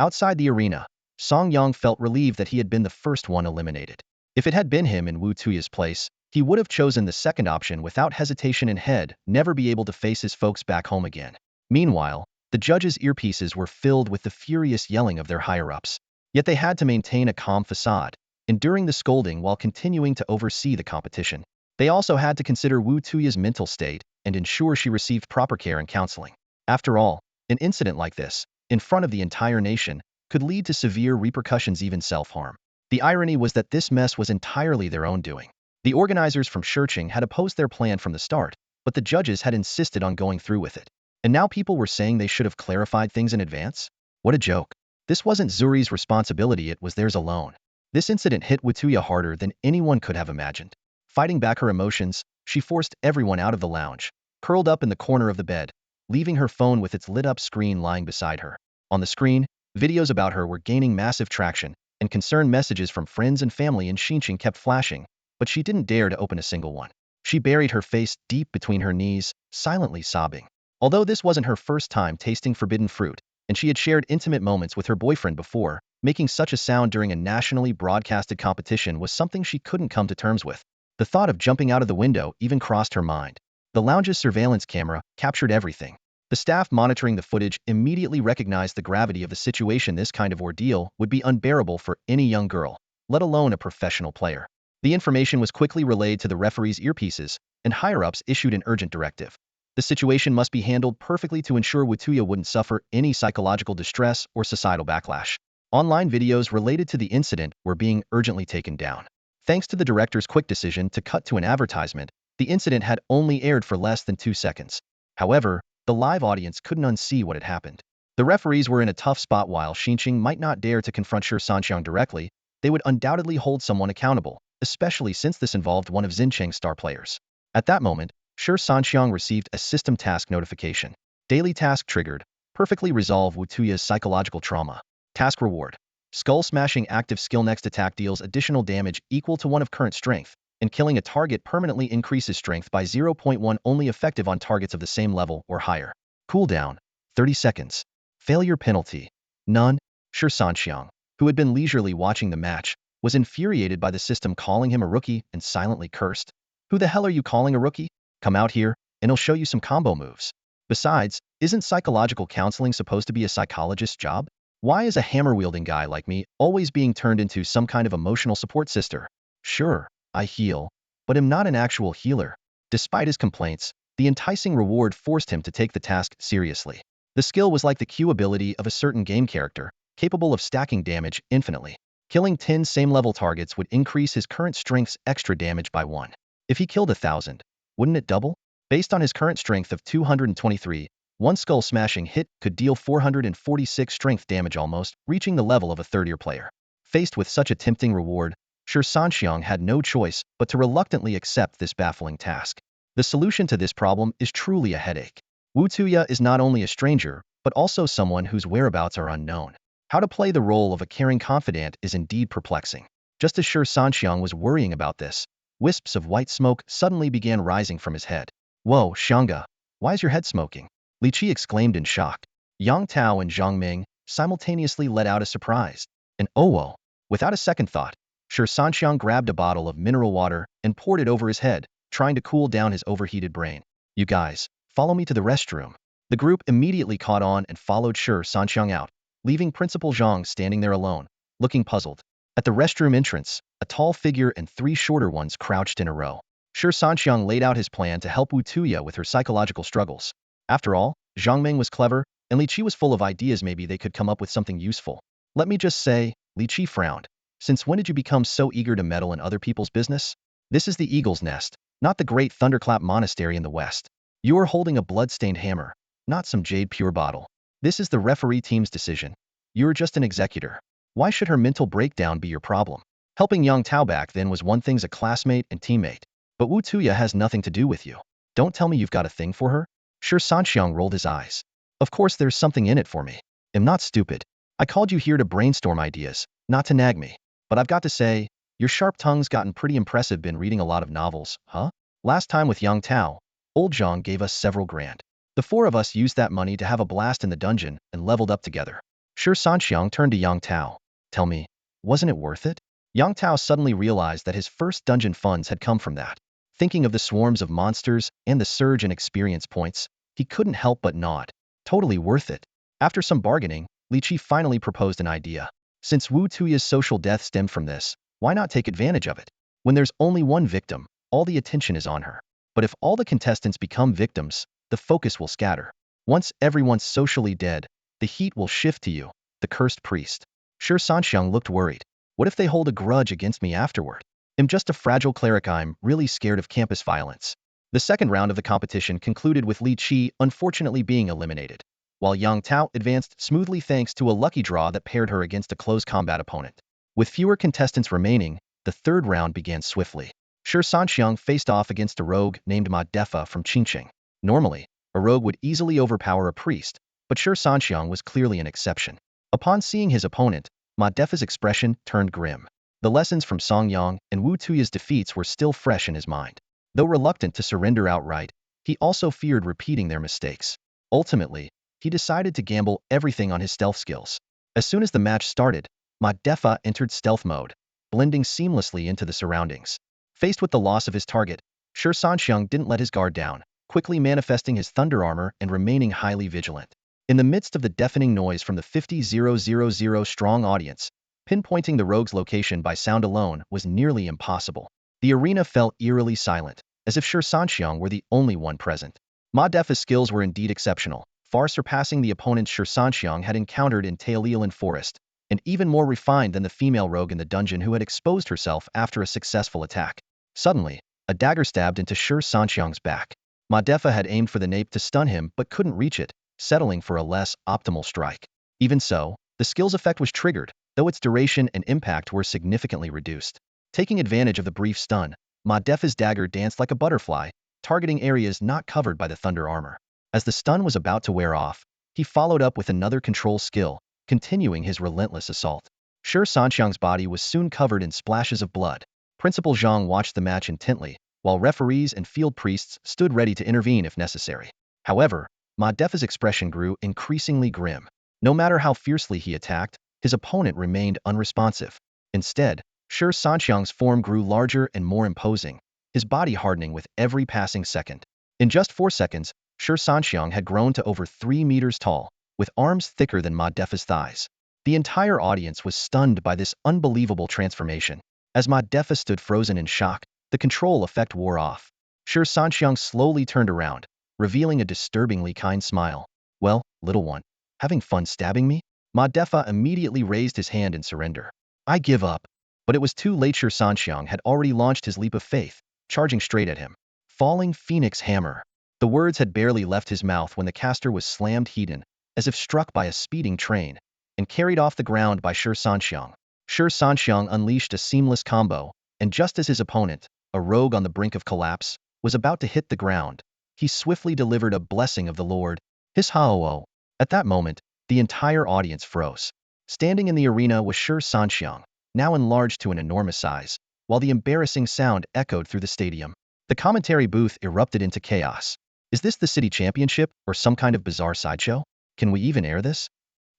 Outside the arena, Song Yang felt relieved that he had been the first one eliminated. If it had been him in Wu Tuya's place, he would have chosen the second option without hesitation and head never be able to face his folks back home again. Meanwhile, the judges' earpieces were filled with the furious yelling of their higher-ups. Yet they had to maintain a calm facade, enduring the scolding while continuing to oversee the competition. They also had to consider Wu Tuya's mental state and ensure she received proper care and counseling. After all, an incident like this, in front of the entire nation, could lead to severe repercussions, even self-harm. The irony was that this mess was entirely their own doing. The organizers from Shurching had opposed their plan from the start, but the judges had insisted on going through with it. And now people were saying they should have clarified things in advance? What a joke. This wasn't Zuri's responsibility, it was theirs alone. This incident hit Wu Tuya harder than anyone could have imagined. Fighting back her emotions, she forced everyone out of the lounge, curled up in the corner of the bed, leaving her phone with its lit-up screen lying beside her. On the screen, videos about her were gaining massive traction, and concerned messages from friends and family in Xinjiang kept flashing, but she didn't dare to open a single one. She buried her face deep between her knees, silently sobbing. Although this wasn't her first time tasting forbidden fruit, and she had shared intimate moments with her boyfriend before, making such a sound during a nationally broadcasted competition was something she couldn't come to terms with. The thought of jumping out of the window even crossed her mind. The lounge's surveillance camera captured everything. The staff monitoring the footage immediately recognized the gravity of the situation. This kind of ordeal would be unbearable for any young girl, let alone a professional player. The information was quickly relayed to the referee's earpieces, and higher-ups issued an urgent directive. The situation must be handled perfectly to ensure Wu Tuya wouldn't suffer any psychological distress or societal backlash. Online videos related to the incident were being urgently taken down. Thanks to the director's quick decision to cut to an advertisement, the incident had only aired for less than 2 seconds. However, the live audience couldn't unsee what had happened. The referees were in a tough spot. While Xinjiang might not dare to confront Shi Sanxiang directly, they would undoubtedly hold someone accountable, especially since this involved one of Xinjiang's star players. At that moment, Shi Sanxiang received a system task notification. Daily task triggered. Perfectly resolve Wu Tuya's psychological trauma. Task reward. Skull smashing active skill. Next attack deals additional damage equal to 1 of current strength, and killing a target permanently increases strength by 0.1, only effective on targets of the same level or higher. Cooldown, 30 seconds. Failure penalty, none. Shi Sanxiang, who had been leisurely watching the match, was infuriated by the system calling him a rookie and silently cursed. Who the hell are you calling a rookie? Come out here, and I'll show you some combo moves. Besides, isn't psychological counseling supposed to be a psychologist's job? Why is a hammer-wielding guy like me always being turned into some kind of emotional support sister? Sure, I heal, but am not an actual healer. Despite his complaints, the enticing reward forced him to take the task seriously. The skill was like the Q ability of a certain game character, capable of stacking damage infinitely. Killing 10 same-level targets would increase his current strength's extra damage by 1. If he killed 1,000, wouldn't it double? Based on his current strength of 223, one skull-smashing hit could deal 446 strength damage, almost reaching the level of a third-year player. Faced with such a tempting reward, Shi Sanxiang had no choice but to reluctantly accept this baffling task. The solution to this problem is truly a headache. Wu Tuya is not only a stranger, but also someone whose whereabouts are unknown. How to play the role of a caring confidant is indeed perplexing. Just as Shi Sanxiang was worrying about this, wisps of white smoke suddenly began rising from his head. Whoa, Xianga, why is your head smoking? Li Qi exclaimed in shock. Yang Tao and Zhang Ming simultaneously let out a surprise. And oh whoa! Without a second thought, Shi Sanxiang grabbed a bottle of mineral water and poured it over his head, trying to cool down his overheated brain. You guys, follow me to the restroom. The group immediately caught on and followed Shi Sanxiang out, leaving Principal Zhang standing there alone, looking puzzled. At the restroom entrance, a tall figure and 3 shorter ones crouched in a row. Shi Sanxiang laid out his plan to help Wu Tuya with her psychological struggles. After all, Zhang Ming was clever, and Li Qi was full of ideas. Maybe they could come up with something useful. Let me just say, Li Qi frowned. Since when did you become so eager to meddle in other people's business? This is the Eagle's Nest, not the Great Thunderclap Monastery in the West. You are holding a blood-stained hammer, not some jade pure bottle. This is the referee team's decision. You are just an executor. Why should her mental breakdown be your problem? Helping Yang Tao back then was one thing's a classmate and teammate. But Wu Tuya has nothing to do with you. Don't tell me you've got a thing for her? Shi Sanxiang rolled his eyes. Of course there's something in it for me. I'm not stupid. I called you here to brainstorm ideas, not to nag me. But I've got to say, your sharp tongue's gotten pretty impressive. Been reading a lot of novels, huh? Last time with Yang Tao, old Zhang gave us several grand. The 4 of us used that money to have a blast in the dungeon and leveled up together. Shi Sanxiang turned to Yang Tao. Tell me, wasn't it worth it? Yang Tao suddenly realized that his first dungeon funds had come from that. Thinking of the swarms of monsters and the surge in experience points, he couldn't help but nod. Totally worth it. After some bargaining, Li Qi finally proposed an idea. Since Wu Tuya's social death stemmed from this, why not take advantage of it? When there's only one victim, all the attention is on her. But if all the contestants become victims, the focus will scatter. Once everyone's socially dead, the heat will shift to you, the cursed priest. Shi Sanxiang looked worried. What if they hold a grudge against me afterward? I'm just a fragile cleric. I'm really scared of campus violence. The second round of the competition concluded with Li Qi unfortunately being eliminated, while Yang Tao advanced smoothly thanks to a lucky draw that paired her against a close combat opponent. With fewer contestants remaining, the third round began swiftly. Shi Sanxiang faced off against a rogue named Ma Defa from Qingqing. Normally, a rogue would easily overpower a priest, but Shi Sanxiang was clearly an exception. Upon seeing his opponent, Ma Defa's expression turned grim. The lessons from Song Yang and Wu Tuya's defeats were still fresh in his mind. Though reluctant to surrender outright, he also feared repeating their mistakes. Ultimately, he decided to gamble everything on his stealth skills. As soon as the match started, Ma Defa entered stealth mode, blending seamlessly into the surroundings. Faced with the loss of his target, Shi Sanxiang didn't let his guard down, quickly manifesting his thunder armor and remaining highly vigilant. In the midst of the deafening noise from the 50,000 strong audience, pinpointing the rogue's location by sound alone was nearly impossible. The arena fell eerily silent, as if Shi Sanxiang were the only one present. Ma Defa's skills were indeed exceptional, far surpassing the opponents Shi Sanxiang had encountered in Taolilan Forest, and even more refined than the female rogue in the dungeon who had exposed herself after a successful attack. Suddenly, a dagger stabbed into Shi Sanxiang's back. Ma Defa had aimed for the nape to stun him but couldn't reach it, settling for a less optimal strike. Even so, the skill's effect was triggered, though its duration and impact were significantly reduced. Taking advantage of the brief stun, Ma Defa's dagger danced like a butterfly, targeting areas not covered by the thunder armor. As the stun was about to wear off, he followed up with another control skill, continuing his relentless assault. Shi Sanxiang's body was soon covered in splashes of blood. Principal Zhang watched the match intently, while referees and field priests stood ready to intervene if necessary. However, Ma Defa's expression grew increasingly grim. No matter how fiercely he attacked, his opponent remained unresponsive. Instead, Shi Sanxiang's form grew larger and more imposing, his body hardening with every passing second. In just 4 seconds, Shi Sanxiang had grown to over 3 meters tall, with arms thicker than Ma Defa's thighs. The entire audience was stunned by this unbelievable transformation. As Ma Defa stood frozen in shock, the control effect wore off. Shi Sanxiang slowly turned around, revealing a disturbingly kind smile. "Well, little one, having fun stabbing me?" Ma Defa immediately raised his hand in surrender. "I give up." But it was too late. Shi Sanxiang had already launched his leap of faith, charging straight at him. "Falling Phoenix Hammer." The words had barely left his mouth when the caster was slammed head-on, as if struck by a speeding train, and carried off the ground by Shi Sanxiang. Shi Sanxiang unleashed a seamless combo, and just as his opponent, a rogue on the brink of collapse, was about to hit the ground, he swiftly delivered a blessing of the Lord, his Hao. At that moment, the entire audience froze. Standing in the arena was Shi Sanxiang, now enlarged to an enormous size, while the embarrassing sound echoed through the stadium. The commentary booth erupted into chaos. Is this the city championship, or some kind of bizarre sideshow? Can we even air this?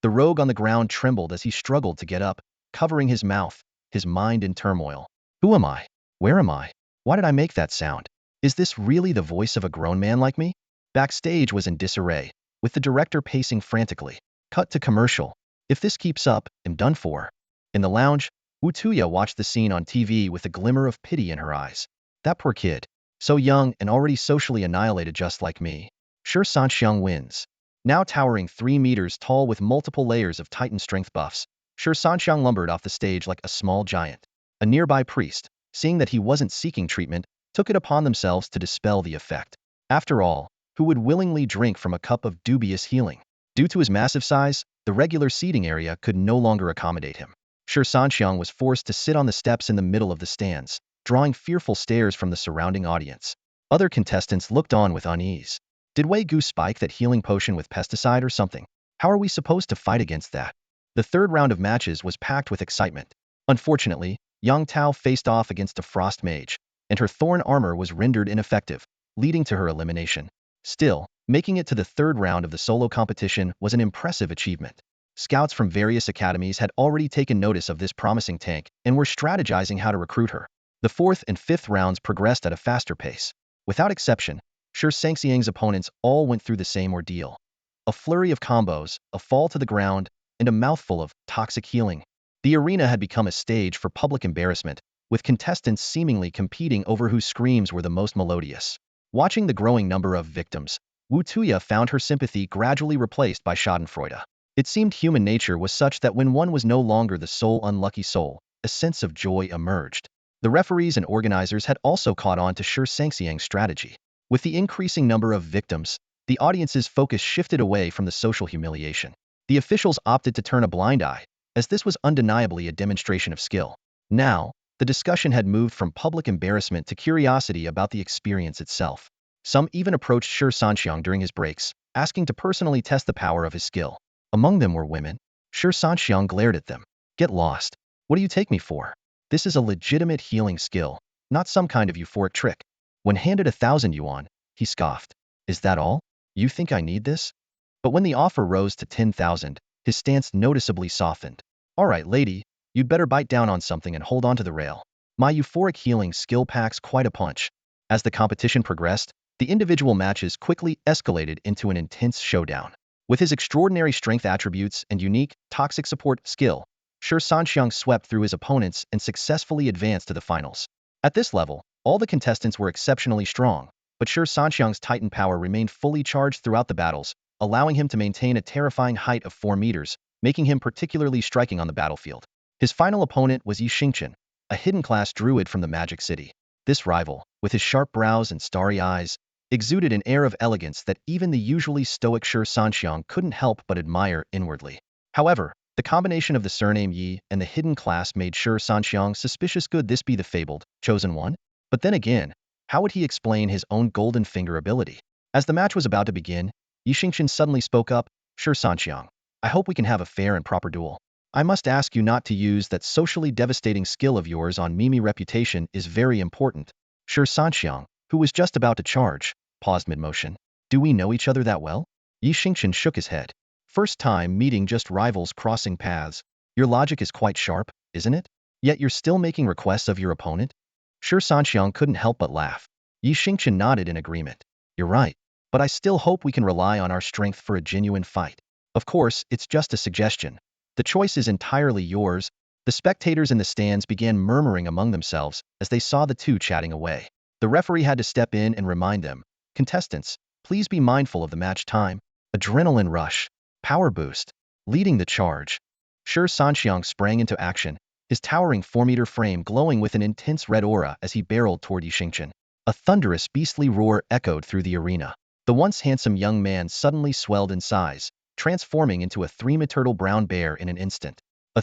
The rogue on the ground trembled as he struggled to get up, covering his mouth, his mind in turmoil. Who am I? Where am I? Why did I make that sound? Is this really the voice of a grown man like me? Backstage was in disarray, with the director pacing frantically. Cut to commercial. If this keeps up, I'm done for. In the lounge, Wu Tuya watched the scene on TV with a glimmer of pity in her eyes. That poor kid. So young and already socially annihilated just like me. Shi Sanxiang wins. Now towering 3 meters tall with multiple layers of Titan strength buffs, Shi Sanxiang lumbered off the stage like a small giant. A nearby priest, seeing that he wasn't seeking treatment, took it upon themselves to dispel the effect. After all, who would willingly drink from a cup of dubious healing? Due to his massive size, the regular seating area could no longer accommodate him. Shi Sanxiang was forced to sit on the steps in the middle of the stands, drawing fearful stares from the surrounding audience. Other contestants looked on with unease. Did Wei Gu spike that healing potion with pesticide or something? How are we supposed to fight against that? The third round of matches was packed with excitement. Unfortunately, Yang Tao faced off against a frost mage, and her thorn armor was rendered ineffective, leading to her elimination. Still, making it to the third round of the solo competition was an impressive achievement. Scouts from various academies had already taken notice of this promising tank and were strategizing how to recruit her. The fourth and fifth rounds progressed at a faster pace. Without exception, Shi Sanxiang's opponents all went through the same ordeal. A flurry of combos, a fall to the ground, and a mouthful of toxic healing. The arena had become a stage for public embarrassment, with contestants seemingly competing over whose screams were the most melodious. Watching the growing number of victims, Wu Tuya found her sympathy gradually replaced by schadenfreude. It seemed human nature was such that when one was no longer the sole unlucky soul, a sense of joy emerged. The referees and organizers had also caught on to Shi Sanxiang's strategy. With the increasing number of victims, the audience's focus shifted away from the social humiliation. The officials opted to turn a blind eye, as this was undeniably a demonstration of skill. Now, the discussion had moved from public embarrassment to curiosity about the experience itself. Some even approached Shi Sanxiang during his breaks, asking to personally test the power of his skill. Among them were women. Shi Sanxiang glared at them. "Get lost. What do you take me for? This is a legitimate healing skill, not some kind of euphoric trick." When handed 1,000 yuan, he scoffed. "Is that all? You think I need this?" But when the offer rose to 10,000, his stance noticeably softened. "All right, lady, you'd better bite down on something and hold on to the rail. My euphoric healing skill packs quite a punch." As the competition progressed, the individual matches quickly escalated into an intense showdown. With his extraordinary strength attributes and unique, toxic support skill, Shi Sanxiang swept through his opponents and successfully advanced to the finals. At this level, all the contestants were exceptionally strong, but Shi Sanxiang's Titan power remained fully charged throughout the battles, allowing him to maintain a terrifying height of 4 meters, making him particularly striking on the battlefield. His final opponent was Yi Sanxiang, a hidden class druid from the Magic City. This rival, with his sharp brows and starry eyes, exuded an air of elegance that even the usually stoic Shi Sanxiang couldn't help but admire inwardly. However, the combination of the surname Yi and the hidden class made Shi Sanxiang suspicious. Could this be the fabled, chosen one? But then again, how would he explain his own golden finger ability? As the match was about to begin, Yi Sanxiang suddenly spoke up. "Shi Sanxiang, I hope we can have a fair and proper duel. I must ask you not to use that socially devastating skill of yours on me. Reputation is very important." Shi Sanxiang, who was just about to charge, paused mid-motion. "Do we know each other that well?" Yi Sanxiang shook his head. "First time meeting, just rivals crossing paths. Your logic is quite sharp, isn't it? Yet you're still making requests of your opponent? Shi Sanxiang couldn't help but laugh. Yi Xingqian nodded in agreement. You're right, but I still hope we can rely on our strength for a genuine fight. Of course, it's just a suggestion. The choice is entirely yours. The spectators in the stands began murmuring among themselves as they saw the two chatting away. The referee had to step in and remind them, contestants, please be mindful of the match time. Adrenaline rush. Power boost. Leading the charge. Shi Sanxiang sprang into action, his towering 4-meter frame glowing with an intense red aura as he barreled toward Yi Xingqian. A thunderous, beastly roar echoed through the arena. The once handsome young man suddenly swelled in size, transforming into a 3-meter brown bear in an instant.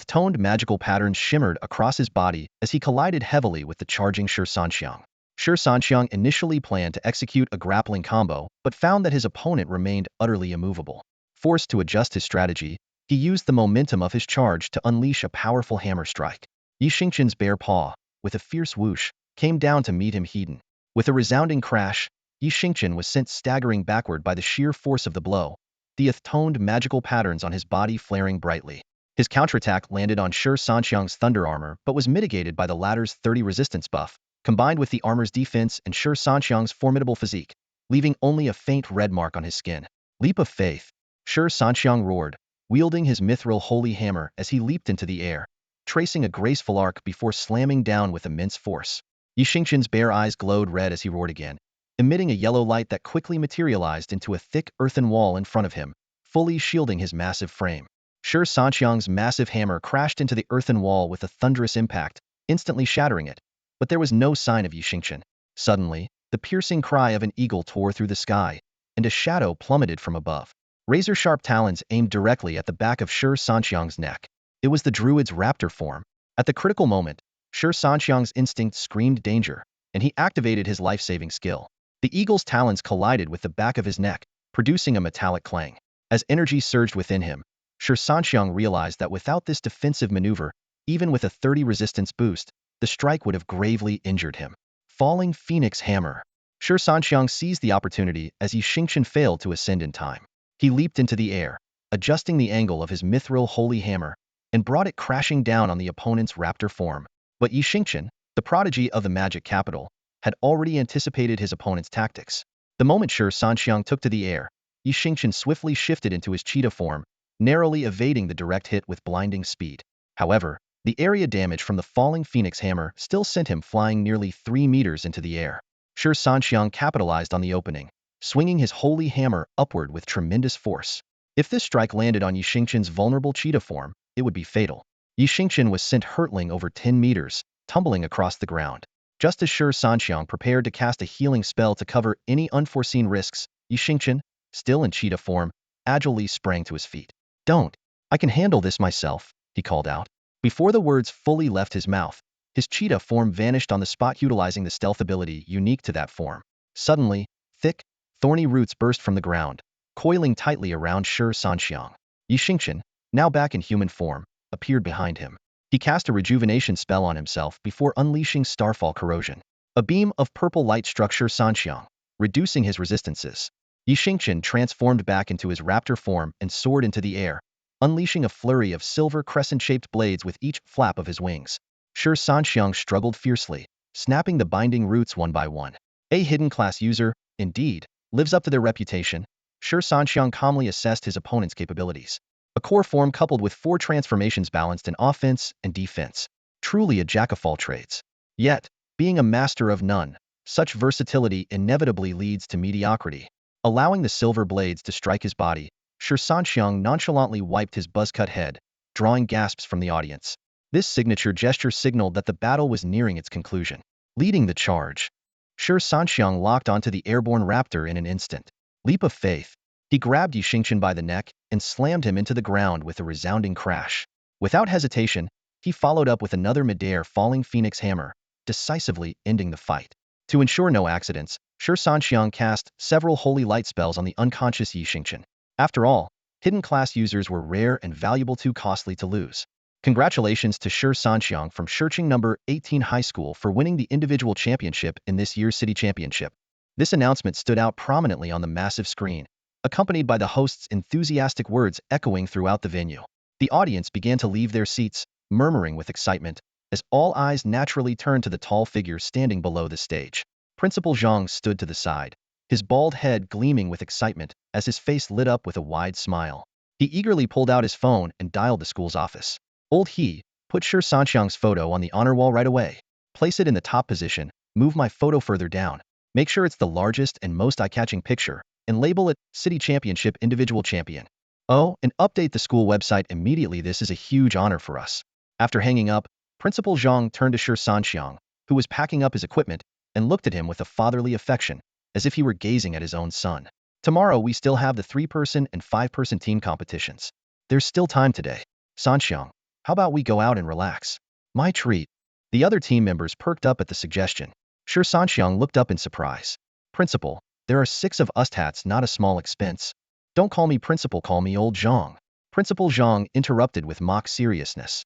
Toned magical patterns shimmered across his body as he collided heavily with the charging Shi Sanxiang. Shi Sanxiang initially planned to execute a grappling combo, but found that his opponent remained utterly immovable. Forced to adjust his strategy, he used the momentum of his charge to unleash a powerful hammer strike. Yi Xingqian's bare paw, with a fierce whoosh, came down to meet him head-on. With a resounding crash, Yi Xingqian was sent staggering backward by the sheer force of the blow, the toned magical patterns on his body flaring brightly. His counterattack landed on Shi Sanxiang's thunder armor but was mitigated by the latter's 30 resistance buff, combined with the armor's defense and Shi Sanxiang's formidable physique, leaving only a faint red mark on his skin. Leap of faith. Shi Sanxiang roared, wielding his mithril holy hammer as he leaped into the air, tracing a graceful arc before slamming down with immense force. Yi Xingqian's bare eyes glowed red as he roared again, emitting a yellow light that quickly materialized into a thick earthen wall in front of him, fully shielding his massive frame. Shi Sanxiang's massive hammer crashed into the earthen wall with a thunderous impact, instantly shattering it, but there was no sign of Yi Xingqian. Suddenly, the piercing cry of an eagle tore through the sky, and a shadow plummeted from above. Razor-sharp talons aimed directly at the back of Shi Sanxiang's neck. It was the druid's raptor form. At the critical moment, Shi Sanxiang's instinct screamed danger, and he activated his life-saving skill. The eagle's talons collided with the back of his neck, producing a metallic clang. As energy surged within him, Shi Sanxiang realized that without this defensive maneuver, even with a 30 resistance boost, the strike would have gravely injured him. Falling Phoenix Hammer. Shi Sanxiang seized the opportunity as Yi Xingqian failed to ascend in time. He leaped into the air, adjusting the angle of his mithril holy hammer, and brought it crashing down on the opponent's raptor form. But Yi Xingqian, the prodigy of the magic capital, had already anticipated his opponent's tactics. The moment Shi Sanxiang took to the air, Yi Xingqian swiftly shifted into his cheetah form, narrowly evading the direct hit with blinding speed. However, the area damage from the falling Phoenix Hammer still sent him flying nearly 3 meters into the air. Shi Sanxiang capitalized on the opening, swinging his holy hammer upward with tremendous force. If this strike landed on Yi Xingqian's vulnerable cheetah form, it would be fatal. Yi Xingqian was sent hurtling over 10 meters, tumbling across the ground. Just as Shi Sanxiang prepared to cast a healing spell to cover any unforeseen risks, Yi Xingqian, still in cheetah form, agilely sprang to his feet. Don't. I can handle this myself, he called out. Before the words fully left his mouth, his cheetah form vanished on the spot, utilizing the stealth ability unique to that form. Suddenly, thick, thorny roots burst from the ground, coiling tightly around Shi Sanxiang. Yi Xingqian, now back in human form, appeared behind him. He cast a rejuvenation spell on himself before unleashing Starfall Corrosion. A beam of purple light struck Shi Sanxiang, reducing his resistances. Yi Xingqian transformed back into his raptor form and soared into the air, unleashing a flurry of silver crescent-shaped blades with each flap of his wings. Shi Sanxiang struggled fiercely, snapping the binding roots one by one. A hidden class user, indeed, lives up to their reputation. Shi Sanxiang calmly assessed his opponent's capabilities. A core form coupled with 4 transformations balanced in offense and defense. Truly a jack-of-all-trades. Yet, being a master of none, such versatility inevitably leads to mediocrity. Allowing the silver blades to strike his body, Shi Sanxiang nonchalantly wiped his buzz-cut head, drawing gasps from the audience. This signature gesture signaled that the battle was nearing its conclusion. Leading the charge, Shi Sanxiang locked onto the airborne raptor in an instant. Leap of faith. He grabbed Yi Xingqian by the neck and slammed him into the ground with a resounding crash. Without hesitation, he followed up with another mid-air falling Phoenix Hammer, decisively ending the fight. To ensure no accidents, Shi Sanxiang cast several holy light spells on the unconscious Yi Xingqian. After all, hidden class users were rare and valuable, too costly to lose. Congratulations to Shi Sanxiang from Shirching number 18 High School for winning the individual championship in this year's City Championship. This announcement stood out prominently on the massive screen, accompanied by the host's enthusiastic words echoing throughout the venue. The audience began to leave their seats, murmuring with excitement, as all eyes naturally turned to the tall figure standing below the stage. Principal Zhang stood to the side, his bald head gleaming with excitement as his face lit up with a wide smile. He eagerly pulled out his phone and dialed the school's office. Old He, put Shi Sanxiang's photo on the honor wall right away. Place it in the top position, move my photo further down. Make sure it's the largest and most eye-catching picture, and label it City Championship Individual Champion. Oh, and update the school website immediately. This is a huge honor for us. After hanging up, Principal Zhang turned to Shi Sanxiang, who was packing up his equipment, and looked at him with a fatherly affection, as if he were gazing at his own son. Tomorrow we still have the 3-person and 5-person team competitions. There's still time today. Sanxiang, how about we go out and relax? My treat. The other team members perked up at the suggestion. Shi Sanxiang looked up in surprise. Principal, there are 6 of us. That's not a small expense. Don't call me principal, call me old Zhang. Principal Zhang interrupted with mock seriousness.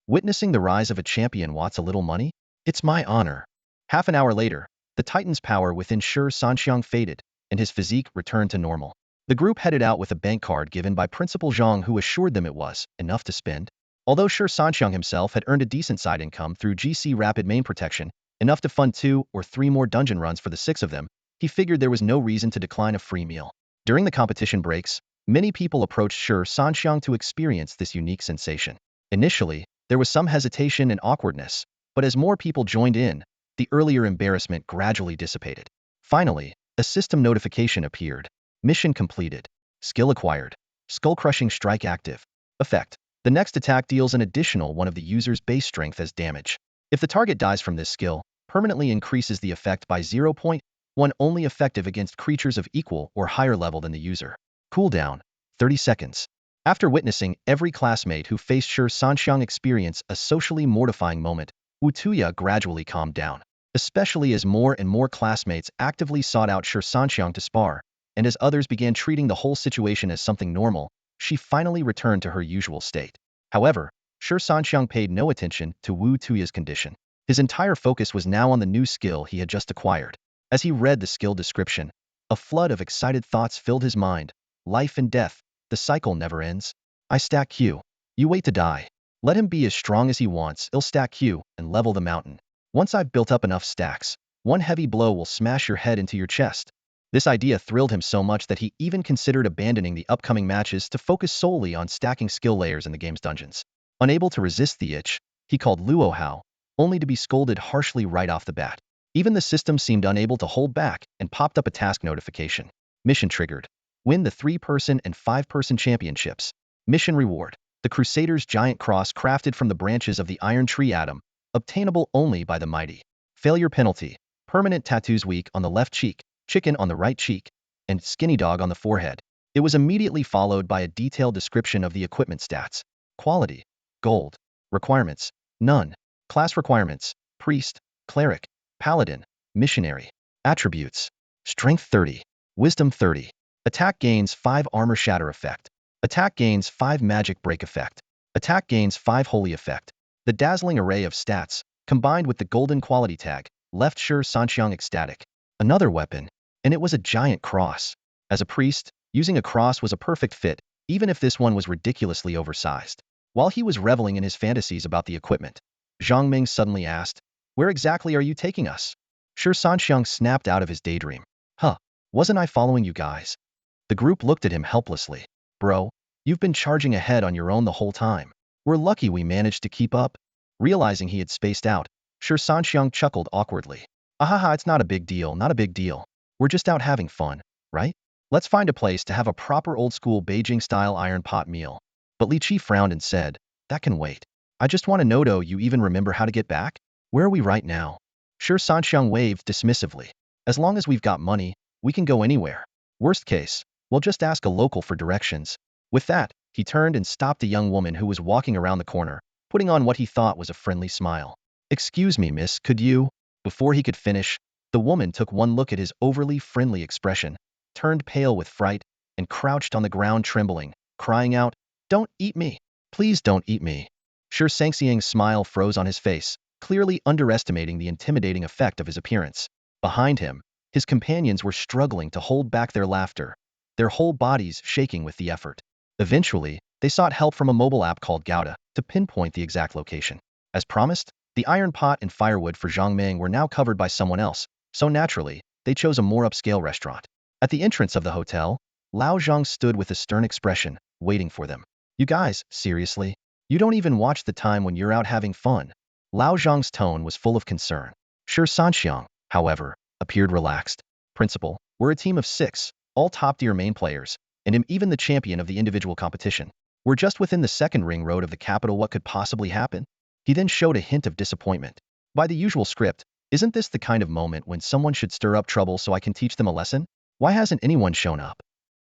Witnessing the rise of a champion wants a little money? It's my honor. Half an hour later, the Titan's power within Shi Sanxiang faded, and his physique returned to normal. The group headed out with a bank card given by Principal Zhang, who assured them it was enough to spend. Although Shi Sanxiang himself had earned a decent side income through GC Rapid Main Protection, enough to fund 2 or 3 more dungeon runs for the 6 of them, he figured there was no reason to decline a free meal. During the competition breaks, many people approached Shi Sanxiang to experience this unique sensation. Initially, there was some hesitation and awkwardness, but as more people joined in, the earlier embarrassment gradually dissipated. Finally, a system notification appeared. Mission completed. Skill acquired. Skull-crushing strike active. Effect. The next attack deals an additional 1 of the user's base strength as damage. If the target dies from this skill, permanently increases the effect by 0.1, only effective against creatures of equal or higher level than the user. Cooldown, 30 seconds. After witnessing every classmate who faced Shi Sanxiang experience a socially mortifying moment, Wu Tuya gradually calmed down. Especially as more and more classmates actively sought out Shi Sanxiang to spar, and as others began treating the whole situation as something normal, she finally returned to her usual state. However, Shi Sanxiang paid no attention to Wu Tuya's condition. His entire focus was now on the new skill he had just acquired. As he read the skill description, a flood of excited thoughts filled his mind. Life and death, the cycle never ends. I stack Q. You wait to die. Let him be as strong as he wants. I'll stack Q and level the mountain. Once I've built up enough stacks, 1 heavy blow will smash your head into your chest. This idea thrilled him so much that he even considered abandoning the upcoming matches to focus solely on stacking skill layers in the game's dungeons. Unable to resist the itch, he called Luo Hao, only to be scolded harshly right off the bat. Even the system seemed unable to hold back and popped up a task notification. Mission triggered. Win the 3-person and 5-person championships. Mission reward. The Crusader's giant cross crafted from the branches of the Iron Tree Atom, obtainable only by the mighty. Failure penalty. Permanent tattoos, weak on the left cheek, chicken on the right cheek, and skinny dog on the forehead. It was immediately followed by a detailed description of the equipment stats. Quality. Gold. Requirements. None. Class requirements. Priest, Cleric, Paladin, Missionary. Attributes. Strength 30. Wisdom 30. Attack gains 5 armor shatter effect. Attack gains 5 magic break effect. Attack gains 5 holy effect. The dazzling array of stats, combined with the golden quality tag, left Shi Sanxiang ecstatic. Another weapon, and it was a giant cross. As a priest, using a cross was a perfect fit, even if this one was ridiculously oversized. While he was reveling in his fantasies about the equipment, Zhang Ming suddenly asked, "Where exactly are you taking us?" Shi Sanxiang snapped out of his daydream. "Huh, wasn't I following you guys?" The group looked at him helplessly. "Bro, you've been charging ahead on your own the whole time. We're lucky we managed to keep up." Realizing he had spaced out, Shi Sanxiang chuckled awkwardly. "Ahaha, it's not a big deal, not a big deal. We're just out having fun, right? Let's find a place to have a proper old-school Beijing-style iron pot meal." But Li Qi frowned and said, "That can wait. I just want to know, do you even remember how to get back? Where are we right now?" Shi Sanxiang waved dismissively. "As long as we've got money, we can go anywhere. Worst case, we'll just ask a local for directions." With that, he turned and stopped a young woman who was walking around the corner, putting on what he thought was a friendly smile. "Excuse me, miss, could you?" Before he could finish, the woman took one look at his overly friendly expression, turned pale with fright, and crouched on the ground trembling, crying out, "Don't eat me! Please don't eat me!" Shi Sanxiang's smile froze on his face, clearly underestimating the intimidating effect of his appearance. Behind him, his companions were struggling to hold back their laughter, their whole bodies shaking with the effort. Eventually, they sought help from a mobile app called Gouda to pinpoint the exact location. As promised, The iron pot and firewood for Zhang Ming were now covered by someone else, so naturally, they chose a more upscale restaurant. At the entrance of the hotel, Lao Zhang stood with a stern expression, waiting for them. You guys, seriously? You don't even watch the time when you're out having fun. Lao Zhang's tone was full of concern. Shi Sanxiang, however, appeared relaxed. Principal, we're a team of 6, all top-tier main players, and am even the champion of the individual competition. We're just within the second ring road of the capital. What could possibly happen? He then showed a hint of disappointment. By the usual script, isn't this the kind of moment when someone should stir up trouble so I can teach them a lesson? Why hasn't anyone shown up?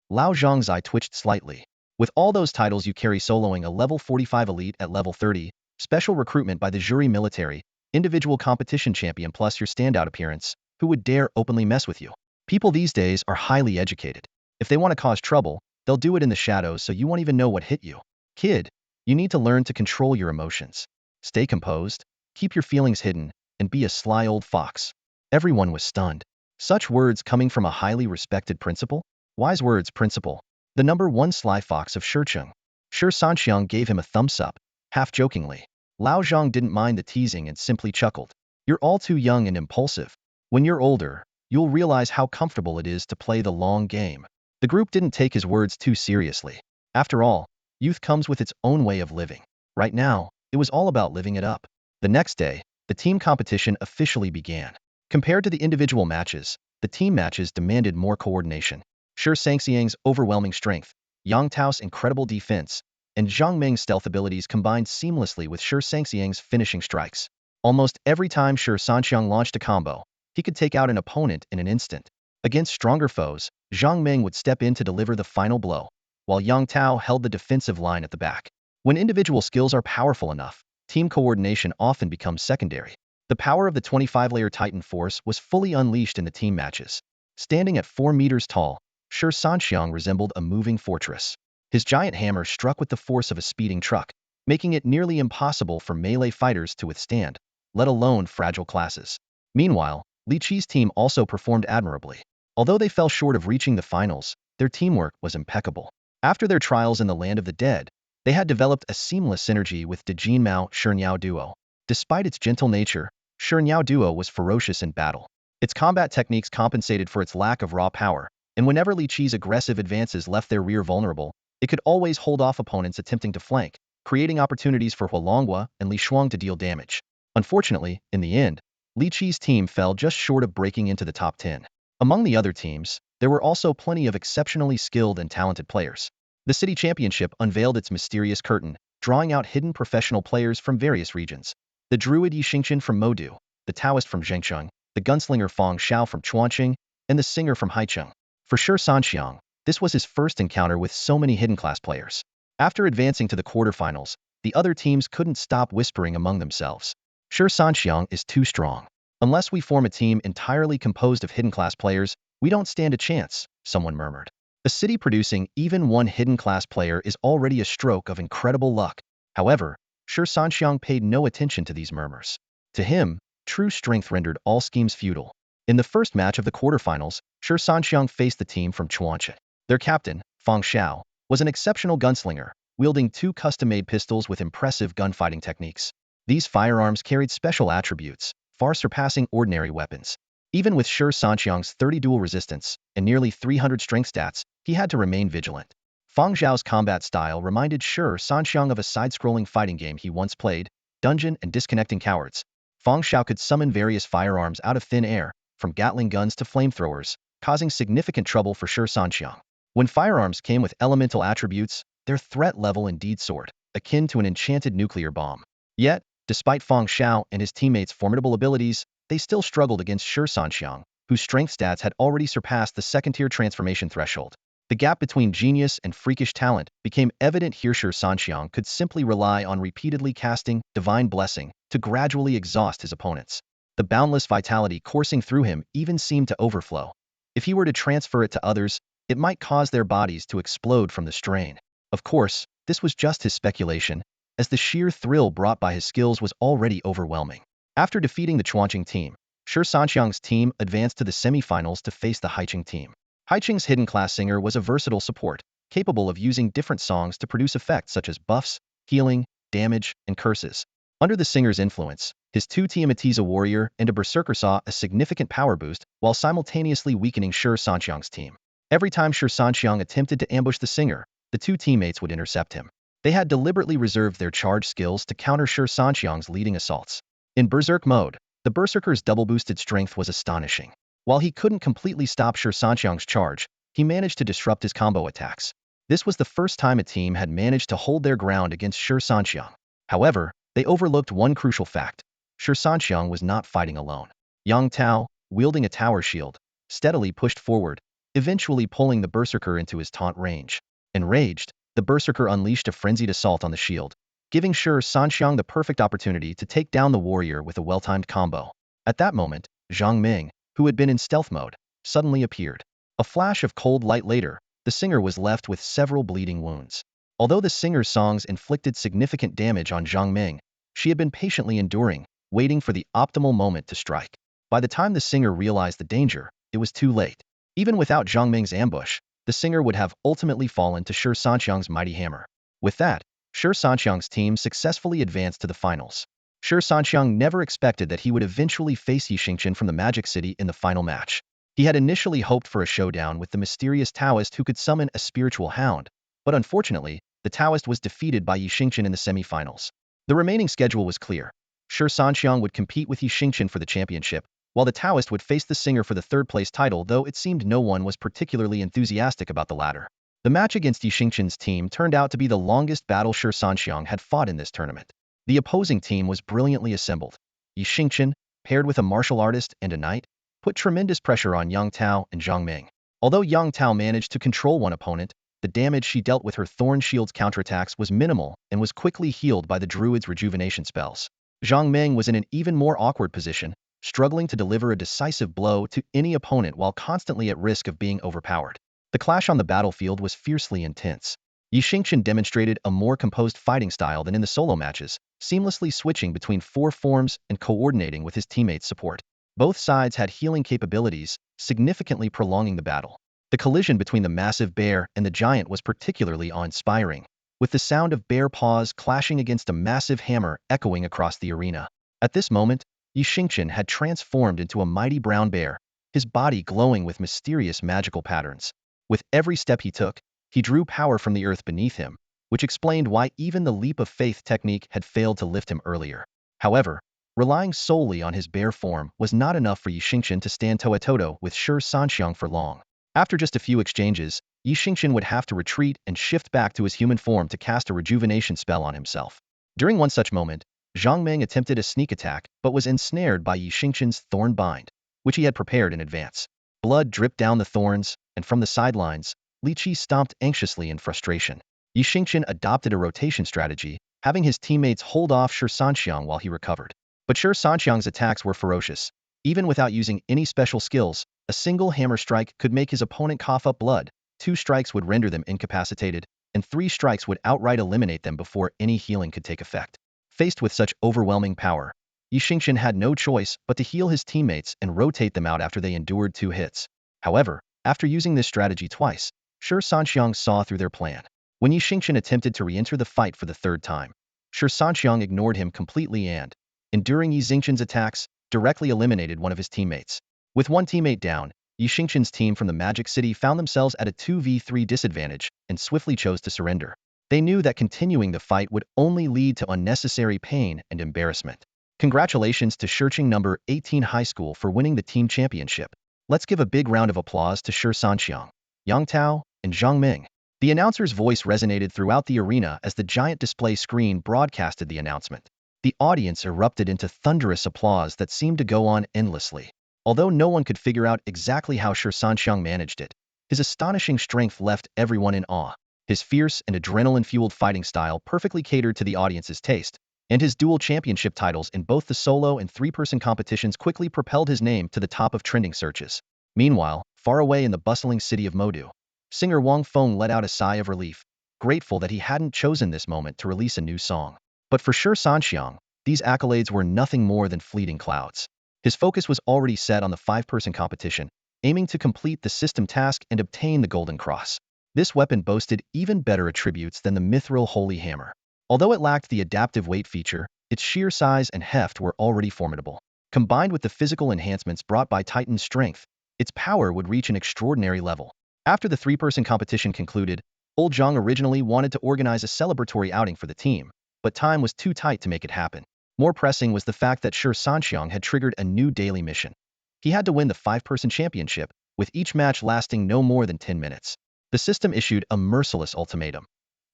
Lao Zhang's eye twitched slightly. With all those titles you carry, soloing a level 45 elite at level 30, special recruitment by the jury military, individual competition champion plus your standout appearance, who would dare openly mess with you? People these days are highly educated. If they want to cause trouble, they'll do it in the shadows so you won't even know what hit you. Kid, you need to learn to control your emotions. Stay composed, keep your feelings hidden, and be a sly old fox. Everyone was stunned. Such words coming from a highly respected principal? Wise words, principal. The number 1 sly fox of Shicheng. Shi Sanxiang gave him a thumbs up, half jokingly. Lao Zhang didn't mind the teasing and simply chuckled. You're all too young and impulsive. When you're older, you'll realize how comfortable it is to play the long game. The group didn't take his words too seriously. After all, youth comes with its own way of living. Right now, it was all about living it up. The next day, the team competition officially began. Compared to the individual matches, the team matches demanded more coordination. Shi Sanxiang's overwhelming strength, Yang Tao's incredible defense, and Zhang Ming's stealth abilities combined seamlessly with Shi Sanxiang's finishing strikes. Almost every time Shi Sanxiang launched a combo, he could take out an opponent in an instant. Against stronger foes, Zhang Ming would step in to deliver the final blow, while Yang Tao held the defensive line at the back. When individual skills are powerful enough, team coordination often becomes secondary. The power of the 25-layer Titan force was fully unleashed in the team matches. Standing at 4 meters tall, Shi Sanxiang resembled a moving fortress. His giant hammer struck with the force of a speeding truck, making it nearly impossible for melee fighters to withstand, let alone fragile classes. Meanwhile, Li Qi's team also performed admirably. Although they fell short of reaching the finals, their teamwork was impeccable. After their trials in the land of the dead, they had developed a seamless synergy with the Jin Mao Shirnyao duo. Despite its gentle nature, Shirnyao duo was ferocious in battle. Its combat techniques compensated for its lack of raw power, and whenever Li Qi's aggressive advances left their rear vulnerable, it could always hold off opponents attempting to flank, creating opportunities for Huolonghua and Li Shuang to deal damage. Unfortunately, in the end, Li Qi's team fell just short of breaking into the top 10. Among the other teams, there were also plenty of exceptionally skilled and talented players. The City Championship unveiled its mysterious curtain, drawing out hidden professional players from various regions. The druid Yi Xingqian from Modu, the Taoist from Zhengcheng, the gunslinger Fang Xiao from Chuanqing, and the singer from Haicheng. For Shi Sanxiang, this was his first encounter with so many hidden class players. After advancing to the quarterfinals, the other teams couldn't stop whispering among themselves. Shi Sanxiang is too strong. Unless we form a team entirely composed of hidden class players, we don't stand a chance, someone murmured. A city producing even one hidden class player is already a stroke of incredible luck. However, Shi Sanxiang paid no attention to these murmurs. To him, true strength rendered all schemes futile. In the first match of the quarterfinals, Shi Sanxiang faced the team from Chuanqing. Their captain, Fang Xiao, was an exceptional gunslinger, wielding 2 custom-made pistols with impressive gunfighting techniques. These firearms carried special attributes, far surpassing ordinary weapons. Even with Shi Sanxiang's 30 dual resistance and nearly 300 strength stats, he had to remain vigilant. Fang Xiao's combat style reminded Shi Sanxiang of a side-scrolling fighting game he once played, Dungeon and Disconnecting Cowards. Fang Xiao could summon various firearms out of thin air, from Gatling guns to flamethrowers, causing significant trouble for Shi Sanxiang. When firearms came with elemental attributes, their threat level indeed soared, akin to an enchanted nuclear bomb. Yet, despite Fang Xiao and his teammates' formidable abilities, they still struggled against Shi Sanxiang, whose strength stats had already surpassed the second-tier transformation threshold. The gap between genius and freakish talent became evident here. Shi Sanxiang could simply rely on repeatedly casting Divine Blessing to gradually exhaust his opponents. The boundless vitality coursing through him even seemed to overflow. If he were to transfer it to others, it might cause their bodies to explode from the strain. Of course, this was just his speculation, as the sheer thrill brought by his skills was already overwhelming. After defeating the Chuanqing team, Shi Sanxiang's team advanced to the semifinals to face the Haicheng team. Haicheng's hidden class singer was a versatile support, capable of using different songs to produce effects such as buffs, healing, damage, and curses. Under the singer's influence, his two Tiamatese, a warrior and a berserker, saw a significant power boost while simultaneously weakening Shi Sanxiang's team. Every time Shi Sanxiang attempted to ambush the singer, the two teammates would intercept him. They had deliberately reserved their charge skills to counter Shi Sanxiang's leading assaults. In Berserk mode, the Berserker's double-boosted strength was astonishing. While he couldn't completely stop Shi Sanxiang's charge, he managed to disrupt his combo attacks. This was the first time a team had managed to hold their ground against Shi Sanxiang. However, they overlooked one crucial fact. Shi Sanxiang was not fighting alone. Yang Tao, wielding a tower shield, steadily pushed forward, eventually pulling the Berserker into his taunt range. Enraged, the Berserker unleashed a frenzied assault on the shield, giving Shi Sanxiang the perfect opportunity to take down the warrior with a well-timed combo. At that moment, Zhang Ming, who had been in stealth mode, suddenly appeared. A flash of cold light later, the singer was left with several bleeding wounds. Although the singer's songs inflicted significant damage on Zhang Ming, she had been patiently enduring, waiting for the optimal moment to strike. By the time the singer realized the danger, it was too late. Even without Zhang Ming's ambush, the singer would have ultimately fallen to Shi Sanxiang's mighty hammer. With that, Shi Sanxiang's team successfully advanced to the finals. Shi Sanxiang never expected that he would eventually face Yi Xingqian from the Magic City in the final match. He had initially hoped for a showdown with the mysterious Taoist who could summon a spiritual hound, but unfortunately, the Taoist was defeated by Yi Xingqian in the semi-finals. The remaining schedule was clear. Shi Sanxiang would compete with Yi Xingqian for the championship, while the Taoist would face the singer for the third-place title, though it seemed no one was particularly enthusiastic about the latter. The match against Yi Xingqian's team turned out to be the longest battle Shi Sanxiang had fought in this tournament. The opposing team was brilliantly assembled. Yi Xingqian, paired with a martial artist and a knight, put tremendous pressure on Yang Tao and Zhang Ming. Although Yang Tao managed to control one opponent, the damage she dealt with her Thorn Shield's counterattacks was minimal and was quickly healed by the Druid's rejuvenation spells. Zhang Ming was in an even more awkward position, struggling to deliver a decisive blow to any opponent while constantly at risk of being overpowered. The clash on the battlefield was fiercely intense. Yi Xingqian demonstrated a more composed fighting style than in the solo matches, seamlessly switching between four forms and coordinating with his teammates' support. Both sides had healing capabilities, significantly prolonging the battle. The collision between the massive bear and the giant was particularly awe-inspiring, with the sound of bear paws clashing against a massive hammer echoing across the arena. At this moment, Yi Xingqian had transformed into a mighty brown bear, his body glowing with mysterious magical patterns. With every step he took, he drew power from the earth beneath him, which explained why even the leap of faith technique had failed to lift him earlier. However, relying solely on his bear form was not enough for Yi Xingqian to stand toe-to-toe with Shi Sanxiang for long. After just a few exchanges, Yi Xingqian would have to retreat and shift back to his human form to cast a rejuvenation spell on himself. During one such moment, Zhang Ming attempted a sneak attack but was ensnared by Yi Xingqian's thorn bind, which he had prepared in advance. Blood dripped down the thorns, and from the sidelines, Li Qi stomped anxiously in frustration. Yi Xingqian adopted a rotation strategy, having his teammates hold off Shi Sanxiang while he recovered. But Shi Sanxiang's attacks were ferocious. Even without using any special skills, a single hammer strike could make his opponent cough up blood, 2 strikes would render them incapacitated, and 3 strikes would outright eliminate them before any healing could take effect. Faced with such overwhelming power, Yi Xingqian had no choice but to heal his teammates and rotate them out after they endured 2 hits. However, after using this strategy twice, Shi Sanxiang saw through their plan. When Yi Xingqian attempted to re-enter the fight for the 3rd time, Shi Sanxiang ignored him completely and, enduring Yi Xingqian's attacks, directly eliminated one of his teammates. With one teammate down, Yi Xingqian's team from the Magic City found themselves at a 2v3 disadvantage and swiftly chose to surrender. They knew that continuing the fight would only lead to unnecessary pain and embarrassment. Congratulations to Shiqing number 18 High School for winning the team championship. Let's give a big round of applause to Shi Sanxiang, Yang Tao, and Zhang Ming. The announcer's voice resonated throughout the arena as the giant display screen broadcasted the announcement. The audience erupted into thunderous applause that seemed to go on endlessly. Although no one could figure out exactly how Shi Sanxiang managed it, his astonishing strength left everyone in awe. His fierce and adrenaline-fueled fighting style perfectly catered to the audience's taste, and his dual championship titles in both the solo and 3-person competitions quickly propelled his name to the top of trending searches. Meanwhile, far away in the bustling city of Modu, singer Wang Feng let out a sigh of relief, grateful that he hadn't chosen this moment to release a new song. But for Shi Sanxiang, these accolades were nothing more than fleeting clouds. His focus was already set on the 5-person competition, aiming to complete the system task and obtain the Golden Cross. This weapon boasted even better attributes than the mithril Holy Hammer. Although it lacked the adaptive weight feature, Its sheer size and heft were already formidable. Combined with the physical enhancements brought by Titan's strength, its power would reach an extraordinary level. After the three-person competition concluded, Old Zhang originally wanted to organize a celebratory outing for the team, but time was too tight to make it happen. More pressing was the fact that Shi Sanxiang had triggered a new daily mission. He had to win the five-person championship, with each match lasting no more than 10 minutes. The system issued a merciless ultimatum.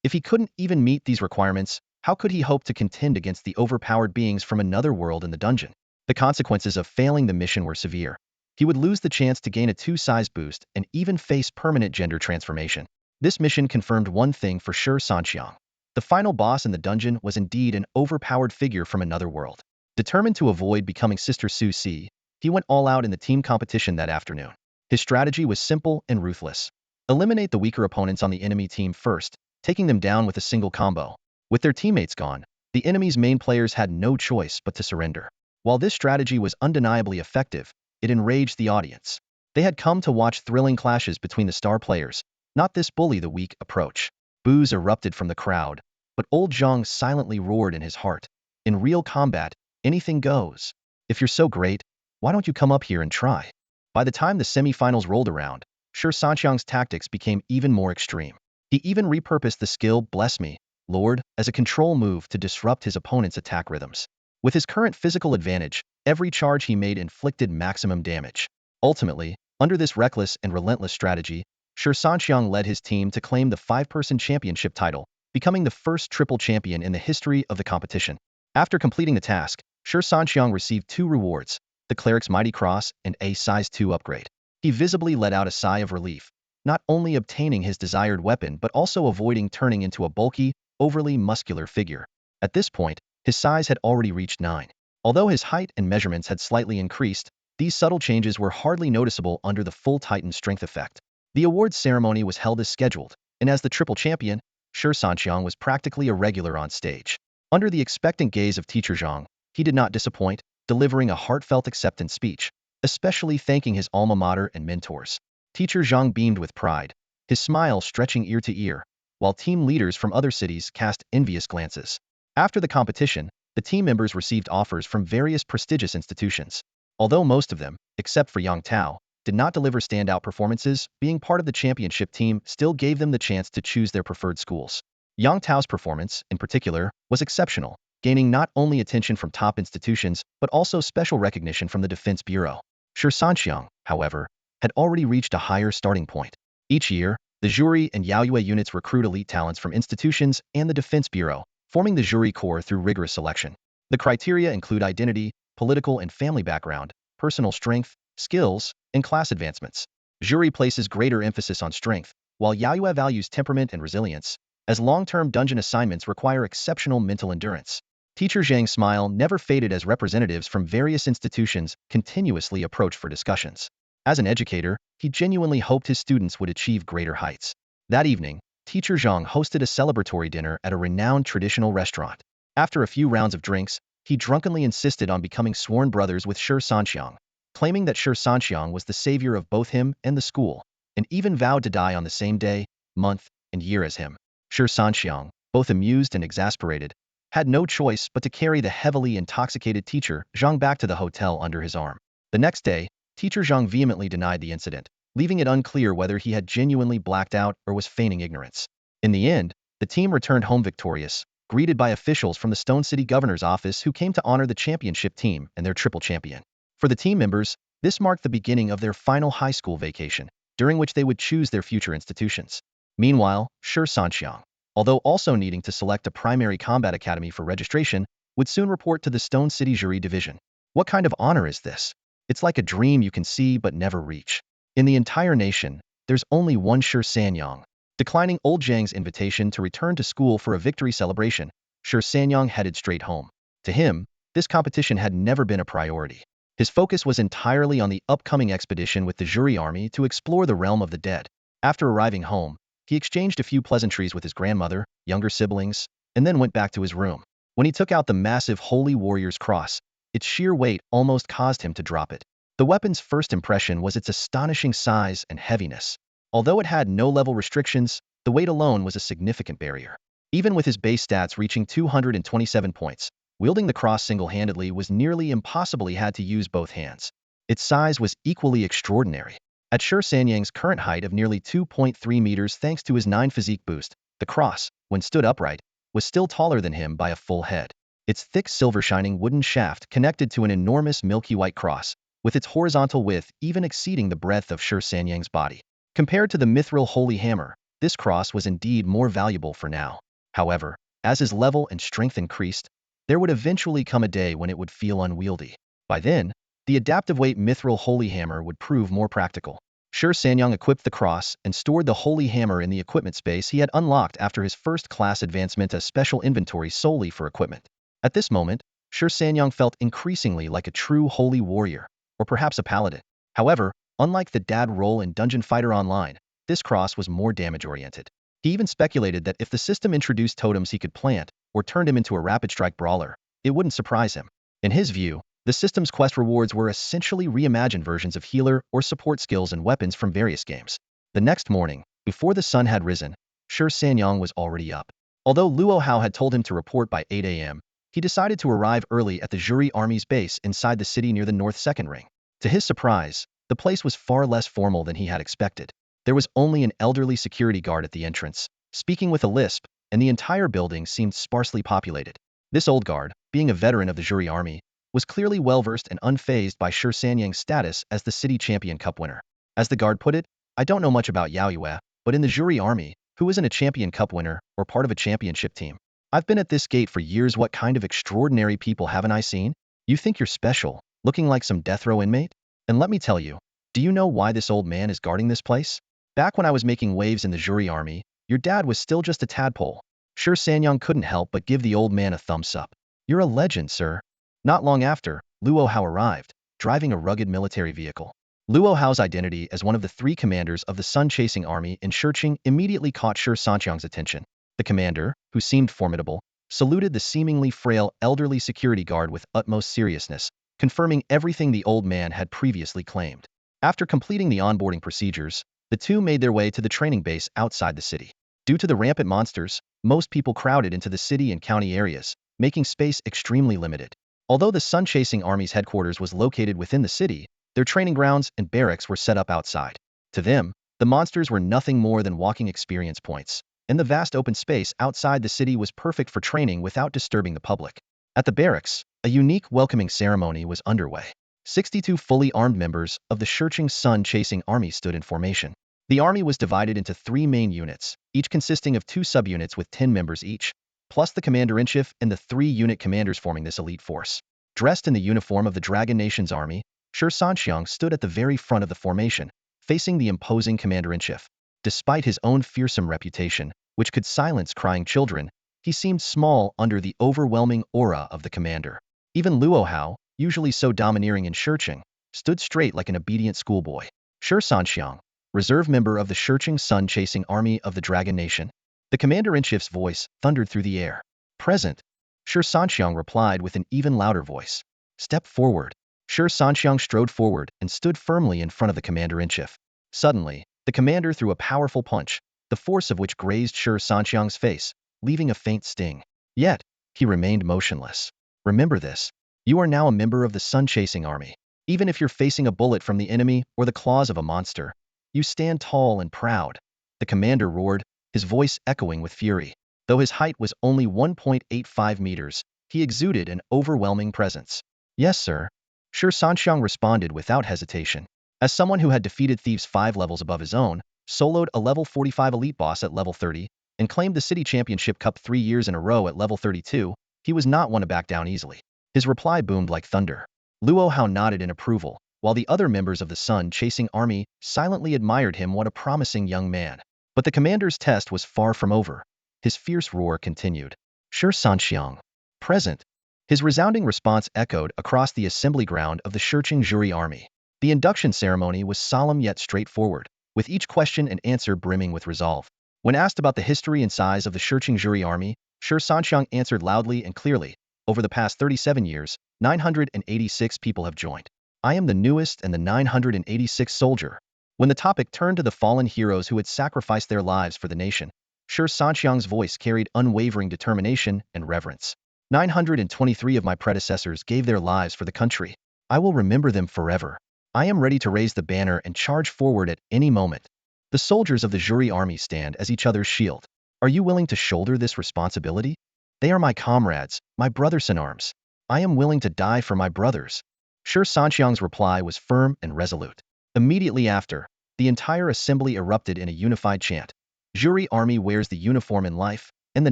If he couldn't even meet these requirements, how could he hope to contend against the overpowered beings from another world in the dungeon? The consequences of failing the mission were severe. He would lose the chance to gain a 2-size boost and even face permanent gender transformation. This mission confirmed one thing for Shi Sanxiang. The final boss in the dungeon was indeed an overpowered figure from another world. Determined to avoid becoming Sister Su Si, he went all out in the team competition that afternoon. His strategy was simple and ruthless. Eliminate the weaker opponents on the enemy team first, taking them down with a single combo. With their teammates gone, the enemy's main players had no choice but to surrender. While this strategy was undeniably effective, it enraged the audience. They had come to watch thrilling clashes between the star players, not this bully the weak approach. Boos erupted from the crowd, but old Zhang silently roared in his heart. In real combat, anything goes. If you're so great, why don't you come up here and try? By the time the semi-finals rolled around, Shi Sanxiang's tactics became even more extreme. He even repurposed the skill Bless Me, Lord, as a control move to disrupt his opponent's attack rhythms. With his current physical advantage, every charge he made inflicted maximum damage. Ultimately, under this reckless and relentless strategy, Shi Sanxiang led his team to claim the five-person championship title, becoming the first triple champion in the history of the competition. After completing the task, Shi Sanxiang received 2 rewards, the Cleric's Mighty Cross and a Size 2 upgrade. He visibly let out a sigh of relief, not only obtaining his desired weapon but also avoiding turning into a bulky, overly muscular figure. At this point, his size had already reached 9. Although his height and measurements had slightly increased, these subtle changes were hardly noticeable under the full Titan strength effect. The awards ceremony was held as scheduled, and as the triple champion, Shi Sanxiang was practically a regular on stage. Under the expectant gaze of Teacher Zhang, he did not disappoint, delivering a heartfelt acceptance speech, especially thanking his alma mater and mentors. Teacher Zhang beamed with pride, his smile stretching ear to ear, while team leaders from other cities cast envious glances. After the competition, the team members received offers from various prestigious institutions. Although most of them, except for Yang Tao, did not deliver standout performances, being part of the championship team still gave them the chance to choose their preferred schools. Yang Tao's performance, in particular, was exceptional, gaining not only attention from top institutions but also special recognition from the Defense Bureau. Shi Sanxiang, however, had already reached a higher starting point. Each year, the jury and Yaoyue units recruit elite talents from institutions and the Defense Bureau, forming the jury core through rigorous selection. The criteria include identity, political and family background, personal strength, skills, and class advancements. Jury places greater emphasis on strength, while Yaoyue values temperament and resilience, as long-term dungeon assignments require exceptional mental endurance. Teacher Zhang's smile never faded as representatives from various institutions continuously approached for discussions. As an educator, he genuinely hoped his students would achieve greater heights. That evening, Teacher Zhang hosted a celebratory dinner at a renowned traditional restaurant. After a few rounds of drinks, he drunkenly insisted on becoming sworn brothers with Shi Sanxiang, claiming that Shi Sanxiang was the savior of both him and the school, and even vowed to die on the same day, month, and year as him. Shi Sanxiang, both amused and exasperated, had no choice but to carry the heavily intoxicated Teacher Zhang back to the hotel under his arm. The next day, Teacher Zhang vehemently denied the incident, leaving it unclear whether he had genuinely blacked out or was feigning ignorance. In the end, the team returned home victorious, greeted by officials from the Stone City Governor's office who came to honor the championship team and their triple champion. For the team members, this marked the beginning of their final high school vacation, during which they would choose their future institutions. Meanwhile, Shi Sanxiang, although also needing to select a primary combat academy for registration, would soon report to the Stone City Jury Division. What kind of honor is this? It's like a dream you can see but never reach. In the entire nation, there's only one Shi Sanxiang. Declining old Zhang's invitation to return to school for a victory celebration, Shi Sanxiang headed straight home. To him, this competition had never been a priority. His focus was entirely on the upcoming expedition with the jury army to explore the realm of the dead. After arriving home, he exchanged a few pleasantries with his grandmother, younger siblings, and then went back to his room. When he took out the massive Holy Warrior's Cross, its sheer weight almost caused him to drop it. The weapon's first impression was its astonishing size and heaviness. Although it had no level restrictions, the weight alone was a significant barrier. Even with his base stats reaching 227 points, Wielding the cross single-handedly was nearly impossible. He had to use both hands. Its size was equally extraordinary. At Shi Sanxiang's current height of nearly 2.3 meters thanks to his 9 physique boost, the cross, when stood upright, was still taller than him by a full head. Its thick silver-shining wooden shaft connected to an enormous milky white cross, with its horizontal width even exceeding the breadth of Shi Sanxiang's body. Compared to the mithril holy hammer, this cross was indeed more valuable for now. However, as his level and strength increased, there would eventually come a day when it would feel unwieldy. By then, the adaptive weight mithril holy hammer would prove more practical. Shi Sanxiang equipped the cross and stored the holy hammer in the equipment space he had unlocked after his first-class advancement as special inventory solely for equipment. At this moment, Shi Sanxiang felt increasingly like a true holy warrior, or perhaps a paladin. However, unlike the dad role in Dungeon Fighter Online, this cross was more damage-oriented. He even speculated that if the system introduced totems he could plant, or turned him into a rapid strike brawler, it wouldn't surprise him. In his view, the system's quest rewards were essentially reimagined versions of healer or support skills and weapons from various games. The next morning, before the sun had risen, Shi Sanxiang was already up. Although Luo Hao had told him to report by 8 a.m., he decided to arrive early at the Zhuri army's base inside the city near the North Second Ring. To his surprise, the place was far less formal than he had expected. There was only an elderly security guard at the entrance, speaking with a lisp, and the entire building seemed sparsely populated. This old guard, being a veteran of the Zhuri army, was clearly well-versed and unfazed by Shi Sanxiang's status as the city champion cup winner. As the guard put it, "I don't know much about Yaoyue, but in the Zhuri army, who isn't a champion cup winner or part of a championship team? I've been at this gate for years. What kind of extraordinary people haven't I seen? You think you're special, looking like some death row inmate? And let me tell you, do you know why this old man is guarding this place? Back when I was making waves in the Zhuri army, your dad was still just a tadpole." Shi Sanxiang couldn't help but give the old man a thumbs up. "You're a legend, sir." Not long after, Luo Hao arrived, driving a rugged military vehicle. Luo Hao's identity as one of the 3 commanders of the sun-chasing army in Shurching immediately caught Shi Sanxiang's attention. The commander, who seemed formidable, saluted the seemingly frail elderly security guard with utmost seriousness, confirming everything the old man had previously claimed. After completing the onboarding procedures, the two made their way to the training base outside the city. Due to the rampant monsters, most people crowded into the city and county areas, making space extremely limited. Although the sun-chasing army's headquarters was located within the city, their training grounds and barracks were set up outside. To them, the monsters were nothing more than walking experience points, and the vast open space outside the city was perfect for training without disturbing the public. At the barracks, a unique welcoming ceremony was underway. 62 fully armed members of the Shurching sun-chasing army stood in formation. The army was divided into 3 main units, each consisting of 2 subunits with 10 members each, plus the commander-in-chief and the 3 unit commanders forming this elite force. Dressed in the uniform of the Dragon Nation's army, Shi Sanxiang stood at the very front of the formation, facing the imposing commander-in-chief. Despite his own fearsome reputation, which could silence crying children, he seemed small under the overwhelming aura of the commander. Even Luo Hao, usually so domineering in Shurching, stood straight like an obedient schoolboy. Shi Sanxiang, reserve member of the Shurching sun-chasing army of the Dragon Nation. The commander-in-chief's voice thundered through the air. "Present." Shi Sanxiang replied with an even louder voice. "Step forward." Shi Sanxiang strode forward and stood firmly in front of the commander-in-chief. Suddenly, the commander threw a powerful punch, the force of which grazed Shi Sanxiang's face, leaving a faint sting. Yet, he remained motionless. "Remember this. You are now a member of the sun-chasing army. Even if you're facing a bullet from the enemy or the claws of a monster, you stand tall and proud." The commander roared, his voice echoing with fury. Though his height was only 1.85 meters, he exuded an overwhelming presence. "Yes, sir." Shi Sanxiang responded without hesitation. As someone who had defeated thieves 5 levels above his own, soloed a level 45 elite boss at level 30, and claimed the City Championship Cup 3 years in a row at level 32, he was not one to back down easily. His reply boomed like thunder. Luo Hao nodded in approval, while the other members of the sun-chasing army silently admired him. What a promising young man. But the commander's test was far from over. His fierce roar continued. "Shi Sanxiang. Present." His resounding response echoed across the assembly ground of the Shurching Zhuri army. The induction ceremony was solemn yet straightforward, with each question and answer brimming with resolve. When asked about the history and size of the Shurching Zhuri army, Shi Sanxiang answered loudly and clearly. "Over the past 37 years, 986 people have joined. I am the newest and the 986th soldier." When the topic turned to the fallen heroes who had sacrificed their lives for the nation, Shi Sanxiang's voice carried unwavering determination and reverence. 923 of my predecessors gave their lives for the country. I will remember them forever. I am ready to raise the banner and charge forward at any moment. The soldiers of the Zhuri army stand as each other's shield. Are you willing to shoulder this responsibility? They are my comrades, my brothers in arms. I am willing to die for my brothers. Shi Sanxiang's reply was firm and resolute. Immediately after, the entire assembly erupted in a unified chant. Zhuri army wears the uniform in life, and the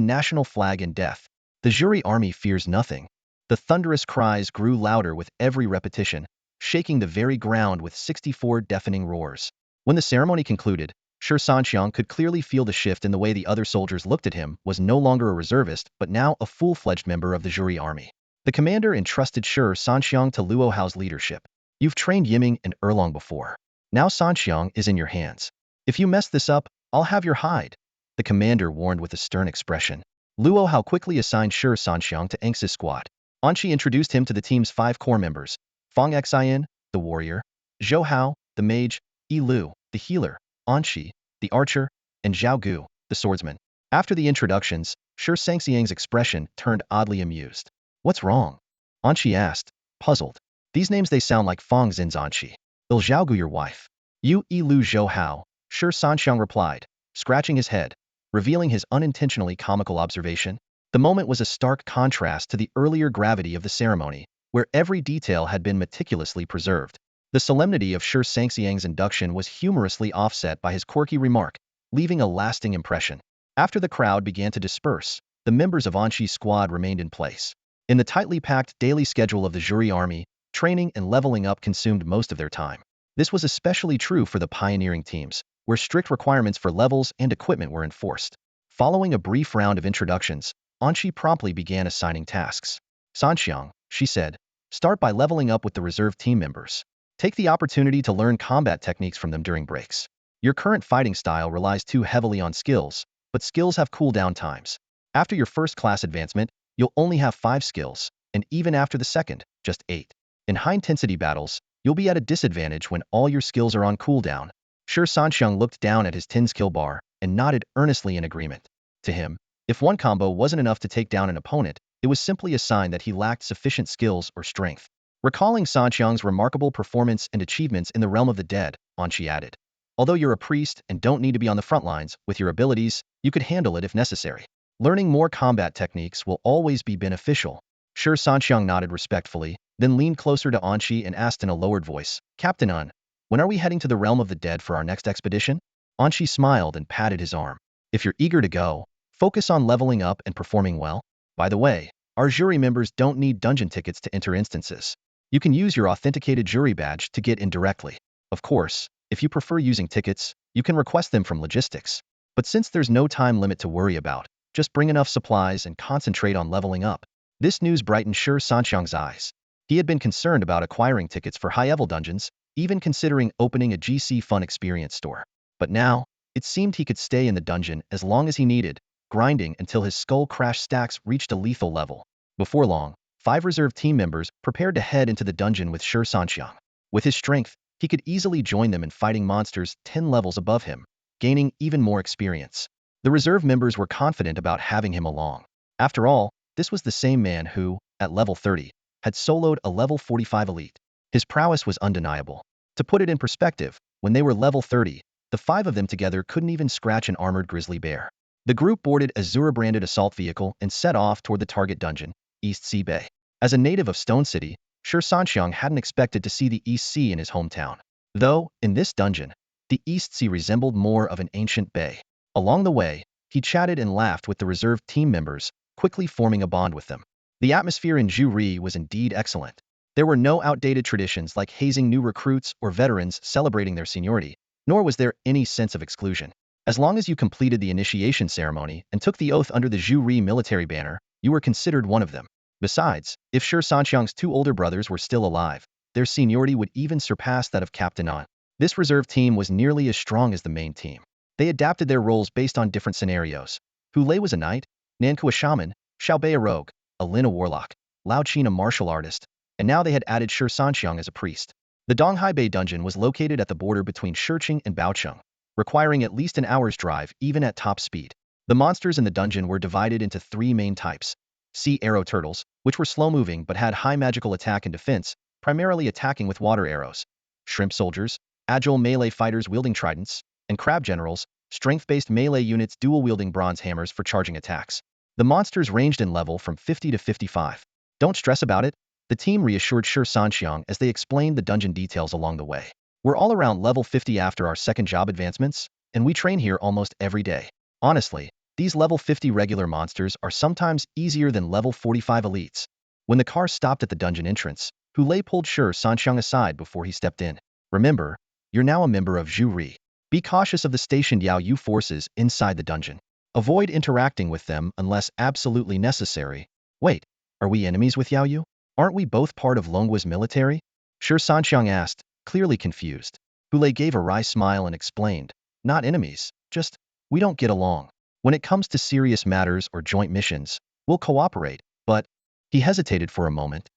national flag in death. The Zhuri army fears nothing. The thunderous cries grew louder with every repetition, shaking the very ground with 64 deafening roars. When the ceremony concluded, Shi Sanxiang could clearly feel the shift in the way the other soldiers looked at him. Was no longer a reservist, but now a full-fledged member of the Zhuri army. The commander entrusted Shi Sanxiang to Luo Hao's leadership. You've trained Yiming and Erlong before. Now Sanxiang is in your hands. If you mess this up, I'll have your hide, the commander warned with a stern expression. Luo Hao quickly assigned Shi Sanxiang to Eng's squad. Anqi introduced him to the team's 5 core members: Fang Xian, the warrior; Zhou Hao, the mage; Yi Lu, the healer; Anqi, the archer; and Zhao Gu, the swordsman. After the introductions, Shi Sanxiang's expression turned oddly amused. What's wrong? Anqi asked, puzzled. These names, they sound like Fang Xin's Anqi. Il Zhao Gu your wife. You Yi Lu Zhou Hao, Shi Sanxiang replied, scratching his head, revealing his unintentionally comical observation. The moment was a stark contrast to the earlier gravity of the ceremony, where every detail had been meticulously preserved. The solemnity of Shi Sanxiang's induction was humorously offset by his quirky remark, leaving a lasting impression. After the crowd began to disperse, the members of Anqi's squad remained in place. In the tightly packed daily schedule of the Zhuri army, training and leveling up consumed most of their time. This was especially true for the pioneering teams, where strict requirements for levels and equipment were enforced. Following a brief round of introductions, Anqi promptly began assigning tasks. Sanxiang, she said, start by leveling up with the reserve team members. Take the opportunity to learn combat techniques from them during breaks. Your current fighting style relies too heavily on skills, but skills have cooldown times. After your first class advancement, you'll only have 5 skills, and even after the second, just 8. In high-intensity battles, you'll be at a disadvantage when all your skills are on cooldown. Shi Sanxiang looked down at his 10 skill bar and nodded earnestly in agreement. To him, if one combo wasn't enough to take down an opponent, it was simply a sign that he lacked sufficient skills or strength. Recalling Sanxiang's remarkable performance and achievements in the realm of the dead, Anqi added, although you're a priest and don't need to be on the front lines, with your abilities, you could handle it if necessary. Learning more combat techniques will always be beneficial. Shi Sanxiang nodded respectfully, then leaned closer to Anqi and asked in a lowered voice, Captain An, when are we heading to the realm of the dead for our next expedition? Anqi smiled and patted his arm. If you're eager to go, focus on leveling up and performing well. By the way, our jury members don't need dungeon tickets to enter instances. You can use your authenticated jury badge to get in directly. Of course, if you prefer using tickets, you can request them from logistics. But since there's no time limit to worry about, just bring enough supplies and concentrate on leveling up. This news brightened Shi Sanxiang's eyes. He had been concerned about acquiring tickets for high-level dungeons, even considering opening a GC Fun Experience store. But now, it seemed he could stay in the dungeon as long as he needed, grinding until his skull crash stacks reached a lethal level. Before long, 5 reserve team members prepared to head into the dungeon with Shi Sanxiang. With his strength, he could easily join them in fighting monsters 10 levels above him, gaining even more experience. The reserve members were confident about having him along. After all, this was the same man who, at level 30, had soloed a level 45 elite. His prowess was undeniable. To put it in perspective, when they were level 30, the 5 of them together couldn't even scratch an armored grizzly bear. The group boarded a Zura-branded assault vehicle and set off toward the target dungeon, East Sea Bay. As a native of Stone City, Shi Sanxiang hadn't expected to see the East Sea in his hometown. Though, in this dungeon, the East Sea resembled more of an ancient bay. Along the way, he chatted and laughed with the reserve team members, quickly forming a bond with them. The atmosphere in Zhuri was indeed excellent. There were no outdated traditions like hazing new recruits or veterans celebrating their seniority, nor was there any sense of exclusion. As long as you completed the initiation ceremony and took the oath under the Zhuri military banner, you were considered one of them. Besides, if Shi Sanxiang's 2 older brothers were still alive, their seniority would even surpass that of Captain An. This reserve team was nearly as strong as the main team. They adapted their roles based on different scenarios. Hu Lei was a knight, Nanku a shaman, Xiaobei a rogue, Alin a warlock, Lao Qin a martial artist, and now they had added Shi Sanxiang as a priest. The Donghai Bay dungeon was located at the border between Shiqing and Baocheng, requiring at least an hour's drive even at top speed. The monsters in the dungeon were divided into 3 main types: sea arrow turtles, which were slow-moving but had high magical attack and defense, primarily attacking with water arrows, shrimp soldiers, agile melee fighters wielding tridents, and crab generals, strength-based melee units dual-wielding bronze hammers for charging attacks. The monsters ranged in level from 50 to 55. Don't stress about it, the team reassured Shi Sanxiang as they explained the dungeon details along the way. We're all around level 50 after our second job advancements, and we train here almost every day. Honestly, these level 50 regular monsters are sometimes easier than level 45 elites. When the car stopped at the dungeon entrance, Hulei pulled Shi Sanxiang aside before he stepped in. Remember, you're now a member of Zhu. Be cautious of the stationed Yao Yu forces inside the dungeon. Avoid interacting with them unless absolutely necessary. Wait, are we enemies with Yao Yu? Aren't we both part of Longgua's military? Shi Sanxiang asked, clearly confused. Hulei gave a wry smile and explained, not enemies, just, we don't get along. When it comes to serious matters or joint missions, we'll cooperate, but... He hesitated for a moment.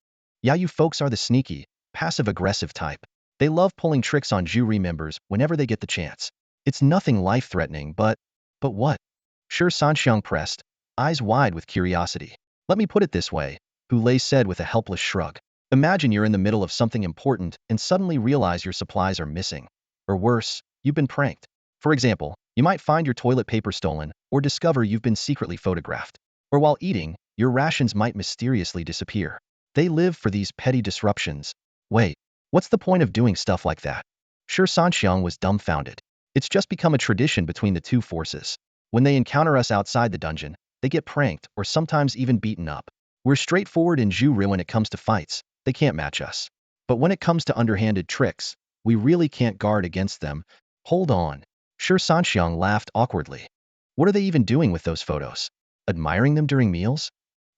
Yao Yu folks are the sneaky, passive-aggressive type. They love pulling tricks on Zhu members whenever they get the chance. It's nothing life-threatening, but what? Shi Sanxiang pressed, eyes wide with curiosity. Let me put it this way, Hulei said with a helpless shrug. Imagine you're in the middle of something important and suddenly realize your supplies are missing. Or worse, you've been pranked. For example, you might find your toilet paper stolen or discover you've been secretly photographed. Or while eating, your rations might mysteriously disappear. They live for these petty disruptions. Wait, what's the point of doing stuff like that? Shi Sanxiang was dumbfounded. It's just become a tradition between the two forces. When they encounter us outside the dungeon, they get pranked or sometimes even beaten up. We're straightforward in Zhu when it comes to fights, they can't match us. But when it comes to underhanded tricks, we really can't guard against them. Hold on. Shi Sanxiang laughed awkwardly. What are they even doing with those photos? Admiring them during meals?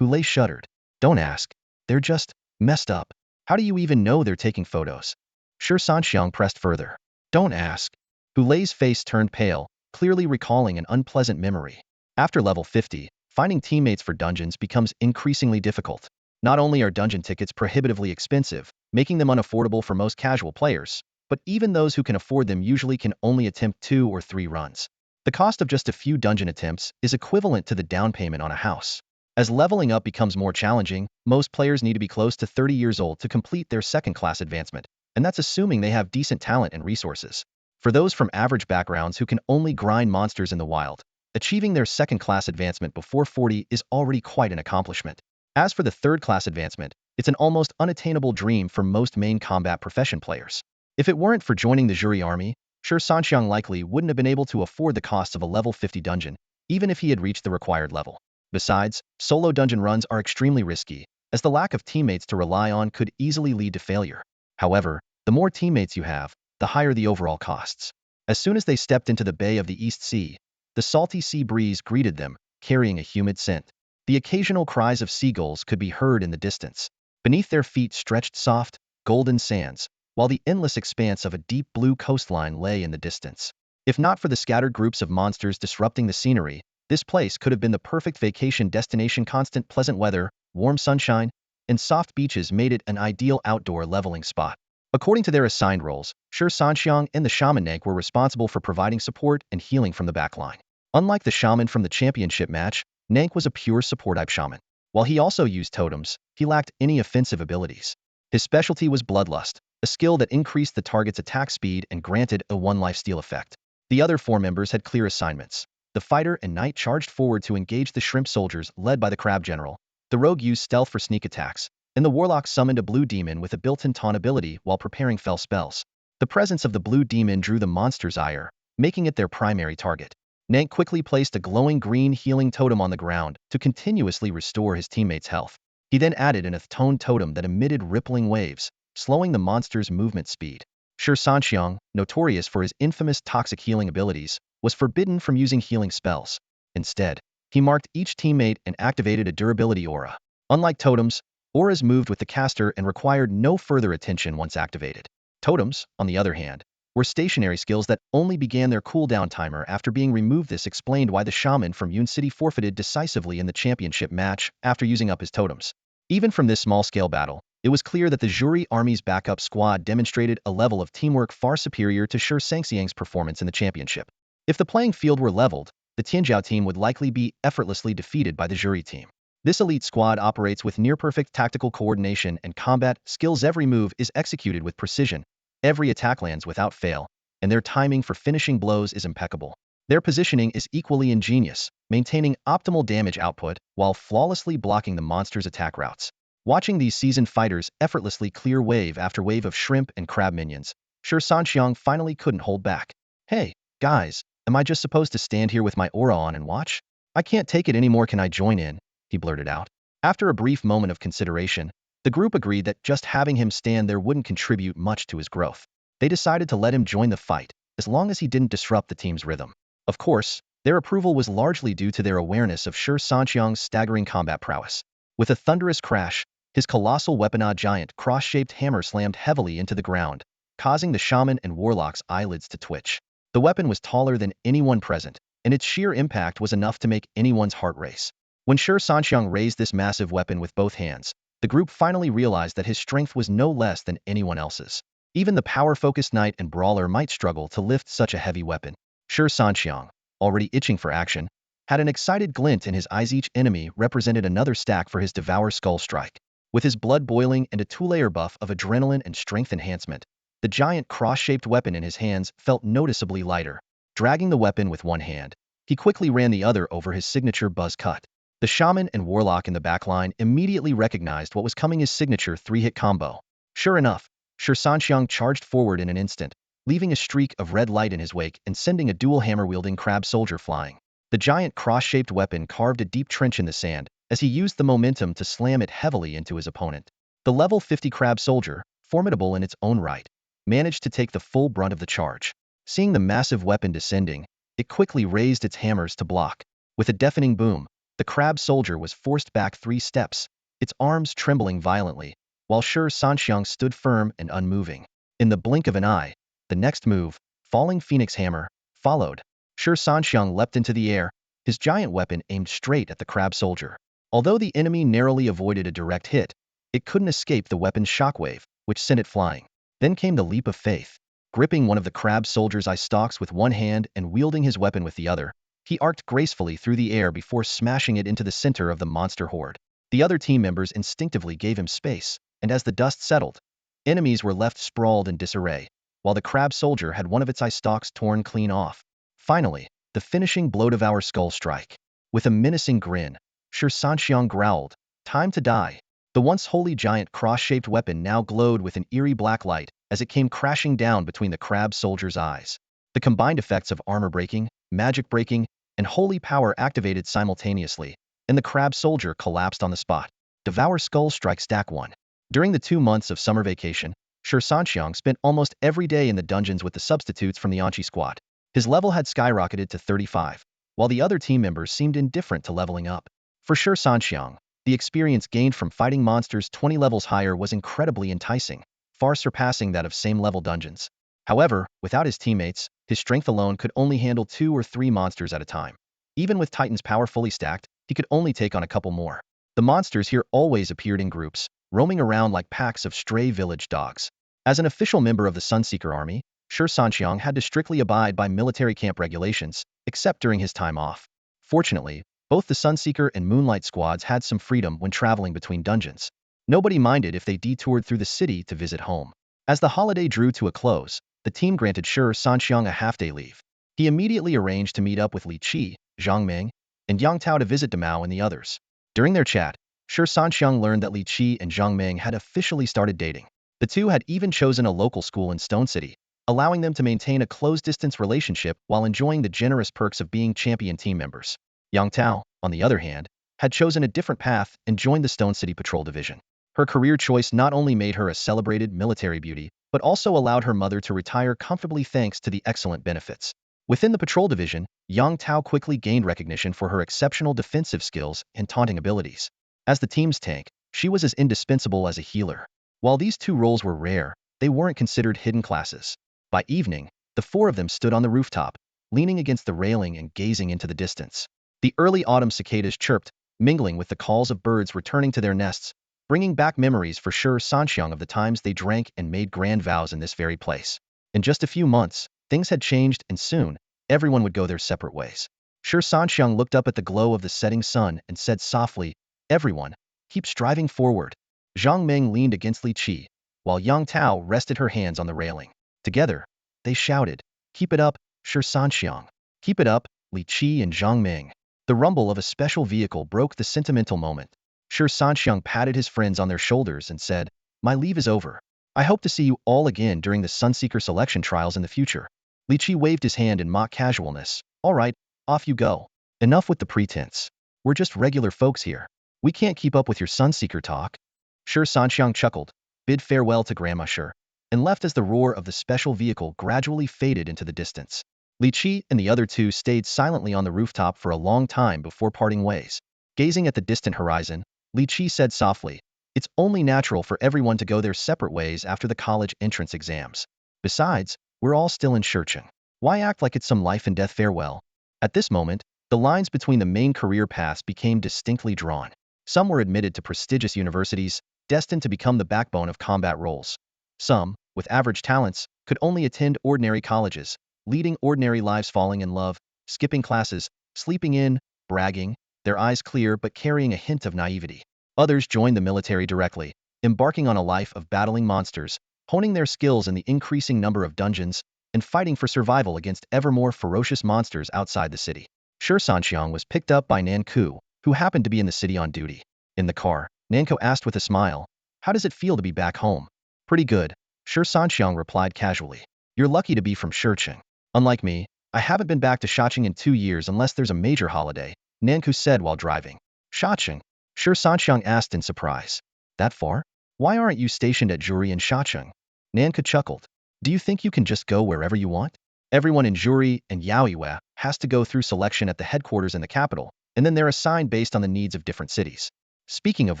Hulei shuddered. Don't ask. They're just messed up. How do you even know they're taking photos? Shi Sanxiang pressed further. Don't ask. Hulei's face turned pale, clearly recalling an unpleasant memory. After level 50, finding teammates for dungeons becomes increasingly difficult. Not only are dungeon tickets prohibitively expensive, making them unaffordable for most casual players, but even those who can afford them usually can only attempt 2 or 3 runs. The cost of just a few dungeon attempts is equivalent to the down payment on a house. As leveling up becomes more challenging, most players need to be close to 30 years old to complete their second-class advancement, and that's assuming they have decent talent and resources. For those from average backgrounds who can only grind monsters in the wild, achieving their second-class advancement before 40 is already quite an accomplishment. As for the third-class advancement, it's an almost unattainable dream for most main combat profession players. If it weren't for joining the Zhu army, Shi Sanxiang likely wouldn't have been able to afford the costs of a level 50 dungeon, even if he had reached the required level. Besides, solo dungeon runs are extremely risky, as the lack of teammates to rely on could easily lead to failure. However, the more teammates you have, the higher the overall costs. As soon as they stepped into the bay of the East Sea, the salty sea breeze greeted them, carrying a humid scent. The occasional cries of seagulls could be heard in the distance. Beneath their feet stretched soft, golden sands, while the endless expanse of a deep blue coastline lay in the distance. If not for the scattered groups of monsters disrupting the scenery, this place could have been the perfect vacation destination. Constant pleasant weather, warm sunshine, and soft beaches made it an ideal outdoor leveling spot. According to their assigned roles, Shi Sanxiang and the Shaman Nank were responsible for providing support and healing from the backline. Unlike the Shaman from the championship match, Nank was a pure support-type Shaman. While he also used totems, he lacked any offensive abilities. His specialty was Bloodlust, a skill that increased the target's attack speed and granted a 1 lifesteal effect. The other 4 members had clear assignments. The fighter and knight charged forward to engage the shrimp soldiers led by the crab general. The rogue used stealth for sneak attacks, and the warlock summoned a blue demon with a built-in taunt ability while preparing fell spells. The presence of the blue demon drew the monster's ire, making it their primary target. Nank quickly placed a glowing green healing totem on the ground to continuously restore his teammates' health. He then added an earth-tone totem that emitted rippling waves, slowing the monster's movement speed. Shi Sanxiang, notorious for his infamous toxic healing abilities, was forbidden from using healing spells. Instead, he marked each teammate and activated a durability aura. Unlike totems, auras moved with the caster and required no further attention once activated. Totems, on the other hand, were stationary skills that only began their cooldown timer after being removed. This explained why the shaman from Yun City forfeited decisively in the championship match after using up his totems. Even from this small-scale battle, it was clear that the Zhu army's backup squad demonstrated a level of teamwork far superior to Shi Sanxiang's performance in the championship. If the playing field were leveled, the Tianzhou team would likely be effortlessly defeated by the Zhu team. This elite squad operates with near-perfect tactical coordination and combat skills. Every move is executed with precision, every attack lands without fail, and their timing for finishing blows is impeccable. Their positioning is equally ingenious, maintaining optimal damage output while flawlessly blocking the monster's attack routes. Watching these seasoned fighters effortlessly clear wave after wave of shrimp and crab minions, Shi Sanxiang finally couldn't hold back. Hey, guys, am I just supposed to stand here with my aura on and watch? I can't take it anymore, can I join in? He blurted out. After a brief moment of consideration, the group agreed that just having him stand there wouldn't contribute much to his growth. They decided to let him join the fight, as long as he didn't disrupt the team's rhythm. Of course, their approval was largely due to their awareness of Shi Sanxiang's staggering combat prowess. With a thunderous crash, his colossal weaponized giant cross-shaped hammer slammed heavily into the ground, causing the shaman and warlock's eyelids to twitch. The weapon was taller than anyone present, and its sheer impact was enough to make anyone's heart race. When Shi Sanxiang raised this massive weapon with both hands, the group finally realized that his strength was no less than anyone else's. Even the power-focused knight and brawler might struggle to lift such a heavy weapon. Shi Sanxiang, already itching for action, had an excited glint in his eyes. Each enemy represented another stack for his Devour Skull strike. With his blood boiling and a two-layer buff of adrenaline and strength enhancement, the giant cross-shaped weapon in his hands felt noticeably lighter. Dragging the weapon with one hand, he quickly ran the other over his signature buzz cut. The shaman and warlock in the backline immediately recognized what was coming: his signature three-hit combo. Sure enough, Shi Sanxiang charged forward in an instant, leaving a streak of red light in his wake and sending a dual hammer-wielding crab soldier flying. The giant cross-shaped weapon carved a deep trench in the sand as he used the momentum to slam it heavily into his opponent. The level 50 crab soldier, formidable in its own right, managed to take the full brunt of the charge. Seeing the massive weapon descending, it quickly raised its hammers to block. With a deafening boom, the crab soldier was forced back 3 steps, its arms trembling violently, while Shi Sanxiang stood firm and unmoving. In the blink of an eye, the next move, Falling Phoenix Hammer, followed. Shi Sanxiang leapt into the air, his giant weapon aimed straight at the crab soldier. Although the enemy narrowly avoided a direct hit, it couldn't escape the weapon's shockwave, which sent it flying. Then came the leap of faith. Gripping one of the crab soldier's eye stalks with one hand and wielding his weapon with the other, he arced gracefully through the air before smashing it into the center of the monster horde. The other team members instinctively gave him space, and as the dust settled, enemies were left sprawled in disarray, while the crab soldier had one of its eye stalks torn clean off. Finally, the finishing blow: Devour Skull strike. With a menacing grin, Shi Sanxiang growled, "Time to die." The once wholly giant cross-shaped weapon now glowed with an eerie black light as it came crashing down between the crab soldier's eyes. The combined effects of armor breaking, magic breaking, and holy power activated simultaneously, and the crab soldier collapsed on the spot. Devour Skull strike stack 1. During the 2 months of summer vacation, Shi Sanxiang spent almost every day in the dungeons with the substitutes from the Anchi squad. His level had skyrocketed to 35, while the other team members seemed indifferent to leveling up. For Shi Sanxiang, the experience gained from fighting monsters 20 levels higher was incredibly enticing, far surpassing that of same-level dungeons. However, without his teammates, his strength alone could only handle 2 or 3 monsters at a time. Even with Titan's power fully stacked, he could only take on a couple more. The monsters here always appeared in groups, roaming around like packs of stray village dogs. As an official member of the Sunseeker army, Shi Sanxiang had to strictly abide by military camp regulations, except during his time off. Fortunately, both the Sunseeker and Moonlight squads had some freedom when traveling between dungeons. Nobody minded if they detoured through the city to visit home. As the holiday drew to a close, the team granted Shi Sanxiang a half-day leave. He immediately arranged to meet up with Li Qi, Zhang Meng, and Yang Tao to visit Damao and the others. During their chat, Shi Sanxiang learned that Li Qi and Zhang Meng had officially started dating. The two had even chosen a local school in Stone City, allowing them to maintain a close-distance relationship while enjoying the generous perks of being champion team members. Yang Tao, on the other hand, had chosen a different path and joined the Stone City Patrol Division. Her career choice not only made her a celebrated military beauty, but also allowed her mother to retire comfortably thanks to the excellent benefits. Within the Patrol Division, Yang Tao quickly gained recognition for her exceptional defensive skills and taunting abilities. As the team's tank, she was as indispensable as a healer. While these two roles were rare, they weren't considered hidden classes. By evening, the 4 of them stood on the rooftop, leaning against the railing and gazing into the distance. The early autumn cicadas chirped, mingling with the calls of birds returning to their nests, bringing back memories for Shi Sanxiang of the times they drank and made grand vows in this very place. In just a few months, things had changed, and soon, everyone would go their separate ways. Shi Sanxiang looked up at the glow of the setting sun and said softly, Everyone, keep striving forward. Zhang Ming leaned against Li Qi, while Yang Tao rested her hands on the railing. Together, they shouted, "Keep it up, Shi Sanxiang. Keep it up, Li Qi and Zhang Ming." The rumble of a special vehicle broke the sentimental moment. Shi Sanxiang patted his friends on their shoulders and said, "My leave is over. I hope to see you all again during the Sunseeker selection trials in the future." Li Qi waved his hand in mock casualness. "All right, off you go. Enough with the pretense. We're just regular folks here. We can't keep up with your Sunseeker talk." Shi Sanxiang chuckled, bid farewell to Grandma Shi, and left as the roar of the special vehicle gradually faded into the distance. Li Qi and the other two stayed silently on the rooftop for a long time before parting ways. Gazing at the distant horizon, Li Qi said softly, "It's only natural for everyone to go their separate ways after the college entrance exams. Besides, we're all still in Shurcheng. Why act like it's some life and death farewell?" At this moment, the lines between the main career paths became distinctly drawn. Some were admitted to prestigious universities, destined to become the backbone of combat roles. Some, with average talents, could only attend ordinary colleges, leading ordinary lives, falling in love, skipping classes, sleeping in, bragging, their eyes clear but carrying a hint of naivety. Others joined the military directly, embarking on a life of battling monsters, honing their skills in the increasing number of dungeons, and fighting for survival against ever more ferocious monsters outside the city. Shi Sanxiang was picked up by Nanku, who happened to be in the city on duty. In the car, Nanku asked with a smile, "How does it feel to be back home?" "Pretty good," Shi Sanxiang replied casually. "You're lucky to be from Shurcheng. Unlike me, I haven't been back to Shacheng in 2 years unless there's a major holiday," Nanku said while driving. "Shacheng?" Shi Sanxiang asked in surprise. "That far? Why aren't you stationed at Juri in Shacheng?" Nanku chuckled. "Do you think you can just go wherever you want? Everyone in Juri and Yaoiwe has to go through selection at the headquarters in the capital, and then they're assigned based on the needs of different cities. Speaking of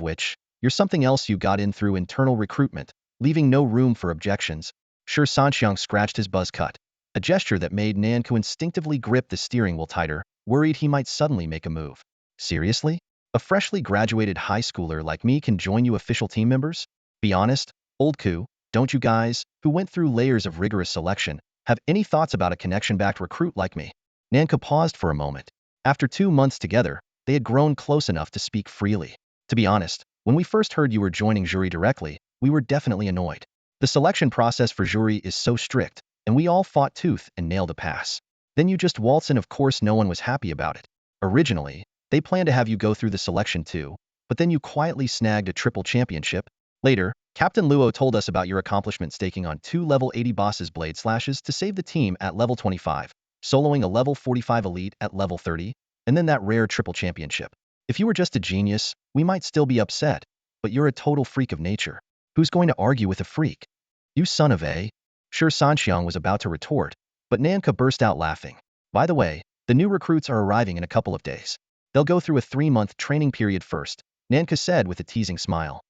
which, you're something else. You got in through internal recruitment, leaving no room for objections." Shi Sanxiang scratched his buzz cut, a gesture that made Nanku instinctively grip the steering wheel tighter, worried he might suddenly make a move. "Seriously? A freshly graduated high schooler like me can join you official team members? Be honest, old Ku, don't you guys, who went through layers of rigorous selection, have any thoughts about a connection-backed recruit like me?" Nanku paused for a moment. After 2 months together, they had grown close enough to speak freely. "To be honest, when we first heard you were joining Juri directly, we were definitely annoyed. The selection process for Juri is so strict, and we all fought tooth and nail to pass. Then you just waltz in. Of course no one was happy about it. Originally, they planned to have you go through the selection too, but then you quietly snagged a triple championship. Later, Captain Luo told us about your accomplishment staking on 2 level 80 bosses blade slashes to save the team at level 25, soloing a level 45 elite at level 30, and then that rare triple championship. If you were just a genius, we might still be upset, but you're a total freak of nature. Who's going to argue with a freak? You son of a..." Shi Sanxiang was about to retort, but Nanku burst out laughing. "By the way, the new recruits are arriving in a couple of days. They'll go through a 3-month training period first," Nanku said with a teasing smile.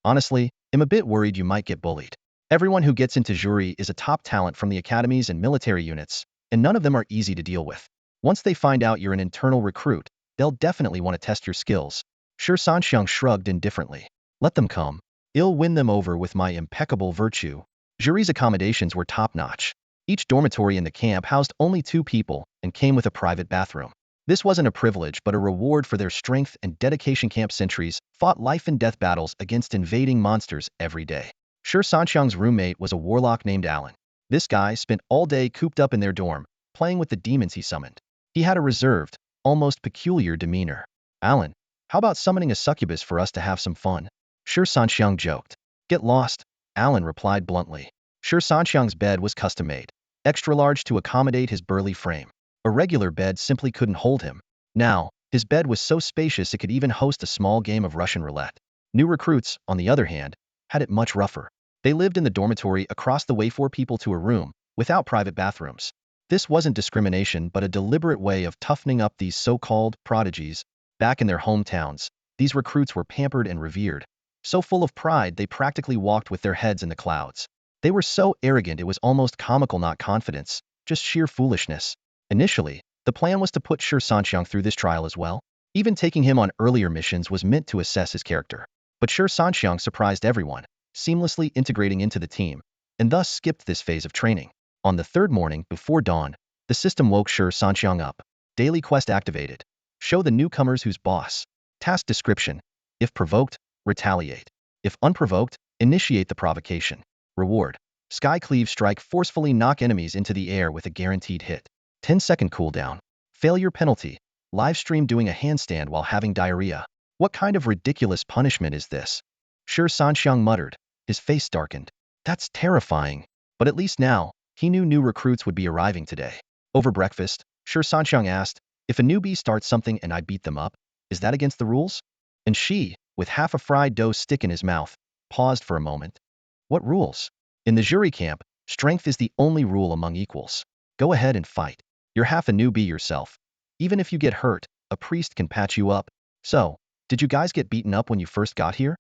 "Honestly, I'm a bit worried you might get bullied. Everyone who gets into Juri is a top talent from the academies and military units, and none of them are easy to deal with. Once they find out you're an internal recruit, they'll definitely want to test your skills." Shi Sanxiang shrugged indifferently. "Let them come. I'll win them over with my impeccable virtue." Juri's accommodations were top-notch. Each dormitory in the camp housed only 2 people and came with a private bathroom. This wasn't a privilege but a reward for their strength and dedication. Camp sentries fought life-and-death battles against invading monsters every day. Shi Sanxiang's roommate was a warlock named Alan. This guy spent all day cooped up in their dorm, playing with the demons he summoned. He had a reserved, almost peculiar demeanor. "Alan, how about summoning a succubus for us to have some fun?" Shi Sanxiang joked. "Get lost," Alan replied bluntly. Shi Sanxiang's bed was custom-made, extra large to accommodate his burly frame. A regular bed simply couldn't hold him. Now, his bed was so spacious it could even host a small game of Russian roulette. New recruits, on the other hand, had it much rougher. They lived in the dormitory across the way, 4 people to a room, without private bathrooms. This wasn't discrimination but a deliberate way of toughening up these so-called prodigies. Back in their hometowns, these recruits were pampered and revered. So full of pride they practically walked with their heads in the clouds. They were so arrogant it was almost comical. Not confidence, just sheer foolishness. Initially, the plan was to put Shi Sanxiang through this trial as well. Even taking him on earlier missions was meant to assess his character. But Shi Sanxiang surprised everyone, seamlessly integrating into the team, and thus skipped this phase of training. On the 3rd morning, before dawn, the system woke Shi Sanxiang up. Daily quest activated. Show the newcomers who's boss. Task description. If provoked, retaliate. If unprovoked, initiate the provocation. Reward. Sky Cleave Strike forcefully knock enemies into the air with a guaranteed hit. 10-second cooldown. Failure penalty. Livestream doing a handstand while having diarrhea. What kind of ridiculous punishment is this? Shi Sanxiang muttered. His face darkened. That's terrifying. But at least now, he knew new recruits would be arriving today. Over breakfast, Shi Sanxiang asked, if a newbie starts something and I beat them up, is that against the rules? And Shi, with half a fried dough stick in his mouth, paused for a moment. What rules? In the jury camp, strength is the only rule among equals. Go ahead and fight. You're half a newbie yourself. Even if you get hurt, a priest can patch you up. So, did you guys get beaten up when you first got here?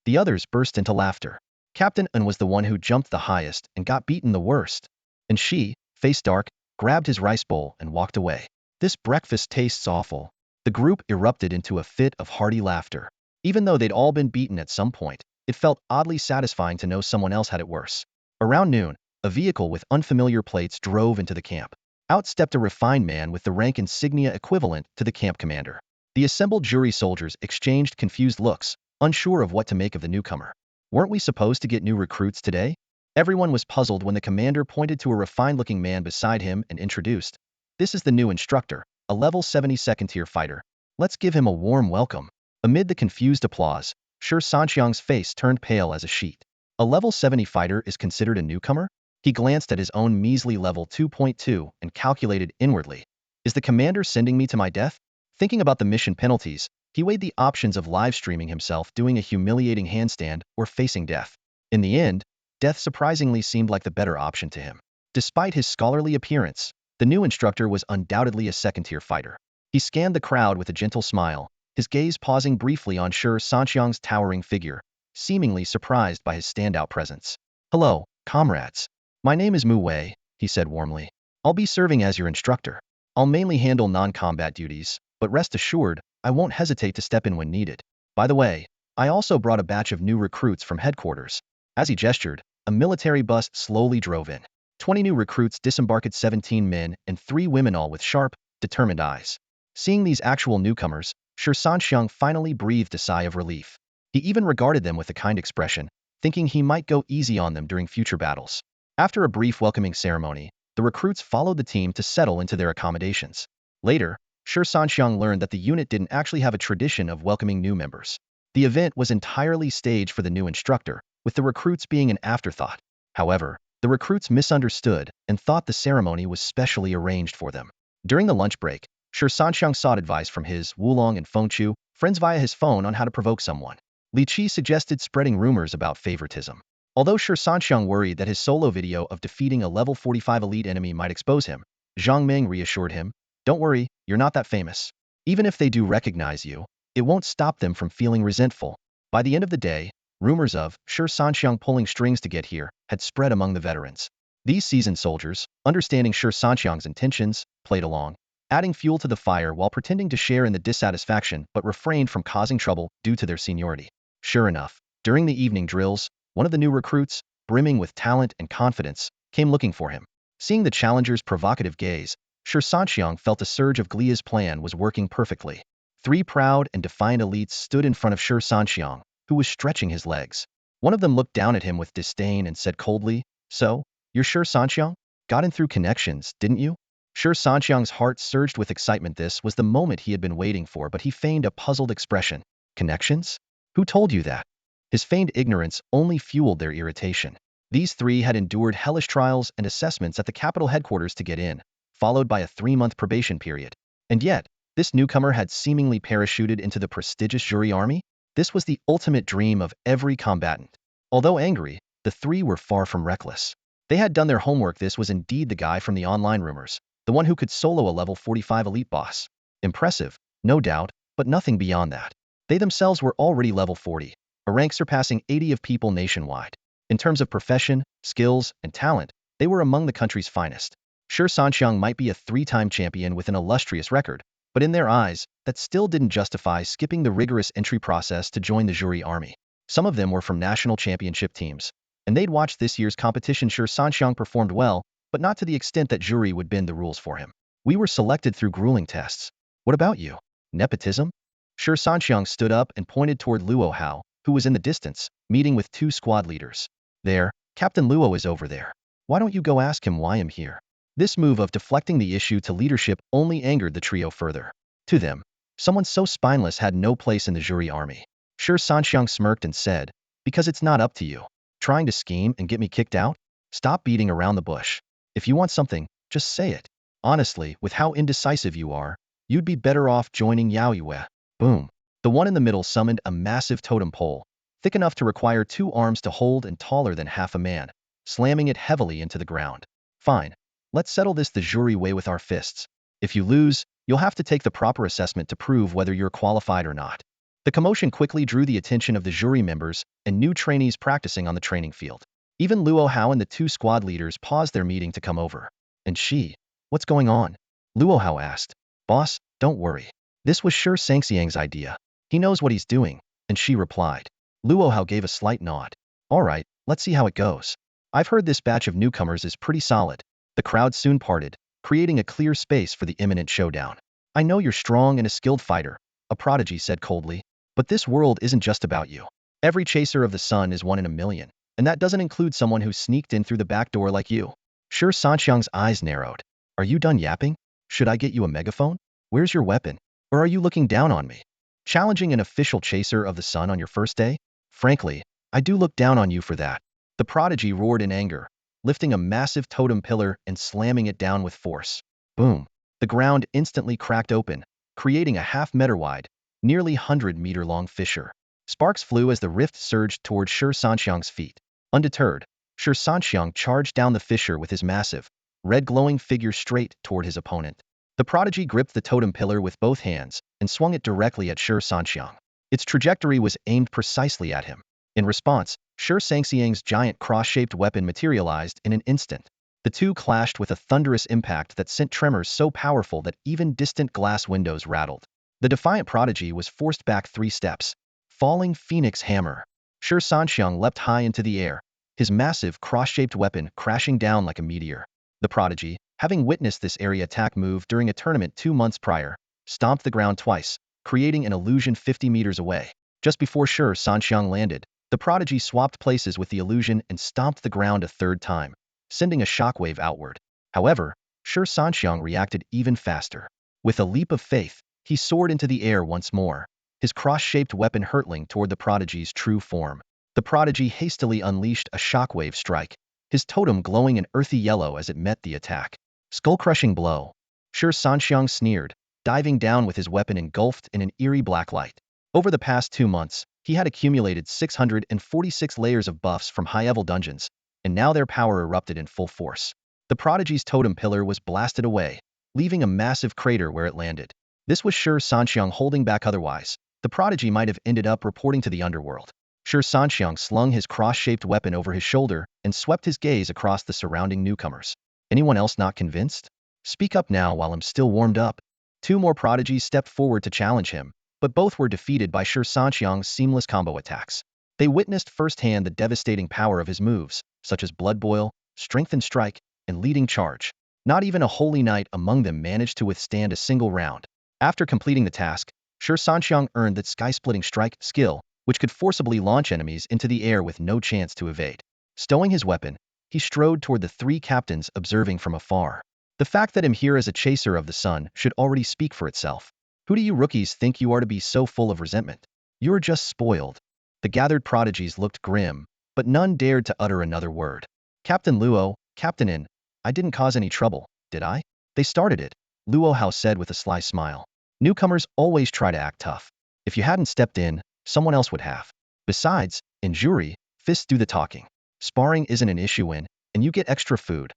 The others burst into laughter. Captain Un was the one who jumped the highest and got beaten the worst. And Shi, face dark, grabbed his rice bowl and walked away. This breakfast tastes awful. The group erupted into a fit of hearty laughter. Even though they'd all been beaten at some point, it felt oddly satisfying to know someone else had it worse. Around noon, a vehicle with unfamiliar plates drove into the camp. Out stepped a refined man with the rank insignia equivalent to the camp commander. The assembled jury soldiers exchanged confused looks, unsure of what to make of the newcomer. Weren't we supposed to get new recruits today? Everyone was puzzled when the commander pointed to a refined-looking man beside him and introduced, this is the new instructor, a level 70 second-tier fighter. Let's give him a warm welcome. Amid the confused applause, Shi Sanxiang's face turned pale as a sheet. A level 70 fighter is considered a newcomer? He glanced at his own measly level 2.2 and calculated inwardly. Is the commander sending me to my death? Thinking about the mission penalties, he weighed the options of live streaming himself doing a humiliating handstand or facing death. In the end, death surprisingly seemed like the better option to him. Despite his scholarly appearance, the new instructor was undoubtedly a second-tier fighter. He scanned the crowd with a gentle smile, his gaze pausing briefly on Shi Sanxiang's towering figure, seemingly surprised by his standout presence. Hello, comrades. My name is Mu Wei, he said warmly. I'll be serving as your instructor. I'll mainly handle non-combat duties, but rest assured, I won't hesitate to step in when needed. By the way, I also brought a batch of new recruits from headquarters. As he gestured, a military bus slowly drove in. 20 new recruits disembarked, 17 men and 3 women, all with sharp, determined eyes. Seeing these actual newcomers, Shi Sanxiang finally breathed a sigh of relief. He even regarded them with a kind expression, thinking he might go easy on them during future battles. After a brief welcoming ceremony, the recruits followed the team to settle into their accommodations. Later, Shi Sanxiang learned that the unit didn't actually have a tradition of welcoming new members. The event was entirely staged for the new instructor, with the recruits being an afterthought. However, the recruits misunderstood and thought the ceremony was specially arranged for them. During the lunch break, Shi Sanxiang sought advice from his Wulong and Fengchu friends via his phone on how to provoke someone. Li Qi suggested spreading rumors about favoritism. Although Shi Sanxiang worried that his solo video of defeating a level 45 elite enemy might expose him, Zhang Meng reassured him, don't worry, you're not that famous. Even if they do recognize you, it won't stop them from feeling resentful. By the end of the day, rumors of Shi Sanxiang pulling strings to get here had spread among the veterans. These seasoned soldiers, understanding Shi Sanxiang's intentions, played along, adding fuel to the fire while pretending to share in the dissatisfaction but refrained from causing trouble due to their seniority. Sure enough, during the evening drills, one of the new recruits, brimming with talent and confidence, came looking for him. Seeing the challenger's provocative gaze, Shi Sanxiang felt a surge of glee. His plan was working perfectly. 3 proud and defiant elites stood in front of Shi Sanxiang, who was stretching his legs. One of them looked down at him with disdain and said coldly, so, you're Shi Sanxiang? Got in through connections, didn't you? Shi Sanxiang's heart surged with excitement. This was the moment he had been waiting for, but he feigned a puzzled expression. Connections? Who told you that? His feigned ignorance only fueled their irritation. These 3 had endured hellish trials and assessments at the capital headquarters to get in, followed by a 3-month probation period. And yet, this newcomer had seemingly parachuted into the prestigious jury army? This was the ultimate dream of every combatant. Although angry, the 3 were far from reckless. They had done their homework. This was indeed the guy from the online rumors, the one who could solo a level 45 elite boss. Impressive, no doubt, but nothing beyond that. They themselves were already level 40, a rank surpassing 80 of people nationwide. In terms of profession, skills, and talent, they were among the country's finest. Shi Sanxiang might be a 3-time champion with an illustrious record, but in their eyes, that still didn't justify skipping the rigorous entry process to join the jury army. Some of them were from national championship teams, and they'd watched this year's competition. Shi Sanxiang performed well, but not to the extent that jury would bend the rules for him. We were selected through grueling tests. What about you? Nepotism? Shi Sanxiang stood up and pointed toward Luo Hao, who was in the distance, meeting with 2 squad leaders. There, Captain Luo is over there. Why don't you go ask him why I'm here? This move of deflecting the issue to leadership only angered the trio further. To them, someone so spineless had no place in the jury army. Shi Sanxiang smirked and said, because it's not up to you. Trying to scheme and get me kicked out? Stop beating around the bush. If you want something, just say it. Honestly, with how indecisive you are, you'd be better off joining Yao Yue. Boom. The one in the middle summoned a massive totem pole, thick enough to require 2 arms to hold and taller than half a man, slamming it heavily into the ground. Fine. Let's settle this the jury way with our fists. If you lose, you'll have to take the proper assessment to prove whether you're qualified or not. The commotion quickly drew the attention of the jury members and new trainees practicing on the training field. Even Luo Hao and the 2 squad leaders paused their meeting to come over. And Shi, what's going on? Luo Hao asked. Boss, don't worry. This was Shi Sanxiang's idea. He knows what he's doing, and Shi replied. Luo Hao gave a slight nod. All right, let's see how it goes. I've heard this batch of newcomers is pretty solid. The crowd soon parted, creating a clear space for the imminent showdown. I know you're strong and a skilled fighter, a prodigy said coldly. But this world isn't just about you. Every chaser of the sun is 1 in a million, and that doesn't include someone who sneaked in through the back door like you. Shi Sanxiang's eyes narrowed. Are you done yapping? Should I get you a megaphone? Where's your weapon? Or are you looking down on me? Challenging an official chaser of the sun on your first day? Frankly, I do look down on you for that. The prodigy roared in anger, lifting a massive totem pillar and slamming it down with force. Boom. The ground instantly cracked open, creating a half-meter wide, nearly 100-meter-long fissure. Sparks flew as the rift surged toward Shi Sanxiang's feet. Undeterred, Shi Sanxiang charged down the fissure with his massive, red-glowing figure straight toward his opponent. The prodigy gripped the totem pillar with both hands and swung it directly at Shi Sanxiang. Its trajectory was aimed precisely at him. In response, Shi Sanxiang's giant cross-shaped weapon materialized in an instant. The two clashed with a thunderous impact that sent tremors so powerful that even distant glass windows rattled. The defiant prodigy was forced back 3 steps. Falling Phoenix Hammer. Shi Sanxiang leapt high into the air, his massive cross-shaped weapon crashing down like a meteor. The prodigy, having witnessed this area attack move during a tournament 2 months prior, stomped the ground twice, creating an illusion 50 meters away. Just before Shi Sanxiang landed, the prodigy swapped places with the illusion and stomped the ground a 3rd time, sending a shockwave outward. However, Shi Sanxiang reacted even faster. With a leap of faith, he soared into the air once more, his cross-shaped weapon hurtling toward the prodigy's true form. The prodigy hastily unleashed a shockwave strike, his totem glowing an earthy yellow as it met the attack. Skull-crushing blow. Shi Sanxiang sneered, diving down with his weapon engulfed in an eerie black light. Over the past 2 months, he had accumulated 646 layers of buffs from high-level dungeons, and now their power erupted in full force. The prodigy's totem pillar was blasted away, leaving a massive crater where it landed. This was Shi Sanxiang holding back otherwise. The prodigy might have ended up reporting to the underworld. Shi Sanxiang slung his cross-shaped weapon over his shoulder and swept his gaze across the surrounding newcomers. Anyone else not convinced? Speak up now while I'm still warmed up. 2 more prodigies stepped forward to challenge him, but both were defeated by Shi Sanxiang's seamless combo attacks. They witnessed firsthand the devastating power of his moves, such as Blood Boil, Strength and Strike, and Leading Charge. Not even a holy knight among them managed to withstand a single round. After completing the task, Shi Sanxiang earned that sky-splitting strike skill, which could forcibly launch enemies into the air with no chance to evade. Stowing his weapon, he strode toward the 3 captains observing from afar. The fact that I'm here as a chaser of the sun should already speak for itself. Who do you rookies think you are to be so full of resentment? You're just spoiled. The gathered prodigies looked grim, but none dared to utter another word. Captain Luo, Captain In, I didn't cause any trouble, did I? They started it, Luo Hao said with a sly smile. Newcomers always try to act tough. If you hadn't stepped in, someone else would have. Besides, in jury, fists do the talking. Sparring isn't an issue and you get extra food.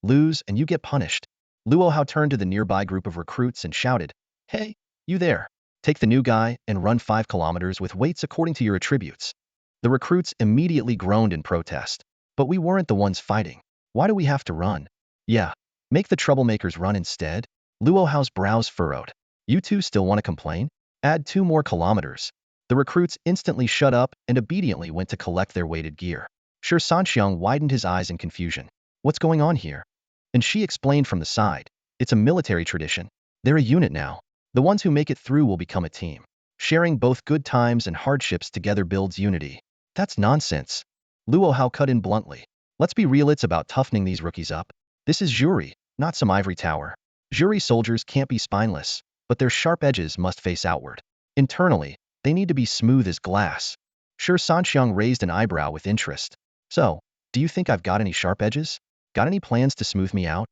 Lose and you get punished. Luo Hao turned to the nearby group of recruits and shouted, Hey, you there. Take the new guy and run 5 kilometers with weights according to your attributes. The recruits immediately groaned in protest. But we weren't the ones fighting. Why do we have to run? Yeah, make the troublemakers run instead. Luo Hao's brows furrowed. You two still want to complain? Add 2 more kilometers. The recruits instantly shut up and obediently went to collect their weighted gear. Shi Sanxiang widened his eyes in confusion. What's going on here? And she explained from the side. It's a military tradition. They're a unit now. The ones who make it through will become a team. Sharing both good times and hardships together builds unity. That's nonsense. Luo Hao cut in bluntly. Let's be real, it's about toughening these rookies up. This is Zhuri, not some ivory tower. Zhuri soldiers can't be spineless, but their sharp edges must face outward. Internally, they need to be smooth as glass. Shi Sanxiang raised an eyebrow with interest. So, do you think I've got any sharp edges? Got any plans to smooth me out?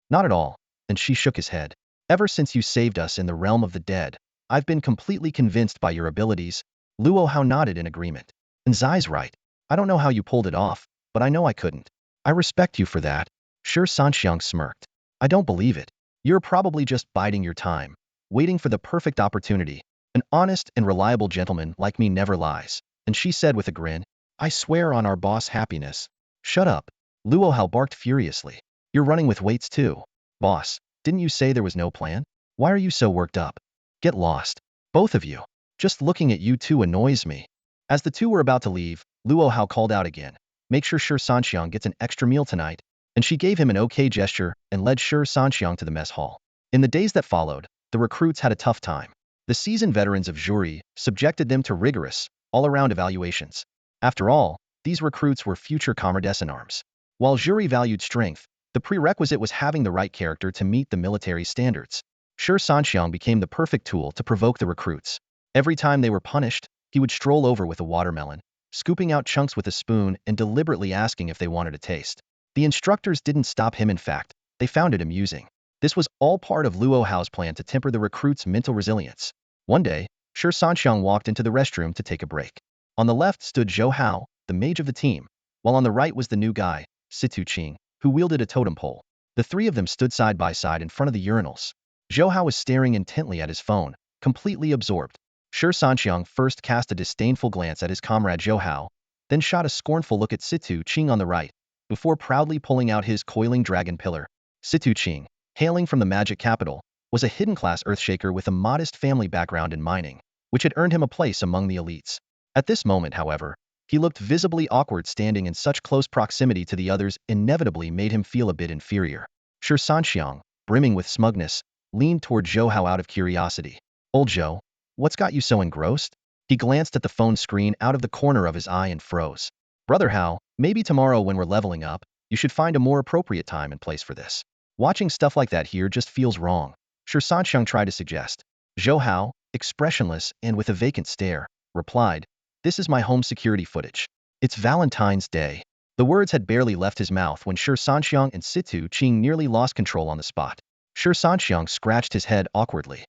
Not at all. And she shook his head. Ever since you saved us in the realm of the dead, I've been completely convinced by your abilities. Luo Hao nodded in agreement. And Zai's right. I don't know how you pulled it off, but I know I couldn't. I respect you for that. Shi Sanxiang smirked. I don't believe it. You're probably just biding your time, waiting for the perfect opportunity. An honest and reliable gentleman like me never lies. And she said with a grin, I swear on our boss' happiness. Shut up. Luo Hao barked furiously. You're running with weights too. Boss, didn't you say there was no plan? Why are you so worked up? Get lost. Both of you. Just looking at you two annoys me. As the two were about to leave, Luo Hao called out again. Make sure Shi Sanxiang gets an extra meal tonight. And she gave him an okay gesture and led Shi Sanxiang to the mess hall. In the days that followed, the recruits had a tough time. The seasoned veterans of Zhuri subjected them to rigorous, all-around evaluations. After all, these recruits were future comrades-in-arms. While Zhuri valued strength, the prerequisite was having the right character to meet the military standards. Shi Sanxiang became the perfect tool to provoke the recruits. Every time they were punished, he would stroll over with a watermelon, scooping out chunks with a spoon and deliberately asking if they wanted a taste. The instructors didn't stop him, in fact, they found it amusing. This was all part of Luo Hao's plan to temper the recruits' mental resilience. One day, Shi Sanxiang walked into the restroom to take a break. On the left stood Zhou Hao, the mage of the team, while on the right was the new guy, Situ Qing, who wielded a totem pole. The three of them stood side by side in front of the urinals. Zhou Hao was staring intently at his phone, completely absorbed. Shi Sanxiang first cast a disdainful glance at his comrade Zhou Hao, then shot a scornful look at Situ Qing on the right, before proudly pulling out his coiling dragon pillar. Situ Qing, hailing from the magic capital, was a hidden-class earthshaker with a modest family background in mining, which had earned him a place among the elites. At this moment, however, he looked visibly awkward. Standing in such close proximity to the others inevitably made him feel a bit inferior. Shi Sanxiang, brimming with smugness, leaned toward Zhou Hao out of curiosity. Old Zhou, what's got you so engrossed? He glanced at the phone screen out of the corner of his eye and froze. Brother Hao, maybe tomorrow when we're leveling up, you should find a more appropriate time and place for this. Watching stuff like that here just feels wrong. Shi Sanxiang tried to suggest. Zhou Hao, expressionless and with a vacant stare, replied, This is my home security footage. It's Valentine's Day. The words had barely left his mouth when Shi Sanxiang and Situ Qing nearly lost control on the spot. Shi Sanxiang scratched his head awkwardly.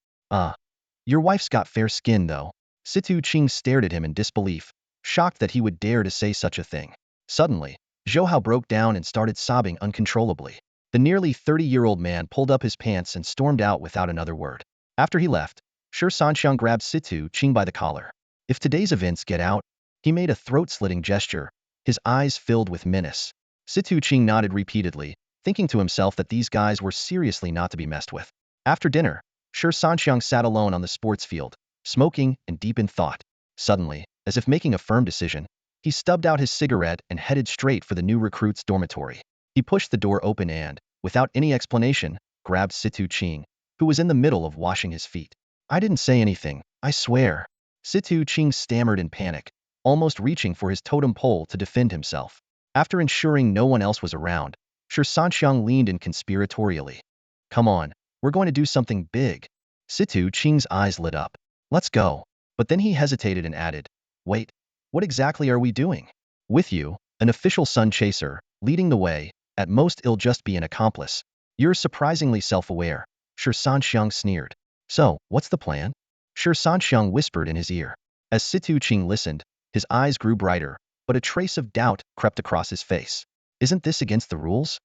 Your wife's got fair skin though. Situ Qing stared at him in disbelief, shocked that he would dare to say such a thing. Suddenly, Zhou Hao broke down and started sobbing uncontrollably. The nearly 30-year-old man pulled up his pants and stormed out without another word. After he left, Shi Sanxiang grabbed Situ Qing by the collar. If today's events get out, he made a throat-slitting gesture, his eyes filled with menace. Situ Qing nodded repeatedly, thinking to himself that these guys were seriously not to be messed with. After dinner, Shi Sanxiang sat alone on the sports field, smoking and deep in thought. Suddenly, as if making a firm decision, he stubbed out his cigarette and headed straight for the new recruits' dormitory. He pushed the door open and, without any explanation, grabbed Situ Qing, who was in the middle of washing his feet. I didn't say anything, I swear. Situ Qing stammered in panic, almost reaching for his totem pole to defend himself. After ensuring no one else was around, Shi Sanxiang leaned in conspiratorially. Come on, we're going to do something big. Situ Qing's eyes lit up. Let's go. But then he hesitated and added, Wait, what exactly are we doing? With you, an official sun chaser, leading the way, at most it'll just be an accomplice. You're surprisingly self-aware. Shi Sanxiang sneered. So, what's the plan? Shi Sanxiang whispered in his ear. As Situ Qing listened, his eyes grew brighter, but a trace of doubt crept across his face. Isn't this against the rules?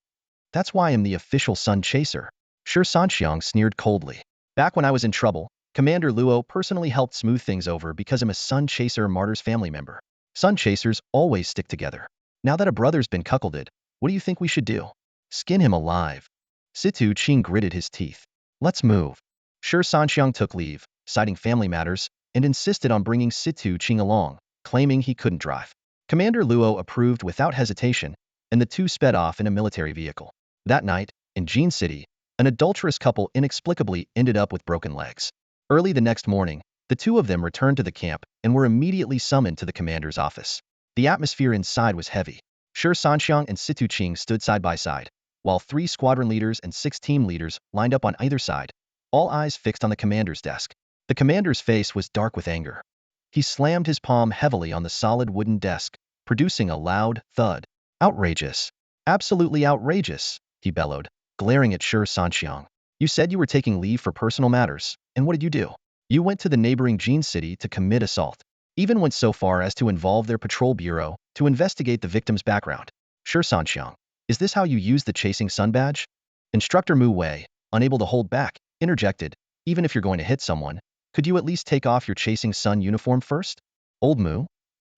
That's why I'm the official sun chaser. Shi Sanxiang sneered coldly. Back when I was in trouble, Commander Luo personally helped smooth things over because I'm a sun chaser martyr's family member. Sun chasers always stick together. Now that a brother's been cuckolded, what do you think we should do? Skin him alive. Situ Qing gritted his teeth. Let's move. Shi Sanxiang took leave, citing family matters, and insisted on bringing Situ Qing along, claiming he couldn't drive. Commander Luo approved without hesitation, and the two sped off in a military vehicle. That night, in Jin City, an adulterous couple inexplicably ended up with broken legs. Early the next morning, The two of them returned to the camp and were immediately summoned to the commander's office. The atmosphere inside was heavy. Shi Sanxiang and Situqing stood side by side, while 3 squadron leaders and 6 team leaders lined up on either side, all eyes fixed on the commander's desk. The commander's face was dark with anger. He slammed his palm heavily on the solid wooden desk, producing a loud thud. Outrageous. Absolutely outrageous, he bellowed, glaring at Shi Sanxiang. You said you were taking leave for personal matters, and what did you do? You went to the neighboring Jin city to commit assault. Even went so far as to involve their patrol bureau to investigate the victim's background. Shi Sanxiang, is this how you use the Chasing Sun badge? Instructor Mu Wei, unable to hold back, interjected, even if you're going to hit someone, could you at least take off your Chasing Sun uniform first? Old Mu?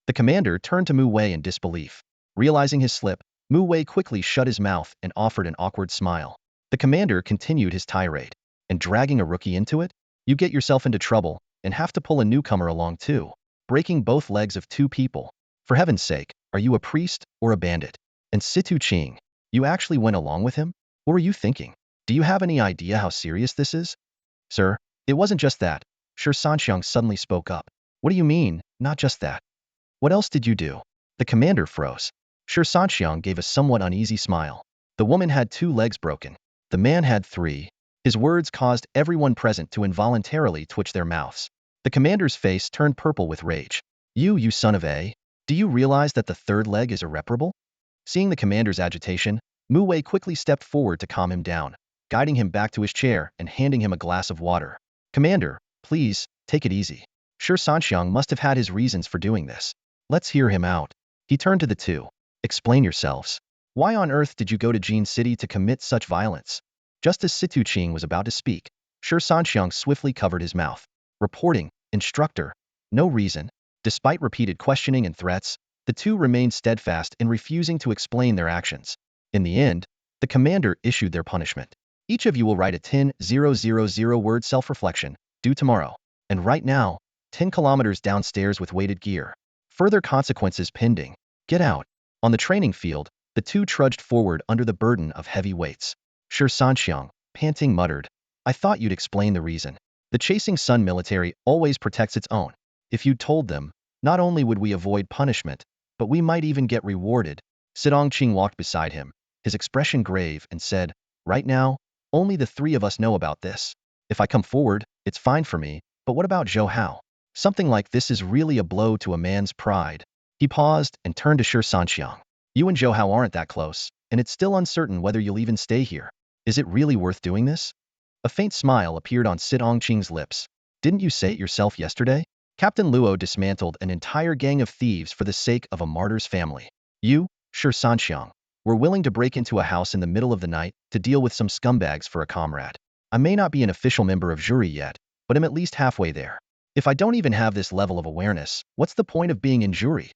The commander turned to Mu Wei in disbelief. Realizing his slip, Mu Wei quickly shut his mouth and offered an awkward smile. The commander continued his tirade. And dragging a rookie into it? You get yourself into trouble and have to pull a newcomer along too, breaking both legs of 2 people. For heaven's sake, are you a priest or a bandit? And Situqing, you actually went along with him? What were you thinking? Do you have any idea how serious this is? Sir, it wasn't just that. Shi Sanxiang suddenly spoke up. What do you mean, not just that? What else did you do? The commander froze. Shi Sanxiang gave a somewhat uneasy smile. The woman had 2 legs broken. The man had 3. His words caused everyone present to involuntarily twitch their mouths. The commander's face turned purple with rage. You son of a, do you realize that the 3rd leg is irreparable? Seeing the commander's agitation, Mu Wei quickly stepped forward to calm him down, guiding him back to his chair and handing him a glass of water. Commander, please, take it easy. Shi Sanxiang must have had his reasons for doing this. Let's hear him out. He turned to the 2. Explain yourselves. Why on earth did you go to Jin City to commit such violence? Just as Situqing was about to speak, Shi Sanxiang swiftly covered his mouth. Reporting, instructor. No reason. Despite repeated questioning and threats, the 2 remained steadfast in refusing to explain their actions. In the end, the commander issued their punishment. Each of you will write a 10,000-word self-reflection, due tomorrow. And right now, 10 kilometers downstairs with weighted gear. Further consequences pending. Get out. On the training field, the 2 trudged forward under the burden of heavy weights. Shi Sanxiang, panting, muttered, I thought you'd explain the reason. The Chasing Sun military always protects its own. If you'd told them, not only would we avoid punishment, but we might even get rewarded. Situqing walked beside him, his expression grave, and said, right now, only the 3 of us know about this. If I come forward, it's fine for me, but what about Zhou Hao? Something like this is really a blow to a man's pride. He paused and turned to Shi Sanxiang. You and Zhou Hao aren't that close, and it's still uncertain whether you'll even stay here. Is it really worth doing this? A faint smile appeared on Situqing's lips. Didn't you say it yourself yesterday? Captain Luo dismantled an entire gang of thieves for the sake of a martyr's family. You, Shi Sanxiang, were willing to break into a house in the middle of the night to deal with some scumbags for a comrade. I may not be an official member of jury yet, but I'm at least halfway there. If I don't even have this level of awareness, what's the point of being in jury?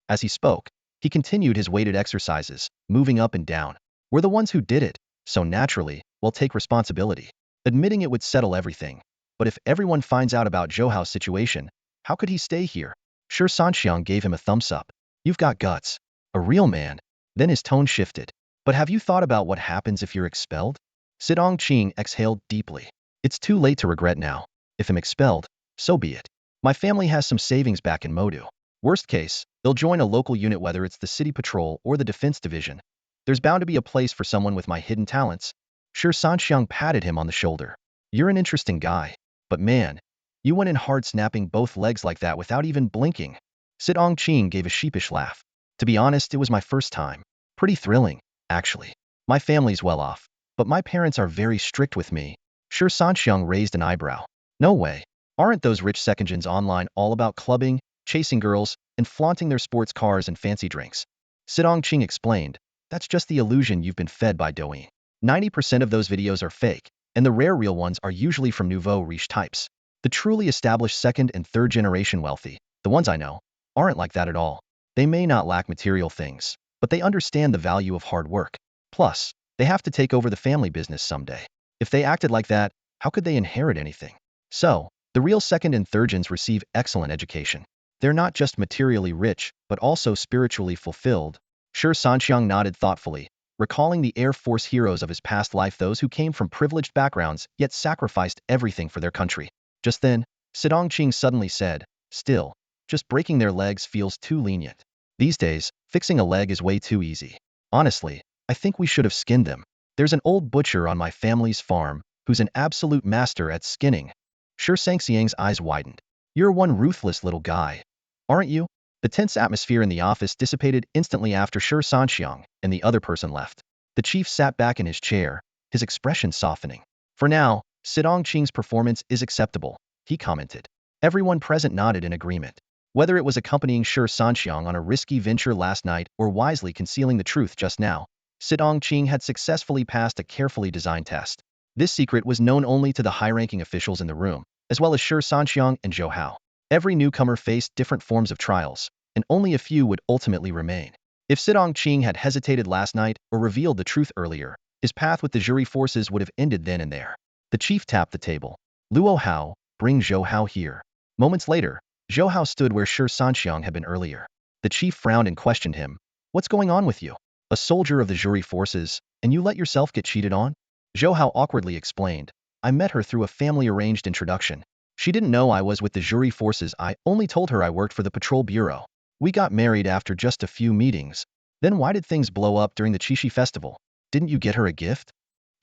As he spoke, he continued his weighted exercises, moving up and down. We're the ones who did it, so naturally, we'll take responsibility. Admitting it would settle everything. But if everyone finds out about Zhou Hao's situation, how could he stay here? Shi Sanxiang gave him a thumbs up. You've got guts. A real man. Then his tone shifted. But have you thought about what happens if you're expelled? Situqing exhaled deeply. It's too late to regret now. If I'm expelled, so be it. My family has some savings back in Modu. Worst case, they'll join a local unit, whether it's the city patrol or the defense division. There's bound to be a place for someone with my hidden talents. Shi Sanxiang patted him on the shoulder. You're an interesting guy. But man, you went in hard, snapping both legs like that without even blinking. Situqing gave a sheepish laugh. To be honest, it was my first time. Pretty thrilling, actually. My family's well off, but my parents are very strict with me. Shi Sanxiang raised an eyebrow. No way. Aren't those rich secondgens online all about clubbing, chasing girls, and flaunting their sports cars and fancy drinks? Situqing explained. That's just the illusion you've been fed by Douyin. 90% of those videos are fake, and the rare real ones are usually from nouveau riche types. The truly established 2nd and 3rd generation wealthy, the ones I know, aren't like that at all. They may not lack material things, but they understand the value of hard work. Plus, they have to take over the family business someday. If they acted like that, how could they inherit anything? So, the real 2nd and 3rd gens receive excellent education. They're not just materially rich, but also spiritually fulfilled. Shi Sanxiang nodded thoughtfully, recalling the Air Force heroes of his past life, those who came from privileged backgrounds yet sacrificed everything for their country. Just then, Qing suddenly said. Still, just breaking their legs feels too lenient. These days, fixing a leg is way too easy. Honestly, I think we should have skinned them. There's an old butcher on my family's farm who's an absolute master at skinning. Shi Sanxiang's eyes widened. You're one ruthless little guy, aren't you? The tense atmosphere in the office dissipated instantly after Shi Sanxiang and the other person left. The chief sat back in his chair, his expression softening. For now, Qing's performance is acceptable, he commented. Everyone present nodded in agreement. Whether it was accompanying Shi Sanxiang on a risky venture last night or wisely concealing the truth just now, Qing had successfully passed a carefully designed test. This secret was known only to the high-ranking officials in the room, as well as Shi Sanxiang and Zhou Hao. Every newcomer faced different forms of trials, and only a few would ultimately remain. If Qing had hesitated last night or revealed the truth earlier, his path with the jury forces would have ended then and there. The chief tapped the table. Luo Hao, bring Zhou Hao here. Moments later, Zhou Hao stood where Shi Sanxiang had been earlier. The chief frowned and questioned him. What's going on with you? A soldier of the jury forces, and you let yourself get cheated on? Zhou Hao awkwardly explained. I met her through a family-arranged introduction. She didn't know I was with the jury forces. I only told her I worked for the patrol bureau. We got married after just a few meetings. Then why did things blow up during the Qixi festival? Didn't you get her a gift?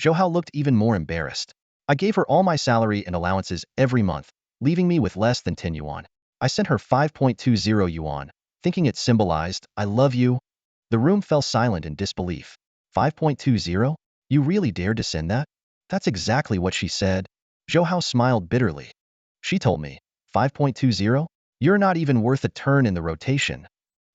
Zhou Hao looked even more embarrassed. I gave her all my salary and allowances every month, leaving me with less than 10 yuan. I sent her 5.20 yuan, thinking it symbolized, I love you. The room fell silent in disbelief. 5.20? You really dared to send that? That's exactly what she said. Zhou Hao smiled bitterly. She told me, 5.20? You're not even worth a turn in the rotation.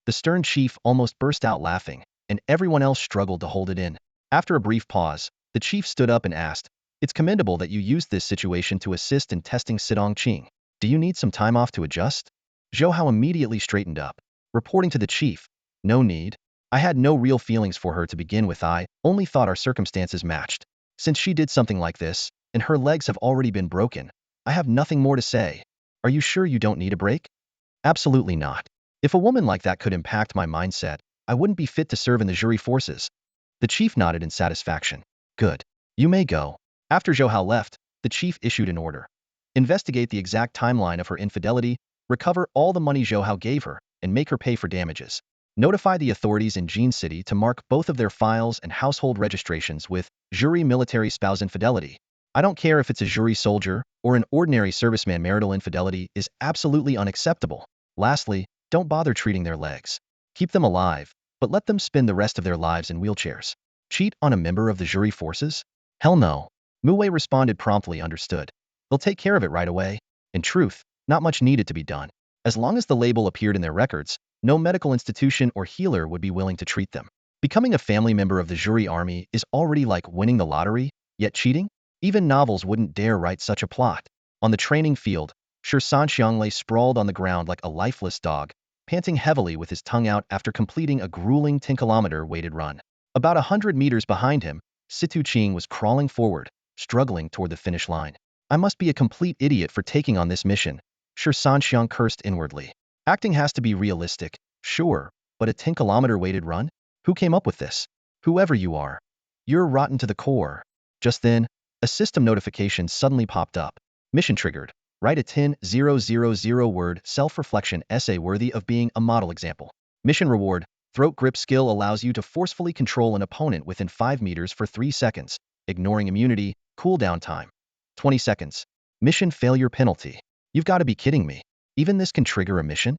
The stern chief almost burst out laughing, and everyone else struggled to hold it in. After a brief pause, the chief stood up and asked, It's commendable that you used this situation to assist in testing Qing. Do you need some time off to adjust? Zhou Hao immediately straightened up, reporting to the chief, No need. I had no real feelings for her to begin with. I only thought our circumstances matched. Since she did something like this, and her legs have already been broken, I have nothing more to say. Are you sure you don't need a break? Absolutely not. If a woman like that could impact my mindset, I wouldn't be fit to serve in the jury forces. The chief nodded in satisfaction. Good. You may go. After Zhou Hao left, the chief issued an order. Investigate the exact timeline of her infidelity, recover all the money Zhou Hao gave her, and make her pay for damages. Notify the authorities in Jin City to mark both of their files and household registrations with jury military spouse infidelity. I don't care if it's a jury soldier or an ordinary serviceman. Marital infidelity is absolutely unacceptable. Lastly, don't bother treating their legs. Keep them alive, but let them spend the rest of their lives in wheelchairs. Cheat on a member of the jury forces? Hell no. Muwei responded promptly. Understood. They'll take care of it right away. In truth, not much needed to be done. As long as the label appeared in their records, no medical institution or healer would be willing to treat them. Becoming a family member of the jury army is already like winning the lottery, yet cheating? Even novels wouldn't dare write such a plot. On the training field, Shi Sanxiang lay sprawled on the ground like a lifeless dog, panting heavily with his tongue out after completing a grueling 10-kilometer weighted run. About 100 meters behind him, Qing was crawling forward, struggling toward the finish line. I must be a complete idiot for taking on this mission, Shi Sanxiang cursed inwardly. Acting has to be realistic, sure, but a 10-kilometer weighted run? Who came up with this? Whoever you are. You're rotten to the core. Just then, a system notification suddenly popped up. Mission triggered. Write a 10,000-word self-reflection essay worthy of being a model example. Mission reward. Throat grip skill allows you to forcefully control an opponent within 5 meters for 3 seconds, ignoring immunity, cooldown time. 20 seconds. Mission failure penalty. You've got to be kidding me. Even this can trigger a mission?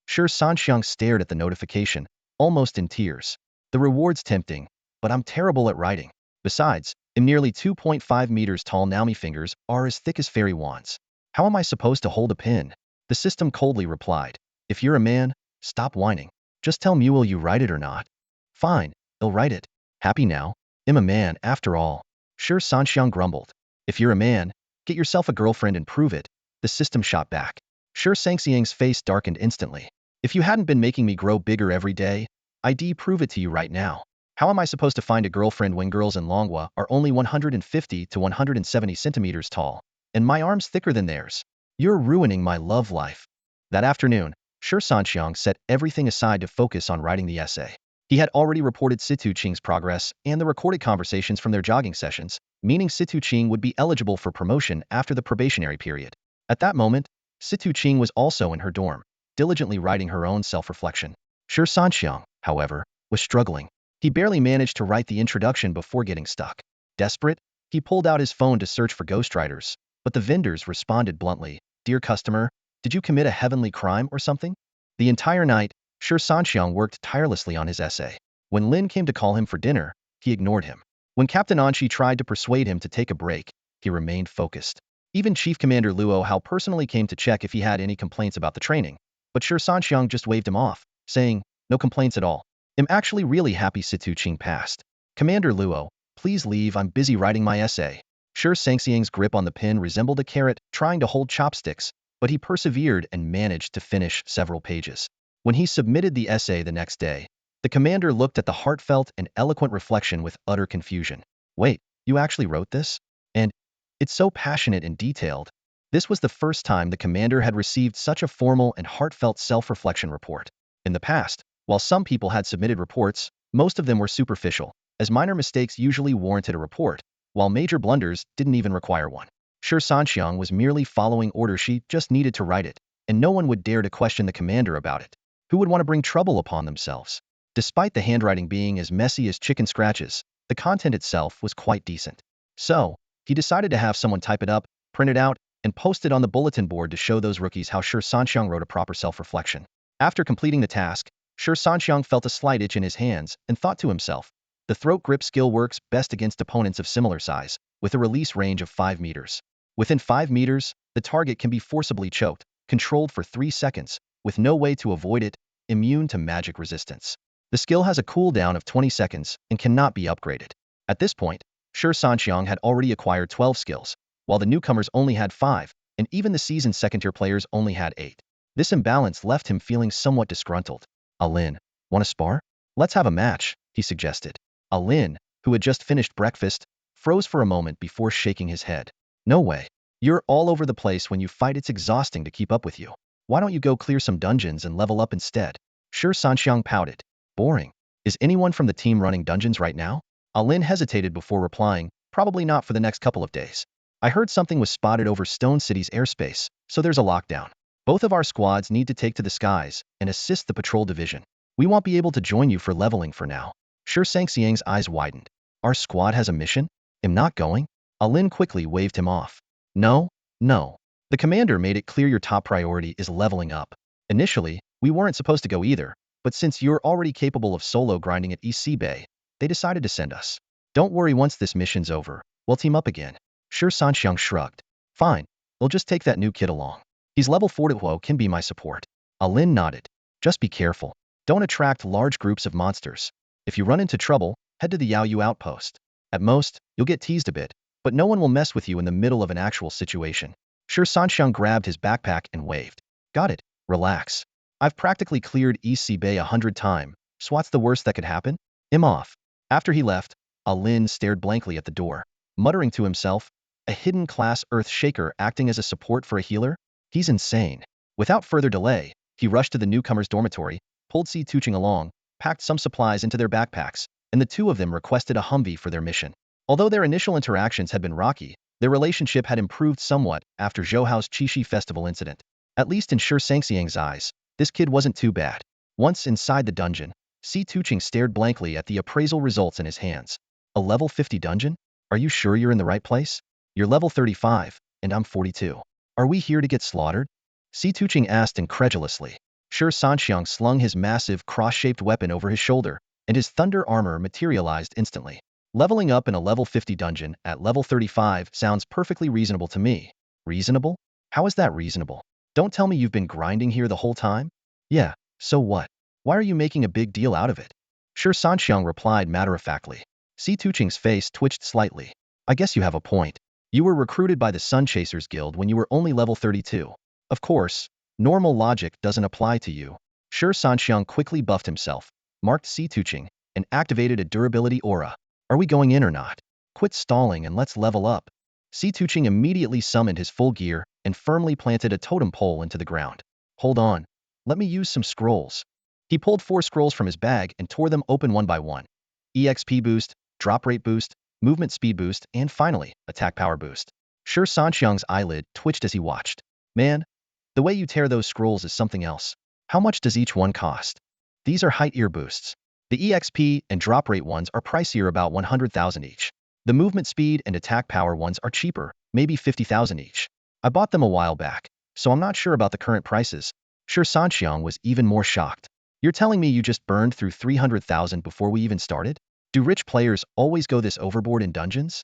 Shi Sanxiang stared at the notification, almost in tears. The reward's tempting, but I'm terrible at writing. Besides, I'm nearly 2.5 meters tall. Now my fingers are as thick as fairy wands. How am I supposed to hold a pen? The system coldly replied. If you're a man, stop whining. Just tell me, will you write it or not? Fine, I'll write it. Happy now? I'm a man, after all. Shi Sanxiang grumbled. If you're a man, get yourself a girlfriend and prove it. The system shot back. Shi Sanxiang's face darkened instantly. If you hadn't been making me grow bigger every day, I'd prove it to you right now. How am I supposed to find a girlfriend when girls in Longhua are only 150 to 170 centimeters tall, and my arm's thicker than theirs? You're ruining my love life. That afternoon, Shi Sanxiang set everything aside to focus on writing the essay. He had already reported Qing's progress and the recorded conversations from their jogging sessions, meaning Qing would be eligible for promotion after the probationary period. At that moment, Situ-Ching was also in her dorm, diligently writing her own self-reflection. Shi Sanxiang, however, was struggling. He barely managed to write the introduction before getting stuck. Desperate, he pulled out his phone to search for ghostwriters, but the vendors responded bluntly, "Dear customer, did you commit a heavenly crime or something?" The entire night, Shi Sanxiang worked tirelessly on his essay. When Lin came to call him for dinner, he ignored him. When Captain Anshi tried to persuade him to take a break, he remained focused. Even Chief Commander Luo Hao personally came to check if he had any complaints about the training, but Shi Sanxiang just waved him off, saying, "No complaints at all. I'm actually really happy Situ-Ching passed. Commander Luo, please leave, I'm busy writing my essay." Shi Sanxiang's grip on the pen resembled a carrot trying to hold chopsticks, but he persevered and managed to finish several pages. When he submitted the essay the next day, the commander looked at the heartfelt and eloquent reflection with utter confusion. "Wait, you actually wrote this? And it's so passionate and detailed." This was the first time the commander had received such a formal and heartfelt self-reflection report. In the past, while some people had submitted reports, most of them were superficial, as minor mistakes usually warranted a report, while major blunders didn't even require one. Shi Sanxiang was merely following orders, she just needed to write it, and no one would dare to question the commander about it. Who would want to bring trouble upon themselves? Despite the handwriting being as messy as chicken scratches, the content itself was quite decent. So, he decided to have someone type it up, print it out, and post it on the bulletin board to show those rookies how Shi Sanxiang wrote a proper self-reflection. After completing the task, Shi Sanxiang felt a slight itch in his hands and thought to himself, the throat grip skill works best against opponents of similar size, with a release range of 5 meters. Within 5 meters, the target can be forcibly choked, controlled for 3 seconds, with no way to avoid it, immune to magic resistance. The skill has a cooldown of 20 seconds and cannot be upgraded. At this point, Shi Sanxiang had already acquired 12 skills, while the newcomers only had 5, and even the seasoned second-tier players only had 8. This imbalance left him feeling somewhat disgruntled. "Lin, wanna spar? Let's have a match," he suggested. Lin, who had just finished breakfast, froze for a moment before shaking his head. "No way. You're all over the place when you fight, it's exhausting to keep up with you. Why don't you go clear some dungeons and level up instead?" Shi Sanxiang pouted. "Boring. Is anyone from the team running dungeons right now?" Lin hesitated before replying, "Probably not for the next couple of days. I heard something was spotted over Stone City's airspace, so there's a lockdown. Both of our squads need to take to the skies and assist the patrol division. We won't be able to join you for leveling for now." Shi Sanxiang's eyes widened. "Our squad has a mission? I'm not going?" Lin quickly waved him off. No. The commander made it clear your top priority is leveling up. Initially, we weren't supposed to go either, but since you're already capable of solo grinding at EC Bay, they decided to send us. Don't worry, once this mission's over, we'll team up again." Shi Sanxiang shrugged. "Fine, we'll just take that new kid along. He's level 4 can be my support." Lin nodded. "Just be careful. Don't attract large groups of monsters. If you run into trouble, head to the Yao Yu outpost. At most, you'll get teased a bit, but no one will mess with you in the middle of an actual situation." Shi Sanxiang grabbed his backpack and waved. "Got it. Relax. I've practically cleared EC Bay 100 times, so what's the worst that could happen? I'm off." After he left, Lin stared blankly at the door, muttering to himself, a hidden class Earth Shaker acting as a support for a healer? He's insane. Without further delay, he rushed to the newcomer's dormitory, pulled Situ-Ching along, packed some supplies into their backpacks, and the two of them requested a Humvee for their mission. Although their initial interactions had been rocky, their relationship had improved somewhat after Zhouhao's Qixi festival incident. At least in Shi Sanxiang's eyes, this kid wasn't too bad. Once inside the dungeon, Situ-Ching stared blankly at the appraisal results in his hands. "A level 50 dungeon? Are you sure you're in the right place? You're level 35, and I'm 42. Are we here to get slaughtered?" Situ-Ching asked incredulously. Shi Sanxiang slung his massive cross-shaped weapon over his shoulder, and his thunder armor materialized instantly. "Leveling up in a level 50 dungeon at level 35 sounds perfectly reasonable to me." "Reasonable? How is that reasonable? Don't tell me you've been grinding here the whole time?" "Yeah, so what? Why are you making a big deal out of it?" Shi Sanxiang replied matter-of-factly. Situ-Ching's face twitched slightly. "I guess you have a point. You were recruited by the Sun Chasers Guild when you were only level 32. Of course, normal logic doesn't apply to you." Shi Sanxiang quickly buffed himself, marked Situ-Ching, and activated a durability aura. "Are we going in or not? Quit stalling and let's level up." Situ-Ching immediately summoned his full gear and firmly planted a totem pole into the ground. "Hold on. Let me use some scrolls." He pulled 4 scrolls from his bag and tore them open one by one. EXP boost, drop rate boost, movement speed boost, and finally, attack power boost. Shi Sanxiang's eyelid twitched as he watched. "Man, The way you tear those scrolls is something else. How much does each one cost? These are height ear boosts. The EXP and drop rate ones are pricier, about 100,000 each. The movement speed and attack power ones are cheaper, maybe 50,000 each. I bought them a while back, so I'm not sure about the current prices. Shi Sanxiang was even more shocked. You're telling me you just burned through 300,000 before we even started? Do rich players always go this overboard in dungeons?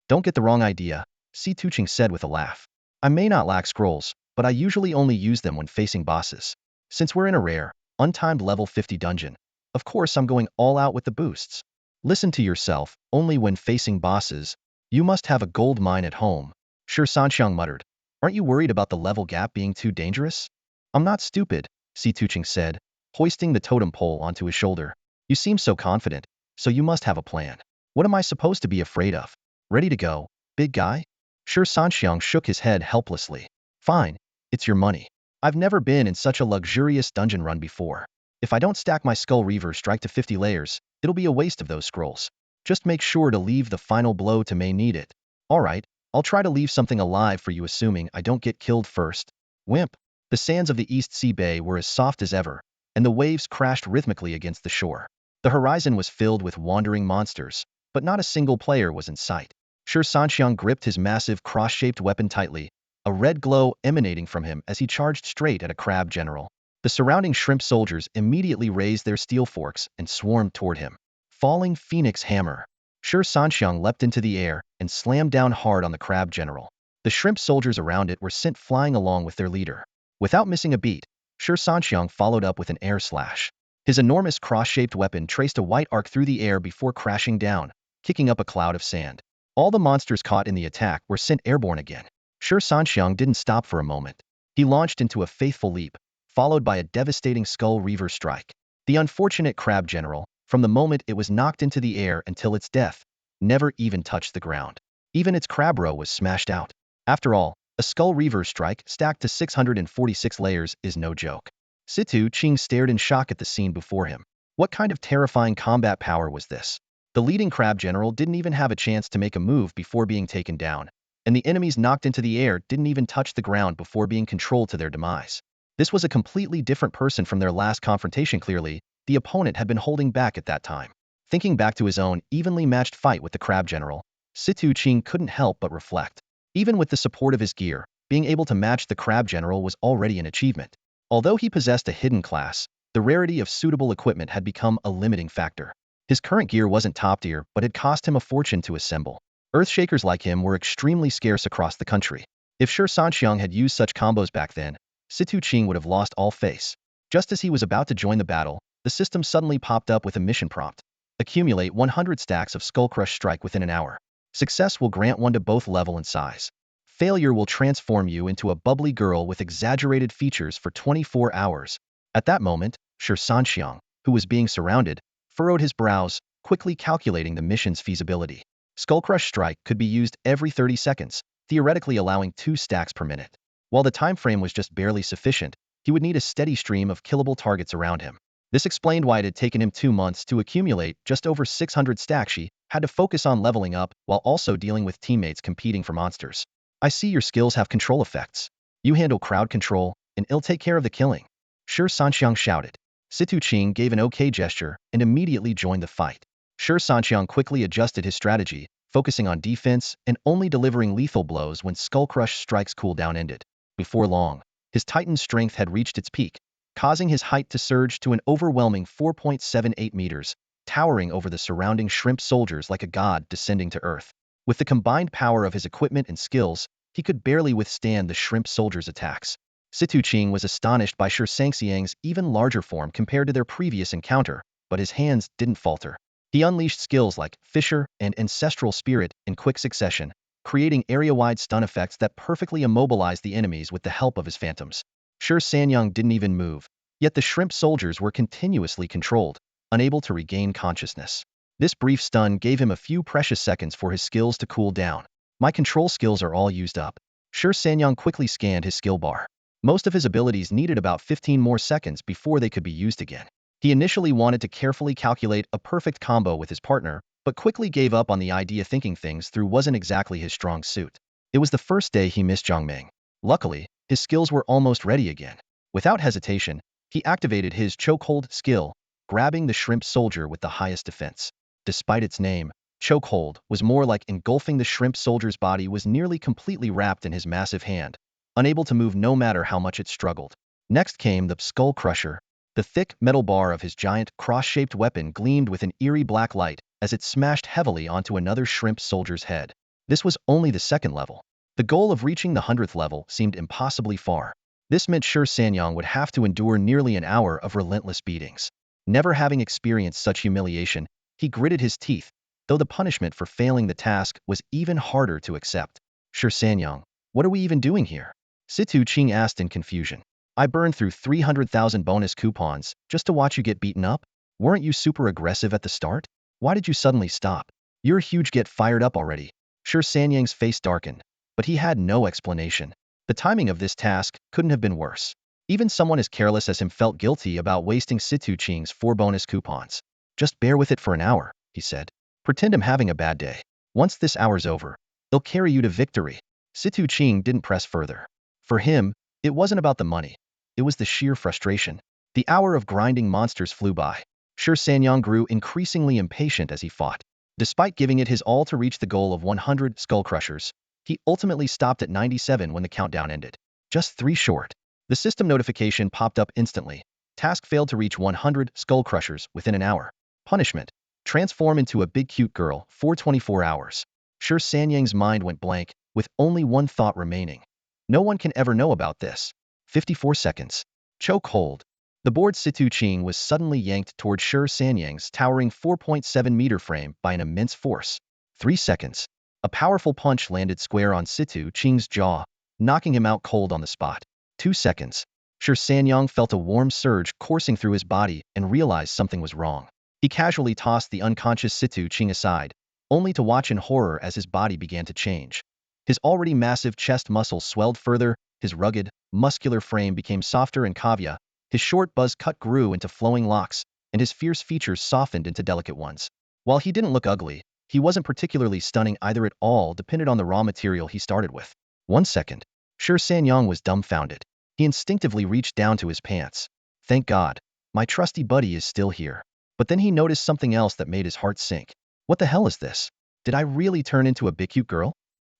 Don't get the wrong idea, Shi Sanxiang said with a laugh. I may not lack scrolls, but I usually only use them when facing bosses. Since we're in a rare, untimed level 50 dungeon, of course I'm going all out with the boosts. Listen to yourself, only when facing bosses. You must have a gold mine at home. Shi Sanxiang muttered. Aren't you worried about the level gap being too dangerous? I'm not stupid, Shi Sanxiang said, hoisting the totem pole onto his shoulder. You seem so confident, so you must have a plan. What am I supposed to be afraid of? Ready to go, big guy? Shi Sanxiang shook his head helplessly. Fine, it's your money. I've never been in such a luxurious dungeon run before. If I don't stack my Skull Reaver strike to 50 layers, it'll be a waste of those scrolls. Just make sure to leave the final blow to may need it. Alright, I'll try to leave something alive for you, assuming I don't get killed first. Wimp. The sands of the East Sea Bay were as soft as ever, and the waves crashed rhythmically against the shore. The horizon was filled with wandering monsters, but not a single player was in sight. Shi Sanxiang gripped his massive cross-shaped weapon tightly, a red glow emanating from him as he charged straight at a crab general. The surrounding shrimp soldiers immediately raised their steel forks and swarmed toward him. Falling Phoenix Hammer. Shi Sanxiang leapt into the air and slammed down hard on the crab general. The shrimp soldiers around it were sent flying along with their leader. Without missing a beat, Shi Sanxiang followed up with an air slash. His enormous cross-shaped weapon traced a white arc through the air before crashing down, kicking up a cloud of sand. All the monsters caught in the attack were sent airborne again. Shi Sanxiang didn't stop for a moment. He launched into a faithful leap, followed by a devastating Skull Reaver strike. The unfortunate crab general, from the moment it was knocked into the air until its death, never even touched the ground. Even its crab row was smashed out. After all, a Skull Reaver strike stacked to 646 layers is no joke. Shi Sanxiang stared in shock at the scene before him. What kind of terrifying combat power was this? The leading crab general didn't even have a chance to make a move before being taken down, and the enemies knocked into the air didn't even touch the ground before being controlled to their demise. This was a completely different person from their last confrontation. Clearly, the opponent had been holding back at that time. Thinking back to his own evenly matched fight with the crab general, Shi Sanxiang couldn't help but reflect. Even with the support of his gear, being able to match the crab general was already an achievement. Although he possessed a hidden class, the rarity of suitable equipment had become a limiting factor. His current gear wasn't top tier, but had cost him a fortune to assemble. Earthshakers like him were extremely scarce across the country. If Shi Sanxiang had used such combos back then, Shi Sanxiang would have lost all face. Just as he was about to join the battle, the system suddenly popped up with a mission prompt. Accumulate 100 stacks of Skull Crush Strike within an hour. Success will grant one to both level and size. Failure will transform you into a bubbly girl with exaggerated features for 24 hours. At that moment, Shi Sanxiang, who was being surrounded, furrowed his brows, quickly calculating the mission's feasibility. Skull Crush Strike could be used every 30 seconds, theoretically allowing 2 stacks per minute. While the time frame was just barely sufficient, he would need a steady stream of killable targets around him. This explained why it had taken him 2 months to accumulate just over 600 stacks. He had to focus on leveling up while also dealing with teammates competing for monsters. I see your skills have control effects. You handle crowd control, and I'll take care of the killing. Shi Sanxiang shouted. Shi Sanxiang gave an okay gesture and immediately joined the fight. Shi Sanxiang quickly adjusted his strategy, focusing on defense and only delivering lethal blows when Skull Crush Strike's cooldown ended. Before long, his Titan's strength had reached its peak, causing his height to surge to an overwhelming 4.78 meters, towering over the surrounding shrimp soldiers like a god descending to earth. With the combined power of his equipment and skills, he could barely withstand the shrimp soldiers' attacks. Shi Sanxiang was astonished by Shi Sanxiang's even larger form compared to their previous encounter, but his hands didn't falter. He unleashed skills like Fisher and Ancestral Spirit in quick succession, creating area-wide stun effects that perfectly immobilized the enemies with the help of his phantoms. Shi Sanxiang didn't even move, yet the shrimp soldiers were continuously controlled, unable to regain consciousness. This brief stun gave him a few precious seconds for his skills to cool down. My control skills are all used up. Shi Sanxiang quickly scanned his skill bar. Most of his abilities needed about 15 more seconds before they could be used again. He initially wanted to carefully calculate a perfect combo with his partner, but quickly gave up on the idea. Thinking things through wasn't exactly his strong suit. It was the first day he missed Zhongming. Luckily, His skills were almost ready again. Without hesitation, he activated his chokehold skill, grabbing the shrimp soldier with the highest defense. Despite its name, chokehold was more like engulfing the shrimp soldier's body was nearly completely wrapped in his massive hand, unable to move no matter how much it struggled. Next came the skull crusher. The thick metal bar of his giant, cross-shaped weapon gleamed with an eerie black light as it smashed heavily onto another shrimp soldier's head. This was only the second level. The goal of reaching the 100th level seemed impossibly far. This meant Shi Sanxiang would have to endure nearly an hour of relentless beatings. Never having experienced such humiliation, he gritted his teeth, though the punishment for failing the task was even harder to accept. Shi Sanxiang, what are we even doing here? Situ Qing asked in confusion. I burned through 300,000 bonus coupons just to watch you get beaten up? Weren't you super aggressive at the start? Why did you suddenly stop? You're huge, get fired up already. Shi Sanxiang's face darkened, but he had no explanation. The timing of this task couldn't have been worse. Even someone as careless as him felt guilty about wasting Situ Qing's 4 bonus coupons. Just bear with it for an hour, he said. Pretend I'm having a bad day. Once this hour's over, they'll carry you to victory. Situ Qing didn't press further. For him, it wasn't about the money. It was the sheer frustration. The hour of grinding monsters flew by. Shi Sanxiang grew increasingly impatient as he fought. Despite giving it his all to reach the goal of 100 skull crushers, he ultimately stopped at 97 when the countdown ended. Just 3 short. The system notification popped up instantly. Task failed to reach 100 skull crushers within an hour. Punishment. Transform into a big cute girl for 24 hours. Shi Sanxiang's mind went blank, with only one thought remaining. No one can ever know about this. 54 seconds. Choke hold. The board Situ Qing was suddenly yanked toward Shi Sanxiang's towering 4.7-meter frame by an immense force. 3 seconds. A powerful punch landed square on Situ Qing's jaw, knocking him out cold on the spot. 2 seconds. Shi Sanxiang felt a warm surge coursing through his body and realized something was wrong. He casually tossed the unconscious Situ Qing aside, only to watch in horror as his body began to change. His already massive chest muscles swelled further, his rugged, muscular frame became softer and cavia, his short buzz cut grew into flowing locks, and his fierce features softened into delicate ones. While he didn't look ugly, he wasn't particularly stunning either. It all depended on the raw material he started with. 1 second. Shi Sanxiang was dumbfounded. He instinctively reached down to his pants. Thank God, my trusty buddy is still here. But then he noticed something else that made his heart sink. What the hell is this? Did I really turn into a big cute girl?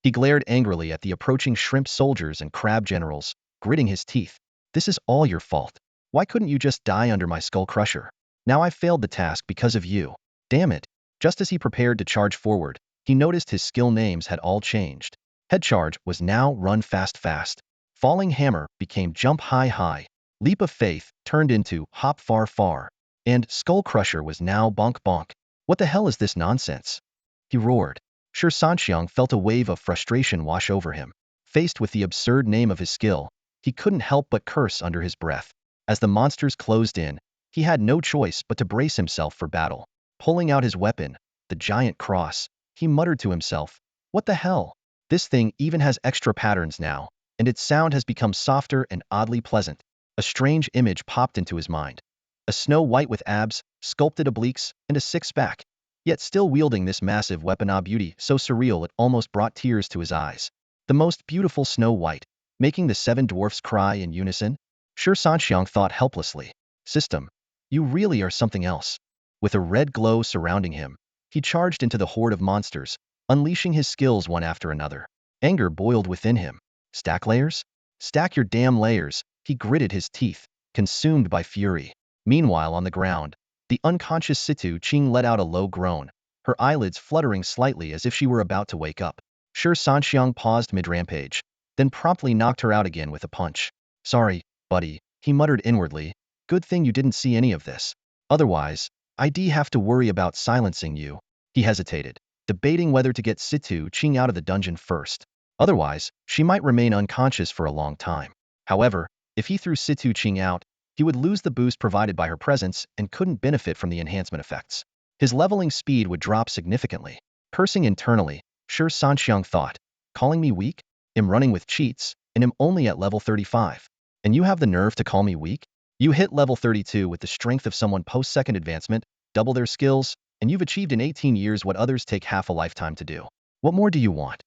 He glared angrily at the approaching shrimp soldiers and crab generals, gritting his teeth. This is all your fault. Why couldn't you just die under my skull crusher? Now I failed the task because of you. Damn it. Just as he prepared to charge forward, he noticed his skill names had all changed. Head charge was now run fast fast. Falling hammer became jump high high. Leap of faith turned into hop far far. And skull crusher was now bonk bonk. What the hell is this nonsense? He roared. Shi Sanxiang felt a wave of frustration wash over him. Faced with the absurd name of his skill, he couldn't help but curse under his breath. As the monsters closed in, he had no choice but to brace himself for battle. Pulling out his weapon, the giant cross, he muttered to himself, what the hell? This thing even has extra patterns now, and its sound has become softer and oddly pleasant. A strange image popped into his mind. A Snow White with abs, sculpted obliques, and a six-pack, yet still wielding this massive weapon. A beauty so surreal it almost brought tears to his eyes. The most beautiful Snow White, making the 7 dwarfs cry in unison. Shi Sanxiang thought helplessly. System, you really are something else. With a red glow surrounding him, he charged into the horde of monsters, unleashing his skills one after another. Anger boiled within him. Stack layers? Stack your damn layers, he gritted his teeth, consumed by fury. Meanwhile on the ground, the unconscious Situ Qing let out a low groan, her eyelids fluttering slightly as if she were about to wake up. Shi Sanxiang paused mid-rampage, then promptly knocked her out again with a punch. Sorry, buddy, he muttered inwardly. Good thing you didn't see any of this. Otherwise, I'd have to worry about silencing you. He hesitated, debating whether to get Situ Qing out of the dungeon first. Otherwise, she might remain unconscious for a long time. However, if he threw Situ Qing out, he would lose the boost provided by her presence and couldn't benefit from the enhancement effects. His leveling speed would drop significantly. Cursing internally, Shi Sanxiang thought, calling me weak? I'm running with cheats, and am only at level 35. And you have the nerve to call me weak? You hit level 32 with the strength of someone post-second advancement, double their skills, and you've achieved in 18 years what others take half a lifetime to do. What more do you want?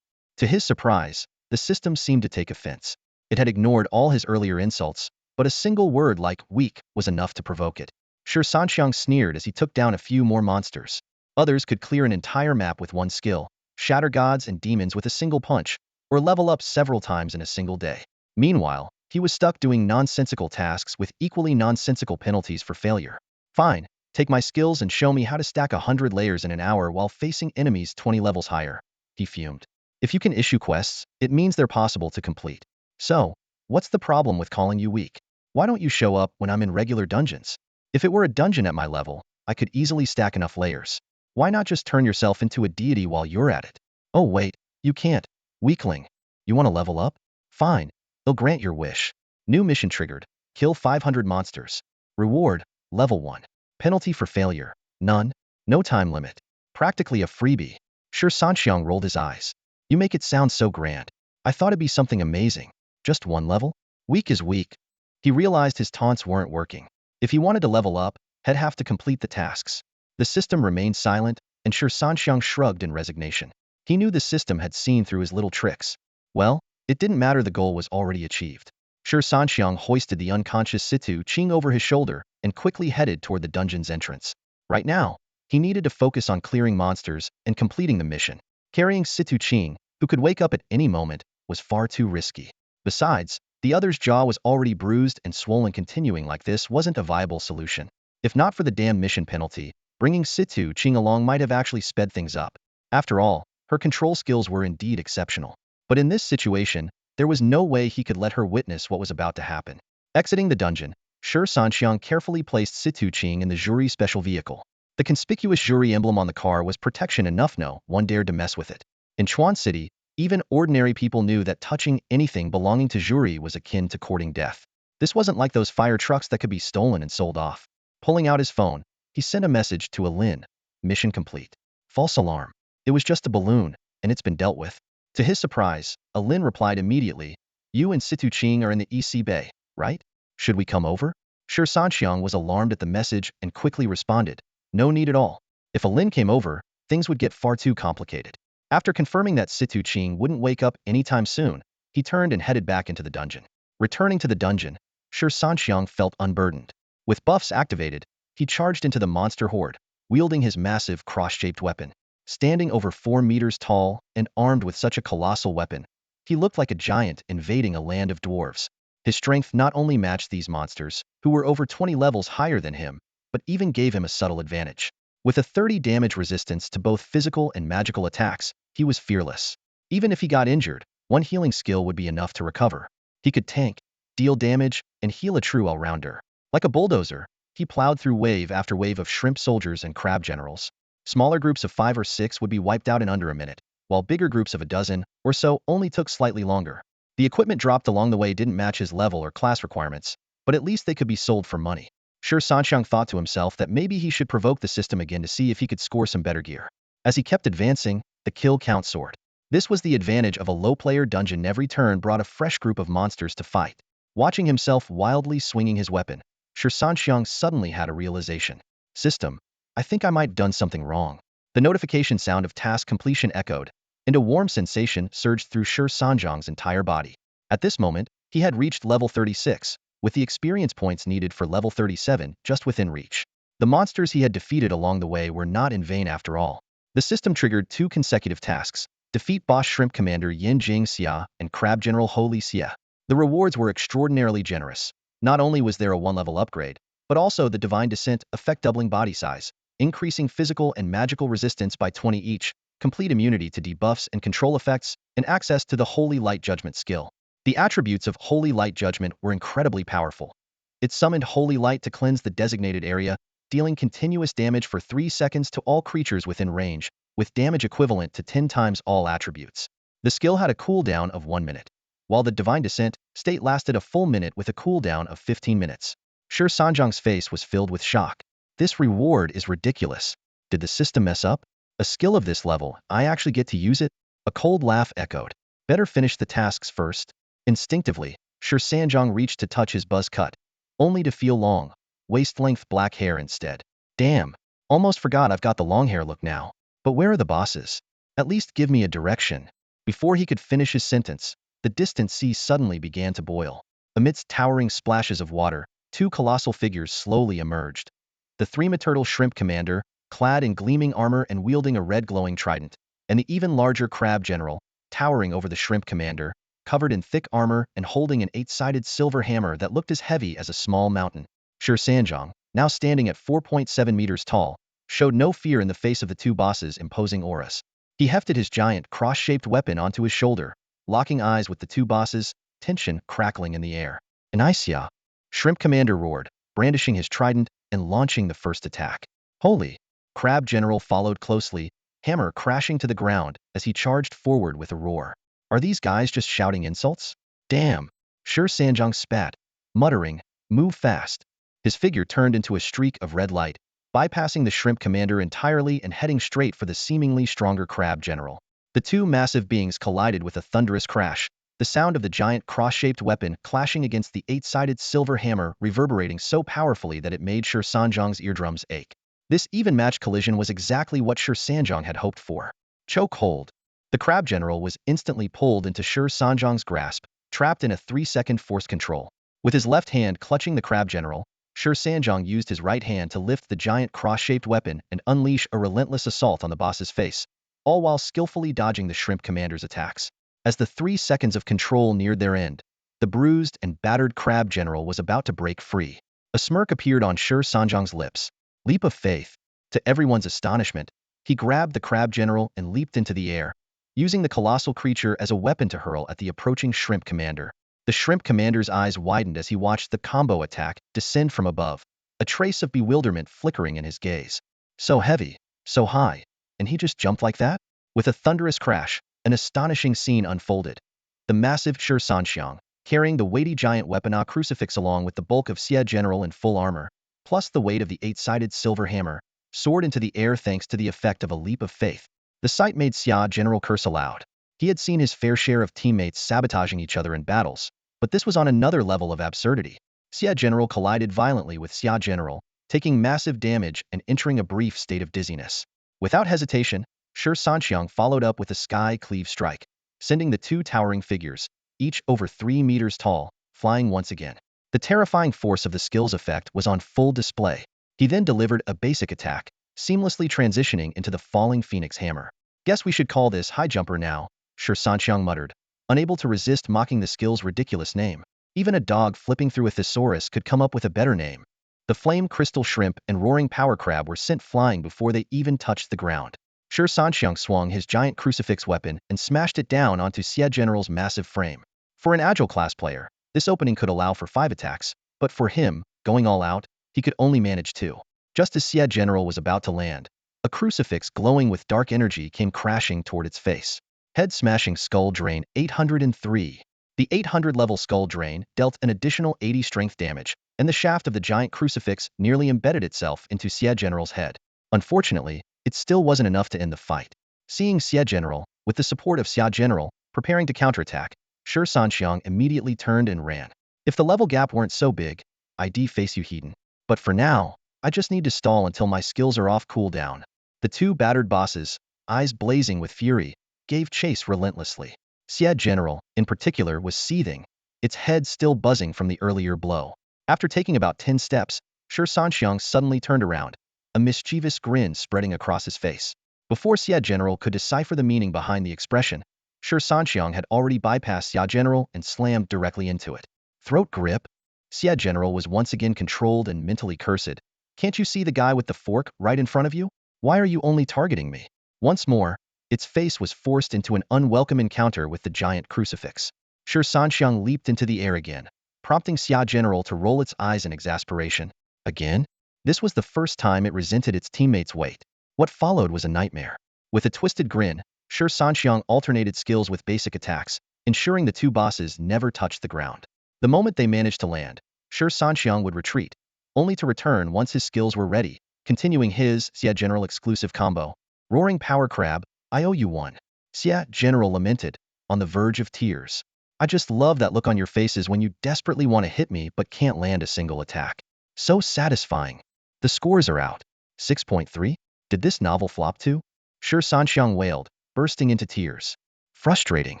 To his surprise, the system seemed to take offense. It had ignored all his earlier insults, but a single word like weak was enough to provoke it. Shi Sanxiang sneered as he took down a few more monsters. Others could clear an entire map with one skill, shatter gods and demons with a single punch, or level up several times in a single day. Meanwhile, he was stuck doing nonsensical tasks with equally nonsensical penalties for failure. Fine, take my skills and show me how to stack 100 layers in an hour while facing enemies 20 levels higher, he fumed. If you can issue quests, it means they're possible to complete. So, what's the problem with calling you weak? Why don't you show up when I'm in regular dungeons? If it were a dungeon at my level, I could easily stack enough layers. Why not just turn yourself into a deity while you're at it? Oh wait, you can't. Weakling. You want to level up? Fine. They'll grant your wish. New mission triggered. Kill 500 monsters. Reward, level 1. Penalty for failure, none. No time limit. Practically a freebie. Shi Sanxiang rolled his eyes. You make it sound so grand. I thought it'd be something amazing. Just one level? Weak is weak. He realized his taunts weren't working. If he wanted to level up, he'd have to complete the tasks. The system remained silent, and Shi Sanxiang shrugged in resignation. He knew the system had seen through his little tricks. Well, it didn't matter, the goal was already achieved. Shi Sanxiang hoisted the unconscious Situ Qing over his shoulder and quickly headed toward the dungeon's entrance. Right now, he needed to focus on clearing monsters and completing the mission. Carrying Situ Qing, who could wake up at any moment, was far too risky. Besides, the other's jaw was already bruised and swollen. Continuing like this wasn't a viable solution. If not for the damn mission penalty, bringing Situ Qing along might have actually sped things up. After all, her control skills were indeed exceptional. But in this situation, there was no way he could let her witness what was about to happen. Exiting the dungeon, Shi Sanxiang carefully placed Situ Qing in the jury special vehicle. The conspicuous jury emblem on the car was protection enough. No one dared to mess with it. In Chuan City, even ordinary people knew that touching anything belonging to jury was akin to courting death. This wasn't like those fire trucks that could be stolen and sold off. Pulling out his phone, he sent a message to Alin. Mission complete. False alarm. It was just a balloon, and it's been dealt with. To his surprise, Alin replied immediately, you and Situ Qing are in the EC Bay, right? Should we come over? Shi Sanxiang was alarmed at the message and quickly responded, no need at all. If Alin came over, things would get far too complicated. After confirming that Situ Qing wouldn't wake up anytime soon, he turned and headed back into the dungeon. Returning to the dungeon, Shi Sanxiang felt unburdened. With buffs activated, he charged into the monster horde, wielding his massive cross-shaped weapon. Standing over 4 meters tall and armed with such a colossal weapon, he looked like a giant invading a land of dwarves. His strength not only matched these monsters, who were over 20 levels higher than him, but even gave him a subtle advantage. With a 30 damage resistance to both physical and magical attacks, he was fearless. Even if he got injured, one healing skill would be enough to recover. He could tank, deal damage, and heal, a true all-rounder. Like a bulldozer, he plowed through wave after wave of shrimp soldiers and crab generals. Smaller groups of 5 or 6 would be wiped out in under a minute, while bigger groups of a dozen or so only took slightly longer. The equipment dropped along the way didn't match his level or class requirements, but at least they could be sold for money. Shi Sanxiang thought to himself that maybe he should provoke the system again to see if he could score some better gear. As he kept advancing, the kill count soared. This was the advantage of a low-player dungeon. Every turn brought a fresh group of monsters to fight. Watching himself wildly swinging his weapon, Shi Sanxiang suddenly had a realization. System, I think I might have done something wrong. The notification sound of task completion echoed, and a warm sensation surged through Shi Sanxiang's entire body. At this moment, he had reached level 36, with the experience points needed for level 37 just within reach. The monsters he had defeated along the way were not in vain after all. The system triggered 2 consecutive tasks: defeat boss shrimp commander Yin Jing Xia and crab general Holy Xia. The rewards were extraordinarily generous. Not only was there a 1-level upgrade, but also the Divine Descent effect, doubling body size, increasing physical and magical resistance by 20 each, complete immunity to debuffs and control effects, and access to the Holy Light Judgment skill. The attributes of Holy Light Judgment were incredibly powerful. It summoned Holy Light to cleanse the designated area, dealing continuous damage for 3 seconds to all creatures within range, with damage equivalent to 10 times all attributes. The skill had a cooldown of 1 minute, while the Divine Descent state lasted a full minute with a cooldown of 15 minutes. Shi Sanxiang's face was filled with shock. This reward is ridiculous. Did the system mess up? A skill of this level, I actually get to use it? A cold laugh echoed. Better finish the tasks first. Instinctively, Shi Sanxiang reached to touch his buzz cut, only to feel long, waist-length black hair instead. Damn, almost forgot I've got the long hair look now. But where are the bosses? At least give me a direction. Before he could finish his sentence, the distant sea suddenly began to boil. Amidst towering splashes of water, two colossal figures slowly emerged. The three-metertal shrimp commander, clad in gleaming armor and wielding a red glowing trident, and the even larger crab general, towering over the shrimp commander, covered in thick armor and holding an eight-sided silver hammer that looked as heavy as a small mountain. Shi Sanxiang, now standing at 4.7 meters tall, showed no fear in the face of the two bosses' imposing auras. He hefted his giant cross-shaped weapon onto his shoulder, locking eyes with the two bosses, tension crackling in the air. Inicia! Shrimp Commander roared, brandishing his trident and launching the first attack. Holy! Crab General followed closely, hammer crashing to the ground as he charged forward with a roar. Are these guys just shouting insults? Damn! Shi Sanjiang spat, muttering, move fast. His figure turned into a streak of red light, bypassing the shrimp commander entirely and heading straight for the seemingly stronger crab general. The two massive beings collided with a thunderous crash, the sound of the giant cross-shaped weapon clashing against the eight-sided silver hammer reverberating so powerfully that it made Shi Sanjiang's eardrums ache. This even-matched collision was exactly what Shi Sanjiang had hoped for. Choke hold. The crab general was instantly pulled into Shi Sanjiang's grasp, trapped in a 3-second force control. With his left hand clutching the crab general, Shi Sanjiang used his right hand to lift the giant cross-shaped weapon and unleash a relentless assault on the boss's face, all while skillfully dodging the shrimp commander's attacks. As the 3 seconds of control neared their end, the bruised and battered crab general was about to break free. A smirk appeared on Shi Sanjiang's lips. Leap of faith. To everyone's astonishment, he grabbed the crab general and leaped into the air, using the colossal creature as a weapon to hurl at the approaching shrimp commander. The shrimp commander's eyes widened as he watched the combo attack descend from above, a trace of bewilderment flickering in his gaze. So heavy, so high, and he just jumped like that? With a thunderous crash, an astonishing scene unfolded. The massive Shi Sanxiang, carrying the weighty giant weapon crucifix along with the bulk of Sett general in full armor, plus the weight of the eight-sided silver hammer, soared into the air thanks to the effect of a leap of faith. The sight made Sett general curse aloud. He had seen his fair share of teammates sabotaging each other in battles, but this was on another level of absurdity. Sett general collided violently with Sett general, taking massive damage and entering a brief state of dizziness. Without hesitation, Shi Sanxiang followed up with a sky cleave strike, sending the two towering figures, each over 3 meters tall, flying once again. The terrifying force of the skill's effect was on full display. He then delivered a basic attack, seamlessly transitioning into the falling phoenix hammer. Guess we should call this high jumper now, Shi Sanxiang muttered, unable to resist mocking the skill's ridiculous name. Even a dog flipping through a thesaurus could come up with a better name. The flame crystal shrimp and roaring power crab were sent flying before they even touched the ground. Shi Sanxiang swung his giant crucifix weapon and smashed it down onto Sett general's massive frame. For an agile class player, this opening could allow for 5 attacks, but for him, going all out, he could only manage 2. Just as Sett general was about to land, a crucifix glowing with dark energy came crashing toward its face. Head-smashing skull drain 803. The 800-level skull drain dealt an additional 80 strength damage, and the shaft of the giant crucifix nearly embedded itself into Sett general's head. Unfortunately, it still wasn't enough to end the fight. Seeing Sett general, with the support of Sett general, preparing to counterattack, Shi Sanxiang immediately turned and ran. If the level gap weren't so big, I'd face you heathen. But for now, I just need to stall until my skills are off cooldown. The two battered bosses, eyes blazing with fury, gave chase relentlessly. Sett general, in particular, was seething, its head still buzzing from the earlier blow. After taking about 10 steps, Shi Sanxiang suddenly turned around, a mischievous grin spreading across his face. Before Sett general could decipher the meaning behind the expression, Shi Sanxiang had already bypassed Sett general and slammed directly into it. Throat grip? Sett general was once again controlled and mentally cursed. Can't you see the guy with the fork right in front of you? Why are you only targeting me? Once more, its face was forced into an unwelcome encounter with the giant crucifix. Shi Sanxiang leaped into the air again, prompting Sett general to roll its eyes in exasperation. Again? This was the first time it resented its teammates' weight. What followed was a nightmare. With a twisted grin, Shi Sanxiang alternated skills with basic attacks, ensuring the two bosses never touched the ground. The moment they managed to land, Shi Sanxiang would retreat, only to return once his skills were ready, continuing his Sett general exclusive combo. Roaring power crab, I owe you one. Sett general lamented, on the verge of tears. I just love that look on your faces when you desperately want to hit me but can't land a single attack. So satisfying. The scores are out. 6.3? Did this novel flop too? Shi Sanxiang wailed, bursting into tears. Frustrating.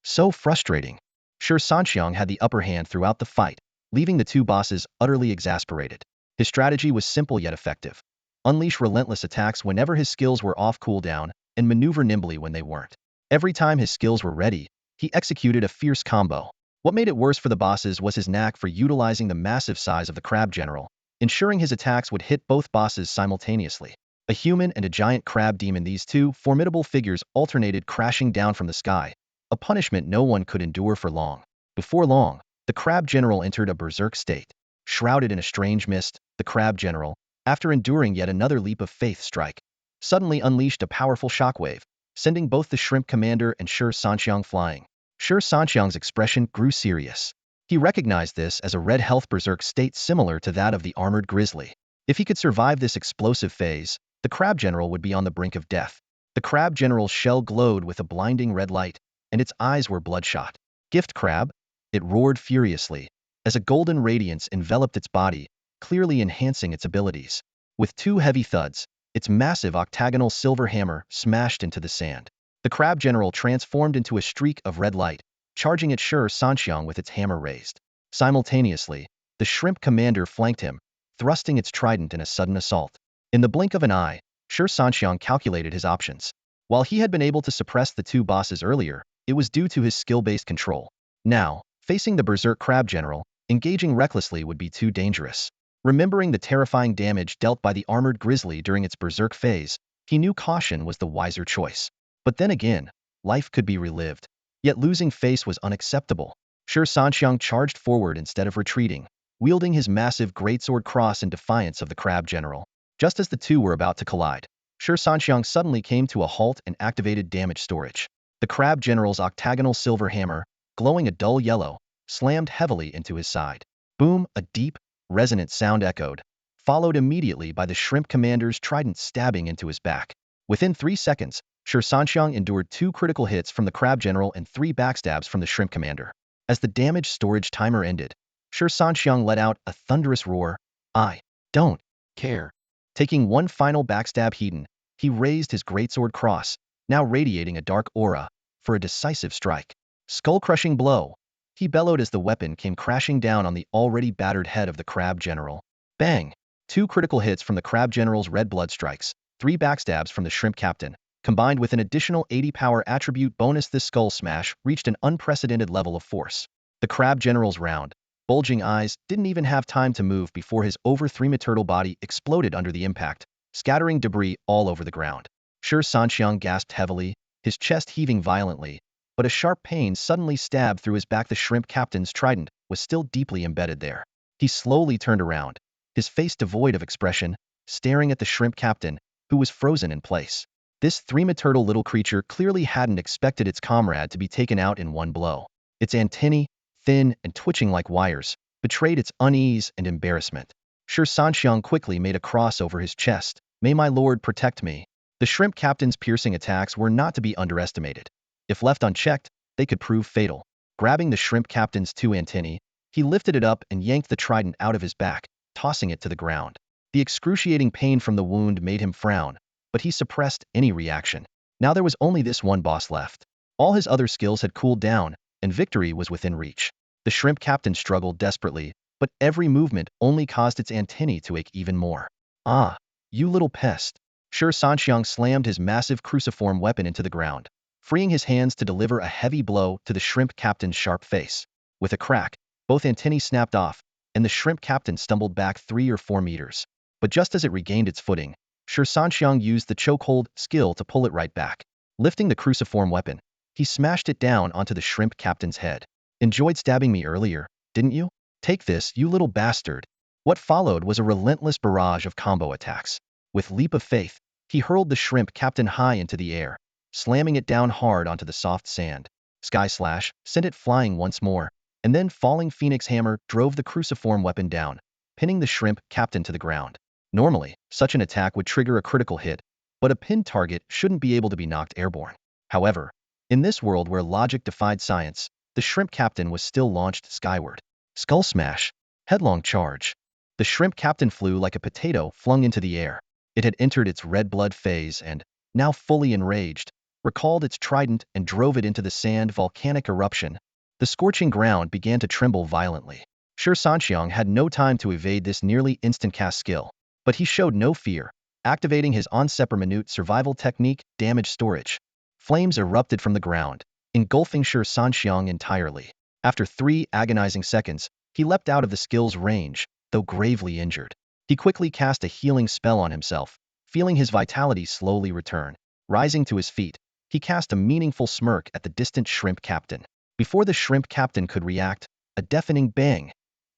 So frustrating. Shi Sanxiang had the upper hand throughout the fight, leaving the two bosses utterly exasperated. His strategy was simple yet effective. Unleash relentless attacks whenever his skills were off cooldown, and maneuver nimbly when they weren't. Every time his skills were ready, he executed a fierce combo. What made it worse for the bosses was his knack for utilizing the massive size of the crab general, ensuring his attacks would hit both bosses simultaneously. A human and a giant crab demon, these two formidable figures alternated crashing down from the sky, a punishment no one could endure for long. Before long, the crab general entered a berserk state. Shrouded in a strange mist, the crab general, after enduring yet another leap of faith strike, suddenly unleashed a powerful shockwave, sending both the shrimp commander and Shi Sanxiang flying. Shi Sanxiang's expression grew serious. He recognized this as a red health berserk state similar to that of the armored grizzly. If he could survive this explosive phase, the crab general would be on the brink of death. The crab general's shell glowed with a blinding red light, and its eyes were bloodshot. Gift crab? It roared furiously, as a golden radiance enveloped its body, clearly enhancing its abilities. With two heavy thuds, its massive octagonal silver hammer smashed into the sand. The crab general transformed into a streak of red light, charging at Shi Sanxiang with its hammer raised. Simultaneously, the shrimp commander flanked him, thrusting its trident in a sudden assault. In the blink of an eye, Shi Sanxiang calculated his options. While he had been able to suppress the two bosses earlier, it was due to his skill-based control. Now, facing the berserk crab general, engaging recklessly would be too dangerous. Remembering the terrifying damage dealt by the armored grizzly during its berserk phase, he knew caution was the wiser choice. But then again, life could be relived. Yet losing face was unacceptable. Shi Sanxiang charged forward instead of retreating, wielding his massive greatsword cross in defiance of the crab general. Just as the two were about to collide, Shi Sanxiang suddenly came to a halt and activated damage storage. The crab general's octagonal silver hammer, glowing a dull yellow, slammed heavily into his side. Boom! A deep, resonant sound echoed, followed immediately by the shrimp commander's trident stabbing into his back. Within 3 seconds, Shi Sanxiang endured 2 critical hits from the crab general and 3 backstabs from the shrimp commander. As the damage storage timer ended, Shi Sanxiang let out a thunderous roar. I don't care. Taking one final backstab heaton, he raised his greatsword cross, now radiating a dark aura, for a decisive strike. Skull-crushing blow, he bellowed as the weapon came crashing down on the already battered head of the crab general. Bang! 2 critical hits from the crab general's red blood strikes, 3 backstabs from the shrimp captain. Combined with an additional 80 power attribute bonus, this skull smash reached an unprecedented level of force. The crab general's round, bulging eyes didn't even have time to move before his over 3-meter body exploded under the impact, scattering debris all over the ground. Shi Sanxiang gasped heavily, his chest heaving violently, but a sharp pain suddenly stabbed through his back. The shrimp captain's trident was still deeply embedded there. He slowly turned around, his face devoid of expression, staring at the shrimp captain, who was frozen in place. This 3-meter little creature clearly hadn't expected its comrade to be taken out in one blow. Its antennae, thin and twitching like wires, betrayed its unease and embarrassment. Shi Sanxiang quickly made a cross over his chest. May my lord protect me. The shrimp captain's piercing attacks were not to be underestimated. If left unchecked, they could prove fatal. Grabbing the shrimp captain's 2 antennae, he lifted it up and yanked the trident out of his back, tossing it to the ground. The excruciating pain from the wound made him frown, but he suppressed any reaction. Now there was only this one boss left. All his other skills had cooled down, and victory was within reach. The shrimp captain struggled desperately, but every movement only caused its antennae to ache even more. Ah, you little pest. Shi Sanxiang slammed his massive cruciform weapon into the ground, freeing his hands to deliver a heavy blow to the shrimp captain's sharp face. With a crack, both antennae snapped off, and the shrimp captain stumbled back 3 or 4 meters. But just as it regained its footing, Shi Sanxiang used the chokehold skill to pull it right back. Lifting the cruciform weapon, he smashed it down onto the shrimp captain's head. Enjoyed stabbing me earlier, didn't you? Take this, you little bastard. What followed was a relentless barrage of combo attacks. With leap of faith, he hurled the shrimp captain high into the air, slamming it down hard onto the soft sand. Sky Slash sent it flying once more, and then falling Phoenix Hammer drove the cruciform weapon down, pinning the shrimp captain to the ground. Normally, such an attack would trigger a critical hit, but a pinned target shouldn't be able to be knocked airborne. However, in this world where logic defied science, the shrimp captain was still launched skyward. Skull Smash. Headlong charge. The shrimp captain flew like a potato flung into the air. It had entered its red blood phase and, now fully enraged, recalled its trident and drove it into the sand. Volcanic eruption. The scorching ground began to tremble violently. Shi Sanxiang had no time to evade this nearly instant cast skill, but he showed no fear, activating his en minute survival technique, damage storage. Flames erupted from the ground, engulfing Shi Sanxiang entirely. After 3 agonizing seconds, he leapt out of the skill's range, though gravely injured. He quickly cast a healing spell on himself, feeling his vitality slowly return. Rising to his feet, he cast a meaningful smirk at the distant shrimp captain. Before the shrimp captain could react, a deafening bang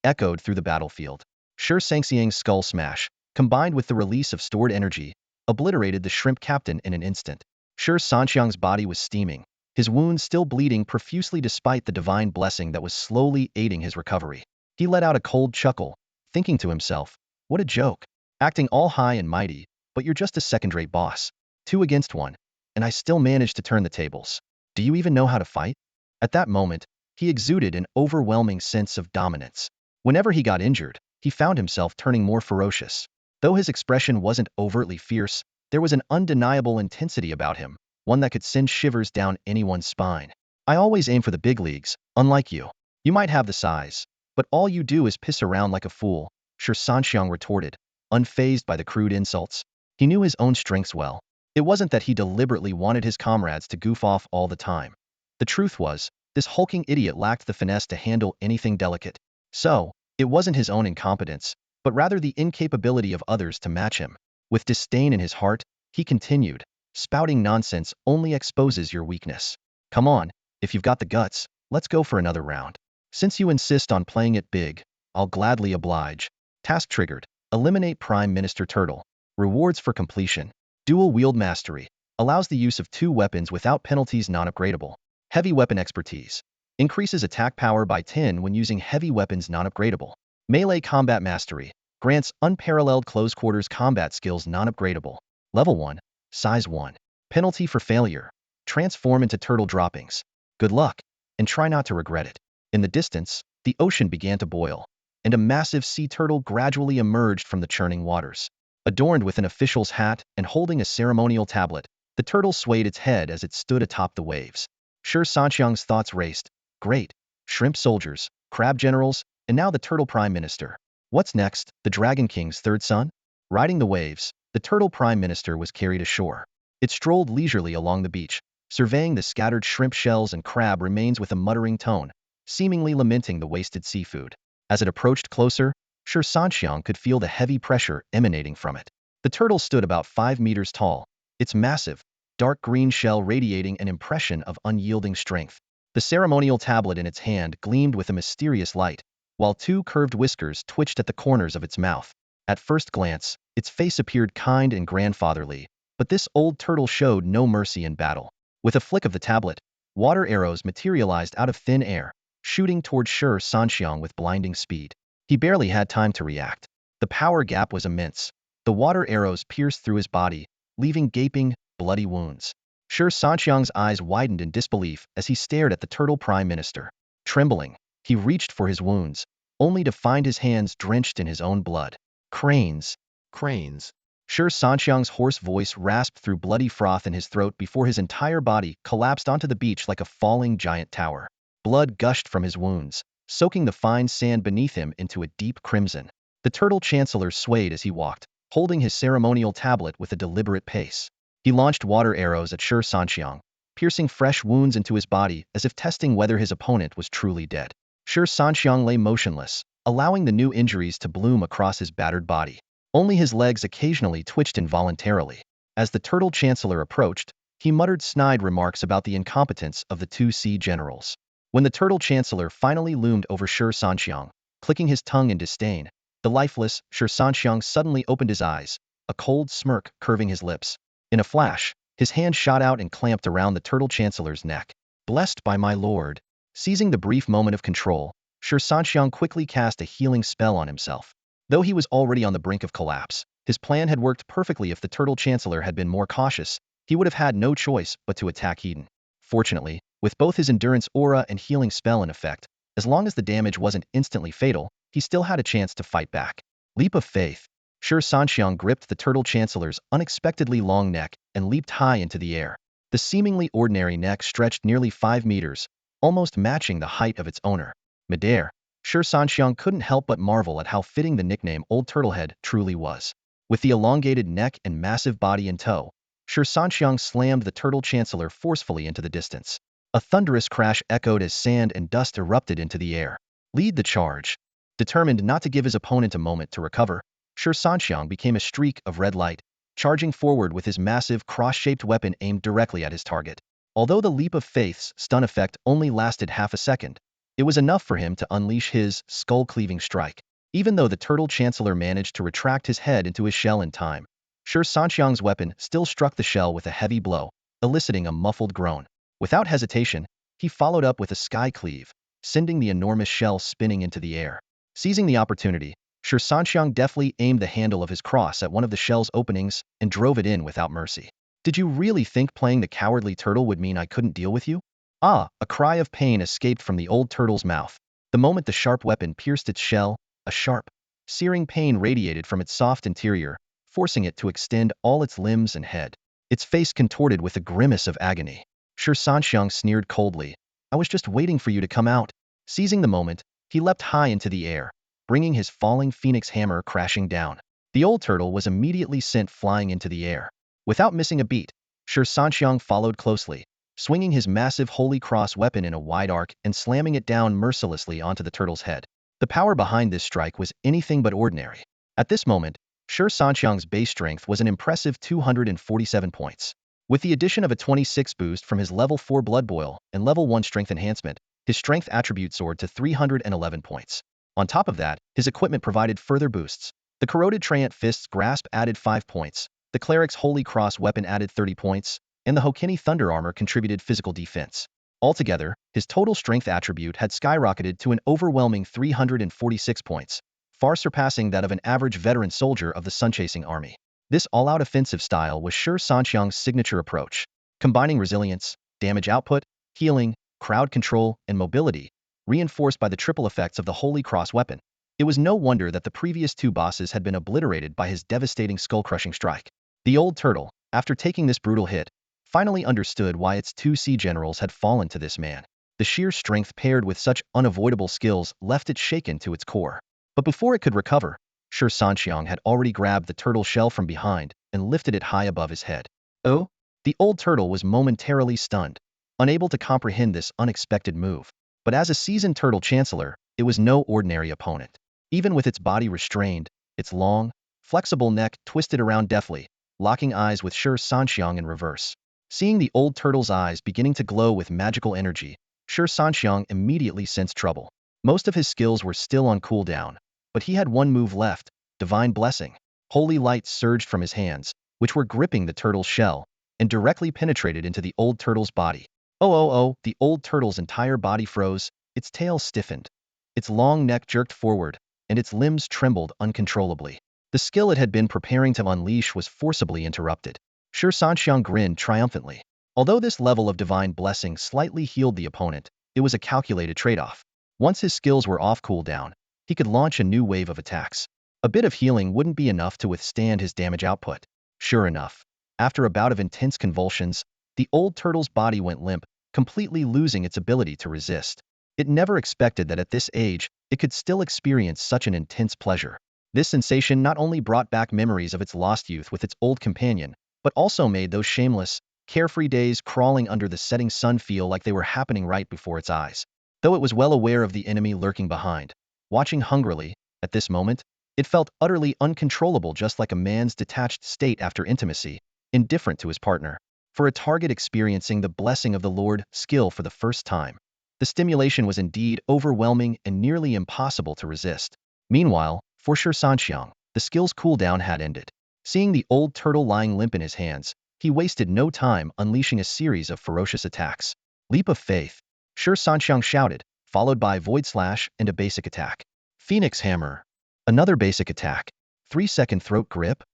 echoed through the battlefield. Shi Sanxiang's skull smash, combined with the release of stored energy, obliterated the shrimp captain in an instant. Shi Sanxiang's body was steaming, his wounds still bleeding profusely despite the divine blessing that was slowly aiding his recovery. He let out a cold chuckle, thinking to himself, what a joke. Acting all high and mighty, but you're just a second-rate boss. 2 against 1, and I still managed to turn the tables. Do you even know how to fight? At that moment, he exuded an overwhelming sense of dominance. Whenever he got injured, he found himself turning more ferocious. Though his expression wasn't overtly fierce, there was an undeniable intensity about him, one that could send shivers down anyone's spine. I always aim for the big leagues, unlike you. You might have the size, but all you do is piss around like a fool, Shi Sanxiang retorted, unfazed by the crude insults. He knew his own strengths well. It wasn't that he deliberately wanted his comrades to goof off all the time. The truth was, this hulking idiot lacked the finesse to handle anything delicate. So, it wasn't his own incompetence, but rather the incapability of others to match him. With disdain in his heart, he continued, spouting nonsense only exposes your weakness. Come on, if you've got the guts, let's go for another round. Since you insist on playing it big, I'll gladly oblige. Task triggered. Eliminate Prime Minister Turtle. Rewards for completion. Dual wield mastery. Allows the use of 2 weapons without penalties non-upgradable. Heavy weapon expertise. Increases attack power by 10 when using heavy weapons non-upgradable. Melee combat mastery. Grants unparalleled close quarters combat skills non-upgradable. Level 1. Size 1. Penalty for failure. Transform into turtle droppings. Good luck, and try not to regret it. In the distance, the ocean began to boil, and a massive sea turtle gradually emerged from the churning waters. Adorned with an official's hat and holding a ceremonial tablet, the turtle swayed its head as it stood atop the waves. Shi Sanxiang's thoughts raced. Great. Shrimp soldiers, crab generals, and now the turtle prime minister. What's next? The Dragon King's third son? Riding the waves, the turtle prime minister was carried ashore. It strolled leisurely along the beach, surveying the scattered shrimp shells and crab remains with a muttering tone, seemingly lamenting the wasted seafood. As it approached closer, Shi Sanxiang could feel the heavy pressure emanating from it. The turtle stood about 5 meters tall, its massive, dark green shell radiating an impression of unyielding strength. The ceremonial tablet in its hand gleamed with a mysterious light, while 2 curved whiskers twitched at the corners of its mouth. At first glance, its face appeared kind and grandfatherly, but this old turtle showed no mercy in battle. With a flick of the tablet, water arrows materialized out of thin air, shooting toward Shi Sanxiang with blinding speed. He barely had time to react. The power gap was immense. The water arrows pierced through his body, leaving gaping, bloody wounds. Shi Sanxiang's eyes widened in disbelief as he stared at the turtle prime minister. Trembling, he reached for his wounds, only to find his hands drenched in his own blood. Cranes. Cranes. Shi Sanxiang's hoarse voice rasped through bloody froth in his throat before his entire body collapsed onto the beach like a falling giant tower. Blood gushed from his wounds, soaking the fine sand beneath him into a deep crimson. The turtle chancellor swayed as he walked, holding his ceremonial tablet with a deliberate pace. He launched water arrows at Shi Sanxiang, piercing fresh wounds into his body as if testing whether his opponent was truly dead. Shi Sanxiang lay motionless, allowing the new injuries to bloom across his battered body. Only his legs occasionally twitched involuntarily. As the turtle chancellor approached, he muttered snide remarks about the incompetence of the 2 sea generals. When the turtle chancellor finally loomed over Shi Sanxiang, clicking his tongue in disdain, the lifeless Shi Sanxiang suddenly opened his eyes, a cold smirk curving his lips. In a flash, his hand shot out and clamped around the turtle chancellor's neck. Blessed by my lord. Seizing the brief moment of control, Shi Sanxiang quickly cast a healing spell on himself. Though he was already on the brink of collapse, his plan had worked perfectly. If the turtle chancellor had been more cautious, he would have had no choice but to attack Eden. Fortunately, with both his endurance aura and healing spell in effect, as long as the damage wasn't instantly fatal, he still had a chance to fight back. Leap of faith. Shi Sanxiang gripped the turtle chancellor's unexpectedly long neck and leaped high into the air. The seemingly ordinary neck stretched nearly 5 meters, almost matching the height of its owner. Midair, Shi Sanxiang couldn't help but marvel at how fitting the nickname Old Turtlehead truly was. With the elongated neck and massive body in tow, Shi Sanxiang slammed the Turtle Chancellor forcefully into the distance. A thunderous crash echoed as sand and dust erupted into the air. Lead the charge. Determined not to give his opponent a moment to recover, Shi Sanxiang became a streak of red light, charging forward with his massive cross-shaped weapon aimed directly at his target. Although the Leap of Faith's stun effect only lasted half a second, it was enough for him to unleash his skull-cleaving strike. Even though the Turtle Chancellor managed to retract his head into his shell in time, Shi Sanxiang's weapon still struck the shell with a heavy blow, eliciting a muffled groan. Without hesitation, he followed up with a sky cleave, sending the enormous shell spinning into the air. Seizing the opportunity, Shi Sanxiang deftly aimed the handle of his cross at one of the shell's openings and drove it in without mercy. Did you really think playing the cowardly turtle would mean I couldn't deal with you? Ah, a cry of pain escaped from the old turtle's mouth. The moment the sharp weapon pierced its shell, a sharp, searing pain radiated from its soft interior, forcing it to extend all its limbs and head. Its face contorted with a grimace of agony. Shi Sanxiang sneered coldly. I was just waiting for you to come out. Seizing the moment, he leapt high into the air, bringing his falling phoenix hammer crashing down. The old turtle was immediately sent flying into the air. Without missing a beat, Shi Sanxiang followed closely, swinging his massive Holy Cross weapon in a wide arc and slamming it down mercilessly onto the turtle's head. The power behind this strike was anything but ordinary. At this moment, Shi Sanxiang's base strength was an impressive 247 points. With the addition of a 26 boost from his level 4 Blood Boil and level 1 Strength Enhancement, his strength attribute soared to 311 points. On top of that, his equipment provided further boosts. The Corroded Treant Fist's grasp added 5 points, the Cleric's Holy Cross weapon added 30 points, and the Hokini Thunder Armor contributed physical defense. Altogether, his total strength attribute had skyrocketed to an overwhelming 346 points, far surpassing that of an average veteran soldier of the Sun-Chasing Army. This all-out offensive style was Shi Sanxiang's signature approach, combining resilience, damage output, healing, crowd control, and mobility, reinforced by the triple effects of the Holy Cross weapon. It was no wonder that the previous two bosses had been obliterated by his devastating skull-crushing strike. The old turtle, after taking this brutal hit, finally understood why its two sea generals had fallen to this man. The sheer strength paired with such unavoidable skills left it shaken to its core. But before it could recover, Shi Sanxiang had already grabbed the turtle shell from behind and lifted it high above his head. Oh? The old turtle was momentarily stunned, unable to comprehend this unexpected move. But as a seasoned turtle chancellor, it was no ordinary opponent. Even with its body restrained, its long, flexible neck twisted around deftly, locking eyes with Shi Sanxiang in reverse. Seeing the old turtle's eyes beginning to glow with magical energy, Shi Sanxiang immediately sensed trouble. Most of his skills were still on cooldown, but he had one move left, Divine Blessing. Holy light surged from his hands, which were gripping the turtle's shell, and directly penetrated into the old turtle's body. Oh, the old turtle's entire body froze, its tail stiffened, its long neck jerked forward, and its limbs trembled uncontrollably. The skill it had been preparing to unleash was forcibly interrupted. Shi Sanxiang grinned triumphantly. Although this level of Divine Blessing slightly healed the opponent, it was a calculated trade-off. Once his skills were off cooldown, he could launch a new wave of attacks. A bit of healing wouldn't be enough to withstand his damage output. Sure enough, after a bout of intense convulsions, the old turtle's body went limp, completely losing its ability to resist. It never expected that at this age, it could still experience such an intense pleasure. This sensation not only brought back memories of its lost youth with its old companion, but also made those shameless, carefree days crawling under the setting sun feel like they were happening right before its eyes. Though it was well aware of the enemy lurking behind, watching hungrily, at this moment, it felt utterly uncontrollable, just like a man's detached state after intimacy, indifferent to his partner. For a target experiencing the blessing of the Lord skill for the first time, the stimulation was indeed overwhelming and nearly impossible to resist. Meanwhile, for Shi Sanxiang, the skill's cooldown had ended. Seeing the old turtle lying limp in his hands, he wasted no time unleashing a series of ferocious attacks. Leap of Faith, Shi Sanxiang shouted, followed by Void Slash and a basic attack. Phoenix Hammer, another basic attack. 3-second Throat Grip,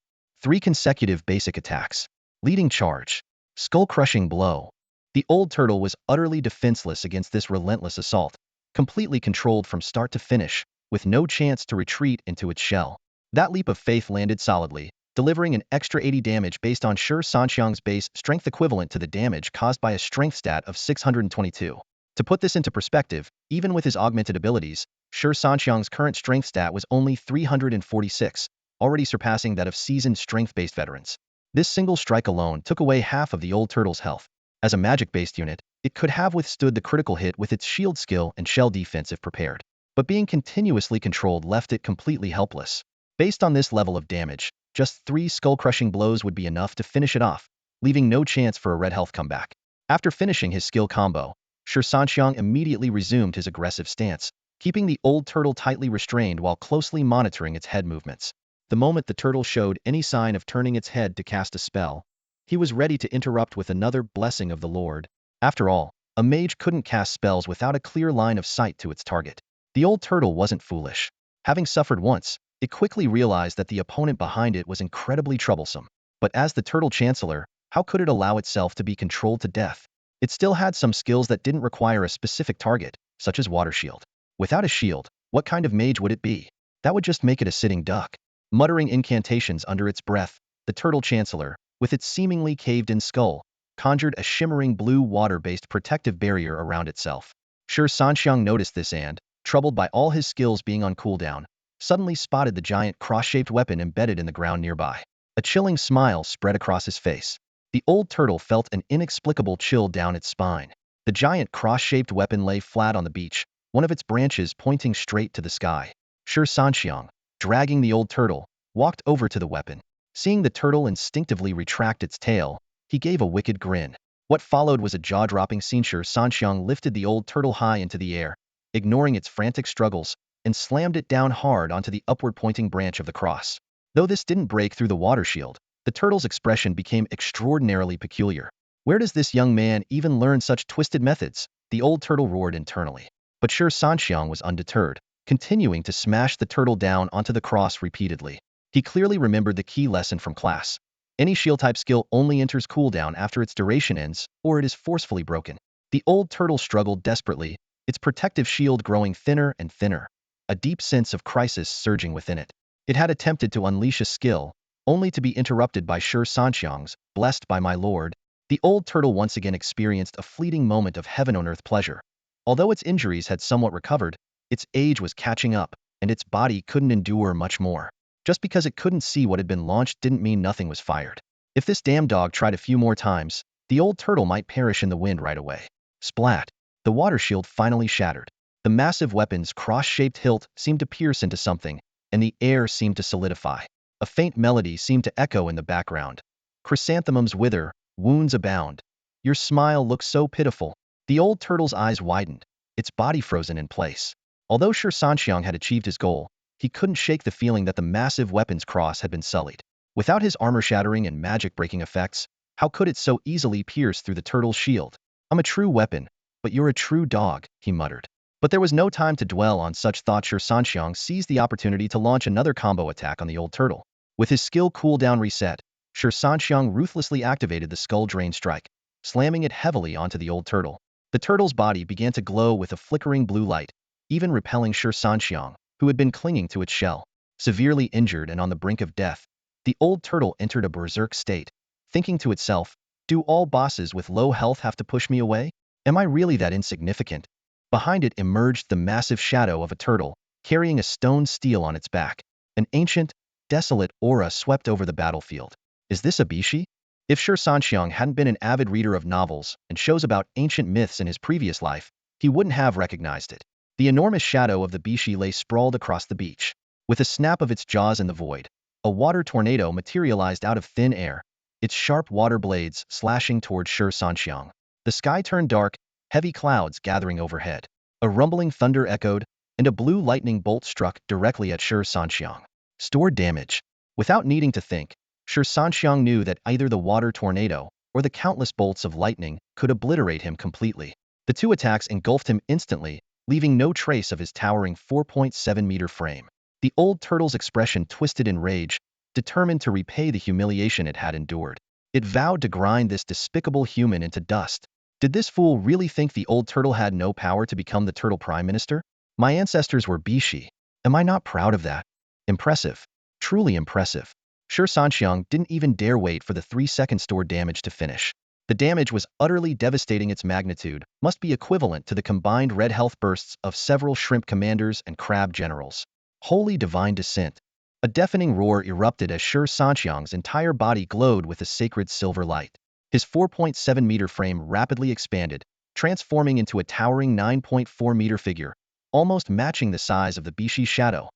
3 consecutive basic attacks. Leading Charge, Skull-Crushing Blow. The old turtle was utterly defenseless against this relentless assault, completely controlled from start to finish, with no chance to retreat into its shell. That Leap of Faith landed solidly, delivering an extra 80 damage based on Shi Sanxiang's base strength equivalent to the damage caused by a strength stat of 622. To put this into perspective, even with his augmented abilities, Shi Sanxiang's current strength stat was only 346, already surpassing that of seasoned strength-based veterans. This single strike alone took away half of the old turtle's health. As a magic-based unit, it could have withstood the critical hit with its shield skill and shell defense if prepared. But being continuously controlled left it completely helpless. Based on this level of damage, just 3 skull-crushing blows would be enough to finish it off, leaving no chance for a red health comeback. After finishing his skill combo, Shi Sanxiang immediately resumed his aggressive stance, keeping the old turtle tightly restrained while closely monitoring its head movements. The moment the turtle showed any sign of turning its head to cast a spell, he was ready to interrupt with another blessing of the Lord. After all, a mage couldn't cast spells without a clear line of sight to its target. The old turtle wasn't foolish. Having suffered once, it quickly realized that the opponent behind it was incredibly troublesome. But as the turtle chancellor, how could it allow itself to be controlled to death? It still had some skills that didn't require a specific target, such as water shield. Without a shield, what kind of mage would it be? That would just make it a sitting duck. Muttering incantations under its breath, the turtle chancellor, with its seemingly caved-in skull, conjured a shimmering blue water-based protective barrier around itself. Shi Sanxiang noticed this and, troubled by all his skills being on cooldown, suddenly spotted the giant cross-shaped weapon embedded in the ground nearby. A chilling smile spread across his face. The old turtle felt an inexplicable chill down its spine. The giant cross-shaped weapon lay flat on the beach, one of its branches pointing straight to the sky. Shi Sanxiang, dragging the old turtle, walked over to the weapon. Seeing the turtle instinctively retract its tail, he gave a wicked grin. What followed was a jaw-dropping scene. Shi Sanxiang lifted the old turtle high into the air, ignoring its frantic struggles, and slammed it down hard onto the upward-pointing branch of the cross. Though this didn't break through the water shield, the turtle's expression became extraordinarily peculiar. Where does this young man even learn such twisted methods? The old turtle roared internally. But Shi Sanxiang was undeterred, continuing to smash the turtle down onto the cross repeatedly. He clearly remembered the key lesson from class. Any shield-type skill only enters cooldown after its duration ends, or it is forcefully broken. The old turtle struggled desperately, its protective shield growing thinner and thinner, a deep sense of crisis surging within it. It had attempted to unleash a skill, only to be interrupted by Shi Sanxiang's, "Blessed by my lord." The old turtle once again experienced a fleeting moment of heaven-on-earth pleasure. Although its injuries had somewhat recovered, its age was catching up, and its body couldn't endure much more. Just because it couldn't see what had been launched didn't mean nothing was fired. If this damn dog tried a few more times, the old turtle might perish in the wind right away. Splat! The water shield finally shattered. The massive weapon's cross-shaped hilt seemed to pierce into something, and the air seemed to solidify. A faint melody seemed to echo in the background. Chrysanthemums wither, wounds abound. Your smile looks so pitiful. The old turtle's eyes widened, its body frozen in place. Although Shi Sanxiang had achieved his goal, he couldn't shake the feeling that the massive weapon's cross had been sullied. Without his armor-shattering and magic-breaking effects, how could it so easily pierce through the turtle's shield? "I'm a true weapon, but you're a true dog," he muttered. But there was no time to dwell on such thoughts. Shi Sanxiang seized the opportunity to launch another combo attack on the old turtle. With his skill cooldown reset, Shi Sanxiang ruthlessly activated the Skull Drain Strike, slamming it heavily onto the old turtle. The turtle's body began to glow with a flickering blue light, even repelling Shi Sanxiang, who had been clinging to its shell. Severely injured and on the brink of death, the old turtle entered a berserk state, thinking to itself, "Do all bosses with low health have to push me away? Am I really that insignificant?" Behind it emerged the massive shadow of a turtle, carrying a stone steel on its back. An ancient, desolate aura swept over the battlefield. Is this a Bishi? If Shi Sanxiang hadn't been an avid reader of novels and shows about ancient myths in his previous life, he wouldn't have recognized it. The enormous shadow of the Bishi lay sprawled across the beach. With a snap of its jaws in the void, a water tornado materialized out of thin air, its sharp water blades slashing toward Shi Sanxiang. The sky turned dark, heavy clouds gathering overhead. A rumbling thunder echoed, and a blue lightning bolt struck directly at Shi Sanxiang. Stored damage. Without needing to think, Shi Sanxiang knew that either the water tornado or the countless bolts of lightning could obliterate him completely. The two attacks engulfed him instantly, leaving no trace of his towering 4.7-meter frame. The old turtle's expression twisted in rage, determined to repay the humiliation it had endured. It vowed to grind this despicable human into dust. Did this fool really think the old turtle had no power to become the turtle prime minister? My ancestors were Bishi. Am I not proud of that? Impressive. Truly impressive. Shi Sanxiang didn't even dare wait for the 3-second stored damage to finish. The damage was utterly devastating. Its magnitude must be equivalent to the combined red health bursts of several shrimp commanders and crab generals. Holy divine descent! A deafening roar erupted as Shi Sanxiang's entire body glowed with a sacred silver light. His 4.7-meter frame rapidly expanded, transforming into a towering 9.4-meter figure, almost matching the size of the Bishi shadow.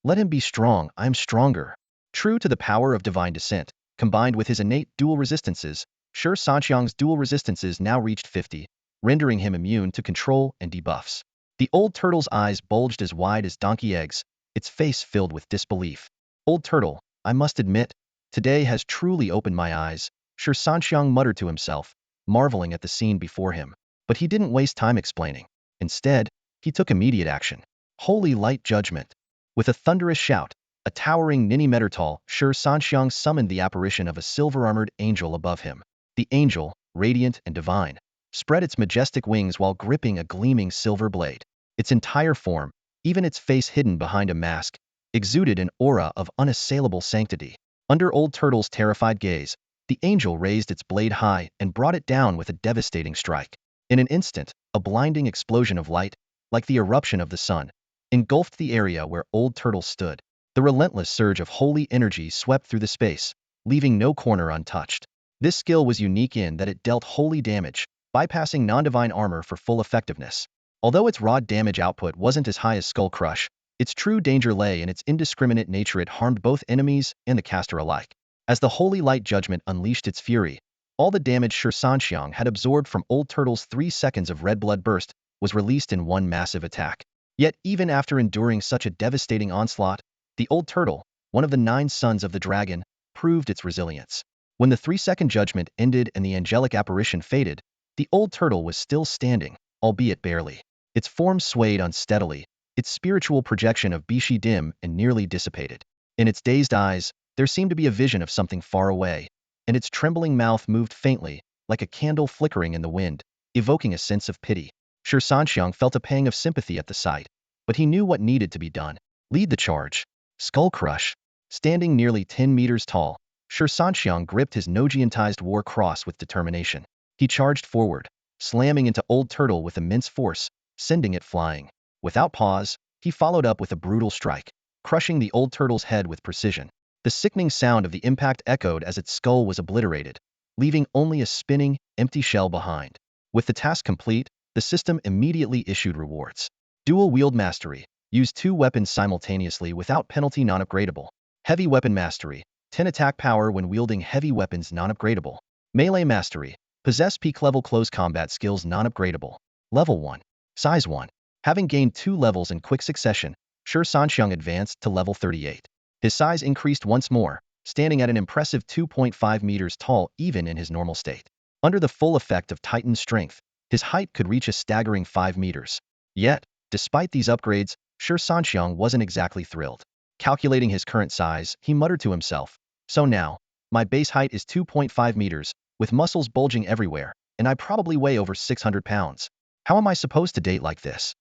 Let him be strong, I am stronger. True to the power of divine descent, combined with his innate dual resistances, Shi Sanxiang's dual resistances now reached 50, rendering him immune to control and debuffs. The old turtle's eyes bulged as wide as donkey eggs, its face filled with disbelief. Old turtle, I must admit, today has truly opened my eyes, Shi Sanxiang muttered to himself, marveling at the scene before him. But he didn't waste time explaining. Instead, he took immediate action. Holy light judgment! With a thunderous shout, a towering Ninny tall, Shi Sanxiang summoned the apparition of a silver-armored angel above him. The angel, radiant and divine, spread its majestic wings while gripping a gleaming silver blade. Its entire form, even its face hidden behind a mask, exuded an aura of unassailable sanctity. Under Old Turtle's terrified gaze, the angel raised its blade high and brought it down with a devastating strike. In an instant, a blinding explosion of light, like the eruption of the sun, engulfed the area where Old Turtle stood. The relentless surge of holy energy swept through the space, leaving no corner untouched. This skill was unique in that it dealt holy damage, bypassing non-divine armor for full effectiveness. Although its raw damage output wasn't as high as Skull Crush, its true danger lay in its indiscriminate nature. It harmed both enemies and the caster alike. As the holy light judgment unleashed its fury, all the damage Shi Sanxiang had absorbed from Old Turtle's 3 seconds of red blood burst was released in one massive attack. Yet even after enduring such a devastating onslaught, the Old Turtle, one of the 9 sons of the dragon, proved its resilience. When the 3-second judgment ended and the angelic apparition faded, the Old Turtle was still standing, albeit barely. Its form swayed unsteadily, its spiritual projection of Bishi dim and nearly dissipated. In its dazed eyes, there seemed to be a vision of something far away, and its trembling mouth moved faintly, like a candle flickering in the wind, evoking a sense of pity. Shi Sanxiang felt a pang of sympathy at the sight, but he knew what needed to be done. Lead the charge. Skull Crush. Standing nearly 10 meters tall, Shi Sanxiang gripped his Nojiantized war cross with determination. He charged forward, slamming into Old Turtle with immense force, sending it flying. Without pause, he followed up with a brutal strike, crushing the Old Turtle's head with precision. The sickening sound of the impact echoed as its skull was obliterated, leaving only a spinning, empty shell behind. With the task complete, the system immediately issued rewards. Dual Wield Mastery. Use 2 weapons simultaneously without penalty. Non-upgradable. Heavy Weapon Mastery. 10 attack power when wielding heavy weapons. Non-upgradable. Melee Mastery. Possess peak level close combat skills. Non-upgradable. Level 1. Size 1. Having gained 2 levels in quick succession, Shi Sanxiang advanced to level 38. His size increased once more, standing at an impressive 2.5 meters tall even in his normal state. Under the full effect of Titan's strength, his height could reach a staggering 5 meters. Yet, despite these upgrades, Shi Sanxiang wasn't exactly thrilled. Calculating his current size, he muttered to himself, "So now, my base height is 2.5 meters, with muscles bulging everywhere, and I probably weigh over 600 pounds. How am I supposed to date like this?"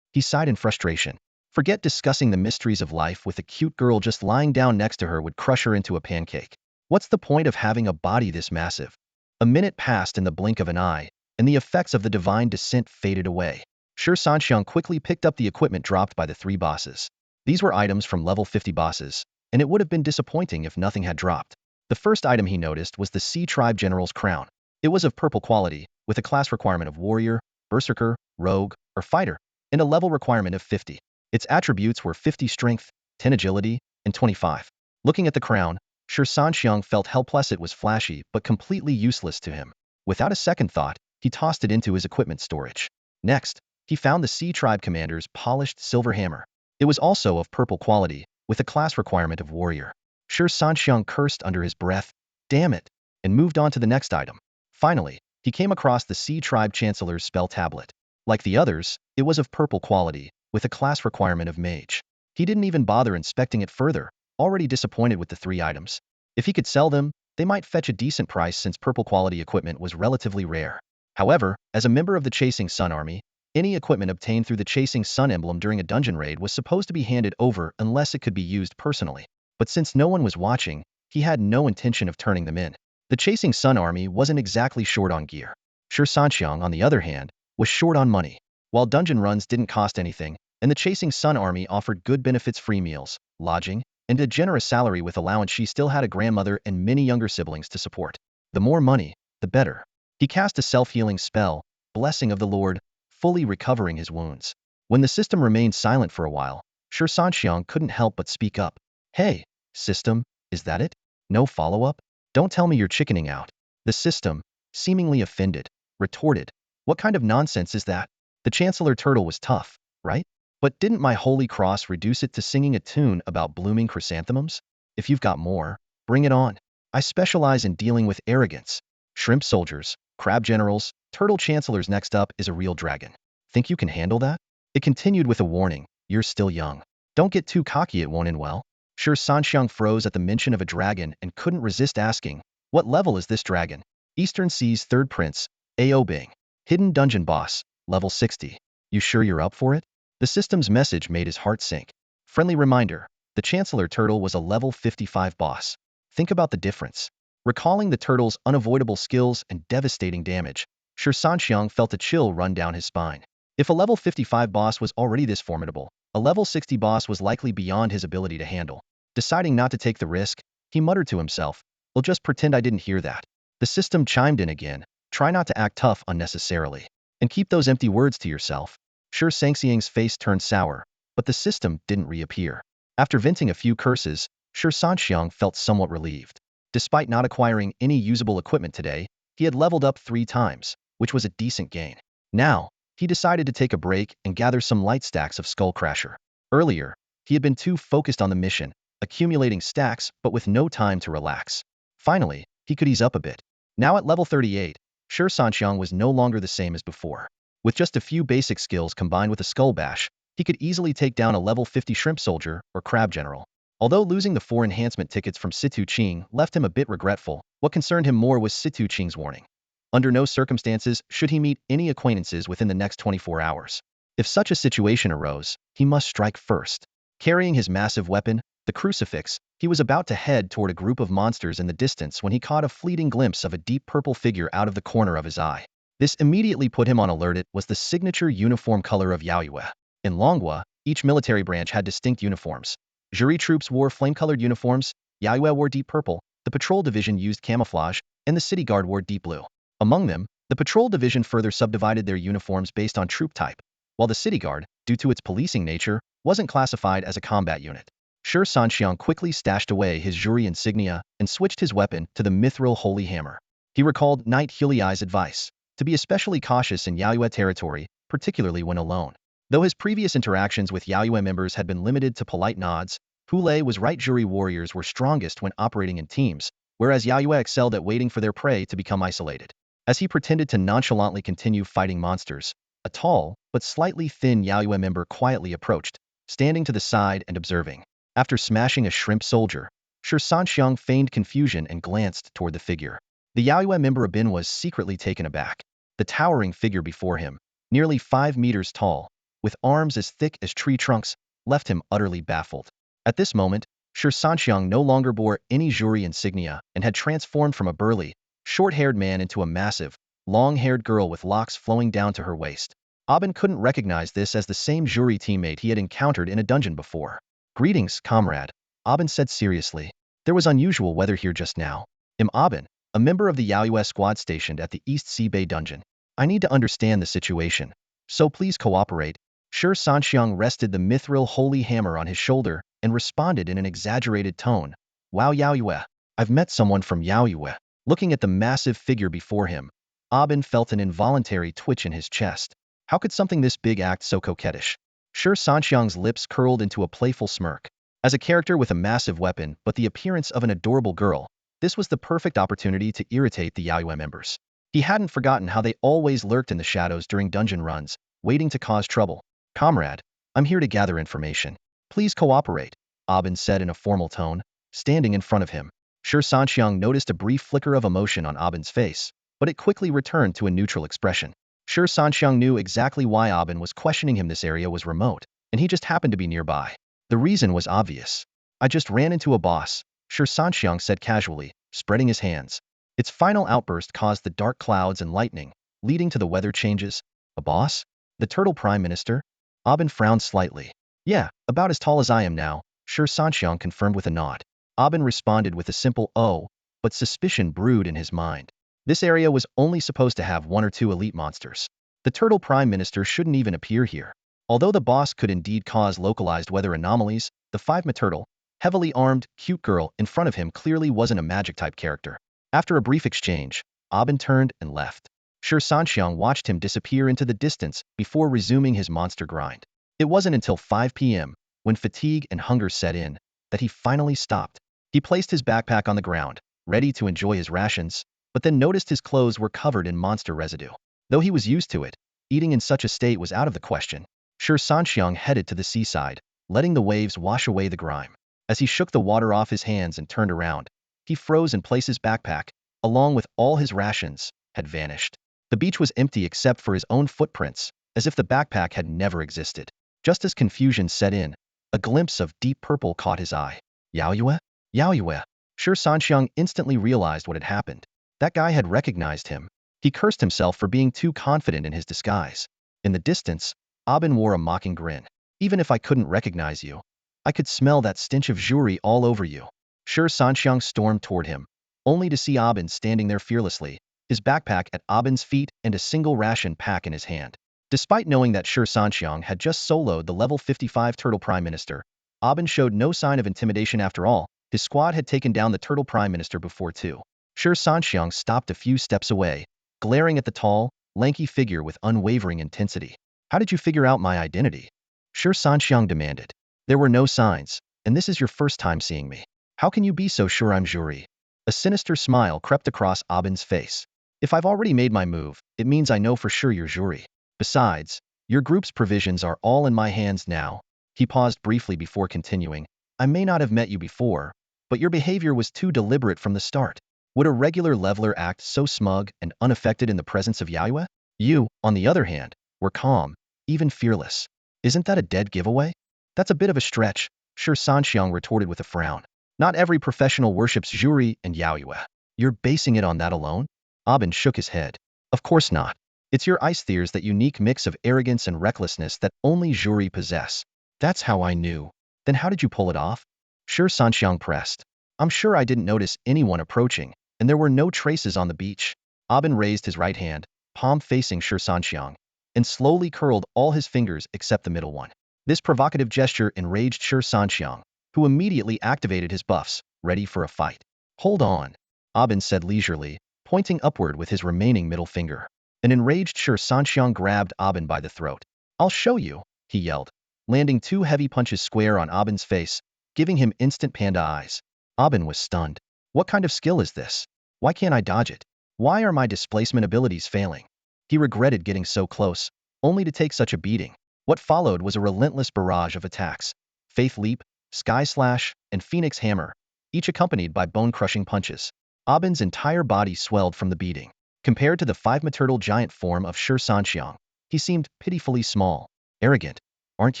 He sighed in frustration. Forget discussing the mysteries of life with a cute girl. Just lying down next to her would crush her into a pancake. What's the point of having a body this massive? A minute passed in the blink of an eye, and the effects of the divine descent faded away. Shi Sanxiang quickly picked up the equipment dropped by the 3 bosses. These were items from level 50 bosses, and it would have been disappointing if nothing had dropped. The first item he noticed was the Sea Tribe General's crown. It was of purple quality, with a class requirement of Warrior, Berserker, Rogue, or Fighter, and a level requirement of 50. Its attributes were 50 Strength, 10 Agility, and 25. Looking at the crown, Shi Sanxiang felt helpless. It was flashy, but completely useless to him. Without a second thought, he tossed it into his equipment storage. Next, he found the Sea Tribe Commander's polished silver hammer. It was also of purple quality, with a class requirement of Warrior. Shi Sanxiang cursed under his breath, "Damn it," and moved on to the next item. Finally, he came across the Sea Tribe Chancellor's spell tablet. Like the others, it was of purple quality, with a class requirement of Mage. He didn't even bother inspecting it further, already disappointed with the 3 items. If he could sell them, they might fetch a decent price since purple quality equipment was relatively rare. However, as a member of the Chasing Sun Army, any equipment obtained through the Chasing Sun emblem during a dungeon raid was supposed to be handed over unless it could be used personally. But since no one was watching, he had no intention of turning them in. The Chasing Sun army wasn't exactly short on gear. Shi Sanxiang, on the other hand, was short on money. While dungeon runs didn't cost anything, and the Chasing Sun army offered good benefits, free meals, lodging, and a generous salary with allowance, she still had a grandmother and many younger siblings to support. The more money, the better. He cast a self-healing spell, Blessing of the Lord, fully recovering his wounds. When the system remained silent for a while, Shi Sanxiang couldn't help but speak up. Hey, system, is that it? No follow-up? Don't tell me you're chickening out. The system, seemingly offended, retorted. What kind of nonsense is that? The Chancellor Turtle was tough, right? But didn't my holy cross reduce it to singing a tune about blooming chrysanthemums? If you've got more, bring it on. I specialize in dealing with arrogance. Shrimp soldiers, crab generals, turtle chancellors. Next up is a real dragon. Think you can handle that? It continued with a warning. You're still young. Don't get too cocky, it won't end well. Shi Sanxiang froze at the mention of a dragon and couldn't resist asking, what level is this dragon? Eastern Sea's third prince, A.O. Bing. Hidden dungeon boss, level 60. You sure you're up for it? The system's message made his heart sink. Friendly reminder, the Chancellor Turtle was a level 55 boss. Think about the difference. Recalling the turtle's unavoidable skills and devastating damage, Shi Sanxiang felt a chill run down his spine. If a level 55 boss was already this formidable, a level 60 boss was likely beyond his ability to handle. Deciding not to take the risk, he muttered to himself, I'll just pretend I didn't hear that. The system chimed in again, try not to act tough unnecessarily. And keep those empty words to yourself. Shi Sanxiang's face turned sour, but the system didn't reappear. After venting a few curses, Shi Sanxiang felt somewhat relieved. Despite not acquiring any usable equipment today, he had leveled up 3 times, which was a decent gain. Now, he decided to take a break and gather some light stacks of Skullcrasher. Earlier, he had been too focused on the mission, accumulating stacks but with no time to relax. Finally, he could ease up a bit. Now at level 38, Shi Sanxiang was no longer the same as before. With just a few basic skills combined with a skull bash, he could easily take down a level 50 shrimp soldier or crab general. Although losing the 4 enhancement tickets from Situ Ching left him a bit regretful, what concerned him more was Situ Ching's warning. Under no circumstances should he meet any acquaintances within the next 24 hours. If such a situation arose, he must strike first. Carrying his massive weapon, the crucifix, he was about to head toward a group of monsters in the distance when he caught a fleeting glimpse of a deep purple figure out of the corner of his eye. This immediately put him on alert. It was the signature uniform color of Yaoyue. In Longhua, each military branch had distinct uniforms. Jury troops wore flame-colored uniforms, Yaoyue wore deep purple, the patrol division used camouflage, and the city guard wore deep blue. Among them, the patrol division further subdivided their uniforms based on troop type, while the city guard, due to its policing nature, wasn't classified as a combat unit. Shi Sanxiang quickly stashed away his jury insignia and switched his weapon to the mithril holy hammer. He recalled Knight Huliai's advice to be especially cautious in Yaoyue territory, particularly when alone. Though his previous interactions with Yaoyue members had been limited to polite nods, Hulei was right. Jury warriors were strongest when operating in teams, whereas Yaoyue excelled at waiting for their prey to become isolated. As he pretended to nonchalantly continue fighting monsters, a tall, but slightly thin Yaoyue member quietly approached, standing to the side and observing. After smashing a shrimp soldier, Shi Sanxiang feigned confusion and glanced toward the figure. The Yaoyue member Abin was secretly taken aback. The towering figure before him, nearly 5 meters tall, with arms as thick as tree trunks, left him utterly baffled. At this moment, Shi Sanxiang no longer bore any jury insignia and had transformed from a burly, short-haired man into a massive, long-haired girl with locks flowing down to her waist. Abin couldn't recognize this as the same jury teammate he had encountered in a dungeon before. Greetings, comrade, Abin said seriously. There was unusual weather here just now. I'm Abin, a member of the Yaoyue squad stationed at the East Sea Bay dungeon. I need to understand the situation, so please cooperate. Shi Sanxiang rested the mithril holy hammer on his shoulder and responded in an exaggerated tone. Wow, Yaoyue. I've met someone from Yaoyue. Looking at the massive figure before him, Abin felt an involuntary twitch in his chest. How could something this big act so coquettish? Shi Sanxiang's lips curled into a playful smirk. As a character with a massive weapon but the appearance of an adorable girl, this was the perfect opportunity to irritate the Yaoyue members. He hadn't forgotten how they always lurked in the shadows during dungeon runs, waiting to cause trouble. Comrade, I'm here to gather information. Please cooperate, Abin said in a formal tone, standing in front of him. Shi Sanxiang noticed a brief flicker of emotion on Abin's face, but it quickly returned to a neutral expression. Shi Sanxiang knew exactly why Abin was questioning him. This area was remote, and he just happened to be nearby. The reason was obvious. I just ran into a boss, Shi Sanxiang said casually, spreading his hands. Its final outburst caused the dark clouds and lightning, leading to the weather changes. A boss? The Turtle Prime Minister? Aubin frowned slightly. Yeah, about as tall as I am now, Shi Sanxiang confirmed with a nod. Aubin responded with a simple "oh," but suspicion brewed in his mind. This area was only supposed to have one or two elite monsters. The Turtle Prime Minister shouldn't even appear here. Although the boss could indeed cause localized weather anomalies, the 5-ma turtle, heavily armed, cute girl in front of him clearly wasn't a magic-type character. After a brief exchange, Aubin turned and left. Shi Sanxiang watched him disappear into the distance before resuming his monster grind. It wasn't until 5 p.m., when fatigue and hunger set in, that he finally stopped. He placed his backpack on the ground, ready to enjoy his rations, but then noticed his clothes were covered in monster residue. Though he was used to it, eating in such a state was out of the question. Shi Sanxiang headed to the seaside, letting the waves wash away the grime. As he shook the water off his hands and turned around, he froze in place. His backpack, along with all his rations, had vanished. The beach was empty except for his own footprints, as if the backpack had never existed. Just as confusion set in, a glimpse of deep purple caught his eye. Yaoyue? Yaoyue. Shi Sanxiang instantly realized what had happened. That guy had recognized him. He cursed himself for being too confident in his disguise. In the distance, Aubin wore a mocking grin. Even if I couldn't recognize you, I could smell that stench of jewelry all over you. Shi Sanxiang stormed toward him, only to see Aubin standing there fearlessly, his backpack at Aubin's feet and a single ration pack in his hand. Despite knowing that Shi Sanxiang had just soloed the level 55 Turtle Prime Minister, Aubin showed no sign of intimidation. After all, his squad had taken down the Turtle Prime Minister before too. Shi Sanxiang stopped a few steps away, glaring at the tall, lanky figure with unwavering intensity. How did you figure out my identity? Shi Sanxiang demanded. There were no signs, and this is your first time seeing me. How can you be so sure I'm Juri? A sinister smile crept across Aubin's face. If I've already made my move, it means I know for sure you're Juri. Besides, your group's provisions are all in my hands now. He paused briefly before continuing. I may not have met you before, but your behavior was too deliberate from the start. Would a regular leveler act so smug and unaffected in the presence of Yaoyue? You, on the other hand, were calm, even fearless. Isn't that a dead giveaway? That's a bit of a stretch, Shi Sanxiang retorted with a frown. Not every professional worships Juri and Yaoyue. You're basing it on that alone? Aubin shook his head. Of course not. It's your scythes, that unique mix of arrogance and recklessness that only Juri possess. That's how I knew. Then how did you pull it off? Shi Sanxiang pressed. I'm sure I didn't notice anyone approaching, and there were no traces on the beach. Aubin raised his right hand, palm facing Shi Sanxiang, and slowly curled all his fingers except the middle one. This provocative gesture enraged Shi Sanxiang, who immediately activated his buffs, ready for a fight. Hold on, Aubin said leisurely, pointing upward with his remaining middle finger. An enraged Shi Sanxiang grabbed Aubin by the throat. I'll show you, he yelled, landing 2 heavy punches square on Aubin's face, giving him instant panda eyes. Aubin was stunned. What kind of skill is this? Why can't I dodge it? Why are my displacement abilities failing? He regretted getting so close, only to take such a beating. What followed was a relentless barrage of attacks. Faith Leap, Sky Slash, and Phoenix Hammer, each accompanied by bone-crushing punches. Aubin's entire body swelled from the beating. Compared to the 5-ma turtle giant form of Shi Sanxiang, he seemed pitifully small. Arrogant, aren't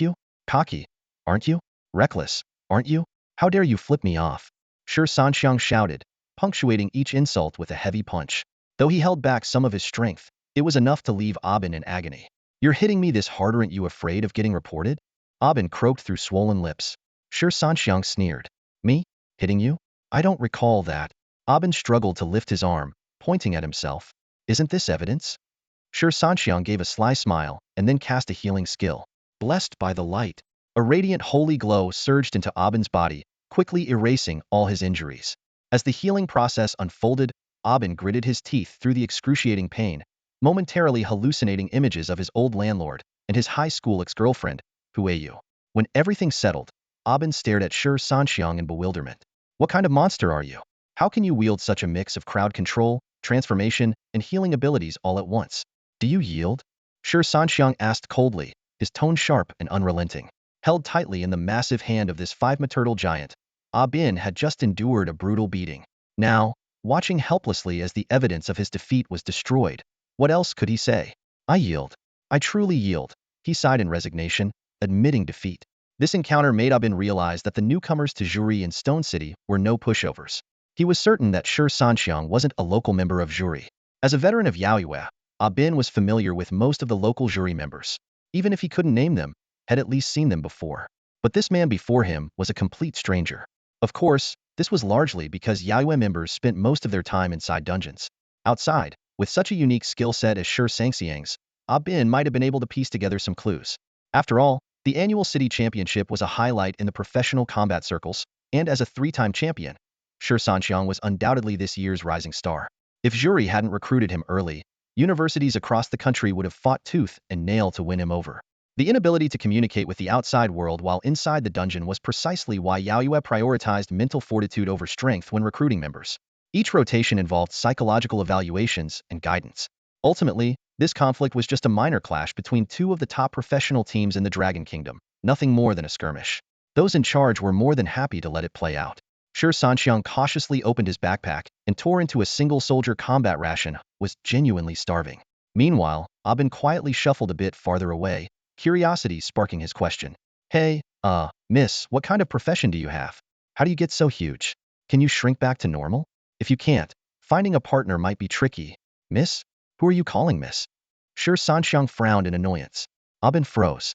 you? Cocky, aren't you? Reckless, aren't you? How dare you flip me off? Shi Sanxiang shouted, punctuating each insult with a heavy punch. Though he held back some of his strength, it was enough to leave Aubin in agony. You're hitting me this hard, aren't you afraid of getting reported? Aubin croaked through swollen lips. Shi Sanxiang sneered. Me? Hitting you? I don't recall that. Aubin struggled to lift his arm, pointing at himself. Isn't this evidence? Shi Sanxiang gave a sly smile and then cast a healing skill. Blessed by the light. A radiant holy glow surged into Aubin's body, quickly erasing all his injuries. As the healing process unfolded, Aubin gritted his teeth through the excruciating pain, momentarily hallucinating images of his old landlord and his high school ex-girlfriend, Huayu. When everything settled, Aubin stared at Shi Sanxiang in bewilderment. What kind of monster are you? How can you wield such a mix of crowd control, transformation, and healing abilities all at once? Do you yield? Shi Sanxiang asked coldly, his tone sharp and unrelenting. Held tightly in the massive hand of this 5-ma turtle giant, Aubin had just endured a brutal beating. Now, watching helplessly as the evidence of his defeat was destroyed, what else could he say? I yield. I truly yield, he sighed in resignation, admitting defeat. This encounter made Aubin realize that the newcomers to Juri in Stone City were no pushovers. He was certain that Shi Sanxiang wasn't a local member of jury. As a veteran of Yaoyue, Bin was familiar with most of the local jury members. Even if he couldn't name them, had at least seen them before. But this man before him was a complete stranger. Of course, this was largely because Yaoyue members spent most of their time inside dungeons. Outside, with such a unique skill set as Shi Sanxiang's, Bin might have been able to piece together some clues. After all, the annual city championship was a highlight in the professional combat circles, and as a three-time champion, Shi Sanxiang was undoubtedly this year's rising star. If jury hadn't recruited him early, universities across the country would have fought tooth and nail to win him over. The inability to communicate with the outside world while inside the dungeon was precisely why Yaoyue prioritized mental fortitude over strength when recruiting members. Each rotation involved psychological evaluations and guidance. Ultimately, this conflict was just a minor clash between two of the top professional teams in the Dragon Kingdom, nothing more than a skirmish. Those in charge were more than happy to let it play out. Shi Sanxiang cautiously opened his backpack and tore into a single soldier combat ration, was genuinely starving. Meanwhile, Bin quietly shuffled a bit farther away, curiosity sparking his question. Hey, miss, what kind of profession do you have? How do you get so huge? Can you shrink back to normal? If you can't, finding a partner might be tricky. Miss? Who are you calling miss? Shi Sanxiang frowned in annoyance. Bin froze.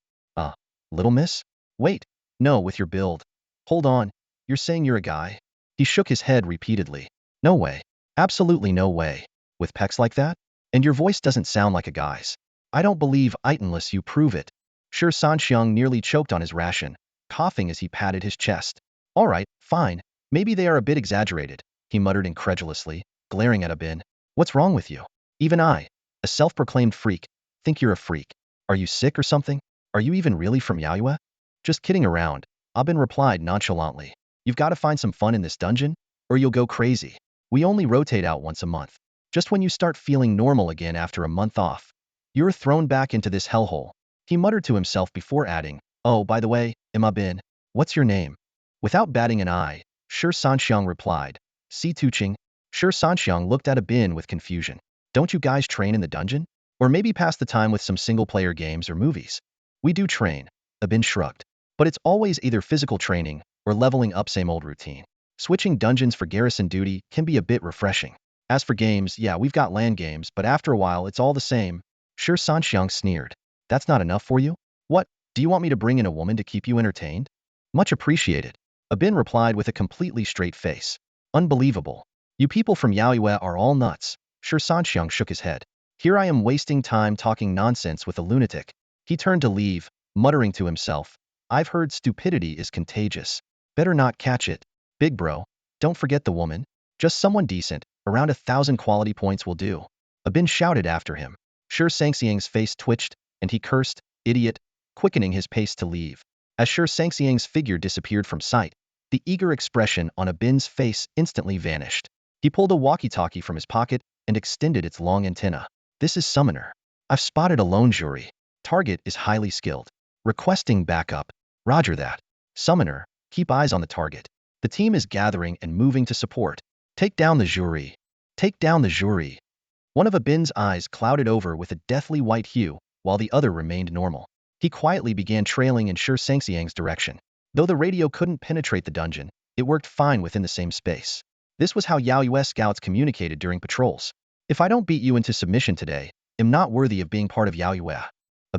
Little miss? Wait, no, with your build. Hold on, you're saying you're a guy? He shook his head repeatedly. No way. Absolutely no way. With pecs like that? And your voice doesn't sound like a guy's. I don't believe it unless you prove it. Shi Sanxiang nearly choked on his ration, coughing as he patted his chest. All right, fine. Maybe they are a bit exaggerated, he muttered incredulously, glaring at Bin. What's wrong with you? Even I, a self-proclaimed freak, think you're a freak. Are you sick or something? Are you even really from Yaoyue? Just kidding around, Bin replied nonchalantly. You've got to find some fun in this dungeon, or you'll go crazy. We only rotate out once a month. Just when you start feeling normal again after a month off, you're thrown back into this hellhole. He muttered to himself before adding, oh, by the way, Bin, what's your name? Without batting an eye, Shi Sanxiang replied, Si Tuqing. Shi Sanxiang looked at Bin with confusion. Don't you guys train in the dungeon? Or maybe pass the time with some single-player games or movies? We do train, Bin shrugged. But it's always either physical training or leveling up, same old routine. Switching dungeons for garrison duty can be a bit refreshing. As for games, yeah, we've got LAN games, but after a while it's all the same. Shi Sanxiang sneered. That's not enough for you? What, do you want me to bring in a woman to keep you entertained? Much appreciated. Bin replied with a completely straight face. Unbelievable. You people from Yaoyue are all nuts. Shi Sanxiang shook his head. Here I am wasting time talking nonsense with a lunatic. He turned to leave, muttering to himself. I've heard stupidity is contagious. Better not catch it. Big bro, don't forget the woman. Just someone decent, around 1,000 quality points will do. Bin shouted after him. Shi Sanxiang's face twitched, and he cursed, idiot, quickening his pace to leave. As Shi Sanxiang's figure disappeared from sight, the eager expression on Bin's face instantly vanished. He pulled a walkie-talkie from his pocket and extended its long antenna. This is Summoner. I've spotted a lone jury. Target is highly skilled. Requesting backup. Roger that. Summoner, keep eyes on the target. The team is gathering and moving to support. Take down the jury. Take down the jury. One of Bin's eyes clouded over with a deathly white hue, while the other remained normal. He quietly began trailing in Shi Sanxiang's direction. Though the radio couldn't penetrate the dungeon, it worked fine within the same space. This was how Yaoyue scouts communicated during patrols. If I don't beat you into submission today, I'm not worthy of being part of Yaoyue.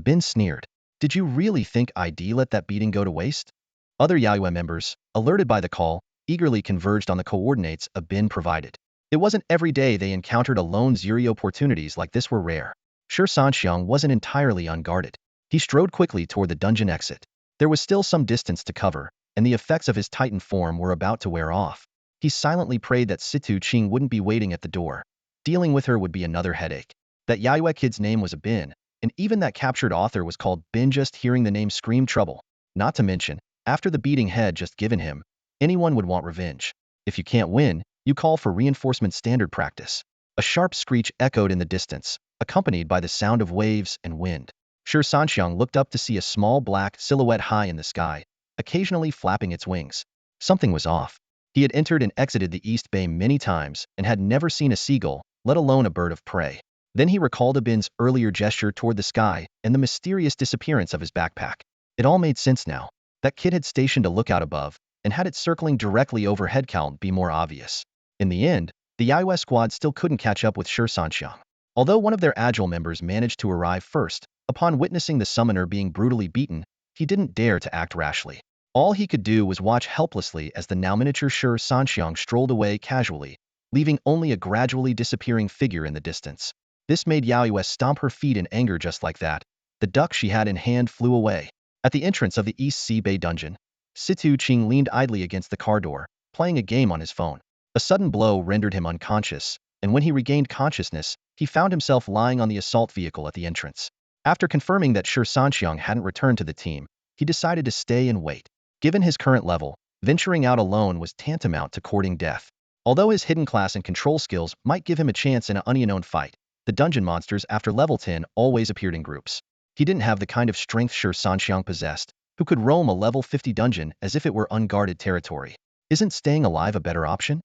Bin sneered. Did you really think I'd let that beating go to waste? Other Yaoyue members, alerted by the call, eagerly converged on the coordinates Bin provided. It wasn't every day they encountered a lone zuri. Opportunities like this were rare. Shi Sanxiang wasn't entirely unguarded. He strode quickly toward the dungeon exit. There was still some distance to cover, and the effects of his Titan form were about to wear off. He silently prayed that Si Tuqing wouldn't be waiting at the door. Dealing with her would be another headache. That Yaoyue kid's name was Bin, and even that captured author was called Bin. Just hearing the name screamed trouble. Not to mention, after the beating had just given him, anyone would want revenge. If you can't win, you call for reinforcement, standard practice. A sharp screech echoed in the distance, accompanied by the sound of waves and wind. Shi Sanxiang looked up to see a small black silhouette high in the sky, occasionally flapping its wings. Something was off. He had entered and exited the East Bay many times and had never seen a seagull, let alone a bird of prey. Then he recalled Bin's earlier gesture toward the sky and the mysterious disappearance of his backpack. It all made sense now. That kid had stationed a lookout above, and had it circling directly overhead, count be more obvious. In the end, the Yaiwei squad still couldn't catch up with Shi Sanxiang. Although one of their agile members managed to arrive first, upon witnessing the summoner being brutally beaten, he didn't dare to act rashly. All he could do was watch helplessly as the now miniature Shi Sanxiang strolled away casually, leaving only a gradually disappearing figure in the distance. This made Yaiwei stomp her feet in anger just like that. The duck she had in hand flew away. At the entrance of the East Sea Bay dungeon, Situ Ching leaned idly against the car door, playing a game on his phone. A sudden blow rendered him unconscious, and when he regained consciousness, he found himself lying on the assault vehicle at the entrance. After confirming that Shi Sanxiang hadn't returned to the team, he decided to stay and wait. Given his current level, venturing out alone was tantamount to courting death. Although his hidden class and control skills might give him a chance in an unknown fight, the dungeon monsters after level 10 always appeared in groups. He didn't have the kind of strength Shi Sanxiang possessed, who could roam a level 50 dungeon as if it were unguarded territory. Isn't staying alive a better option?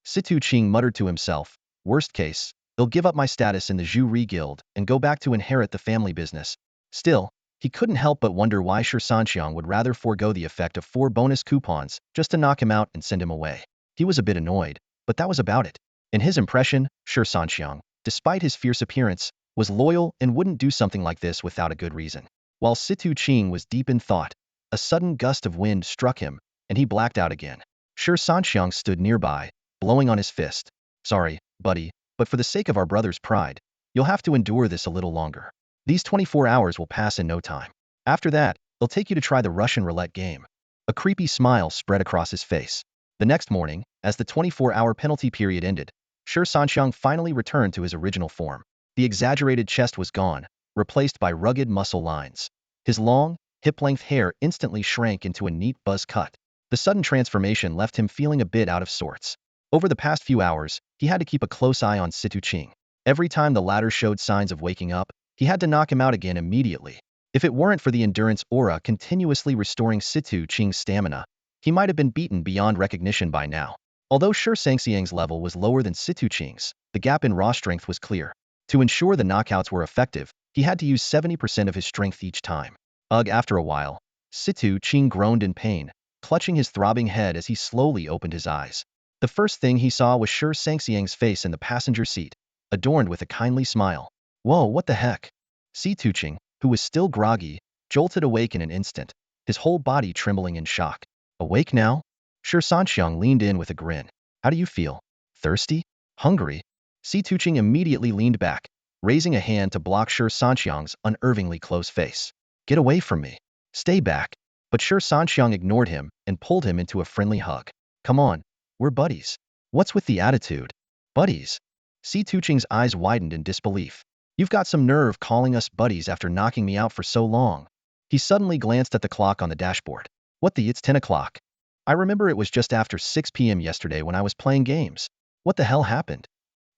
Situ Ching muttered to himself. Worst case, they'll give up my status in the Zhu Guild and go back to inherit the family business. Still, he couldn't help but wonder why Shi Sanxiang would rather forego the effect of 4 bonus coupons just to knock him out and send him away. He was a bit annoyed, but that was about it. In his impression, Shi Sanxiang, despite his fierce appearance, was loyal and wouldn't do something like this without a good reason. While Situ Ching was deep in thought, a sudden gust of wind struck him, and he blacked out again. Shi Sanxiang stood nearby, blowing on his fist. Sorry, buddy, but for the sake of our brother's pride, you'll have to endure this a little longer. These 24 hours will pass in no time. After that, they'll take you to try the Russian roulette game. A creepy smile spread across his face. The next morning, as the 24-hour penalty period ended, Shi Sanxiang finally returned to his original form. The exaggerated chest was gone, replaced by rugged muscle lines. His long, hip-length hair instantly shrank into a neat buzz cut. The sudden transformation left him feeling a bit out of sorts. Over the past few hours, he had to keep a close eye on Situ Ching. Every time the latter showed signs of waking up, he had to knock him out again immediately. If it weren't for the endurance aura continuously restoring Situ Ching's stamina, he might have been beaten beyond recognition by now. Although Shi Sanxiang's level was lower than Situ Ching's, the gap in raw strength was clear. To ensure the knockouts were effective, he had to use 70% of his strength each time. Ugh, after a while, Situ Ching groaned in pain, clutching his throbbing head as he slowly opened his eyes. The first thing he saw was Shi Sanxiang's face in the passenger seat, adorned with a kindly smile. Whoa, what the heck? Situ Ching, who was still groggy, jolted awake in an instant, his whole body trembling in shock. Awake now? Shi Sanxiang leaned in with a grin. How do you feel? Thirsty? Hungry? Situ Ching immediately leaned back, raising a hand to block Shi Sanxiang's unervingly close face. Get away from me. Stay back. But Shi Sanxiang ignored him and pulled him into a friendly hug. Come on. We're buddies. What's with the attitude? Buddies? Situ Ching's eyes widened in disbelief. You've got some nerve calling us buddies after knocking me out for so long. He suddenly glanced at the clock on the dashboard. What the, it's 10 o'clock. I remember it was just after 6 p.m. yesterday when I was playing games. What the hell happened?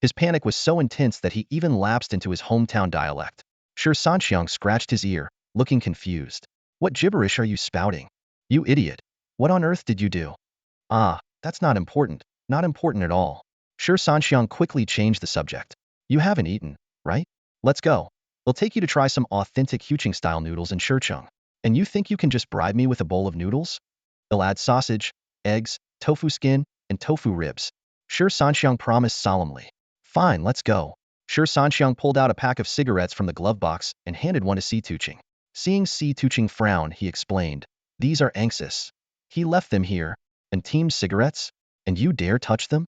His panic was so intense that he even lapsed into his hometown dialect. Shi Sanxiang scratched his ear, looking confused. What gibberish are you spouting? You idiot. What on earth did you do? Ah, that's not important. Not important at all. Shi Sanxiang quickly changed the subject. You haven't eaten, right? Let's go. We'll take you to try some authentic Huqing-style noodles in Shicheng. And you think you can just bribe me with a bowl of noodles? They'll add sausage, eggs, tofu skin, and tofu ribs. Shi Sanxiang promised solemnly. Fine, let's go. Shi Sanxiang pulled out a pack of cigarettes from the glove box and handed one to Situ Ching. Seeing Situ Ching frown, he explained, these are Anxus. He left them here. And Team's cigarettes? And you dare touch them?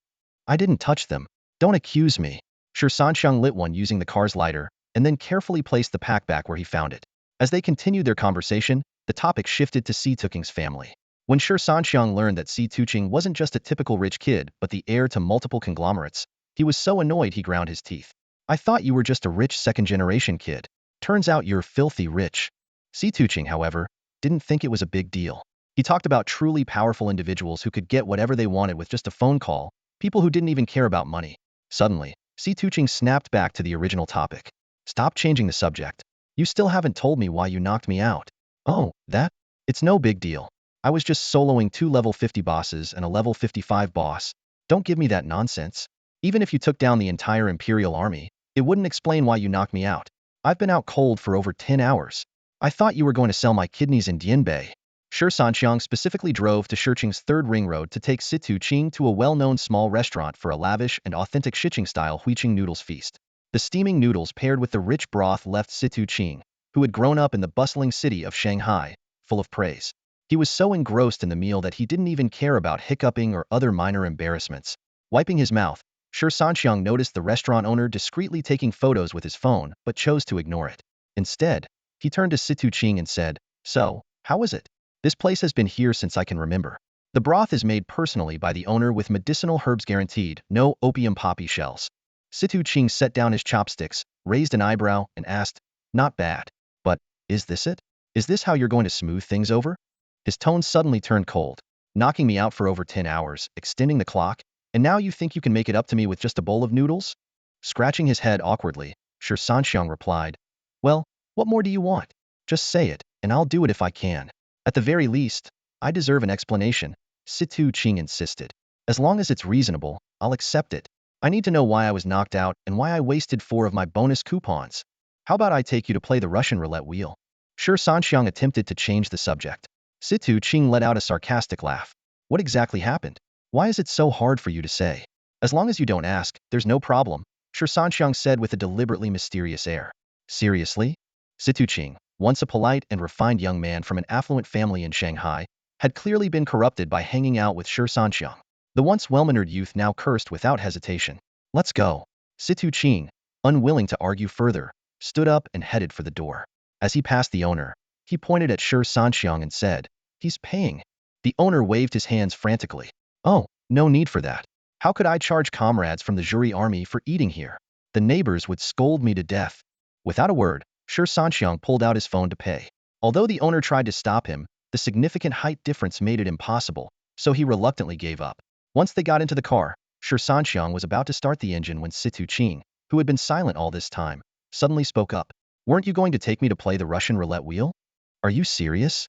I didn't touch them. Don't accuse me. Shi Sanxiang lit one using the car's lighter, and then carefully placed the pack back where he found it. As they continued their conversation, the topic shifted to Situ Ching's family. When Shi Sanxiang learned that Situ Ching wasn't just a typical rich kid, but the heir to multiple conglomerates, he was so annoyed he ground his teeth. I thought you were just a rich second-generation kid. Turns out you're filthy rich. Situ Ching, however, didn't think it was a big deal. He talked about truly powerful individuals who could get whatever they wanted with just a phone call, people who didn't even care about money. Suddenly, Situ Ching snapped back to the original topic. Stop changing the subject. You still haven't told me why you knocked me out. Oh, that? It's no big deal. I was just soloing 2 level 50 bosses and a level 55 boss. Don't give me that nonsense. Even if you took down the entire Imperial army, it wouldn't explain why you knocked me out. I've been out cold for over 10 hours. I thought you were going to sell my kidneys in Dianbei. Shi Sanxiang specifically drove to Shiqing's third ring road to take Situ Qing to a well-known small restaurant for a lavish and authentic Shiqing-style Huiqing noodles feast. The steaming noodles paired with the rich broth left Situ Qing, who had grown up in the bustling city of Shanghai, full of praise. He was so engrossed in the meal that he didn't even care about hiccuping or other minor embarrassments. Wiping his mouth, Shi Sanxiang noticed the restaurant owner discreetly taking photos with his phone but chose to ignore it. Instead, he turned to Situ Qing and said, "So, how is it? This place has been here since I can remember. The broth is made personally by the owner with medicinal herbs guaranteed, no opium poppy shells." Situ Qing set down his chopsticks, raised an eyebrow, and asked, "Not bad. But, is this it? Is this how you're going to smooth things over?" His tone suddenly turned cold. "Knocking me out for over 10 hours, extending the clock, and now you think you can make it up to me with just a bowl of noodles?" Scratching his head awkwardly, Shi Sanxiang replied, "Well, what more do you want? Just say it, and I'll do it if I can. At the very least, I deserve an explanation," Situ Qing insisted. "As long as it's reasonable, I'll accept it. I need to know why I was knocked out and why I wasted 4 of my bonus coupons. How about I take you to play the Russian roulette wheel?" Shi Sanxiang attempted to change the subject. Situ Qing let out a sarcastic laugh. "What exactly happened? Why is it so hard for you to say?" "As long as you don't ask, there's no problem," Shi Sanxiang said with a deliberately mysterious air. "Seriously?" Situ Qing, once a polite and refined young man from an affluent family in Shanghai, had clearly been corrupted by hanging out with Shi Sanxiang. The once well-mannered youth now cursed without hesitation. "Let's go." Situ Qing, unwilling to argue further, stood up and headed for the door. As he passed the owner, he pointed at Shi Sanxiang and said, "He's paying." The owner waved his hands frantically. "Oh, no need for that. How could I charge comrades from the jury army for eating here? The neighbors would scold me to death." Without a word, Shi Sanxiang pulled out his phone to pay. Although the owner tried to stop him, the significant height difference made it impossible, so he reluctantly gave up. Once they got into the car, Shi Sanxiang was about to start the engine when Situ Qing, who had been silent all this time, suddenly spoke up. "Weren't you going to take me to play the Russian roulette wheel? Are you serious?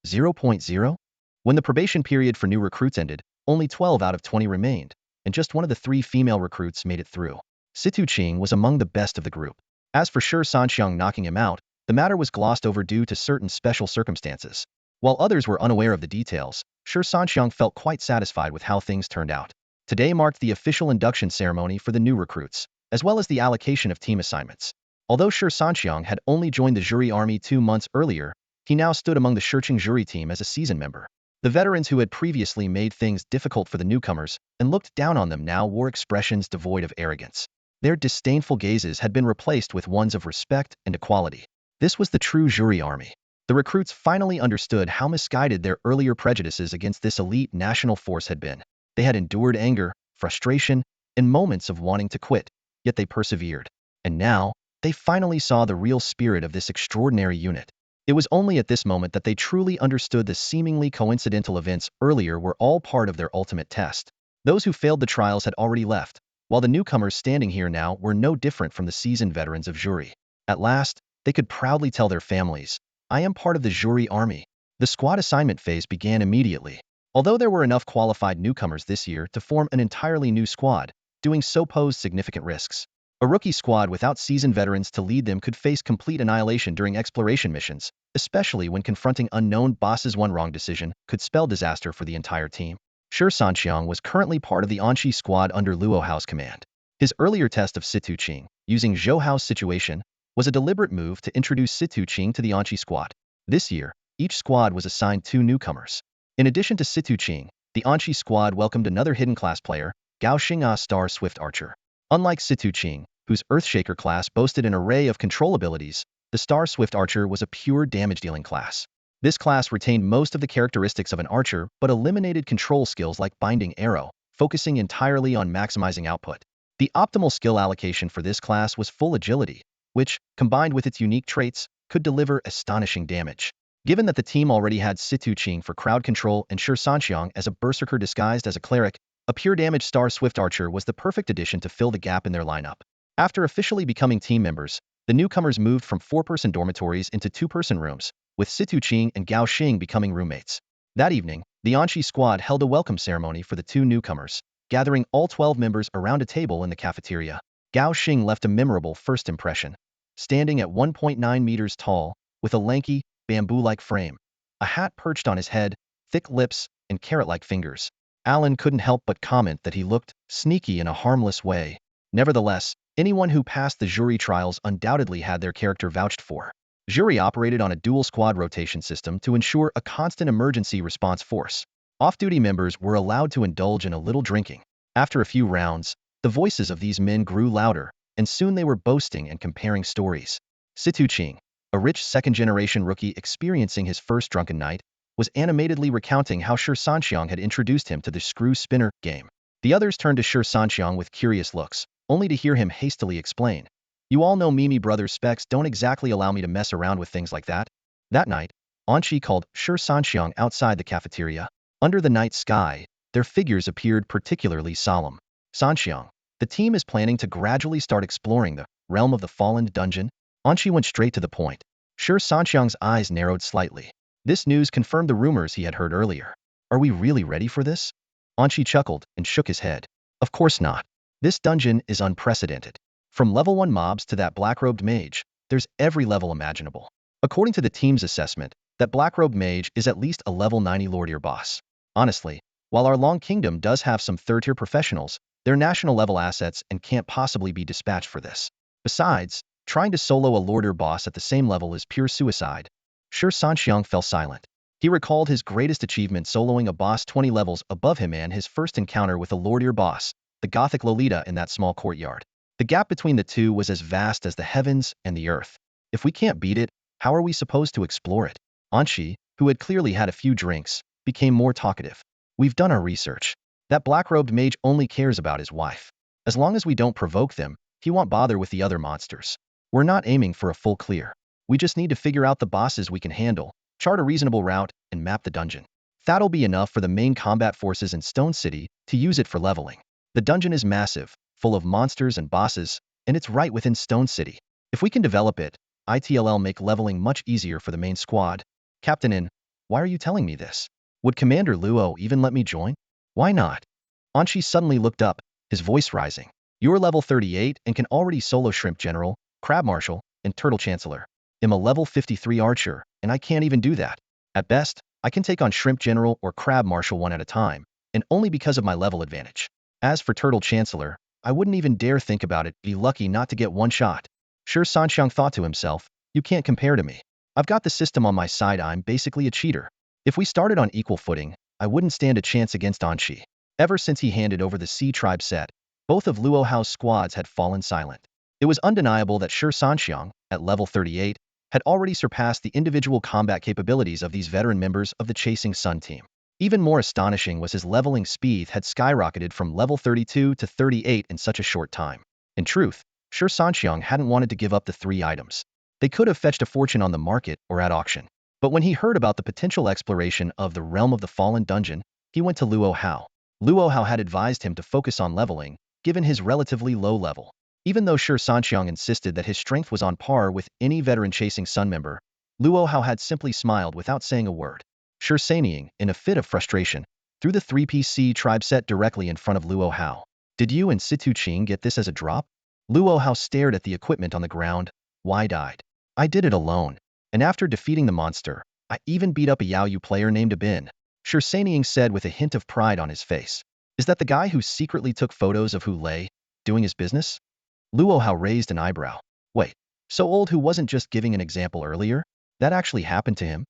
0.0? When the probation period for new recruits ended, only 12 out of 20 remained, and just one of the 3 female recruits made it through. Situ Qing was among the best of the group. As for Shi Sanxiang knocking him out, the matter was glossed over due to certain special circumstances. While others were unaware of the details, Shi Sanxiang felt quite satisfied with how things turned out. Today marked the official induction ceremony for the new recruits, as well as the allocation of team assignments. Although Shi Sanxiang had only joined the jury army 2 months earlier, he now stood among the Shiqing jury team as a seasoned member. The veterans who had previously made things difficult for the newcomers and looked down on them now wore expressions devoid of arrogance. Their disdainful gazes had been replaced with ones of respect and equality. This was the true jury army. The recruits finally understood how misguided their earlier prejudices against this elite national force had been. They had endured anger, frustration, and moments of wanting to quit, yet they persevered. And now, they finally saw the real spirit of this extraordinary unit. It was only at this moment that they truly understood the seemingly coincidental events earlier were all part of their ultimate test. Those who failed the trials had already left, while the newcomers standing here now were no different from the seasoned veterans of jury. At last, they could proudly tell their families, "I am part of the jury army." The squad assignment phase began immediately. Although there were enough qualified newcomers this year to form an entirely new squad, doing so posed significant risks. A rookie squad without seasoned veterans to lead them could face complete annihilation during exploration missions, especially when confronting unknown bosses. One wrong decision could spell disaster for the entire team. Shi Sanxiang was currently part of the Anqi squad under Luo Hao's command. His earlier test of Situ Qing, using Zhou Hao's situation, was a deliberate move to introduce Situ Qing to the Anqi squad. This year, each squad was assigned 2 newcomers. In addition to Situ Qing, the Anqi squad welcomed another hidden class player, Gao Xing'a Star Swift Archer. Unlike Situ Qing, whose Earthshaker class boasted an array of control abilities, the Star Swift Archer was a pure damage-dealing class. This class retained most of the characteristics of an archer but eliminated control skills like Binding Arrow, focusing entirely on maximizing output. The optimal skill allocation for this class was full agility, which, combined with its unique traits, could deliver astonishing damage. Given that the team already had Situ Qing for crowd control and Shi Sanxiang as a berserker disguised as a cleric, a pure damage Star Swift Archer was the perfect addition to fill the gap in their lineup. After officially becoming team members, the newcomers moved from 4-person dormitories into 2-person rooms, with Situ Qing and Gao Xing becoming roommates. That evening, the Anqi squad held a welcome ceremony for the 2 newcomers, gathering all 12 members around a table in the cafeteria. Gao Xing left a memorable first impression. Standing at 1.9 meters tall, with a lanky, bamboo-like frame, a hat perched on his head, thick lips, and carrot-like fingers. Alan couldn't help but comment that he looked sneaky in a harmless way. Nevertheless, anyone who passed the jury trials undoubtedly had their character vouched for. Jury operated on a dual squad rotation system to ensure a constant emergency response force. Off-duty members were allowed to indulge in a little drinking. After a few rounds, the voices of these men grew louder, and soon they were boasting and comparing stories. Shi Sanxiang, a rich second-generation rookie experiencing his first drunken night, was animatedly recounting how Shi Sanxiang had introduced him to the screw spinner game. The others turned to Shi Sanxiang with curious looks, only to hear him hastily explain. You all know Mimi Brothers specs don't exactly allow me to mess around with things like that. That night, Anqi called Shi Sanxiang outside the cafeteria. Under the night sky, their figures appeared particularly solemn. Sanxiang, the team is planning to gradually start exploring the realm of the fallen dungeon. Anqi went straight to the point. Shi Sanxiang's eyes narrowed slightly. This news confirmed the rumors he had heard earlier. Are we really ready for this? Anqi chuckled and shook his head. Of course not. This dungeon is unprecedented. From level 1 mobs to that black-robed mage, there's every level imaginable. According to the team's assessment, that black-robed mage is at least a level 90 Lordier boss. Honestly, while our Long Kingdom does have some third-tier professionals, they're national-level assets and can't possibly be dispatched for this. Besides, trying to solo a Lordier boss at the same level is pure suicide. Shi Sanxiang fell silent. He recalled his greatest achievement soloing a boss 20 levels above him and his first encounter with a Lordier boss, the Gothic Lolita in that small courtyard. The gap between the two was as vast as the heavens and the earth. If we can't beat it, how are we supposed to explore it? Anqi, who had clearly had a few drinks, became more talkative. We've done our research. That black-robed mage only cares about his wife. As long as we don't provoke them, he won't bother with the other monsters. We're not aiming for a full clear. We just need to figure out the bosses we can handle, chart a reasonable route, and map the dungeon. That'll be enough for the main combat forces in Stone City to use it for leveling. The dungeon is massive, full of monsters and bosses, and it's right within Stone City. If we can develop it, it'll make leveling much easier for the main squad. Captain In, why are you telling me this? Would Commander Luo even let me join? Why not? Anqi suddenly looked up, his voice rising. You're level 38 and can already solo Shrimp General, Crab Marshal, and Turtle Chancellor. I'm a level 53 Archer, and I can't even do that. At best, I can take on Shrimp General or Crab Marshal one at a time, and only because of my level advantage. As for Turtle Chancellor, I wouldn't even dare think about it, be lucky not to get one shot. Shi Sanxiang thought to himself, you can't compare to me. I've got the system on my side, I'm basically a cheater. If we started on equal footing, I wouldn't stand a chance against Anqi. Ever since he handed over the Sea Tribe Sett, both of Luo Hao's squads had fallen silent. It was undeniable that Shi Sanxiang, at level 38, had already surpassed the individual combat capabilities of these veteran members of the Chasing Sun team. Even more astonishing was his leveling speed had skyrocketed from level 32 to 38 in such a short time. In truth, Shi Sanxiang hadn't wanted to give up the 3 items. They could have fetched a fortune on the market or at auction. But when he heard about the potential exploration of the realm of the fallen dungeon, he went to Luo Hao. Luo Hao had advised him to focus on leveling, given his relatively low level. Even though Shi Sanxiang insisted that his strength was on par with any veteran Chasing Sun member, Luo Hao had simply smiled without saying a word. Shi Sanxiang, in a fit of frustration, threw the 3-piece Sea Tribe Sett directly in front of Luo Hao. Did you and Shi Sanxiang get this as a drop? Luo Hao stared at the equipment on the ground, wide-eyed. I did it alone. And after defeating the monster, I even beat up a Yaoyu player named Abin. Shi Sanxiang said with a hint of pride on his face. Is that the guy who secretly took photos of Hu Lei, doing his business? Luo Hao raised an eyebrow. Wait, so old who wasn't just giving an example earlier? That actually happened to him?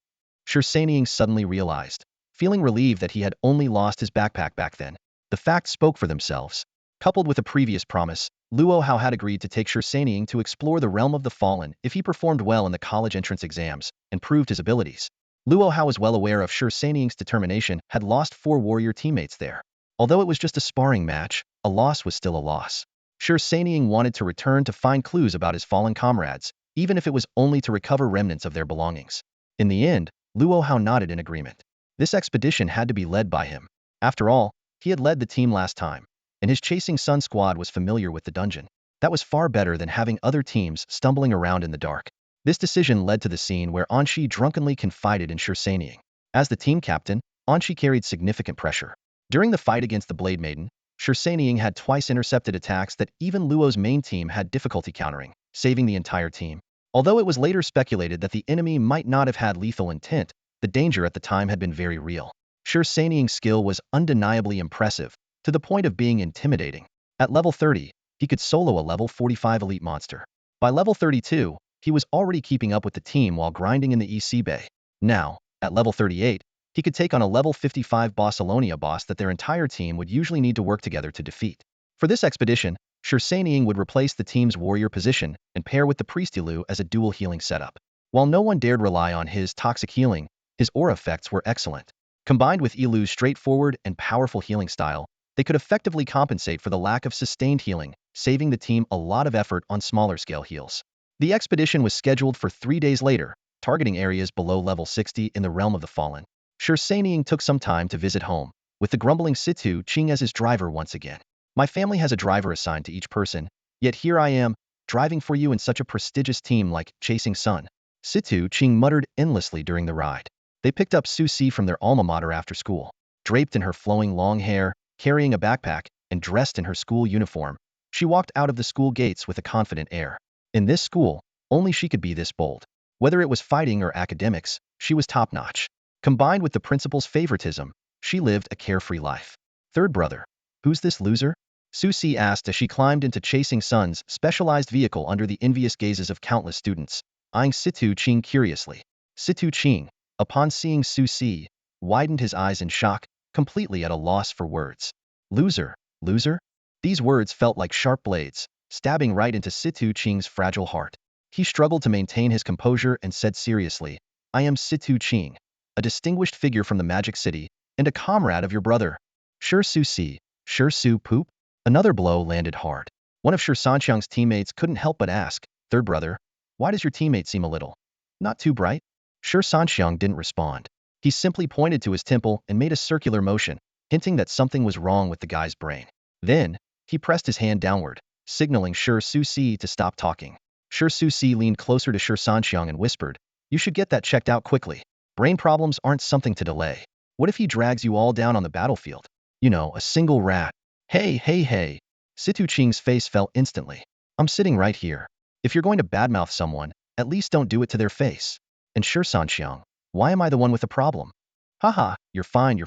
Shi Sanxiang suddenly realized, feeling relieved that he had only lost his backpack back then. The facts spoke for themselves. Coupled with a previous promise, Luo Hao had agreed to take Shi Sanxiang to explore the realm of the fallen if he performed well in the college entrance exams and proved his abilities. Luo Hao was well aware of Shi Sanxiang's determination, had lost 4 warrior teammates there. Although it was just a sparring match, a loss was still a loss. Shi Sanxiang wanted to return to find clues about his fallen comrades, even if it was only to recover remnants of their belongings. In the end, Luo Hao nodded in agreement. This expedition had to be led by him. After all, he had led the team last time, and his Chasing Sun squad was familiar with the dungeon. That was far better than having other teams stumbling around in the dark. This decision led to the scene where Anqi drunkenly confided in Shi Sanxiang. As the team captain, Anqi carried significant pressure. During the fight against the Blade Maiden, Shi Sanxiang had twice intercepted attacks that even Luo's main team had difficulty countering, saving the entire team. Although it was later speculated that the enemy might not have had lethal intent, the danger at the time had been very real. Shi Sanxiang's skill was undeniably impressive, to the point of being intimidating. At level 30, he could solo a level 45 elite monster. By level 32, he was already keeping up with the team while grinding in the EC Bay. Now, at level 38, he could take on a level 55 Bossalonia boss that their entire team would usually need to work together to defeat. For this expedition, Shi Sanxiang would replace the team's warrior position and pair with the priest Ilu as a dual healing setup. While no one dared rely on his toxic healing, his aura effects were excellent. Combined with Ilu's straightforward and powerful healing style, they could effectively compensate for the lack of sustained healing, saving the team a lot of effort on smaller scale heals. The expedition was scheduled for 3 days later, targeting areas below level 60 in the Realm of the Fallen. Shi Sanxiang took some time to visit home, with the grumbling Situ-Ching as his driver once again. My family has a driver assigned to each person, yet here I am, driving for you in such a prestigious team like Chasing Sun. Situ-Ching muttered endlessly during the ride. They picked up Susie from their alma mater after school. Draped in her flowing long hair, carrying a backpack, and dressed in her school uniform, she walked out of the school gates with a confident air. In this school, only she could be this bold. Whether it was fighting or academics, she was top-notch. Combined with the principal's favoritism, she lived a carefree life. Third brother. Who's this loser? Susie asked as she climbed into Chasing Sun's specialized vehicle under the envious gazes of countless students, eyeing Situ-Ching curiously. Situ-Ching, upon seeing Susie, widened his eyes in shock, completely at a loss for words. Loser, loser? These words felt like sharp blades, stabbing right into Situ-Ching's fragile heart. He struggled to maintain his composure and said seriously, I am Situ-Ching, a distinguished figure from the Magic City, and a comrade of your brother. Sure Susie, sure Su Poop? Another blow landed hard. One of Shi Sanxiang's teammates couldn't help but ask, Third brother, why does your teammate seem a little not too bright? Shi Sanxiang didn't respond. He simply pointed to his temple and made a circular motion, hinting that something was wrong with the guy's brain. Then, he pressed his hand downward, signaling Shi Susie to stop talking. Shi Susie leaned closer to Shi Sanxiang and whispered, You should get that checked out quickly. Brain problems aren't something to delay. What if he drags you all down on the battlefield? You know, a single rat. Hey. Situ-Ching's face fell instantly. I'm sitting right here. If you're going to badmouth someone, at least don't do it to their face. And Shi Sanxiang, why am I the one with a problem? Haha, you're fine.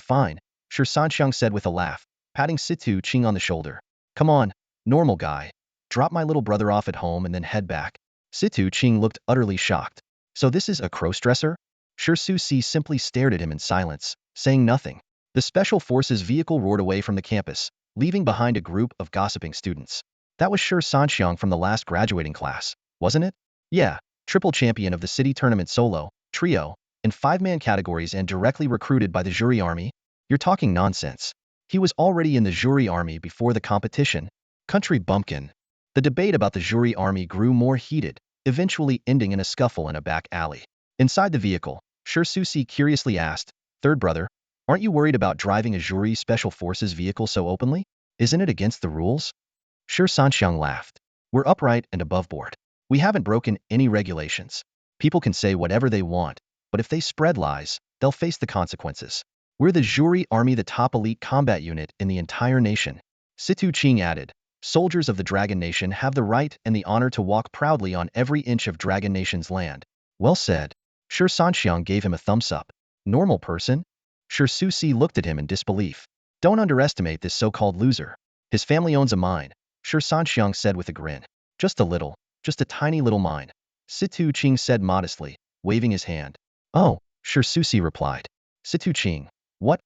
Shi Sanxiang said with a laugh, patting Situ-Ching on the shoulder. Come on, normal guy. Drop my little brother off at home and then head back. Situ-Ching looked utterly shocked. So this is a cross-dresser? Shi Susie simply stared at him in silence, saying nothing. The Special Forces vehicle roared away from the campus, leaving behind a group of gossiping students. That was Shi Sanxiang from the last graduating class, wasn't it? Yeah, triple champion of the city tournament solo, trio, in 5-man categories and directly recruited by the jury army? You're talking nonsense. He was already in the jury army before the competition. Country bumpkin. The debate about the jury army grew more heated, eventually ending in a scuffle in a back alley. Inside the vehicle, Shi Susie curiously asked, Third brother, aren't you worried about driving a jury special forces vehicle so openly? Isn't it against the rules? Shi Sanxiang laughed. We're upright and above board. We haven't broken any regulations. People can say whatever they want, but if they spread lies, they'll face the consequences. We're the jury army, the top elite combat unit in the entire nation. Situ-Ching added, soldiers of the Dragon Nation have the right and the honor to walk proudly on every inch of Dragon Nation's land. Well said. Shi Sanxiang gave him a thumbs up. Normal person? Shi Susie looked at him in disbelief. Don't underestimate this so-called loser. His family owns a mine, Shi Sanxiang said with a grin. Just a tiny little mine. Situ-Ching said modestly, waving his hand. Oh, Shi Susie replied. Situ-Ching, what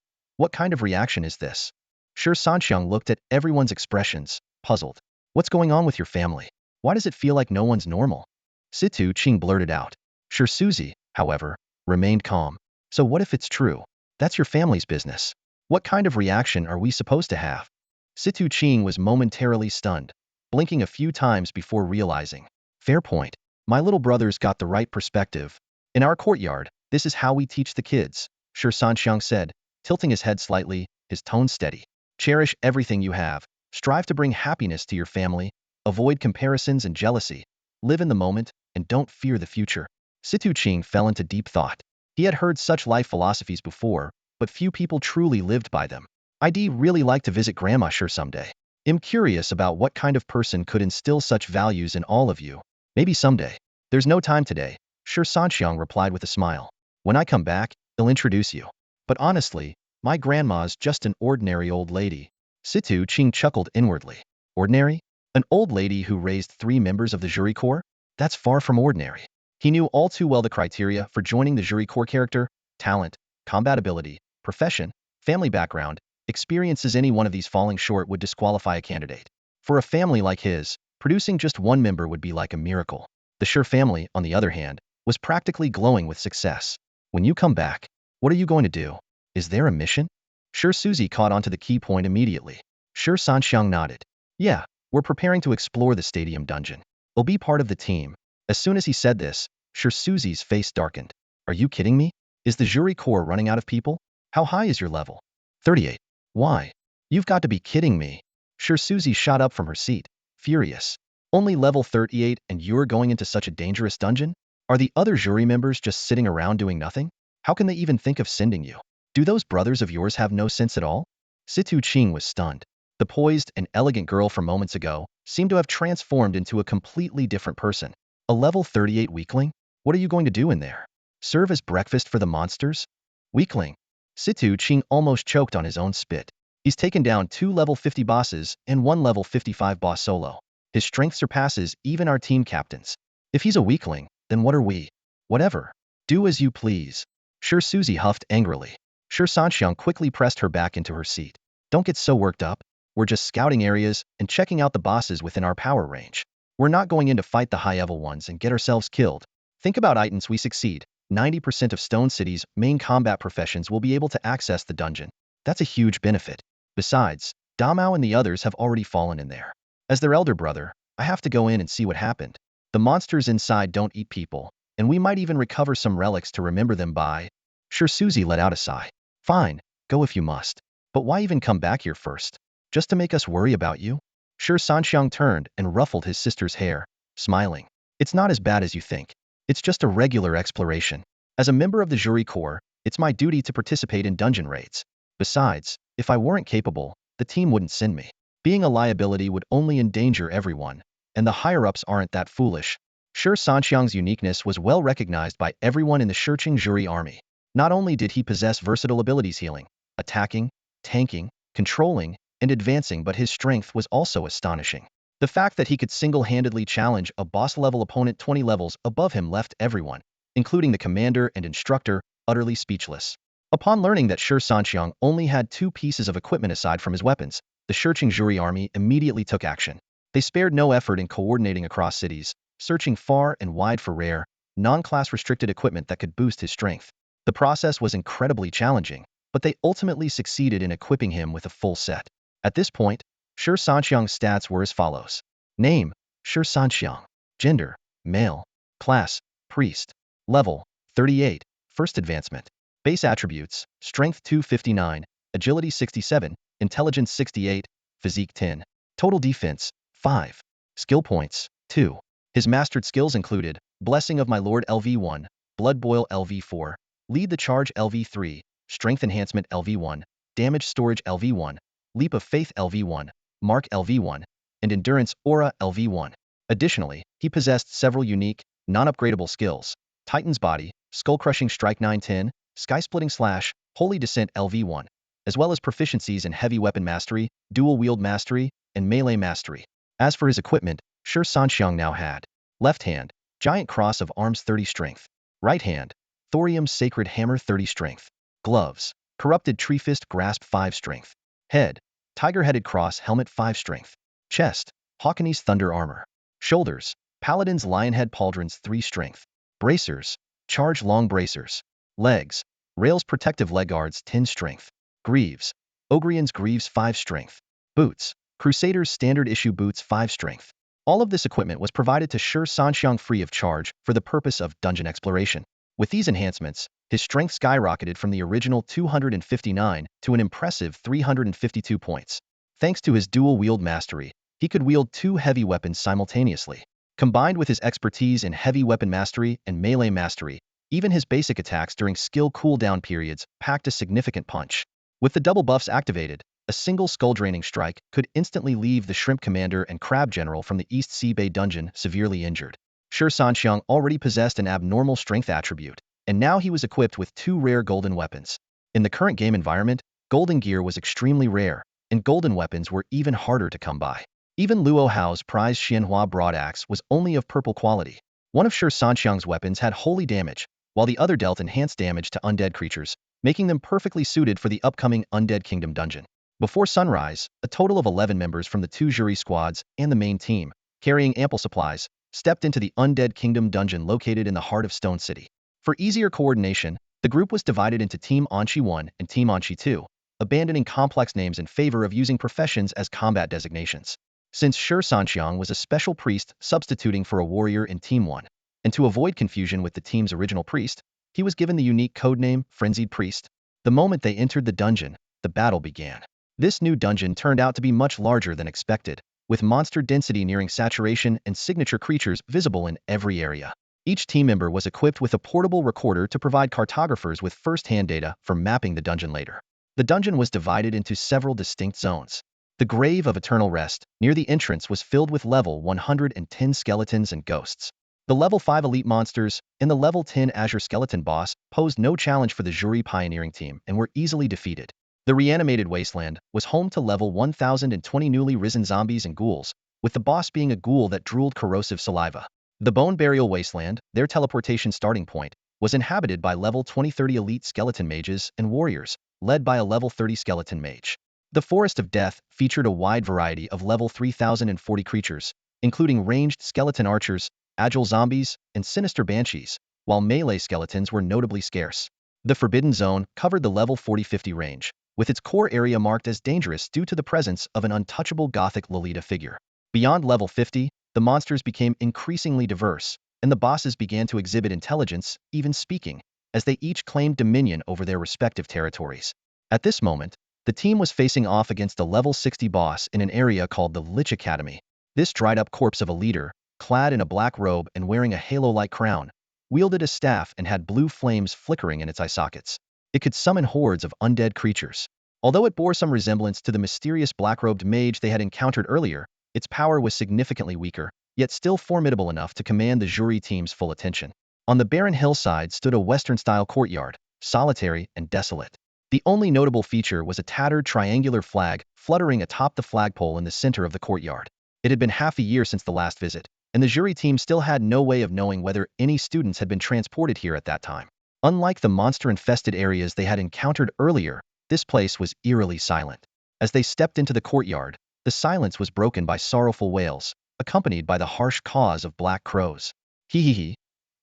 kind of reaction is this? Shi Sanxiang looked at everyone's expressions, puzzled. What's going on with your family? Why does it feel like no one's normal? Situ-Ching blurted out. Shi Susie, however, remained calm. So what if it's true? That's your family's business. What kind of reaction are we supposed to have? Situ-Ching was momentarily stunned, blinking a few times before realizing. Fair point. My little brother's got the right perspective. In our courtyard, this is how we teach the kids, Shi Sanxiang said, tilting his head slightly, his tone steady. Cherish everything you have. Strive to bring happiness to your family. Avoid comparisons and jealousy. Live in the moment, and don't fear the future. Situ-Ching fell into deep thought. He had heard such life philosophies before, but few people truly lived by them. I'd really like to visit Grandma Shi someday. I'm curious about what kind of person could instill such values in all of you. Maybe someday. There's no time today, Shi Sanxiang replied with a smile. When I come back, He'll introduce you. But honestly, my grandma's just an ordinary old lady. Situ Ching chuckled inwardly. Ordinary? An old lady who raised 3 members of the jury corps? That's far from ordinary. He knew all too well the criteria for joining the jury corps: character, talent, combat ability, profession, family background. Experiences any one of these falling short would disqualify a candidate. For a family like his, producing just 1 member would be like a miracle. The Shi family, on the other hand, was practically glowing with success. When you come back, what are you going to do? Is there a mission? Shi Suzy caught onto the key point immediately. Shi Sanxiang nodded. Yeah, we're preparing to explore the stadium dungeon. I'll be part of the team. As soon as he said this, Shi Suzy's face darkened. Are you kidding me? Is the jury corps running out of people? How high is your level? 38. Why? You've got to be kidding me. Shi Suzy shot up from her seat, furious. Only level 38 and you're going into such a dangerous dungeon? Are the other jury members just sitting around doing nothing? How can they even think of sending you? Do those brothers of yours have no sense at all? Situ Ching was stunned. The poised and elegant girl from moments ago seemed to have transformed into a completely different person. A level 38 weakling? What are you going to do in there? Serve as breakfast for the monsters? Weakling. Situ Ching almost choked on his own spit. He's taken down 2 level 50 bosses and 1 level 55 boss solo. His strength surpasses even our team captains. If he's a weakling, then what are we? Whatever. Do as you please. Shi Suzy huffed angrily. Shi Sanxiang quickly pressed her back into her seat. Don't get so worked up. We're just scouting areas and checking out the bosses within our power range. We're not going in to fight the high-level ones and get ourselves killed. Think about items we succeed. 90% of Stone City's main combat professions will be able to access the dungeon. That's a huge benefit. Besides, Damao and the others have already fallen in there. As their elder brother, I have to go in and see what happened. The monsters inside don't eat people, and we might even recover some relics to remember them by. Shi Suzy let out a sigh. Fine, go if you must. But why even come back here first? Just to make us worry about you? Shi Sanxiang turned and ruffled his sister's hair, smiling. It's not as bad as you think. It's just a regular exploration. As a member of the jury corps, it's my duty to participate in dungeon raids. Besides, if I weren't capable, the team wouldn't send me. Being a liability would only endanger everyone, and the higher-ups aren't that foolish. Shi Sanxiang's uniqueness was well recognized by everyone in the Shiqing jury army. Not only did he possess versatile abilities healing, attacking, tanking, controlling, and advancing, but his strength was also astonishing. The fact that he could single-handedly challenge a boss-level opponent 20 levels above him left everyone, including the commander and instructor, utterly speechless. Upon learning that Shi Sanxiang only had 2 pieces of equipment aside from his weapons, the Shiqing jury army immediately took action. They spared no effort in coordinating across cities, searching far and wide for rare, non-class restricted equipment that could boost his strength. The process was incredibly challenging, but they ultimately succeeded in equipping him with a full set. At this point, Shi Sanxiang's stats were as follows. Name, Shi Sanxiang. Gender, male. Class, priest. Level, 38. First advancement. Base attributes, Strength 259, Agility 67, Intelligence 68, Physique 10. Total defense, 5. Skill points, 2. His mastered skills included Blessing of My Lord LV1, Blood Boil LV4, Lead the Charge LV3, Strength Enhancement LV1, Damage Storage LV1, Leap of Faith LV1, Mark LV1, and Endurance Aura LV1. Additionally, he possessed several unique, non-upgradable skills: Titan's Body, Skull-Crushing Strike 910, Sky-Splitting Slash, Holy Descent LV1, as well as proficiencies in Heavy Weapon Mastery, Dual Wield Mastery, and Melee Mastery. As for his equipment, Shi Sanxiang now had left hand, Giant Cross of Arms 30 Strength. Right hand, Thorium's Sacred Hammer 30 Strength. Gloves, Corrupted Tree Fist Grasp 5 Strength. Head, Tiger-Headed Cross Helmet 5 Strength. Chest, Hawkene's Thunder Armor. Shoulders, Paladin's Lionhead Pauldrons 3 Strength. Bracers, Charge Long Bracers. Legs, Rail's Protective Leg Guards 10 Strength. Greaves, Ogrian's Greaves 5 Strength. Boots, Crusader's Standard Issue Boots 5 Strength. All of this equipment was provided to Shi Sanxiang free of charge for the purpose of dungeon exploration. With these enhancements, his strength skyrocketed from the original 259 to an impressive 352 points. Thanks to his dual wield mastery, he could wield 2 heavy weapons simultaneously. Combined with his expertise in heavy weapon mastery and melee mastery, even his basic attacks during skill cooldown periods packed a significant punch. With the double buffs activated, a single skull-draining strike could instantly leave the Shrimp Commander and Crab General from the East Sea Bay dungeon severely injured. Shi Sanxiang already possessed an abnormal strength attribute, and now he was equipped with 2 rare golden weapons. In the current game environment, golden gear was extremely rare, and golden weapons were even harder to come by. Even Luo Hao's prized Xianhua broadaxe was only of purple quality. One of Shi Sanxiang's weapons had holy damage, while the other dealt enhanced damage to undead creatures, making them perfectly suited for the upcoming Undead Kingdom dungeon. Before sunrise, a total of 11 members from the 2 jury squads and the main team, carrying ample supplies, stepped into the Undead Kingdom dungeon located in the heart of Stone City. For easier coordination, the group was divided into Team Anqi 1 and Team Anqi 2, abandoning complex names in favor of using professions as combat designations. Since Shi Sanxiang was a special priest substituting for a warrior in Team 1, and to avoid confusion with the team's original priest, he was given the unique codename Frenzied Priest. The moment they entered the dungeon, the battle began. This new dungeon turned out to be much larger than expected, with monster density nearing saturation and signature creatures visible in every area. Each team member was equipped with a portable recorder to provide cartographers with first-hand data for mapping the dungeon later. The dungeon was divided into several distinct zones. The Grave of Eternal Rest, near the entrance, was filled with level 110 skeletons and ghosts. The level 5 elite monsters and the level 10 Azure Skeleton boss posed no challenge for the Jury Pioneering team and were easily defeated. The Reanimated Wasteland was home to level 1020 newly risen zombies and ghouls, with the boss being a ghoul that drooled corrosive saliva. The Bone Burial Wasteland, their teleportation starting point, was inhabited by level 2030 elite skeleton mages and warriors, led by a level 30 skeleton mage. The Forest of Death featured a wide variety of level 3040 creatures, including ranged skeleton archers, agile zombies, and sinister banshees, while melee skeletons were notably scarce. The Forbidden Zone covered the level 40-50 range, with its core area marked as dangerous due to the presence of an untouchable gothic Lolita figure. Beyond level 50, the monsters became increasingly diverse, and the bosses began to exhibit intelligence, even speaking, as they each claimed dominion over their respective territories. At this moment, the team was facing off against a level 60 boss in an area called the Lich Academy. This dried-up corpse of a leader, clad in a black robe and wearing a halo-like crown, wielded a staff and had blue flames flickering in its eye sockets. It could summon hordes of undead creatures. Although it bore some resemblance to the mysterious black-robed mage they had encountered earlier, its power was significantly weaker, yet still formidable enough to command the jury team's full attention. On the barren hillside stood a Western-style courtyard, solitary and desolate. The only notable feature was a tattered triangular flag fluttering atop the flagpole in the center of the courtyard. It had been half a year since the last visit, and the jury team still had no way of knowing whether any students had been transported here at that time. Unlike the monster-infested areas they had encountered earlier, this place was eerily silent. As they stepped into the courtyard, the silence was broken by sorrowful wails, accompanied by the harsh caws of black crows. Hee hee hee,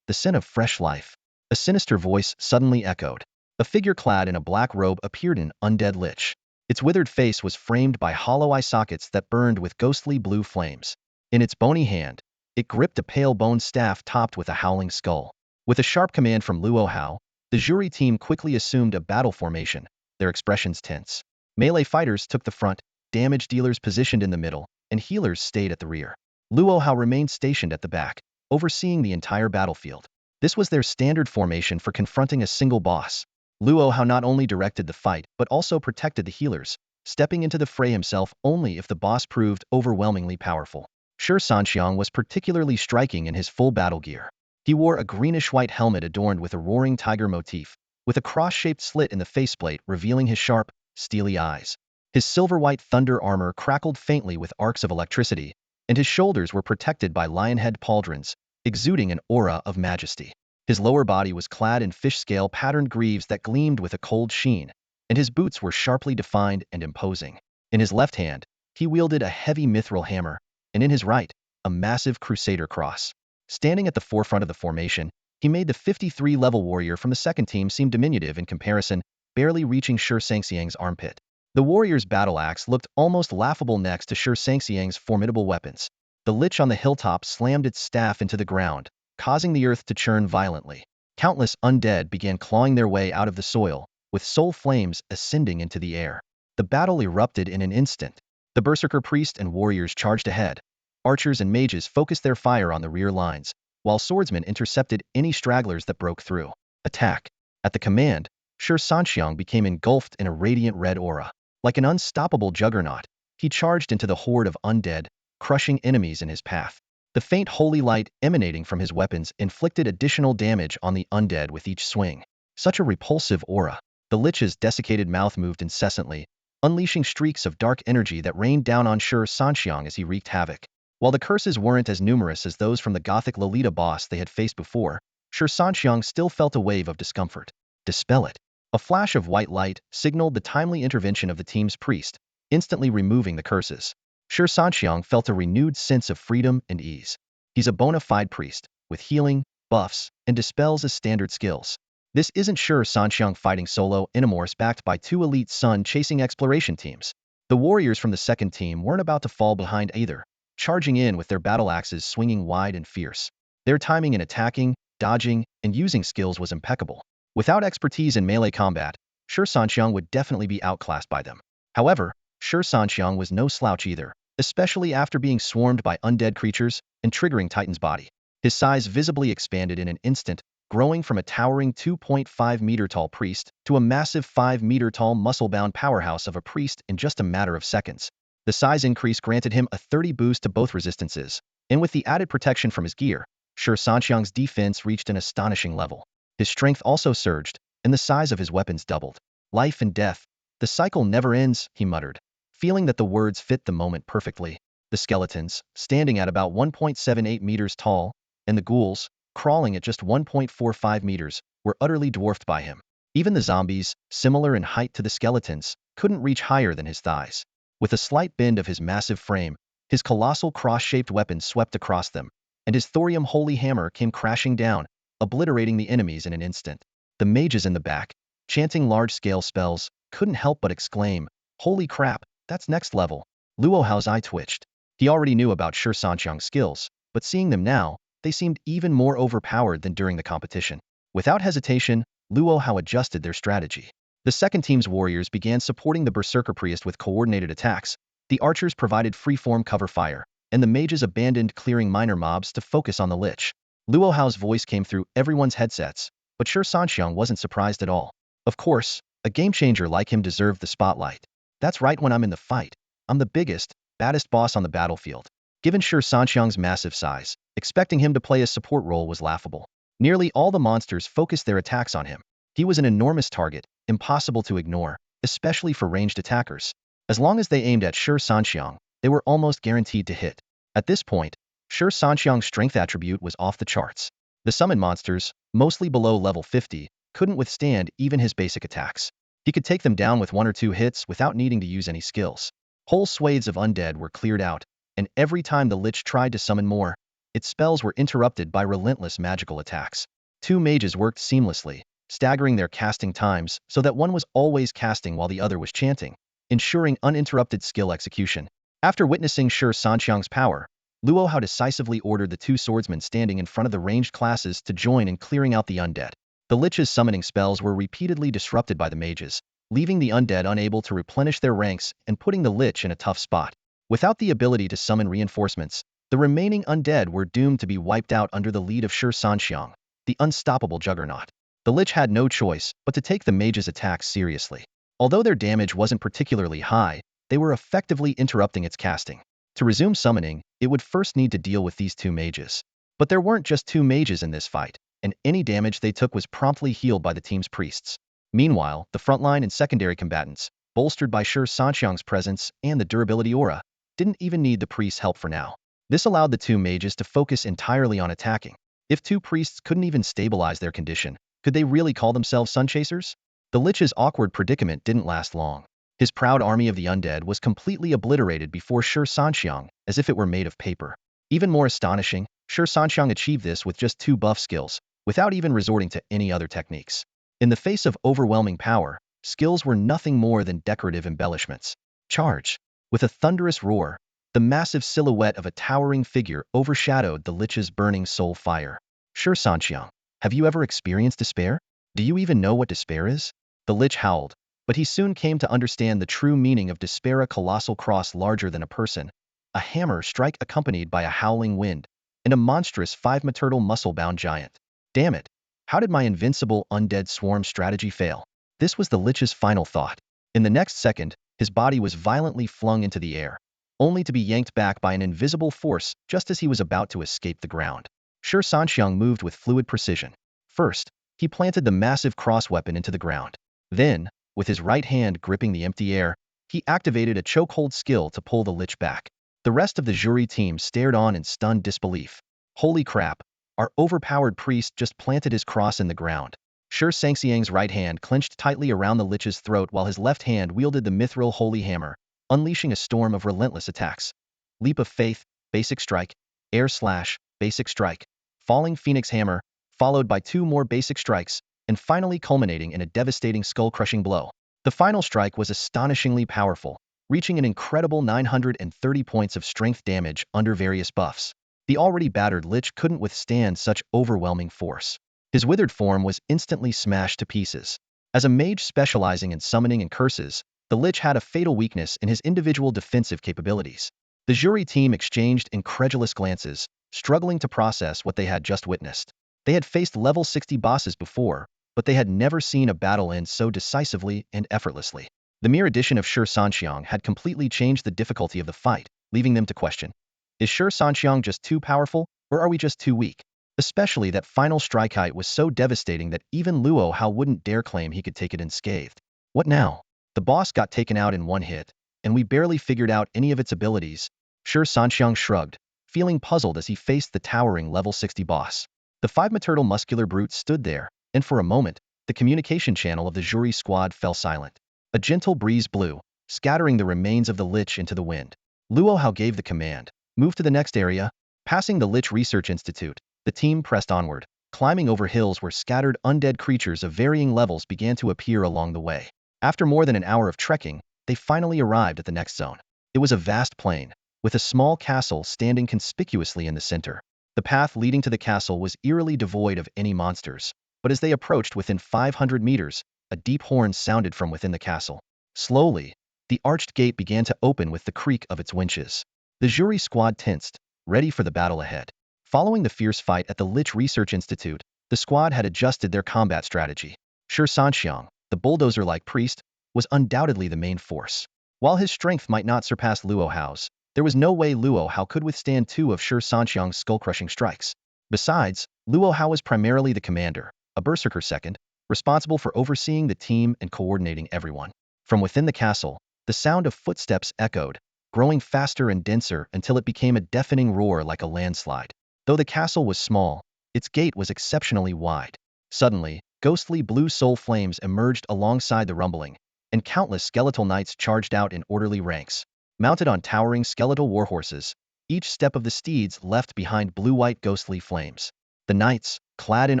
the scent of fresh life. A sinister voice suddenly echoed. A figure clad in a black robe appeared in Undead Lich. Its withered face was framed by hollow eye sockets that burned with ghostly blue flames. In its bony hand, it gripped a pale bone staff topped with a howling skull. With a sharp command from Luo Hao, the jury team quickly assumed a battle formation, their expressions tense. Melee fighters took the front, damage dealers positioned in the middle, and healers stayed at the rear. Luo Hao remained stationed at the back, overseeing the entire battlefield. This was their standard formation for confronting a single boss. Luo Hao not only directed the fight but also protected the healers, stepping into the fray himself only if the boss proved overwhelmingly powerful. Shi Sanxiang was particularly striking in his full battle gear. He wore a greenish-white helmet adorned with a roaring tiger motif, with a cross-shaped slit in the faceplate revealing his sharp, steely eyes. His silver-white thunder armor crackled faintly with arcs of electricity, and his shoulders were protected by lion-head pauldrons, exuding an aura of majesty. His lower body was clad in fish-scale patterned greaves that gleamed with a cold sheen, and his boots were sharply defined and imposing. In his left hand, he wielded a heavy mithril hammer, and in his right, a massive crusader cross. Standing at the forefront of the formation, he made the 53-level warrior from the second team seem diminutive in comparison, barely reaching Shi Sanxiang's armpit. The warrior's battle axe looked almost laughable next to Shi Sanxiang's formidable weapons. The lich on the hilltop slammed its staff into the ground, causing the earth to churn violently. Countless undead began clawing their way out of the soil, with soul flames ascending into the air. The battle erupted in an instant. The Berserker priest and warriors charged ahead. Archers and mages focused their fire on the rear lines, while swordsmen intercepted any stragglers that broke through. Attack! At the command, Shi Sanxiang became engulfed in a radiant red aura. Like an unstoppable juggernaut, he charged into the horde of undead, crushing enemies in his path. The faint holy light emanating from his weapons inflicted additional damage on the undead with each swing. Such a repulsive aura. The Lich's desiccated mouth moved incessantly, unleashing streaks of dark energy that rained down on Shi Sanxiang as he wreaked havoc. While the curses weren't as numerous as those from the Gothic Lolita boss they had faced before, Shi Sanxiang still felt a wave of discomfort. Dispel it. A flash of white light signaled the timely intervention of the team's priest, instantly removing the curses. Shi Sanxiang felt a renewed sense of freedom and ease. He's a bona fide priest, with healing, buffs, and dispels as standard skills. This isn't Shi Sanxiang fighting solo Enomorphs backed by two elite sun-chasing exploration teams. The warriors from the second team weren't about to fall behind either, charging in with their battle axes swinging wide and fierce. Their timing in attacking, dodging, and using skills was impeccable. Without expertise in melee combat, Shi Sanxiang would definitely be outclassed by them. However, Shi Sanxiang was no slouch either, especially after being swarmed by undead creatures and triggering Titan's body. His size visibly expanded in an instant, growing from a towering 2.5-meter-tall priest to a massive 5-meter-tall muscle-bound powerhouse of a priest in just a matter of seconds. The size increase granted him a 30 boost to both resistances, and with the added protection from his gear, Shi Sanxiang's defense reached an astonishing level. His strength also surged, and the size of his weapons doubled. Life and death. The cycle never ends, he muttered, feeling that the words fit the moment perfectly. The skeletons, standing at about 1.78 meters tall, and the ghouls, crawling at just 1.45 meters, were utterly dwarfed by him. Even the zombies, similar in height to the skeletons, couldn't reach higher than his thighs. With a slight bend of his massive frame, his colossal cross-shaped weapon swept across them, and his thorium holy hammer came crashing down, obliterating the enemies in an instant. The mages in the back, chanting large-scale spells, couldn't help but exclaim, "Holy crap, that's next level." Luo Hao's eye twitched. He already knew about Shi Sanxiang's skills, but seeing them now, they seemed even more overpowered than during the competition. Without hesitation, Luo Hao adjusted their strategy. The second team's warriors began supporting the Berserker priest with coordinated attacks, the archers provided free-form cover fire, and the mages abandoned clearing minor mobs to focus on the Lich. Luo Hao's voice came through everyone's headsets, but Shi Sanxiang wasn't surprised at all. Of course, a game-changer like him deserved the spotlight. That's right, when I'm in the fight, I'm the biggest, baddest boss on the battlefield. Given Shi Sanxiang's massive size, expecting him to play a support role was laughable. Nearly all the monsters focused their attacks on him. He was an enormous target, impossible to ignore, especially for ranged attackers. As long as they aimed at Shi Sanxiang, they were almost guaranteed to hit. At this point, Shi Sanxiang's strength attribute was off the charts. The summoned monsters, mostly below level 50, couldn't withstand even his basic attacks. He could take them down with 1 or 2 hits without needing to use any skills. Whole swathes of undead were cleared out, and every time the Lich tried to summon more, its spells were interrupted by relentless magical attacks. 2 mages worked seamlessly, staggering their casting times so that one was always casting while the other was chanting, ensuring uninterrupted skill execution. After witnessing Shi Sanxiang's power, Luo Hao decisively ordered the 2 swordsmen standing in front of the ranged classes to join in clearing out the undead. The Lich's summoning spells were repeatedly disrupted by the mages, leaving the undead unable to replenish their ranks and putting the Lich in a tough spot. Without the ability to summon reinforcements, the remaining undead were doomed to be wiped out under the lead of Shi Sanxiang, the unstoppable juggernaut. The Lich had no choice but to take the mages' attacks seriously. Although their damage wasn't particularly high, they were effectively interrupting its casting. To resume summoning, it would first need to deal with these 2 mages. But there weren't just 2 mages in this fight, and any damage they took was promptly healed by the team's priests. Meanwhile, the frontline and secondary combatants, bolstered by Shi Sanxiang's presence and the durability aura, didn't even need the priest's help for now. This allowed the 2 mages to focus entirely on attacking. If 2 priests couldn't even stabilize their condition, could they really call themselves sun chasers? The Lich's awkward predicament didn't last long. His proud army of the undead was completely obliterated before Shi Sanxiang, as if it were made of paper. Even more astonishing, Shi Sanxiang achieved this with just 2 buff skills, without even resorting to any other techniques. In the face of overwhelming power, skills were nothing more than decorative embellishments. Charge! With a thunderous roar, the massive silhouette of a towering figure overshadowed the Lich's burning soul fire. Shi Sanxiang, have you ever experienced despair? Do you even know what despair is? The Lich howled, but he soon came to understand the true meaning of despair: a colossal cross larger than a person, a hammer strike accompanied by a howling wind, and a monstrous 5-meter muscle-bound giant. Damn it! How did my invincible undead swarm strategy fail? This was the Lich's final thought. In the next second, his body was violently flung into the air, only to be yanked back by an invisible force just as he was about to escape the ground. Shi Sanxiang moved with fluid precision. First, he planted the massive cross weapon into the ground. Then, with his right hand gripping the empty air, he activated a chokehold skill to pull the lich back. The rest of the jury team stared on in stunned disbelief. Holy crap, our overpowered priest just planted his cross in the ground. Shi Sanxiang's right hand clenched tightly around the lich's throat while his left hand wielded the mithril holy hammer, unleashing a storm of relentless attacks. Leap of Faith, Basic Strike, Air Slash, Basic Strike, Falling Phoenix Hammer, followed by 2 more basic strikes, and finally culminating in a devastating skull-crushing blow. The final strike was astonishingly powerful, reaching an incredible 930 points of strength damage under various buffs. The already battered lich couldn't withstand such overwhelming force. His withered form was instantly smashed to pieces. As a mage specializing in summoning and curses, the lich had a fatal weakness in his individual defensive capabilities. The jury team exchanged incredulous glances, struggling to process what they had just witnessed. They had faced level 60 bosses before, but they had never seen a battle end so decisively and effortlessly. The mere addition of Shi Sanxiang had completely changed the difficulty of the fight, leaving them to question. Is Shi Sanxiang just too powerful, or are we just too weak? Especially that final strike height was so devastating that even Luo Hao wouldn't dare claim he could take it unscathed. What now? The boss got taken out in one hit, and we barely figured out any of its abilities. Shi Sanxiang shrugged, feeling puzzled as he faced the towering level 60 boss. The 5-meter muscular brute stood there, and for a moment, the communication channel of the jury squad fell silent. A gentle breeze blew, scattering the remains of the lich into the wind. Luo Hao gave the command, "Move to the next area." Passing the Lich Research Institute, the team pressed onward, climbing over hills where scattered undead creatures of varying levels began to appear along the way. After more than an hour of trekking, they finally arrived at the next zone. It was a vast plain, with a small castle standing conspicuously in the center. The path leading to the castle was eerily devoid of any monsters, but as they approached within 500 meters, a deep horn sounded from within the castle. Slowly, the arched gate began to open with the creak of its winches. The jury squad tensed, ready for the battle ahead. Following the fierce fight at the Lich Research Institute, the squad had adjusted their combat strategy. Shi Sanxiang, the bulldozer-like priest, was undoubtedly the main force. While his strength might not surpass Luo Hao's, there was no way Luo Hao could withstand 2 of Shi Sanxiang's skull-crushing strikes. Besides, Luo Hao was primarily the commander, a Berserker second, responsible for overseeing the team and coordinating everyone. From within the castle, the sound of footsteps echoed, growing faster and denser until it became a deafening roar like a landslide. Though the castle was small, its gate was exceptionally wide. Suddenly, ghostly blue soul flames emerged alongside the rumbling, and countless skeletal knights charged out in orderly ranks. Mounted on towering skeletal warhorses, each step of the steeds left behind blue-white ghostly flames. The knights, clad in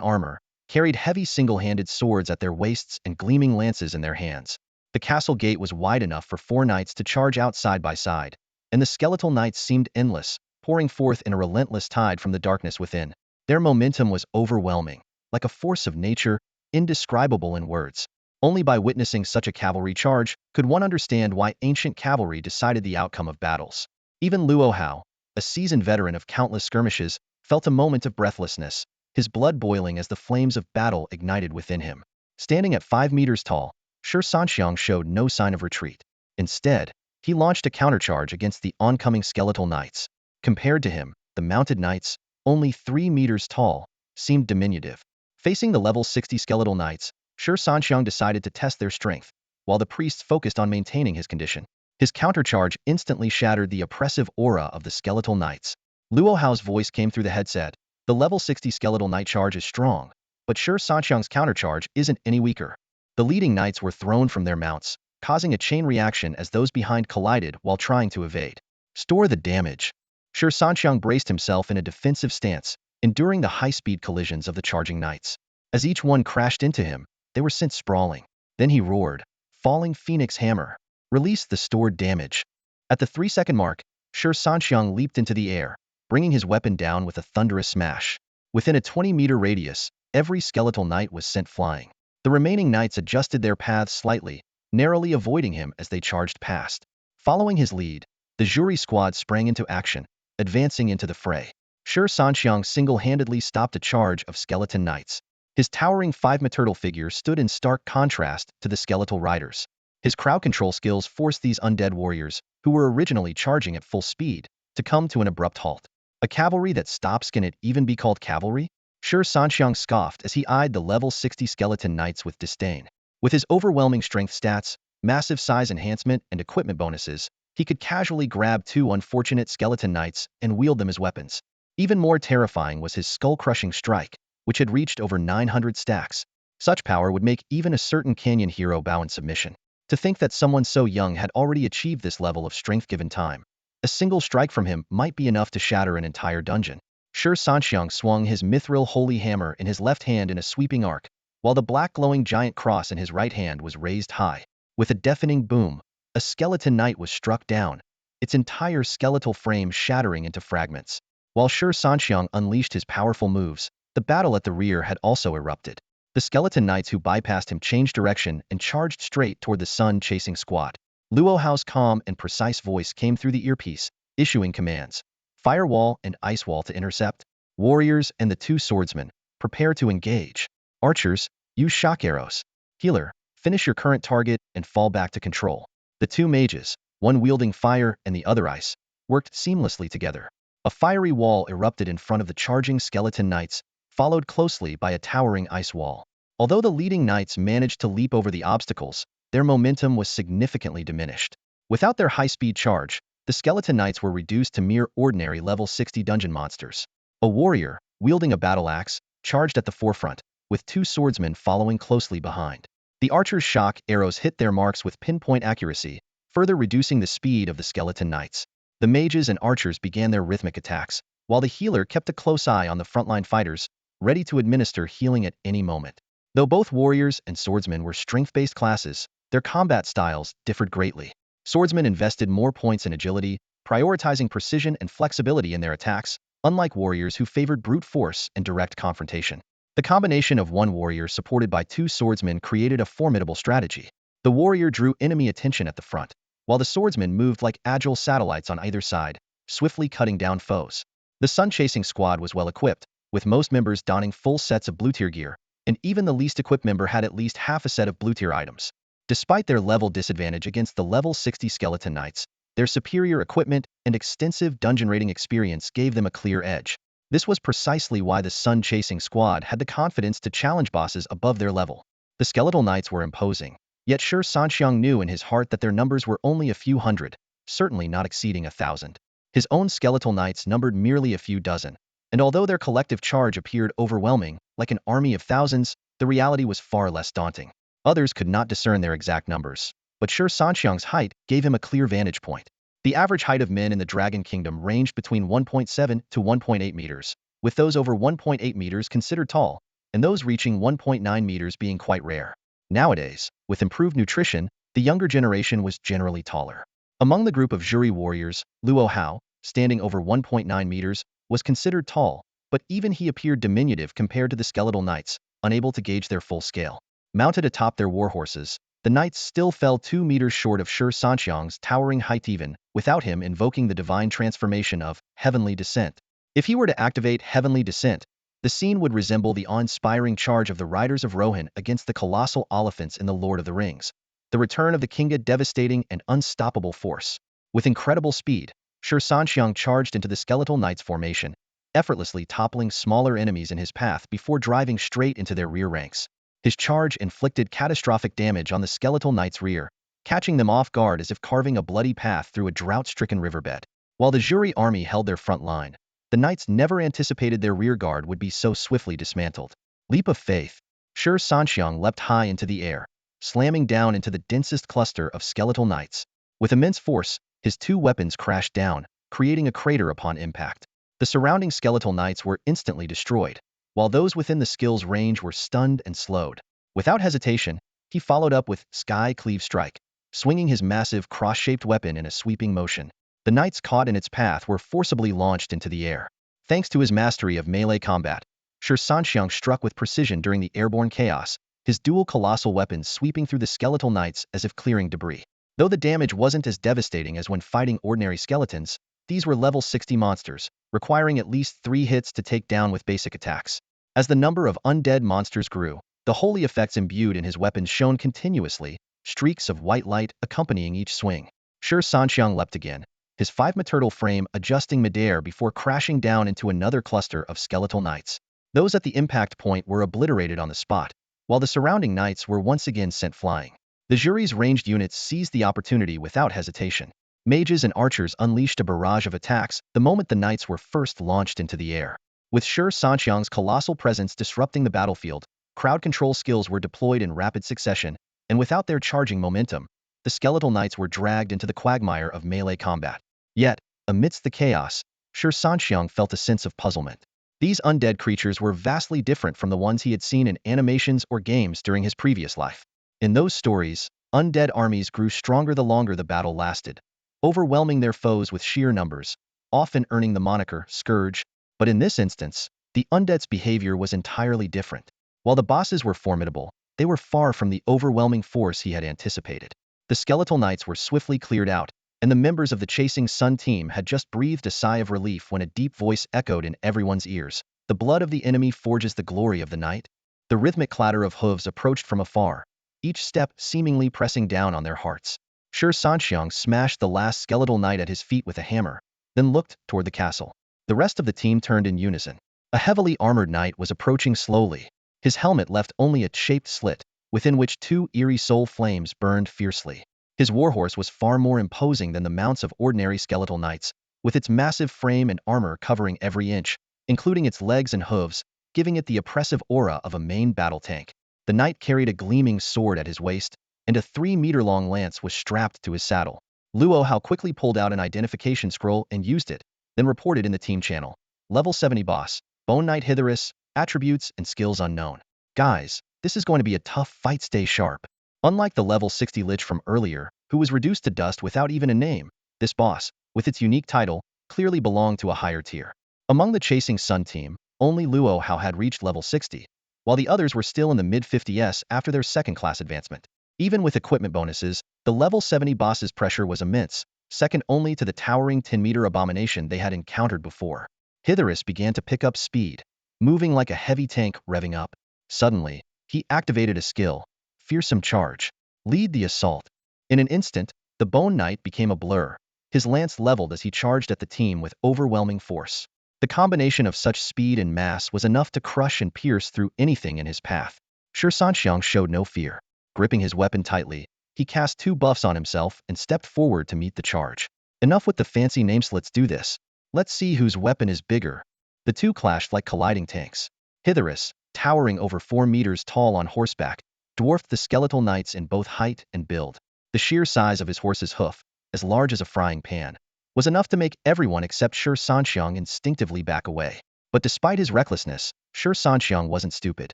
armor, carried heavy single-handed swords at their waists and gleaming lances in their hands. The castle gate was wide enough for 4 knights to charge out side by side, and the skeletal knights seemed endless, pouring forth in a relentless tide from the darkness within. Their momentum was overwhelming, like a force of nature, indescribable in words. Only by witnessing such a cavalry charge could one understand why ancient cavalry decided the outcome of battles. Even Luo Hao, a seasoned veteran of countless skirmishes, felt a moment of breathlessness, his blood boiling as the flames of battle ignited within him. Standing at 5 meters tall, Shi Sanxiang showed no sign of retreat. Instead, he launched a countercharge against the oncoming skeletal knights. Compared to him, the mounted knights, only 3 meters tall, seemed diminutive. Facing the level 60 skeletal knights, Shi Sanxiang decided to test their strength, while the priests focused on maintaining his condition. His countercharge instantly shattered the oppressive aura of the skeletal knights. Luo Hao's voice came through the headset. The level 60 skeletal knight charge is strong, but Shi Sanxiang's countercharge isn't any weaker. The leading knights were thrown from their mounts, causing a chain reaction as those behind collided while trying to evade. Store the damage. Shi Sanxiang braced himself in a defensive stance, enduring the high-speed collisions of the charging knights. As each one crashed into him, they were sent sprawling. Then he roared, "Falling Phoenix Hammer. Release the stored damage." At the 3-second mark, Shi Sanxiang leaped into the air, bringing his weapon down with a thunderous smash. Within a 20-meter radius, every skeletal knight was sent flying. The remaining knights adjusted their paths slightly, narrowly avoiding him as they charged past. Following his lead, the jury squad sprang into action, advancing into the fray. Shi Sanxiang single-handedly stopped a charge of skeleton knights. His towering 5-meter figure stood in stark contrast to the skeletal riders. His crowd control skills forced these undead warriors, who were originally charging at full speed, to come to an abrupt halt. A cavalry that stops, can it even be called cavalry? Shi Sanxiang scoffed as he eyed the level 60 skeleton knights with disdain. With his overwhelming strength stats, massive size enhancement, and equipment bonuses, he could casually grab 2 unfortunate skeleton knights and wield them as weapons. Even more terrifying was his skull-crushing strike, which had reached over 900 stacks. Such power would make even a certain canyon hero bow in submission. To think that someone so young had already achieved this level of strength given time. A single strike from him might be enough to shatter an entire dungeon. Shi Sanxiang swung his mithril holy hammer in his left hand in a sweeping arc, while the black glowing giant cross in his right hand was raised high. With a deafening boom, a skeleton knight was struck down, its entire skeletal frame shattering into fragments. While Shi Sanxiang unleashed his powerful moves, the battle at the rear had also erupted. The skeleton knights who bypassed him changed direction and charged straight toward the sun-chasing squad. Luo Hao's calm and precise voice came through the earpiece, issuing commands. Firewall and ice wall to intercept. Warriors and the 2 swordsmen, prepare to engage. Archers, use shock arrows. Healer, finish your current target and fall back to control. The 2 mages, one wielding fire and the other ice, worked seamlessly together. A fiery wall erupted in front of the charging skeleton knights, followed closely by a towering ice wall. Although the leading knights managed to leap over the obstacles, their momentum was significantly diminished. Without their high-speed charge, the skeleton knights were reduced to mere ordinary level 60 dungeon monsters. A warrior, wielding a battle axe, charged at the forefront, with 2 swordsmen following closely behind. The archers' shock arrows hit their marks with pinpoint accuracy, further reducing the speed of the skeleton knights. The mages and archers began their rhythmic attacks, while the healer kept a close eye on the frontline fighters, ready to administer healing at any moment. Though both warriors and swordsmen were strength-based classes, their combat styles differed greatly. Swordsmen invested more points in agility, prioritizing precision and flexibility in their attacks, unlike warriors who favored brute force and direct confrontation. The combination of one warrior supported by 2 swordsmen created a formidable strategy. The warrior drew enemy attention at the front, while the swordsmen moved like agile satellites on either side, swiftly cutting down foes. The sun-chasing squad was well equipped, with most members donning full sets of blue-tier gear, and even the least equipped member had at least half a set of blue-tier items. Despite their level disadvantage against the level 60 skeleton knights, their superior equipment and extensive dungeon raiding experience gave them a clear edge. This was precisely why the sun-chasing squad had the confidence to challenge bosses above their level. The skeletal knights were imposing, yet Shi Sanxiang knew in his heart that their numbers were only a few hundred, certainly not exceeding 1,000. His own skeletal knights numbered merely a few dozen, and although their collective charge appeared overwhelming, like an army of thousands, the reality was far less daunting. Others could not discern their exact numbers, but Shi Sanxiang's height gave him a clear vantage point. The average height of men in the Dragon Kingdom ranged between 1.7 to 1.8 meters, with those over 1.8 meters considered tall, and those reaching 1.9 meters being quite rare. Nowadays, with improved nutrition, the younger generation was generally taller. Among the group of Zhuri warriors, Luo Hao, standing over 1.9 meters, was considered tall, but even he appeared diminutive compared to the skeletal knights, unable to gauge their full scale. Mounted atop their war horses, the knights still fell 2 meters short of Shi Sanxiang's towering height even without him invoking the divine transformation of Heavenly Descent. If he were to activate Heavenly Descent, the scene would resemble the awe-inspiring charge of the Riders of Rohan against the colossal elephants in The Lord of the Rings. The return of the Kinga devastating and unstoppable force. With incredible speed, Shi Sanxiang charged into the skeletal knights' formation, effortlessly toppling smaller enemies in his path before driving straight into their rear ranks. His charge inflicted catastrophic damage on the skeletal knights' rear, catching them off guard as if carving a bloody path through a drought-stricken riverbed. While the Zhuri army held their front line, the knights never anticipated their rear guard would be so swiftly dismantled. Leap of faith. Shi Sanxiang leapt high into the air, slamming down into the densest cluster of skeletal knights. With immense force, his 2 weapons crashed down, creating a crater upon impact. The surrounding skeletal knights were instantly destroyed, while those within the skill's range were stunned and slowed. Without hesitation, he followed up with Sky Cleave Strike, swinging his massive cross-shaped weapon in a sweeping motion. The knights caught in its path were forcibly launched into the air. Thanks to his mastery of melee combat, Shi Sanxiang struck with precision during the airborne chaos, his dual colossal weapons sweeping through the skeletal knights as if clearing debris. Though the damage wasn't as devastating as when fighting ordinary skeletons, these were level 60 monsters, requiring at least 3 hits to take down with basic attacks. As the number of undead monsters grew, the holy effects imbued in his weapons shone continuously, streaks of white light accompanying each swing. Shi Sanxiang leapt again, his 5-meter turtle frame adjusting midair before crashing down into another cluster of skeletal knights. Those at the impact point were obliterated on the spot, while the surrounding knights were once again sent flying. The jury's ranged units seized the opportunity without hesitation. Mages and archers unleashed a barrage of attacks the moment the knights were first launched into the air. With Shi Sanxiang's colossal presence disrupting the battlefield, crowd control skills were deployed in rapid succession, and without their charging momentum, the skeletal knights were dragged into the quagmire of melee combat. Yet, amidst the chaos, Shi Sanxiang felt a sense of puzzlement. These undead creatures were vastly different from the ones he had seen in animations or games during his previous life. In those stories, undead armies grew stronger the longer the battle lasted, overwhelming their foes with sheer numbers, often earning the moniker Scourge. But in this instance, the undead's behavior was entirely different. While the bosses were formidable, they were far from the overwhelming force he had anticipated. The skeletal knights were swiftly cleared out, and the members of the Chasing Sun team had just breathed a sigh of relief when a deep voice echoed in everyone's ears. The blood of the enemy forges the glory of the knight. The rhythmic clatter of hooves approached from afar, each step seemingly pressing down on their hearts. Shi Sanxiang smashed the last skeletal knight at his feet with a hammer, then looked toward the castle. The rest of the team turned in unison. A heavily armored knight was approaching slowly. His helmet left only a shaped slit, within which 2 eerie soul flames burned fiercely. His warhorse was far more imposing than the mounts of ordinary skeletal knights, with its massive frame and armor covering every inch, including its legs and hooves, giving it the oppressive aura of a main battle tank. The knight carried a gleaming sword at his waist, and a 3-meter-long lance was strapped to his saddle. Luo Hao quickly pulled out an identification scroll and used it, then reported in the team channel. Level 70 boss, Bone Knight Hitherus, attributes and skills unknown. Guys, this is going to be a tough fight, stay sharp. Unlike the level 60 Lich from earlier, who was reduced to dust without even a name, this boss, with its unique title, clearly belonged to a higher tier. Among the Chasing Sun team, only Luo Hao had reached level 60, while the others were still in the mid-50s after their second-class advancement. Even with equipment bonuses, the level 70 boss's pressure was immense, second only to the towering 10-meter abomination they had encountered before. Hitherus began to pick up speed, moving like a heavy tank revving up. Suddenly, he activated a skill, Fearsome Charge. Lead the assault. In an instant, the Bone Knight became a blur, his lance leveled as he charged at the team with overwhelming force. The combination of such speed and mass was enough to crush and pierce through anything in his path. Shi Sanxiang showed no fear. Gripping his weapon tightly, he cast 2 buffs on himself and stepped forward to meet the charge. Enough with the fancy nameslates, do this. Let's see whose weapon is bigger. The two clashed like colliding tanks. Hitherus, towering over 4 meters tall on horseback, dwarfed the skeletal knights in both height and build. The sheer size of his horse's hoof, as large as a frying pan, was enough to make everyone except Shi Sanxiang instinctively back away. But despite his recklessness, Shi Sanxiang wasn't stupid.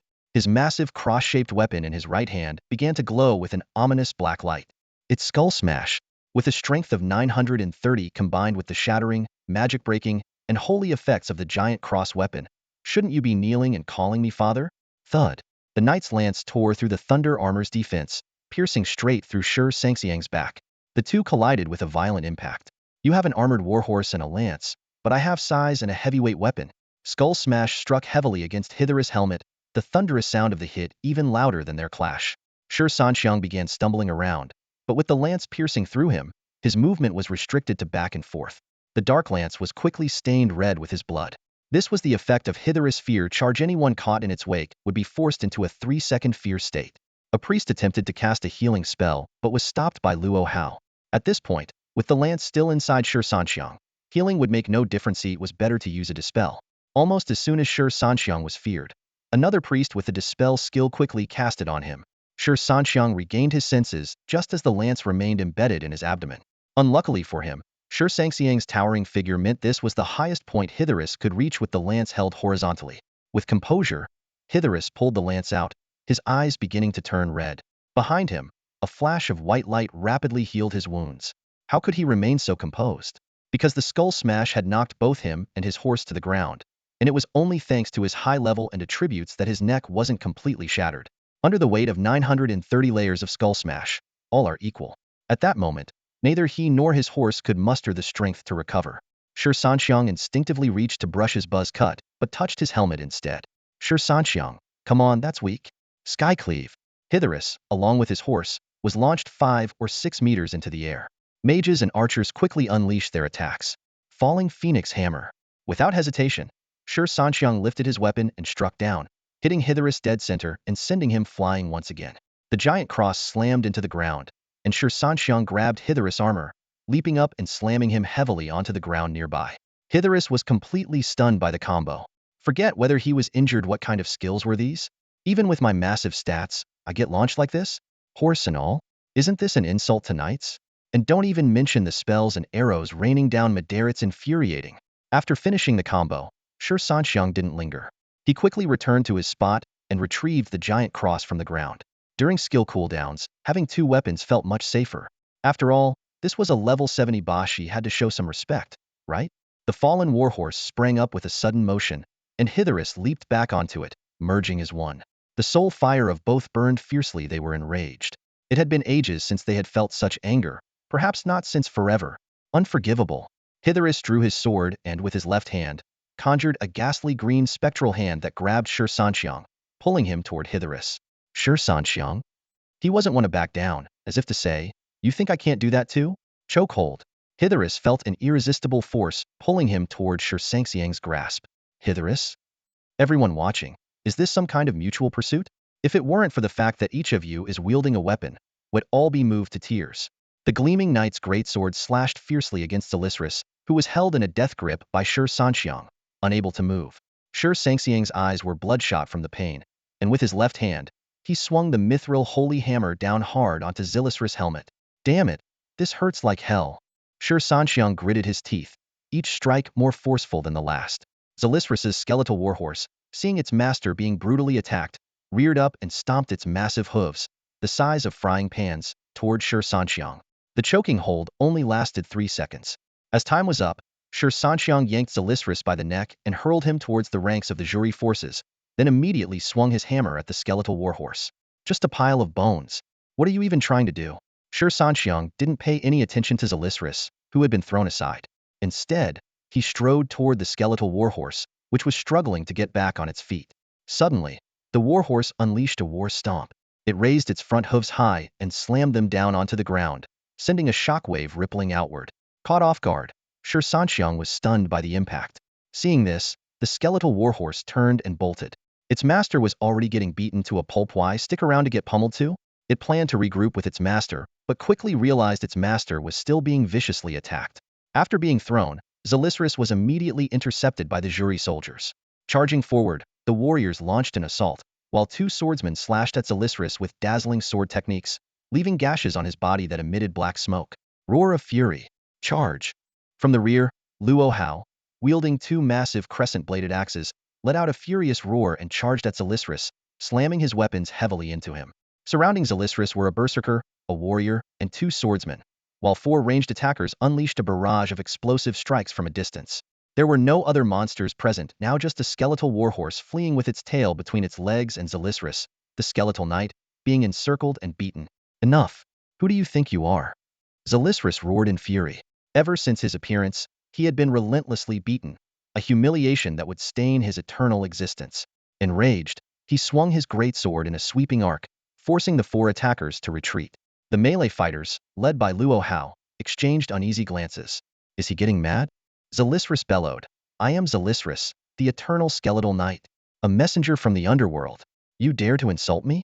His massive cross-shaped weapon in his right hand began to glow with an ominous black light. Its Skull Smash, with a strength of 930 combined with the shattering, magic-breaking, and holy effects of the giant cross weapon. Shouldn't you be kneeling and calling me father? Thud. The knight's lance tore through the thunder armor's defense, piercing straight through Shi Sanxiang's back. The two collided with a violent impact. You have an armored warhorse and a lance, but I have size and a heavyweight weapon. Skull Smash struck heavily against Hitherus' helmet, the thunderous sound of the hit even louder than their clash. Shi Sanxiang began stumbling around, but with the lance piercing through him, his movement was restricted to back and forth. The dark lance was quickly stained red with his blood. This was the effect of Hitherus' fear charge. Anyone caught in its wake would be forced into a 3-second fear state. A priest attempted to cast a healing spell, but was stopped by Luo Hao. At this point, with the lance still inside Shi Sanxiang, healing would make no difference. It was better to use a dispel. Almost as soon as Shi Sanxiang was feared, another priest with the dispel skill quickly cast it on him. Shi Sanxiang regained his senses just as the lance remained embedded in his abdomen. Unluckily for him, Shi Sanxiang's towering figure meant this was the highest point Hitherus could reach with the lance held horizontally. With composure, Hitherus pulled the lance out, his eyes beginning to turn red. Behind him, a flash of white light rapidly healed his wounds. How could he remain so composed? Because the Skull Smash had knocked both him and his horse to the ground, and it was only thanks to his high level and attributes that his neck wasn't completely shattered. Under the weight of 930 layers of Skull Smash, all are equal. At that moment, neither he nor his horse could muster the strength to recover. Shi Sanxiang instinctively reached to brush his buzz cut, but touched his helmet instead. Shi Sanxiang, come on, that's weak. Skycleave. Hitherus, along with his horse, was launched 5 or 6 meters into the air. Mages and archers quickly unleashed their attacks. Falling Phoenix Hammer. Without hesitation, Shi Sanxiang lifted his weapon and struck down, hitting Hitherus dead center and sending him flying once again. The giant cross slammed into the ground, and Shi Sanxiang grabbed Hitherus' armor, leaping up and slamming him heavily onto the ground nearby. Hitherus was completely stunned by the combo. Forget whether he was injured. What kind of skills were these? Even with my massive stats, I get launched like this? Horse and all? Isn't this an insult to knights? And don't even mention the spells and arrows raining down midair. It's infuriating. After finishing the combo, Shi Sanxiang didn't linger. He quickly returned to his spot and retrieved the giant cross from the ground. During skill cooldowns, having two weapons felt much safer. After all, this was a level 70 boss. He had to show some respect, right? The fallen warhorse sprang up with a sudden motion, and Hitherus leaped back onto it, merging as one. The soul fire of both burned fiercely. They were enraged. It had been ages since they had felt such anger, perhaps not since forever. Unforgivable. Hitherus drew his sword and, with his left hand, conjured a ghastly green spectral hand that grabbed Shi Sanxiang, pulling him toward Hitherus. Shi Sanxiang? He wasn't one to back down, as if to say, "You think I can't do that too?" Chokehold. Hitherus felt an irresistible force pulling him toward Shi Sanxiang's grasp. Hitherus? Everyone watching, is this some kind of mutual pursuit? If it weren't for the fact that each of you is wielding a weapon, would all be moved to tears. The gleaming knight's greatsword slashed fiercely against Decisive, who was held in a death grip by Shi Sanxiang, unable to move. Shi Sanxiang's eyes were bloodshot from the pain, and with his left hand, he swung the mithril holy hammer down hard onto Decisive's helmet. Damn it, this hurts like hell. Shi Sanxiang gritted his teeth, each strike more forceful than the last. Decisive's skeletal warhorse, seeing its master being brutally attacked, reared up and stomped its massive hooves, the size of frying pans, toward Shi Sanxiang. The choking hold only lasted 3 seconds. As time was up, Shi Sanxiang yanked Decisive by the neck and hurled him towards the ranks of the jury forces, then immediately swung his hammer at the skeletal warhorse. Just a pile of bones. What are you even trying to do? Shi Sanxiang didn't pay any attention to Decisive, who had been thrown aside. Instead, he strode toward the skeletal warhorse, which was struggling to get back on its feet. Suddenly, the warhorse unleashed a war stomp. It raised its front hooves high and slammed them down onto the ground, sending a shockwave rippling outward. Caught off guard, Shi Sanxiang was stunned by the impact. Seeing this, the skeletal warhorse turned and bolted. Its master was already getting beaten to a pulp. Why stick around to get pummeled too? It planned to regroup with its master, but quickly realized its master was still being viciously attacked. After being thrown, Decisive was immediately intercepted by the jury soldiers. Charging forward, the warriors launched an assault, while two swordsmen slashed at Decisive with dazzling sword techniques, leaving gashes on his body that emitted black smoke. Roar of fury. Charge. From the rear, Luo Hao, wielding two massive crescent-bladed axes, let out a furious roar and charged at Decisive, slamming his weapons heavily into him. Surrounding Decisive were a berserker, a warrior, and two swordsmen, while 4 ranged attackers unleashed a barrage of explosive strikes from a distance. There were no other monsters present, now just a skeletal warhorse fleeing with its tail between its legs and Decisive, the skeletal knight, being encircled and beaten. Enough. Who do you think you are? Decisive roared in fury. Ever since his appearance, he had been relentlessly beaten, a humiliation that would stain his eternal existence. Enraged, he swung his greatsword in a sweeping arc, forcing the 4 attackers to retreat. The melee fighters, led by Luo Hao, exchanged uneasy glances. Is he getting mad? Decisive bellowed. I am Decisive, the eternal skeletal knight, a messenger from the underworld. You dare to insult me?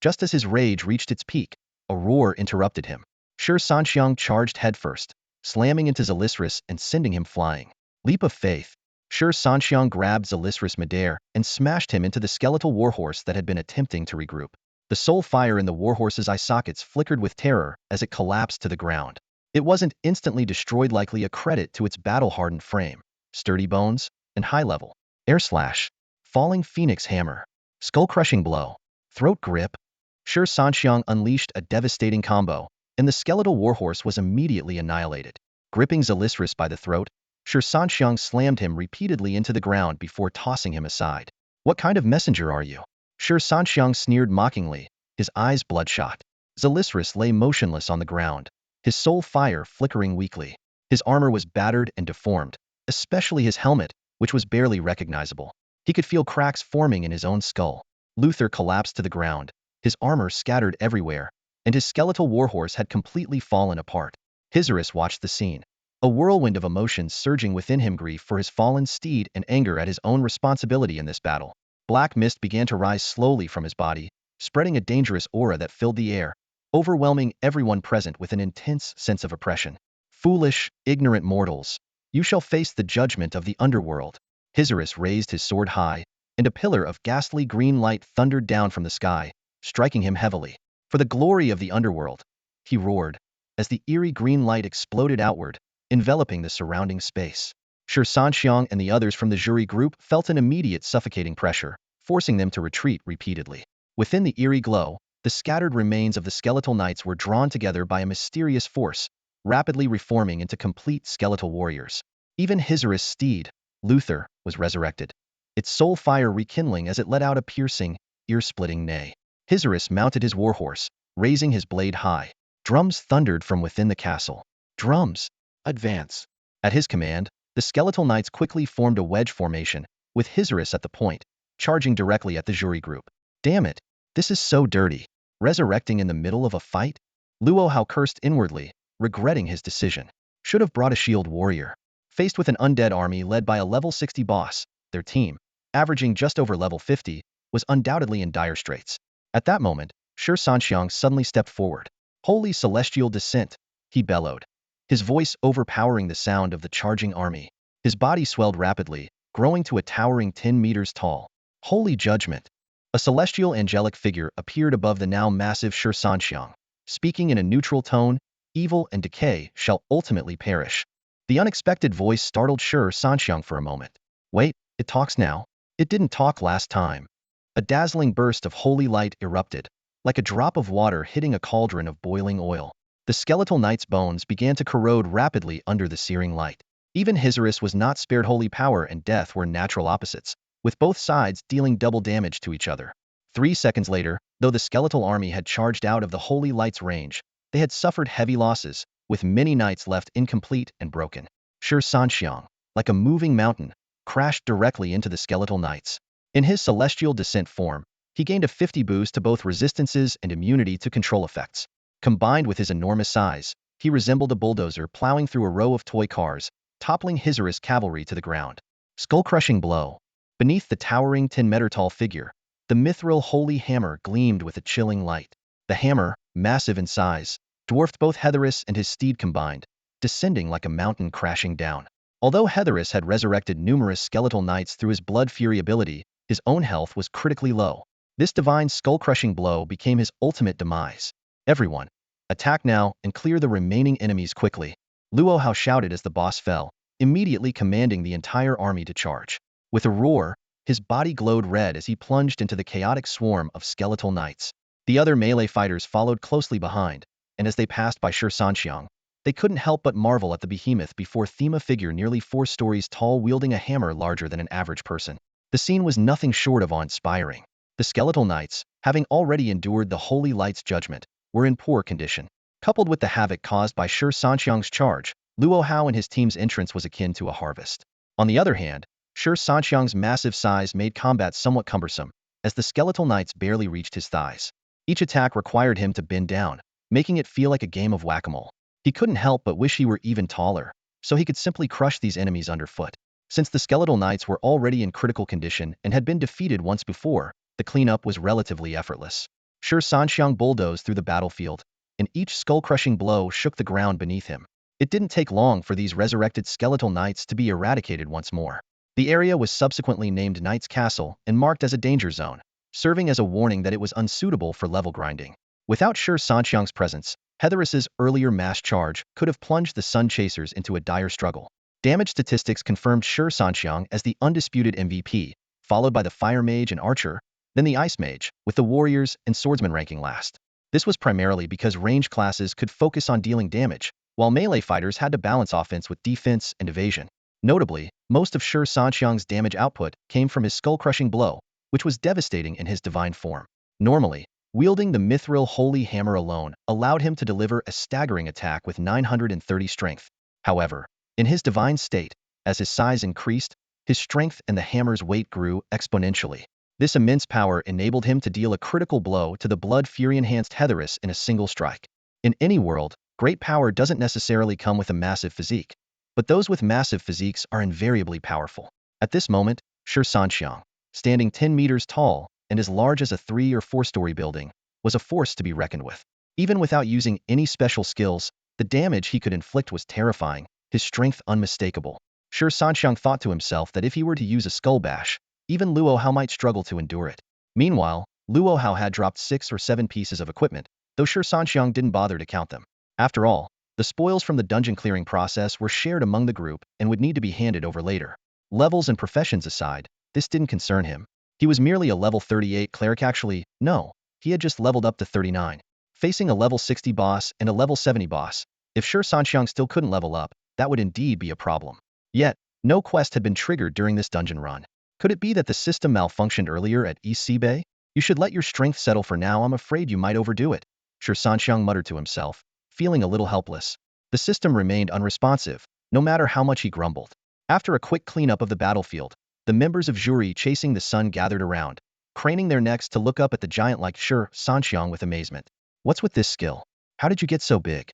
Just as his rage reached its peak, a roar interrupted him. Shi Sanxiang charged headfirst, slamming into Decisive and sending him flying. Leap of faith. Shi Sanxiang grabbed Decisive midair and smashed him into the skeletal warhorse that had been attempting to regroup. The soul fire in the warhorse's eye sockets flickered with terror as it collapsed to the ground. It wasn't instantly destroyed, likely a credit to its battle-hardened frame, sturdy bones, and high-level air slash. Falling Phoenix Hammer. Skull-crushing blow. Throat grip. Shi Sanxiang unleashed a devastating combo, and the skeletal warhorse was immediately annihilated. Gripping Decisive by the throat, Shi Sanxiang slammed him repeatedly into the ground before tossing him aside. What kind of messenger are you? Shi Sanxiang sneered mockingly, his eyes bloodshot. Decisive lay motionless on the ground, his soul fire flickering weakly. His armor was battered and deformed, especially his helmet, which was barely recognizable. He could feel cracks forming in his own skull. Luther collapsed to the ground, his armor scattered everywhere, and his skeletal warhorse had completely fallen apart. Hizarus watched the scene, a whirlwind of emotions surging within him: grief for his fallen steed and anger at his own responsibility in this battle. Black mist began to rise slowly from his body, spreading a dangerous aura that filled the air, overwhelming everyone present with an intense sense of oppression. Foolish, ignorant mortals, you shall face the judgment of the underworld. Hizarus raised his sword high, and a pillar of ghastly green light thundered down from the sky, striking him heavily. For the glory of the underworld, he roared, as the eerie green light exploded outward, enveloping the surrounding space. Shi Sanxiang and the others from the jury group felt an immediate suffocating pressure, forcing them to retreat repeatedly. Within the eerie glow, the scattered remains of the skeletal knights were drawn together by a mysterious force, rapidly reforming into complete skeletal warriors. Even Hizarus' steed, Luther, was resurrected, its soul fire rekindling as it let out a piercing, ear-splitting neigh. Hizarus mounted his warhorse, raising his blade high. Drums thundered from within the castle. Drums, advance! At his command, the skeletal knights quickly formed a wedge formation, with Hizarus at the point, charging directly at the jury group. Damn it, this is so dirty. Resurrecting in the middle of a fight? Luo Hao cursed inwardly, regretting his decision. Should have brought a shield warrior. Faced with an undead army led by a level 60 boss, their team, averaging just over level 50, was undoubtedly in dire straits. At that moment, Shi Sanxiang suddenly stepped forward. Holy celestial descent, he bellowed, his voice overpowering the sound of the charging army. His body swelled rapidly, growing to a towering 10 meters tall. Holy judgment! A celestial angelic figure appeared above the now massive Shi Sanxiang, speaking in a neutral tone, evil and decay shall ultimately perish. The unexpected voice startled Shi Sanxiang for a moment. Wait, it talks now? It didn't talk last time. A dazzling burst of holy light erupted, like a drop of water hitting a cauldron of boiling oil. The skeletal knight's bones began to corrode rapidly under the searing light. Even Hizarus was not spared. Holy power and death were natural opposites, with both sides dealing double damage to each other. 3 seconds later, though the skeletal army had charged out of the holy light's range, they had suffered heavy losses, with many knights left incomplete and broken. Shi Sanxiang, like a moving mountain, crashed directly into the skeletal knights. In his celestial descent form, he gained a 50 boost to both resistances and immunity to control effects. Combined with his enormous size, he resembled a bulldozer plowing through a row of toy cars, toppling Hizarus' cavalry to the ground. Skull-crushing blow. Beneath the towering 10-meter-tall figure, the mithril holy hammer gleamed with a chilling light. The hammer, massive in size, dwarfed both Hizarus and his steed combined, descending like a mountain crashing down. Although Hizarus had resurrected numerous skeletal knights through his blood fury ability, his own health was critically low. This divine skull-crushing blow became his ultimate demise. Everyone, attack now and clear the remaining enemies quickly. Luo Hao shouted as the boss fell, immediately commanding the entire army to charge. With a roar, his body glowed red as he plunged into the chaotic swarm of skeletal knights. The other melee fighters followed closely behind, and as they passed by Shi Sanxiang, they couldn't help but marvel at the behemoth before them, a figure nearly 4 stories tall wielding a hammer larger than an average person. The scene was nothing short of awe-inspiring. The skeletal knights, having already endured the holy light's judgment, were in poor condition. Coupled with the havoc caused by Shi Sanxiang's charge, Luo Hao and his team's entrance was akin to a harvest. On the other hand, Shi Sanxiang's massive size made combat somewhat cumbersome, as the skeletal knights barely reached his thighs. Each attack required him to bend down, making it feel like a game of whack-a-mole. He couldn't help but wish he were even taller, so he could simply crush these enemies underfoot. Since the skeletal knights were already in critical condition and had been defeated once before, the cleanup was relatively effortless. Shi Sanxiang bulldozed through the battlefield, and each skull-crushing blow shook the ground beneath him. It didn't take long for these resurrected skeletal knights to be eradicated once more. The area was subsequently named Knight's Castle and marked as a danger zone, serving as a warning that it was unsuitable for level grinding. Without Shi Sanxiang's presence, Hizarus's earlier mass charge could have plunged the Sun Chasers into a dire struggle. Damage statistics confirmed Shi Sanxiang as the undisputed MVP, followed by the Fire Mage and Archer, then the Ice Mage, with the Warriors and Swordsman ranking last. This was primarily because range classes could focus on dealing damage, while melee fighters had to balance offense with defense and evasion. Notably, most of Shi Sanxiang's damage output came from his skull-crushing blow, which was devastating in his divine form. Normally, wielding the mithril holy hammer alone allowed him to deliver a staggering attack with 930 strength. However, in his divine state, as his size increased, his strength and the hammer's weight grew exponentially. This immense power enabled him to deal a critical blow to the blood fury-enhanced Hizarus in a single strike. In any world, Great power doesn't necessarily come with a massive physique, but those with massive physiques are invariably powerful. At this moment, Shi Sanxiang, standing 10 meters tall and as large as a 3 or 4-story building, was a force to be reckoned with. Even without using any special skills, the damage he could inflict was terrifying, his strength unmistakable. Shi Sanxiang thought to himself that if he were to use a skull bash, even Luo Hao might struggle to endure it. Meanwhile, Luo Hao had dropped 6 or 7 pieces of equipment, though Shi Sanxiang didn't bother to count them. After all, the spoils from the dungeon clearing process were shared among the group and would need to be handed over later. Levels and professions aside, this didn't concern him. He was merely a level 38 cleric. Actually, no, he had just leveled up to 39. Facing a level 60 boss and a level 70 boss, if Shi Sanxiang still couldn't level up, that would indeed be a problem. Yet, no quest had been triggered during this dungeon run. Could it be that the system malfunctioned earlier at EC Bay? You should let your strength settle for now. I'm afraid you might overdo it, Shi Sanxiang muttered to himself, feeling a little helpless. The system remained unresponsive, no matter how much he grumbled. After a quick cleanup of the battlefield, the members of Jury chasing the sun gathered around, craning their necks to look up at the giant like Shi Sanxiang with amazement. What's with this skill? How did you get so big?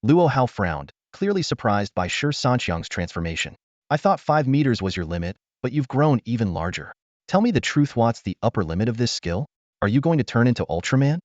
Luo Hao frowned, clearly surprised by Shi Sanxiang's transformation. I thought 5 meters was your limit, but you've grown even larger. Tell me the truth, what's the upper limit of this skill? Are you going to turn into Ultraman?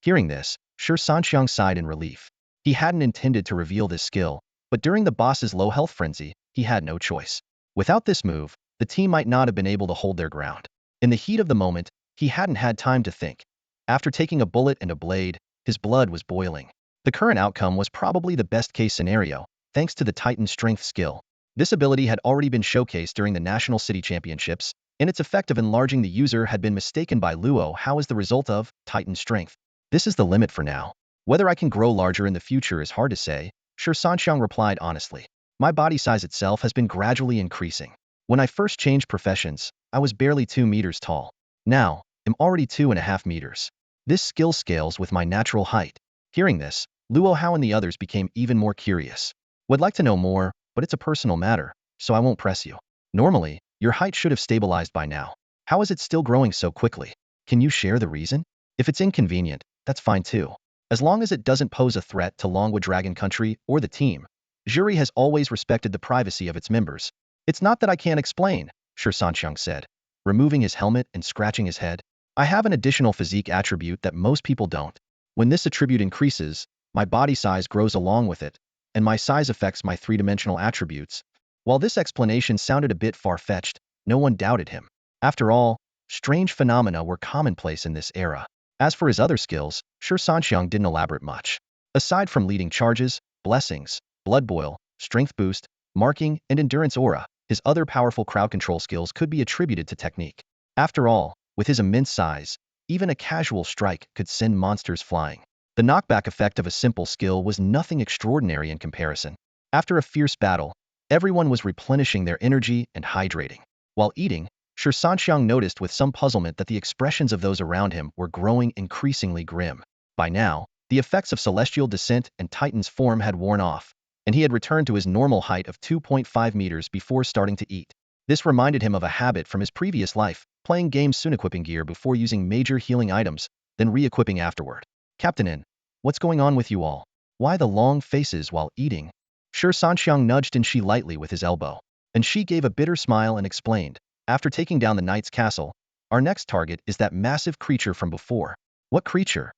Hearing this, Shi Sanxiang sighed in relief. He hadn't intended to reveal this skill, but during the boss's low health frenzy, he had no choice. Without this move, the team might not have been able to hold their ground. In the heat of the moment, he hadn't had time to think. After taking a bullet and a blade, his blood was boiling. The current outcome was probably the best-case scenario, thanks to the Titan Strength skill. This ability had already been showcased during the National City Championships, and its effect of enlarging the user had been mistaken by Luo Hao as the result of Titan Strength. This is the limit for now. Whether I can grow larger in the future is hard to say, Shi Sanxiang replied honestly. My body size itself has been gradually increasing. When I first changed professions, I was barely 2 meters tall. Now, I'm already 2.5 meters. This skill scales with my natural height. Hearing this, Luo Hao and the others became even more curious. Would like to know more, but it's a personal matter, so I won't press you. Normally, your height should have stabilized by now. How is it still growing so quickly? Can you share the reason? If it's inconvenient, that's fine too. As long as it doesn't pose a threat to Longwood Dragon Country or the team, Jury has always respected the privacy of its members. It's not that I can't explain, Shi Sanxiang said, removing his helmet and scratching his head. I have an additional physique attribute that most people don't. When this attribute increases, my body size grows along with it, and my size affects my 3-dimensional attributes. While this explanation sounded a bit far-fetched, no one doubted him. After all, strange phenomena were commonplace in this era. As for his other skills, Shi Sanxiang didn't elaborate much. Aside from leading charges, blessings, blood boil, strength boost, marking, and endurance aura, his other powerful crowd control skills could be attributed to technique. After all, with his immense size, even a casual strike could send monsters flying. The knockback effect of a simple skill was nothing extraordinary in comparison. After a fierce battle, everyone was replenishing their energy and hydrating. While eating, Shi Sanxiang noticed with some puzzlement that the expressions of those around him were growing increasingly grim. By now, the effects of celestial descent and Titan's form had worn off, and he had returned to his normal height of 2.5 meters before starting to eat. This reminded him of a habit from his previous life, playing games soon equipping gear before using major healing items, then re-equipping afterward. Captain In, what's going on with you all? Why the long faces while eating? Shi Sanxiang nudged In Shi lightly with his elbow, and she gave a bitter smile and explained, after taking down the knight's castle, our next target is that massive creature from before. What creature?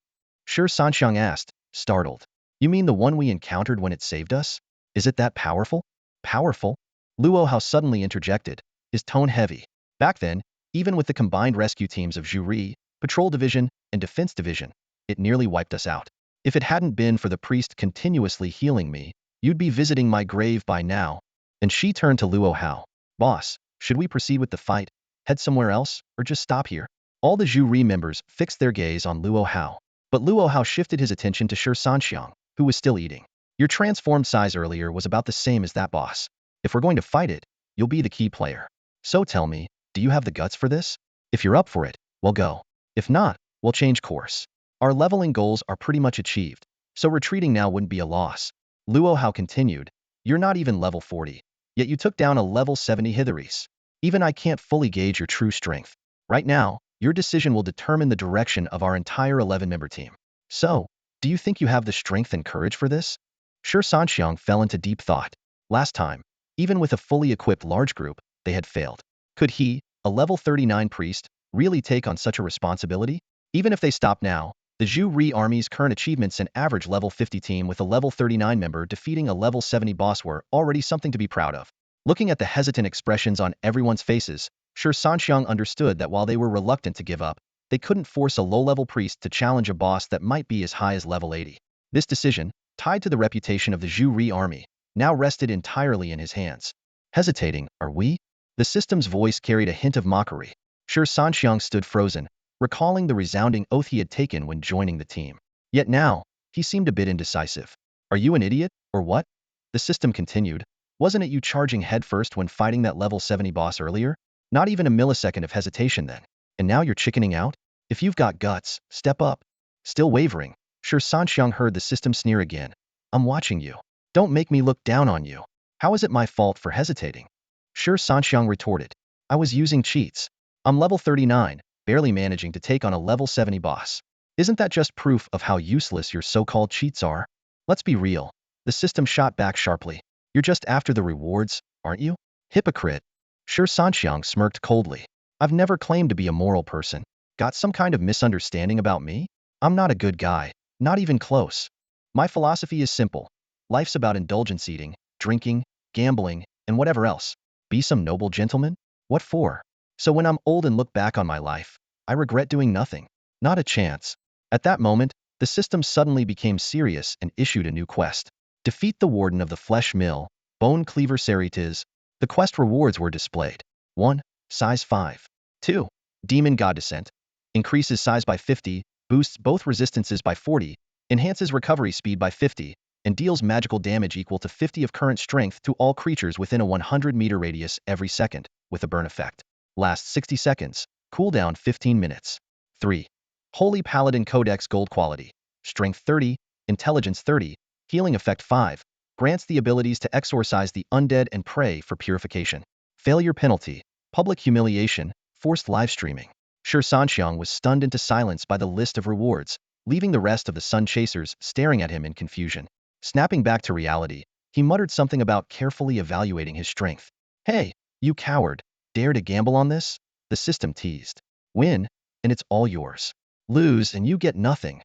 Shi Sanxiang asked, startled. You mean the one we encountered when it saved us? Is it that powerful? Powerful? Luo Hao suddenly interjected, his tone heavy. Back then, even with the combined rescue teams of Jury, Patrol Division, and Defense Division, it nearly wiped us out. If it hadn't been for the priest continuously healing me, you'd be visiting my grave by now. And she turned to Luo Hao. Boss, should we proceed with the fight, head somewhere else, or just stop here? All the Jury members fixed their gaze on Luo Hao, but Luo Hao shifted his attention to Shi Sanxiang, who was still eating. Your transformed size earlier was about the same as that, boss. If we're going to fight it, you'll be the key player. So tell me, do you have the guts for this? If you're up for it, we'll go. If not, we'll change course. Our leveling goals are pretty much achieved, so retreating now wouldn't be a loss. Luo Hao continued, you're not even level 40, yet you took down a level 70 Hitherese. Even I can't fully gauge your true strength. Right now, your decision will determine the direction of our entire 11-member team. So, do you think you have the strength and courage for this? Shi Sanxiang fell into deep thought. Last time, even with a fully equipped large group, they had failed. Could he, a level 39 priest, really take on such a responsibility? Even if they stop now, the Zhu Ri army's current achievements and average level 50 team with a level 39 member defeating a level 70 boss were already something to be proud of. Looking at the hesitant expressions on everyone's faces, Shi Sanxiang understood that while they were reluctant to give up, they couldn't force a low-level priest to challenge a boss that might be as high as level 80. This decision, tied to the reputation of the Zhu Ri army, now rested entirely in his hands. Hesitating, are we? The system's voice carried a hint of mockery. Shi Sanxiang stood frozen, recalling the resounding oath he had taken when joining the team. Yet now, he seemed a bit indecisive. Are you an idiot, or what? The system continued. Wasn't it you charging headfirst when fighting that level 70 boss earlier? Not even a millisecond of hesitation then. And now you're chickening out? If you've got guts, step up. Still wavering, Shi Sanxiang heard the system sneer again. I'm watching you. Don't make me look down on you. How is it my fault for hesitating? Shi Sanxiang retorted. I was using cheats. I'm level 39, barely managing to take on a level 70 boss. Isn't that just proof of how useless your so-called cheats are? Let's be real. The system shot back sharply. You're just after the rewards, aren't you? Hypocrite. Shi Sanxiang smirked coldly. I've never claimed to be a moral person. Got some kind of misunderstanding about me? I'm not a good guy, not even close. My philosophy is simple. Life's about indulgence eating, drinking, gambling, and whatever else. Be some noble gentleman? What for? So when I'm old and look back on my life, I regret doing nothing. Not a chance. At that moment, the system suddenly became serious and issued a new quest. Defeat the warden of the flesh mill, bone cleaver scythes. The quest rewards were displayed. 1. Size 5. 2. Demon God Descent. Increases size by 50, boosts both resistances by 40, enhances recovery speed by 50, and deals magical damage equal to 50 of current strength to all creatures within a 100-meter radius every second, with a burn effect. Lasts 60 seconds, cooldown 15 minutes. 3. Holy Paladin Codex Gold Quality. Strength 30, Intelligence 30, Healing Effect 5, grants the abilities to exorcise the undead and pray for purification. Failure penalty, public humiliation, forced live streaming. Shi Sanxiang was stunned into silence by the list of rewards, leaving the rest of the Sun Chasers staring at him in confusion. Snapping back to reality, he muttered something about carefully evaluating his strength. Hey, you coward, dare to gamble on this? The system teased. Win, and it's all yours. Lose, and you get nothing.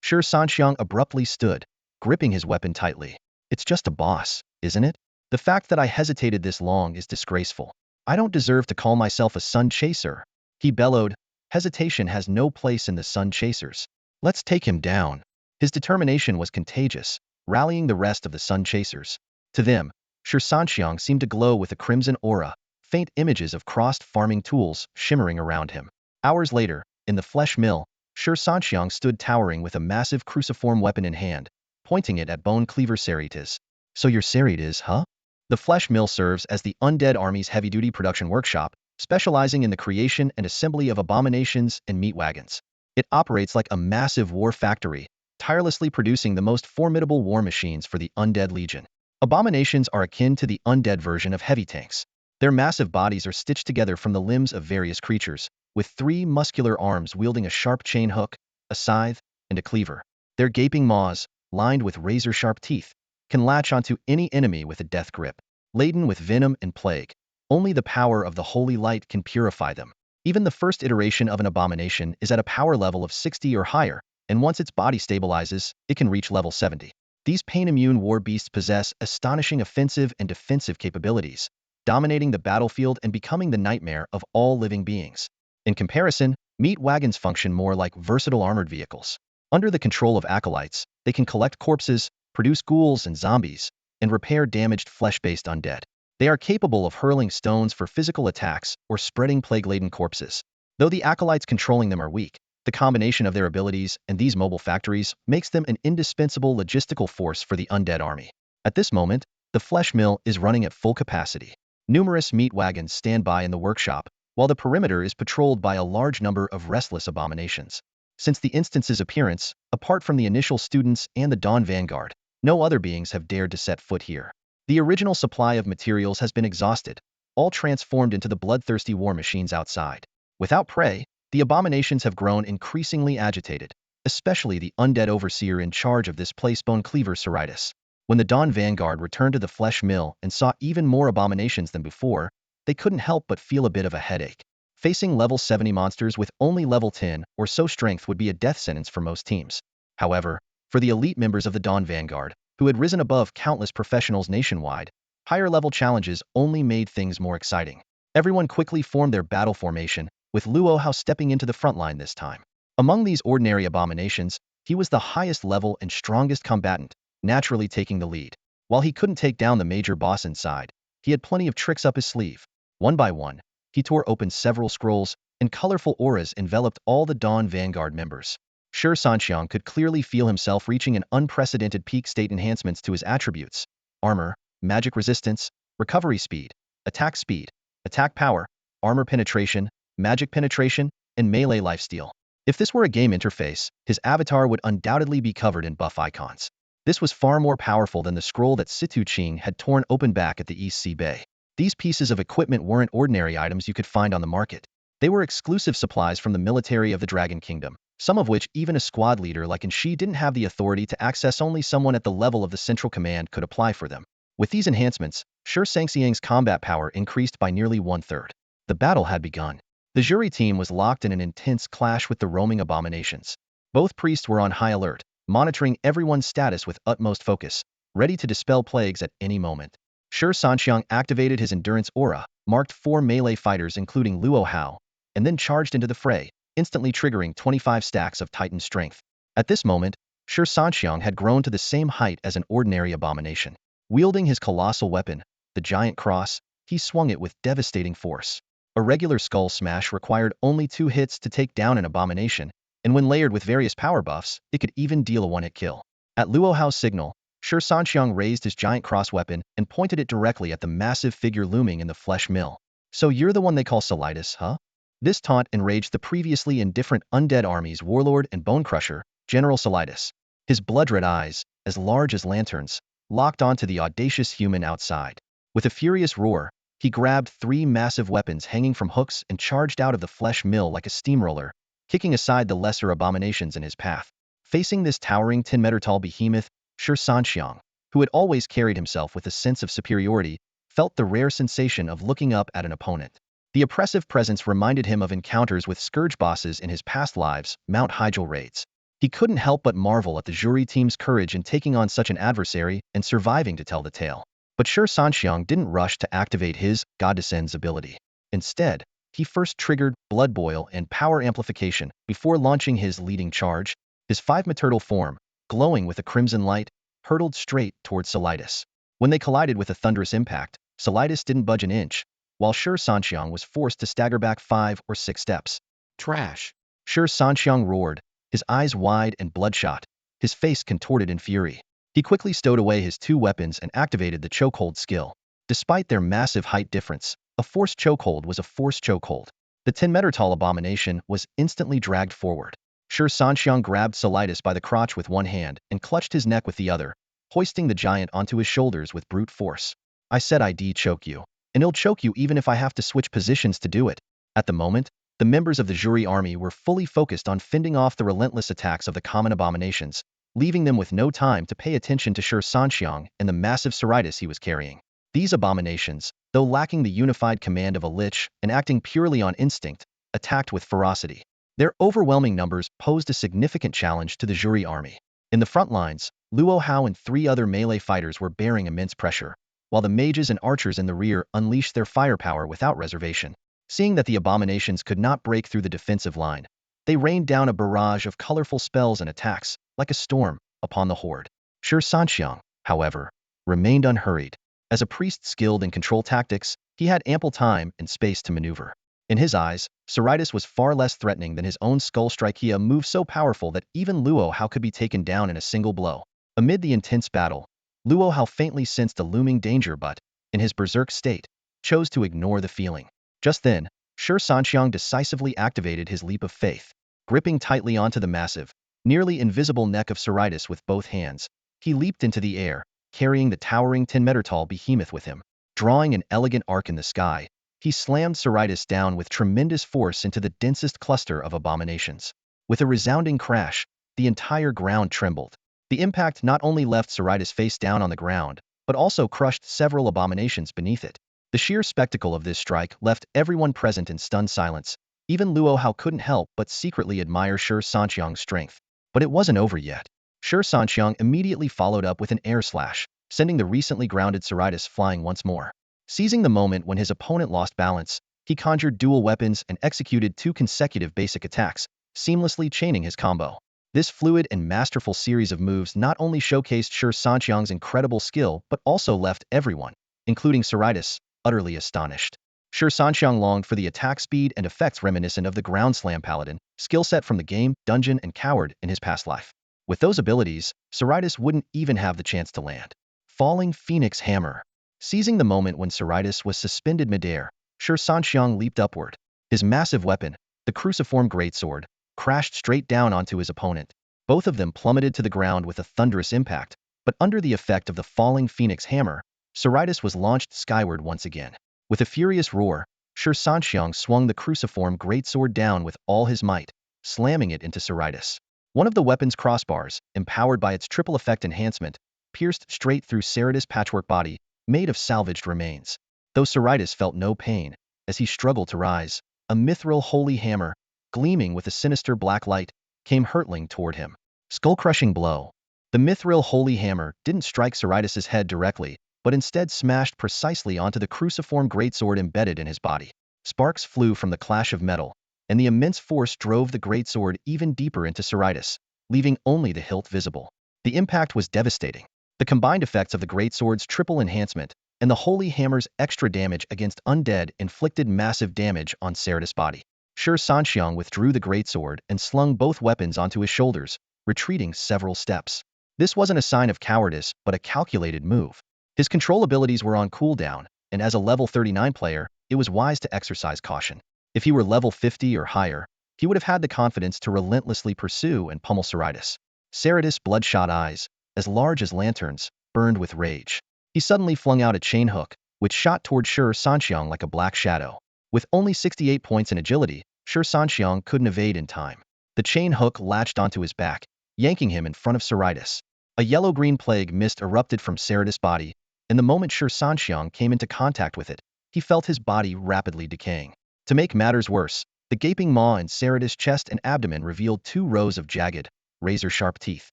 Shi Sanxiang abruptly stood, gripping his weapon tightly. It's just a boss, isn't it? The fact that I hesitated this long is disgraceful. I don't deserve to call myself a Sun Chaser. He bellowed. Hesitation has no place in the Sun Chasers. Let's take him down. His determination was contagious, rallying the rest of the Sun Chasers. To them, Shi Sanxiang seemed to glow with a crimson aura, faint images of crossed farming tools shimmering around him. Hours later, in the flesh mill, Shi Sanxiang stood towering with a massive cruciform weapon in hand, pointing it at bone cleaver scythes. So you're scythes, huh? The flesh mill serves as the Undead Army's heavy-duty production workshop, specializing in the creation and assembly of abominations and meat wagons. It operates like a massive war factory, tirelessly producing the most formidable war machines for the Undead Legion. Abominations are akin to the undead version of heavy tanks. Their massive bodies are stitched together from the limbs of various creatures, with 3 muscular arms wielding a sharp chain hook, a scythe, and a cleaver. Their gaping maws, lined with razor-sharp teeth, can latch onto any enemy with a death grip. Laden with venom and plague, only the power of the holy light can purify them. Even the first iteration of an abomination is at a power level of 60 or higher, and once its body stabilizes, it can reach level 70. These pain-immune war beasts possess astonishing offensive and defensive capabilities, dominating the battlefield and becoming the nightmare of all living beings. In comparison, meat wagons function more like versatile armored vehicles. Under the control of acolytes, they can collect corpses, produce ghouls and zombies, and repair damaged flesh-based undead. They are capable of hurling stones for physical attacks or spreading plague-laden corpses. Though the acolytes controlling them are weak, the combination of their abilities and these mobile factories makes them an indispensable logistical force for the undead army. At this moment, the flesh mill is running at full capacity. Numerous meat wagons stand by in the workshop, while the perimeter is patrolled by a large number of restless abominations. Since the instance's appearance, apart from the initial students and the Dawn Vanguard, no other beings have dared to set foot here. The original supply of materials has been exhausted, all transformed into the bloodthirsty war machines outside. Without prey, the abominations have grown increasingly agitated, especially the undead overseer in charge of this place bone cleaver scythes. When the Dawn Vanguard returned to the flesh mill and saw even more abominations than before, they couldn't help but feel a bit of a headache. Facing level 70 monsters with only level 10 or so strength would be a death sentence for most teams. However, for the elite members of the Dawn Vanguard, who had risen above countless professionals nationwide, higher-level challenges only made things more exciting. Everyone quickly formed their battle formation, with Luo Hao stepping into the front line this time. Among these ordinary abominations, he was the highest level and strongest combatant, naturally taking the lead. While he couldn't take down the major boss inside, he had plenty of tricks up his sleeve. One by one, he tore open several scrolls, and colorful auras enveloped all the Dawn Vanguard members. Shi Sanxiang could clearly feel himself reaching an unprecedented peak state enhancements to his attributes: armor, magic resistance, recovery speed, attack power, armor penetration, magic penetration, and melee lifesteal. If this were a game interface, his avatar would undoubtedly be covered in buff icons. This was far more powerful than the scroll that Situ Ching had torn open back at the East Sea Bay. These pieces of equipment weren't ordinary items you could find on the market. They were exclusive supplies from the military of the Dragon Kingdom, some of which even a squad leader like Shi didn't have the authority to access. Only someone at the level of the Central Command could apply for them. With these enhancements, Shi Sanxiang's combat power increased by nearly 1/3. The battle had begun. The jury team was locked in an intense clash with the roaming abominations. Both priests were on high alert, monitoring everyone's status with utmost focus, ready to dispel plagues at any moment. Shi Sanxiang activated his endurance aura, marked 4 melee fighters including Luo Hao, and then charged into the fray, instantly triggering 25 stacks of Titan strength. At this moment, Shi Sanxiang had grown to the same height as an ordinary abomination. Wielding his colossal weapon, the giant cross, he swung it with devastating force. A regular skull smash required only 2 hits to take down an abomination, and when layered with various power buffs, it could even deal a one-hit kill. At Luo Hao's signal, Shi Sanxiang raised his giant cross weapon and pointed it directly at the massive figure looming in the flesh mill. "So you're the one they call scythes, huh?" This taunt enraged the previously indifferent Undead Army's warlord and bone crusher, General Scythes. His blood-red eyes, as large as lanterns, locked onto the audacious human outside. With a furious roar, he grabbed 3 massive weapons hanging from hooks and charged out of the flesh mill like a steamroller, kicking aside the lesser abominations in his path. Facing this towering 10-meter-tall behemoth, Shi Sanxiang, who had always carried himself with a sense of superiority, felt the rare sensation of looking up at an opponent. The oppressive presence reminded him of encounters with scourge bosses in his past lives, Mount Hyjal raids. He couldn't help but marvel at the jury team's courage in taking on such an adversary and surviving to tell the tale. But Shi Sanxiang didn't rush to activate his God Descends ability. Instead, he first triggered Blood Boil and Power Amplification before launching his leading charge. His 5-meter form, glowing with a crimson light, hurtled straight towards Scythes. When they collided with a thunderous impact, Scythes didn't budge an inch, while Shi Sanxiang was forced to stagger back 5 or 6 steps. "Trash!" Shi Sanxiang roared, his eyes wide and bloodshot, his face contorted in fury. He quickly stowed away his 2 weapons and activated the chokehold skill. Despite their massive height difference, a forced chokehold was a forced chokehold. The 10-meter-tall abomination was instantly dragged forward. Shi Sanxiang grabbed Scythes by the crotch with one hand and clutched his neck with the other, hoisting the giant onto his shoulders with brute force. "I said I'd choke you, and I'll choke you even if I have to switch positions to do it." At the moment, the members of the jury army were fully focused on fending off the relentless attacks of the common abominations, leaving them with no time to pay attention to Shi Sanxiang and the massive scythes he was carrying. These abominations, though lacking the unified command of a lich and acting purely on instinct, attacked with ferocity. Their overwhelming numbers posed a significant challenge to the jury army. In the front lines, Luo Hao and 3 other melee fighters were bearing immense pressure, while the mages and archers in the rear unleashed their firepower without reservation. Seeing that the abominations could not break through the defensive line, they rained down a barrage of colorful spells and attacks, like a storm, upon the horde. Shi Sanxiang, however, remained unhurried. As a priest skilled in control tactics, he had ample time and space to maneuver. In his eyes, Scythes was far less threatening than his own skull strikia move so powerful that even Luo Hao could be taken down in a single blow. Amid the intense battle, Luo Hao faintly sensed a looming danger but, in his berserk state, chose to ignore the feeling. Just then, Shi Sanxiang decisively activated his leap of faith. Gripping tightly onto the massive, nearly invisible neck of Scythes with both hands, he leaped into the air, carrying the towering 10-meter-tall behemoth with him. Drawing an elegant arc in the sky, he slammed Scythes down with tremendous force into the densest cluster of abominations. With a resounding crash, the entire ground trembled. The impact not only left Scythes face down on the ground, but also crushed several abominations beneath it. The sheer spectacle of this strike left everyone present in stunned silence. Even Luo Hao couldn't help but secretly admire Shi Sanxiang's strength. But it wasn't over yet. Shi Sanxiang immediately followed up with an air slash, sending the recently grounded Scythes flying once more. Seizing the moment when his opponent lost balance, he conjured dual weapons and executed 2 consecutive basic attacks, seamlessly chaining his combo. This fluid and masterful series of moves not only showcased Shi Sanxiang's incredible skill but also left everyone, including Scythes, utterly astonished. Shi Sanxiang longed for the attack speed and effects reminiscent of the ground slam paladin, skill set from the game, dungeon, and coward in his past life. With those abilities, Scythes wouldn't even have the chance to land. Falling Phoenix Hammer. Seizing the moment when Scythes was suspended midair, Shi Sanxiang leaped upward. His massive weapon, the cruciform greatsword, crashed straight down onto his opponent. Both of them plummeted to the ground with a thunderous impact, but under the effect of the falling Phoenix Hammer, Scythes was launched skyward once again. With a furious roar, Shi Sanxiang swung the cruciform greatsword down with all his might, slamming it into Scythes. One of the weapon's crossbars, empowered by its triple effect enhancement, pierced straight through Scythes' patchwork body, made of salvaged remains. Though Scythes felt no pain, as he struggled to rise, a mithril holy hammer, gleaming with a sinister black light, came hurtling toward him. Skull-crushing blow. The mithril holy hammer didn't strike Scythes' head directly, but instead smashed precisely onto the cruciform greatsword embedded in his body. Sparks flew from the clash of metal, and the immense force drove the greatsword even deeper into Scythes, leaving only the hilt visible. The impact was devastating. The combined effects of the greatsword's triple enhancement and the holy hammer's extra damage against Undead inflicted massive damage on Scythes' body. Shi Sanxiang withdrew the greatsword and slung both weapons onto his shoulders, retreating several steps. This wasn't a sign of cowardice, but a calculated move. His control abilities were on cooldown, and as a level 39 player, it was wise to exercise caution. If he were level 50 or higher, he would have had the confidence to relentlessly pursue and pummel Scythes. Scythes' bloodshot eyes, as large as lanterns, burned with rage. He suddenly flung out a chain hook, which shot toward Shi Sanxiang like a black shadow. With only 68 points in agility, Shi Sanxiang couldn't evade in time. The chain hook latched onto his back, yanking him in front of Scythes. A yellow-green plague mist erupted from Scythes' body, and the moment Shi Sanxiang came into contact with it, he felt his body rapidly decaying. To make matters worse, the gaping maw in Scythes' chest and abdomen revealed 2 rows of jagged, razor-sharp teeth.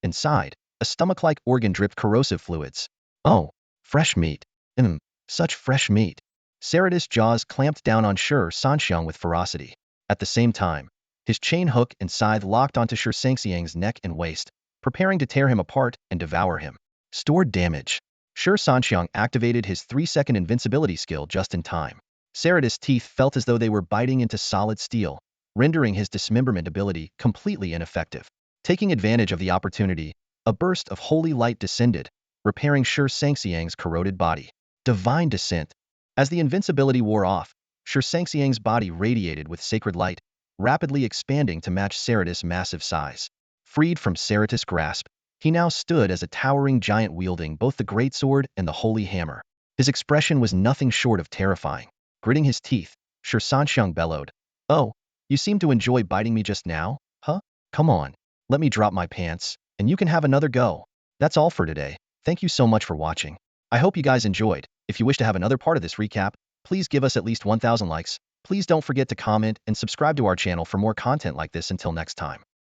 Inside, a stomach-like organ dripped corrosive fluids. Oh, fresh meat. Such fresh meat. Scythes' jaws clamped down on Shi Sanxiang with ferocity. At the same time, his chain hook and scythe locked onto Shi Sanxiang's neck and waist, preparing to tear him apart and devour him. Stored damage. Shi Sanxiang activated his 3-second invincibility skill just in time. Scythes' teeth felt as though they were biting into solid steel, rendering his dismemberment ability completely ineffective. Taking advantage of the opportunity, a burst of holy light descended, repairing Shi Sanxiang's corroded body. Divine Descent. As the invincibility wore off, Shi Sanxiang's body radiated with sacred light, rapidly expanding to match Scythes' massive size. Freed from Scythes' grasp, he now stood as a towering giant wielding both the greatsword and the holy hammer. His expression was nothing short of terrifying. Gritting his teeth, Shi Sanxiang bellowed, "Oh, you seem to enjoy biting me just now, huh? Come on, let me drop my pants, and you can have another go." That's all for today. Thank you so much for watching. I hope you guys enjoyed. If you wish to have another part of this recap, please give us at least 1,000 likes. Please don't forget to comment and subscribe to our channel for more content like this. Until next time.